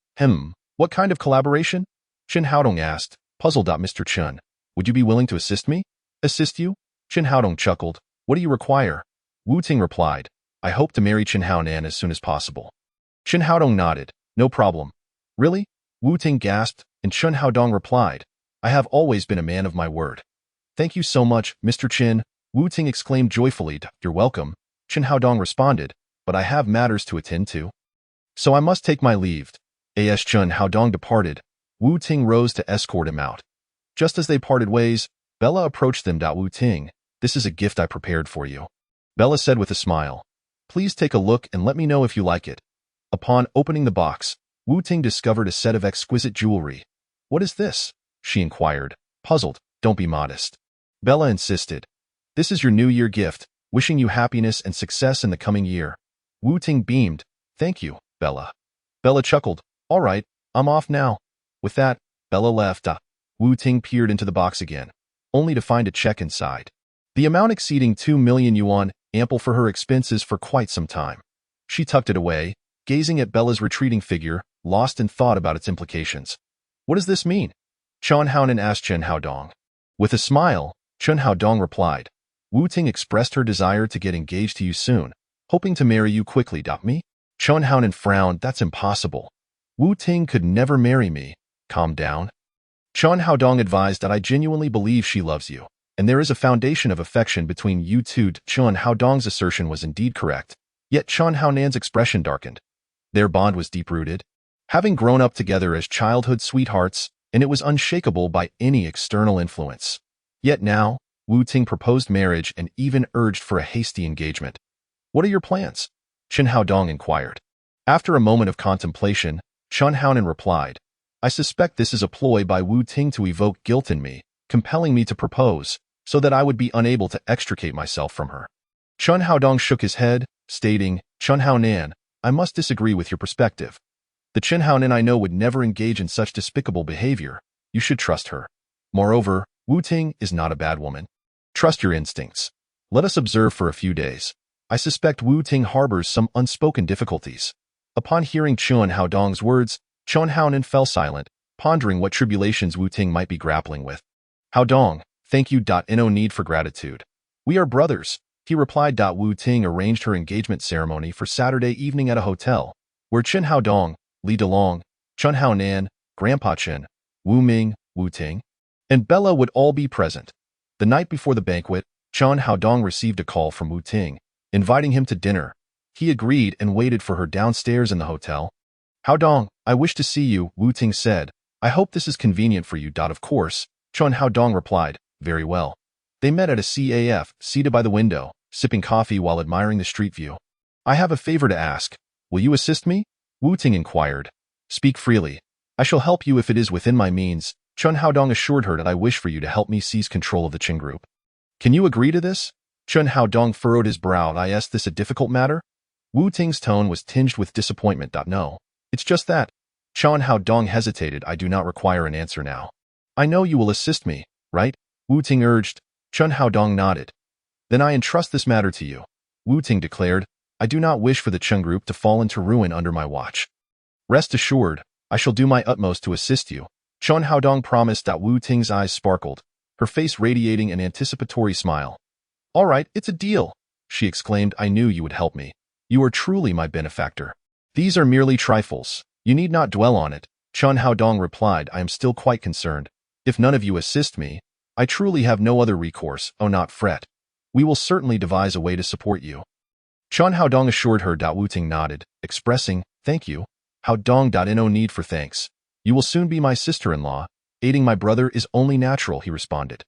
What kind of collaboration? Chen Haodong asked, puzzled. Mr. Chen, would you be willing to assist me? Assist you? Chen Haodong chuckled. What do you require? Wu Ting replied. I hope to marry Chen Haonan as soon as possible. Chen Haodong nodded. No problem. Really? Wu Ting gasped, and Chen Haodong replied. I have always been a man of my word. Thank you so much, Mr. Chen, Wu Ting exclaimed joyfully. You're welcome, Chen Haodong responded, but I have matters to attend to. So I must take my leave. As Chen Haodong departed, Wu Ting rose to escort him out. Just as they parted ways, Bella approached them. Wu Ting, this is a gift I prepared for you. Bella said with a smile. Please take a look and let me know if you like it. Upon opening the box, Wu Ting discovered a set of exquisite jewelry. What is this? She inquired, puzzled. Don't be modest. Bella insisted. This is your New Year gift, wishing you happiness and success in the coming year. Wu Ting beamed. Thank you, Bella. Bella chuckled. All right, I'm off now. With that, Bella left. Wu Ting peered into the box again, only to find a check inside. The amount exceeding 2 million yuan, ample for her expenses for quite some time. She tucked it away, gazing at Bella's retreating figure, lost in thought about its implications. What does this mean? Chen Haonan asked Chen Haodong. With a smile, Chen Haodong replied. Wu Ting expressed her desire to get engaged to you soon, hoping to marry you quickly. Me? Chen Haonan frowned. That's impossible. Wu Ting could never marry me. Calm down. Chen Haodong advised that I genuinely believe she loves you, and there is a foundation of affection between you two. Chen Haodong's assertion was indeed correct, yet Chen Haonan's expression darkened. Their bond was deep-rooted, having grown up together as childhood sweethearts, and it was unshakable by any external influence. Yet now, Wu Ting proposed marriage and even urged for a hasty engagement. What are your plans? Chen Haodong inquired. After a moment of contemplation, Chen Haonan replied, I suspect this is a ploy by Wu Ting to evoke guilt in me, compelling me to propose, so that I would be unable to extricate myself from her. Chen Haodong shook his head, stating, Chen Haonan, I must disagree with your perspective. The Chen Haonan I know would never engage in such despicable behavior. You should trust her. Moreover, Wu Ting is not a bad woman. Trust your instincts. Let us observe for a few days. I suspect Wu Ting harbors some unspoken difficulties. Upon hearing Chen Haodong's words, Chen Haonan fell silent, pondering what tribulations Wu Ting might be grappling with. Haodong, thank you. No need for gratitude. We are brothers, he replied. Wu Ting arranged her engagement ceremony for Saturday evening at a hotel, where Chen Haodong, Li Delong, Chen Haonan, Grandpa Chen, Wu Ming, Wu Ting, and Bella would all be present. The night before the banquet, Chen Haodong received a call from Wu Ting, inviting him to dinner. He agreed and waited for her downstairs in the hotel. Haodong, I wish to see you, Wu Ting said. I hope this is convenient for you. Of course, Chen Haodong replied. Very well. They met at a CAF, seated by the window, sipping coffee while admiring the street view. I have a favor to ask. Will you assist me? Wu Ting inquired. Speak freely. I shall help you if it is within my means. Chen Haodong assured her that I wish for you to help me seize control of the Qing group. Can you agree to this? Chen Haodong furrowed his brow. Is this a difficult matter? Wu Ting's tone was tinged with disappointment. No. It's just that. Chen Haodong hesitated. I do not require an answer now. I know you will assist me, right? Wu Ting urged. Chen Haodong nodded. Then I entrust this matter to you. Wu Ting declared. I do not wish for the Qing group to fall into ruin under my watch. Rest assured, I shall do my utmost to assist you. Chen Haodong promised. Wu Ting's eyes sparkled, her face radiating an anticipatory smile. All right, it's a deal, she exclaimed. I knew you would help me. You are truly my benefactor. These are merely trifles. You need not dwell on it, Chen Haodong replied. I am still quite concerned. If none of you assist me, I truly have no other recourse. Oh, not fret. We will certainly devise a way to support you. Chen Haodong assured her. Wu Ting nodded, expressing, "Thank you. Haodong. No need for thanks. You will soon be my sister-in-law. Aiding my brother is only natural," he responded.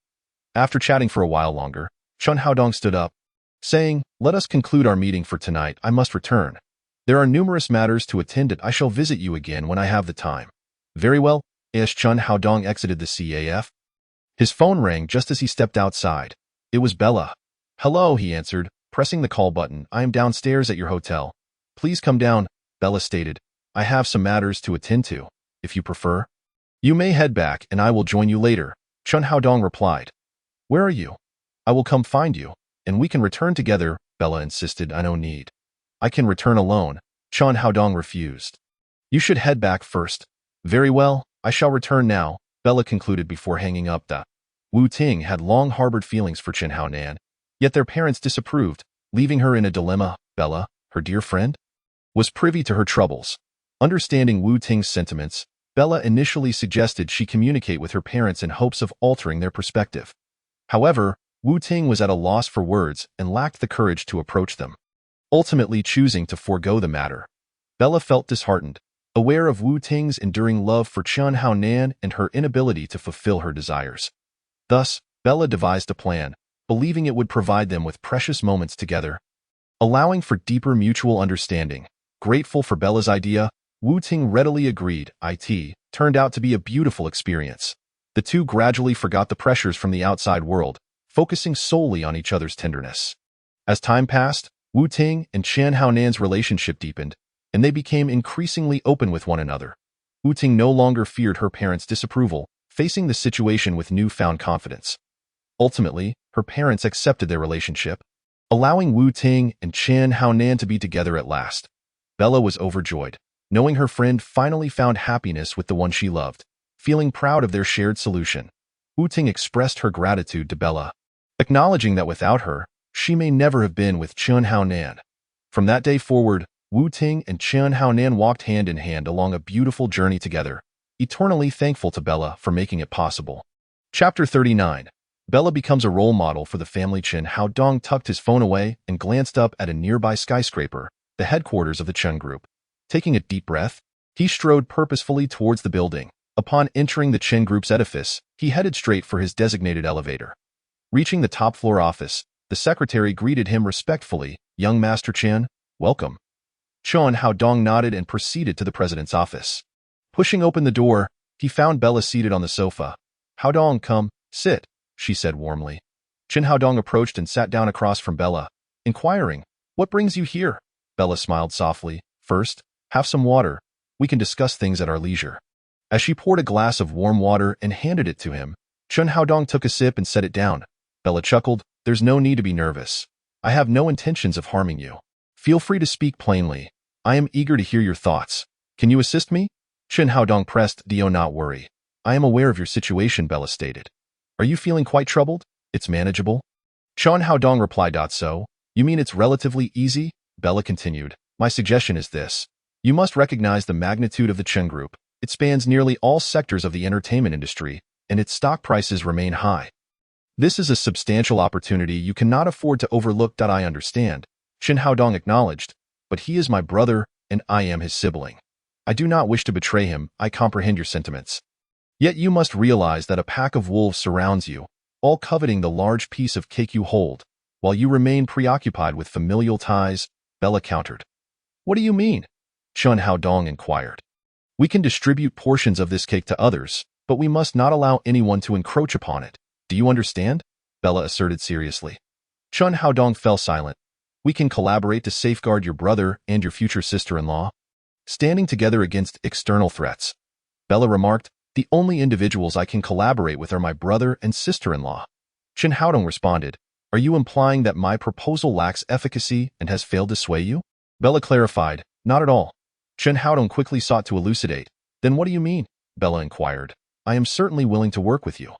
After chatting for a while longer, Chen Haodong stood up, saying, "Let us conclude our meeting for tonight. I must return. There are numerous matters to attend to. I shall visit you again when I have the time." "Very well." As Chen Haodong exited the CAF, his phone rang just as he stepped outside. It was Bella. "Hello," he answered, pressing the call button. "I am downstairs at your hotel. Please come down," Bella stated. "I have some matters to attend to. If you prefer, you may head back and I will join you later," Chen Haodong replied. "Where are you? I will come find you, and we can return together," Bella insisted. "I no need. I can return alone," Chen Haodong refused. "You should head back first." "Very well, I shall return now," Bella concluded before hanging up. Wu Ting had long harbored feelings for Chen Haonan, yet their parents disapproved, leaving her in a dilemma. Bella, her dear friend, was privy to her troubles. Understanding Wu Ting's sentiments, Bella initially suggested she communicate with her parents in hopes of altering their perspective. However, Wu Ting was at a loss for words and lacked the courage to approach them, ultimately choosing to forego the matter. Bella felt disheartened, aware of Wu Ting's enduring love for Chen Haonan and her inability to fulfill her desires. Thus, Bella devised a plan, believing it would provide them with precious moments together, allowing for deeper mutual understanding. Grateful for Bella's idea, Wu Ting readily agreed. It turned out to be a beautiful experience. The two gradually forgot the pressures from the outside world, focusing solely on each other's tenderness. As time passed, Wu Ting and Chen Haonan's relationship deepened, and they became increasingly open with one another. Wu Ting no longer feared her parents' disapproval, facing the situation with newfound confidence. Ultimately, her parents accepted their relationship, allowing Wu Ting and Chen Haonan to be together at last. Bella was overjoyed, knowing her friend finally found happiness with the one she loved. Feeling proud of their shared solution, Wu Ting expressed her gratitude to Bella, acknowledging that without her, she may never have been with Chen Haonan. From that day forward, Wu Ting and Chen Haonan walked hand in hand along a beautiful journey together, eternally thankful to Bella for making it possible. Chapter 39. Bella becomes a role model for the family. Chen Haodong tucked his phone away and glanced up at a nearby skyscraper, the headquarters of the Chen Group. Taking a deep breath, he strode purposefully towards the building. Upon entering the Chen Group's edifice, he headed straight for his designated elevator. Reaching the top-floor office, the secretary greeted him respectfully. "Young Master Chen, welcome." Chen Haodong nodded and proceeded to the president's office. Pushing open the door, he found Bella seated on the sofa. "Haodong, come, sit," she said warmly. Chen Haodong approached and sat down across from Bella, inquiring, "What brings you here?" Bella smiled softly. "First, have some water. We can discuss things at our leisure." As she poured a glass of warm water and handed it to him, Chen Haodong took a sip and set it down. Bella chuckled. "There's no need to be nervous. I have no intentions of harming you. Feel free to speak plainly. I am eager to hear your thoughts. Can you assist me?" Chen Haodong pressed. "Do not worry. I am aware of your situation," Bella stated. "Are you feeling quite troubled? It's manageable." Chen Haodong replied. "So, you mean it's relatively easy?" Bella continued. "My suggestion is this. You must recognize the magnitude of the Chen Group. It spans nearly all sectors of the entertainment industry, and its stock prices remain high. This is a substantial opportunity you cannot afford to overlook. I understand," Chen Haodong acknowledged, "but he is my brother, and I am his sibling. I do not wish to betray him. I comprehend your sentiments. Yet you must realize that a pack of wolves surrounds you, all coveting the large piece of cake you hold, while you remain preoccupied with familial ties," Bella countered. "What do you mean?" Chen Haodong inquired. "We can distribute portions of this cake to others, but we must not allow anyone to encroach upon it. Do you understand?" Bella asserted seriously. Chen Haodong fell silent. "We can collaborate to safeguard your brother and your future sister-in-law, standing together against external threats," Bella remarked. "The only individuals I can collaborate with are my brother and sister-in-law." Chen Haodong responded. "Are you implying that my proposal lacks efficacy and has failed to sway you?" Bella clarified. "Not at all." Chen Haodong quickly sought to elucidate. "Then what do you mean?" Bella inquired. "I am certainly willing to work with you."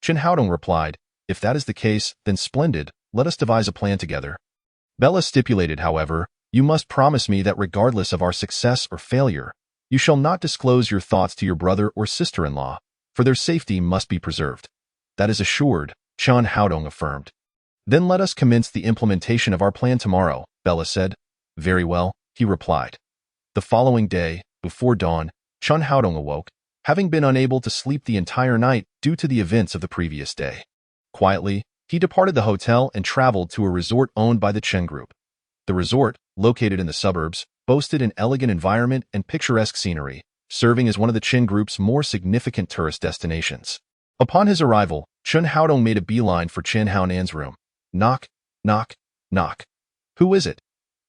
Chen Haodong replied. "If that is the case, then splendid. Let us devise a plan together." Bella stipulated, however, "You must promise me that regardless of our success or failure, you shall not disclose your thoughts to your brother or sister-in-law, for their safety must be preserved." "That is assured," Chen Haodong affirmed. "Then let us commence the implementation of our plan tomorrow," Bella said. Very well, he replied. The following day, before dawn, Chun Haodong awoke, having been unable to sleep the entire night due to the events of the previous day. Quietly, he departed the hotel and traveled to a resort owned by the Chen Group. The resort, located in the suburbs, boasted an elegant environment and picturesque scenery, serving as one of the Chen Group's more significant tourist destinations. Upon his arrival, Chun Haodong made a beeline for Chen Haonan's room. Knock, knock, knock. Who is it?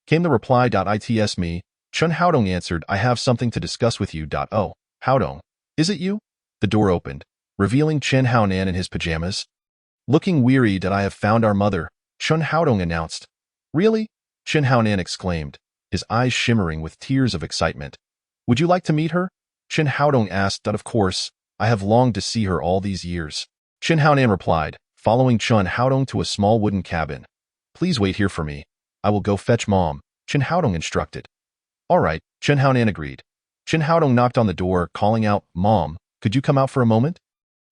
Came the reply. It's me. Chun Haodong answered, I have something to discuss with you. Oh, Haodong, is it you? The door opened, revealing Chen Haonan in his pajamas. Looking weary, I have found our mother, Chun Haodong announced. Really? Chen Haonan exclaimed, his eyes shimmering with tears of excitement. Would you like to meet her? Chen Haodong asked. Of course, I have longed to see her all these years. Chen Haonan replied, following Chun Haodong to a small wooden cabin. Please wait here for me. I will go fetch Mom, Chen Haodong instructed. All right, Chen Haonan agreed. Chen Haodong knocked on the door, calling out, Mom, could you come out for a moment?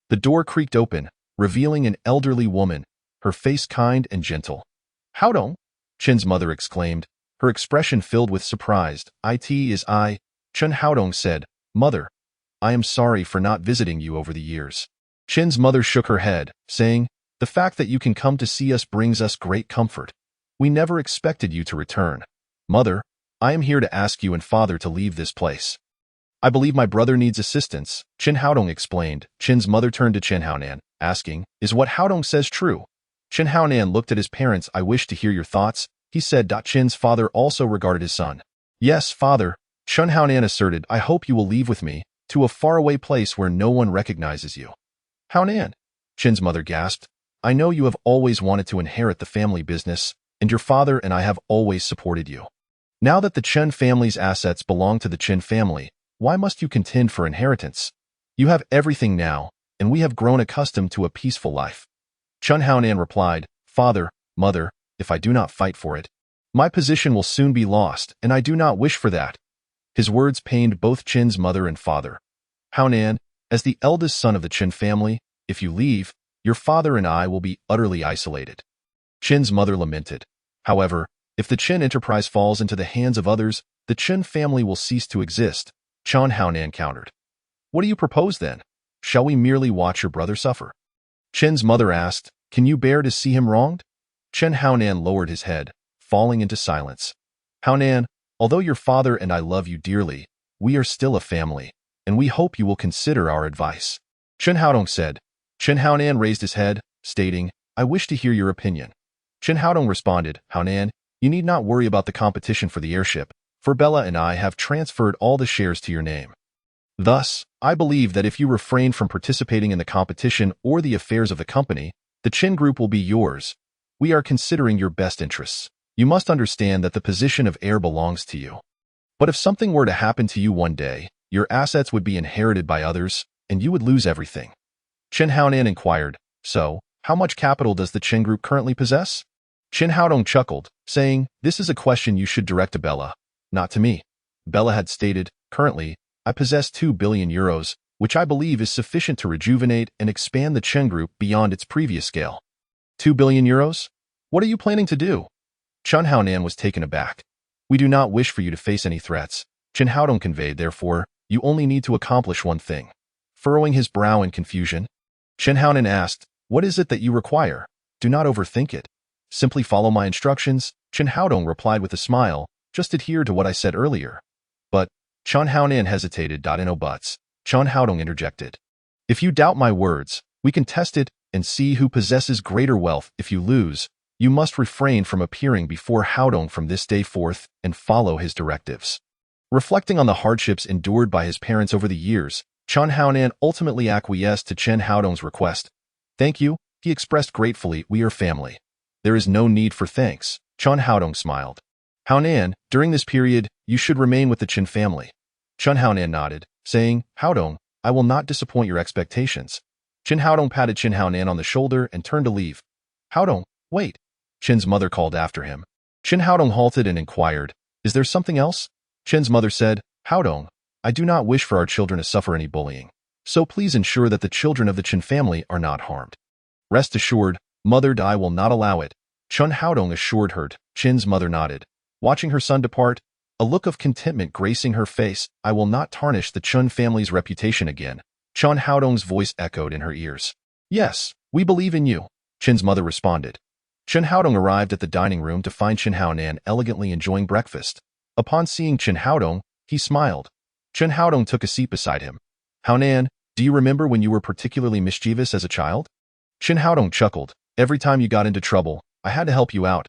The door creaked open, revealing an elderly woman, her face kind and gentle. Haodong? Chen's mother exclaimed, her expression filled with surprise. It is I, Chen Haodong said. Mother, I am sorry for not visiting you over the years. Chen's mother shook her head, saying, the fact that you can come to see us brings us great comfort. We never expected you to return. Mother, I am here to ask you and Father to leave this place. I believe my brother needs assistance, Chen Haodong explained. Chen's mother turned to Chen Haonan, asking, is what Haodong says true? Chen Haonan looked at his parents. I wish to hear your thoughts, he said. Chen's father also regarded his son. Yes, Father, Chen Haonan asserted. I hope you will leave with me, to a faraway place where no one recognizes you. Haonan, Chen's mother gasped. I know you have always wanted to inherit the family business, and your father and I have always supported you. Now that the Chen family's assets belong to the Chen family, why must you contend for inheritance? You have everything now, and we have grown accustomed to a peaceful life. Chen Haonan replied, Father, Mother, if I do not fight for it, my position will soon be lost, and I do not wish for that. His words pained both Chen's mother and father. Haonan, as the eldest son of the Chen family, if you leave, your father and I will be utterly isolated. Chen's mother lamented. However, if the Chen enterprise falls into the hands of others, the Chen family will cease to exist, Chen Haonan countered. What do you propose then? Shall we merely watch your brother suffer? Chen's mother asked, can you bear to see him wronged? Chen Haonan lowered his head, falling into silence. Haonan, although your father and I love you dearly, we are still a family, and we hope you will consider our advice. Chen Haodong said. Chen Haonan raised his head, stating, I wish to hear your opinion. Chen Haodong responded, Haonan, you need not worry about the competition for the airship, for Bella and I have transferred all the shares to your name. Thus, I believe that if you refrain from participating in the competition or the affairs of the company, the Chen Group will be yours. We are considering your best interests. You must understand that the position of heir belongs to you. But if something were to happen to you one day, your assets would be inherited by others, and you would lose everything. Chen Haonan inquired, so, how much capital does the Chen Group currently possess? Chen Haodong chuckled, saying, this is a question you should direct to Bella, not to me. Bella had stated, currently, I possess 2 billion euros, which I believe is sufficient to rejuvenate and expand the Chen Group beyond its previous scale. 2 billion euros? What are you planning to do? Chen Haonan was taken aback. We do not wish for you to face any threats, Chen Haodong conveyed. Therefore, you only need to accomplish one thing. Furrowing his brow in confusion, Chen Haonan asked, what is it that you require? Do not overthink it. Simply follow my instructions, Chen Haodong replied with a smile, just adhere to what I said earlier. But, Chen Haonan hesitated. No buts, Chen Haodong interjected. If you doubt my words, we can test it and see who possesses greater wealth. If you lose, you must refrain from appearing before Haodong from this day forth and follow his directives. Reflecting on the hardships endured by his parents over the years, Chen Haonan ultimately acquiesced to Chen Haodong's request. Thank you, he expressed gratefully, we are family. There is no need for thanks, Chen Haodong smiled. Haonan, during this period, you should remain with the Chen family. Chen Haonan nodded, saying, Haodong, I will not disappoint your expectations. Chen Haodong patted Chen Haonan on the shoulder and turned to leave. Haodong, wait, Chen's mother called after him. Chen Haodong halted and inquired, is there something else? Chen's mother said, Haodong, I do not wish for our children to suffer any bullying, so please ensure that the children of the Chen family are not harmed. Rest assured, Mother, I will not allow it, Chen Haodong assured her. Chen's mother nodded, Watching her son depart, a look of contentment gracing her face. I will not tarnish the Chun family's reputation again. Chun Haodong's voice echoed in her ears. Yes, we believe in you, Chen's mother responded. Chen Haodong arrived at the dining room to find Chen Haonan elegantly enjoying breakfast. Upon seeing Chen Haodong, he smiled. Chen Haodong took a seat beside him. Haonan, do you remember when you were particularly mischievous as a child? Chen Haodong chuckled. Every time you got into trouble, I had to help you out.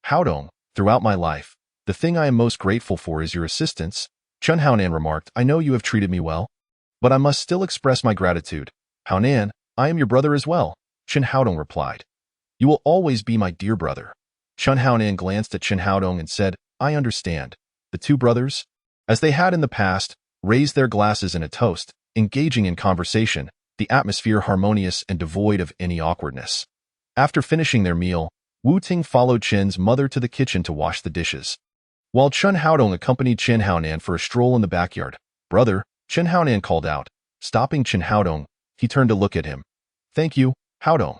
Haodong, throughout my life, the thing I am most grateful for is your assistance. Chen Haonan remarked, I know you have treated me well, but I must still express my gratitude. Haonan, I am your brother as well, Chen Haodong replied. You will always be my dear brother. Chen Haonan glanced at Chen Haodong and said, I understand. The two brothers, as they had in the past, raised their glasses in a toast, engaging in conversation, the atmosphere harmonious and devoid of any awkwardness. After finishing their meal, Wu Ting followed Chen's mother to the kitchen to wash the dishes, while Chen Haodong accompanied Chen Haonan for a stroll in the backyard. Brother, Chen Haonan called out. Stopping Chen Haodong, he turned to look at him. Thank you, Haodong.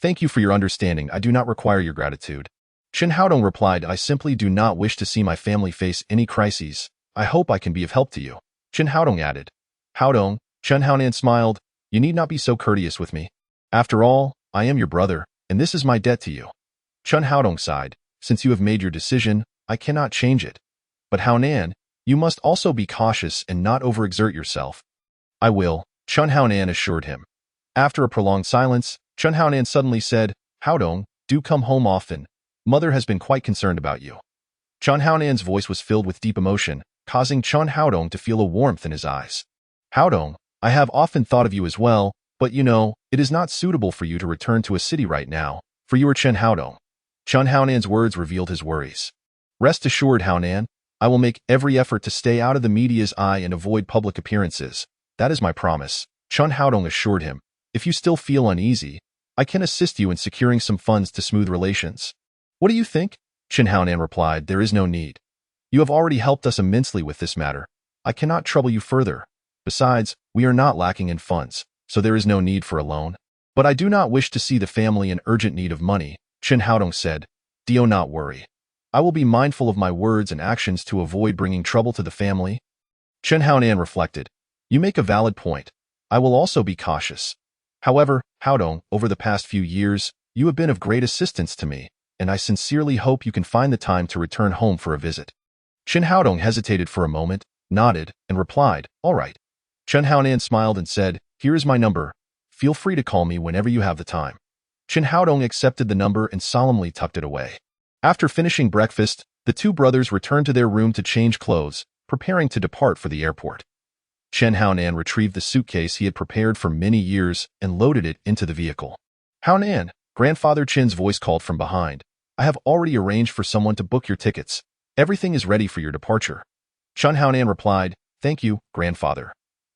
Thank you for your understanding. I do not require your gratitude. Chen Haodong replied, I simply do not wish to see my family face any crises. I hope I can be of help to you. Chen Haodong added. Haodong, Chen Haonan smiled. You need not be so courteous with me. After all, I am your brother, and this is my debt to you. Chen Haodong sighed. Since you have made your decision, I cannot change it. But Haonan, you must also be cautious and not overexert yourself. I will, Chen Haonan assured him. After a prolonged silence, Chen Haonan suddenly said, Haodong, do come home often. Mother has been quite concerned about you. Chen Haonan's voice was filled with deep emotion, causing Chen Haodong to feel a warmth in his eyes. Haodong, I have often thought of you as well, but you know, it is not suitable for you to return to a city right now, for you are Chen Haodong. Chen Haonan's words revealed his worries. Rest assured, Haonan, I will make every effort to stay out of the media's eye and avoid public appearances. That is my promise, Chen Haodong assured him. If you still feel uneasy, I can assist you in securing some funds to smooth relations. What do you think? Chen Haonan replied, there is no need. You have already helped us immensely with this matter. I cannot trouble you further. Besides, we are not lacking in funds, so there is no need for a loan. But I do not wish to see the family in urgent need of money, Chen Haodong said. Do not worry. I will be mindful of my words and actions to avoid bringing trouble to the family. Chen Haonan reflected. You make a valid point. I will also be cautious. However, Haodong, over the past few years, you have been of great assistance to me, and I sincerely hope you can find the time to return home for a visit. Chen Haodong hesitated for a moment, nodded, and replied, all right. Chen Haonan smiled and said, here is my number. Feel free to call me whenever you have the time. Chen Haodong accepted the number and solemnly tucked it away. After finishing breakfast, the two brothers returned to their room to change clothes, preparing to depart for the airport. Chen Haonan retrieved the suitcase he had prepared for many years and loaded it into the vehicle. Haonan, Grandfather Chen's voice called from behind. I have already arranged for someone to book your tickets. Everything is ready for your departure. Chen Haonan replied, thank you, Grandfather.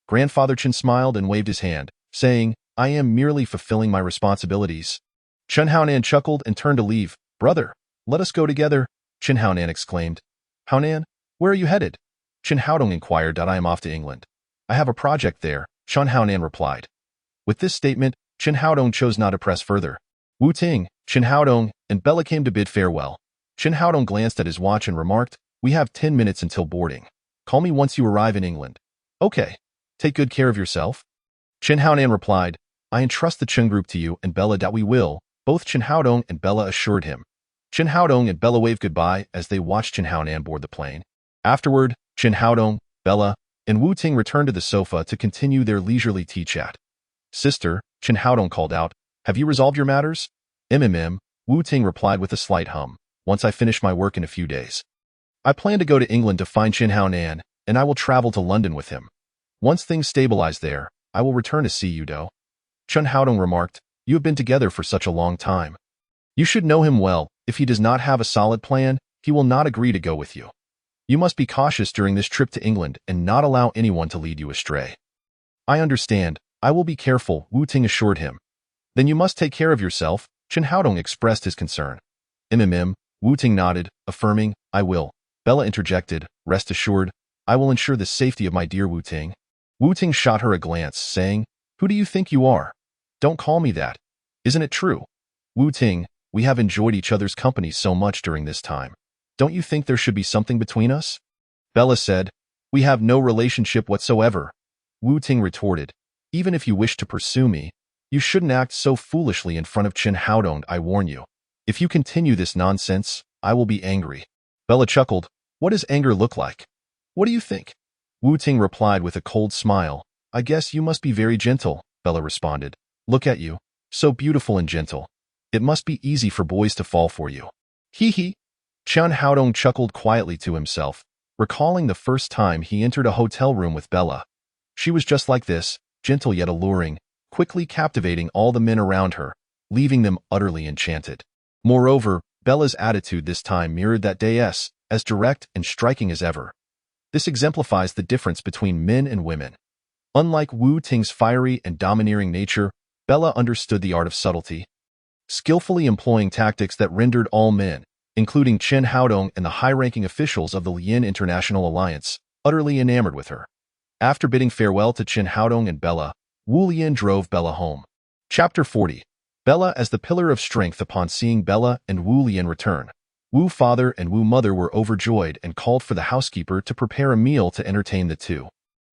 Grandfather Chen smiled and waved his hand, saying, I am merely fulfilling my responsibilities. Chen Haonan chuckled and turned to leave. Brother, let us go together, Chen Haonan exclaimed. Haonan, where are you headed? Chen Haodong inquired. I am off to England. I have a project there, Chen Haonan replied. With this statement, Chen Haodong chose not to press further. Wu Ting, Chen Haodong, and Bella came to bid farewell. Chen Haodong glanced at his watch and remarked, we have 10 minutes until boarding. Call me once you arrive in England. Okay. Take good care of yourself. Chen Haonan replied, I entrust the Chen group to you and Bella. We will, both Chen Haodong and Bella assured him. Chen Haodong and Bella waved goodbye as they watched Chen Haonan board the plane. Afterward, Chen Haodong, Bella, and Wu Ting returned to the sofa to continue their leisurely tea chat. Sister, Chen Haodong called out, have you resolved your matters? Wu Ting replied with a slight hum. Once I finish my work in a few days. I plan to go to England to find Chen Haonan, and I will travel to London with him. Once things stabilize there, I will return to see you, Do. Chen Haodong remarked, you have been together for such a long time. You should know him well. If he does not have a solid plan, he will not agree to go with you. You must be cautious during this trip to England and not allow anyone to lead you astray. I understand. I will be careful, Wu Ting assured him. Then you must take care of yourself, Chen Haodong expressed his concern. Wu Ting nodded, affirming, I will. Bella interjected, rest assured, I will ensure the safety of my dear Wu Ting. Wu Ting shot her a glance, saying, who do you think you are? Don't call me that. Isn't it true? Wu Ting, we have enjoyed each other's company so much during this time. Don't you think there should be something between us? Bella said. We have no relationship whatsoever. Wu Ting retorted. Even if you wish to pursue me, you shouldn't act so foolishly in front of Qin Haodong, I warn you. If you continue this nonsense, I will be angry. Bella chuckled. What does anger look like? What do you think? Wu Ting replied with a cold smile. I guess you must be very gentle, Bella responded. Look at you. So beautiful and gentle. It must be easy for boys to fall for you. Hee hee. Qin Haodong chuckled quietly to himself, recalling the first time he entered a hotel room with Bella. She was just like this, gentle yet alluring, quickly captivating all the men around her, leaving them utterly enchanted. Moreover, Bella's attitude this time mirrored that day's, as direct and striking as ever. This exemplifies the difference between men and women. Unlike Wu Ting's fiery and domineering nature, Bella understood the art of subtlety, skillfully employing tactics that rendered all men, including Qin Haodong and the high-ranking officials of the Lian International Alliance, utterly enamored with her. After bidding farewell to Qin Haodong and Bella, Wu Lian drove Bella home. Chapter 40. Bella as the pillar of strength. Upon seeing Bella and Wu Lian return, Wu father and Wu mother were overjoyed and called for the housekeeper to prepare a meal to entertain the two.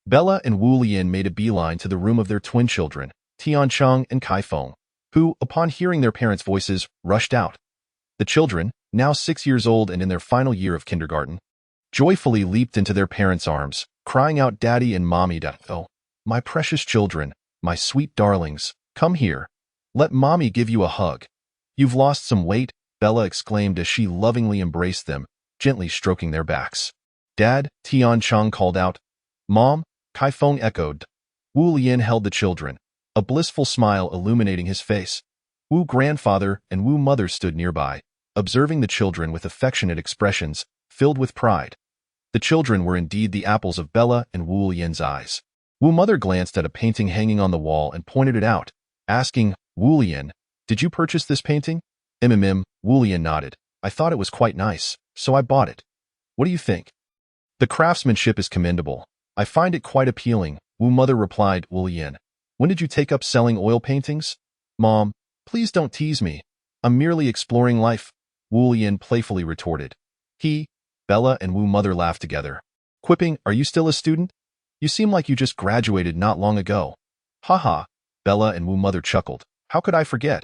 Bella and Wu Lian made a beeline to the room of their twin children, Tiancheng and Kaifeng, who, upon hearing their parents' voices, rushed out. The children, now 6 years old and in their final year of kindergarten, joyfully leaped into their parents' arms, crying out, Daddy and Mommy. Oh, my precious children, my sweet darlings, come here. Let Mommy give you a hug. You've lost some weight, Bella exclaimed as she lovingly embraced them, gently stroking their backs. Dad, Tiancheng called out. Mom, Kaifeng echoed. Wu Lian held the children, a blissful smile illuminating his face. Wu grandfather and Wu mother stood nearby, observing the children with affectionate expressions, filled with pride. The children were indeed the apples of Bella and Wu Lian's eyes. Wu mother glanced at a painting hanging on the wall and pointed it out, asking, Wu Lian, did you purchase this painting? Wu Lian nodded. I thought it was quite nice, so I bought it. What do you think? The craftsmanship is commendable. I find it quite appealing, Wu mother replied. Wu Lian, when did you take up selling oil paintings? Mom, please don't tease me. I'm merely exploring life, Wu Lian playfully retorted. Bella and Wu mother laughed together, quipping, Are you still a student? You seem like you just graduated not long ago. Haha, Bella and Wu mother chuckled. How could I forget?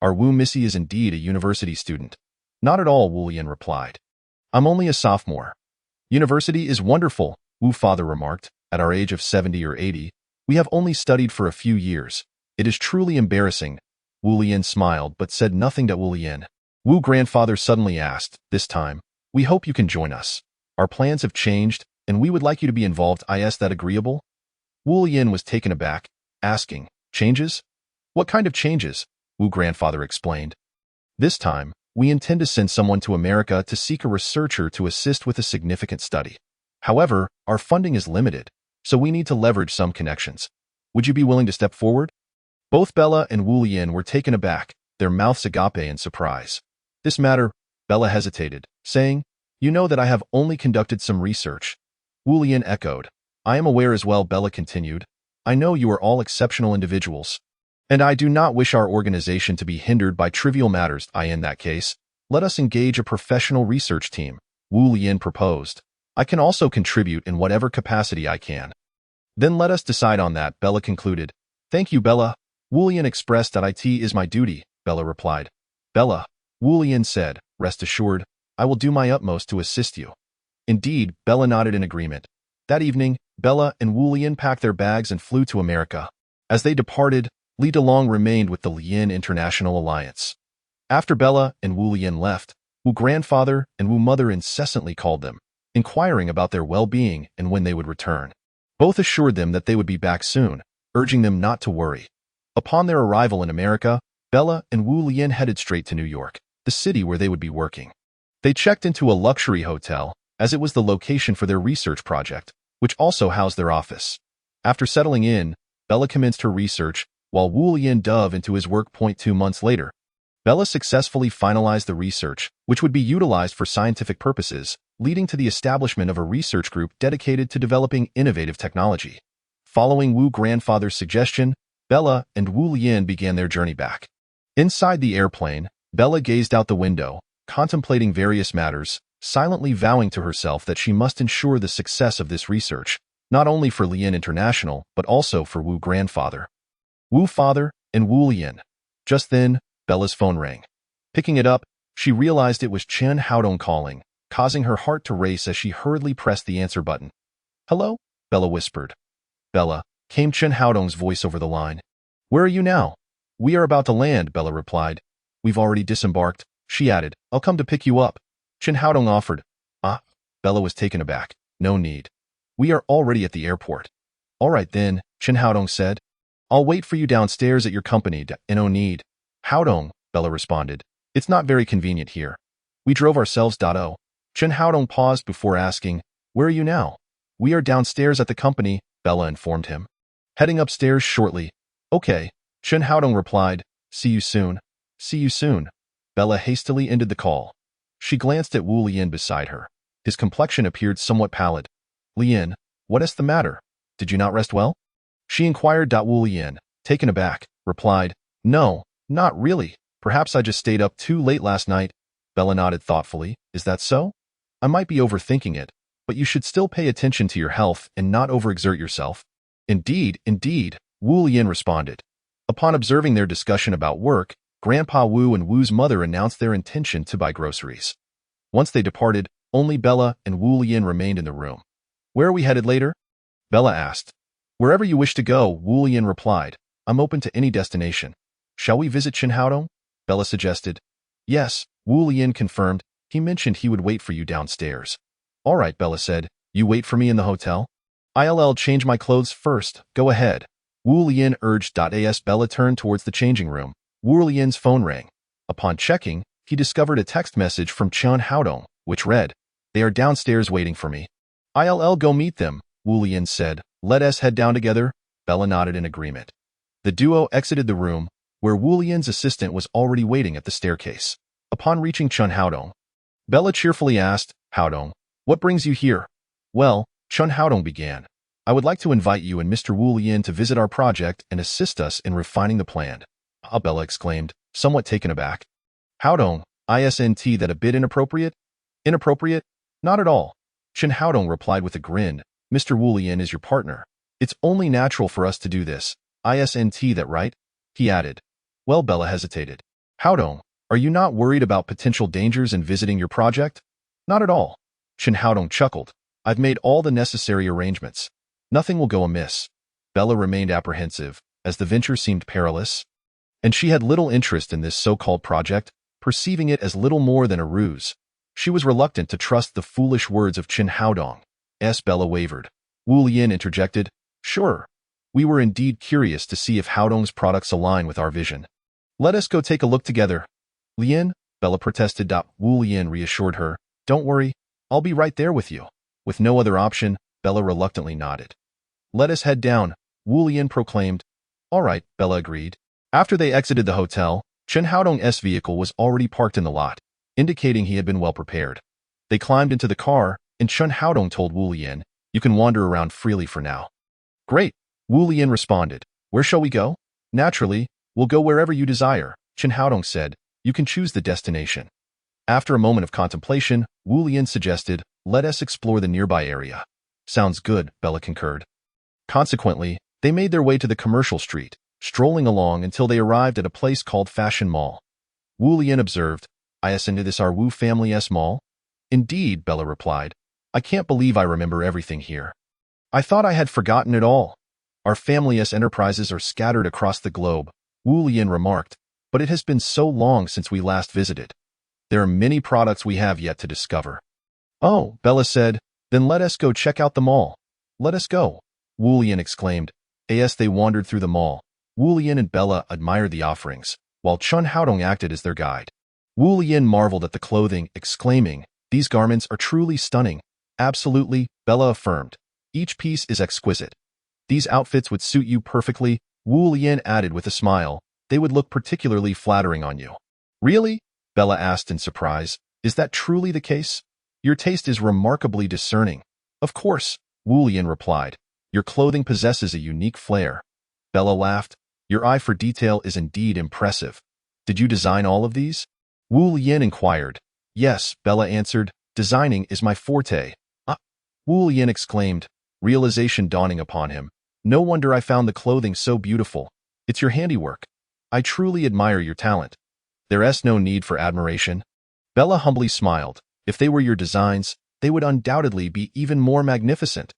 Our Wu Missy is indeed a university student. Not at all, Wu Lian replied. I'm only a sophomore. University is wonderful, Wu father remarked. At our age of 70 or 80, we have only studied for a few years. It is truly embarrassing. Wu Lian smiled but said nothing to Wu Lian. Wu grandfather suddenly asked, this time, we hope you can join us. Our plans have changed, and we would like you to be involved. Is that agreeable? Wu Lian was taken aback, asking, changes? What kind of changes? Wu grandfather explained. This time, we intend to send someone to America to seek a researcher to assist with a significant study. However, our funding is limited, so we need to leverage some connections. Would you be willing to step forward? Both Bella and Wu Lian were taken aback, their mouths agape in surprise. This matter, Bella hesitated, saying, You know that I have only conducted some research. Wu Lian echoed. I am aware as well, Bella continued. I know you are all exceptional individuals, and I do not wish our organization to be hindered by trivial matters. In that case, let us engage a professional research team, Wu Lian proposed. I can also contribute in whatever capacity I can. Then let us decide on that, Bella concluded. Thank you, Bella. Wu Lian expressed that it is my duty, Bella replied. Bella, Wu Lian said, rest assured, I will do my utmost to assist you. Indeed, Bella nodded in agreement. That evening, Bella and Wu Lian packed their bags and flew to America. As they departed, Li Delong remained with the Lian International Alliance. After Bella and Wu Lian left, Wu grandfather and Wu mother incessantly called them, inquiring about their well-being and when they would return. Both assured them that they would be back soon, urging them not to worry. Upon their arrival in America, Bella and Wu Lian headed straight to New York, the city where they would be working. They checked into a luxury hotel, as it was the location for their research project, which also housed their office. After settling in, Bella commenced her research, while Wu Lian dove into his work. 2 months later, Bella successfully finalized the research, which would be utilized for scientific purposes, leading to the establishment of a research group dedicated to developing innovative technology. Following Wu grandfather's suggestion, Bella and Wu Lian began their journey back. Inside the airplane, Bella gazed out the window, contemplating various matters, silently vowing to herself that she must ensure the success of this research, not only for Lian International, but also for Wu grandfather. Wu father and Wu Lian. Just then, Bella's phone rang. Picking it up, she realized it was Chen Haodong calling, causing her heart to race as she hurriedly pressed the answer button. "Hello?" Bella whispered. "Bella," came Chen Haodong's voice over the line. "Where are you now?" "We are about to land," Bella replied. "We've already disembarked," she added. "I'll come to pick you up." Chen Haodong offered. "Ah," Bella was taken aback. "No need. We are already at the airport." "All right then," Chen Haodong said. "I'll wait for you downstairs at your company. No need." "Haodong," Bella responded. "It's not very convenient here. We drove ourselves. Oh. Chen Haodong paused before asking, "Where are you now?" "We are downstairs at the company," Bella informed him. "Heading upstairs shortly." "Okay," Chen Haodong replied. "See you soon." "See you soon." Bella hastily ended the call. She glanced at Wu Lian beside her. His complexion appeared somewhat pallid. "Lian, what is the matter? Did you not rest well?" she inquired. Wu Lian, taken aback, replied, "No, not really. Perhaps I just stayed up too late last night." Bella nodded thoughtfully. "Is that so? I might be overthinking it, but you should still pay attention to your health and not overexert yourself." "Indeed, indeed," Wu Lian responded. Upon observing their discussion about work, Grandpa Wu and Wu's mother announced their intention to buy groceries. Once they departed, only Bella and Wu Lian remained in the room. "Where are we headed later?" Bella asked. "Wherever you wish to go," Wu Lian replied. "I'm open to any destination." "Shall we visit Chen Haodong?" Bella suggested. "Yes," Wu Lian confirmed. "He mentioned he would wait for you downstairs." "All right," Bella said. "You wait for me in the hotel?" "I'll change my clothes first. Go ahead." Wu Lian urged. As Bella turned towards the changing room, Wu Lian's phone rang. Upon checking, he discovered a text message from Chen Haodong, which read, "They are downstairs waiting for me." "I'll go meet them," Wu Lian said. "Let us head down together." Bella nodded in agreement. The duo exited the room, where Wu Lian's assistant was already waiting at the staircase. Upon reaching Chen Haodong, Bella cheerfully asked, "Haodong, what brings you here?" "Well," Chen Haodong began, "I would like to invite you and Mr. Wu Lian to visit our project and assist us in refining the plan." "Ah," Bella exclaimed, somewhat taken aback. "Haodong, isn't that a bit inappropriate?" "Inappropriate? Not at all," Chen Haodong replied with a grin. "Mr. Wu Lian is your partner. It's only natural for us to do this. Isn't that right?" he added. "Well," Bella hesitated. "Haodong, are you not worried about potential dangers in visiting your project?" "Not at all." Chen Haodong chuckled. "I've made all the necessary arrangements. Nothing will go amiss." Bella remained apprehensive, as the venture seemed perilous, and she had little interest in this so-called project, perceiving it as little more than a ruse. She was reluctant to trust the foolish words of Chen Haodong. Bella wavered. Wu Lian interjected, "Sure. We were indeed curious to see if Haodong's products align with our vision. Let us go take a look together." "Lian," Bella protested. Wu Lian reassured her, "Don't worry, I'll be right there with you." With no other option, Bella reluctantly nodded. "Let us head down," Wu Lian proclaimed. "All right," Bella agreed. After they exited the hotel, Chen Haodong's vehicle was already parked in the lot, indicating he had been well prepared. They climbed into the car, and Chen Haodong told Wu Lian, "You can wander around freely for now." "Great," Wu Lian responded. "Where shall we go?" "Naturally, we'll go wherever you desire," Chen Haodong said. "You can choose the destination." After a moment of contemplation, Wu Lian suggested, "Let us explore the nearby area." "Sounds good," Bella concurred. Consequently, they made their way to the commercial street, strolling along until they arrived at a place called Fashion Mall. Wu Lian observed, "Isn't this our Wu family's mall?" "Indeed," Bella replied. "I can't believe I remember everything here. I thought I had forgotten it all." "Our family's enterprises are scattered across the globe," Wu Lian remarked, "but it has been so long since we last visited. There are many products we have yet to discover." "Oh," Bella said, "then let us go check out the mall." "Let us go," Wu Lian exclaimed. As they wandered through the mall, Wu Lian and Bella admired the offerings, while Chen Haodong acted as their guide. Wu Lian marveled at the clothing, exclaiming, "These garments are truly stunning." "Absolutely," Bella affirmed. "Each piece is exquisite." "These outfits would suit you perfectly," Wu Lian added with a smile. "They would look particularly flattering on you." "Really?" Bella asked in surprise. "Is that truly the case? Your taste is remarkably discerning." "Of course," Wu Lian replied. "Your clothing possesses a unique flair." Bella laughed. "Your eye for detail is indeed impressive. Did you design all of these?" Wu Lian inquired. "Yes," Bella answered. Designing is my forte. Ah, Wu Lian exclaimed, realization dawning upon him. No wonder I found the clothing so beautiful. It's your handiwork. I truly admire your talent. There's no need for admiration. Bella humbly smiled. If they were your designs, they would undoubtedly be even more magnificent.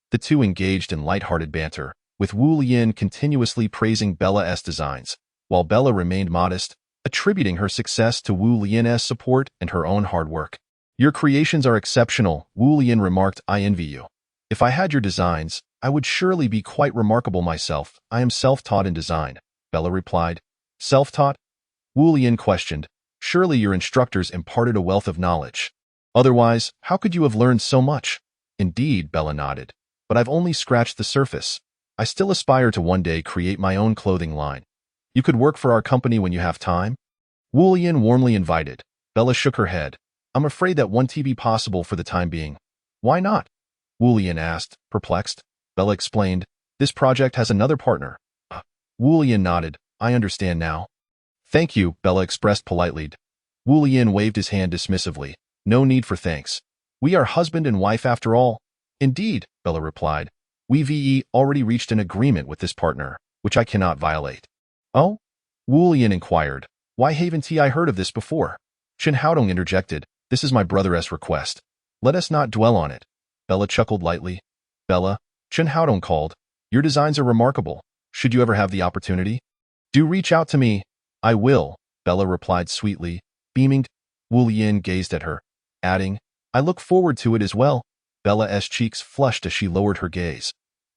The two engaged in light-hearted banter, with Wu Lian continuously praising Bella's designs, while Bella remained modest, attributing her success to Wu Lian's support and her own hard work. Your creations are exceptional, Wu Lian remarked. I envy you. If I had your designs, I would surely be quite remarkable myself. I am self-taught in design, Bella replied. Self-taught? Wu Lian questioned. Surely your instructors imparted a wealth of knowledge. Otherwise, how could you have learned so much? Indeed, Bella nodded. But I've only scratched the surface. I still aspire to one day create my own clothing line. You could work for our company when you have time? Wu Lian warmly invited. Bella shook her head. I'm afraid that won't be possible for the time being. Why not? Wu Lian asked, perplexed. Bella explained. This project has another partner. Wu Lian nodded. I understand now. Thank you, Bella expressed politely. Wu Lian waved his hand dismissively. No need for thanks. We are husband and wife after all. Indeed, Bella replied. We've already reached an agreement with this partner, which I cannot violate. Oh? Wu Lian inquired. Why haven't I heard of this before? Chen Haodong interjected. This is my brother's request. Let us not dwell on it. Bella chuckled lightly. Bella, Chen Haodong called. Your designs are remarkable. Should you ever have the opportunity? Do reach out to me. I will, Bella replied sweetly, beaming. Wu Lian gazed at her, adding, I look forward to it as well. Bella's cheeks flushed as she lowered her gaze.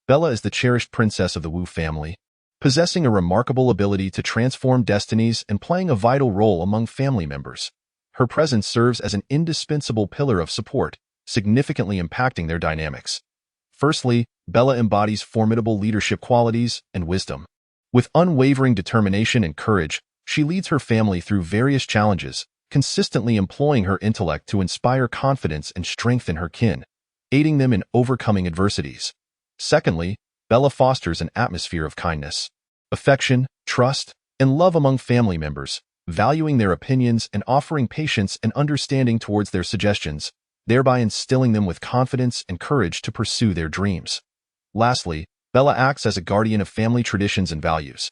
Bella is the cherished princess of the Wu family, possessing a remarkable ability to transform destinies and playing a vital role among family members. Her presence serves as an indispensable pillar of support, significantly impacting their dynamics. Firstly, Bella embodies formidable leadership qualities and wisdom. With unwavering determination and courage, she leads her family through various challenges, consistently employing her intellect to inspire confidence and strengthen her kin, aiding them in overcoming adversities. Secondly, Bella fosters an atmosphere of kindness, affection, trust, and love among family members, valuing their opinions and offering patience and understanding towards their suggestions, thereby instilling them with confidence and courage to pursue their dreams. Lastly, Bella acts as a guardian of family traditions and values,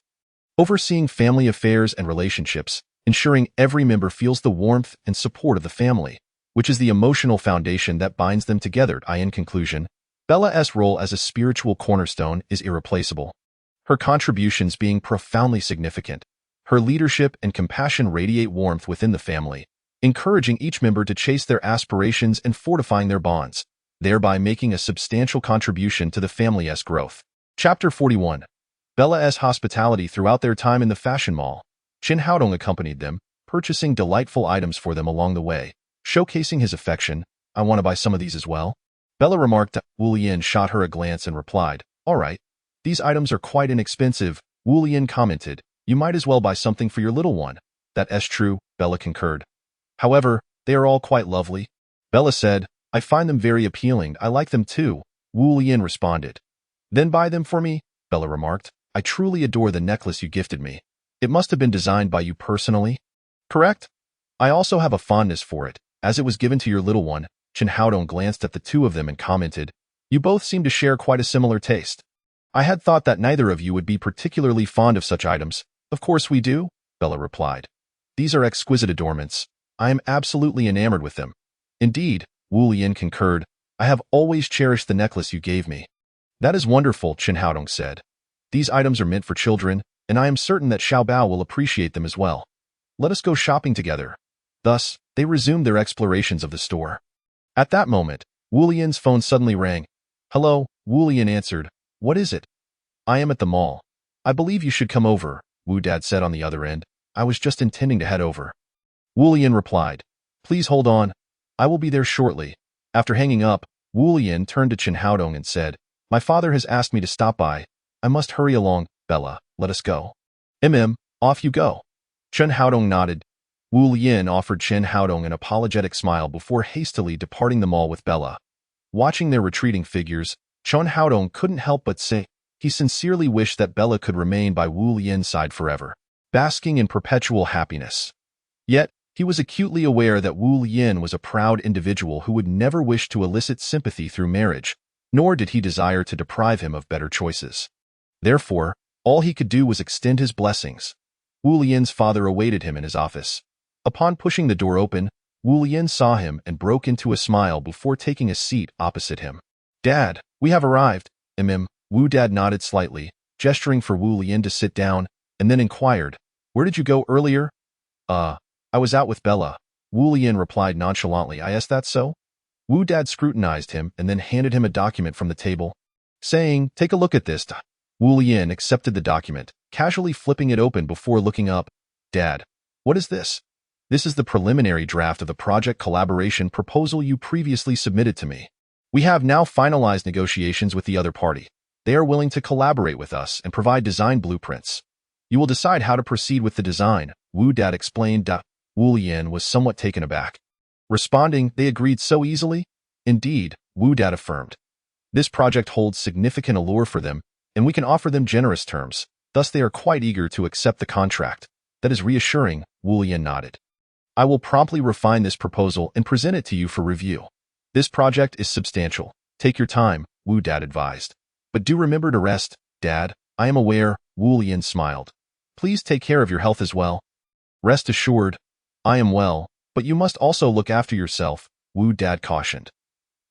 overseeing family affairs and relationships, ensuring every member feels the warmth and support of the family, which is the emotional foundation that binds them together. In conclusion, Bella's role as a spiritual cornerstone is irreplaceable, her contributions being profoundly significant. Her leadership and compassion radiate warmth within the family, encouraging each member to chase their aspirations and fortifying their bonds, thereby making a substantial contribution to the family's growth. Chapter 41. Bella's hospitality. Throughout their time in the fashion mall, Chen Haodong accompanied them, purchasing delightful items for them along the way, showcasing his affection. I want to buy some of these as well. Bella remarked. Wu Lian shot her a glance and replied, All right. These items are quite inexpensive, Wu Lian commented. You might as well buy something for your little one. That's true, Bella concurred. However, they are all quite lovely. Bella said, I find them very appealing. I like them too, Wu Lian responded. Then buy them for me, Bella remarked. I truly adore the necklace you gifted me. It must have been designed by you personally. Correct? I also have a fondness for it, as it was given to your little one. Chen Haodong glanced at the two of them and commented, You both seem to share quite a similar taste. I had thought that neither of you would be particularly fond of such items. Of course we do, Bella replied. These are exquisite adornments. I am absolutely enamored with them. Indeed, Wu Lian concurred. I have always cherished the necklace you gave me. That is wonderful, Chen Haodong said. These items are meant for children, and I am certain that Xiao Bao will appreciate them as well. Let us go shopping together. Thus, they resumed their explorations of the store. At that moment, Wu Lian's phone suddenly rang. Hello, Wu Lian answered. What is it? I am at the mall. I believe you should come over, Wu Dad said on the other end. I was just intending to head over. Wu Lian replied. Please hold on. I will be there shortly. After hanging up, Wu Lian turned to Chen Haodong and said, My father has asked me to stop by. I must hurry along. Bella, let us go. Off you go. Chen Haodong nodded. Wu Lian offered Chen Haodong an apologetic smile before hastily departing the mall with Bella. Watching their retreating figures, Chen Haodong couldn't help but say, he sincerely wished that Bella could remain by Wu Lian's side forever, basking in perpetual happiness. Yet, He was acutely aware that Wu Yin was a proud individual who would never wish to elicit sympathy through marriage, nor did he desire to deprive him of better choices. Therefore, all he could do was extend his blessings. Wu Yin's father awaited him in his office. Upon pushing the door open, Wu Yin saw him and broke into a smile before taking a seat opposite him. "Dad, we have arrived." Wu Dad nodded slightly, gesturing for Wu Yin to sit down, and then inquired, "Where did you go earlier?" I was out with Bella." Wu Yin replied nonchalantly. "Is that so?" Wu Dad scrutinized him and then handed him a document from the table, saying, "Take a look at this." Wu Yin accepted the document, casually flipping it open before looking up. "Dad, what is this?" "This is the preliminary draft of the project collaboration proposal you previously submitted to me. We have now finalized negotiations with the other party. They are willing to collaborate with us and provide design blueprints. You will decide how to proceed with the design," Wu Dad explained. Wu Yin was somewhat taken aback. Responding, "They agreed so easily?" "Indeed," Wu Dad affirmed. "This project holds significant allure for them, and we can offer them generous terms. Thus they are quite eager to accept the contract." "That is reassuring," Wu Yin nodded. "I will promptly refine this proposal and present it to you for review. This project is substantial. Take your time," Wu Dad advised. "But do remember to rest, Dad. I am aware," Wu Yin smiled. "Please take care of your health as well." "Rest assured, I am well, but you must also look after yourself," Wu Dad cautioned.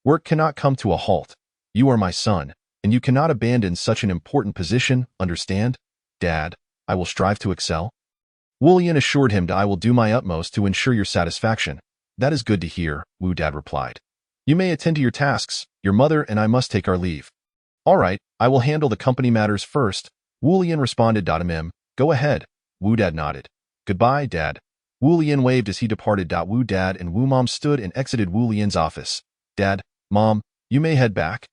"Work cannot come to a halt. You are my son, and you cannot abandon such an important position, understand?" "Dad, I will strive to excel." Wu Yin assured him that "I will do my utmost to ensure your satisfaction." "That is good to hear," Wu Dad replied. "You may attend to your tasks. Your mother and I must take our leave." "All right, I will handle the company matters first," Wu Yin responded. "Go ahead," Wu Dad nodded. "Goodbye, Dad." Wu Yin waved as he departed. Wu Dad and Wu Mom stood and exited Wu Yin's office. "Dad, Mom, you may head back,"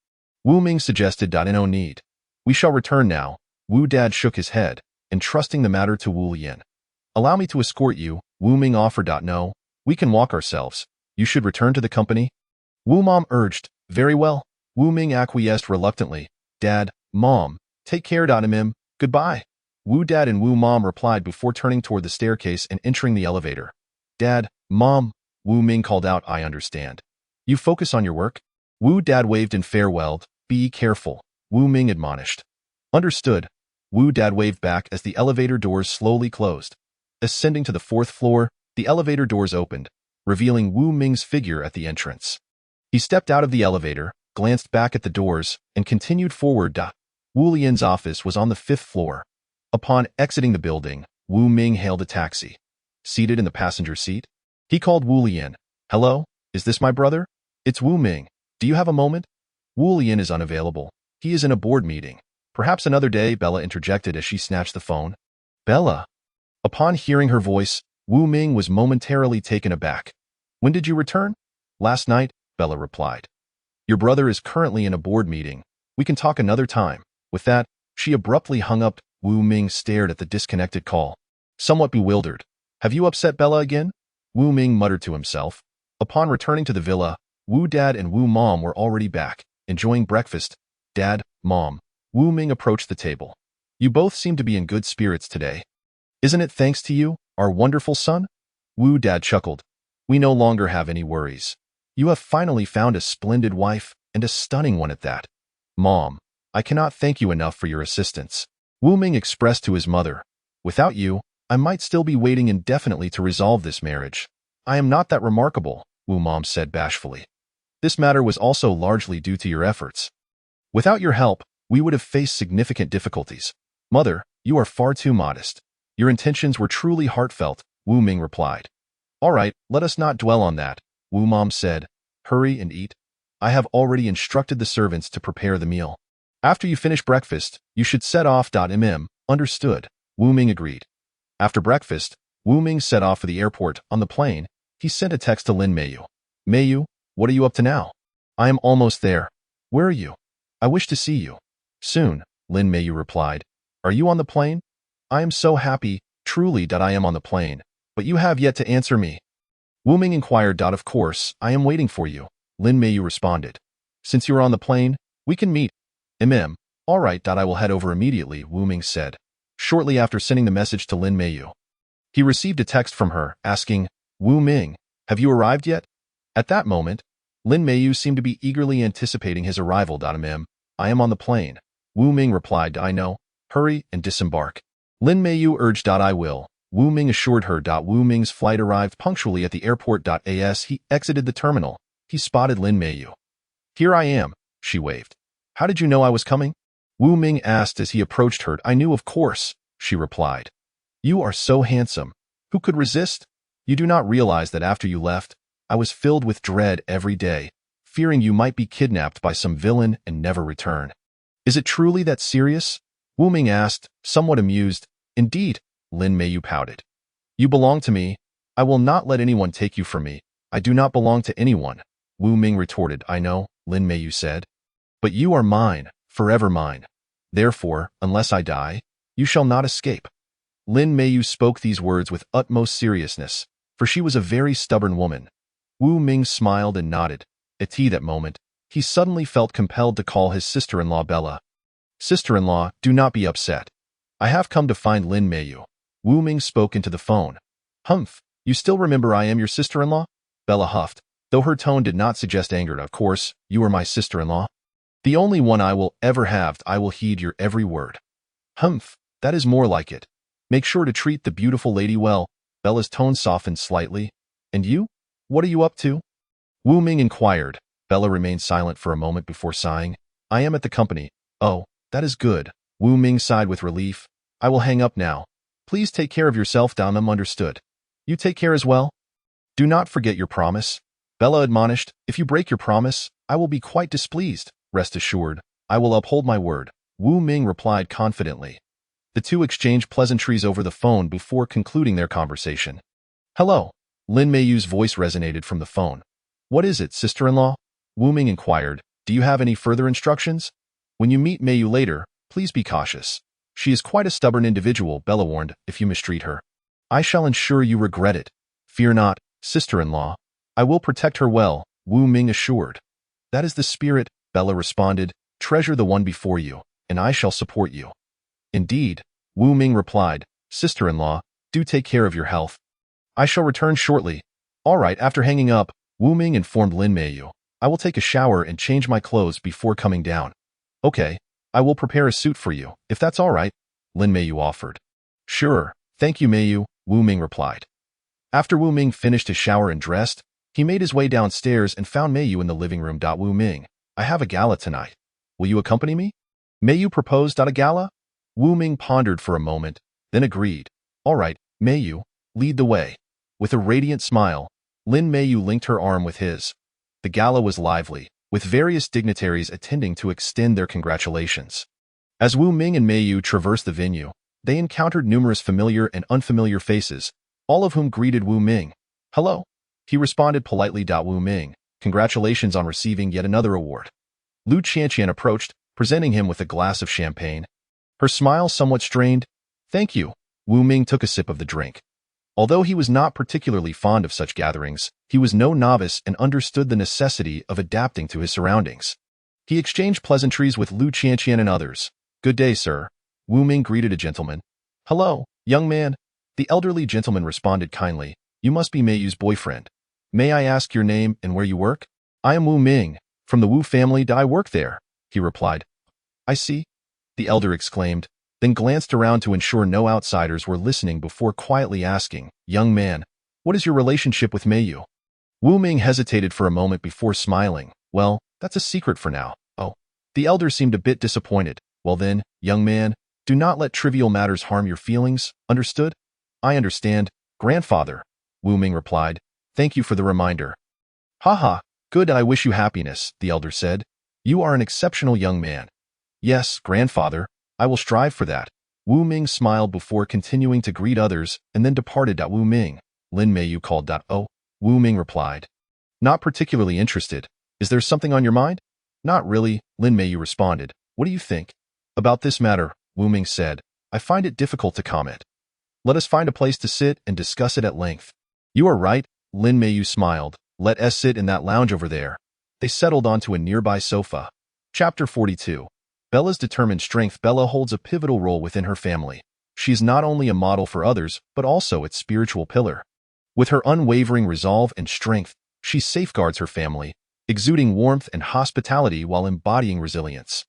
Wu Ming suggested. "No need. We shall return now." Wu Dad shook his head, entrusting the matter to Wu Yin. "Allow me to escort you," Wu Ming offered. "No, we can walk ourselves. You should return to the company," Wu Mom urged. "Very well," Wu Ming acquiesced reluctantly. "Dad, Mom, take care. Goodbye," Wu Dad and Wu Mom replied before turning toward the staircase and entering the elevator. "Dad, Mom," Wu Ming called out. "I understand. You focus on your work." Wu Dad waved in farewell. "Be careful," Wu Ming admonished. "Understood," Wu Dad waved back as the elevator doors slowly closed. Ascending to the 4th floor, the elevator doors opened, revealing Wu Ming's figure at the entrance. He stepped out of the elevator, glanced back at the doors, and continued forward. Wu Yin's office was on the 5th floor. Upon exiting the building, Wu Ming hailed a taxi. Seated in the passenger seat, he called Wu Yin. "Hello, is this my brother?" "It's Wu Ming. Do you have a moment?" "Wu Yin is unavailable. He is in a board meeting. Perhaps another day," Bella interjected as she snatched the phone. "Bella?" Upon hearing her voice, Wu Ming was momentarily taken aback. "When did you return?" "Last night," Bella replied. "Your brother is currently in a board meeting. We can talk another time." With that, she abruptly hung up. Wu Ming stared at the disconnected call, somewhat bewildered. "Have you upset Bella again?" Wu Ming muttered to himself. Upon returning to the villa, Wu Dad and Wu Mom were already back, enjoying breakfast. "Dad, Mom," Wu Ming approached the table. "You both seem to be in good spirits today. Isn't it thanks to you, our wonderful son?" Wu Dad chuckled. "We no longer have any worries. You have finally found a splendid wife, and a stunning one at that. Mom, I cannot thank you enough for your assistance." Wu Ming expressed to his mother, "Without you, I might still be waiting indefinitely to resolve this marriage." "I am not that remarkable," Wu Mom said bashfully. "This matter was also largely due to your efforts. Without your help, we would have faced significant difficulties." "Mother, you are far too modest. Your intentions were truly heartfelt," Wu Ming replied. "All right, let us not dwell on that," Wu Mom said. "Hurry and eat. I have already instructed the servants to prepare the meal. After you finish breakfast, you should set off. Understood," Wu Ming agreed. After breakfast, Wu Ming set off for the airport. On the plane, he sent a text to Lin Meiyu. "Meiyu, what are you up to now?" "I am almost there." "Where are you?" "I wish to see you." "Soon," Lin Meiyu replied. "Are you on the plane?" "I am so happy, truly, that I am on the plane, but you have yet to answer me." Wu Ming inquired. "Of course, I am waiting for you," Lin Meiyu responded. "Since you are on the plane, we can meet." "All right, I will head over immediately," Wu Ming said, shortly after sending the message to Lin Meiyu. He received a text from her, asking, Wu Ming, have you arrived yet? At that moment, Lin Meiyu seemed to be eagerly anticipating his arrival. I am on the plane. Wu Ming replied, I know. Hurry and disembark. Lin Meiyu urged, I will. Wu Ming assured her. Wu Ming's flight arrived punctually at the airport. As he exited the terminal, he spotted Lin Meiyu. Here I am, she waved. How did you know I was coming? Wu Ming asked as he approached her. I knew, of course, she replied. You are so handsome. Who could resist? You do not realize that after you left, I was filled with dread every day, fearing you might be kidnapped by some villain and never return. Is it truly that serious? Wu Ming asked, somewhat amused. Indeed, Lin Meiyu pouted. You belong to me. I will not let anyone take you from me. I do not belong to anyone. Wu Ming retorted. I know, Lin Meiyu said. But you are mine, forever mine. Therefore, unless I die, you shall not escape. Lin Meiyu spoke these words with utmost seriousness, for she was a very stubborn woman. Wu Ming smiled and nodded. At that moment, he suddenly felt compelled to call his sister-in-law Bella. Sister-in-law, do not be upset. I have come to find Lin Meiyu. Wu Ming spoke into the phone. Humph, you still remember I am your sister-in-law? Bella huffed, though her tone did not suggest anger. Of course, you are my sister-in-law. The only one I will ever have. I will heed your every word. Humph, that is more like it. Make sure to treat the beautiful lady well. Bella's tone softened slightly. And you? What are you up to? Wu Ming inquired. Bella remained silent for a moment before sighing. I am at the company. Oh, that is good. Wu Ming sighed with relief. I will hang up now. Please take care of yourself. Understood. You take care as well. Do not forget your promise. Bella admonished. If you break your promise, I will be quite displeased. Rest assured, I will uphold my word. Wu Ming replied confidently. The two exchanged pleasantries over the phone before concluding their conversation. Hello. Lin Meiyu's voice resonated from the phone. What is it, sister-in-law? Wu Ming inquired. Do you have any further instructions? When you meet Meiyu later, please be cautious. She is quite a stubborn individual, Bella warned, if you mistreat her. I shall ensure you regret it. Fear not, sister-in-law. I will protect her well, Wu Ming assured. That is the spirit, Bella responded. Treasure the one before you, and I shall support you. Indeed, Wu Ming replied. Sister-in-law, do take care of your health. I shall return shortly. All right. After hanging up, Wu Ming informed Lin Meiyu. I will take a shower and change my clothes before coming down. Okay, I will prepare a suit for you, if that's all right, Lin Meiyu offered. Sure, thank you, Meiyu, Wu Ming replied. After Wu Ming finished his shower and dressed, he made his way downstairs and found Meiyu in the living room. Wu Ming, I have a gala tonight. Will you accompany me? Meiyu proposed. A gala? Wu Ming pondered for a moment, then agreed. All right, Meiyu, lead the way. With a radiant smile, Lin Meiyu linked her arm with his. The gala was lively, with various dignitaries attending to extend their congratulations. As Wu Ming and Meiyu traversed the venue, they encountered numerous familiar and unfamiliar faces, all of whom greeted Wu Ming. Hello. He responded politely. Wu Ming, congratulations on receiving yet another award. Lu Qianqian approached, presenting him with a glass of champagne. Her smile somewhat strained. Thank you. Wu Ming took a sip of the drink. Although he was not particularly fond of such gatherings, he was no novice and understood the necessity of adapting to his surroundings. He exchanged pleasantries with Lu Qianqian and others. Good day, sir. Wu Ming greeted a gentleman. Hello, young man. The elderly gentleman responded kindly. You must be Meiyu's boyfriend. May I ask your name and where you work? I am Wu Ming, from the Wu family. I work there, he replied. I see, the elder exclaimed, then glanced around to ensure no outsiders were listening before quietly asking, young man, what is your relationship with Meiyu? Wu Ming hesitated for a moment before smiling. Well, that's a secret for now. Oh. The elder seemed a bit disappointed. Well then, young man, do not let trivial matters harm your feelings, understood? I understand, grandfather, Wu Ming replied. Thank you for the reminder. Haha, good, I wish you happiness, the elder said. You are an exceptional young man. Yes, grandfather, I will strive for that. Wu Ming smiled before continuing to greet others and then departed. Wu Ming, Lin Meiyu called. Oh, Wu Ming replied. Not particularly interested. Is there something on your mind? Not really, Lin Meiyu responded. What do you think? About this matter, Wu Ming said. I find it difficult to comment. Let us find a place to sit and discuss it at length. You are right, Lin Meiyu smiled. Let us sit in that lounge over there. They settled onto a nearby sofa. Chapter 42. Bella's determined strength. Bella holds a pivotal role within her family. She is not only a model for others, but also its spiritual pillar. With her unwavering resolve and strength, she safeguards her family, exuding warmth and hospitality while embodying resilience.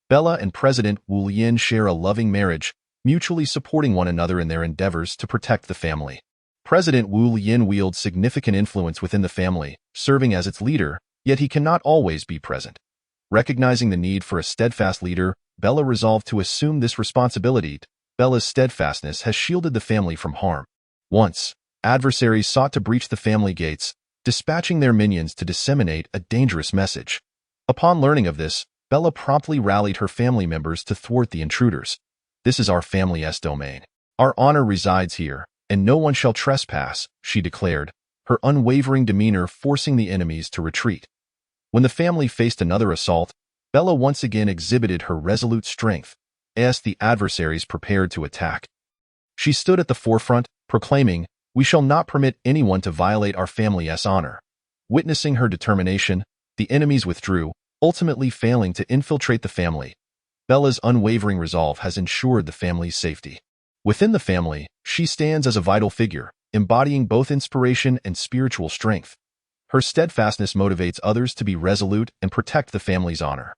Bella and President Wu Yin share a loving marriage, mutually supporting one another in their endeavors to protect the family. President Wu Yin wields significant influence within the family, serving as its leader, yet he cannot always be present. Recognizing the need for a steadfast leader, Bella resolved to assume this responsibility. Bella's steadfastness has shielded the family from harm. Once, adversaries sought to breach the family gates, dispatching their minions to disseminate a dangerous message. Upon learning of this, Bella promptly rallied her family members to thwart the intruders. "This is our family's domain. Our honor resides here, and no one shall trespass," she declared, her unwavering demeanor forcing the enemies to retreat. When the family faced another assault, Bella once again exhibited her resolute strength, as the adversaries prepared to attack. She stood at the forefront, proclaiming, "We shall not permit anyone to violate our family's honor." Witnessing her determination, the enemies withdrew, ultimately failing to infiltrate the family. Bella's unwavering resolve has ensured the family's safety. Within the family, she stands as a vital figure, embodying both inspiration and spiritual strength. Her steadfastness motivates others to be resolute and protect the family's honor.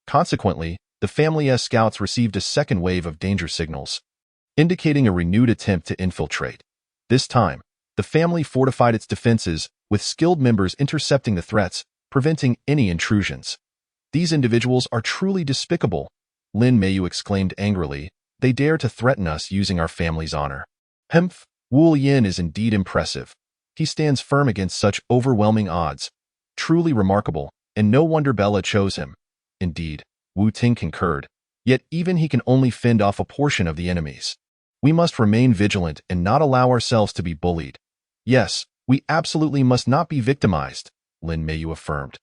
Consequently, the family's scouts received a second wave of danger signals, indicating a renewed attempt to infiltrate. This time, the family fortified its defenses, with skilled members intercepting the threats, preventing any intrusions. "These individuals are truly despicable," Lin Meiyu exclaimed angrily. "They dare to threaten us using our family's honor." Humph, Wu Yin is indeed impressive. He stands firm against such overwhelming odds. Truly remarkable, and no wonder Bella chose him. Indeed, Wu Ting concurred, yet even he can only fend off a portion of the enemies. "We must remain vigilant and not allow ourselves to be bullied." "Yes, we absolutely must not be victimized," Lin Meiyu affirmed.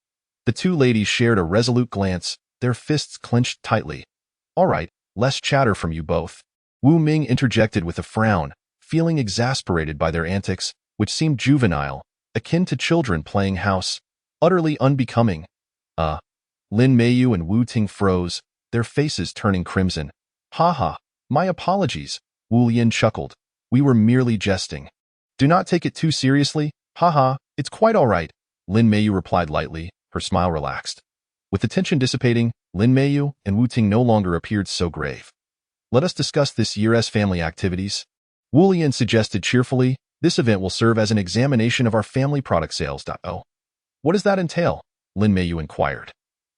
The two ladies shared a resolute glance, their fists clenched tightly. "All right, less chatter from you both," Wu Ming interjected with a frown, feeling exasperated by their antics, which seemed juvenile, akin to children playing house, utterly unbecoming. Lin Meiyu and Wu Ting froze, their faces turning crimson. "Ha ha, my apologies," Wu Yin chuckled. "We were merely jesting." "Do not take it too seriously. Ha ha, it's quite all right," Lin Meiyu replied lightly, her smile relaxed. With the tension dissipating, Lin Meiyu and Wu Ting no longer appeared so grave. "Let us discuss this year's family activities," Wu Yin suggested cheerfully. "This event will serve as an examination of our family product sales. Oh, what does that entail?" Lin Meiyu inquired.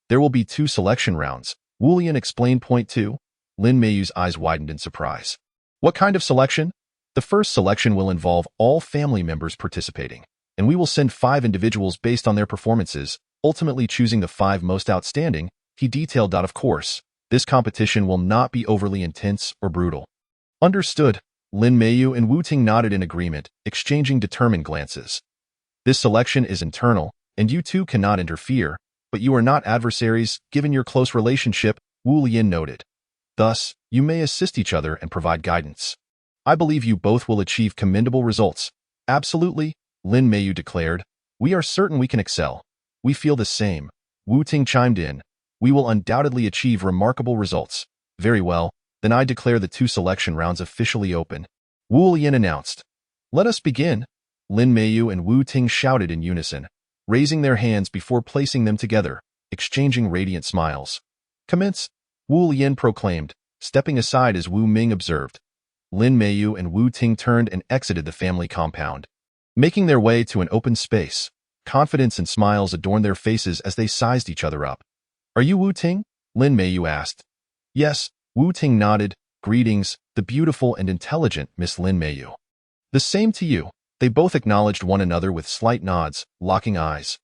"There will be 2 selection rounds," Wu Yin explained. Point 2. Lin Meiyu's eyes widened in surprise. "What kind of selection?" "The first selection will involve all family members participating, and we will send 5 individuals based on their performances, ultimately choosing the 5 most outstanding," he detailed. "Of course, this competition will not be overly intense or brutal." "Understood." Lin Meiyu and Wu Ting nodded in agreement, exchanging determined glances. "This selection is internal, and you two cannot interfere, but you are not adversaries given your close relationship," Wu Yin noted. "Thus, you may assist each other and provide guidance. I believe you both will achieve commendable results." "Absolutely," Lin Meiyu declared. "We are certain we can excel." "We feel the same," Wu Ting chimed in. "We will undoubtedly achieve remarkable results." "Very well, then I declare the 2 selection rounds officially open," Wu Yin announced. "Let us begin," Lin Meiyu and Wu Ting shouted in unison, raising their hands before placing them together, exchanging radiant smiles. "Commence," Wu Yin proclaimed, stepping aside as Wu Ming observed. Lin Meiyu and Wu Ting turned and exited the family compound. Making their way to an open space, confidence and smiles adorned their faces as they sized each other up. "Are you Wu Ting?" Lin Meiyu asked. "Yes," Wu Ting nodded. "Greetings, the beautiful and intelligent Miss Lin Meiyu." "The same to you." They both acknowledged one another with slight nods, locking eyes.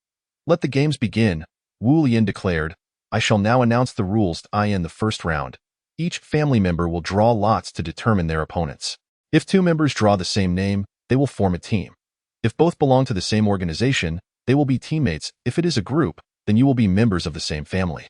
"Let the games begin," Wu Yin declared. "I shall now announce the rules in the first round. Each family member will draw lots to determine their opponents. If 2 members draw the same name, they will form a team. If both belong to the same organization, they will be teammates. If it is a group, then you will be members of the same family.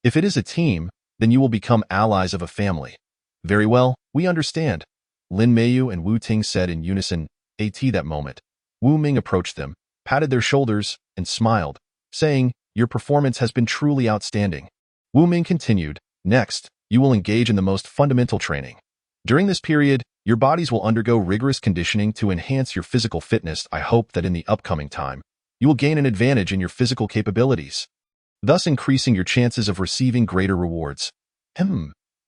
If it is a team, then you will become allies of a family." "Very well, we understand," Lin Meiyu and Wu Ting said in unison. That moment, Wu Ming approached them, patted their shoulders, and smiled, saying, "Your performance has been truly outstanding." Wu Ming continued, "Next, you will engage in the most fundamental training. During this period, Your bodies will undergo rigorous conditioning to enhance your physical fitness. I hope that in the upcoming time, you will gain an advantage in your physical capabilities, thus increasing your chances of receiving greater rewards.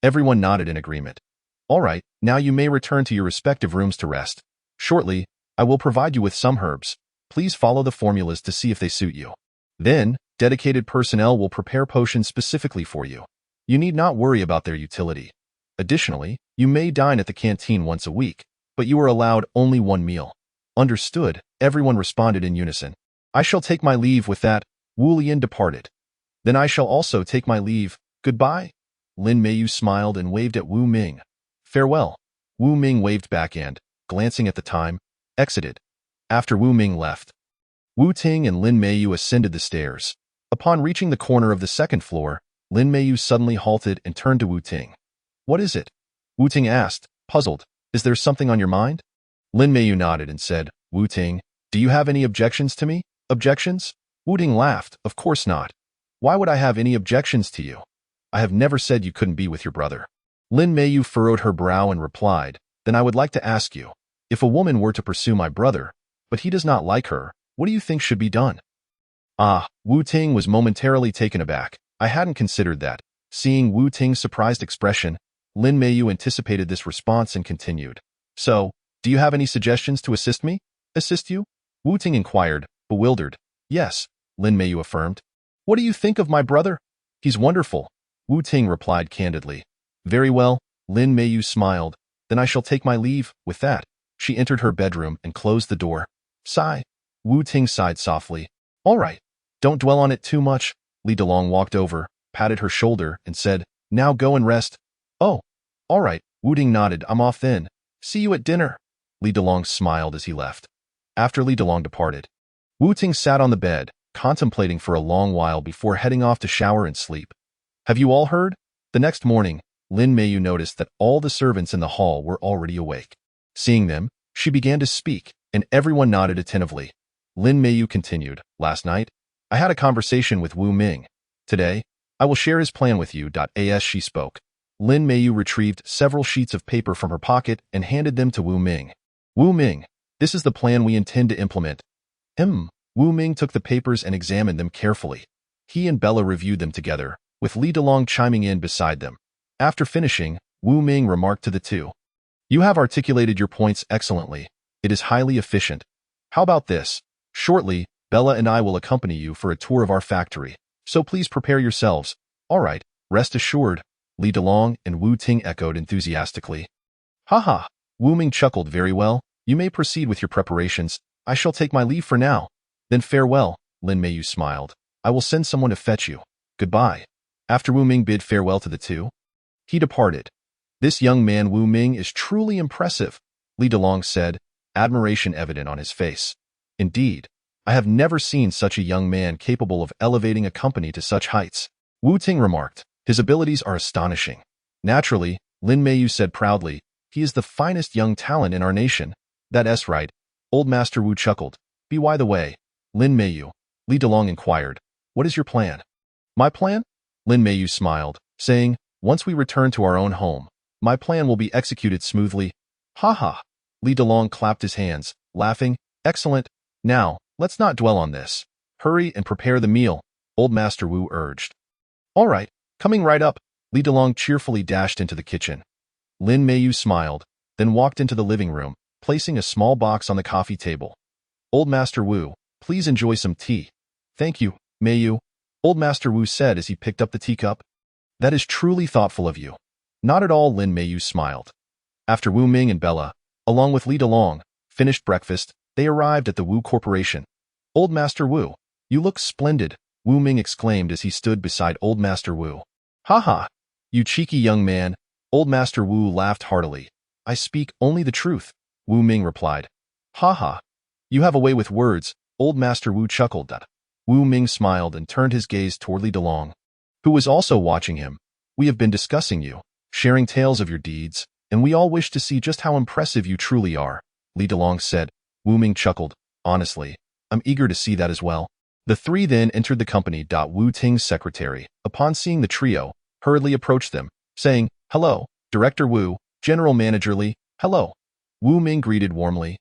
Everyone nodded in agreement. All right, now you may return to your respective rooms to rest. Shortly, I will provide you with some herbs. Please follow the formulas to see if they suit you. Then, dedicated personnel will prepare potions specifically for you. You need not worry about their utility. Additionally, you may dine at the canteen once a week, but you are allowed only one meal. Understood, everyone responded in unison. I shall take my leave. With that, Wu Lian departed. Then I shall also take my leave. Goodbye. Lin Meiyu smiled and waved at Wu Ming. Farewell. Wu Ming waved back and, glancing at the time, exited. After Wu Ming left, Wu Ting and Lin Meiyu ascended the stairs. Upon reaching the corner of the second floor, Lin Meiyu suddenly halted and turned to Wu Ting. What is it? Wu Ting asked, puzzled. Is there something on your mind? Lin Meiyu nodded and said, Wu Ting, do you have any objections to me? Objections? Wu Ting laughed. Of course not. Why would I have any objections to you? I have never said you couldn't be with your brother. Lin Meiyu furrowed her brow and replied, then I would like to ask you, if a woman were to pursue my brother, but he does not like her, what do you think should be done? Wu Ting was momentarily taken aback. I hadn't considered that. Seeing Wu Ting's surprised expression, Lin Meiyu anticipated this response and continued. So, do you have any suggestions to assist me? Assist you? Wu Ting inquired, bewildered. Yes, Lin Meiyu affirmed. What do you think of my brother? He's wonderful. Wu Ting replied candidly. Very well, Lin Meiyu smiled. Then I shall take my leave. With that, she entered her bedroom and closed the door. Sigh. Wu Ting sighed softly. All right. Don't dwell on it too much. Li Delong walked over, patted her shoulder, and said, now go and rest. Oh, all right. Wu Ting nodded. I'm off then. See you at dinner. Li Delong smiled as he left. After Li Delong departed, Wu Ting sat on the bed, contemplating for a long while before heading off to shower and sleep. Have you all heard? The next morning, Lin Meiyu noticed that all the servants in the hall were already awake. Seeing them, she began to speak, and everyone nodded attentively. Lin Meiyu continued, last night, I had a conversation with Wu Ming. Today, I will share his plan with you. As she spoke, Lin Meiyu retrieved several sheets of paper from her pocket and handed them to Wu Ming. Wu Ming, this is the plan we intend to implement. Wu Ming took the papers and examined them carefully. He and Bella reviewed them together, with Li Delong chiming in beside them. After finishing, Wu Ming remarked to the two. You have articulated your points excellently. It is highly efficient. How about this? Shortly, Bella and I will accompany you for a tour of our factory, so please prepare yourselves. All right, rest assured. Li Delong and Wu Ting echoed enthusiastically. Haha, Wu Ming chuckled. Very well, you may proceed with your preparations. I shall take my leave for now. Then farewell, Lin Meiyu smiled. I will send someone to fetch you. Goodbye. After Wu Ming bid farewell to the two, he departed. This young man Wu Ming is truly impressive, Li Delong said, admiration evident on his face. Indeed, I have never seen such a young man capable of elevating a company to such heights. Wu Ting remarked, his abilities are astonishing. Naturally, Lin Meiyu said proudly, he is the finest young talent in our nation. That's right. Old Master Wu chuckled. By the way, Lin Meiyu, Li Delong inquired, what is your plan? My plan? Lin Meiyu smiled, saying, once we return to our own home, my plan will be executed smoothly. Ha. Li Delong clapped his hands, laughing, excellent. Now, let's not dwell on this. Hurry and prepare the meal, Old Master Wu urged. All right, coming right up. Li Delong cheerfully dashed into the kitchen. Lin Meiyu smiled, then walked into the living room, placing a small box on the coffee table. Old Master Wu, please enjoy some tea. Thank you, Meiyu, Old Master Wu said as he picked up the teacup. That is truly thoughtful of you. Not at all, Lin Meiyu smiled. After Wu Ming and Bella, along with Li Delong, finished breakfast, they arrived at the Wu Corporation. Old Master Wu, you look splendid, Wu Ming exclaimed as he stood beside Old Master Wu. Ha, you cheeky young man, Old Master Wu laughed heartily. I speak only the truth, Wu Ming replied. Ha, you have a way with words, Old Master Wu chuckled. Wu Ming smiled and turned his gaze toward Li Delong, who was also watching him. We have been discussing you, sharing tales of your deeds, and we all wish to see just how impressive you truly are, Li Delong said. Wu Ming chuckled. Honestly, I'm eager to see that as well. The three then entered the company. Wu Ting's secretary, upon seeing the trio, hurriedly approached them, saying, Hello, Director Wu, General Manager Li, Hello. Wu Ming greeted warmly.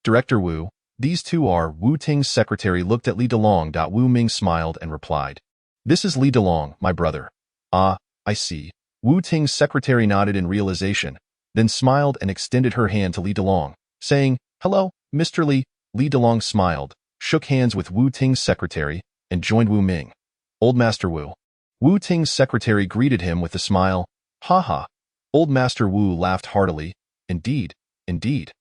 Director Wu, these two are. Wu Ting's secretary looked at Li Delong. Wu Ming smiled and replied. This is Li Delong, my brother. Ah, I see. Wu Ting's secretary nodded in realization, then smiled and extended her hand to Li Delong, saying, Hello, Mr. Li. Li Delong smiled, shook hands with Wu Ting's secretary, and joined Wu Ming. Old Master Wu. Wu Ting's secretary greeted him with a smile. Ha ha. Old Master Wu laughed heartily. Indeed, indeed.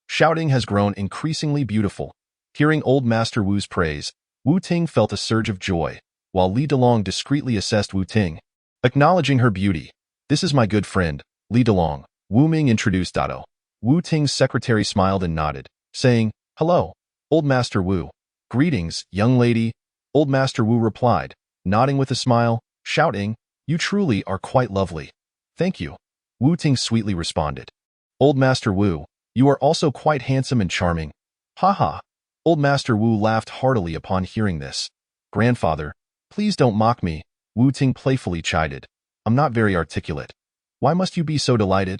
Shouting has grown increasingly beautiful. Hearing Old Master Wu's praise, Wu Ting felt a surge of joy, while Li Delong discreetly assessed Wu Ting, acknowledging her beauty. This is my good friend, Li Delong. Wu Ming introduced Otto. Wu Ting's secretary smiled and nodded, saying, Hello, Old Master Wu. Greetings, young lady. Old Master Wu replied, nodding with a smile, shouting, You truly are quite lovely. Thank you. Wu Ting sweetly responded. Old Master Wu, you are also quite handsome and charming. Ha ha. Old Master Wu laughed heartily upon hearing this. Grandfather, please don't mock me, Wu Ting playfully chided. I'm not very articulate. Why must you be so delighted?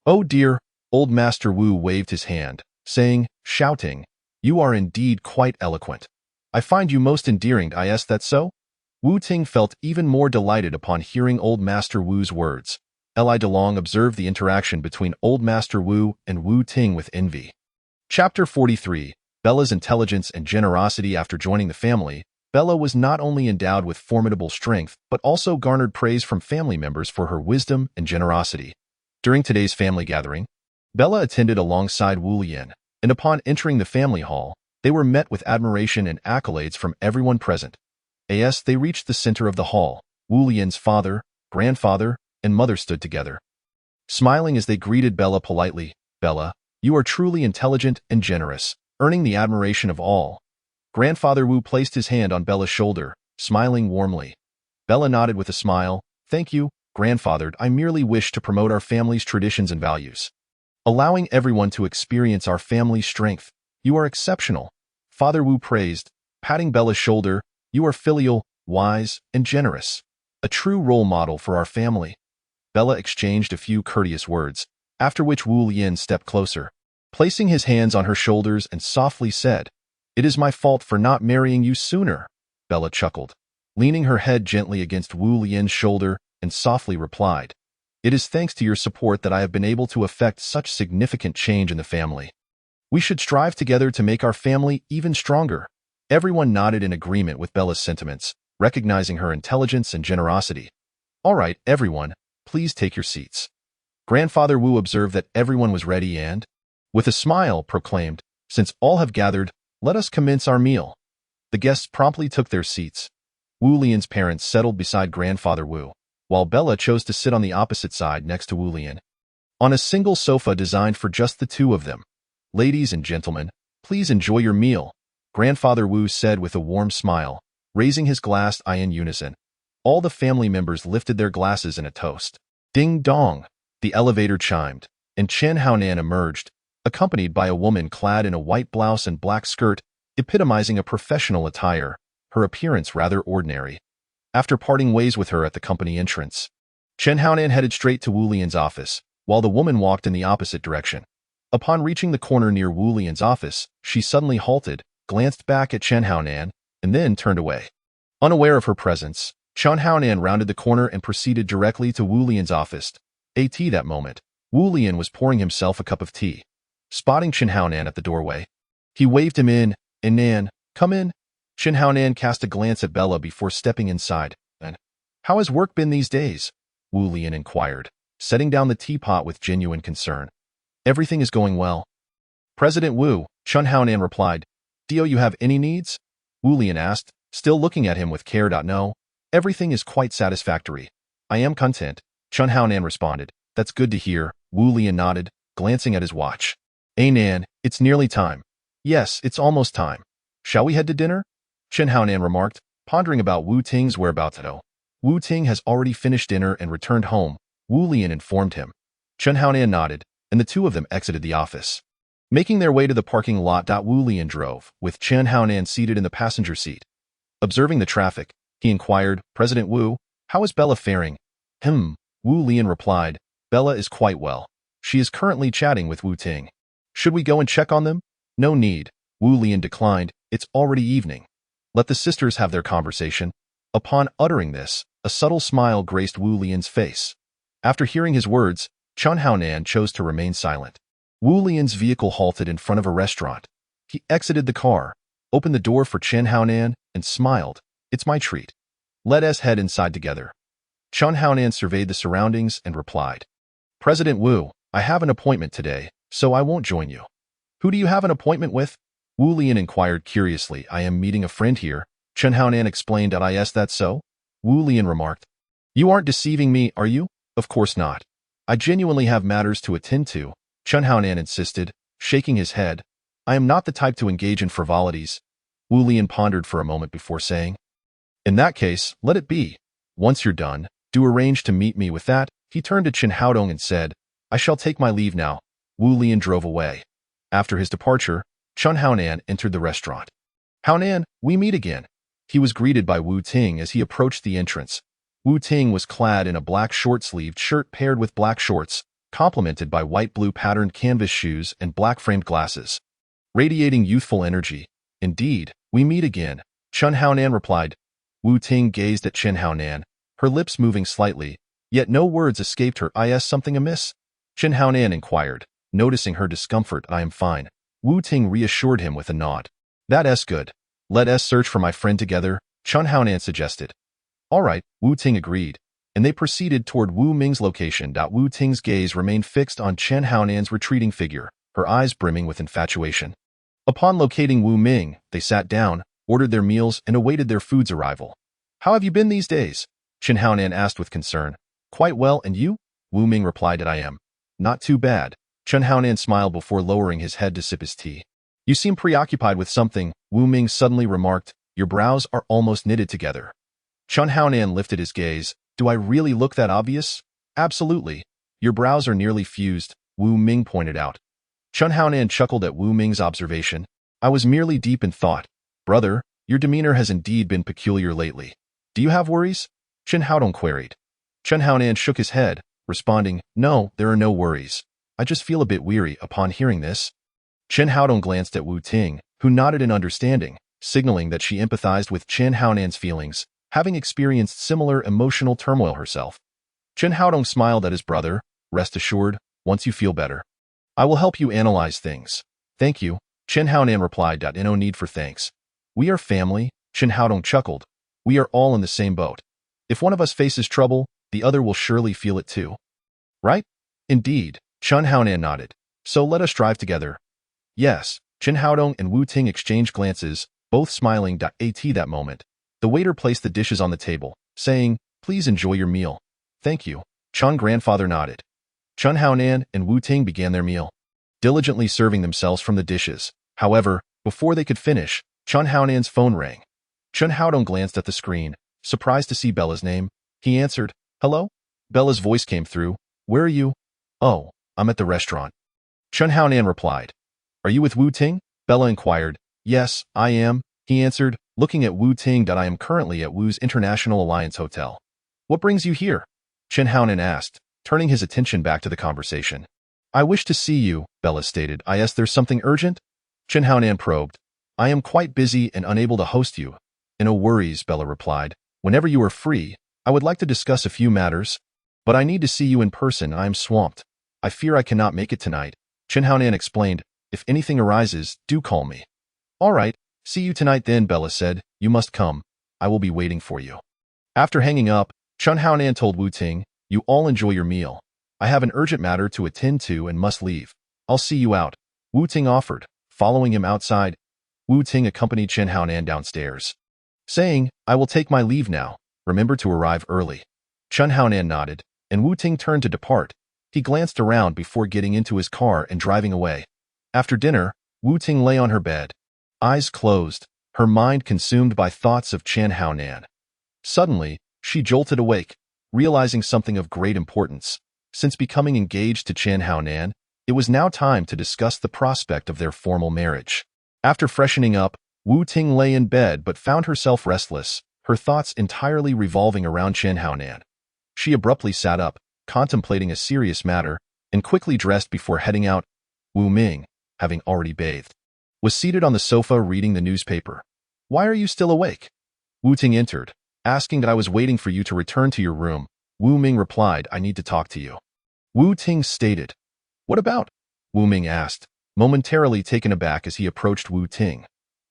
Oh dear, Old Master Wu waved his hand, saying, shouting, You are indeed quite eloquent. I find you most endearing. Is that so? Wu Ting felt even more delighted upon hearing Old Master Wu's words. Li Delong observed the interaction between Old Master Wu and Wu Ting with envy. Chapter 43. Bella's intelligence and generosity. After joining the family, Bella was not only endowed with formidable strength, but also garnered praise from family members for her wisdom and generosity. During today's family gathering, Bella attended alongside Wu Lian, and upon entering the family hall, they were met with admiration and accolades from everyone present. As they reached the center of the hall, Wu Lian's father, grandfather, and mother stood together. Smiling as they greeted Bella politely, Bella, you are truly intelligent and generous, earning the admiration of all. Grandfather Wu placed his hand on Bella's shoulder, smiling warmly. Bella nodded with a smile. Thank you, Grandfather. I merely wish to promote our family's traditions and values, allowing everyone to experience our family's strength. You are exceptional, Father Wu praised, patting Bella's shoulder. You are filial, wise, and generous, a true role model for our family. Bella exchanged a few courteous words, after which Wu Lian stepped closer, placing his hands on her shoulders and softly said, It is my fault for not marrying you sooner. Bella chuckled, leaning her head gently against Wu Lian's shoulder, and softly replied, It is thanks to your support that I have been able to effect such significant change in the family. We should strive together to make our family even stronger. Everyone nodded in agreement with Bella's sentiments, recognizing her intelligence and generosity. All right, everyone, please take your seats. Grandfather Wu observed that everyone was ready and, with a smile, proclaimed, Since all have gathered, let us commence our meal. The guests promptly took their seats. Wu Lian's parents settled beside Grandfather Wu, while Bella chose to sit on the opposite side next to Wu Lian, on a single sofa designed for just the two of them. Ladies and gentlemen, please enjoy your meal, Grandfather Wu said with a warm smile, raising his glass in unison. All the family members lifted their glasses in a toast. Ding dong! The elevator chimed, and Chen Haonan emerged, accompanied by a woman clad in a white blouse and black skirt, epitomizing a professional attire, her appearance rather ordinary. After parting ways with her at the company entrance, Chen Haonan headed straight to Wu Lian's office, while the woman walked in the opposite direction. Upon reaching the corner near Wu Lian's office, she suddenly halted, glanced back at Chen Haonan, and then turned away. Unaware of her presence, Chen Haonan rounded the corner and proceeded directly to Wu Lian's office. That moment, Wu Lian was pouring himself a cup of tea. Spotting Chen Haonan at the doorway, he waved him in, and Nan, come in. Chen Haonan cast a glance at Bella before stepping inside. And, how has work been these days? Wu Lian inquired, setting down the teapot with genuine concern. Everything is going well. President Wu, Chen Haonan replied. Do you have any needs? Wu Lian asked, still looking at him with care. No, everything is quite satisfactory. I am content, Chen Haonan responded. That's good to hear, Wu Lian nodded, glancing at his watch. Nan, it's nearly time. Yes, it's almost time. Shall we head to dinner? Chen Haonan remarked, pondering about Wu Ting's whereabouts. Wu Ting has already finished dinner and returned home, Wu Lian informed him. Chen Haonan nodded, and the two of them exited the office. Making their way to the parking lot, Wu Lian drove, with Chen Haonan seated in the passenger seat. Observing the traffic, he inquired, President Wu, how is Bella faring? Wu Lian replied, Bella is quite well. She is currently chatting with Wu Ting. Should we go and check on them? No need. Wu Lian declined. It's already evening. Let the sisters have their conversation. Upon uttering this, a subtle smile graced Wu Lian's face. After hearing his words, Chen Haonan chose to remain silent. Wu Lian's vehicle halted in front of a restaurant. He exited the car, opened the door for Chen Haonan, and smiled. It's my treat. Let us head inside together. Chen Haonan surveyed the surroundings and replied, President Wu, I have an appointment today, so I won't join you. Who do you have an appointment with? Wu Lian inquired curiously. I am meeting a friend here. Chen Haonan explained. Is that so? Wu Lian remarked. You aren't deceiving me, are you? Of course not. I genuinely have matters to attend to, Chen Haonan insisted, shaking his head. I am not the type to engage in frivolities. Wu Lian pondered for a moment before saying, In that case, let it be. Once you're done, do arrange to meet me. With that, he turned to Chen Haodong and said, I shall take my leave now. Wu Lian drove away. After his departure, Chen Haonan entered the restaurant. Haonan, we meet again. He was greeted by Wu Ting as he approached the entrance. Wu Ting was clad in a black short-sleeved shirt paired with black shorts, complemented by white-blue patterned canvas shoes and black-framed glasses. Radiating youthful energy. Indeed, we meet again, Chen Haonan replied. Wu Ting gazed at Chen Haonan, her lips moving slightly, yet no words escaped her. Is something amiss? Chen Haonan inquired, noticing her discomfort. I am fine. Wu Ting reassured him with a nod. That's good. Let us search for my friend together, Chen Haonan suggested. All right, Wu Ting agreed, and they proceeded toward Wu Ming's location. Wu Ting's gaze remained fixed on Chen Haonan's retreating figure, her eyes brimming with infatuation. Upon locating Wu Ming, they sat down, ordered their meals, and awaited their food's arrival. How have you been these days? Chen Haonan asked with concern. Quite well, and you? Wu Ming replied. I am. Not too bad. Chen Haonan smiled before lowering his head to sip his tea. You seem preoccupied with something, Wu Ming suddenly remarked. Your brows are almost knitted together. Chen Haonan lifted his gaze. Do I really look that obvious? Absolutely. Your brows are nearly fused, Wu Ming pointed out. Chen Haonan chuckled at Wu Ming's observation. I was merely deep in thought. Brother, your demeanor has indeed been peculiar lately. Do you have worries? Chen Haodong queried. Chen Haonan shook his head, responding, No, there are no worries. I just feel a bit weary. Upon hearing this, Chen Haodong glanced at Wu Ting, who nodded in understanding, signaling that she empathized with Chen Haonan's feelings, having experienced similar emotional turmoil herself. Chen Haodong smiled at his brother. Rest assured, once you feel better, I will help you analyze things. Thank you, Chen Haonan replied. No need for thanks. We are family, Chen Haodong chuckled. We are all in the same boat. If one of us faces trouble, the other will surely feel it too. Right? Indeed, Chen Haonan nodded. So let us strive together. Yes, Chen Haodong and Wu Ting exchanged glances, both smiling. At that moment, the waiter placed the dishes on the table, saying, Please enjoy your meal. Thank you. Chen grandfather nodded. Chen Haonan and Wu Ting began their meal, diligently serving themselves from the dishes. However, before they could finish, Chen Haonan's phone rang. Chen Haodong glanced at the screen, surprised to see Bella's name. He answered, Hello? Bella's voice came through. Where are you? Oh, I'm at the restaurant. Chen Haonan replied. Are you with Wu Ting? Bella inquired. Yes, I am, he answered, looking at Wu Ting. I am currently at Wu's International Alliance Hotel. What brings you here? Chen Haonan asked, turning his attention back to the conversation. I wish to see you, Bella stated. There's something urgent? Chen Haonan probed. I am quite busy and unable to host you. No worries, Bella replied. Whenever you are free, I would like to discuss a few matters. But I need to see you in person. I am swamped. I fear I cannot make it tonight. Chen Haonan explained. If anything arises, do call me. All right, see you tonight then, Bella said. You must come. I will be waiting for you. After hanging up, Chen Haonan told Wu Ting, You all enjoy your meal. I have an urgent matter to attend to and must leave. I'll see you out. Wu Ting offered, following him outside. Wu Ting accompanied Chen Haonan downstairs, saying, I will take my leave now. Remember to arrive early. Chen Haonan nodded, and Wu Ting turned to depart. He glanced around before getting into his car and driving away. After dinner, Wu Ting lay on her bed, eyes closed, her mind consumed by thoughts of Chen Haonan. Suddenly, she jolted awake, realizing something of great importance. Since becoming engaged to Chen Haonan, it was now time to discuss the prospect of their formal marriage. After freshening up, Wu Ting lay in bed but found herself restless, her thoughts entirely revolving around Chen Haonan. She abruptly sat up, contemplating a serious matter. and quickly dressed before heading out. Wu Ming, having already bathed, was seated on the sofa reading the newspaper. "Why are you still awake?" Wu Ting entered, asking that I was waiting for you to return to your room. Wu Ming replied, "I need to talk to you." Wu Ting stated, "What about?" Wu Ming asked, momentarily taken aback as he approached Wu Ting.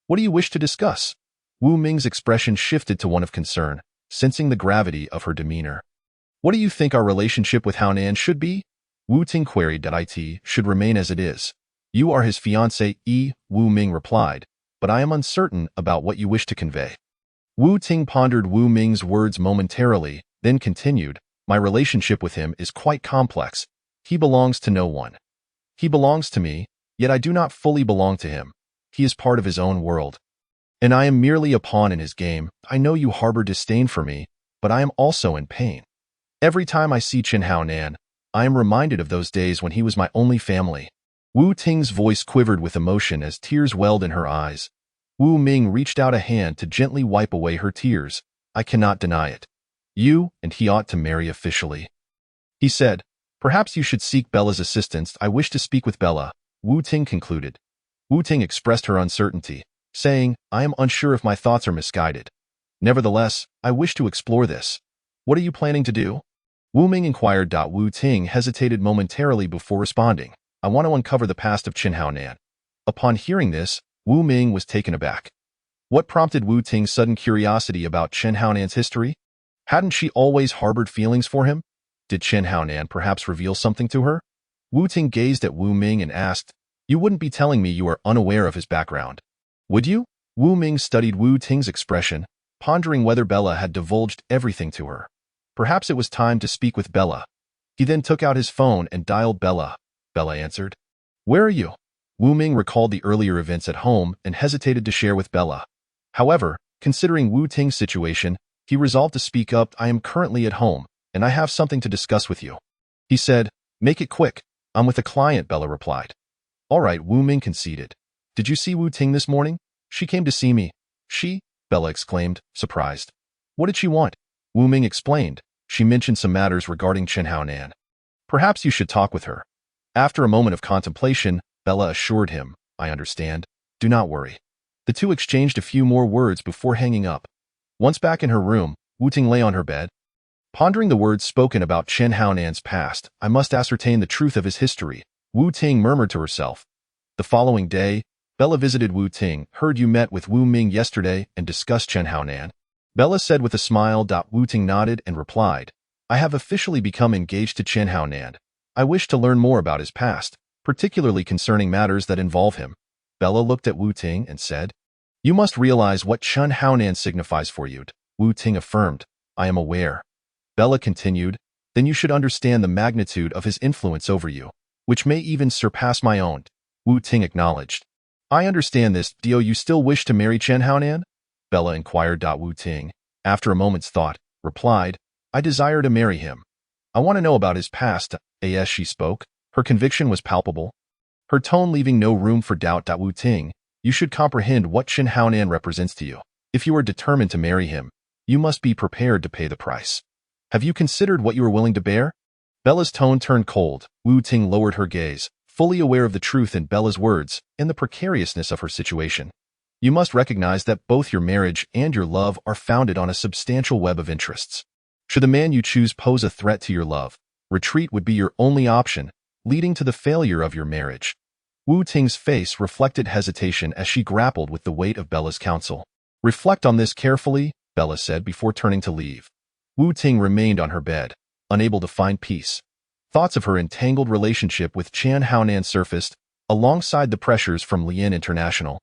"What do you wish to discuss?" Wu Ming's expression shifted to one of concern, sensing the gravity of her demeanor. "What do you think our relationship with Hao Nan should be?" Wu Ting queried. "That it should remain as it is. You are his fiancé," Wu Ming replied, "but I am uncertain about what you wish to convey." Wu Ting pondered Wu Ming's words momentarily, then continued, "My relationship with him is quite complex. He belongs to no one. He belongs to me, yet I do not fully belong to him. He is part of his own world, and I am merely a pawn in his game. I know you harbor disdain for me, but I am also in pain. Every time I see Chen Hao Nan, I am reminded of those days when he was my only family." Wu Ting's voice quivered with emotion as tears welled in her eyes. Wu Ming reached out a hand to gently wipe away her tears. "I cannot deny it. You and he ought to marry officially," he said. "Perhaps you should seek Bella's assistance." "I wish to speak with Bella," Wu Ting concluded. Wu Ting expressed her uncertainty, saying, "I am unsure if my thoughts are misguided. Nevertheless, I wish to explore this. What are you planning to do?" Wu Ming inquired. Wu Ting hesitated momentarily before responding, "I want to uncover the past of Chen Hao Nan." Upon hearing this, Wu Ming was taken aback. What prompted Wu Ting's sudden curiosity about Chen Hao Nan's history? Hadn't she always harbored feelings for him? Did Chen Hao Nan perhaps reveal something to her? Wu Ting gazed at Wu Ming and asked, "You wouldn't be telling me you are unaware of his background, would you?" Wu Ming studied Wu Ting's expression, pondering whether Bella had divulged everything to her. Perhaps it was time to speak with Bella. He then took out his phone and dialed Bella. Bella answered. "Where are you?" Wu Ming recalled the earlier events at home and hesitated to share with Bella. However, considering Wu Ting's situation, he resolved to speak up. "I am currently at home, and I have something to discuss with you," he said. "Make it quick. I'm with a client," Bella replied. "All right," Wu Ming conceded. "Did you see Wu Ting this morning?" "She came to see me." "She?" Bella exclaimed, surprised. "What did she want?" Wu Ming explained. "She mentioned some matters regarding Chen Hao Nan. Perhaps you should talk with her." After a moment of contemplation, Bella assured him, "I understand. Do not worry." The two exchanged a few more words before hanging up. Once back in her room, Wu Ting lay on her bed, pondering the words spoken about Chen Hao Nan's past. "I must ascertain the truth of his history," Wu Ting murmured to herself. The following day, Bella visited Wu Ting. "Heard you met with Wu Ming yesterday and discussed Chen Hao Nan," Bella said with a smile. Wu Ting nodded and replied, "I have officially become engaged to Chen Hao Nan. I wish to learn more about his past, particularly concerning matters that involve him." Bella looked at Wu Ting and said, "You must realize what Chen Hao Nan signifies for you." Wu Ting affirmed, "I am aware." Bella continued, "Then you should understand the magnitude of his influence over you, which may even surpass my own." Wu Ting acknowledged. "I understand this. Do you still wish to marry Chen Hao Nan?" Bella inquired. Wu Ting, after a moment's thought, replied, "I desire to marry him. I want to know about his past." As she spoke, her conviction was palpable, her tone leaving no room for doubt. "Wu Ting, you should comprehend what Chen Hao Nan represents to you. If you are determined to marry him, you must be prepared to pay the price. Have you considered what you are willing to bear?" Bella's tone turned cold. Wu Ting lowered her gaze, fully aware of the truth in Bella's words and the precariousness of her situation. "You must recognize that both your marriage and your love are founded on a substantial web of interests. Should the man you choose pose a threat to your love, retreat would be your only option, leading to the failure of your marriage." Wu Ting's face reflected hesitation as she grappled with the weight of Bella's counsel. "Reflect on this carefully," Bella said before turning to leave. Wu Ting remained on her bed, unable to find peace. Thoughts of her entangled relationship with Chen Hao Nan surfaced, alongside the pressures from Lian International,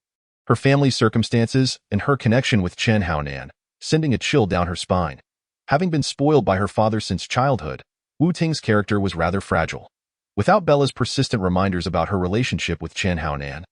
her family's circumstances, and her connection with Chen Hao Nan, sending a chill down her spine. Having been spoiled by her father since childhood, Wu Ting's character was rather fragile. Without Bella's persistent reminders about her relationship with Chen Hao Nan,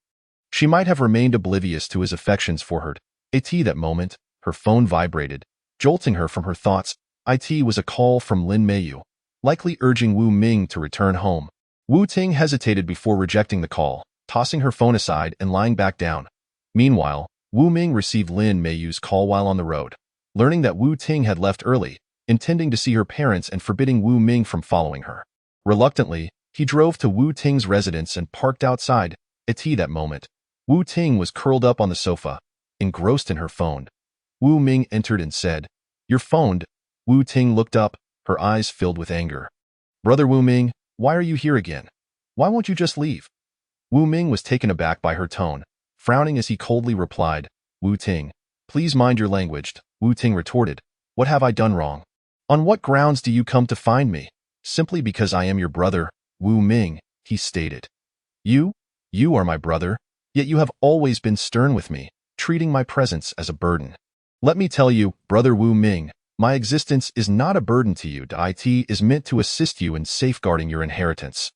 she might have remained oblivious to his affections for her. At that moment, her phone vibrated, jolting her from her thoughts. It was a call from Lin Meiyu, likely urging Wu Ming to return home. Wu Ting hesitated before rejecting the call, tossing her phone aside and lying back down. Meanwhile, Wu Ming received Lin Meiyu's call while on the road. Learning that Wu Ting had left early, intending to see her parents and forbidding Wu Ming from following her. Reluctantly, He drove to Wu Ting's residence and parked outside. At that moment, Wu Ting was curled up on the sofa, engrossed in her phone. Wu Ming entered and said, "You're phoned." Wu Ting looked up, her eyes filled with anger. "Brother Wu Ming, why are you here again? Why won't you just leave?" Wu Ming was taken aback by her tone, frowning as he coldly replied, "Wu Ting, please mind your language." Wu Ting retorted, "What have I done wrong? On what grounds do you come to find me?" "Simply because I am your brother, Wu Ming," he stated. You are my brother, yet you have always been stern with me, treating my presence as a burden. Let me tell you, Brother Wu Ming, my existence is not a burden to you. It is meant to assist you in safeguarding your inheritance.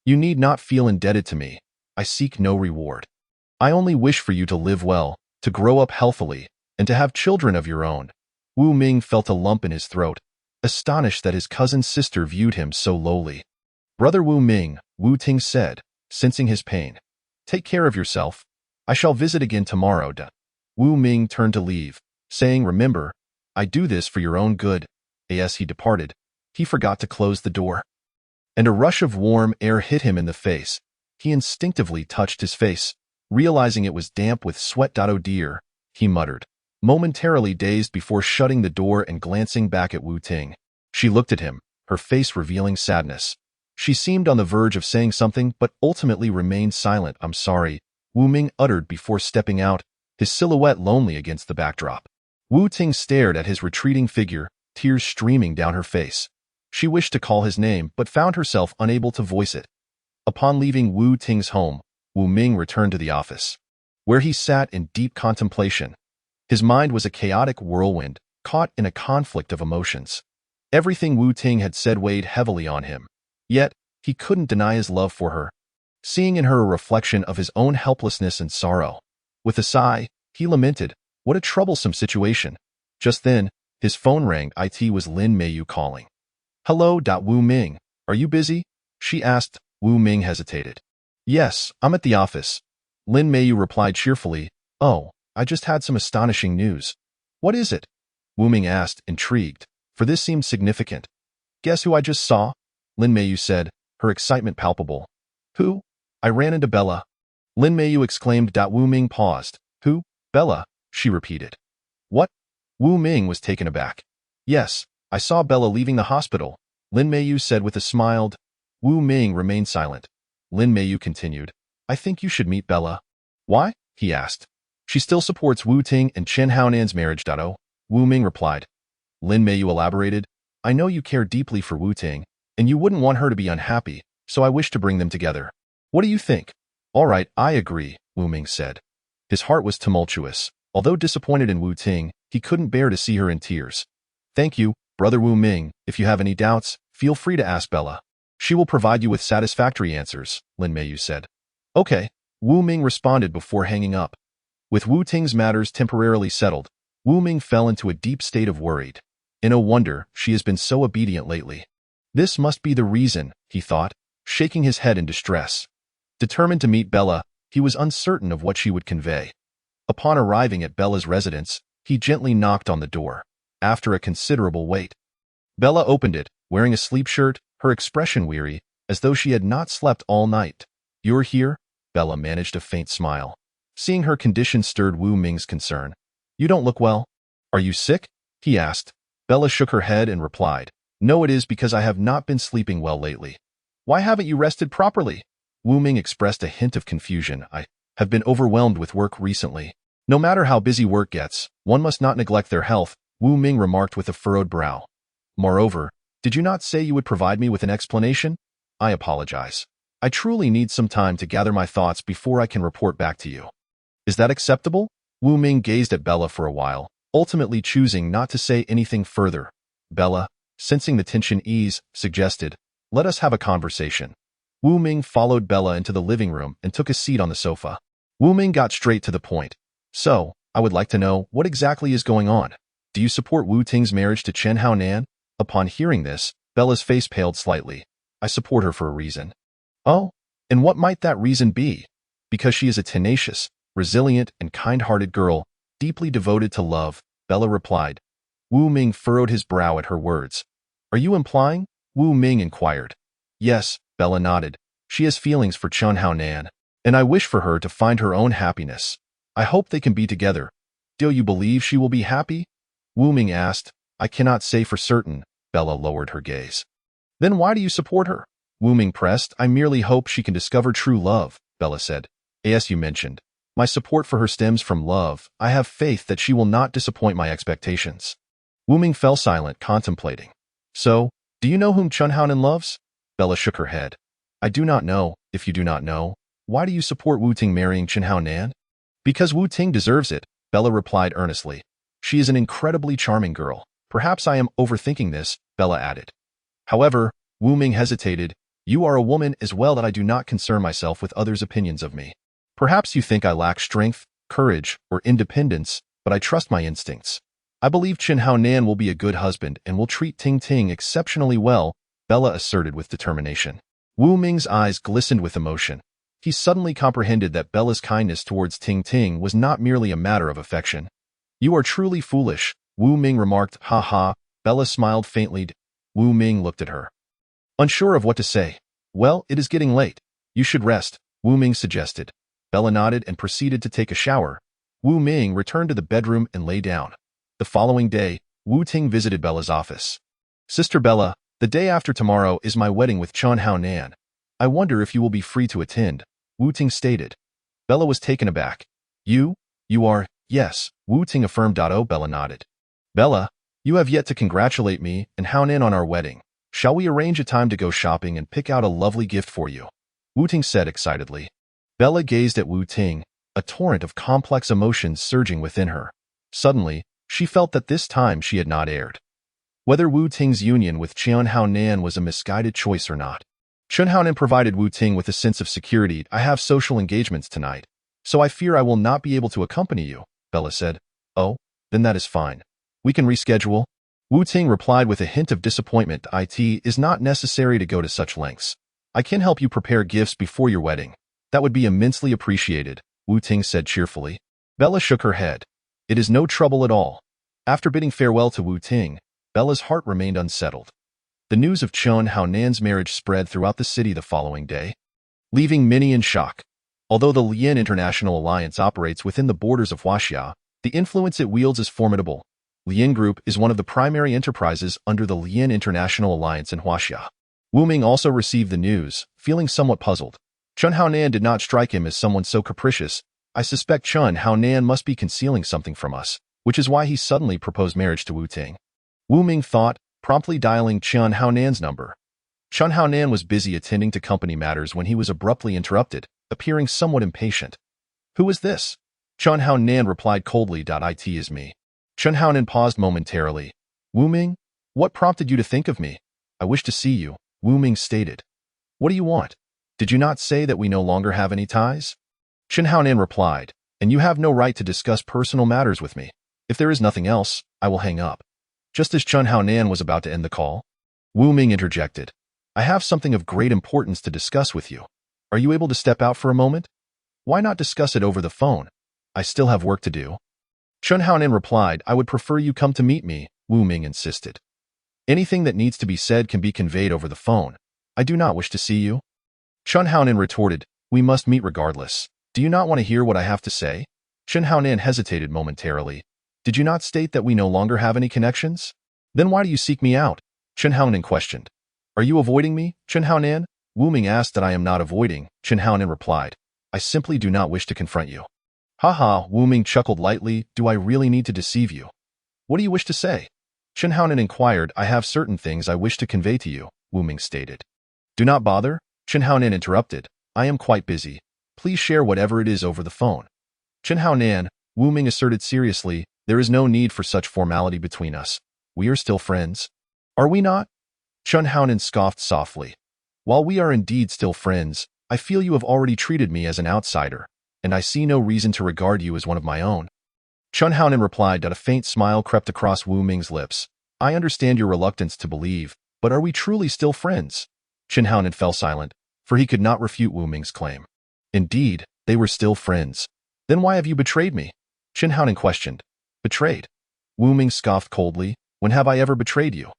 You need not feel indebted to me. I seek no reward. I only wish for you to live well, to grow up healthily, and to have children of your own." Wu Ming felt a lump in his throat, astonished that his cousin's sister viewed him so lowly. "Brother Wu Ming," Wu Ting said, sensing his pain, "take care of yourself. I shall visit again tomorrow." Wu Ming turned to leave, saying, "Remember, I do this for your own good." As he departed, he forgot to close the door. And a rush of warm air hit him in the face. He instinctively touched his face, realizing it was damp with sweat. "Oh dear," he muttered, momentarily dazed before shutting the door and glancing back at Wu Ting. She looked at him, her face revealing sadness. She seemed on the verge of saying something, but ultimately remained silent. "I'm sorry," Wu Ming uttered before stepping out, his silhouette lonely against the backdrop. Wu Ting stared at his retreating figure, tears streaming down her face. She wished to call his name, but found herself unable to voice it. Upon leaving Wu Ting's home, Wu Ming returned to the office, where he sat in deep contemplation. His mind was a chaotic whirlwind, caught in a conflict of emotions. Everything Wu Ting had said weighed heavily on him. Yet, he couldn't deny his love for her, seeing in her a reflection of his own helplessness and sorrow. With a sigh, he lamented, "What a troublesome situation." Just then, his phone rang. It was Lin Meiyu calling. "Hello, Wu Ming, are you busy?" she asked. Wu Ming hesitated. "Yes, I'm at the office." Lin Meiyu replied cheerfully, "Oh, I just had some astonishing news." "What is it?" Wu Ming asked, intrigued, for this seemed significant. "Guess who I just saw?" Lin Meiyu said, her excitement palpable. "Who?" "I ran into Bella." Lin Meiyu exclaimed. Wu Ming paused. "Who? Bella?" she repeated. "What?" Wu Ming was taken aback. "Yes, I saw Bella leaving the hospital," Lin Meiyu said with a smile. Wu Ming remained silent. Lin Meiyu continued, "I think you should meet Bella." "Why?" he asked. "She still supports Wu Ting and Chen Haonan's marriage." Wu Ming replied. Lin Meiyu elaborated, "I know you care deeply for Wu Ting, and you wouldn't want her to be unhappy, so I wish to bring them together. What do you think?" "All right, I agree," Wu Ming said. His heart was tumultuous. Although disappointed in Wu Ting, he couldn't bear to see her in tears. "Thank you, Brother Wu Ming. If you have any doubts, feel free to ask Bella. She will provide you with satisfactory answers," Lin Meiyu said. "Okay," Wu Ming responded before hanging up. With Wu Ting's matters temporarily settled, Wu Ming fell into a deep state of worried. No wonder she has been so obedient lately. This must be the reason, he thought, shaking his head in distress. Determined to meet Bella, he was uncertain of what she would convey. Upon arriving at Bella's residence, he gently knocked on the door. After a considerable wait, Bella opened it, wearing a sleep shirt, her expression weary, as though she had not slept all night. "You're here?" Bella managed a faint smile. Seeing her condition stirred Wu Ming's concern. "You don't look well. Are you sick?" he asked. Bella shook her head and replied, "No, it is because I have not been sleeping well lately." "Why haven't you rested properly?" Wu Ming expressed a hint of confusion. "I have been overwhelmed with work recently." "No matter how busy work gets, one must not neglect their health," Wu Ming remarked with a furrowed brow. "Moreover, did you not say you would provide me with an explanation?" "I apologize. I truly need some time to gather my thoughts before I can report back to you." "Is that acceptable?" Wu Ming gazed at Bella for a while, ultimately choosing not to say anything further. Bella, sensing the tension ease, suggested, "Let us have a conversation." Wu Ming followed Bella into the living room and took a seat on the sofa. Wu Ming got straight to the point. "So, I would like to know what exactly is going on. Do you support Wu Ting's marriage to Chen Haonan?" Upon hearing this, Bella's face paled slightly. "I support her for a reason." "Oh, and what might that reason be?" "Because she is a tenacious, resilient, and kind-hearted girl, deeply devoted to love," Bella replied. Wu Ming furrowed his brow at her words. "Are you implying?" Wu Ming inquired. Yes, Bella nodded. She has feelings for Chun Hao Nan, and I wish for her to find her own happiness. I hope they can be together. Do you believe she will be happy? Wu Ming asked. I cannot say for certain. Bella lowered her gaze. Then why do you support her? Wu Ming pressed. I merely hope she can discover true love, Bella said. As you mentioned, my support for her stems from love. I have faith that she will not disappoint my expectations. Wu Ming fell silent, contemplating. So, do you know whom Chun Hao Nan loves? Bella shook her head. I do not know. If you do not know, why do you support Wu Ting marrying Chun Hao Nan? Because Wu Ting deserves it, Bella replied earnestly. She is an incredibly charming girl. Perhaps I am overthinking this, Bella added. However, Wu Ming hesitated. You are a woman as well that I do not concern myself with others' opinions of me. Perhaps you think I lack strength, courage, or independence, but I trust my instincts. I believe Chun Hao Nan will be a good husband and will treat Ting Ting exceptionally well, Bella asserted with determination. Wu Ming's eyes glistened with emotion. He suddenly comprehended that Bella's kindness towards Ting Ting was not merely a matter of affection. You are truly foolish, Wu Ming remarked. Ha ha. Bella smiled faintly. Wu Ming looked at her, unsure of what to say. Well, it is getting late. You should rest, Wu Ming suggested. Bella nodded and proceeded to take a shower. Wu Ming returned to the bedroom and lay down. The following day, Wu Ting visited Bella's office. Sister Bella, the day after tomorrow is my wedding with Chun Hao Nan. I wonder if you will be free to attend, Wu Ting stated. Bella was taken aback. You are, yes, Wu Ting affirmed. Oh, Bella nodded. Bella, you have yet to congratulate me and Hao Nan on our wedding. Shall we arrange a time to go shopping and pick out a lovely gift for you? Wu Ting said excitedly. Bella gazed at Wu Ting, a torrent of complex emotions surging within her. Suddenly, she felt that this time she had not erred. Whether Wu Ting's union with Chun Hao Nan was a misguided choice or not. Chun Hao Nan provided Wu Ting with a sense of security. I have social engagements tonight, so I fear I will not be able to accompany you, Bella said. Oh, then that is fine. We can reschedule. Wu Ting replied with a hint of disappointment. It is not necessary to go to such lengths. I can help you prepare gifts before your wedding. That would be immensely appreciated, Wu Ting said cheerfully. Bella shook her head. It is no trouble at all. After bidding farewell to Wu Ting, Bella's heart remained unsettled. The news of Chun Hao Nan's marriage spread throughout the city the following day, leaving many in shock. Although the Lian International Alliance operates within the borders of Huaxia, the influence it wields is formidable. Lian Group is one of the primary enterprises under the Lian International Alliance in Huaxia. Wu Ming also received the news, feeling somewhat puzzled. Chun Hao Nan did not strike him as someone so capricious. I suspect Chun Hao Nan must be concealing something from us, which is why he suddenly proposed marriage to Wu Ting. Wu Ming thought, promptly dialing Chun Hao Nan's number. Chun Hao Nan was busy attending to company matters when he was abruptly interrupted, appearing somewhat impatient. Who is this? Chun Hao Nan replied coldly. It is me. Chun Hao Nan paused momentarily. Wu Ming, what prompted you to think of me? I wish to see you, Wu Ming stated. What do you want? Did you not say that we no longer have any ties? Chun Hao Nan replied, and you have no right to discuss personal matters with me. If there is nothing else, I will hang up. Just as Chun Hao Nan was about to end the call, Wu Ming interjected. I have something of great importance to discuss with you. Are you able to step out for a moment? Why not discuss it over the phone? I still have work to do. Chun Hao Nan replied, I would prefer you come to meet me, Wu Ming insisted. Anything that needs to be said can be conveyed over the phone. I do not wish to see you. Chun Hao Nan retorted, we must meet regardless. Do you not want to hear what I have to say? Chun Hao Nan hesitated momentarily. Did you not state that we no longer have any connections? Then why do you seek me out? Chun Hao Nan questioned. Are you avoiding me, Chun Hao Nan? Wu Ming asked. That I am not avoiding, Chun Hao Nan replied. I simply do not wish to confront you. Haha, Wu Ming chuckled lightly. Do I really need to deceive you? What do you wish to say? Chun Hao Nan inquired. I have certain things I wish to convey to you, Wu Ming stated. Do not bother, Chun Hao Nan interrupted. I am quite busy. Please share whatever it is over the phone. Chun Hao Nan, Wu Ming asserted seriously, there is no need for such formality between us. We are still friends. Are we not? Chun Hao Nan scoffed softly. While we are indeed still friends, I feel you have already treated me as an outsider, and I see no reason to regard you as one of my own. Chun Hao Nan replied. A faint smile crept across Wu Ming's lips. I understand your reluctance to believe, but are we truly still friends? Chun Hao Nan fell silent, for he could not refute Wu Ming's claim. Indeed, they were still friends. Then why have you betrayed me? Chun Hao Nan questioned. Betrayed? Wu Ming scoffed coldly. When have I ever betrayed you?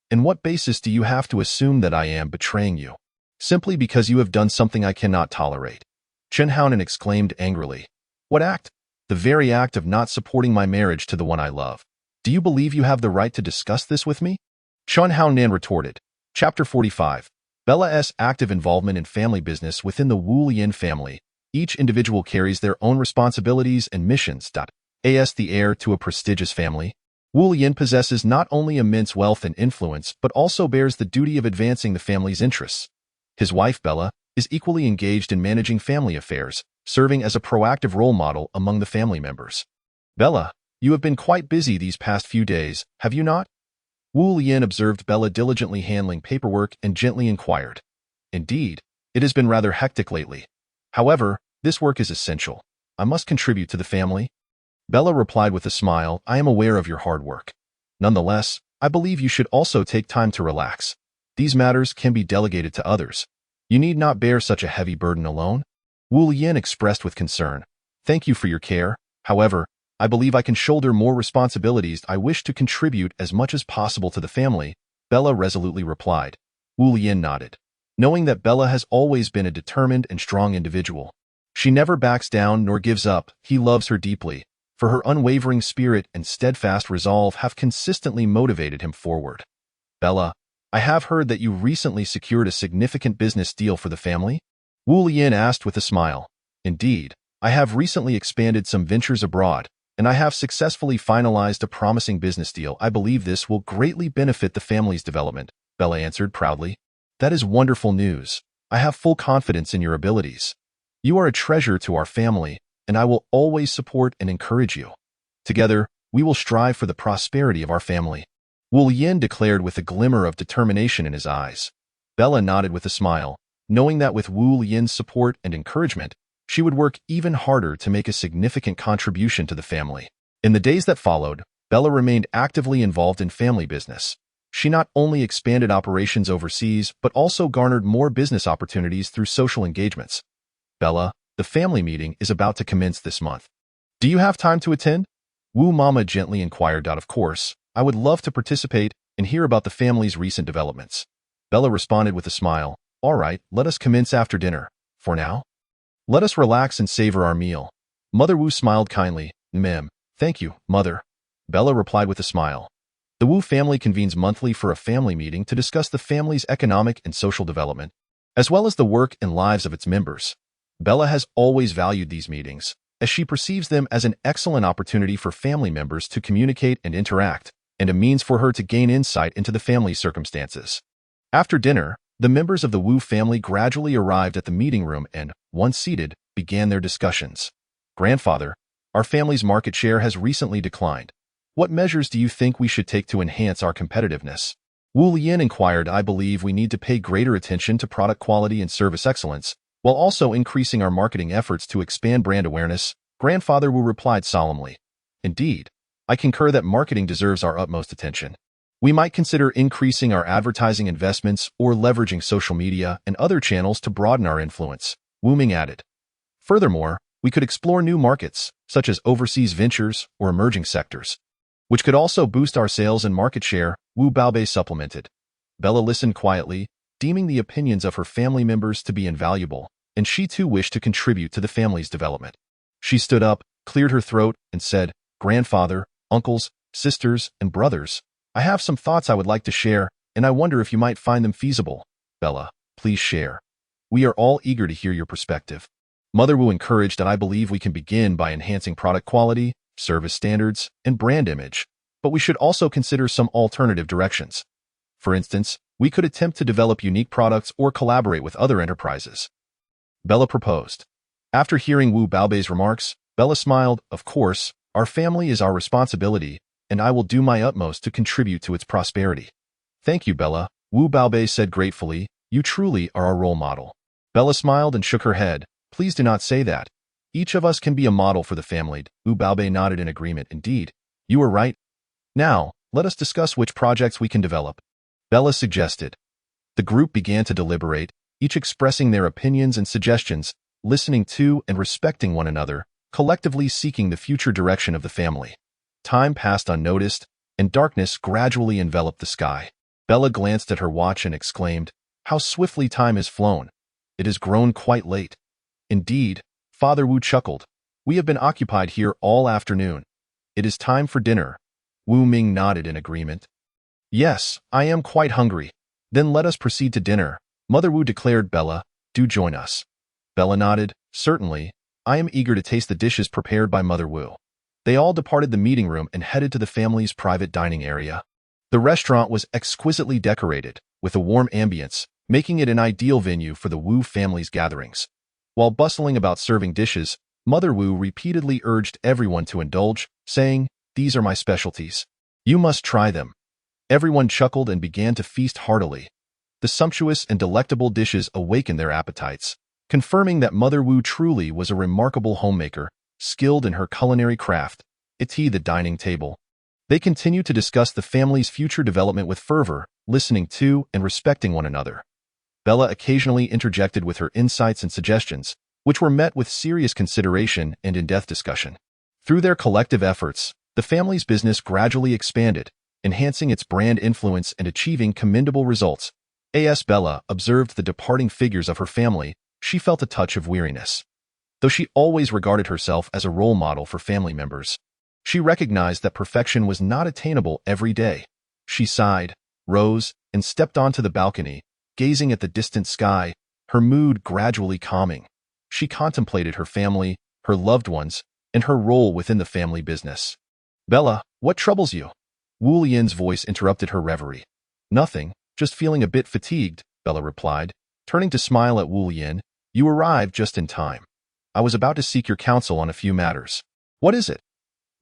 And what basis do you have to assume that I am betraying you? simply because you have done something I cannot tolerate. Chen Haonan exclaimed angrily. What act? The very act of not supporting my marriage to the one I love. Do you believe you have the right to discuss this with me? Chen Haonan retorted. Chapter 45. Bella's active involvement in family business within the Wu Lian family. Each individual carries their own responsibilities and missions. As the heir to a prestigious family, Wu Lian possesses not only immense wealth and influence but also bears the duty of advancing the family's interests. His wife, Bella, is equally engaged in managing family affairs, serving as a proactive role model among the family members. Bella, you have been quite busy these past few days, have you not? Wu Lian observed Bella diligently handling paperwork and gently inquired. Indeed, it has been rather hectic lately. However, this work is essential. I must contribute to the family. Bella replied with a smile, I am aware of your hard work. Nonetheless, I believe you should also take time to relax. These matters can be delegated to others. You need not bear such a heavy burden alone. Wu Lian expressed with concern. Thank you for your care. However, I believe I can shoulder more responsibilities. I wish to contribute as much as possible to the family, Bella resolutely replied. Wu Lian nodded. Knowing that Bella has always been a determined and strong individual. She never backs down nor gives up. He loves her deeply, for her unwavering spirit and steadfast resolve have consistently motivated him forward. Bella, I have heard that you recently secured a significant business deal for the family? Wu Lian asked with a smile. Indeed, I have recently expanded some ventures abroad, and I have successfully finalized a promising business deal. I believe this will greatly benefit the family's development, Bella answered proudly. That is wonderful news. I have full confidence in your abilities. You are a treasure to our family, and I will always support and encourage you. Together, we will strive for the prosperity of our family. Wu Lian declared with a glimmer of determination in his eyes. Bella nodded with a smile, knowing that with Wu Lian's support and encouragement, she would work even harder to make a significant contribution to the family. In the days that followed, Bella remained actively involved in family business. She not only expanded operations overseas but also garnered more business opportunities through social engagements. Bella, the family meeting is about to commence this month. Do you have time to attend? Wu Mama gently inquired. Of course, I would love to participate and hear about the family's recent developments. Bella responded with a smile. All right, let us commence after dinner. For now, let us relax and savor our meal. Mother Wu smiled kindly. Ma'am, thank you, Mother. Bella replied with a smile. The Wu family convenes monthly for a family meeting to discuss the family's economic and social development, as well as the work and lives of its members. Bella has always valued these meetings, as she perceives them as an excellent opportunity for family members to communicate and interact, and a means for her to gain insight into the family's circumstances. After dinner, the members of the Wu family gradually arrived at the meeting room and, once seated, began their discussions. Grandfather, our family's market share has recently declined. What measures do you think we should take to enhance our competitiveness? Wu Lian inquired. I believe we need to pay greater attention to product quality and service excellence, while also increasing our marketing efforts to expand brand awareness, Grandfather Wu replied solemnly. Indeed, I concur that marketing deserves our utmost attention. We might consider increasing our advertising investments or leveraging social media and other channels to broaden our influence, Wu Ming added. Furthermore, we could explore new markets, such as overseas ventures or emerging sectors, which could also boost our sales and market share, Wu Baobei supplemented. Bella listened quietly, deeming the opinions of her family members to be invaluable, and she too wished to contribute to the family's development. She stood up, cleared her throat, and said, Grandfather, uncles, sisters, and brothers, I have some thoughts I would like to share, and I wonder if you might find them feasible. Bella, please share. We are all eager to hear your perspective. Mother Wu encouraged that I believe we can begin by enhancing product quality, service standards, and brand image, but we should also consider some alternative directions. For instance, we could attempt to develop unique products or collaborate with other enterprises. Bella proposed. After hearing Wu Baobei's remarks, Bella smiled. Of course, our family is our responsibility, and I will do my utmost to contribute to its prosperity. Thank you, Bella, Wu Baobei said gratefully. You truly are our role model. Bella smiled and shook her head. Please do not say that. Each of us can be a model for the family. Wu Baobei nodded in agreement. Indeed, you are right. Now, let us discuss which projects we can develop. Bella suggested. The group began to deliberate, each expressing their opinions and suggestions, listening to and respecting one another, collectively seeking the future direction of the family. Time passed unnoticed, and darkness gradually enveloped the sky. Bella glanced at her watch and exclaimed, How swiftly time has flown. It has grown quite late. Indeed, Father Wu chuckled. We have been occupied here all afternoon. It is time for dinner. Wu Ming nodded in agreement. Yes, I am quite hungry. Then let us proceed to dinner. Mother Wu declared. Bella, do join us. Bella nodded. Certainly. I am eager to taste the dishes prepared by Mother Wu. They all departed the meeting room and headed to the family's private dining area. The restaurant was exquisitely decorated, with a warm ambience, making it an ideal venue for the Wu family's gatherings. While bustling about serving dishes, Mother Wu repeatedly urged everyone to indulge, saying, "These are my specialties. You must try them." Everyone chuckled and began to feast heartily. The sumptuous and delectable dishes awakened their appetites, confirming that Mother Wu truly was a remarkable homemaker, skilled in her culinary craft. At the dining table, they continued to discuss the family's future development with fervor, listening to and respecting one another. Bella occasionally interjected with her insights and suggestions, which were met with serious consideration and in-depth discussion. Through their collective efforts, the family's business gradually expanded, enhancing its brand influence and achieving commendable results. As Bella observed the departing figures of her family, she felt a touch of weariness. Though she always regarded herself as a role model for family members, she recognized that perfection was not attainable every day. She sighed, rose, and stepped onto the balcony, gazing at the distant sky, her mood gradually calming. She contemplated her family, her loved ones, and her role within the family business. "Bella, what troubles you?" Wu Lian's voice interrupted her reverie. "Nothing, just feeling a bit fatigued," Bella replied, turning to smile at Wu Lian. "You arrived just in time. I was about to seek your counsel on a few matters." "What is it?"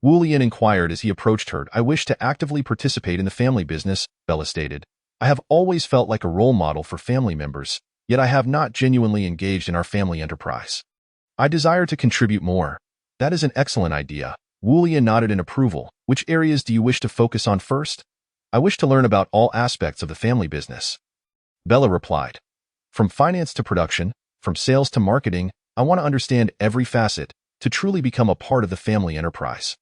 Wu Lian inquired as he approached her. "I wish to actively participate in the family business," Bella stated. "I have always felt like a role model for family members, yet I have not genuinely engaged in our family enterprise. I desire to contribute more." "That is an excellent idea." Wu Lian nodded in approval. "Which areas do you wish to focus on first?" "I wish to learn about all aspects of the family business," Bella replied. "From finance to production, from sales to marketing, I want to understand every facet to truly become a part of the family enterprise."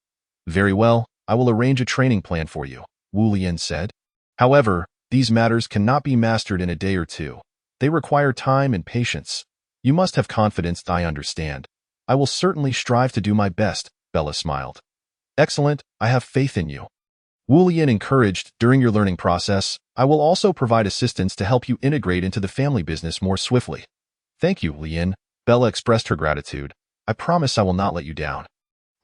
"Very well, I will arrange a training plan for you," Wu Lian said. "However, these matters cannot be mastered in a day or two. They require time and patience. You must have confidence. I understand. I will certainly strive to do my best," Bella smiled. "Excellent, I have faith in you." Wu Lian encouraged. "During your learning process, I will also provide assistance to help you integrate into the family business more swiftly." "Thank you, Lian." Bella expressed her gratitude. "I promise I will not let you down."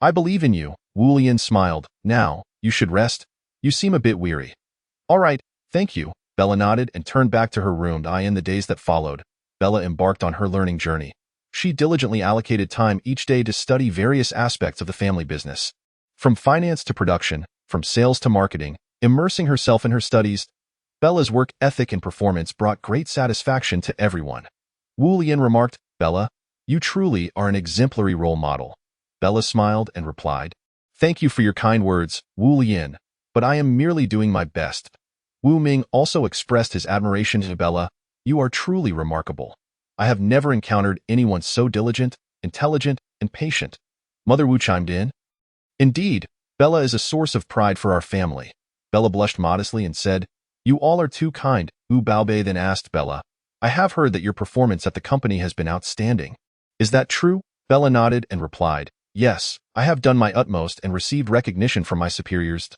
"I believe in you," Wu Lian smiled. "Now, you should rest. You seem a bit weary." "All right, thank you." Bella nodded and turned back to her room. In the days that followed, Bella embarked on her learning journey. She diligently allocated time each day to study various aspects of the family business. From finance to production, from sales to marketing, immersing herself in her studies, Bella's work ethic and performance brought great satisfaction to everyone. Wu Lian remarked, "Bella, you truly are an exemplary role model." Bella smiled and replied, "Thank you for your kind words, Wu Lian, but I am merely doing my best." Wu Ming also expressed his admiration to Bella. "You are truly remarkable. I have never encountered anyone so diligent, intelligent, and patient." Mother Wu chimed in. "Indeed, Bella is a source of pride for our family." Bella blushed modestly and said, "You all are too kind." Wu Baobei then asked Bella, "I have heard that your performance at the company has been outstanding. Is that true?" Bella nodded and replied, "Yes, I have done my utmost and received recognition from my superiors."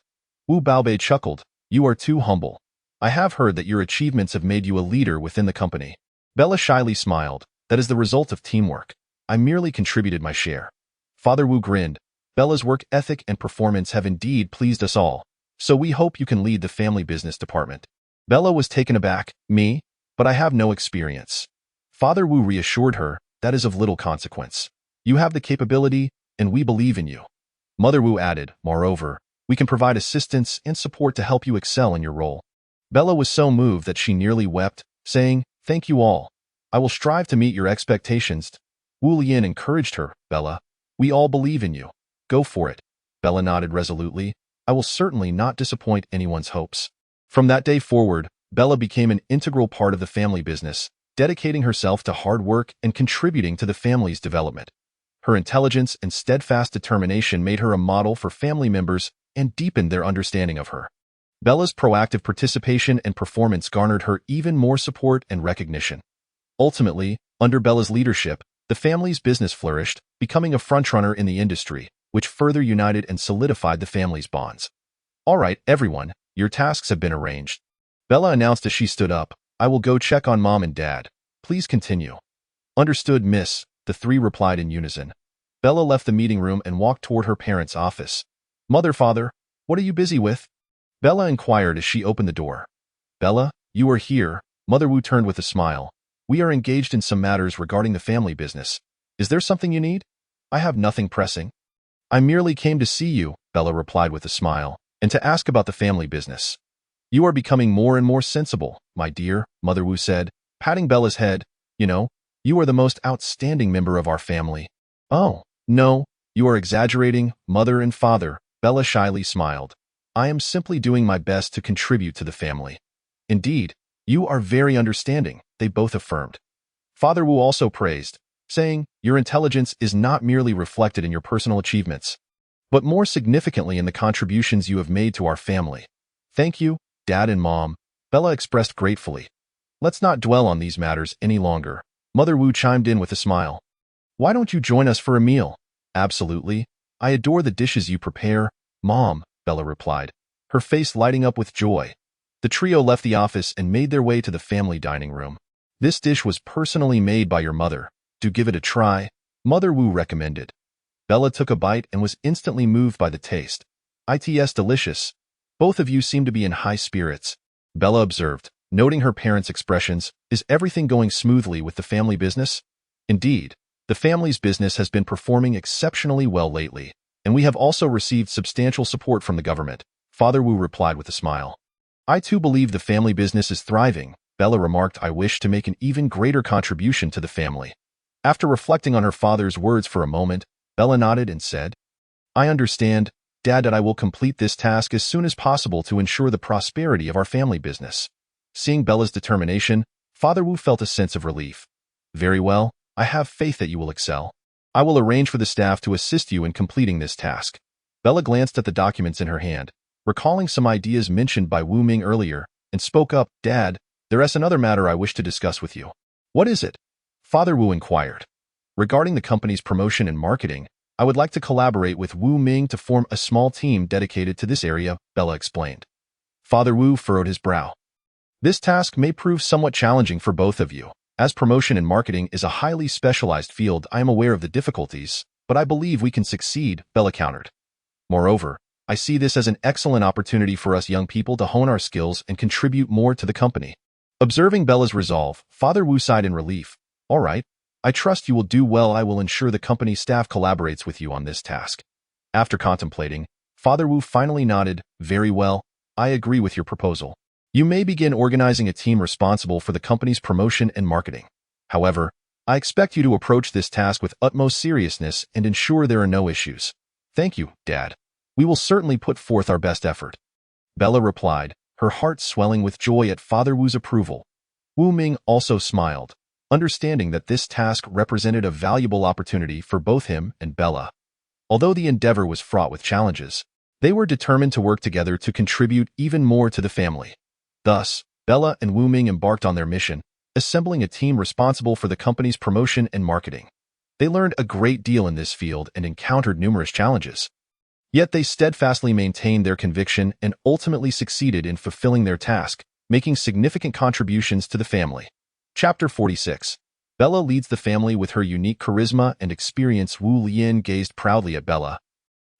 Wu Baobei chuckled, "You are too humble. I have heard that your achievements have made you a leader within the company." Bella shyly smiled. "That is the result of teamwork. I merely contributed my share." Father Wu grinned. "Bella's work ethic and performance have indeed pleased us all, so we hope you can lead the family business department." Bella was taken aback. "Me? But I have no experience." Father Wu reassured her, "That is of little consequence. You have the capability, and we believe in you." Mother Wu added, "Moreover, we can provide assistance and support to help you excel in your role." Bella was so moved that she nearly wept, saying, "Thank you all. I will strive to meet your expectations." Wu Lian encouraged her, "Bella, we all believe in you. Go for it." Bella nodded resolutely. "I will certainly not disappoint anyone's hopes." From that day forward, Bella became an integral part of the family business, dedicating herself to hard work and contributing to the family's development. Her intelligence and steadfast determination made her a model for family members and deepened their understanding of her. Bella's proactive participation and performance garnered her even more support and recognition. Ultimately, under Bella's leadership, the family's business flourished, becoming a frontrunner in the industry, which further united and solidified the family's bonds. "All right, everyone, your tasks have been arranged," Bella announced as she stood up. "I will go check on Mom and Dad. Please continue." "Understood, miss," the three replied in unison. Bella left the meeting room and walked toward her parents' office. Father, what are you busy with?" Bella inquired as she opened the door. "Bella, you are here," Mother Wu turned with a smile. "We are engaged in some matters regarding the family business. Is there something you need?" "I have nothing pressing. I merely came to see you," Bella replied with a smile, "and to ask about the family business." "You are becoming more and more sensible, my dear," Mother Wu said, patting Bella's head. "You know, you are the most outstanding member of our family." "Oh, no, you are exaggerating, Mother and Father," Bella shyly smiled. "I am simply doing my best to contribute to the family." "Indeed, you are very understanding," they both affirmed. Father Wu also praised, saying, "Your intelligence is not merely reflected in your personal achievements, but more significantly in the contributions you have made to our family." "Thank you, Dad and Mom," Bella expressed gratefully. "Let's not dwell on these matters any longer," Mother Wu chimed in with a smile. "Why don't you join us for a meal?" "Absolutely. I adore the dishes you prepare, Mom," Bella replied, her face lighting up with joy. The trio left the office and made their way to the family dining room. "This dish was personally made by your mother. Do give it a try," Mother Wu recommended. Bella took a bite and was instantly moved by the taste. "It's delicious. Both of you seem to be in high spirits," Bella observed, noting her parents' expressions. "Is everything going smoothly with the family business?" "Indeed, the family's business has been performing exceptionally well lately, and we have also received substantial support from the government," Father Wu replied with a smile. "I too believe the family business is thriving," Bella remarked. "I wish to make an even greater contribution to the family." After reflecting on her father's words for a moment, Bella nodded and said, "I understand, Dad, that I will complete this task as soon as possible to ensure the prosperity of our family business." Seeing Bella's determination, Father Wu felt a sense of relief. "Very well, I have faith that you will excel. I will arrange for the staff to assist you in completing this task." Bella glanced at the documents in her hand, recalling some ideas mentioned by Wu Ming earlier, and spoke up. "Dad, there is another matter I wish to discuss with you." "What is it?" Father Wu inquired. "Regarding the company's promotion and marketing, I would like to collaborate with Wu Ming to form a small team dedicated to this area," Bella explained. Father Wu furrowed his brow. "This task may prove somewhat challenging for both of you. As promotion and marketing is a highly specialized field, I am aware of the difficulties, but I believe we can succeed," Bella countered. "Moreover, I see this as an excellent opportunity for us young people to hone our skills and contribute more to the company." Observing Bella's resolve, Father Wu sighed in relief. "All right, I trust you will do well. I will ensure the company staff collaborates with you on this task." After contemplating, Father Wu finally nodded. "Very well, I agree with your proposal. You may begin organizing a team responsible for the company's promotion and marketing. However, I expect you to approach this task with utmost seriousness and ensure there are no issues." "Thank you, Dad. We will certainly put forth our best effort," Bella replied, her heart swelling with joy at Father Wu's approval. Wu Ming also smiled, understanding that this task represented a valuable opportunity for both him and Bella. Although the endeavor was fraught with challenges, they were determined to work together to contribute even more to the family. Thus, Bella and Wu Ming embarked on their mission, assembling a team responsible for the company's promotion and marketing. They learned a great deal in this field and encountered numerous challenges. Yet they steadfastly maintained their conviction and ultimately succeeded in fulfilling their task, making significant contributions to the family. Chapter 46. Bella leads the family with her unique charisma and experience. Wu Lian gazed proudly at Bella,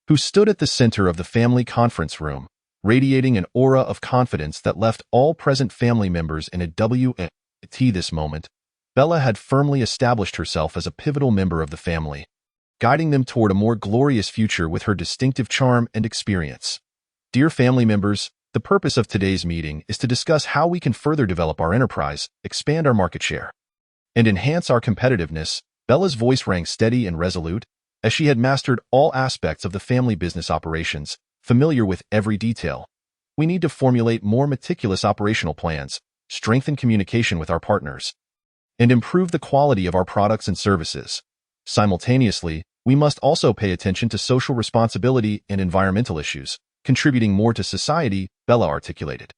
who stood at the center of the family conference room, radiating an aura of confidence that left all present family members in a W.T. This moment, Bella had firmly established herself as a pivotal member of the family, guiding them toward a more glorious future with her distinctive charm and experience. Dear family members, the purpose of today's meeting is to discuss how we can further develop our enterprise, expand our market share, and enhance our competitiveness. Bella's voice rang steady and resolute, as she had mastered all aspects of the family business operations, familiar with every detail. We need to formulate more meticulous operational plans, strengthen communication with our partners, and improve the quality of our products and services. Simultaneously, we must also pay attention to social responsibility and environmental issues. contributing more to society, Bella articulated.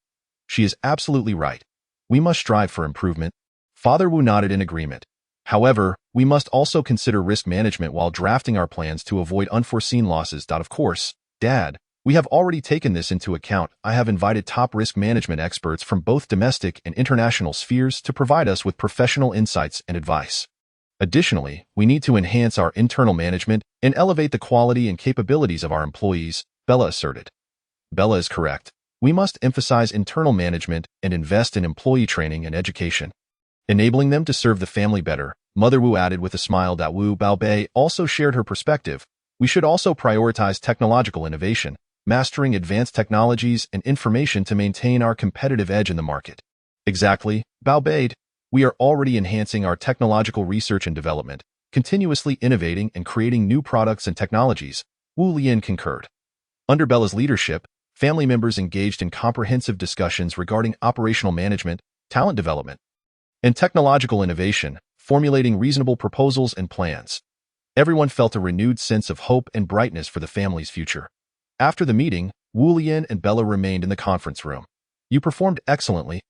She is absolutely right. We must strive for improvement. Father Wu nodded in agreement. However, we must also consider risk management while drafting our plans to avoid unforeseen losses. Of course, Dad, we have already taken this into account. I have invited top risk management experts from both domestic and international spheres to provide us with professional insights and advice. Additionally, we need to enhance our internal management and elevate the quality and capabilities of our employees, Bella asserted. Bella is correct. We must emphasize internal management and invest in employee training and education, enabling them to serve the family better, Mother Wu added with a smile. Wu Baobei also shared her perspective. We should also prioritize technological innovation, mastering advanced technologies and information to maintain our competitive edge in the market. Exactly, Baobei. We are already enhancing our technological research and development, continuously innovating and creating new products and technologies, Wu Lian concurred. Under Bella's leadership, family members engaged in comprehensive discussions regarding operational management, talent development, and technological innovation, formulating reasonable proposals and plans. Everyone felt a renewed sense of hope and brightness for the family's future. After the meeting, Wu Lian and Bella remained in the conference room. You performed excellently.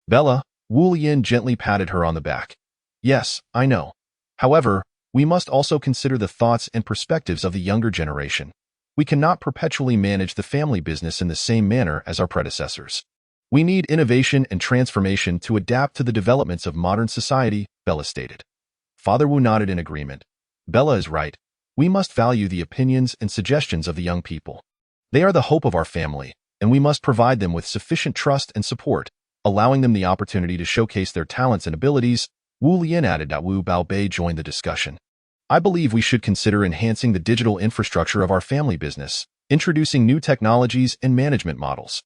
Bella, Wu Lian gently patted her on the back. Yes, I know. However, we must also consider the thoughts and perspectives of the younger generation. We cannot perpetually manage the family business in the same manner as our predecessors. We need innovation and transformation to adapt to the developments of modern society, Bella stated. Father Wu nodded in agreement. Bella is right. We must value the opinions and suggestions of the young people. They are the hope of our family, and we must provide them with sufficient trust and support, allowing them the opportunity to showcase their talents and abilities, Wu Lian added. Wu Baobei joined the discussion. I believe we should consider enhancing the digital infrastructure of our family business, introducing new technologies and management models.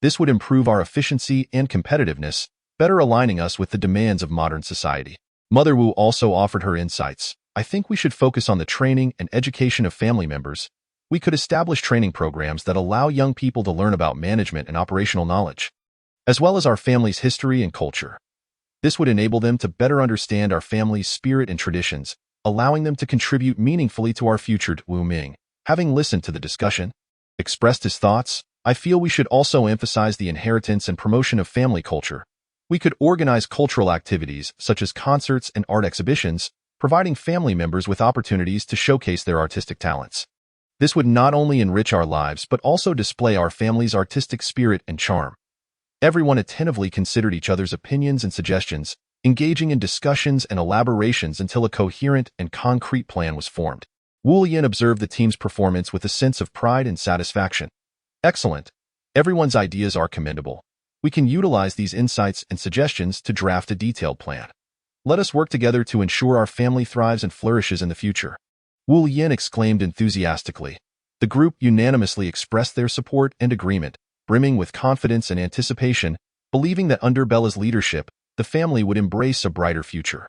This would improve our efficiency and competitiveness, better aligning us with the demands of modern society. Mother Wu also offered her insights. I think we should focus on the training and education of family members. We could establish training programs that allow young people to learn about management and operational knowledge, as well as our family's history and culture. This would enable them to better understand our family's spirit and traditions, allowing them to contribute meaningfully to our future. Wu Ming, having listened to the discussion, expressed his thoughts. I feel we should also emphasize the inheritance and promotion of family culture. We could organize cultural activities such as concerts and art exhibitions, providing family members with opportunities to showcase their artistic talents. This would not only enrich our lives but also display our family's artistic spirit and charm. Everyone attentively considered each other's opinions and suggestions, engaging in discussions and elaborations until a coherent and concrete plan was formed. Wu Lian observed the team's performance with a sense of pride and satisfaction. Excellent. Everyone's ideas are commendable. We can utilize these insights and suggestions to draft a detailed plan. Let us work together to ensure our family thrives and flourishes in the future. Wu Lian exclaimed enthusiastically. The group unanimously expressed their support and agreement, brimming with confidence and anticipation, believing that under Bella's leadership, the family would embrace a brighter future.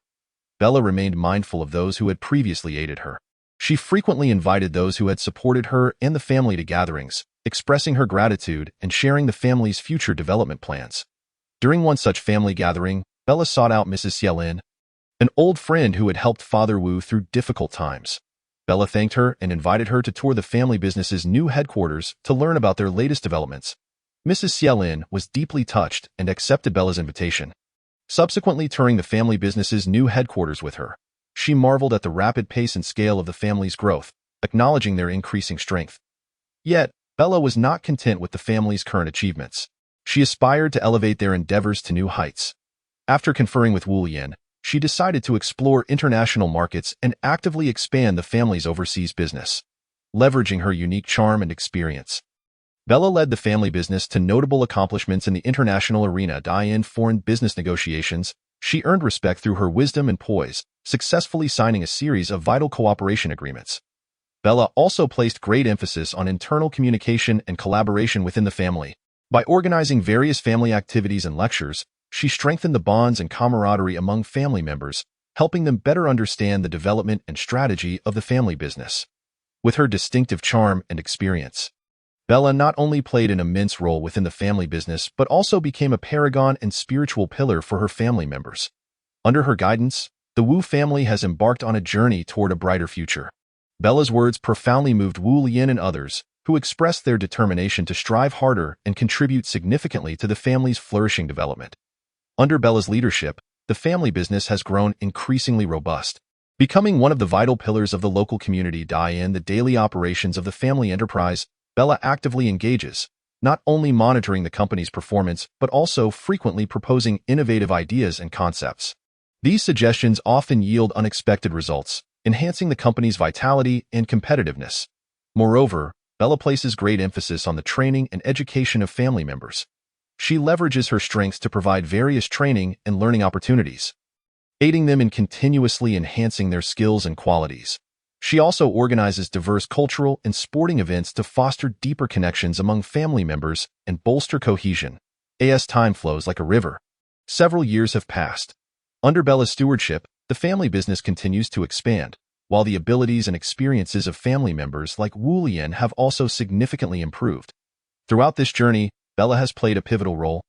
Bella remained mindful of those who had previously aided her. She frequently invited those who had supported her and the family to gatherings, expressing her gratitude and sharing the family's future development plans. During one such family gathering, Bella sought out Mrs. Xiaolin, an old friend who had helped Father Wu through difficult times. Bella thanked her and invited her to tour the family business's new headquarters to learn about their latest developments. Mrs. Xiaolin was deeply touched and accepted Bella's invitation. Subsequently touring the family business's new headquarters with her, she marveled at the rapid pace and scale of the family's growth, acknowledging their increasing strength. Yet, Bella was not content with the family's current achievements. She aspired to elevate their endeavors to new heights. After conferring with Wu Lian, she decided to explore international markets and actively expand the family's overseas business, leveraging her unique charm and experience. Bella led the family business to notable accomplishments in the international arena. In foreign business negotiations, she earned respect through her wisdom and poise, successfully signing a series of vital cooperation agreements. Bella also placed great emphasis on internal communication and collaboration within the family. By organizing various family activities and lectures, she strengthened the bonds and camaraderie among family members, helping them better understand the development and strategy of the family business. With her distinctive charm and experience, Bella not only played an immense role within the family business but also became a paragon and spiritual pillar for her family members. Under her guidance, the Wu family has embarked on a journey toward a brighter future. Bella's words profoundly moved Wu Lian and others, who expressed their determination to strive harder and contribute significantly to the family's flourishing development. Under Bella's leadership, the family business has grown increasingly robust, becoming one of the vital pillars of the local community. In the daily operations of the family enterprise, Bella actively engages, not only monitoring the company's performance but also frequently proposing innovative ideas and concepts. These suggestions often yield unexpected results, enhancing the company's vitality and competitiveness. Moreover, Bella places great emphasis on the training and education of family members. She leverages her strengths to provide various training and learning opportunities, aiding them in continuously enhancing their skills and qualities. She also organizes diverse cultural and sporting events to foster deeper connections among family members and bolster cohesion. As time flows like a river. Several years have passed. Under Bella's stewardship, the family business continues to expand, while the abilities and experiences of family members like Wu Lian have also significantly improved. Throughout this journey, Bella has played a pivotal role,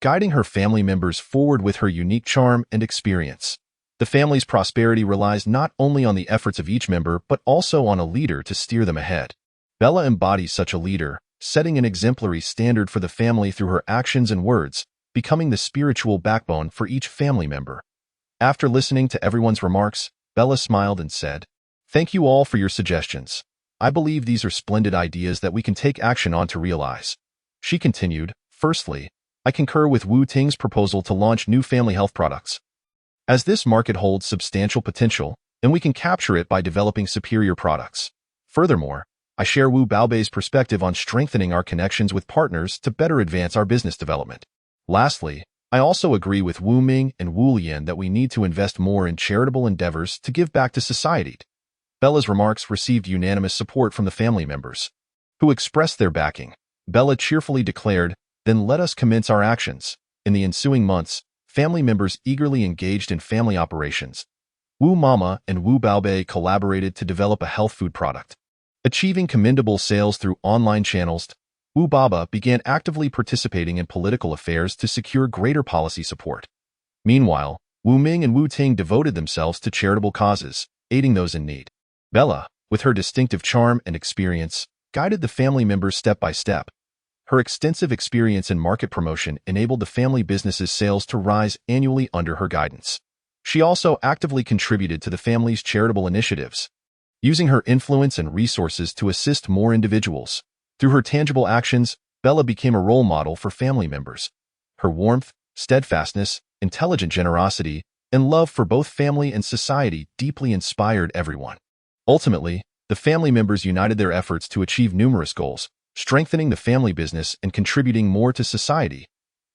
guiding her family members forward with her unique charm and experience. The family's prosperity relies not only on the efforts of each member but also on a leader to steer them ahead. Bella embodies such a leader, setting an exemplary standard for the family through her actions and words, becoming the spiritual backbone for each family member. After listening to everyone's remarks, Bella smiled and said, "Thank you all for your suggestions. I believe these are splendid ideas that we can take action on to realize." She continued, "Firstly, I concur with Wu Ting's proposal to launch new family health products, as this market holds substantial potential, and we can capture it by developing superior products. Furthermore, I share Wu Baobei's perspective on strengthening our connections with partners to better advance our business development. Lastly, I also agree with Wu Ming and Wu Lian that we need to invest more in charitable endeavors to give back to society." Bella's remarks received unanimous support from the family members, who expressed their backing. Bella cheerfully declared, "Then let us commence our actions." In the ensuing months, family members eagerly engaged in family operations. Wu Mama and Wu Baobei collaborated to develop a health food product, achieving commendable sales through online channels. Wu Baba began actively participating in political affairs to secure greater policy support. Meanwhile, Wu Ming and Wu Ting devoted themselves to charitable causes, aiding those in need. Bella, with her distinctive charm and experience, guided the family members step by step. Her extensive experience in market promotion enabled the family business's sales to rise annually under her guidance. She also actively contributed to the family's charitable initiatives, using her influence and resources to assist more individuals. Through her tangible actions, Bella became a role model for family members. Her warmth, steadfastness, intelligent generosity, and love for both family and society deeply inspired everyone. Ultimately, the family members united their efforts to achieve numerous goals, strengthening the family business and contributing more to society.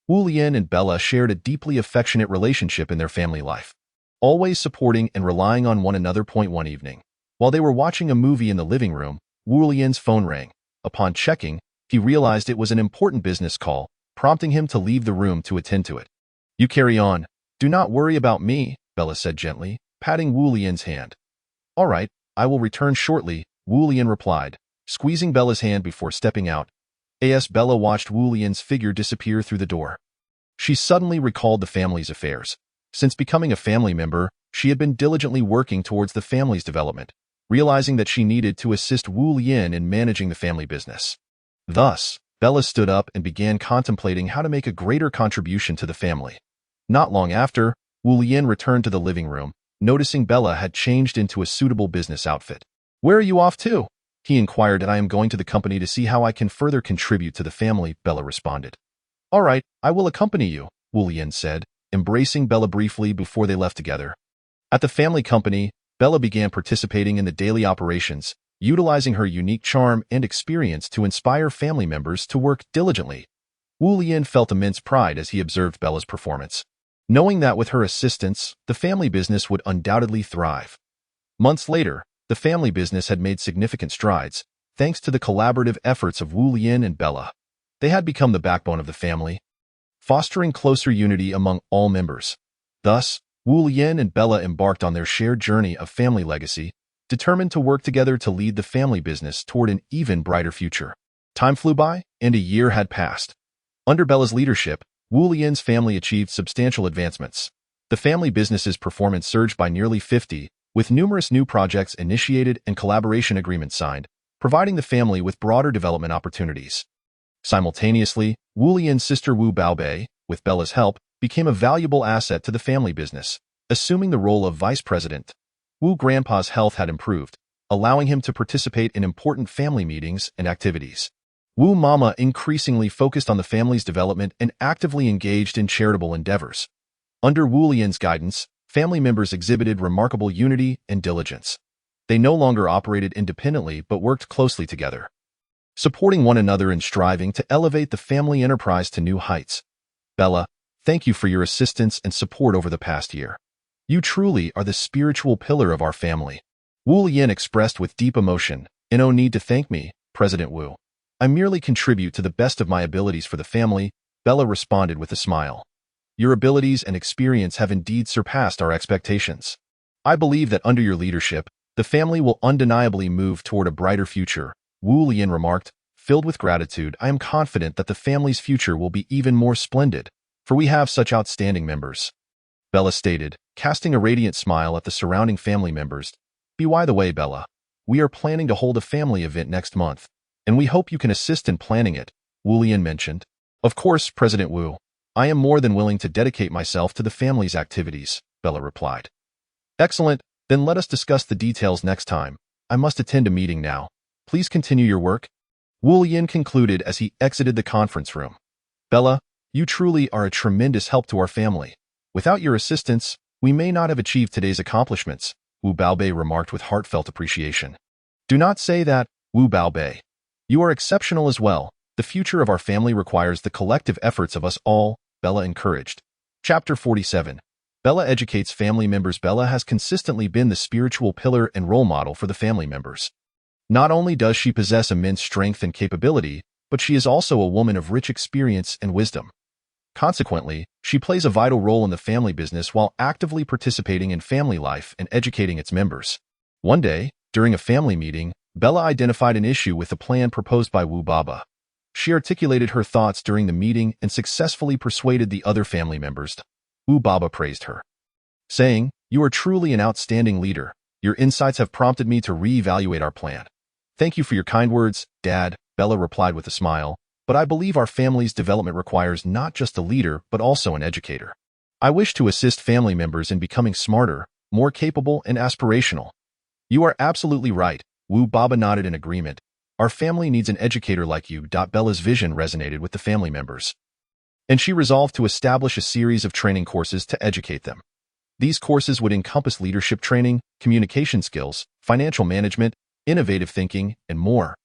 Wu Lian and Bella shared a deeply affectionate relationship in their family life, always supporting and relying on one another. One evening, while they were watching a movie in the living room, Wu Lian's phone rang. Upon checking, he realized it was an important business call, prompting him to leave the room to attend to it. "You carry on. Do not worry about me," Bella said gently, patting Wu Lian's hand. "All right, I will return shortly," Wu Lian replied, squeezing Bella's hand before stepping out. As Bella watched Wu Lian's figure disappear through the door, she suddenly recalled the family's affairs. Since becoming a family member, she had been diligently working towards the family's development, realizing that she needed to assist Wu Lian in managing the family business. Thus, Bella stood up and began contemplating how to make a greater contribution to the family. Not long after, Wu Lian returned to the living room, noticing Bella had changed into a suitable business outfit. "Where are you off to?" he inquired. "I am going to the company to see how I can further contribute to the family," Bella responded. "All right, I will accompany you," Wu Lian said, embracing Bella briefly before they left together. At the family company, Bella began participating in the daily operations, utilizing her unique charm and experience to inspire family members to work diligently. Wu Lian felt immense pride as he observed Bella's performance, knowing that with her assistance, the family business would undoubtedly thrive. Months later, the family business had made significant strides, thanks to the collaborative efforts of Wu Lian and Bella. They had become the backbone of the family, fostering closer unity among all members. Thus, Wu Lian and Bella embarked on their shared journey of family legacy, determined to work together to lead the family business toward an even brighter future. Time flew by, and a year had passed. Under Bella's leadership, Wu Lian's family achieved substantial advancements. The family business's performance surged by nearly 50, with numerous new projects initiated and collaboration agreements signed. providing the family with broader development opportunities. Simultaneously, Wu Lian's sister Wu Baobei, with Bella's help, became a valuable asset to the family business, assuming the role of vice president. Wu Grandpa's health had improved, allowing him to participate in important family meetings and activities. Wu Mama increasingly focused on the family's development and actively engaged in charitable endeavors. Under Wu Lian's guidance, family members exhibited remarkable unity and diligence. They no longer operated independently but worked closely together, supporting one another and striving to elevate the family enterprise to new heights. Bella, thank you for your assistance and support over the past year. You truly are the spiritual pillar of our family. Wu Lian expressed with deep emotion, "No need to thank me, President Wu. I merely contribute to the best of my abilities for the family," Bella responded with a smile. "Your abilities and experience have indeed surpassed our expectations. I believe that under your leadership, the family will undeniably move toward a brighter future," Wu Lian remarked, filled with gratitude. "I am confident that the family's future will be even more splendid, for we have such outstanding members," Bella stated, casting a radiant smile at the surrounding family members. By the way, Bella, we are planning to hold a family event next month, and we hope you can assist in planning it, Wu Lian mentioned. "Of course, President Wu. I am more than willing to dedicate myself to the family's activities," Bella replied. "Excellent, then let us discuss the details next time. I must attend a meeting now. Please continue your work," Wu Lian concluded as he exited the conference room. "Bella, you truly are a tremendous help to our family. Without your assistance, we may not have achieved today's accomplishments," Wu Baobei remarked with heartfelt appreciation. "Do not say that, Wu Baobei. You are exceptional as well. The future of our family requires the collective efforts of us all," Bella encouraged. Chapter 47. Bella educates family members. Bella has consistently been the spiritual pillar and role model for the family members. Not only does she possess immense strength and capability, but she is also a woman of rich experience and wisdom. Consequently, she plays a vital role in the family business while actively participating in family life and educating its members. One day, during a family meeting, Bella identified an issue with the plan proposed by Wu Baba. She articulated her thoughts during the meeting and successfully persuaded the other family members. Wu Baba praised her, saying, "You are truly an outstanding leader. Your insights have prompted me to re-evaluate our plan." "Thank you for your kind words, Dad," Bella replied with a smile. "But I believe our family's development requires not just a leader, but also an educator. I wish to assist family members in becoming smarter, more capable, and aspirational." "You are absolutely right," Wu Baba nodded in agreement. "Our family needs an educator like you." Bella's vision resonated with the family members, and she resolved to establish a series of training courses to educate them. These courses would encompass leadership training, communication skills, financial management, innovative thinking, and more.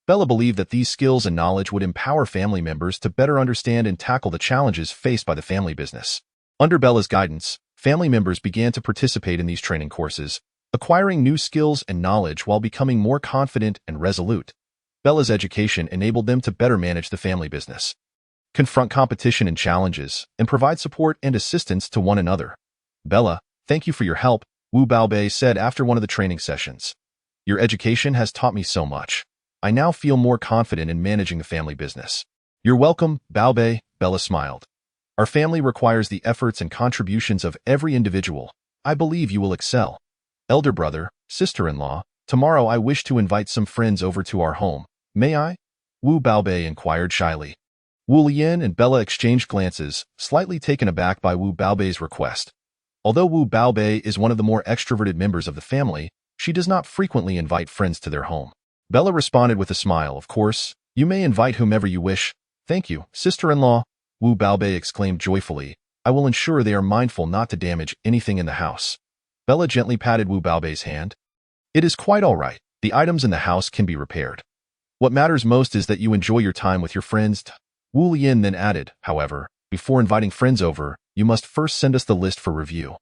Bella believed that these skills and knowledge would empower family members to better understand and tackle the challenges faced by the family business. Under Bella's guidance, family members began to participate in these training courses, acquiring new skills and knowledge while becoming more confident and resolute. Bella's education enabled them to better manage the family business, confront competition and challenges, and provide support and assistance to one another. "Bella, thank you for your help," Wu Baobei said after one of the training sessions. "Your education has taught me so much. I now feel more confident in managing the family business." "You're welcome, Baobei," Bella smiled. "Our family requires the efforts and contributions of every individual. I believe you will excel." "Elder brother, sister-in-law, tomorrow I wish to invite some friends over to our home. May I?" Wu Baobei inquired shyly. Wu Lian and Bella exchanged glances, slightly taken aback by Wu Baobei's request. Although Wu Baobei is one of the more extroverted members of the family, she does not frequently invite friends to their home. Bella responded with a smile. "Of course, you may invite whomever you wish." "Thank you, sister-in-law," Wu Baobei exclaimed joyfully. "I will ensure they are mindful not to damage anything in the house." Bella gently patted Wu Baobei's hand. "It is quite all right. The items in the house can be repaired. What matters most is that you enjoy your time with your friends." Wu Lian then added, "However, before inviting friends over, you must first send us the list for review,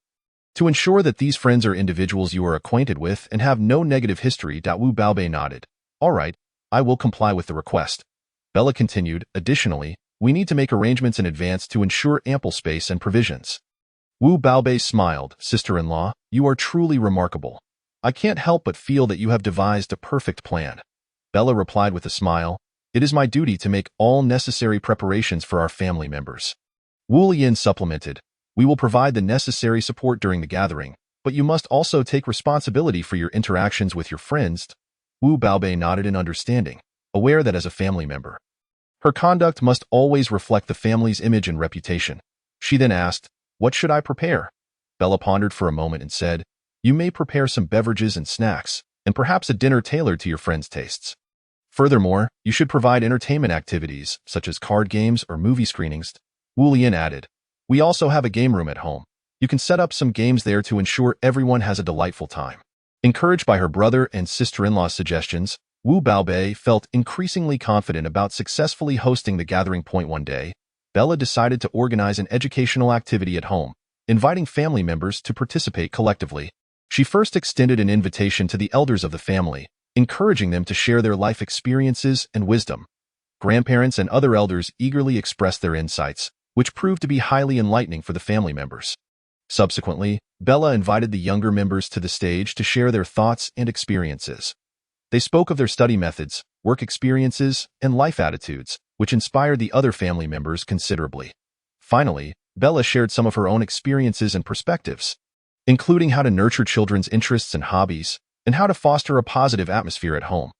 to ensure that these friends are individuals you are acquainted with and have no negative history." Wu Baobei nodded. "All right, I will comply with the request." Bella continued, "Additionally, we need to make arrangements in advance to ensure ample space and provisions." Wu Baobei smiled. "Sister-in-law, you are truly remarkable. I can't help but feel that you have devised a perfect plan." Bella replied with a smile. "It is my duty to make all necessary preparations for our family members." Wu Lian supplemented, "We will provide the necessary support during the gathering, but you must also take responsibility for your interactions with your friends." Wu Baobei nodded in understanding, aware that as a family member, her conduct must always reflect the family's image and reputation. She then asked, "What should I prepare?" Bella pondered for a moment and said, "You may prepare some beverages and snacks, and perhaps a dinner tailored to your friends' tastes. Furthermore, you should provide entertainment activities, such as card games or movie screenings." Wu Lian added, "We also have a game room at home. You can set up some games there to ensure everyone has a delightful time." Encouraged by her brother and sister-in-law's suggestions, Wu Baobei felt increasingly confident about successfully hosting the gathering point one day. Bella decided to organize an educational activity at home, inviting family members to participate collectively. She first extended an invitation to the elders of the family, encouraging them to share their life experiences and wisdom. Grandparents and other elders eagerly expressed their insights, which proved to be highly enlightening for the family members. Subsequently, Bella invited the younger members to the stage to share their thoughts and experiences. They spoke of their study methods, work experiences, and life attitudes, which inspired the other family members considerably. Finally, Bella shared some of her own experiences and perspectives, including how to nurture children's interests and hobbies, and how to foster a positive atmosphere at home.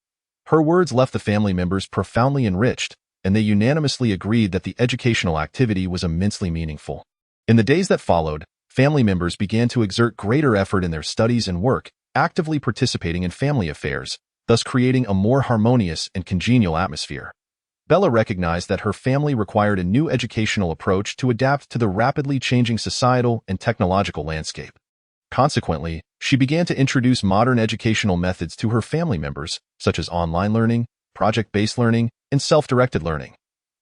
Her words left the family members profoundly enriched, and they unanimously agreed that the educational activity was immensely meaningful. In the days that followed, family members began to exert greater effort in their studies and work, actively participating in family affairs, thus creating a more harmonious and congenial atmosphere. Bella recognized that her family required a new educational approach to adapt to the rapidly changing societal and technological landscape. Consequently, she began to introduce modern educational methods to her family members, such as online learning, project-based learning, and self-directed learning.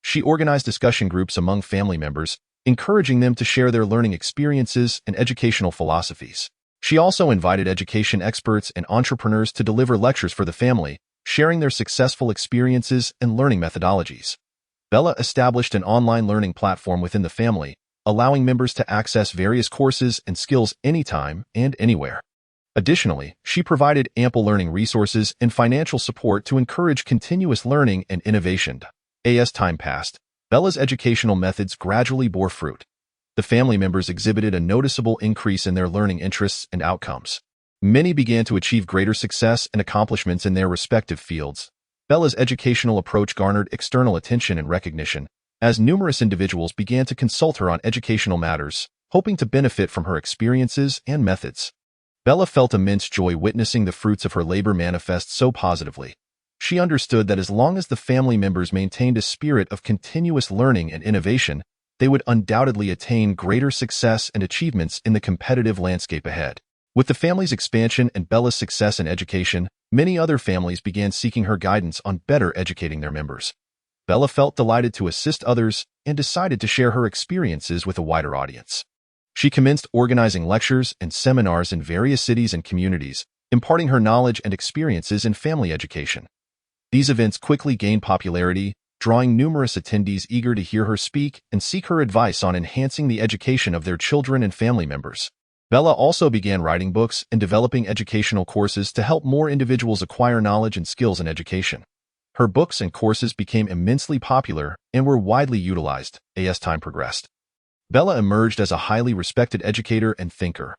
She organized discussion groups among family members, encouraging them to share their learning experiences and educational philosophies. She also invited education experts and entrepreneurs to deliver lectures for the family, sharing their successful experiences and learning methodologies. Bella established an online learning platform within the family, allowing members to access various courses and skills anytime and anywhere. Additionally, she provided ample learning resources and financial support to encourage continuous learning and innovation. As time passed, Bella's educational methods gradually bore fruit. The family members exhibited a noticeable increase in their learning interests and outcomes. Many began to achieve greater success and accomplishments in their respective fields. Bella's educational approach garnered external attention and recognition, as numerous individuals began to consult her on educational matters, hoping to benefit from her experiences and methods. Bella felt immense joy witnessing the fruits of her labor manifest so positively. She understood that as long as the family members maintained a spirit of continuous learning and innovation, they would undoubtedly attain greater success and achievements in the competitive landscape ahead. With the family's expansion and Bella's success in education, many other families began seeking her guidance on better educating their members. Bella felt delighted to assist others and decided to share her experiences with a wider audience. She commenced organizing lectures and seminars in various cities and communities, imparting her knowledge and experiences in family education. These events quickly gained popularity, drawing numerous attendees eager to hear her speak and seek her advice on enhancing the education of their children and family members. Bella also began writing books and developing educational courses to help more individuals acquire knowledge and skills in education. Her books and courses became immensely popular and were widely utilized as time progressed. Bella emerged as a highly respected educator and thinker.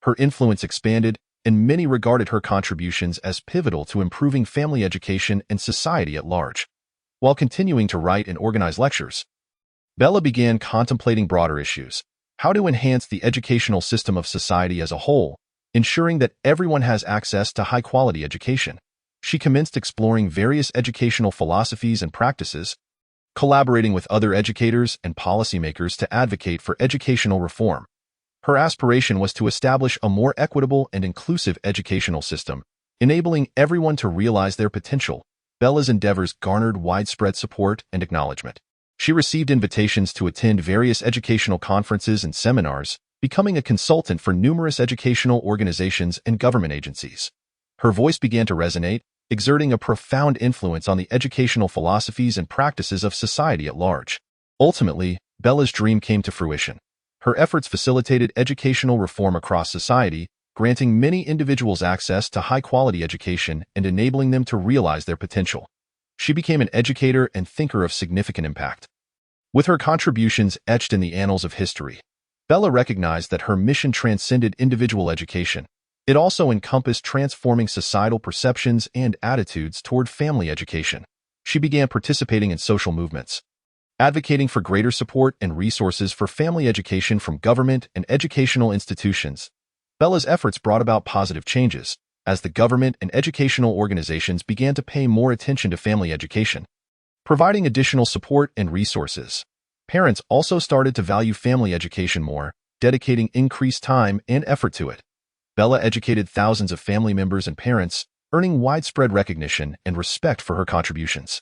Her influence expanded, and many regarded her contributions as pivotal to improving family education and society at large. While continuing to write and organize lectures, Bella began contemplating broader issues: how to enhance the educational system of society as a whole, ensuring that everyone has access to high-quality education. She commenced exploring various educational philosophies and practices, collaborating with other educators and policymakers to advocate for educational reform. Her aspiration was to establish a more equitable and inclusive educational system, enabling everyone to realize their potential. Bella's endeavors garnered widespread support and acknowledgement. She received invitations to attend various educational conferences and seminars, becoming a consultant for numerous educational organizations and government agencies. Her voice began to resonate, exerting a profound influence on the educational philosophies and practices of society at large. Ultimately, Bella's dream came to fruition. Her efforts facilitated educational reform across society, granting many individuals access to high-quality education and enabling them to realize their potential. She became an educator and thinker of significant impact. With her contributions etched in the annals of history, Bella recognized that her mission transcended individual education. It also encompassed transforming societal perceptions and attitudes toward family education. She began participating in social movements, advocating for greater support and resources for family education from government and educational institutions. Bella's efforts brought about positive changes, as the government and educational organizations began to pay more attention to family education, providing additional support and resources. Parents also started to value family education more, dedicating increased time and effort to it. Bella educated thousands of family members and parents, earning widespread recognition and respect for her contributions.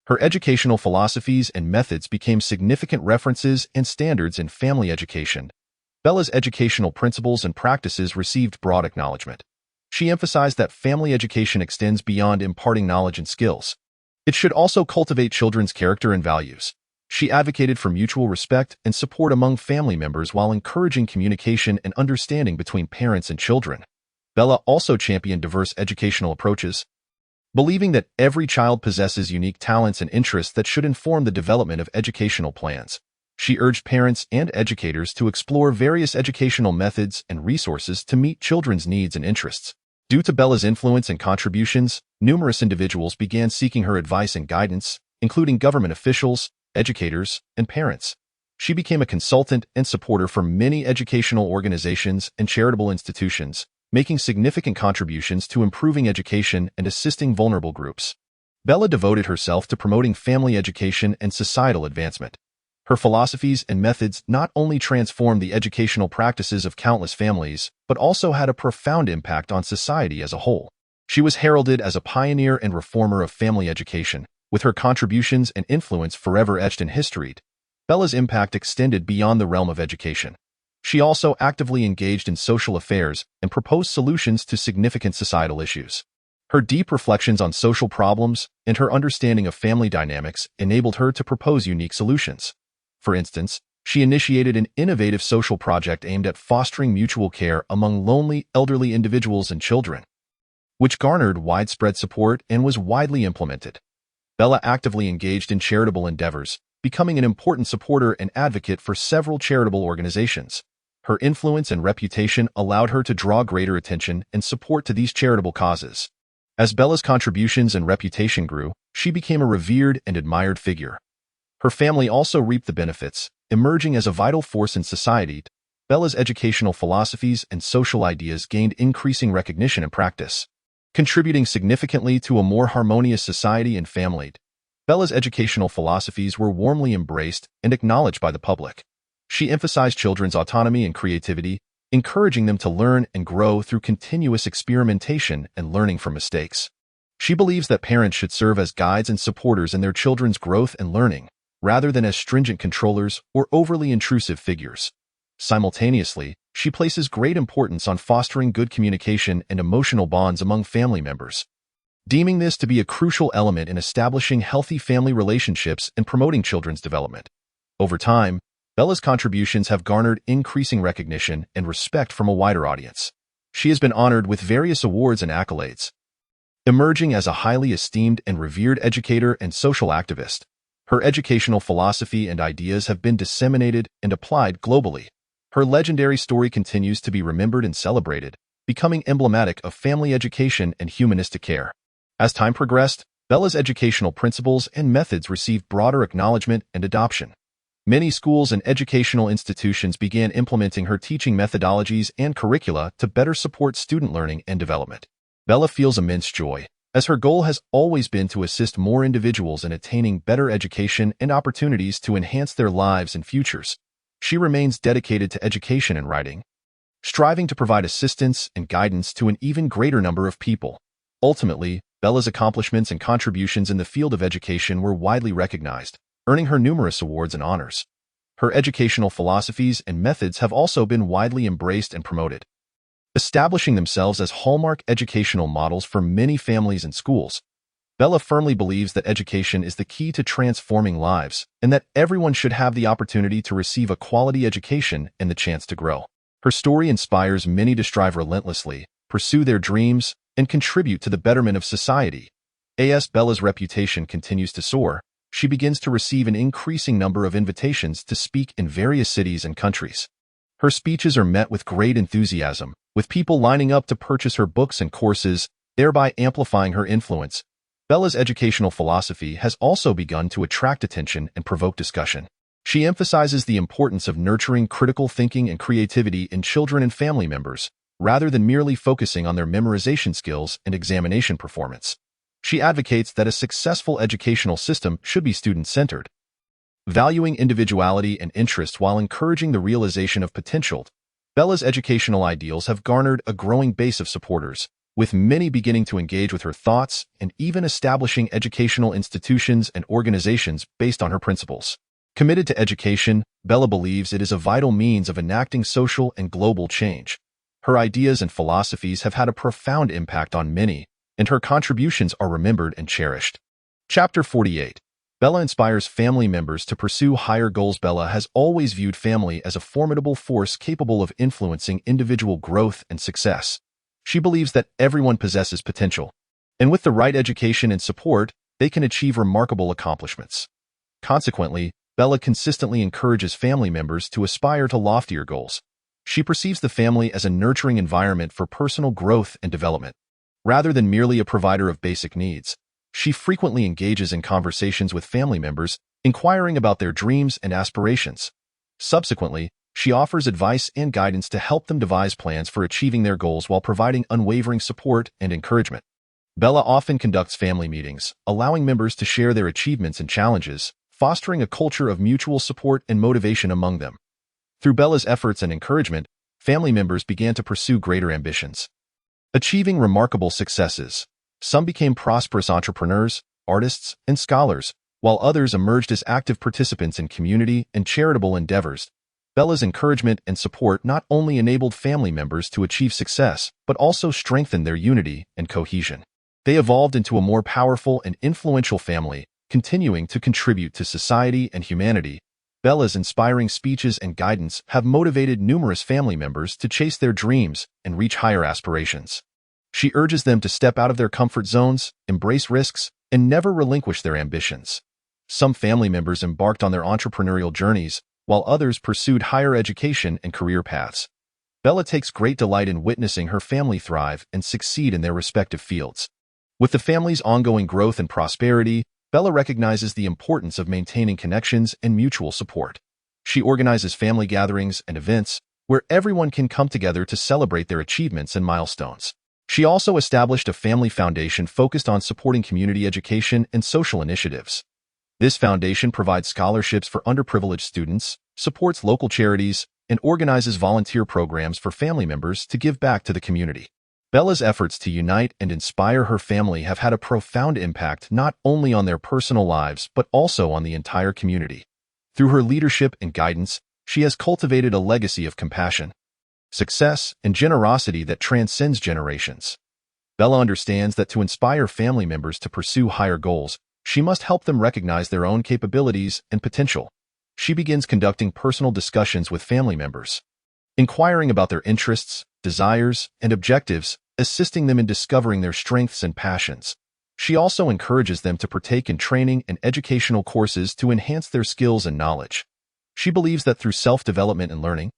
Her educational philosophies and methods became significant references and standards in family education. Bella's educational principles and practices received broad acknowledgement. She emphasized that family education extends beyond imparting knowledge and skills. It should also cultivate children's character and values. She advocated for mutual respect and support among family members while encouraging communication and understanding between parents and children. Bella also championed diverse educational approaches, believing that every child possesses unique talents and interests that should inform the development of educational plans. She urged parents and educators to explore various educational methods and resources to meet children's needs and interests. Due to Bella's influence and contributions, numerous individuals began seeking her advice and guidance, including government officials, educators, and parents. She became a consultant and supporter for many educational organizations and charitable institutions, making significant contributions to improving education and assisting vulnerable groups. Bella devoted herself to promoting family education and societal advancement. Her philosophies and methods not only transformed the educational practices of countless families, but also had a profound impact on society as a whole. She was heralded as a pioneer and reformer of family education, with her contributions and influence forever etched in history. Bella's impact extended beyond the realm of education. She also actively engaged in social affairs and proposed solutions to significant societal issues. Her deep reflections on social problems and her understanding of family dynamics enabled her to propose unique solutions. For instance, she initiated an innovative social project aimed at fostering mutual care among lonely, elderly individuals and children, which garnered widespread support and was widely implemented. Bella actively engaged in charitable endeavors, becoming an important supporter and advocate for several charitable organizations. Her influence and reputation allowed her to draw greater attention and support to these charitable causes. As Bella's contributions and reputation grew, she became a revered and admired figure. Her family also reaped the benefits, emerging as a vital force in society. Bella's educational philosophies and social ideas gained increasing recognition and practice, contributing significantly to a more harmonious society and family. Bella's educational philosophies were warmly embraced and acknowledged by the public. She emphasized children's autonomy and creativity, encouraging them to learn and grow through continuous experimentation and learning from mistakes. She believes that parents should serve as guides and supporters in their children's growth and learning, rather than as stringent controllers or overly intrusive figures. Simultaneously, she places great importance on fostering good communication and emotional bonds among family members, deeming this to be a crucial element in establishing healthy family relationships and promoting children's development. Over time, Bella's contributions have garnered increasing recognition and respect from a wider audience. She has been honored with various awards and accolades, emerging as a highly esteemed and revered educator and social activist. Her educational philosophy and ideas have been disseminated and applied globally. Her legendary story continues to be remembered and celebrated, becoming emblematic of family education and humanistic care. As time progressed, Bella's educational principles and methods received broader acknowledgement and adoption. Many schools and educational institutions began implementing her teaching methodologies and curricula to better support student learning and development. Bella feels immense joy, as her goal has always been to assist more individuals in attaining better education and opportunities to enhance their lives and futures. She remains dedicated to education and writing, striving to provide assistance and guidance to an even greater number of people. Ultimately, Bella's accomplishments and contributions in the field of education were widely recognized, earning her numerous awards and honors. Her educational philosophies and methods have also been widely embraced and promoted, establishing themselves as hallmark educational models for many families and schools. Bella firmly believes that education is the key to transforming lives, and that everyone should have the opportunity to receive a quality education and the chance to grow. Her story inspires many to strive relentlessly, pursue their dreams, and contribute to the betterment of society. As Bella's reputation continues to soar, she begins to receive an increasing number of invitations to speak in various cities and countries. Her speeches are met with great enthusiasm, with people lining up to purchase her books and courses, thereby amplifying her influence. Bella's educational philosophy has also begun to attract attention and provoke discussion. She emphasizes the importance of nurturing critical thinking and creativity in children and family members, rather than merely focusing on their memorization skills and examination performance. She advocates that a successful educational system should be student-centered, valuing individuality and interest while encouraging the realization of potential. Bella's educational ideals have garnered a growing base of supporters, with many beginning to engage with her thoughts and even establishing educational institutions and organizations based on her principles. Committed to education, Bella believes it is a vital means of enacting social and global change. Her ideas and philosophies have had a profound impact on many, and her contributions are remembered and cherished. Chapter 48. Bella inspires family members to pursue higher goals. Bella has always viewed family as a formidable force capable of influencing individual growth and success. She believes that everyone possesses potential, and with the right education and support, they can achieve remarkable accomplishments. Consequently, Bella consistently encourages family members to aspire to loftier goals. She perceives the family as a nurturing environment for personal growth and development. Rather than merely a provider of basic needs, she frequently engages in conversations with family members, inquiring about their dreams and aspirations. Subsequently, she offers advice and guidance to help them devise plans for achieving their goals while providing unwavering support and encouragement. Bella often conducts family meetings, allowing members to share their achievements and challenges, fostering a culture of mutual support and motivation among them. Through Bella's efforts and encouragement, family members began to pursue greater ambitions, achieving remarkable successes. Some became prosperous entrepreneurs, artists, and scholars, while others emerged as active participants in community and charitable endeavors. Bella's encouragement and support not only enabled family members to achieve success, but also strengthened their unity and cohesion. They evolved into a more powerful and influential family, continuing to contribute to society and humanity. Bella's inspiring speeches and guidance have motivated numerous family members to chase their dreams and reach higher aspirations. She urges them to step out of their comfort zones, embrace risks, and never relinquish their ambitions. Some family members embarked on their entrepreneurial journeys, while others pursued higher education and career paths. Bella takes great delight in witnessing her family thrive and succeed in their respective fields. With the family's ongoing growth and prosperity, Bella recognizes the importance of maintaining connections and mutual support. She organizes family gatherings and events where everyone can come together to celebrate their achievements and milestones. She also established a family foundation focused on supporting community education and social initiatives. This foundation provides scholarships for underprivileged students, supports local charities, and organizes volunteer programs for family members to give back to the community. Bella's efforts to unite and inspire her family have had a profound impact not only on their personal lives but also on the entire community. Through her leadership and guidance, she has cultivated a legacy of compassion, success, and generosity that transcends generations. Bella understands that to inspire family members to pursue higher goals, she must help them recognize their own capabilities and potential. She begins conducting personal discussions with family members, inquiring about their interests, desires, and objectives, assisting them in discovering their strengths and passions. She also encourages them to partake in training and educational courses to enhance their skills and knowledge. She believes that through self-development and learning,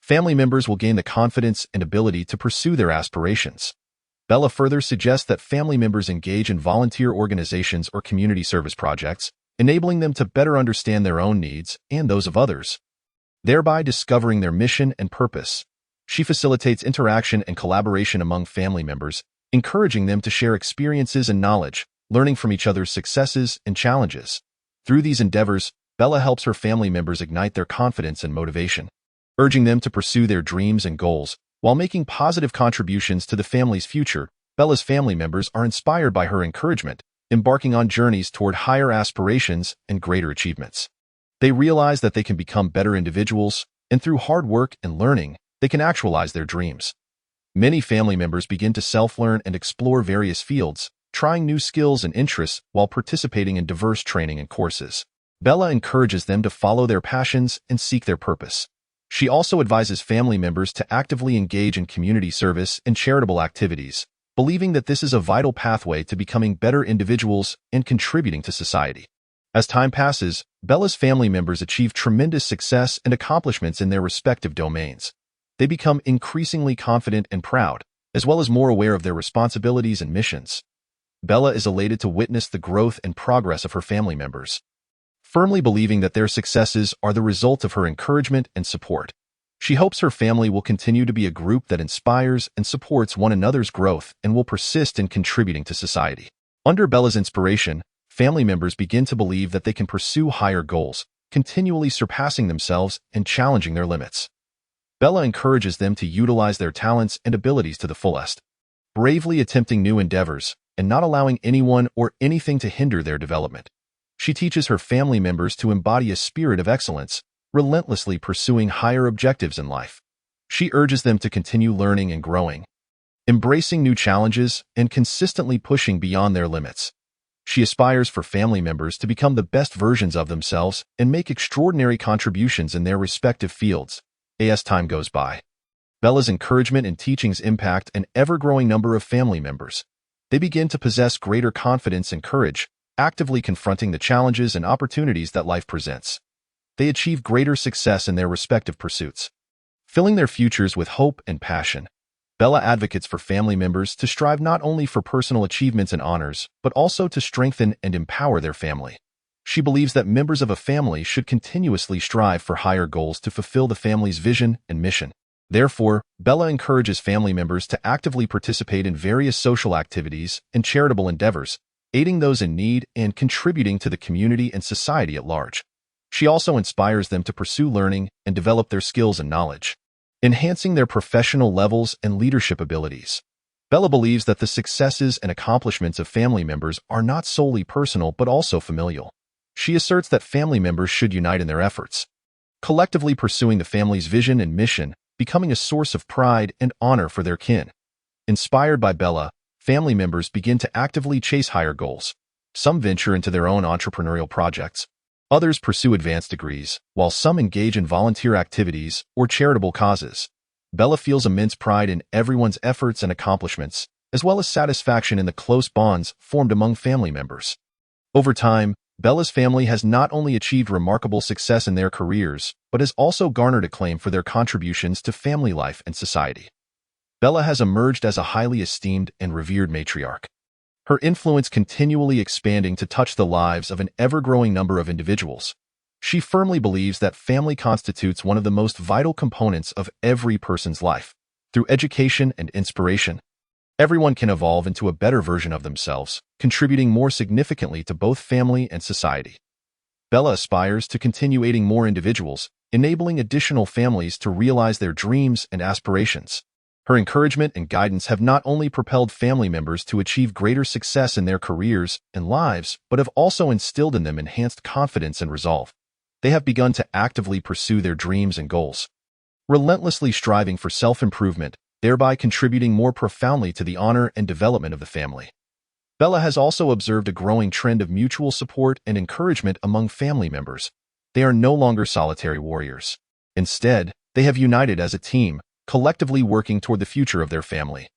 family members will gain the confidence and ability to pursue their aspirations. Bella further suggests that family members engage in volunteer organizations or community service projects, enabling them to better understand their own needs and those of others, thereby discovering their mission and purpose. She facilitates interaction and collaboration among family members, encouraging them to share experiences and knowledge, learning from each other's successes and challenges. Through these endeavors, Bella helps her family members ignite their confidence and motivation, urging them to pursue their dreams and goals. While making positive contributions to the family's future, Bella's family members are inspired by her encouragement, embarking on journeys toward higher aspirations and greater achievements. They realize that they can become better individuals, and through hard work and learning, they can actualize their dreams. Many family members begin to self-learn and explore various fields, trying new skills and interests while participating in diverse training and courses. Bella encourages them to follow their passions and seek their purpose. She also advises family members to actively engage in community service and charitable activities, believing that this is a vital pathway to becoming better individuals and contributing to society. As time passes, Bella's family members achieve tremendous success and accomplishments in their respective domains. They become increasingly confident and proud, as well as more aware of their responsibilities and missions. Bella is elated to witness the growth and progress of her family members, firmly believing that their successes are the result of her encouragement and support. She hopes her family will continue to be a group that inspires and supports one another's growth and will persist in contributing to society. Under Bella's inspiration, family members begin to believe that they can pursue higher goals, continually surpassing themselves and challenging their limits. Bella encourages them to utilize their talents and abilities to the fullest, bravely attempting new endeavors and not allowing anyone or anything to hinder their development. She teaches her family members to embody a spirit of excellence, relentlessly pursuing higher objectives in life. She urges them to continue learning and growing, embracing new challenges and consistently pushing beyond their limits. She aspires for family members to become the best versions of themselves and make extraordinary contributions in their respective fields. As time goes by, Bella's encouragement and teachings impact an ever-growing number of family members. They begin to possess greater confidence and courage, actively confronting the challenges and opportunities that life presents. They achieve greater success in their respective pursuits, filling their futures with hope and passion. Bella advocates for family members to strive not only for personal achievements and honors, but also to strengthen and empower their family. She believes that members of a family should continuously strive for higher goals to fulfill the family's vision and mission. Therefore, Bella encourages family members to actively participate in various social activities and charitable endeavors, aiding those in need and contributing to the community and society at large. She also inspires them to pursue learning and develop their skills and knowledge, enhancing their professional levels and leadership abilities. Bella believes that the successes and accomplishments of family members are not solely personal but also familial. She asserts that family members should unite in their efforts, collectively pursuing the family's vision and mission, becoming a source of pride and honor for their kin. Inspired by Bella, family members begin to actively chase higher goals. Some venture into their own entrepreneurial projects. Others pursue advanced degrees, while some engage in volunteer activities or charitable causes. Bella feels immense pride in everyone's efforts and accomplishments, as well as satisfaction in the close bonds formed among family members. Over time, Bella's family has not only achieved remarkable success in their careers, but has also garnered acclaim for their contributions to family life and society. Bella has emerged as a highly esteemed and revered matriarch, her influence continually expanding to touch the lives of an ever-growing number of individuals. She firmly believes that family constitutes one of the most vital components of every person's life. Through education and inspiration, everyone can evolve into a better version of themselves, contributing more significantly to both family and society. Bella aspires to continue aiding more individuals, enabling additional families to realize their dreams and aspirations. Her encouragement and guidance have not only propelled family members to achieve greater success in their careers and lives, but have also instilled in them enhanced confidence and resolve. They have begun to actively pursue their dreams and goals, relentlessly striving for self-improvement, thereby contributing more profoundly to the honor and development of the family. Bella has also observed a growing trend of mutual support and encouragement among family members. They are no longer solitary warriors. Instead, they have united as a team, collectively working toward the future of their family.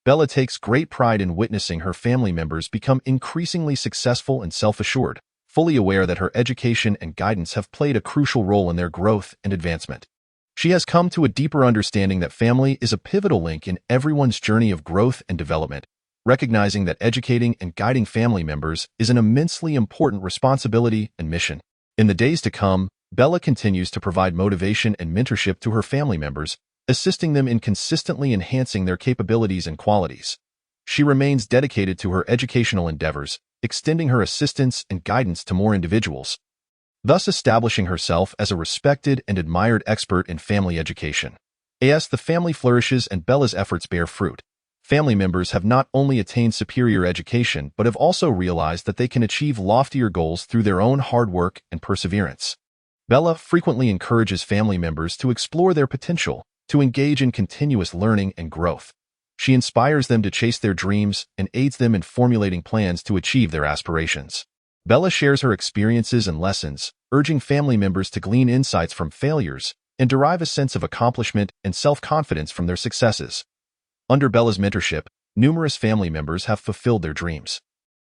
Bella takes great pride in witnessing her family members become increasingly successful and self-assured, fully aware that her education and guidance have played a crucial role in their growth and advancement. She has come to a deeper understanding that family is a pivotal link in everyone's journey of growth and development, recognizing that educating and guiding family members is an immensely important responsibility and mission. In the days to come, Bella continues to provide motivation and mentorship to her family members, assisting them in consistently enhancing their capabilities and qualities. She remains dedicated to her educational endeavors, extending her assistance and guidance to more individuals, thus establishing herself as a respected and admired expert in family education. As the family flourishes and Bella's efforts bear fruit, family members have not only attained superior education but have also realized that they can achieve loftier goals through their own hard work and perseverance. Bella frequently encourages family members to explore their potential, to engage in continuous learning and growth. She inspires them to chase their dreams and aids them in formulating plans to achieve their aspirations. Bella shares her experiences and lessons, urging family members to glean insights from failures and derive a sense of accomplishment and self-confidence from their successes. Under Bella's mentorship, numerous family members have fulfilled their dreams,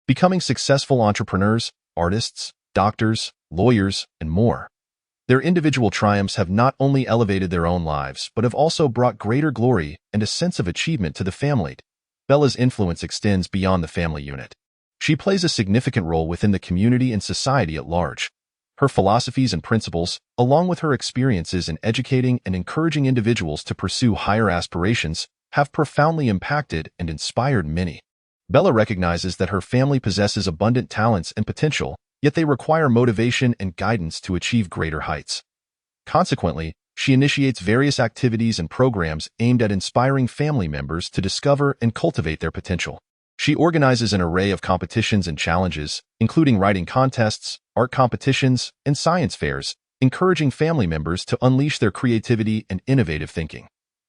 becoming successful entrepreneurs, artists, doctors, lawyers, and more. Their individual triumphs have not only elevated their own lives, but have also brought greater glory and a sense of achievement to the family. Bella's influence extends beyond the family unit. She plays a significant role within the community and society at large. Her philosophies and principles, along with her experiences in educating and encouraging individuals to pursue higher aspirations, have profoundly impacted and inspired many. Bella recognizes that her family possesses abundant talents and potential, yet they require motivation and guidance to achieve greater heights. Consequently, she initiates various activities and programs aimed at inspiring family members to discover and cultivate their potential. She organizes an array of competitions and challenges, including writing contests, art competitions, and science fairs, encouraging family members to unleash their creativity and innovative thinking.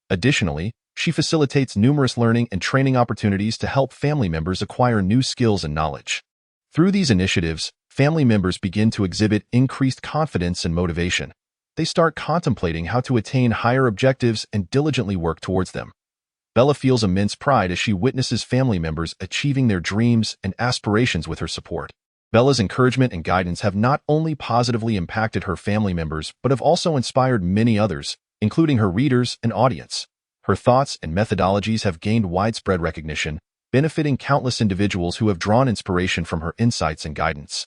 Additionally, she facilitates numerous learning and training opportunities to help family members acquire new skills and knowledge. Through these initiatives, family members begin to exhibit increased confidence and motivation. They start contemplating how to attain higher objectives and diligently work towards them. Bella feels immense pride as she witnesses family members achieving their dreams and aspirations with her support. Bella's encouragement and guidance have not only positively impacted her family members, but have also inspired many others, including her readers and audience. Her thoughts and methodologies have gained widespread recognition, benefiting countless individuals who have drawn inspiration from her insights and guidance.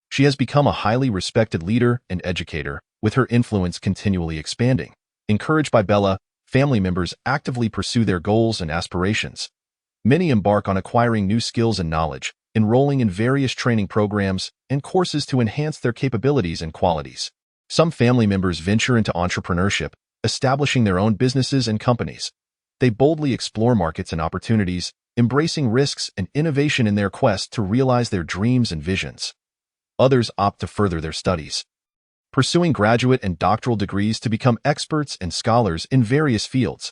She has become a highly respected leader and educator, with her influence continually expanding. Encouraged by Bella, family members actively pursue their goals and aspirations. Many embark on acquiring new skills and knowledge, enrolling in various training programs and courses to enhance their capabilities and qualities. Some family members venture into entrepreneurship, establishing their own businesses and companies. They boldly explore markets and opportunities, embracing risks and innovation in their quest to realize their dreams and visions. Others opt to further their studies, pursuing graduate and doctoral degrees to become experts and scholars in various fields.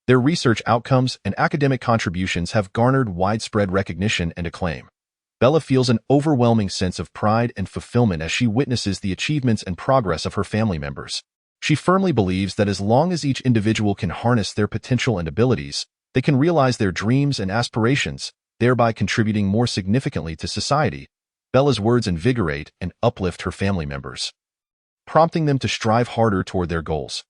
Their research outcomes and academic contributions have garnered widespread recognition and acclaim. Bella feels an overwhelming sense of pride and fulfillment as she witnesses the achievements and progress of her family members. She firmly believes that as long as each individual can harness their potential and abilities, they can realize their dreams and aspirations, thereby contributing more significantly to society. Bella's words invigorate and uplift her family members, prompting them to strive harder toward their goals.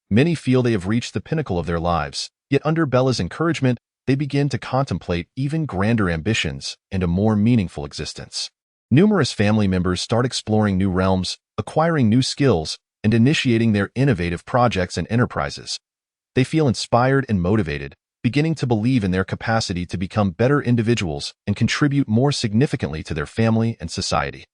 Many feel they have reached the pinnacle of their lives, yet under Bella's encouragement, they begin to contemplate even grander ambitions and a more meaningful existence. Numerous family members start exploring new realms, acquiring new skills, and initiating their innovative projects and enterprises. They feel inspired and motivated, beginning to believe in their capacity to become better individuals and contribute more significantly to their family and society.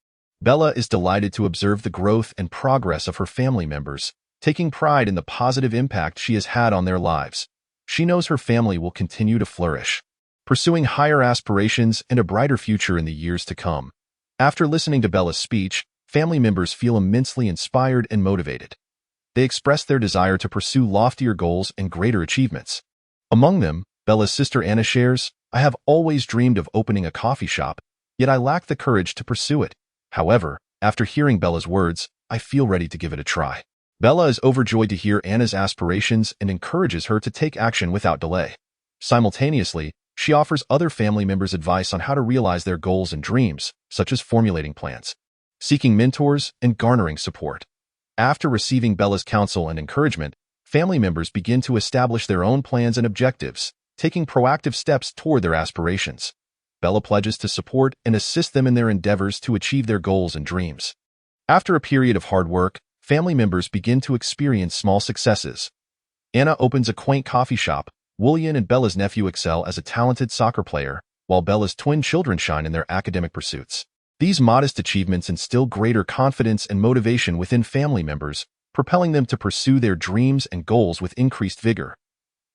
Bella is delighted to observe the growth and progress of her family members, taking pride in the positive impact she has had on their lives. She knows her family will continue to flourish, pursuing higher aspirations and a brighter future in the years to come. After listening to Bella's speech, family members feel immensely inspired and motivated. They express their desire to pursue loftier goals and greater achievements. Among them, Bella's sister Anna shares, "I have always dreamed of opening a coffee shop, yet I lack the courage to pursue it. However, after hearing Bella's words, I feel ready to give it a try." Bella is overjoyed to hear Anna's aspirations and encourages her to take action without delay. Simultaneously, she offers other family members advice on how to realize their goals and dreams, such as formulating plans, seeking mentors, and garnering support. After receiving Bella's counsel and encouragement, family members begin to establish their own plans and objectives, taking proactive steps toward their aspirations. Bella pledges to support and assist them in their endeavors to achieve their goals and dreams. After a period of hard work, family members begin to experience small successes. Anna opens a quaint coffee shop, William and Bella's nephew excel as a talented soccer player, while Bella's twin children shine in their academic pursuits. These modest achievements instill greater confidence and motivation within family members, propelling them to pursue their dreams and goals with increased vigor.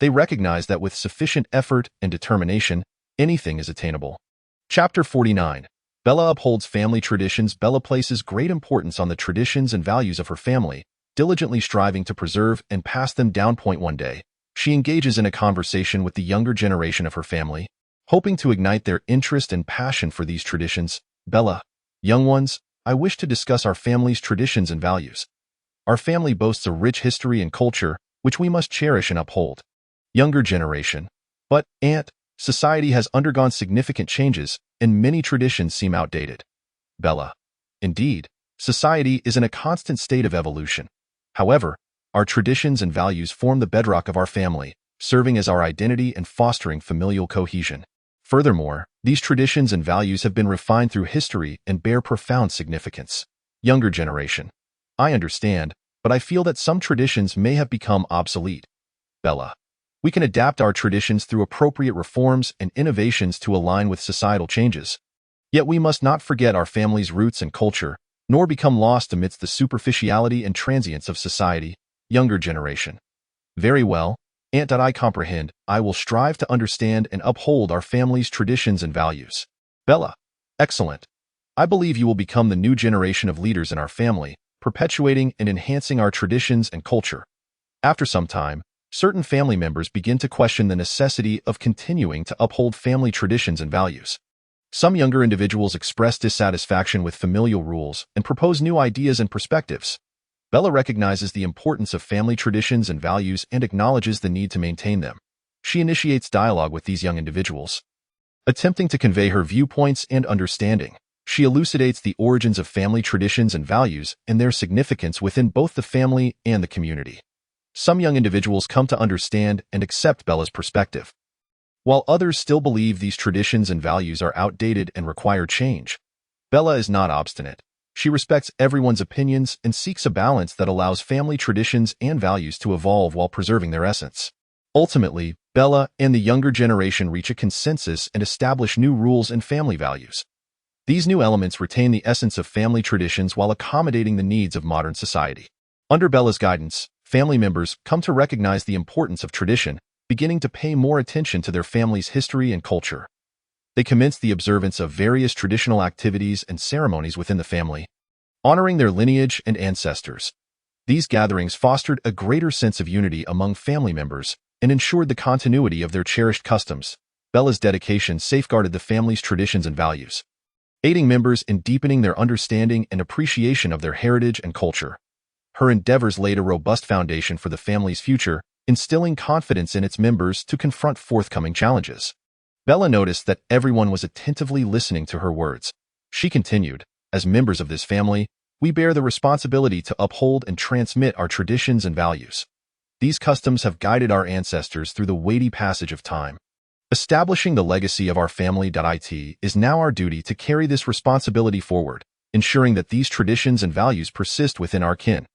They recognize that with sufficient effort and determination, anything is attainable. Chapter 49. Bella upholds family traditions. Bella places great importance on the traditions and values of her family, diligently striving to preserve and pass them down. One day, she engages in a conversation with the younger generation of her family, hoping to ignite their interest and passion for these traditions. "Bella, young ones, I wish to discuss our family's traditions and values. Our family boasts a rich history and culture, which we must cherish and uphold." Younger generation. "But, Aunt, society has undergone significant changes, and many traditions seem outdated." Bella, Indeed, society is in a constant state of evolution. However, our traditions and values form the bedrock of our family, serving as our identity and fostering familial cohesion. Furthermore, these traditions and values have been refined through history and bear profound significance. Younger generation. I understand, but I feel that some traditions may have become obsolete. Bella. We can adapt our traditions through appropriate reforms and innovations to align with societal changes. Yet we must not forget our family's roots and culture, nor become lost amidst the superficiality and transience of society. Younger generation. Very well, Aunt. I comprehend. I will strive to understand and uphold our family's traditions and values. Bella. Excellent. I believe you will become the new generation of leaders in our family, perpetuating and enhancing our traditions and culture. After some time, certain family members begin to question the necessity of continuing to uphold family traditions and values. Some younger individuals express dissatisfaction with familial rules and propose new ideas and perspectives. Bella recognizes the importance of family traditions and values and acknowledges the need to maintain them. She initiates dialogue with these young individuals. Attempting to convey her viewpoints and understanding, she elucidates the origins of family traditions and values and their significance within both the family and the community. Some young individuals come to understand and accept Bella's perspective, while others still believe these traditions and values are outdated and require change. Bella is not obstinate. She respects everyone's opinions and seeks a balance that allows family traditions and values to evolve while preserving their essence. Ultimately, Bella and the younger generation reach a consensus and establish new rules and family values. These new elements retain the essence of family traditions while accommodating the needs of modern society. Under Bella's guidance, family members come to recognize the importance of tradition, beginning to pay more attention to their family's history and culture. They commence the observance of various traditional activities and ceremonies within the family, honoring their lineage and ancestors. These gatherings fostered a greater sense of unity among family members and ensured the continuity of their cherished customs. Bella's dedication safeguarded the family's traditions and values, aiding members in deepening their understanding and appreciation of their heritage and culture. Her endeavors laid a robust foundation for the family's future, instilling confidence in its members to confront forthcoming challenges. Bella noticed that everyone was attentively listening to her words. She continued, "As members of this family, we bear the responsibility to uphold and transmit our traditions and values. These customs have guided our ancestors through the weighty passage of time. Establishing the legacy of our family. It is now our duty to carry this responsibility forward, ensuring that these traditions and values persist within our kin."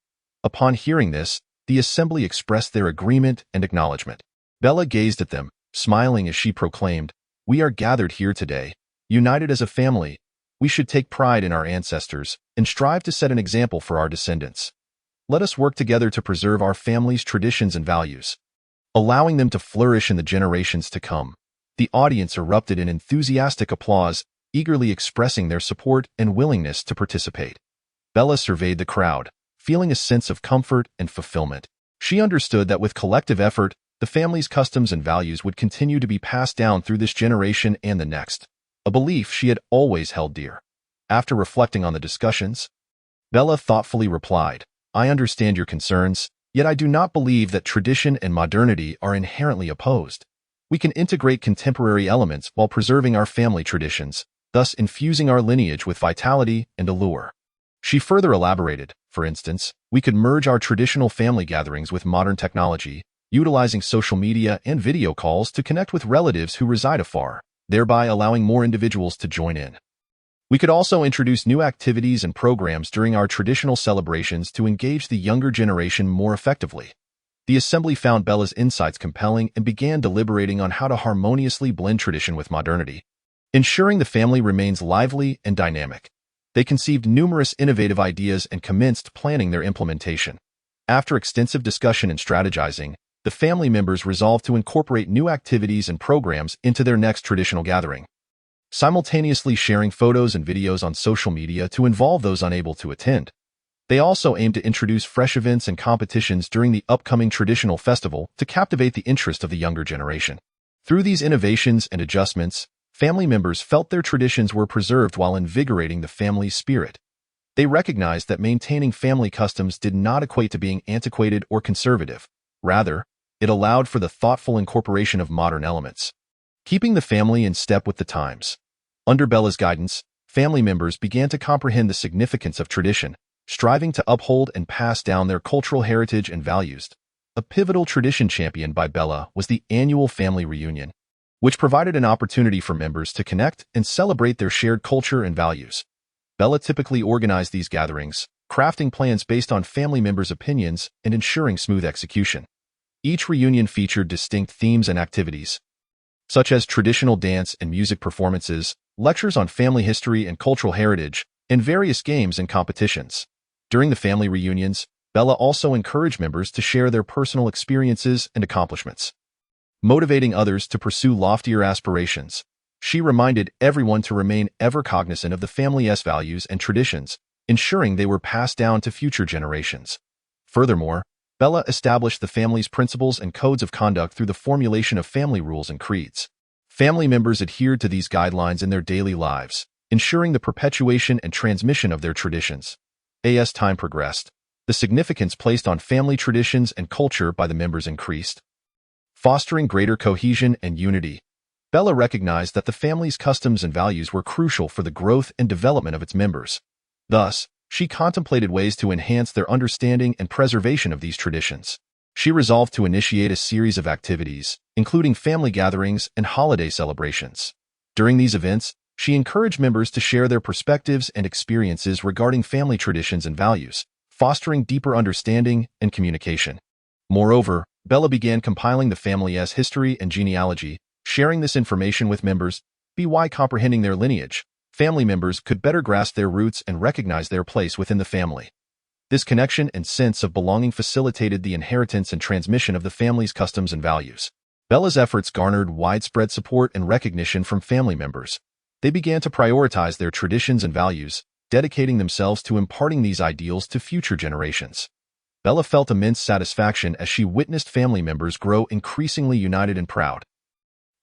Upon hearing this, the assembly expressed their agreement and acknowledgement. Bella gazed at them, smiling as she proclaimed, "We are gathered here today, united as a family. We should take pride in our ancestors and strive to set an example for our descendants. Let us work together to preserve our family's traditions and values, allowing them to flourish in the generations to come." The audience erupted in enthusiastic applause, eagerly expressing their support and willingness to participate. Bella surveyed the crowd, feeling a sense of comfort and fulfillment. She understood that with collective effort, the family's customs and values would continue to be passed down through this generation and the next, a belief she had always held dear. After reflecting on the discussions, Bella thoughtfully replied, "I understand your concerns, yet I do not believe that tradition and modernity are inherently opposed. We can integrate contemporary elements while preserving our family traditions, thus infusing our lineage with vitality and allure." She further elaborated, "For instance, we could merge our traditional family gatherings with modern technology, utilizing social media and video calls to connect with relatives who reside afar, thereby allowing more individuals to join in. We could also introduce new activities and programs during our traditional celebrations to engage the younger generation more effectively." The assembly found Bella's insights compelling and began deliberating on how to harmoniously blend tradition with modernity, ensuring the family remains lively and dynamic. They conceived numerous innovative ideas and commenced planning their implementation. After extensive discussion and strategizing, the family members resolved to incorporate new activities and programs into their next traditional gathering, simultaneously sharing photos and videos on social media to involve those unable to attend. They also aimed to introduce fresh events and competitions during the upcoming traditional festival to captivate the interest of the younger generation. Through these innovations and adjustments, family members felt their traditions were preserved while invigorating the family's spirit. They recognized that maintaining family customs did not equate to being antiquated or conservative. Rather, it allowed for the thoughtful incorporation of modern elements, keeping the family in step with the times. Under Bella's guidance, family members began to comprehend the significance of tradition, striving to uphold and pass down their cultural heritage and values. A pivotal tradition championed by Bella was the annual family reunion, which provided an opportunity for members to connect and celebrate their shared culture and values. Bella typically organized these gatherings, crafting plans based on family members' opinions and ensuring smooth execution. Each reunion featured distinct themes and activities, such as traditional dance and music performances, lectures on family history and cultural heritage, and various games and competitions. During the family reunions, Bella also encouraged members to share their personal experiences and accomplishments, motivating others to pursue loftier aspirations. She reminded everyone to remain ever cognizant of the family's values and traditions, ensuring they were passed down to future generations. Furthermore, Bella established the family's principles and codes of conduct through the formulation of family rules and creeds. Family members adhered to these guidelines in their daily lives, ensuring the perpetuation and transmission of their traditions. As time progressed, the significance placed on family traditions and culture by the members increased, fostering greater cohesion and unity. Bella recognized that the family's customs and values were crucial for the growth and development of its members. Thus, she contemplated ways to enhance their understanding and preservation of these traditions. She resolved to initiate a series of activities, including family gatherings and holiday celebrations. During these events, she encouraged members to share their perspectives and experiences regarding family traditions and values, fostering deeper understanding and communication. Moreover, Bella began compiling the family's history and genealogy, sharing this information with members. By comprehending their lineage, family members could better grasp their roots and recognize their place within the family. This connection and sense of belonging facilitated the inheritance and transmission of the family's customs and values. Bella's efforts garnered widespread support and recognition from family members. They began to prioritize their traditions and values, dedicating themselves to imparting these ideals to future generations. Bella felt immense satisfaction as she witnessed family members grow increasingly united and proud,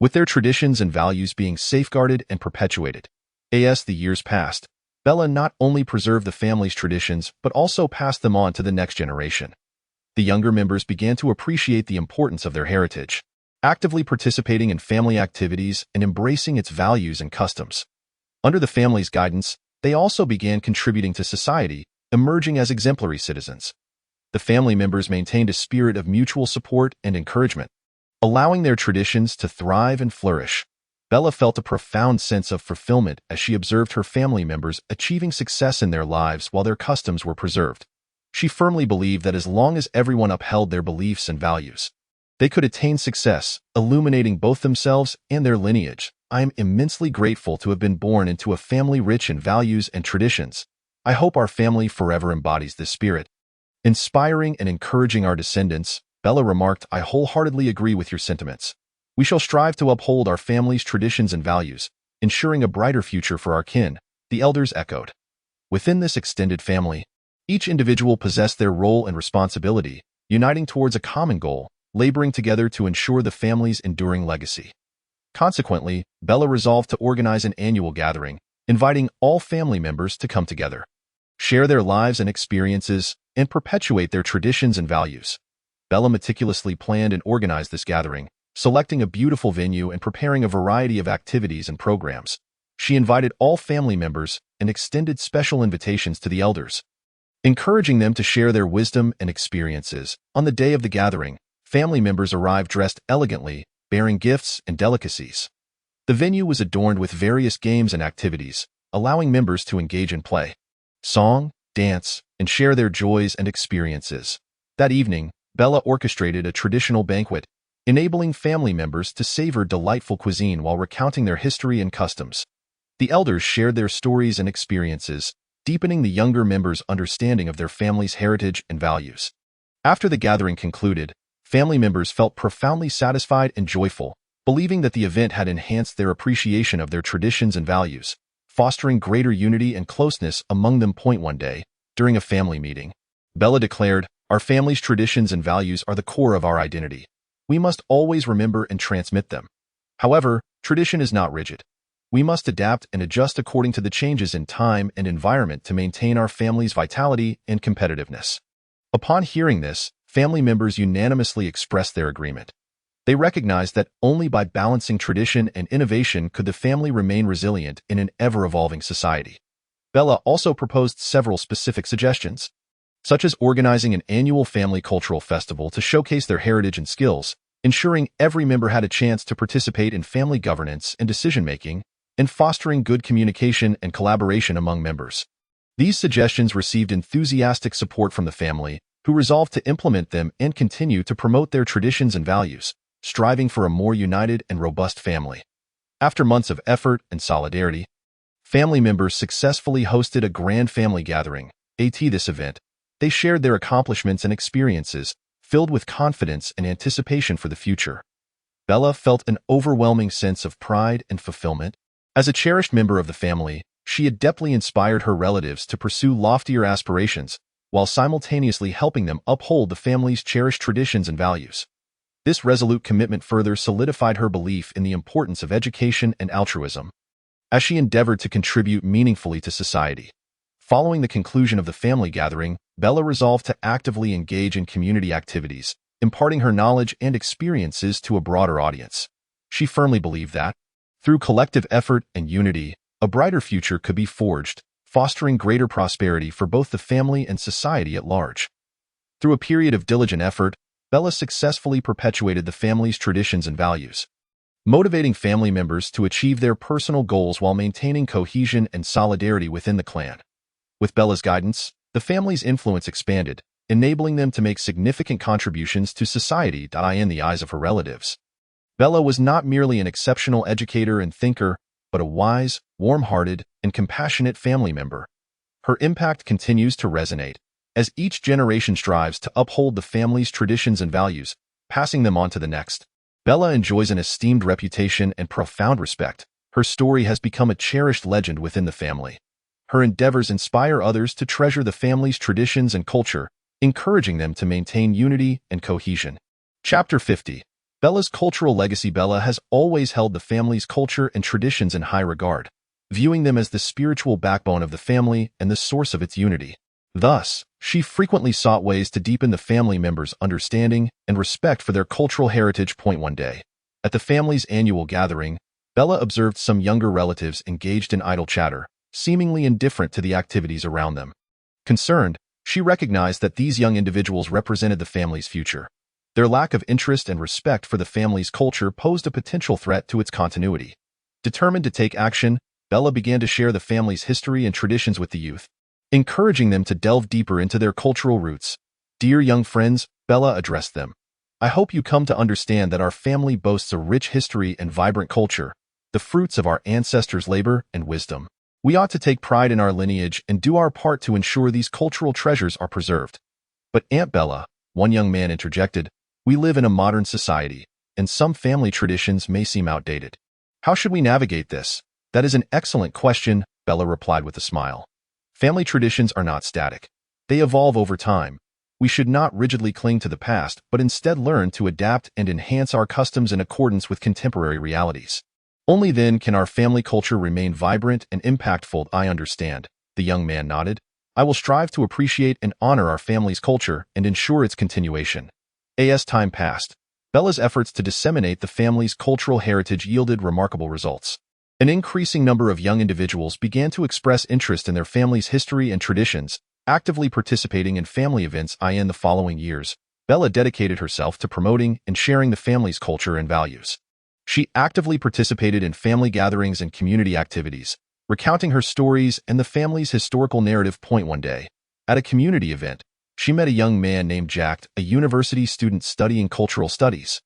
with their traditions and values being safeguarded and perpetuated. As the years passed, Bella not only preserved the family's traditions but also passed them on to the next generation. The younger members began to appreciate the importance of their heritage, actively participating in family activities and embracing its values and customs. Under the family's guidance, they also began contributing to society, emerging as exemplary citizens. The family members maintained a spirit of mutual support and encouragement, allowing their traditions to thrive and flourish. Bella felt a profound sense of fulfillment as she observed her family members achieving success in their lives while their customs were preserved. She firmly believed that as long as everyone upheld their beliefs and values, they could attain success, illuminating both themselves and their lineage. I am immensely grateful to have been born into a family rich in values and traditions. I hope our family forever embodies this spirit, inspiring and encouraging our descendants. Bella remarked, I wholeheartedly agree with your sentiments. We shall strive to uphold our family's traditions and values, ensuring a brighter future for our kin, the elders echoed. Within this extended family, each individual possessed their role and responsibility, uniting towards a common goal, laboring together to ensure the family's enduring legacy. Consequently, Bella resolved to organize an annual gathering, inviting all family members to come together, share their lives and experiences, and perpetuate their traditions and values. Bella meticulously planned and organized this gathering, selecting a beautiful venue and preparing a variety of activities and programs. She invited all family members and extended special invitations to the elders, encouraging them to share their wisdom and experiences. On the day of the gathering, family members arrived dressed elegantly, bearing gifts and delicacies. The venue was adorned with various games and activities, allowing members to engage in play, song, dance, and share their joys and experiences. That evening, Bella orchestrated a traditional banquet, enabling family members to savor delightful cuisine while recounting their history and customs. The elders shared their stories and experiences, deepening the younger members' understanding of their family's heritage and values. After the gathering concluded, family members felt profoundly satisfied and joyful, believing that the event had enhanced their appreciation of their traditions and values, fostering greater unity and closeness among them. One day, during a family meeting, Bella declared, our family's traditions and values are the core of our identity. We must always remember and transmit them. However, tradition is not rigid. We must adapt and adjust according to the changes in time and environment to maintain our family's vitality and competitiveness. Upon hearing this, family members unanimously expressed their agreement. They recognized that only by balancing tradition and innovation could the family remain resilient in an ever-evolving society. Bella also proposed several specific suggestions, such as organizing an annual family cultural festival to showcase their heritage and skills, ensuring every member had a chance to participate in family governance and decision-making, and fostering good communication and collaboration among members. These suggestions received enthusiastic support from the family, who resolved to implement them and continue to promote their traditions and values, striving for a more united and robust family. After months of effort and solidarity, family members successfully hosted a grand family gathering. At this event, they shared their accomplishments and experiences, filled with confidence and anticipation for the future. Bella felt an overwhelming sense of pride and fulfillment. As a cherished member of the family, she adeptly inspired her relatives to pursue loftier aspirations, while simultaneously helping them uphold the family's cherished traditions and values. This resolute commitment further solidified her belief in the importance of education and altruism, as she endeavored to contribute meaningfully to society. Following the conclusion of the family gathering, Bella resolved to actively engage in community activities, imparting her knowledge and experiences to a broader audience. She firmly believed that, through collective effort and unity, a brighter future could be forged, fostering greater prosperity for both the family and society at large. Through a period of diligent effort, Bella successfully perpetuated the family's traditions and values, motivating family members to achieve their personal goals while maintaining cohesion and solidarity within the clan. With Bella's guidance, the family's influence expanded, enabling them to make significant contributions to society in the eyes of her relatives. Bella was not merely an exceptional educator and thinker, but a wise, warm-hearted, and compassionate family member. Her impact continues to resonate, as each generation strives to uphold the family's traditions and values, passing them on to the next. Bella enjoys an esteemed reputation and profound respect. Her story has become a cherished legend within the family. Her endeavors inspire others to treasure the family's traditions and culture, encouraging them to maintain unity and cohesion. Chapter 50. Bella's cultural legacy. Bella has always held the family's culture and traditions in high regard, viewing them as the spiritual backbone of the family and the source of its unity. Thus, she frequently sought ways to deepen the family members' understanding and respect for their cultural heritage. One day, at the family's annual gathering, Bella observed some younger relatives engaged in idle chatter, seemingly indifferent to the activities around them. Concerned, she recognized that these young individuals represented the family's future. Their lack of interest and respect for the family's culture posed a potential threat to its continuity. Determined to take action, Bella began to share the family's history and traditions with the youth, encouraging them to delve deeper into their cultural roots. "Dear young friends," Bella addressed them, "I hope you come to understand that our family boasts a rich history and vibrant culture, the fruits of our ancestors' labor and wisdom. We ought to take pride in our lineage and do our part to ensure these cultural treasures are preserved." "But Aunt Bella," one young man interjected, "we live in a modern society, and some family traditions may seem outdated. How should we navigate this?" "That is an excellent question," Bella replied with a smile. "Family traditions are not static. They evolve over time. We should not rigidly cling to the past, but instead learn to adapt and enhance our customs in accordance with contemporary realities. Only then can our family culture remain vibrant and impactful." "I understand," the young man nodded. "I will strive to appreciate and honor our family's culture and ensure its continuation." As time passed, Bella's efforts to disseminate the family's cultural heritage yielded remarkable results. An increasing number of young individuals began to express interest in their family's history and traditions, actively participating in family events. In the following years, Bella dedicated herself to promoting and sharing the family's culture and values. She actively participated in family gatherings and community activities, recounting her stories and the family's historical narrative. One day, at a community event, she met a young man named Jack, a university student studying cultural studies.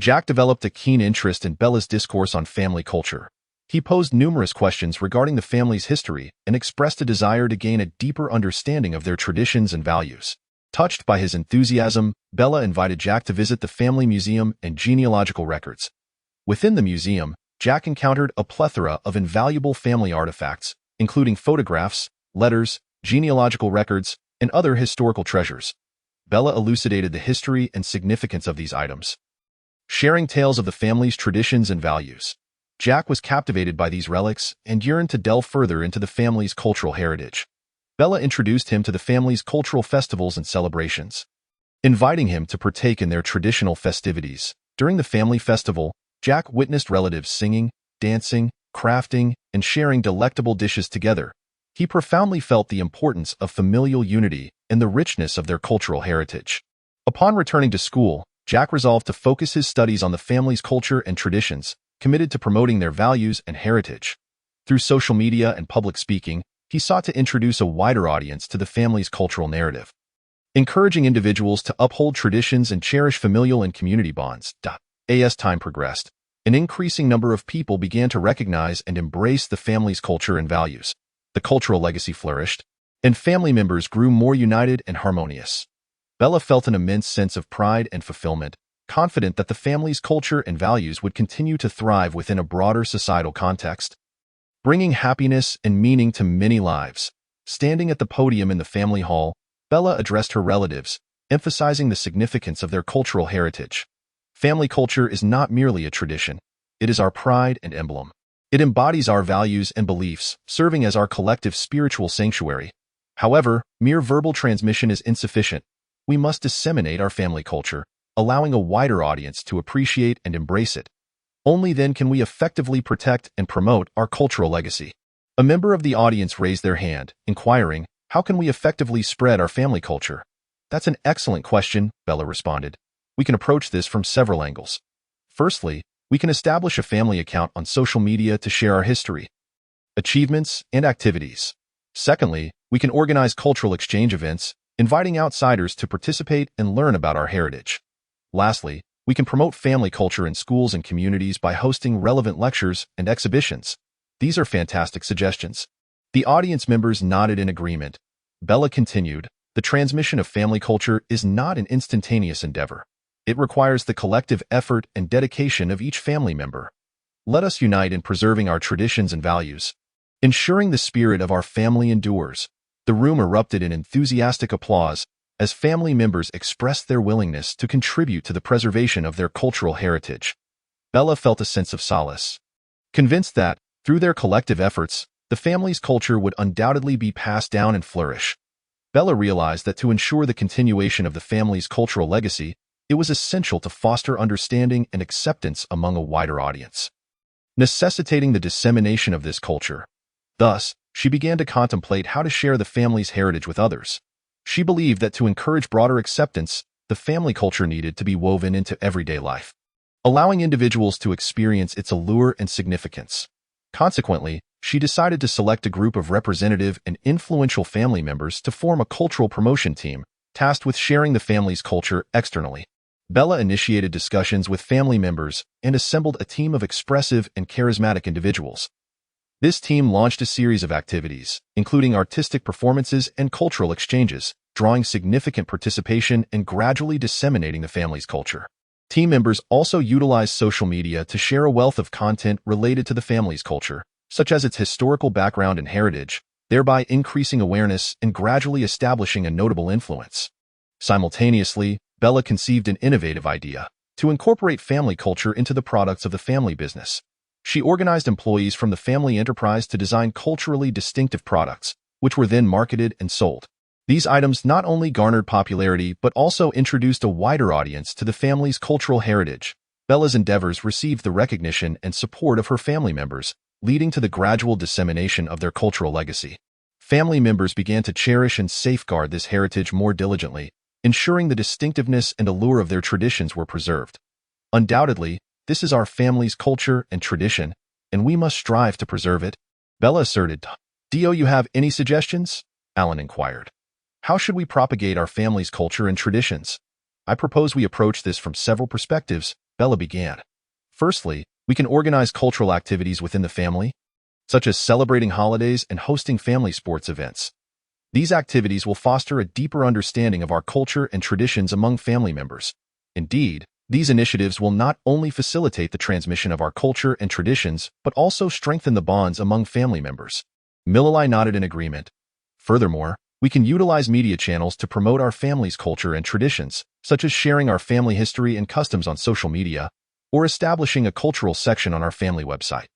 Jack developed a keen interest in Bella's discourse on family culture. He posed numerous questions regarding the family's history and expressed a desire to gain a deeper understanding of their traditions and values. Touched by his enthusiasm, Bella invited Jack to visit the family museum and genealogical records. Within the museum, Jack encountered a plethora of invaluable family artifacts, including photographs, letters, genealogical records, and other historical treasures. Bella elucidated the history and significance of these items, sharing tales of the family's traditions and values. Jack was captivated by these relics and yearned to delve further into the family's cultural heritage. Bella introduced him to the family's cultural festivals and celebrations, inviting him to partake in their traditional festivities. During the family festival, Jack witnessed relatives singing, dancing, crafting, and sharing delectable dishes together. He profoundly felt the importance of familial unity and the richness of their cultural heritage. Upon returning to school, Jack resolved to focus his studies on the family's culture and traditions, committed to promoting their values and heritage. Through social media and public speaking, he sought to introduce a wider audience to the family's cultural narrative, encouraging individuals to uphold traditions and cherish familial and community bonds. As time progressed, an increasing number of people began to recognize and embrace the family's culture and values. The cultural legacy flourished, and family members grew more united and harmonious. Bella felt an immense sense of pride and fulfillment, confident that the family's culture and values would continue to thrive within a broader societal context, bringing happiness and meaning to many lives. Standing at the podium in the family hall, Bella addressed her relatives, emphasizing the significance of their cultural heritage. Family culture is not merely a tradition. It is our pride and emblem. It embodies our values and beliefs, serving as our collective spiritual sanctuary. However, mere verbal transmission is insufficient. We must disseminate our family culture, allowing a wider audience to appreciate and embrace it. Only then can we effectively protect and promote our cultural legacy. A member of the audience raised their hand, inquiring, "How can we effectively spread our family culture?" "That's an excellent question," Bella responded. "We can approach this from several angles. Firstly, we can establish a family account on social media to share our history, achievements, and activities. Secondly, we can organize cultural exchange events, inviting outsiders to participate and learn about our heritage. Lastly, we can promote family culture in schools and communities by hosting relevant lectures and exhibitions." These are fantastic suggestions. The audience members nodded in agreement. Bella continued, "The transmission of family culture is not an instantaneous endeavor. It requires the collective effort and dedication of each family member. Let us unite in preserving our traditions and values, ensuring the spirit of our family endures." The room erupted in enthusiastic applause as family members expressed their willingness to contribute to the preservation of their cultural heritage. Bella felt a sense of solace, convinced that, through their collective efforts, the family's culture would undoubtedly be passed down and flourish. Bella realized that to ensure the continuation of the family's cultural legacy, it was essential to foster understanding and acceptance among a wider audience, necessitating the dissemination of this culture. Thus, she began to contemplate how to share the family's heritage with others. She believed that to encourage broader acceptance, the family culture needed to be woven into everyday life, allowing individuals to experience its allure and significance. Consequently, she decided to select a group of representative and influential family members to form a cultural promotion team, tasked with sharing the family's culture externally. Bella initiated discussions with family members and assembled a team of expressive and charismatic individuals. This team launched a series of activities, including artistic performances and cultural exchanges, drawing significant participation and gradually disseminating the family's culture. Team members also utilized social media to share a wealth of content related to the family's culture, such as its historical background and heritage, thereby increasing awareness and gradually establishing a notable influence. Simultaneously, Bella conceived an innovative idea to incorporate family culture into the products of the family business. She organized employees from the family enterprise to design culturally distinctive products, which were then marketed and sold. These items not only garnered popularity but also introduced a wider audience to the family's cultural heritage. Bella's endeavors received the recognition and support of her family members, leading to the gradual dissemination of their cultural legacy. Family members began to cherish and safeguard this heritage more diligently, ensuring the distinctiveness and allure of their traditions were preserved. Undoubtedly, this is our family's culture and tradition, and we must strive to preserve it, Bella asserted. "Do you have any suggestions?" Alan inquired. "How should we propagate our family's culture and traditions?" "I propose we approach this from several perspectives," Bella began. "Firstly, we can organize cultural activities within the family, such as celebrating holidays and hosting family sports events. These activities will foster a deeper understanding of our culture and traditions among family members. Indeed, these initiatives will not only facilitate the transmission of our culture and traditions, but also strengthen the bonds among family members." Millelai nodded in agreement. "Furthermore, we can utilize media channels to promote our family's culture and traditions, such as sharing our family history and customs on social media, or establishing a cultural section on our family website,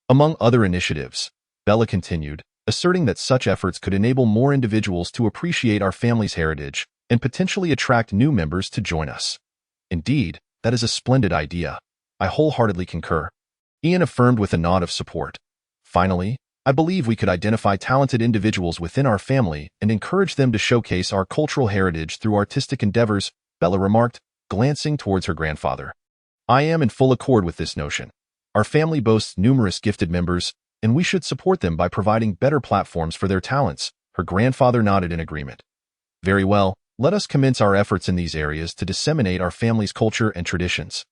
among other initiatives," Bella continued, asserting that such efforts could enable more individuals to appreciate our family's heritage and potentially attract new members to join us. Indeed, That is a splendid idea. I wholeheartedly concur. Ian affirmed with a nod of support. Finally, I believe we could identify talented individuals within our family and encourage them to showcase our cultural heritage through artistic endeavors, Bella remarked, glancing towards her grandfather. I am in full accord with this notion. Our family boasts numerous gifted members, and we should support them by providing better platforms for their talents. Her grandfather nodded in agreement. Very well, let us commence our efforts in these areas to disseminate our family's culture and traditions.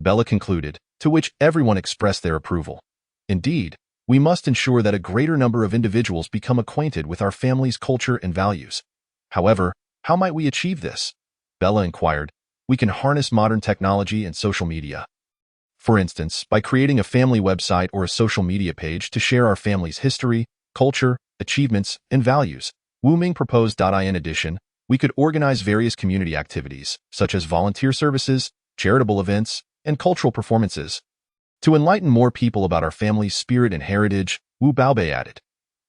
Bella concluded, to which everyone expressed their approval. Indeed, we must ensure that a greater number of individuals become acquainted with our family's culture and values. However, how might we achieve this? Bella inquired. We can harness modern technology and social media. For instance, by creating a family website or a social media page to share our family's history, culture, achievements, and values. Wu Ming proposed. In addition, we could organize various community activities, such as volunteer services, charitable events, and cultural performances, to enlighten more people about our family's spirit and heritage, Wu Baobei added.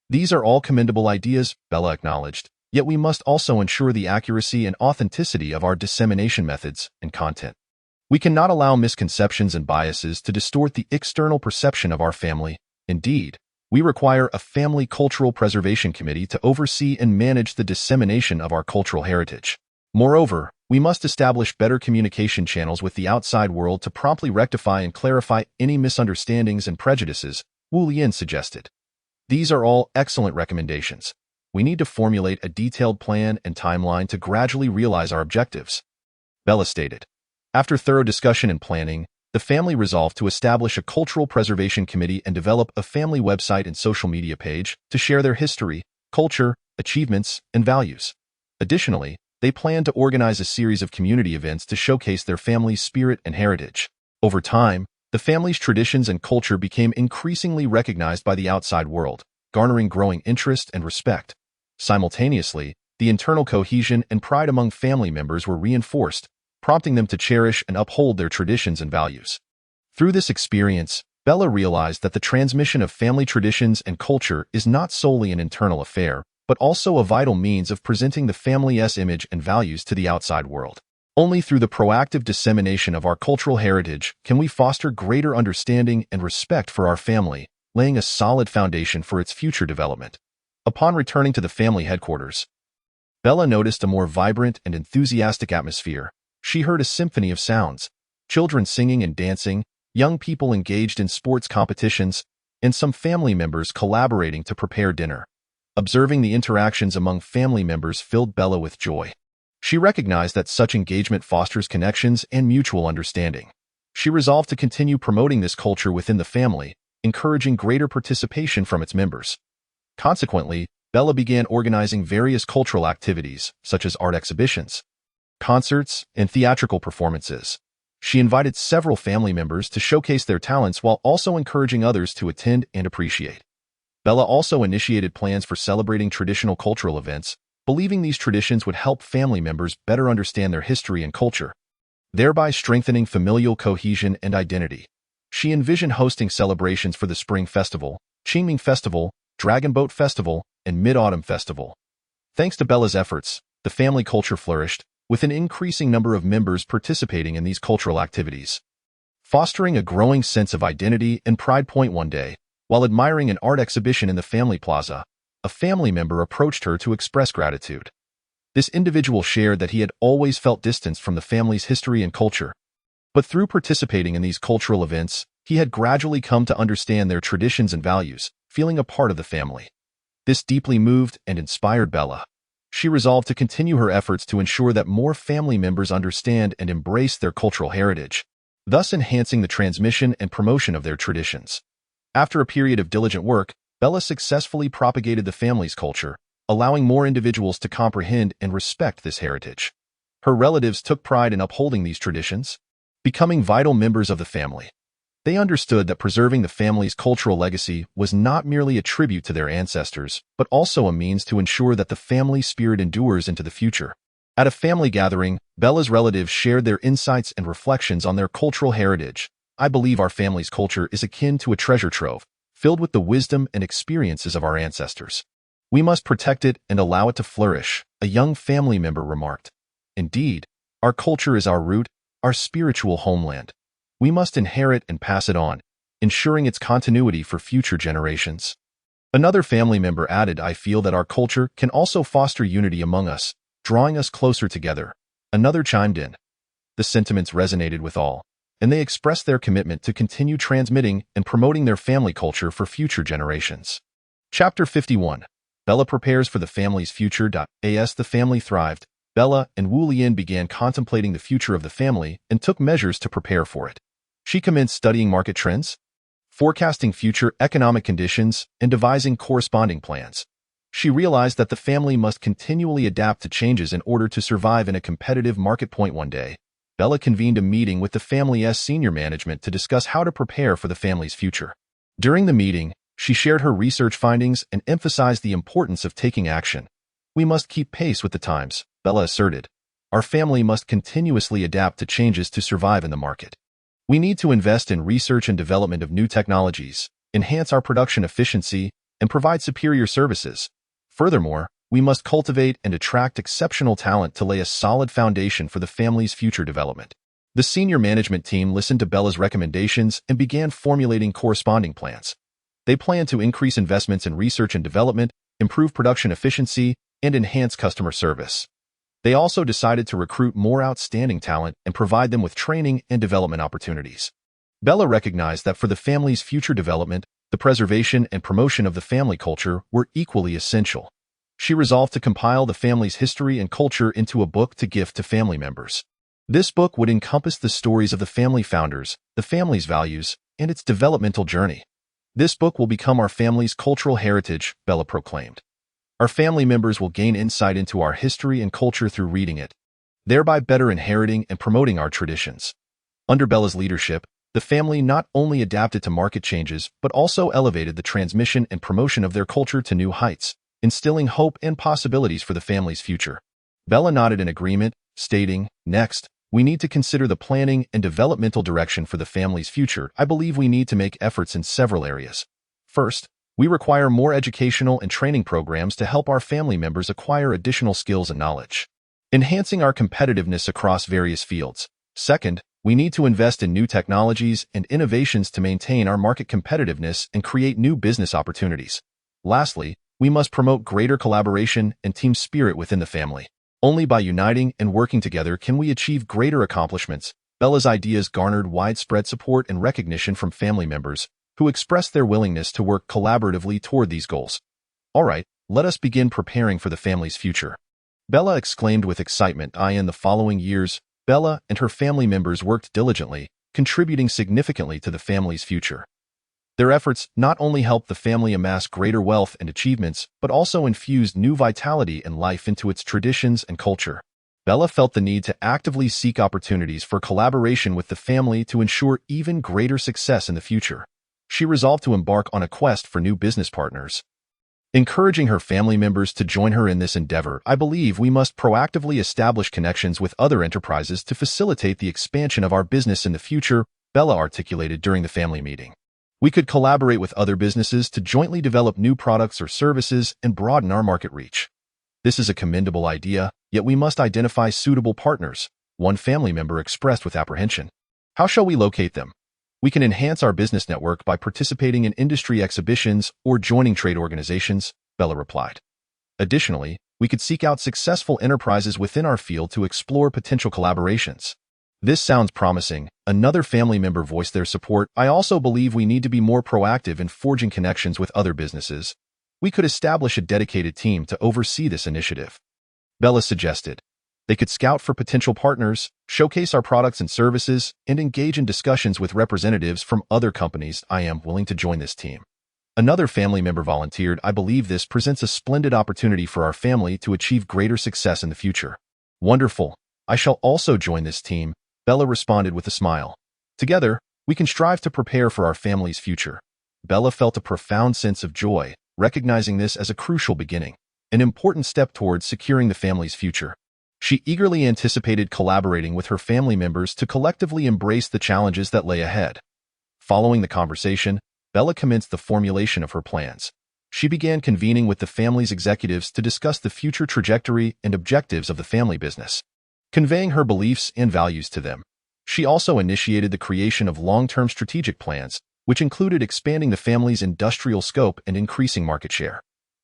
These are all commendable ideas, Bella acknowledged, yet we must also ensure the accuracy and authenticity of our dissemination methods and content. We cannot allow misconceptions and biases to distort the external perception of our family. Indeed, we require a family cultural preservation committee to oversee and manage the dissemination of our cultural heritage. Moreover, we must establish better communication channels with the outside world to promptly rectify and clarify any misunderstandings and prejudices, Wu Lian suggested. These are all excellent recommendations. We need to formulate a detailed plan and timeline to gradually realize our objectives, Bella stated. After thorough discussion and planning, the family resolved to establish a cultural preservation committee and develop a family website and social media page to share their history, culture, achievements, and values. Additionally, they planned to organize a series of community events to showcase their family's spirit and heritage. Over time, the family's traditions and culture became increasingly recognized by the outside world, garnering growing interest and respect. Simultaneously, the internal cohesion and pride among family members were reinforced, prompting them to cherish and uphold their traditions and values. Through this experience, Bella realized that the transmission of family traditions and culture is not solely an internal affair, but also a vital means of presenting the family's image and values to the outside world. Only through the proactive dissemination of our cultural heritage can we foster greater understanding and respect for our family, laying a solid foundation for its future development. Upon returning to the family headquarters, Bella noticed a more vibrant and enthusiastic atmosphere. She heard a symphony of sounds, children singing and dancing, young people engaged in sports competitions, and some family members collaborating to prepare dinner. Observing the interactions among family members filled Bella with joy. She recognized that such engagement fosters connections and mutual understanding. She resolved to continue promoting this culture within the family, encouraging greater participation from its members. Consequently, Bella began organizing various cultural activities, such as art exhibitions, concerts, and theatrical performances. She invited several family members to showcase their talents while also encouraging others to attend and appreciate. Bella also initiated plans for celebrating traditional cultural events, believing these traditions would help family members better understand their history and culture, thereby strengthening familial cohesion and identity. She envisioned hosting celebrations for the Spring Festival, Qingming Festival, Dragon Boat Festival, and Mid-Autumn Festival. Thanks to Bella's efforts, the family culture flourished, with an increasing number of members participating in these cultural activities, fostering a growing sense of identity and pride. One day, while admiring an art exhibition in the family plaza, a family member approached her to express gratitude. This individual shared that he had always felt distance from the family's history and culture, but through participating in these cultural events, he had gradually come to understand their traditions and values, feeling a part of the family. This deeply moved and inspired Bella. She resolved to continue her efforts to ensure that more family members understand and embrace their cultural heritage, thus enhancing the transmission and promotion of their traditions. After a period of diligent work, Bella successfully propagated the family's culture, allowing more individuals to comprehend and respect this heritage. Her relatives took pride in upholding these traditions, becoming vital members of the family. They understood that preserving the family's cultural legacy was not merely a tribute to their ancestors, but also a means to ensure that the family spirit endures into the future. At a family gathering, Bella's relatives shared their insights and reflections on their cultural heritage. I believe our family's culture is akin to a treasure trove, filled with the wisdom and experiences of our ancestors. We must protect it and allow it to flourish, a young family member remarked. Indeed, our culture is our root, our spiritual homeland. We must inherit and pass it on, ensuring its continuity for future generations. Another family member added, I feel that our culture can also foster unity among us, drawing us closer together. Another chimed in. The sentiments resonated with all, and they expressed their commitment to continue transmitting and promoting their family culture for future generations. Chapter 51. Bella prepares for the family's future. As the family thrived, Bella and Wu Lian began contemplating the future of the family and took measures to prepare for it. She commenced studying market trends, forecasting future economic conditions, and devising corresponding plans. She realized that the family must continually adapt to changes in order to survive in a competitive market. One day, Bella convened a meeting with the family's senior management to discuss how to prepare for the family's future. During the meeting, she shared her research findings and emphasized the importance of taking action. We must keep pace with the times, Bella asserted. Our family must continuously adapt to changes to survive in the market. We need to invest in research and development of new technologies, enhance our production efficiency, and provide superior services. Furthermore, we must cultivate and attract exceptional talent to lay a solid foundation for the family's future development. The senior management team listened to Bella's recommendations and began formulating corresponding plans. They planned to increase investments in research and development, improve production efficiency, and enhance customer service. They also decided to recruit more outstanding talent and provide them with training and development opportunities. Bella recognized that for the family's future development, the preservation and promotion of the family culture were equally essential. She resolved to compile the family's history and culture into a book to gift to family members. This book would encompass the stories of the family founders, the family's values, and its developmental journey. This book will become our family's cultural heritage, Bella proclaimed. Our family members will gain insight into our history and culture through reading it, thereby better inheriting and promoting our traditions. Under Bella's leadership, the family not only adapted to market changes, but also elevated the transmission and promotion of their culture to new heights, instilling hope and possibilities for the family's future. Bella nodded in agreement, stating, Next, we need to consider the planning and developmental direction for the family's future. I believe we need to make efforts in several areas. First, we require more educational and training programs to help our family members acquire additional skills and knowledge, enhancing our competitiveness across various fields. Second, we need to invest in new technologies and innovations to maintain our market competitiveness and create new business opportunities. Lastly, we must promote greater collaboration and team spirit within the family. Only by uniting and working together can we achieve greater accomplishments. Bella's ideas garnered widespread support and recognition from family members, who expressed their willingness to work collaboratively toward these goals. All right, let us begin preparing for the family's future. Bella exclaimed with excitement. In the following years, Bella and her family members worked diligently, contributing significantly to the family's future. Their efforts not only helped the family amass greater wealth and achievements, but also infused new vitality and life into its traditions and culture. Bella felt the need to actively seek opportunities for collaboration with the family to ensure even greater success in the future. She resolved to embark on a quest for new business partners. Encouraging her family members to join her in this endeavor, I believe we must proactively establish connections with other enterprises to facilitate the expansion of our business in the future, Bella articulated during the family meeting. We could collaborate with other businesses to jointly develop new products or services and broaden our market reach. This is a commendable idea, yet we must identify suitable partners, one family member expressed with apprehension. How shall we locate them? We can enhance our business network by participating in industry exhibitions or joining trade organizations, Bella replied. Additionally, we could seek out successful enterprises within our field to explore potential collaborations. This sounds promising. Another family member voiced their support. I also believe we need to be more proactive in forging connections with other businesses. We could establish a dedicated team to oversee this initiative. Bella suggested. They could scout for potential partners, showcase our products and services, and engage in discussions with representatives from other companies. I am willing to join this team. Another family member volunteered. I believe this presents a splendid opportunity for our family to achieve greater success in the future. Wonderful. I shall also join this team, Bella responded with a smile. Together, we can strive to prepare for our family's future. Bella felt a profound sense of joy, recognizing this as a crucial beginning, an important step towards securing the family's future. She eagerly anticipated collaborating with her family members to collectively embrace the challenges that lay ahead. Following the conversation, Bella commenced the formulation of her plans. She began convening with the family's executives to discuss the future trajectory and objectives of the family business. Conveying her beliefs and values to them, She also initiated the creation of long-term strategic plans, which included expanding the family's industrial scope and increasing market share.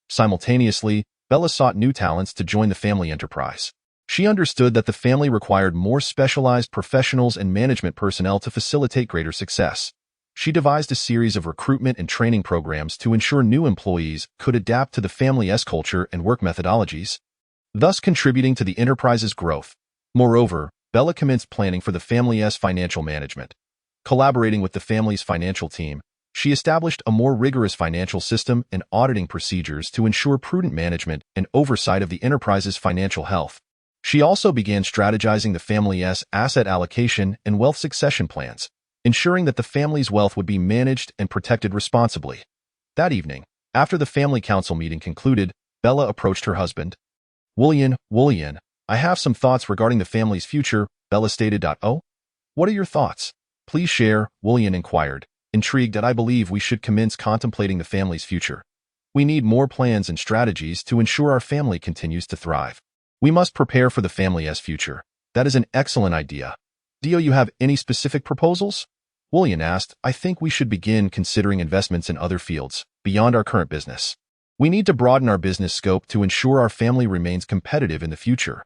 Simultaneously, Bella sought new talents to join the family enterprise. She understood that the family required more specialized professionals and management personnel to facilitate greater success. She devised a series of recruitment and training programs to ensure new employees could adapt to the family's culture and work methodologies, thus contributing to the enterprise's growth. Moreover, Bella commenced planning for the family's financial management. Collaborating with the family's financial team, she established a more rigorous financial system and auditing procedures to ensure prudent management and oversight of the enterprise's financial health. She also began strategizing the family's asset allocation and wealth succession plans, ensuring that the family's wealth would be managed and protected responsibly. That evening, after the family council meeting concluded, Bella approached her husband. William, I have some thoughts regarding the family's future, Bella stated. Oh? What are your thoughts? Please share, William inquired, intrigued that I believe we should commence contemplating the family's future. We need more plans and strategies to ensure our family continues to thrive. We must prepare for the family's future. That is an excellent idea. Do you have any specific proposals? William asked. I think we should begin considering investments in other fields, beyond our current business. We need to broaden our business scope to ensure our family remains competitive in the future.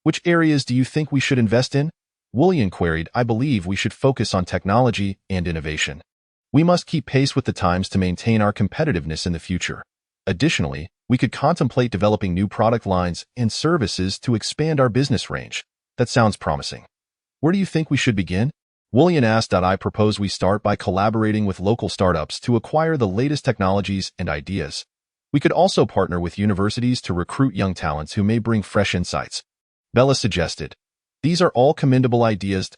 Which areas do you think we should invest in? William queried. I believe we should focus on technology and innovation. We must keep pace with the times to maintain our competitiveness in the future. Additionally, we could contemplate developing new product lines and services to expand our business range. That sounds promising. Where do you think we should begin? William asked. I propose we start by collaborating with local startups to acquire the latest technologies and ideas. We could also partner with universities to recruit young talents who may bring fresh insights. Bella suggested. These are all commendable ideas.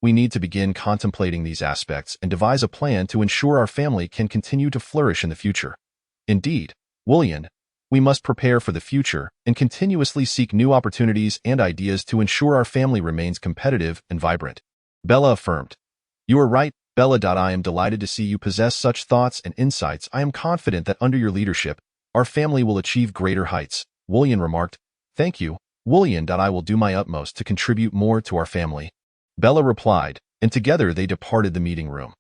We need to begin contemplating these aspects and devise a plan to ensure our family can continue to flourish in the future. Indeed, William, we must prepare for the future and continuously seek new opportunities and ideas to ensure our family remains competitive and vibrant. Bella affirmed. You are right, Bella. I am delighted to see you possess such thoughts and insights. I am confident that under your leadership, our family will achieve greater heights, William remarked. Thank you, William. I will do my utmost to contribute more to our family, Bella replied, and together they departed the meeting room.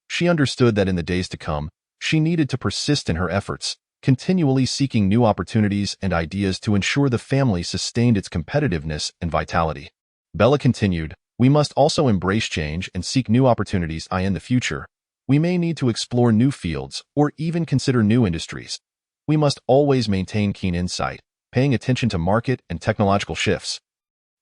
She understood that in the days to come, she needed to persist in her efforts, continually seeking new opportunities and ideas to ensure the family sustained its competitiveness and vitality. Bella continued, we must also embrace change and seek new opportunities in the future. We may need to explore new fields or even consider new industries. We must always maintain keen insight, paying attention to market and technological shifts,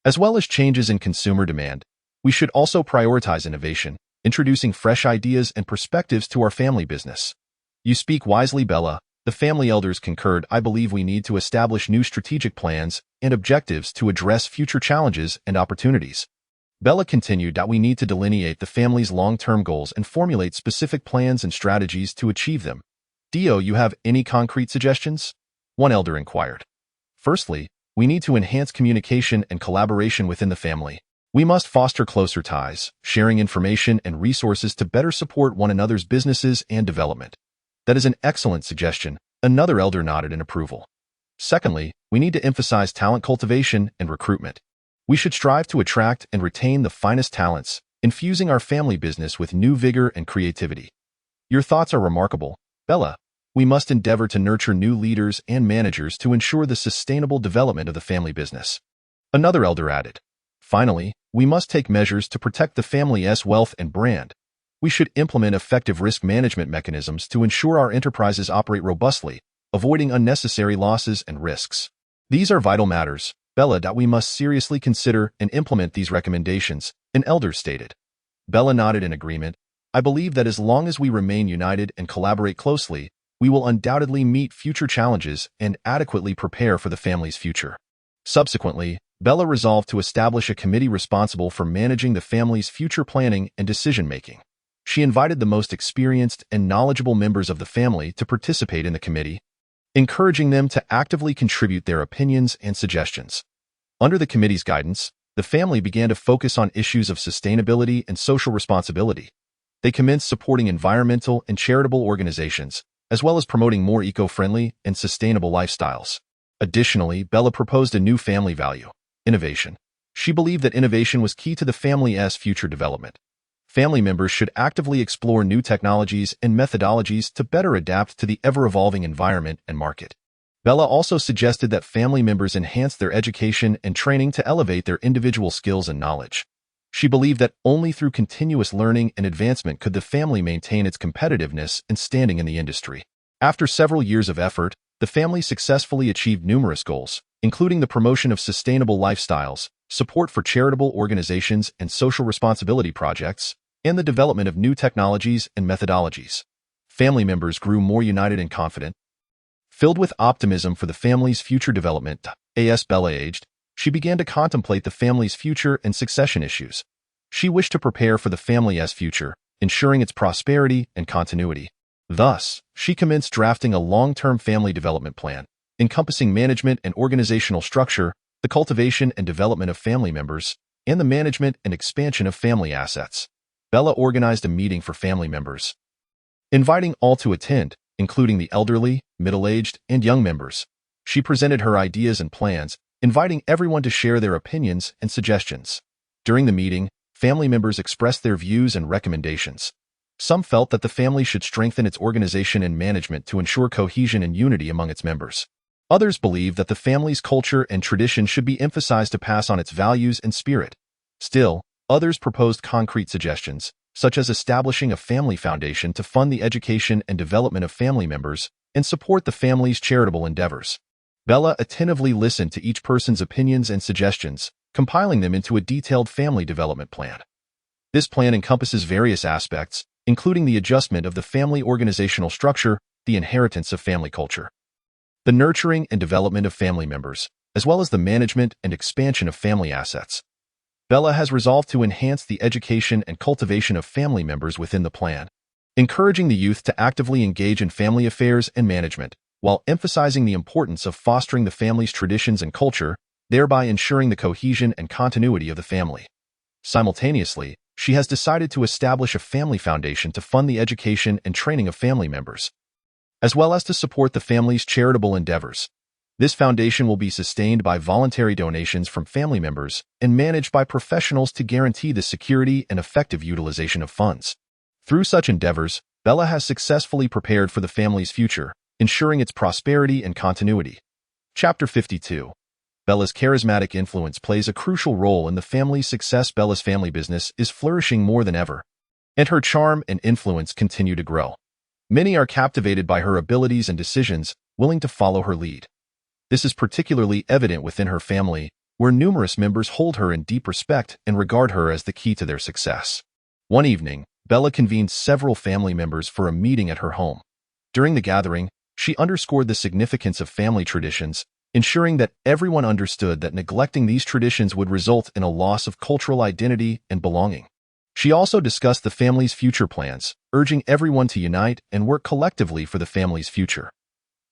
as well as changes in consumer demand. We should also prioritize innovation, introducing fresh ideas and perspectives to our family business. You speak wisely, Bella. The family elders concurred. I believe we need to establish new strategic plans and objectives to address future challenges and opportunities. Bella continued that we need to delineate the family's long-term goals and formulate specific plans and strategies to achieve them. Do you have any concrete suggestions? One elder inquired. Firstly, we need to enhance communication and collaboration within the family. We must foster closer ties, sharing information and resources to better support one another's businesses and development. That is an excellent suggestion. Another elder nodded in approval. Secondly, we need to emphasize talent cultivation and recruitment. We should strive to attract and retain the finest talents, infusing our family business with new vigor and creativity. Your thoughts are remarkable, Bella. We must endeavor to nurture new leaders and managers to ensure the sustainable development of the family business. Another elder added. Finally, we must take measures to protect the family's wealth and brand. We should implement effective risk management mechanisms to ensure our enterprises operate robustly, avoiding unnecessary losses and risks. These are vital matters, Bella. We must seriously consider and implement these recommendations, an elder stated. Bella nodded in agreement. I believe that as long as we remain united and collaborate closely, we will undoubtedly meet future challenges and adequately prepare for the family's future. Subsequently, Bella resolved to establish a committee responsible for managing the family's future planning and decision-making. She invited the most experienced and knowledgeable members of the family to participate in the committee, encouraging them to actively contribute their opinions and suggestions. Under the committee's guidance, the family began to focus on issues of sustainability and social responsibility. They commenced supporting environmental and charitable organizations, as well as promoting more eco-friendly and sustainable lifestyles. Additionally, Bella proposed a new family value, innovation. She believed that innovation was key to the family's future development. Family members should actively explore new technologies and methodologies to better adapt to the ever-evolving environment and market. Bella also suggested that family members enhance their education and training to elevate their individual skills and knowledge. She believed that only through continuous learning and advancement could the family maintain its competitiveness and standing in the industry. After several years of effort, the family successfully achieved numerous goals, including the promotion of sustainable lifestyles, support for charitable organizations and social responsibility projects, and the development of new technologies and methodologies. Family members grew more united and confident. Filled with optimism for the family's future development, as Bella aged, she began to contemplate the family's future and succession issues. She wished to prepare for the family's future, ensuring its prosperity and continuity. Thus, she commenced drafting a long-term family development plan, encompassing management and organizational structure, the cultivation and development of family members, and the management and expansion of family assets. Bella organized a meeting for family members, inviting all to attend, including the elderly, middle-aged, and young members. She presented her ideas and plans, inviting everyone to share their opinions and suggestions. During the meeting, family members expressed their views and recommendations. Some felt that the family should strengthen its organization and management to ensure cohesion and unity among its members. Others believed that the family's culture and tradition should be emphasized to pass on its values and spirit. Still, others proposed concrete suggestions, such as establishing a family foundation to fund the education and development of family members and support the family's charitable endeavors. Bella attentively listened to each person's opinions and suggestions, compiling them into a detailed family development plan. This plan encompasses various aspects, including the adjustment of the family organizational structure, the inheritance of family culture, the nurturing and development of family members, as well as the management and expansion of family assets. Bella has resolved to enhance the education and cultivation of family members within the plan, encouraging the youth to actively engage in family affairs and management, while emphasizing the importance of fostering the family's traditions and culture, thereby ensuring the cohesion and continuity of the family. Simultaneously, she has decided to establish a family foundation to fund the education and training of family members, as well as to support the family's charitable endeavors. This foundation will be sustained by voluntary donations from family members and managed by professionals to guarantee the security and effective utilization of funds. Through such endeavors, Bella has successfully prepared for the family's future, ensuring its prosperity and continuity. Chapter 52. Bella's charismatic influence plays a crucial role in the family's success. Bella's family business is flourishing more than ever, and her charm and influence continue to grow. Many are captivated by her abilities and decisions, willing to follow her lead. This is particularly evident within her family, where numerous members hold her in deep respect and regard her as the key to their success. One evening, Bella convened several family members for a meeting at her home. During the gathering, she underscored the significance of family traditions, ensuring that everyone understood that neglecting these traditions would result in a loss of cultural identity and belonging. She also discussed the family's future plans, urging everyone to unite and work collectively for the family's future.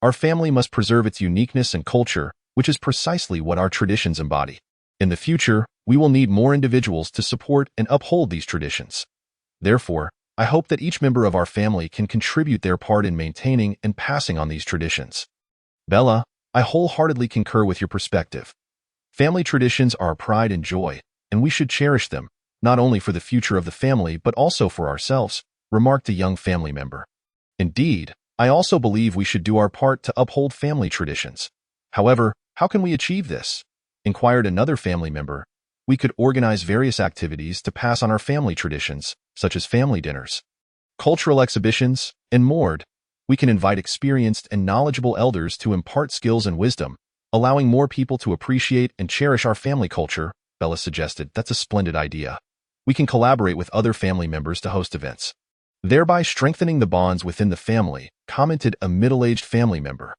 Our family must preserve its uniqueness and culture, which is precisely what our traditions embody. In the future, we will need more individuals to support and uphold these traditions. Therefore, I hope that each member of our family can contribute their part in maintaining and passing on these traditions. Bella, I wholeheartedly concur with your perspective. Family traditions are our pride and joy, and we should cherish them, not only for the future of the family but also for ourselves, remarked a young family member. Indeed, I also believe we should do our part to uphold family traditions. However, how can we achieve this? Inquired another family member. We could organize various activities to pass on our family traditions, such as family dinners, cultural exhibitions, and more. We can invite experienced and knowledgeable elders to impart skills and wisdom, allowing more people to appreciate and cherish our family culture, Bella suggested. That's a splendid idea. We can collaborate with other family members to host events, thereby strengthening the bonds within the family, commented a middle-aged family member.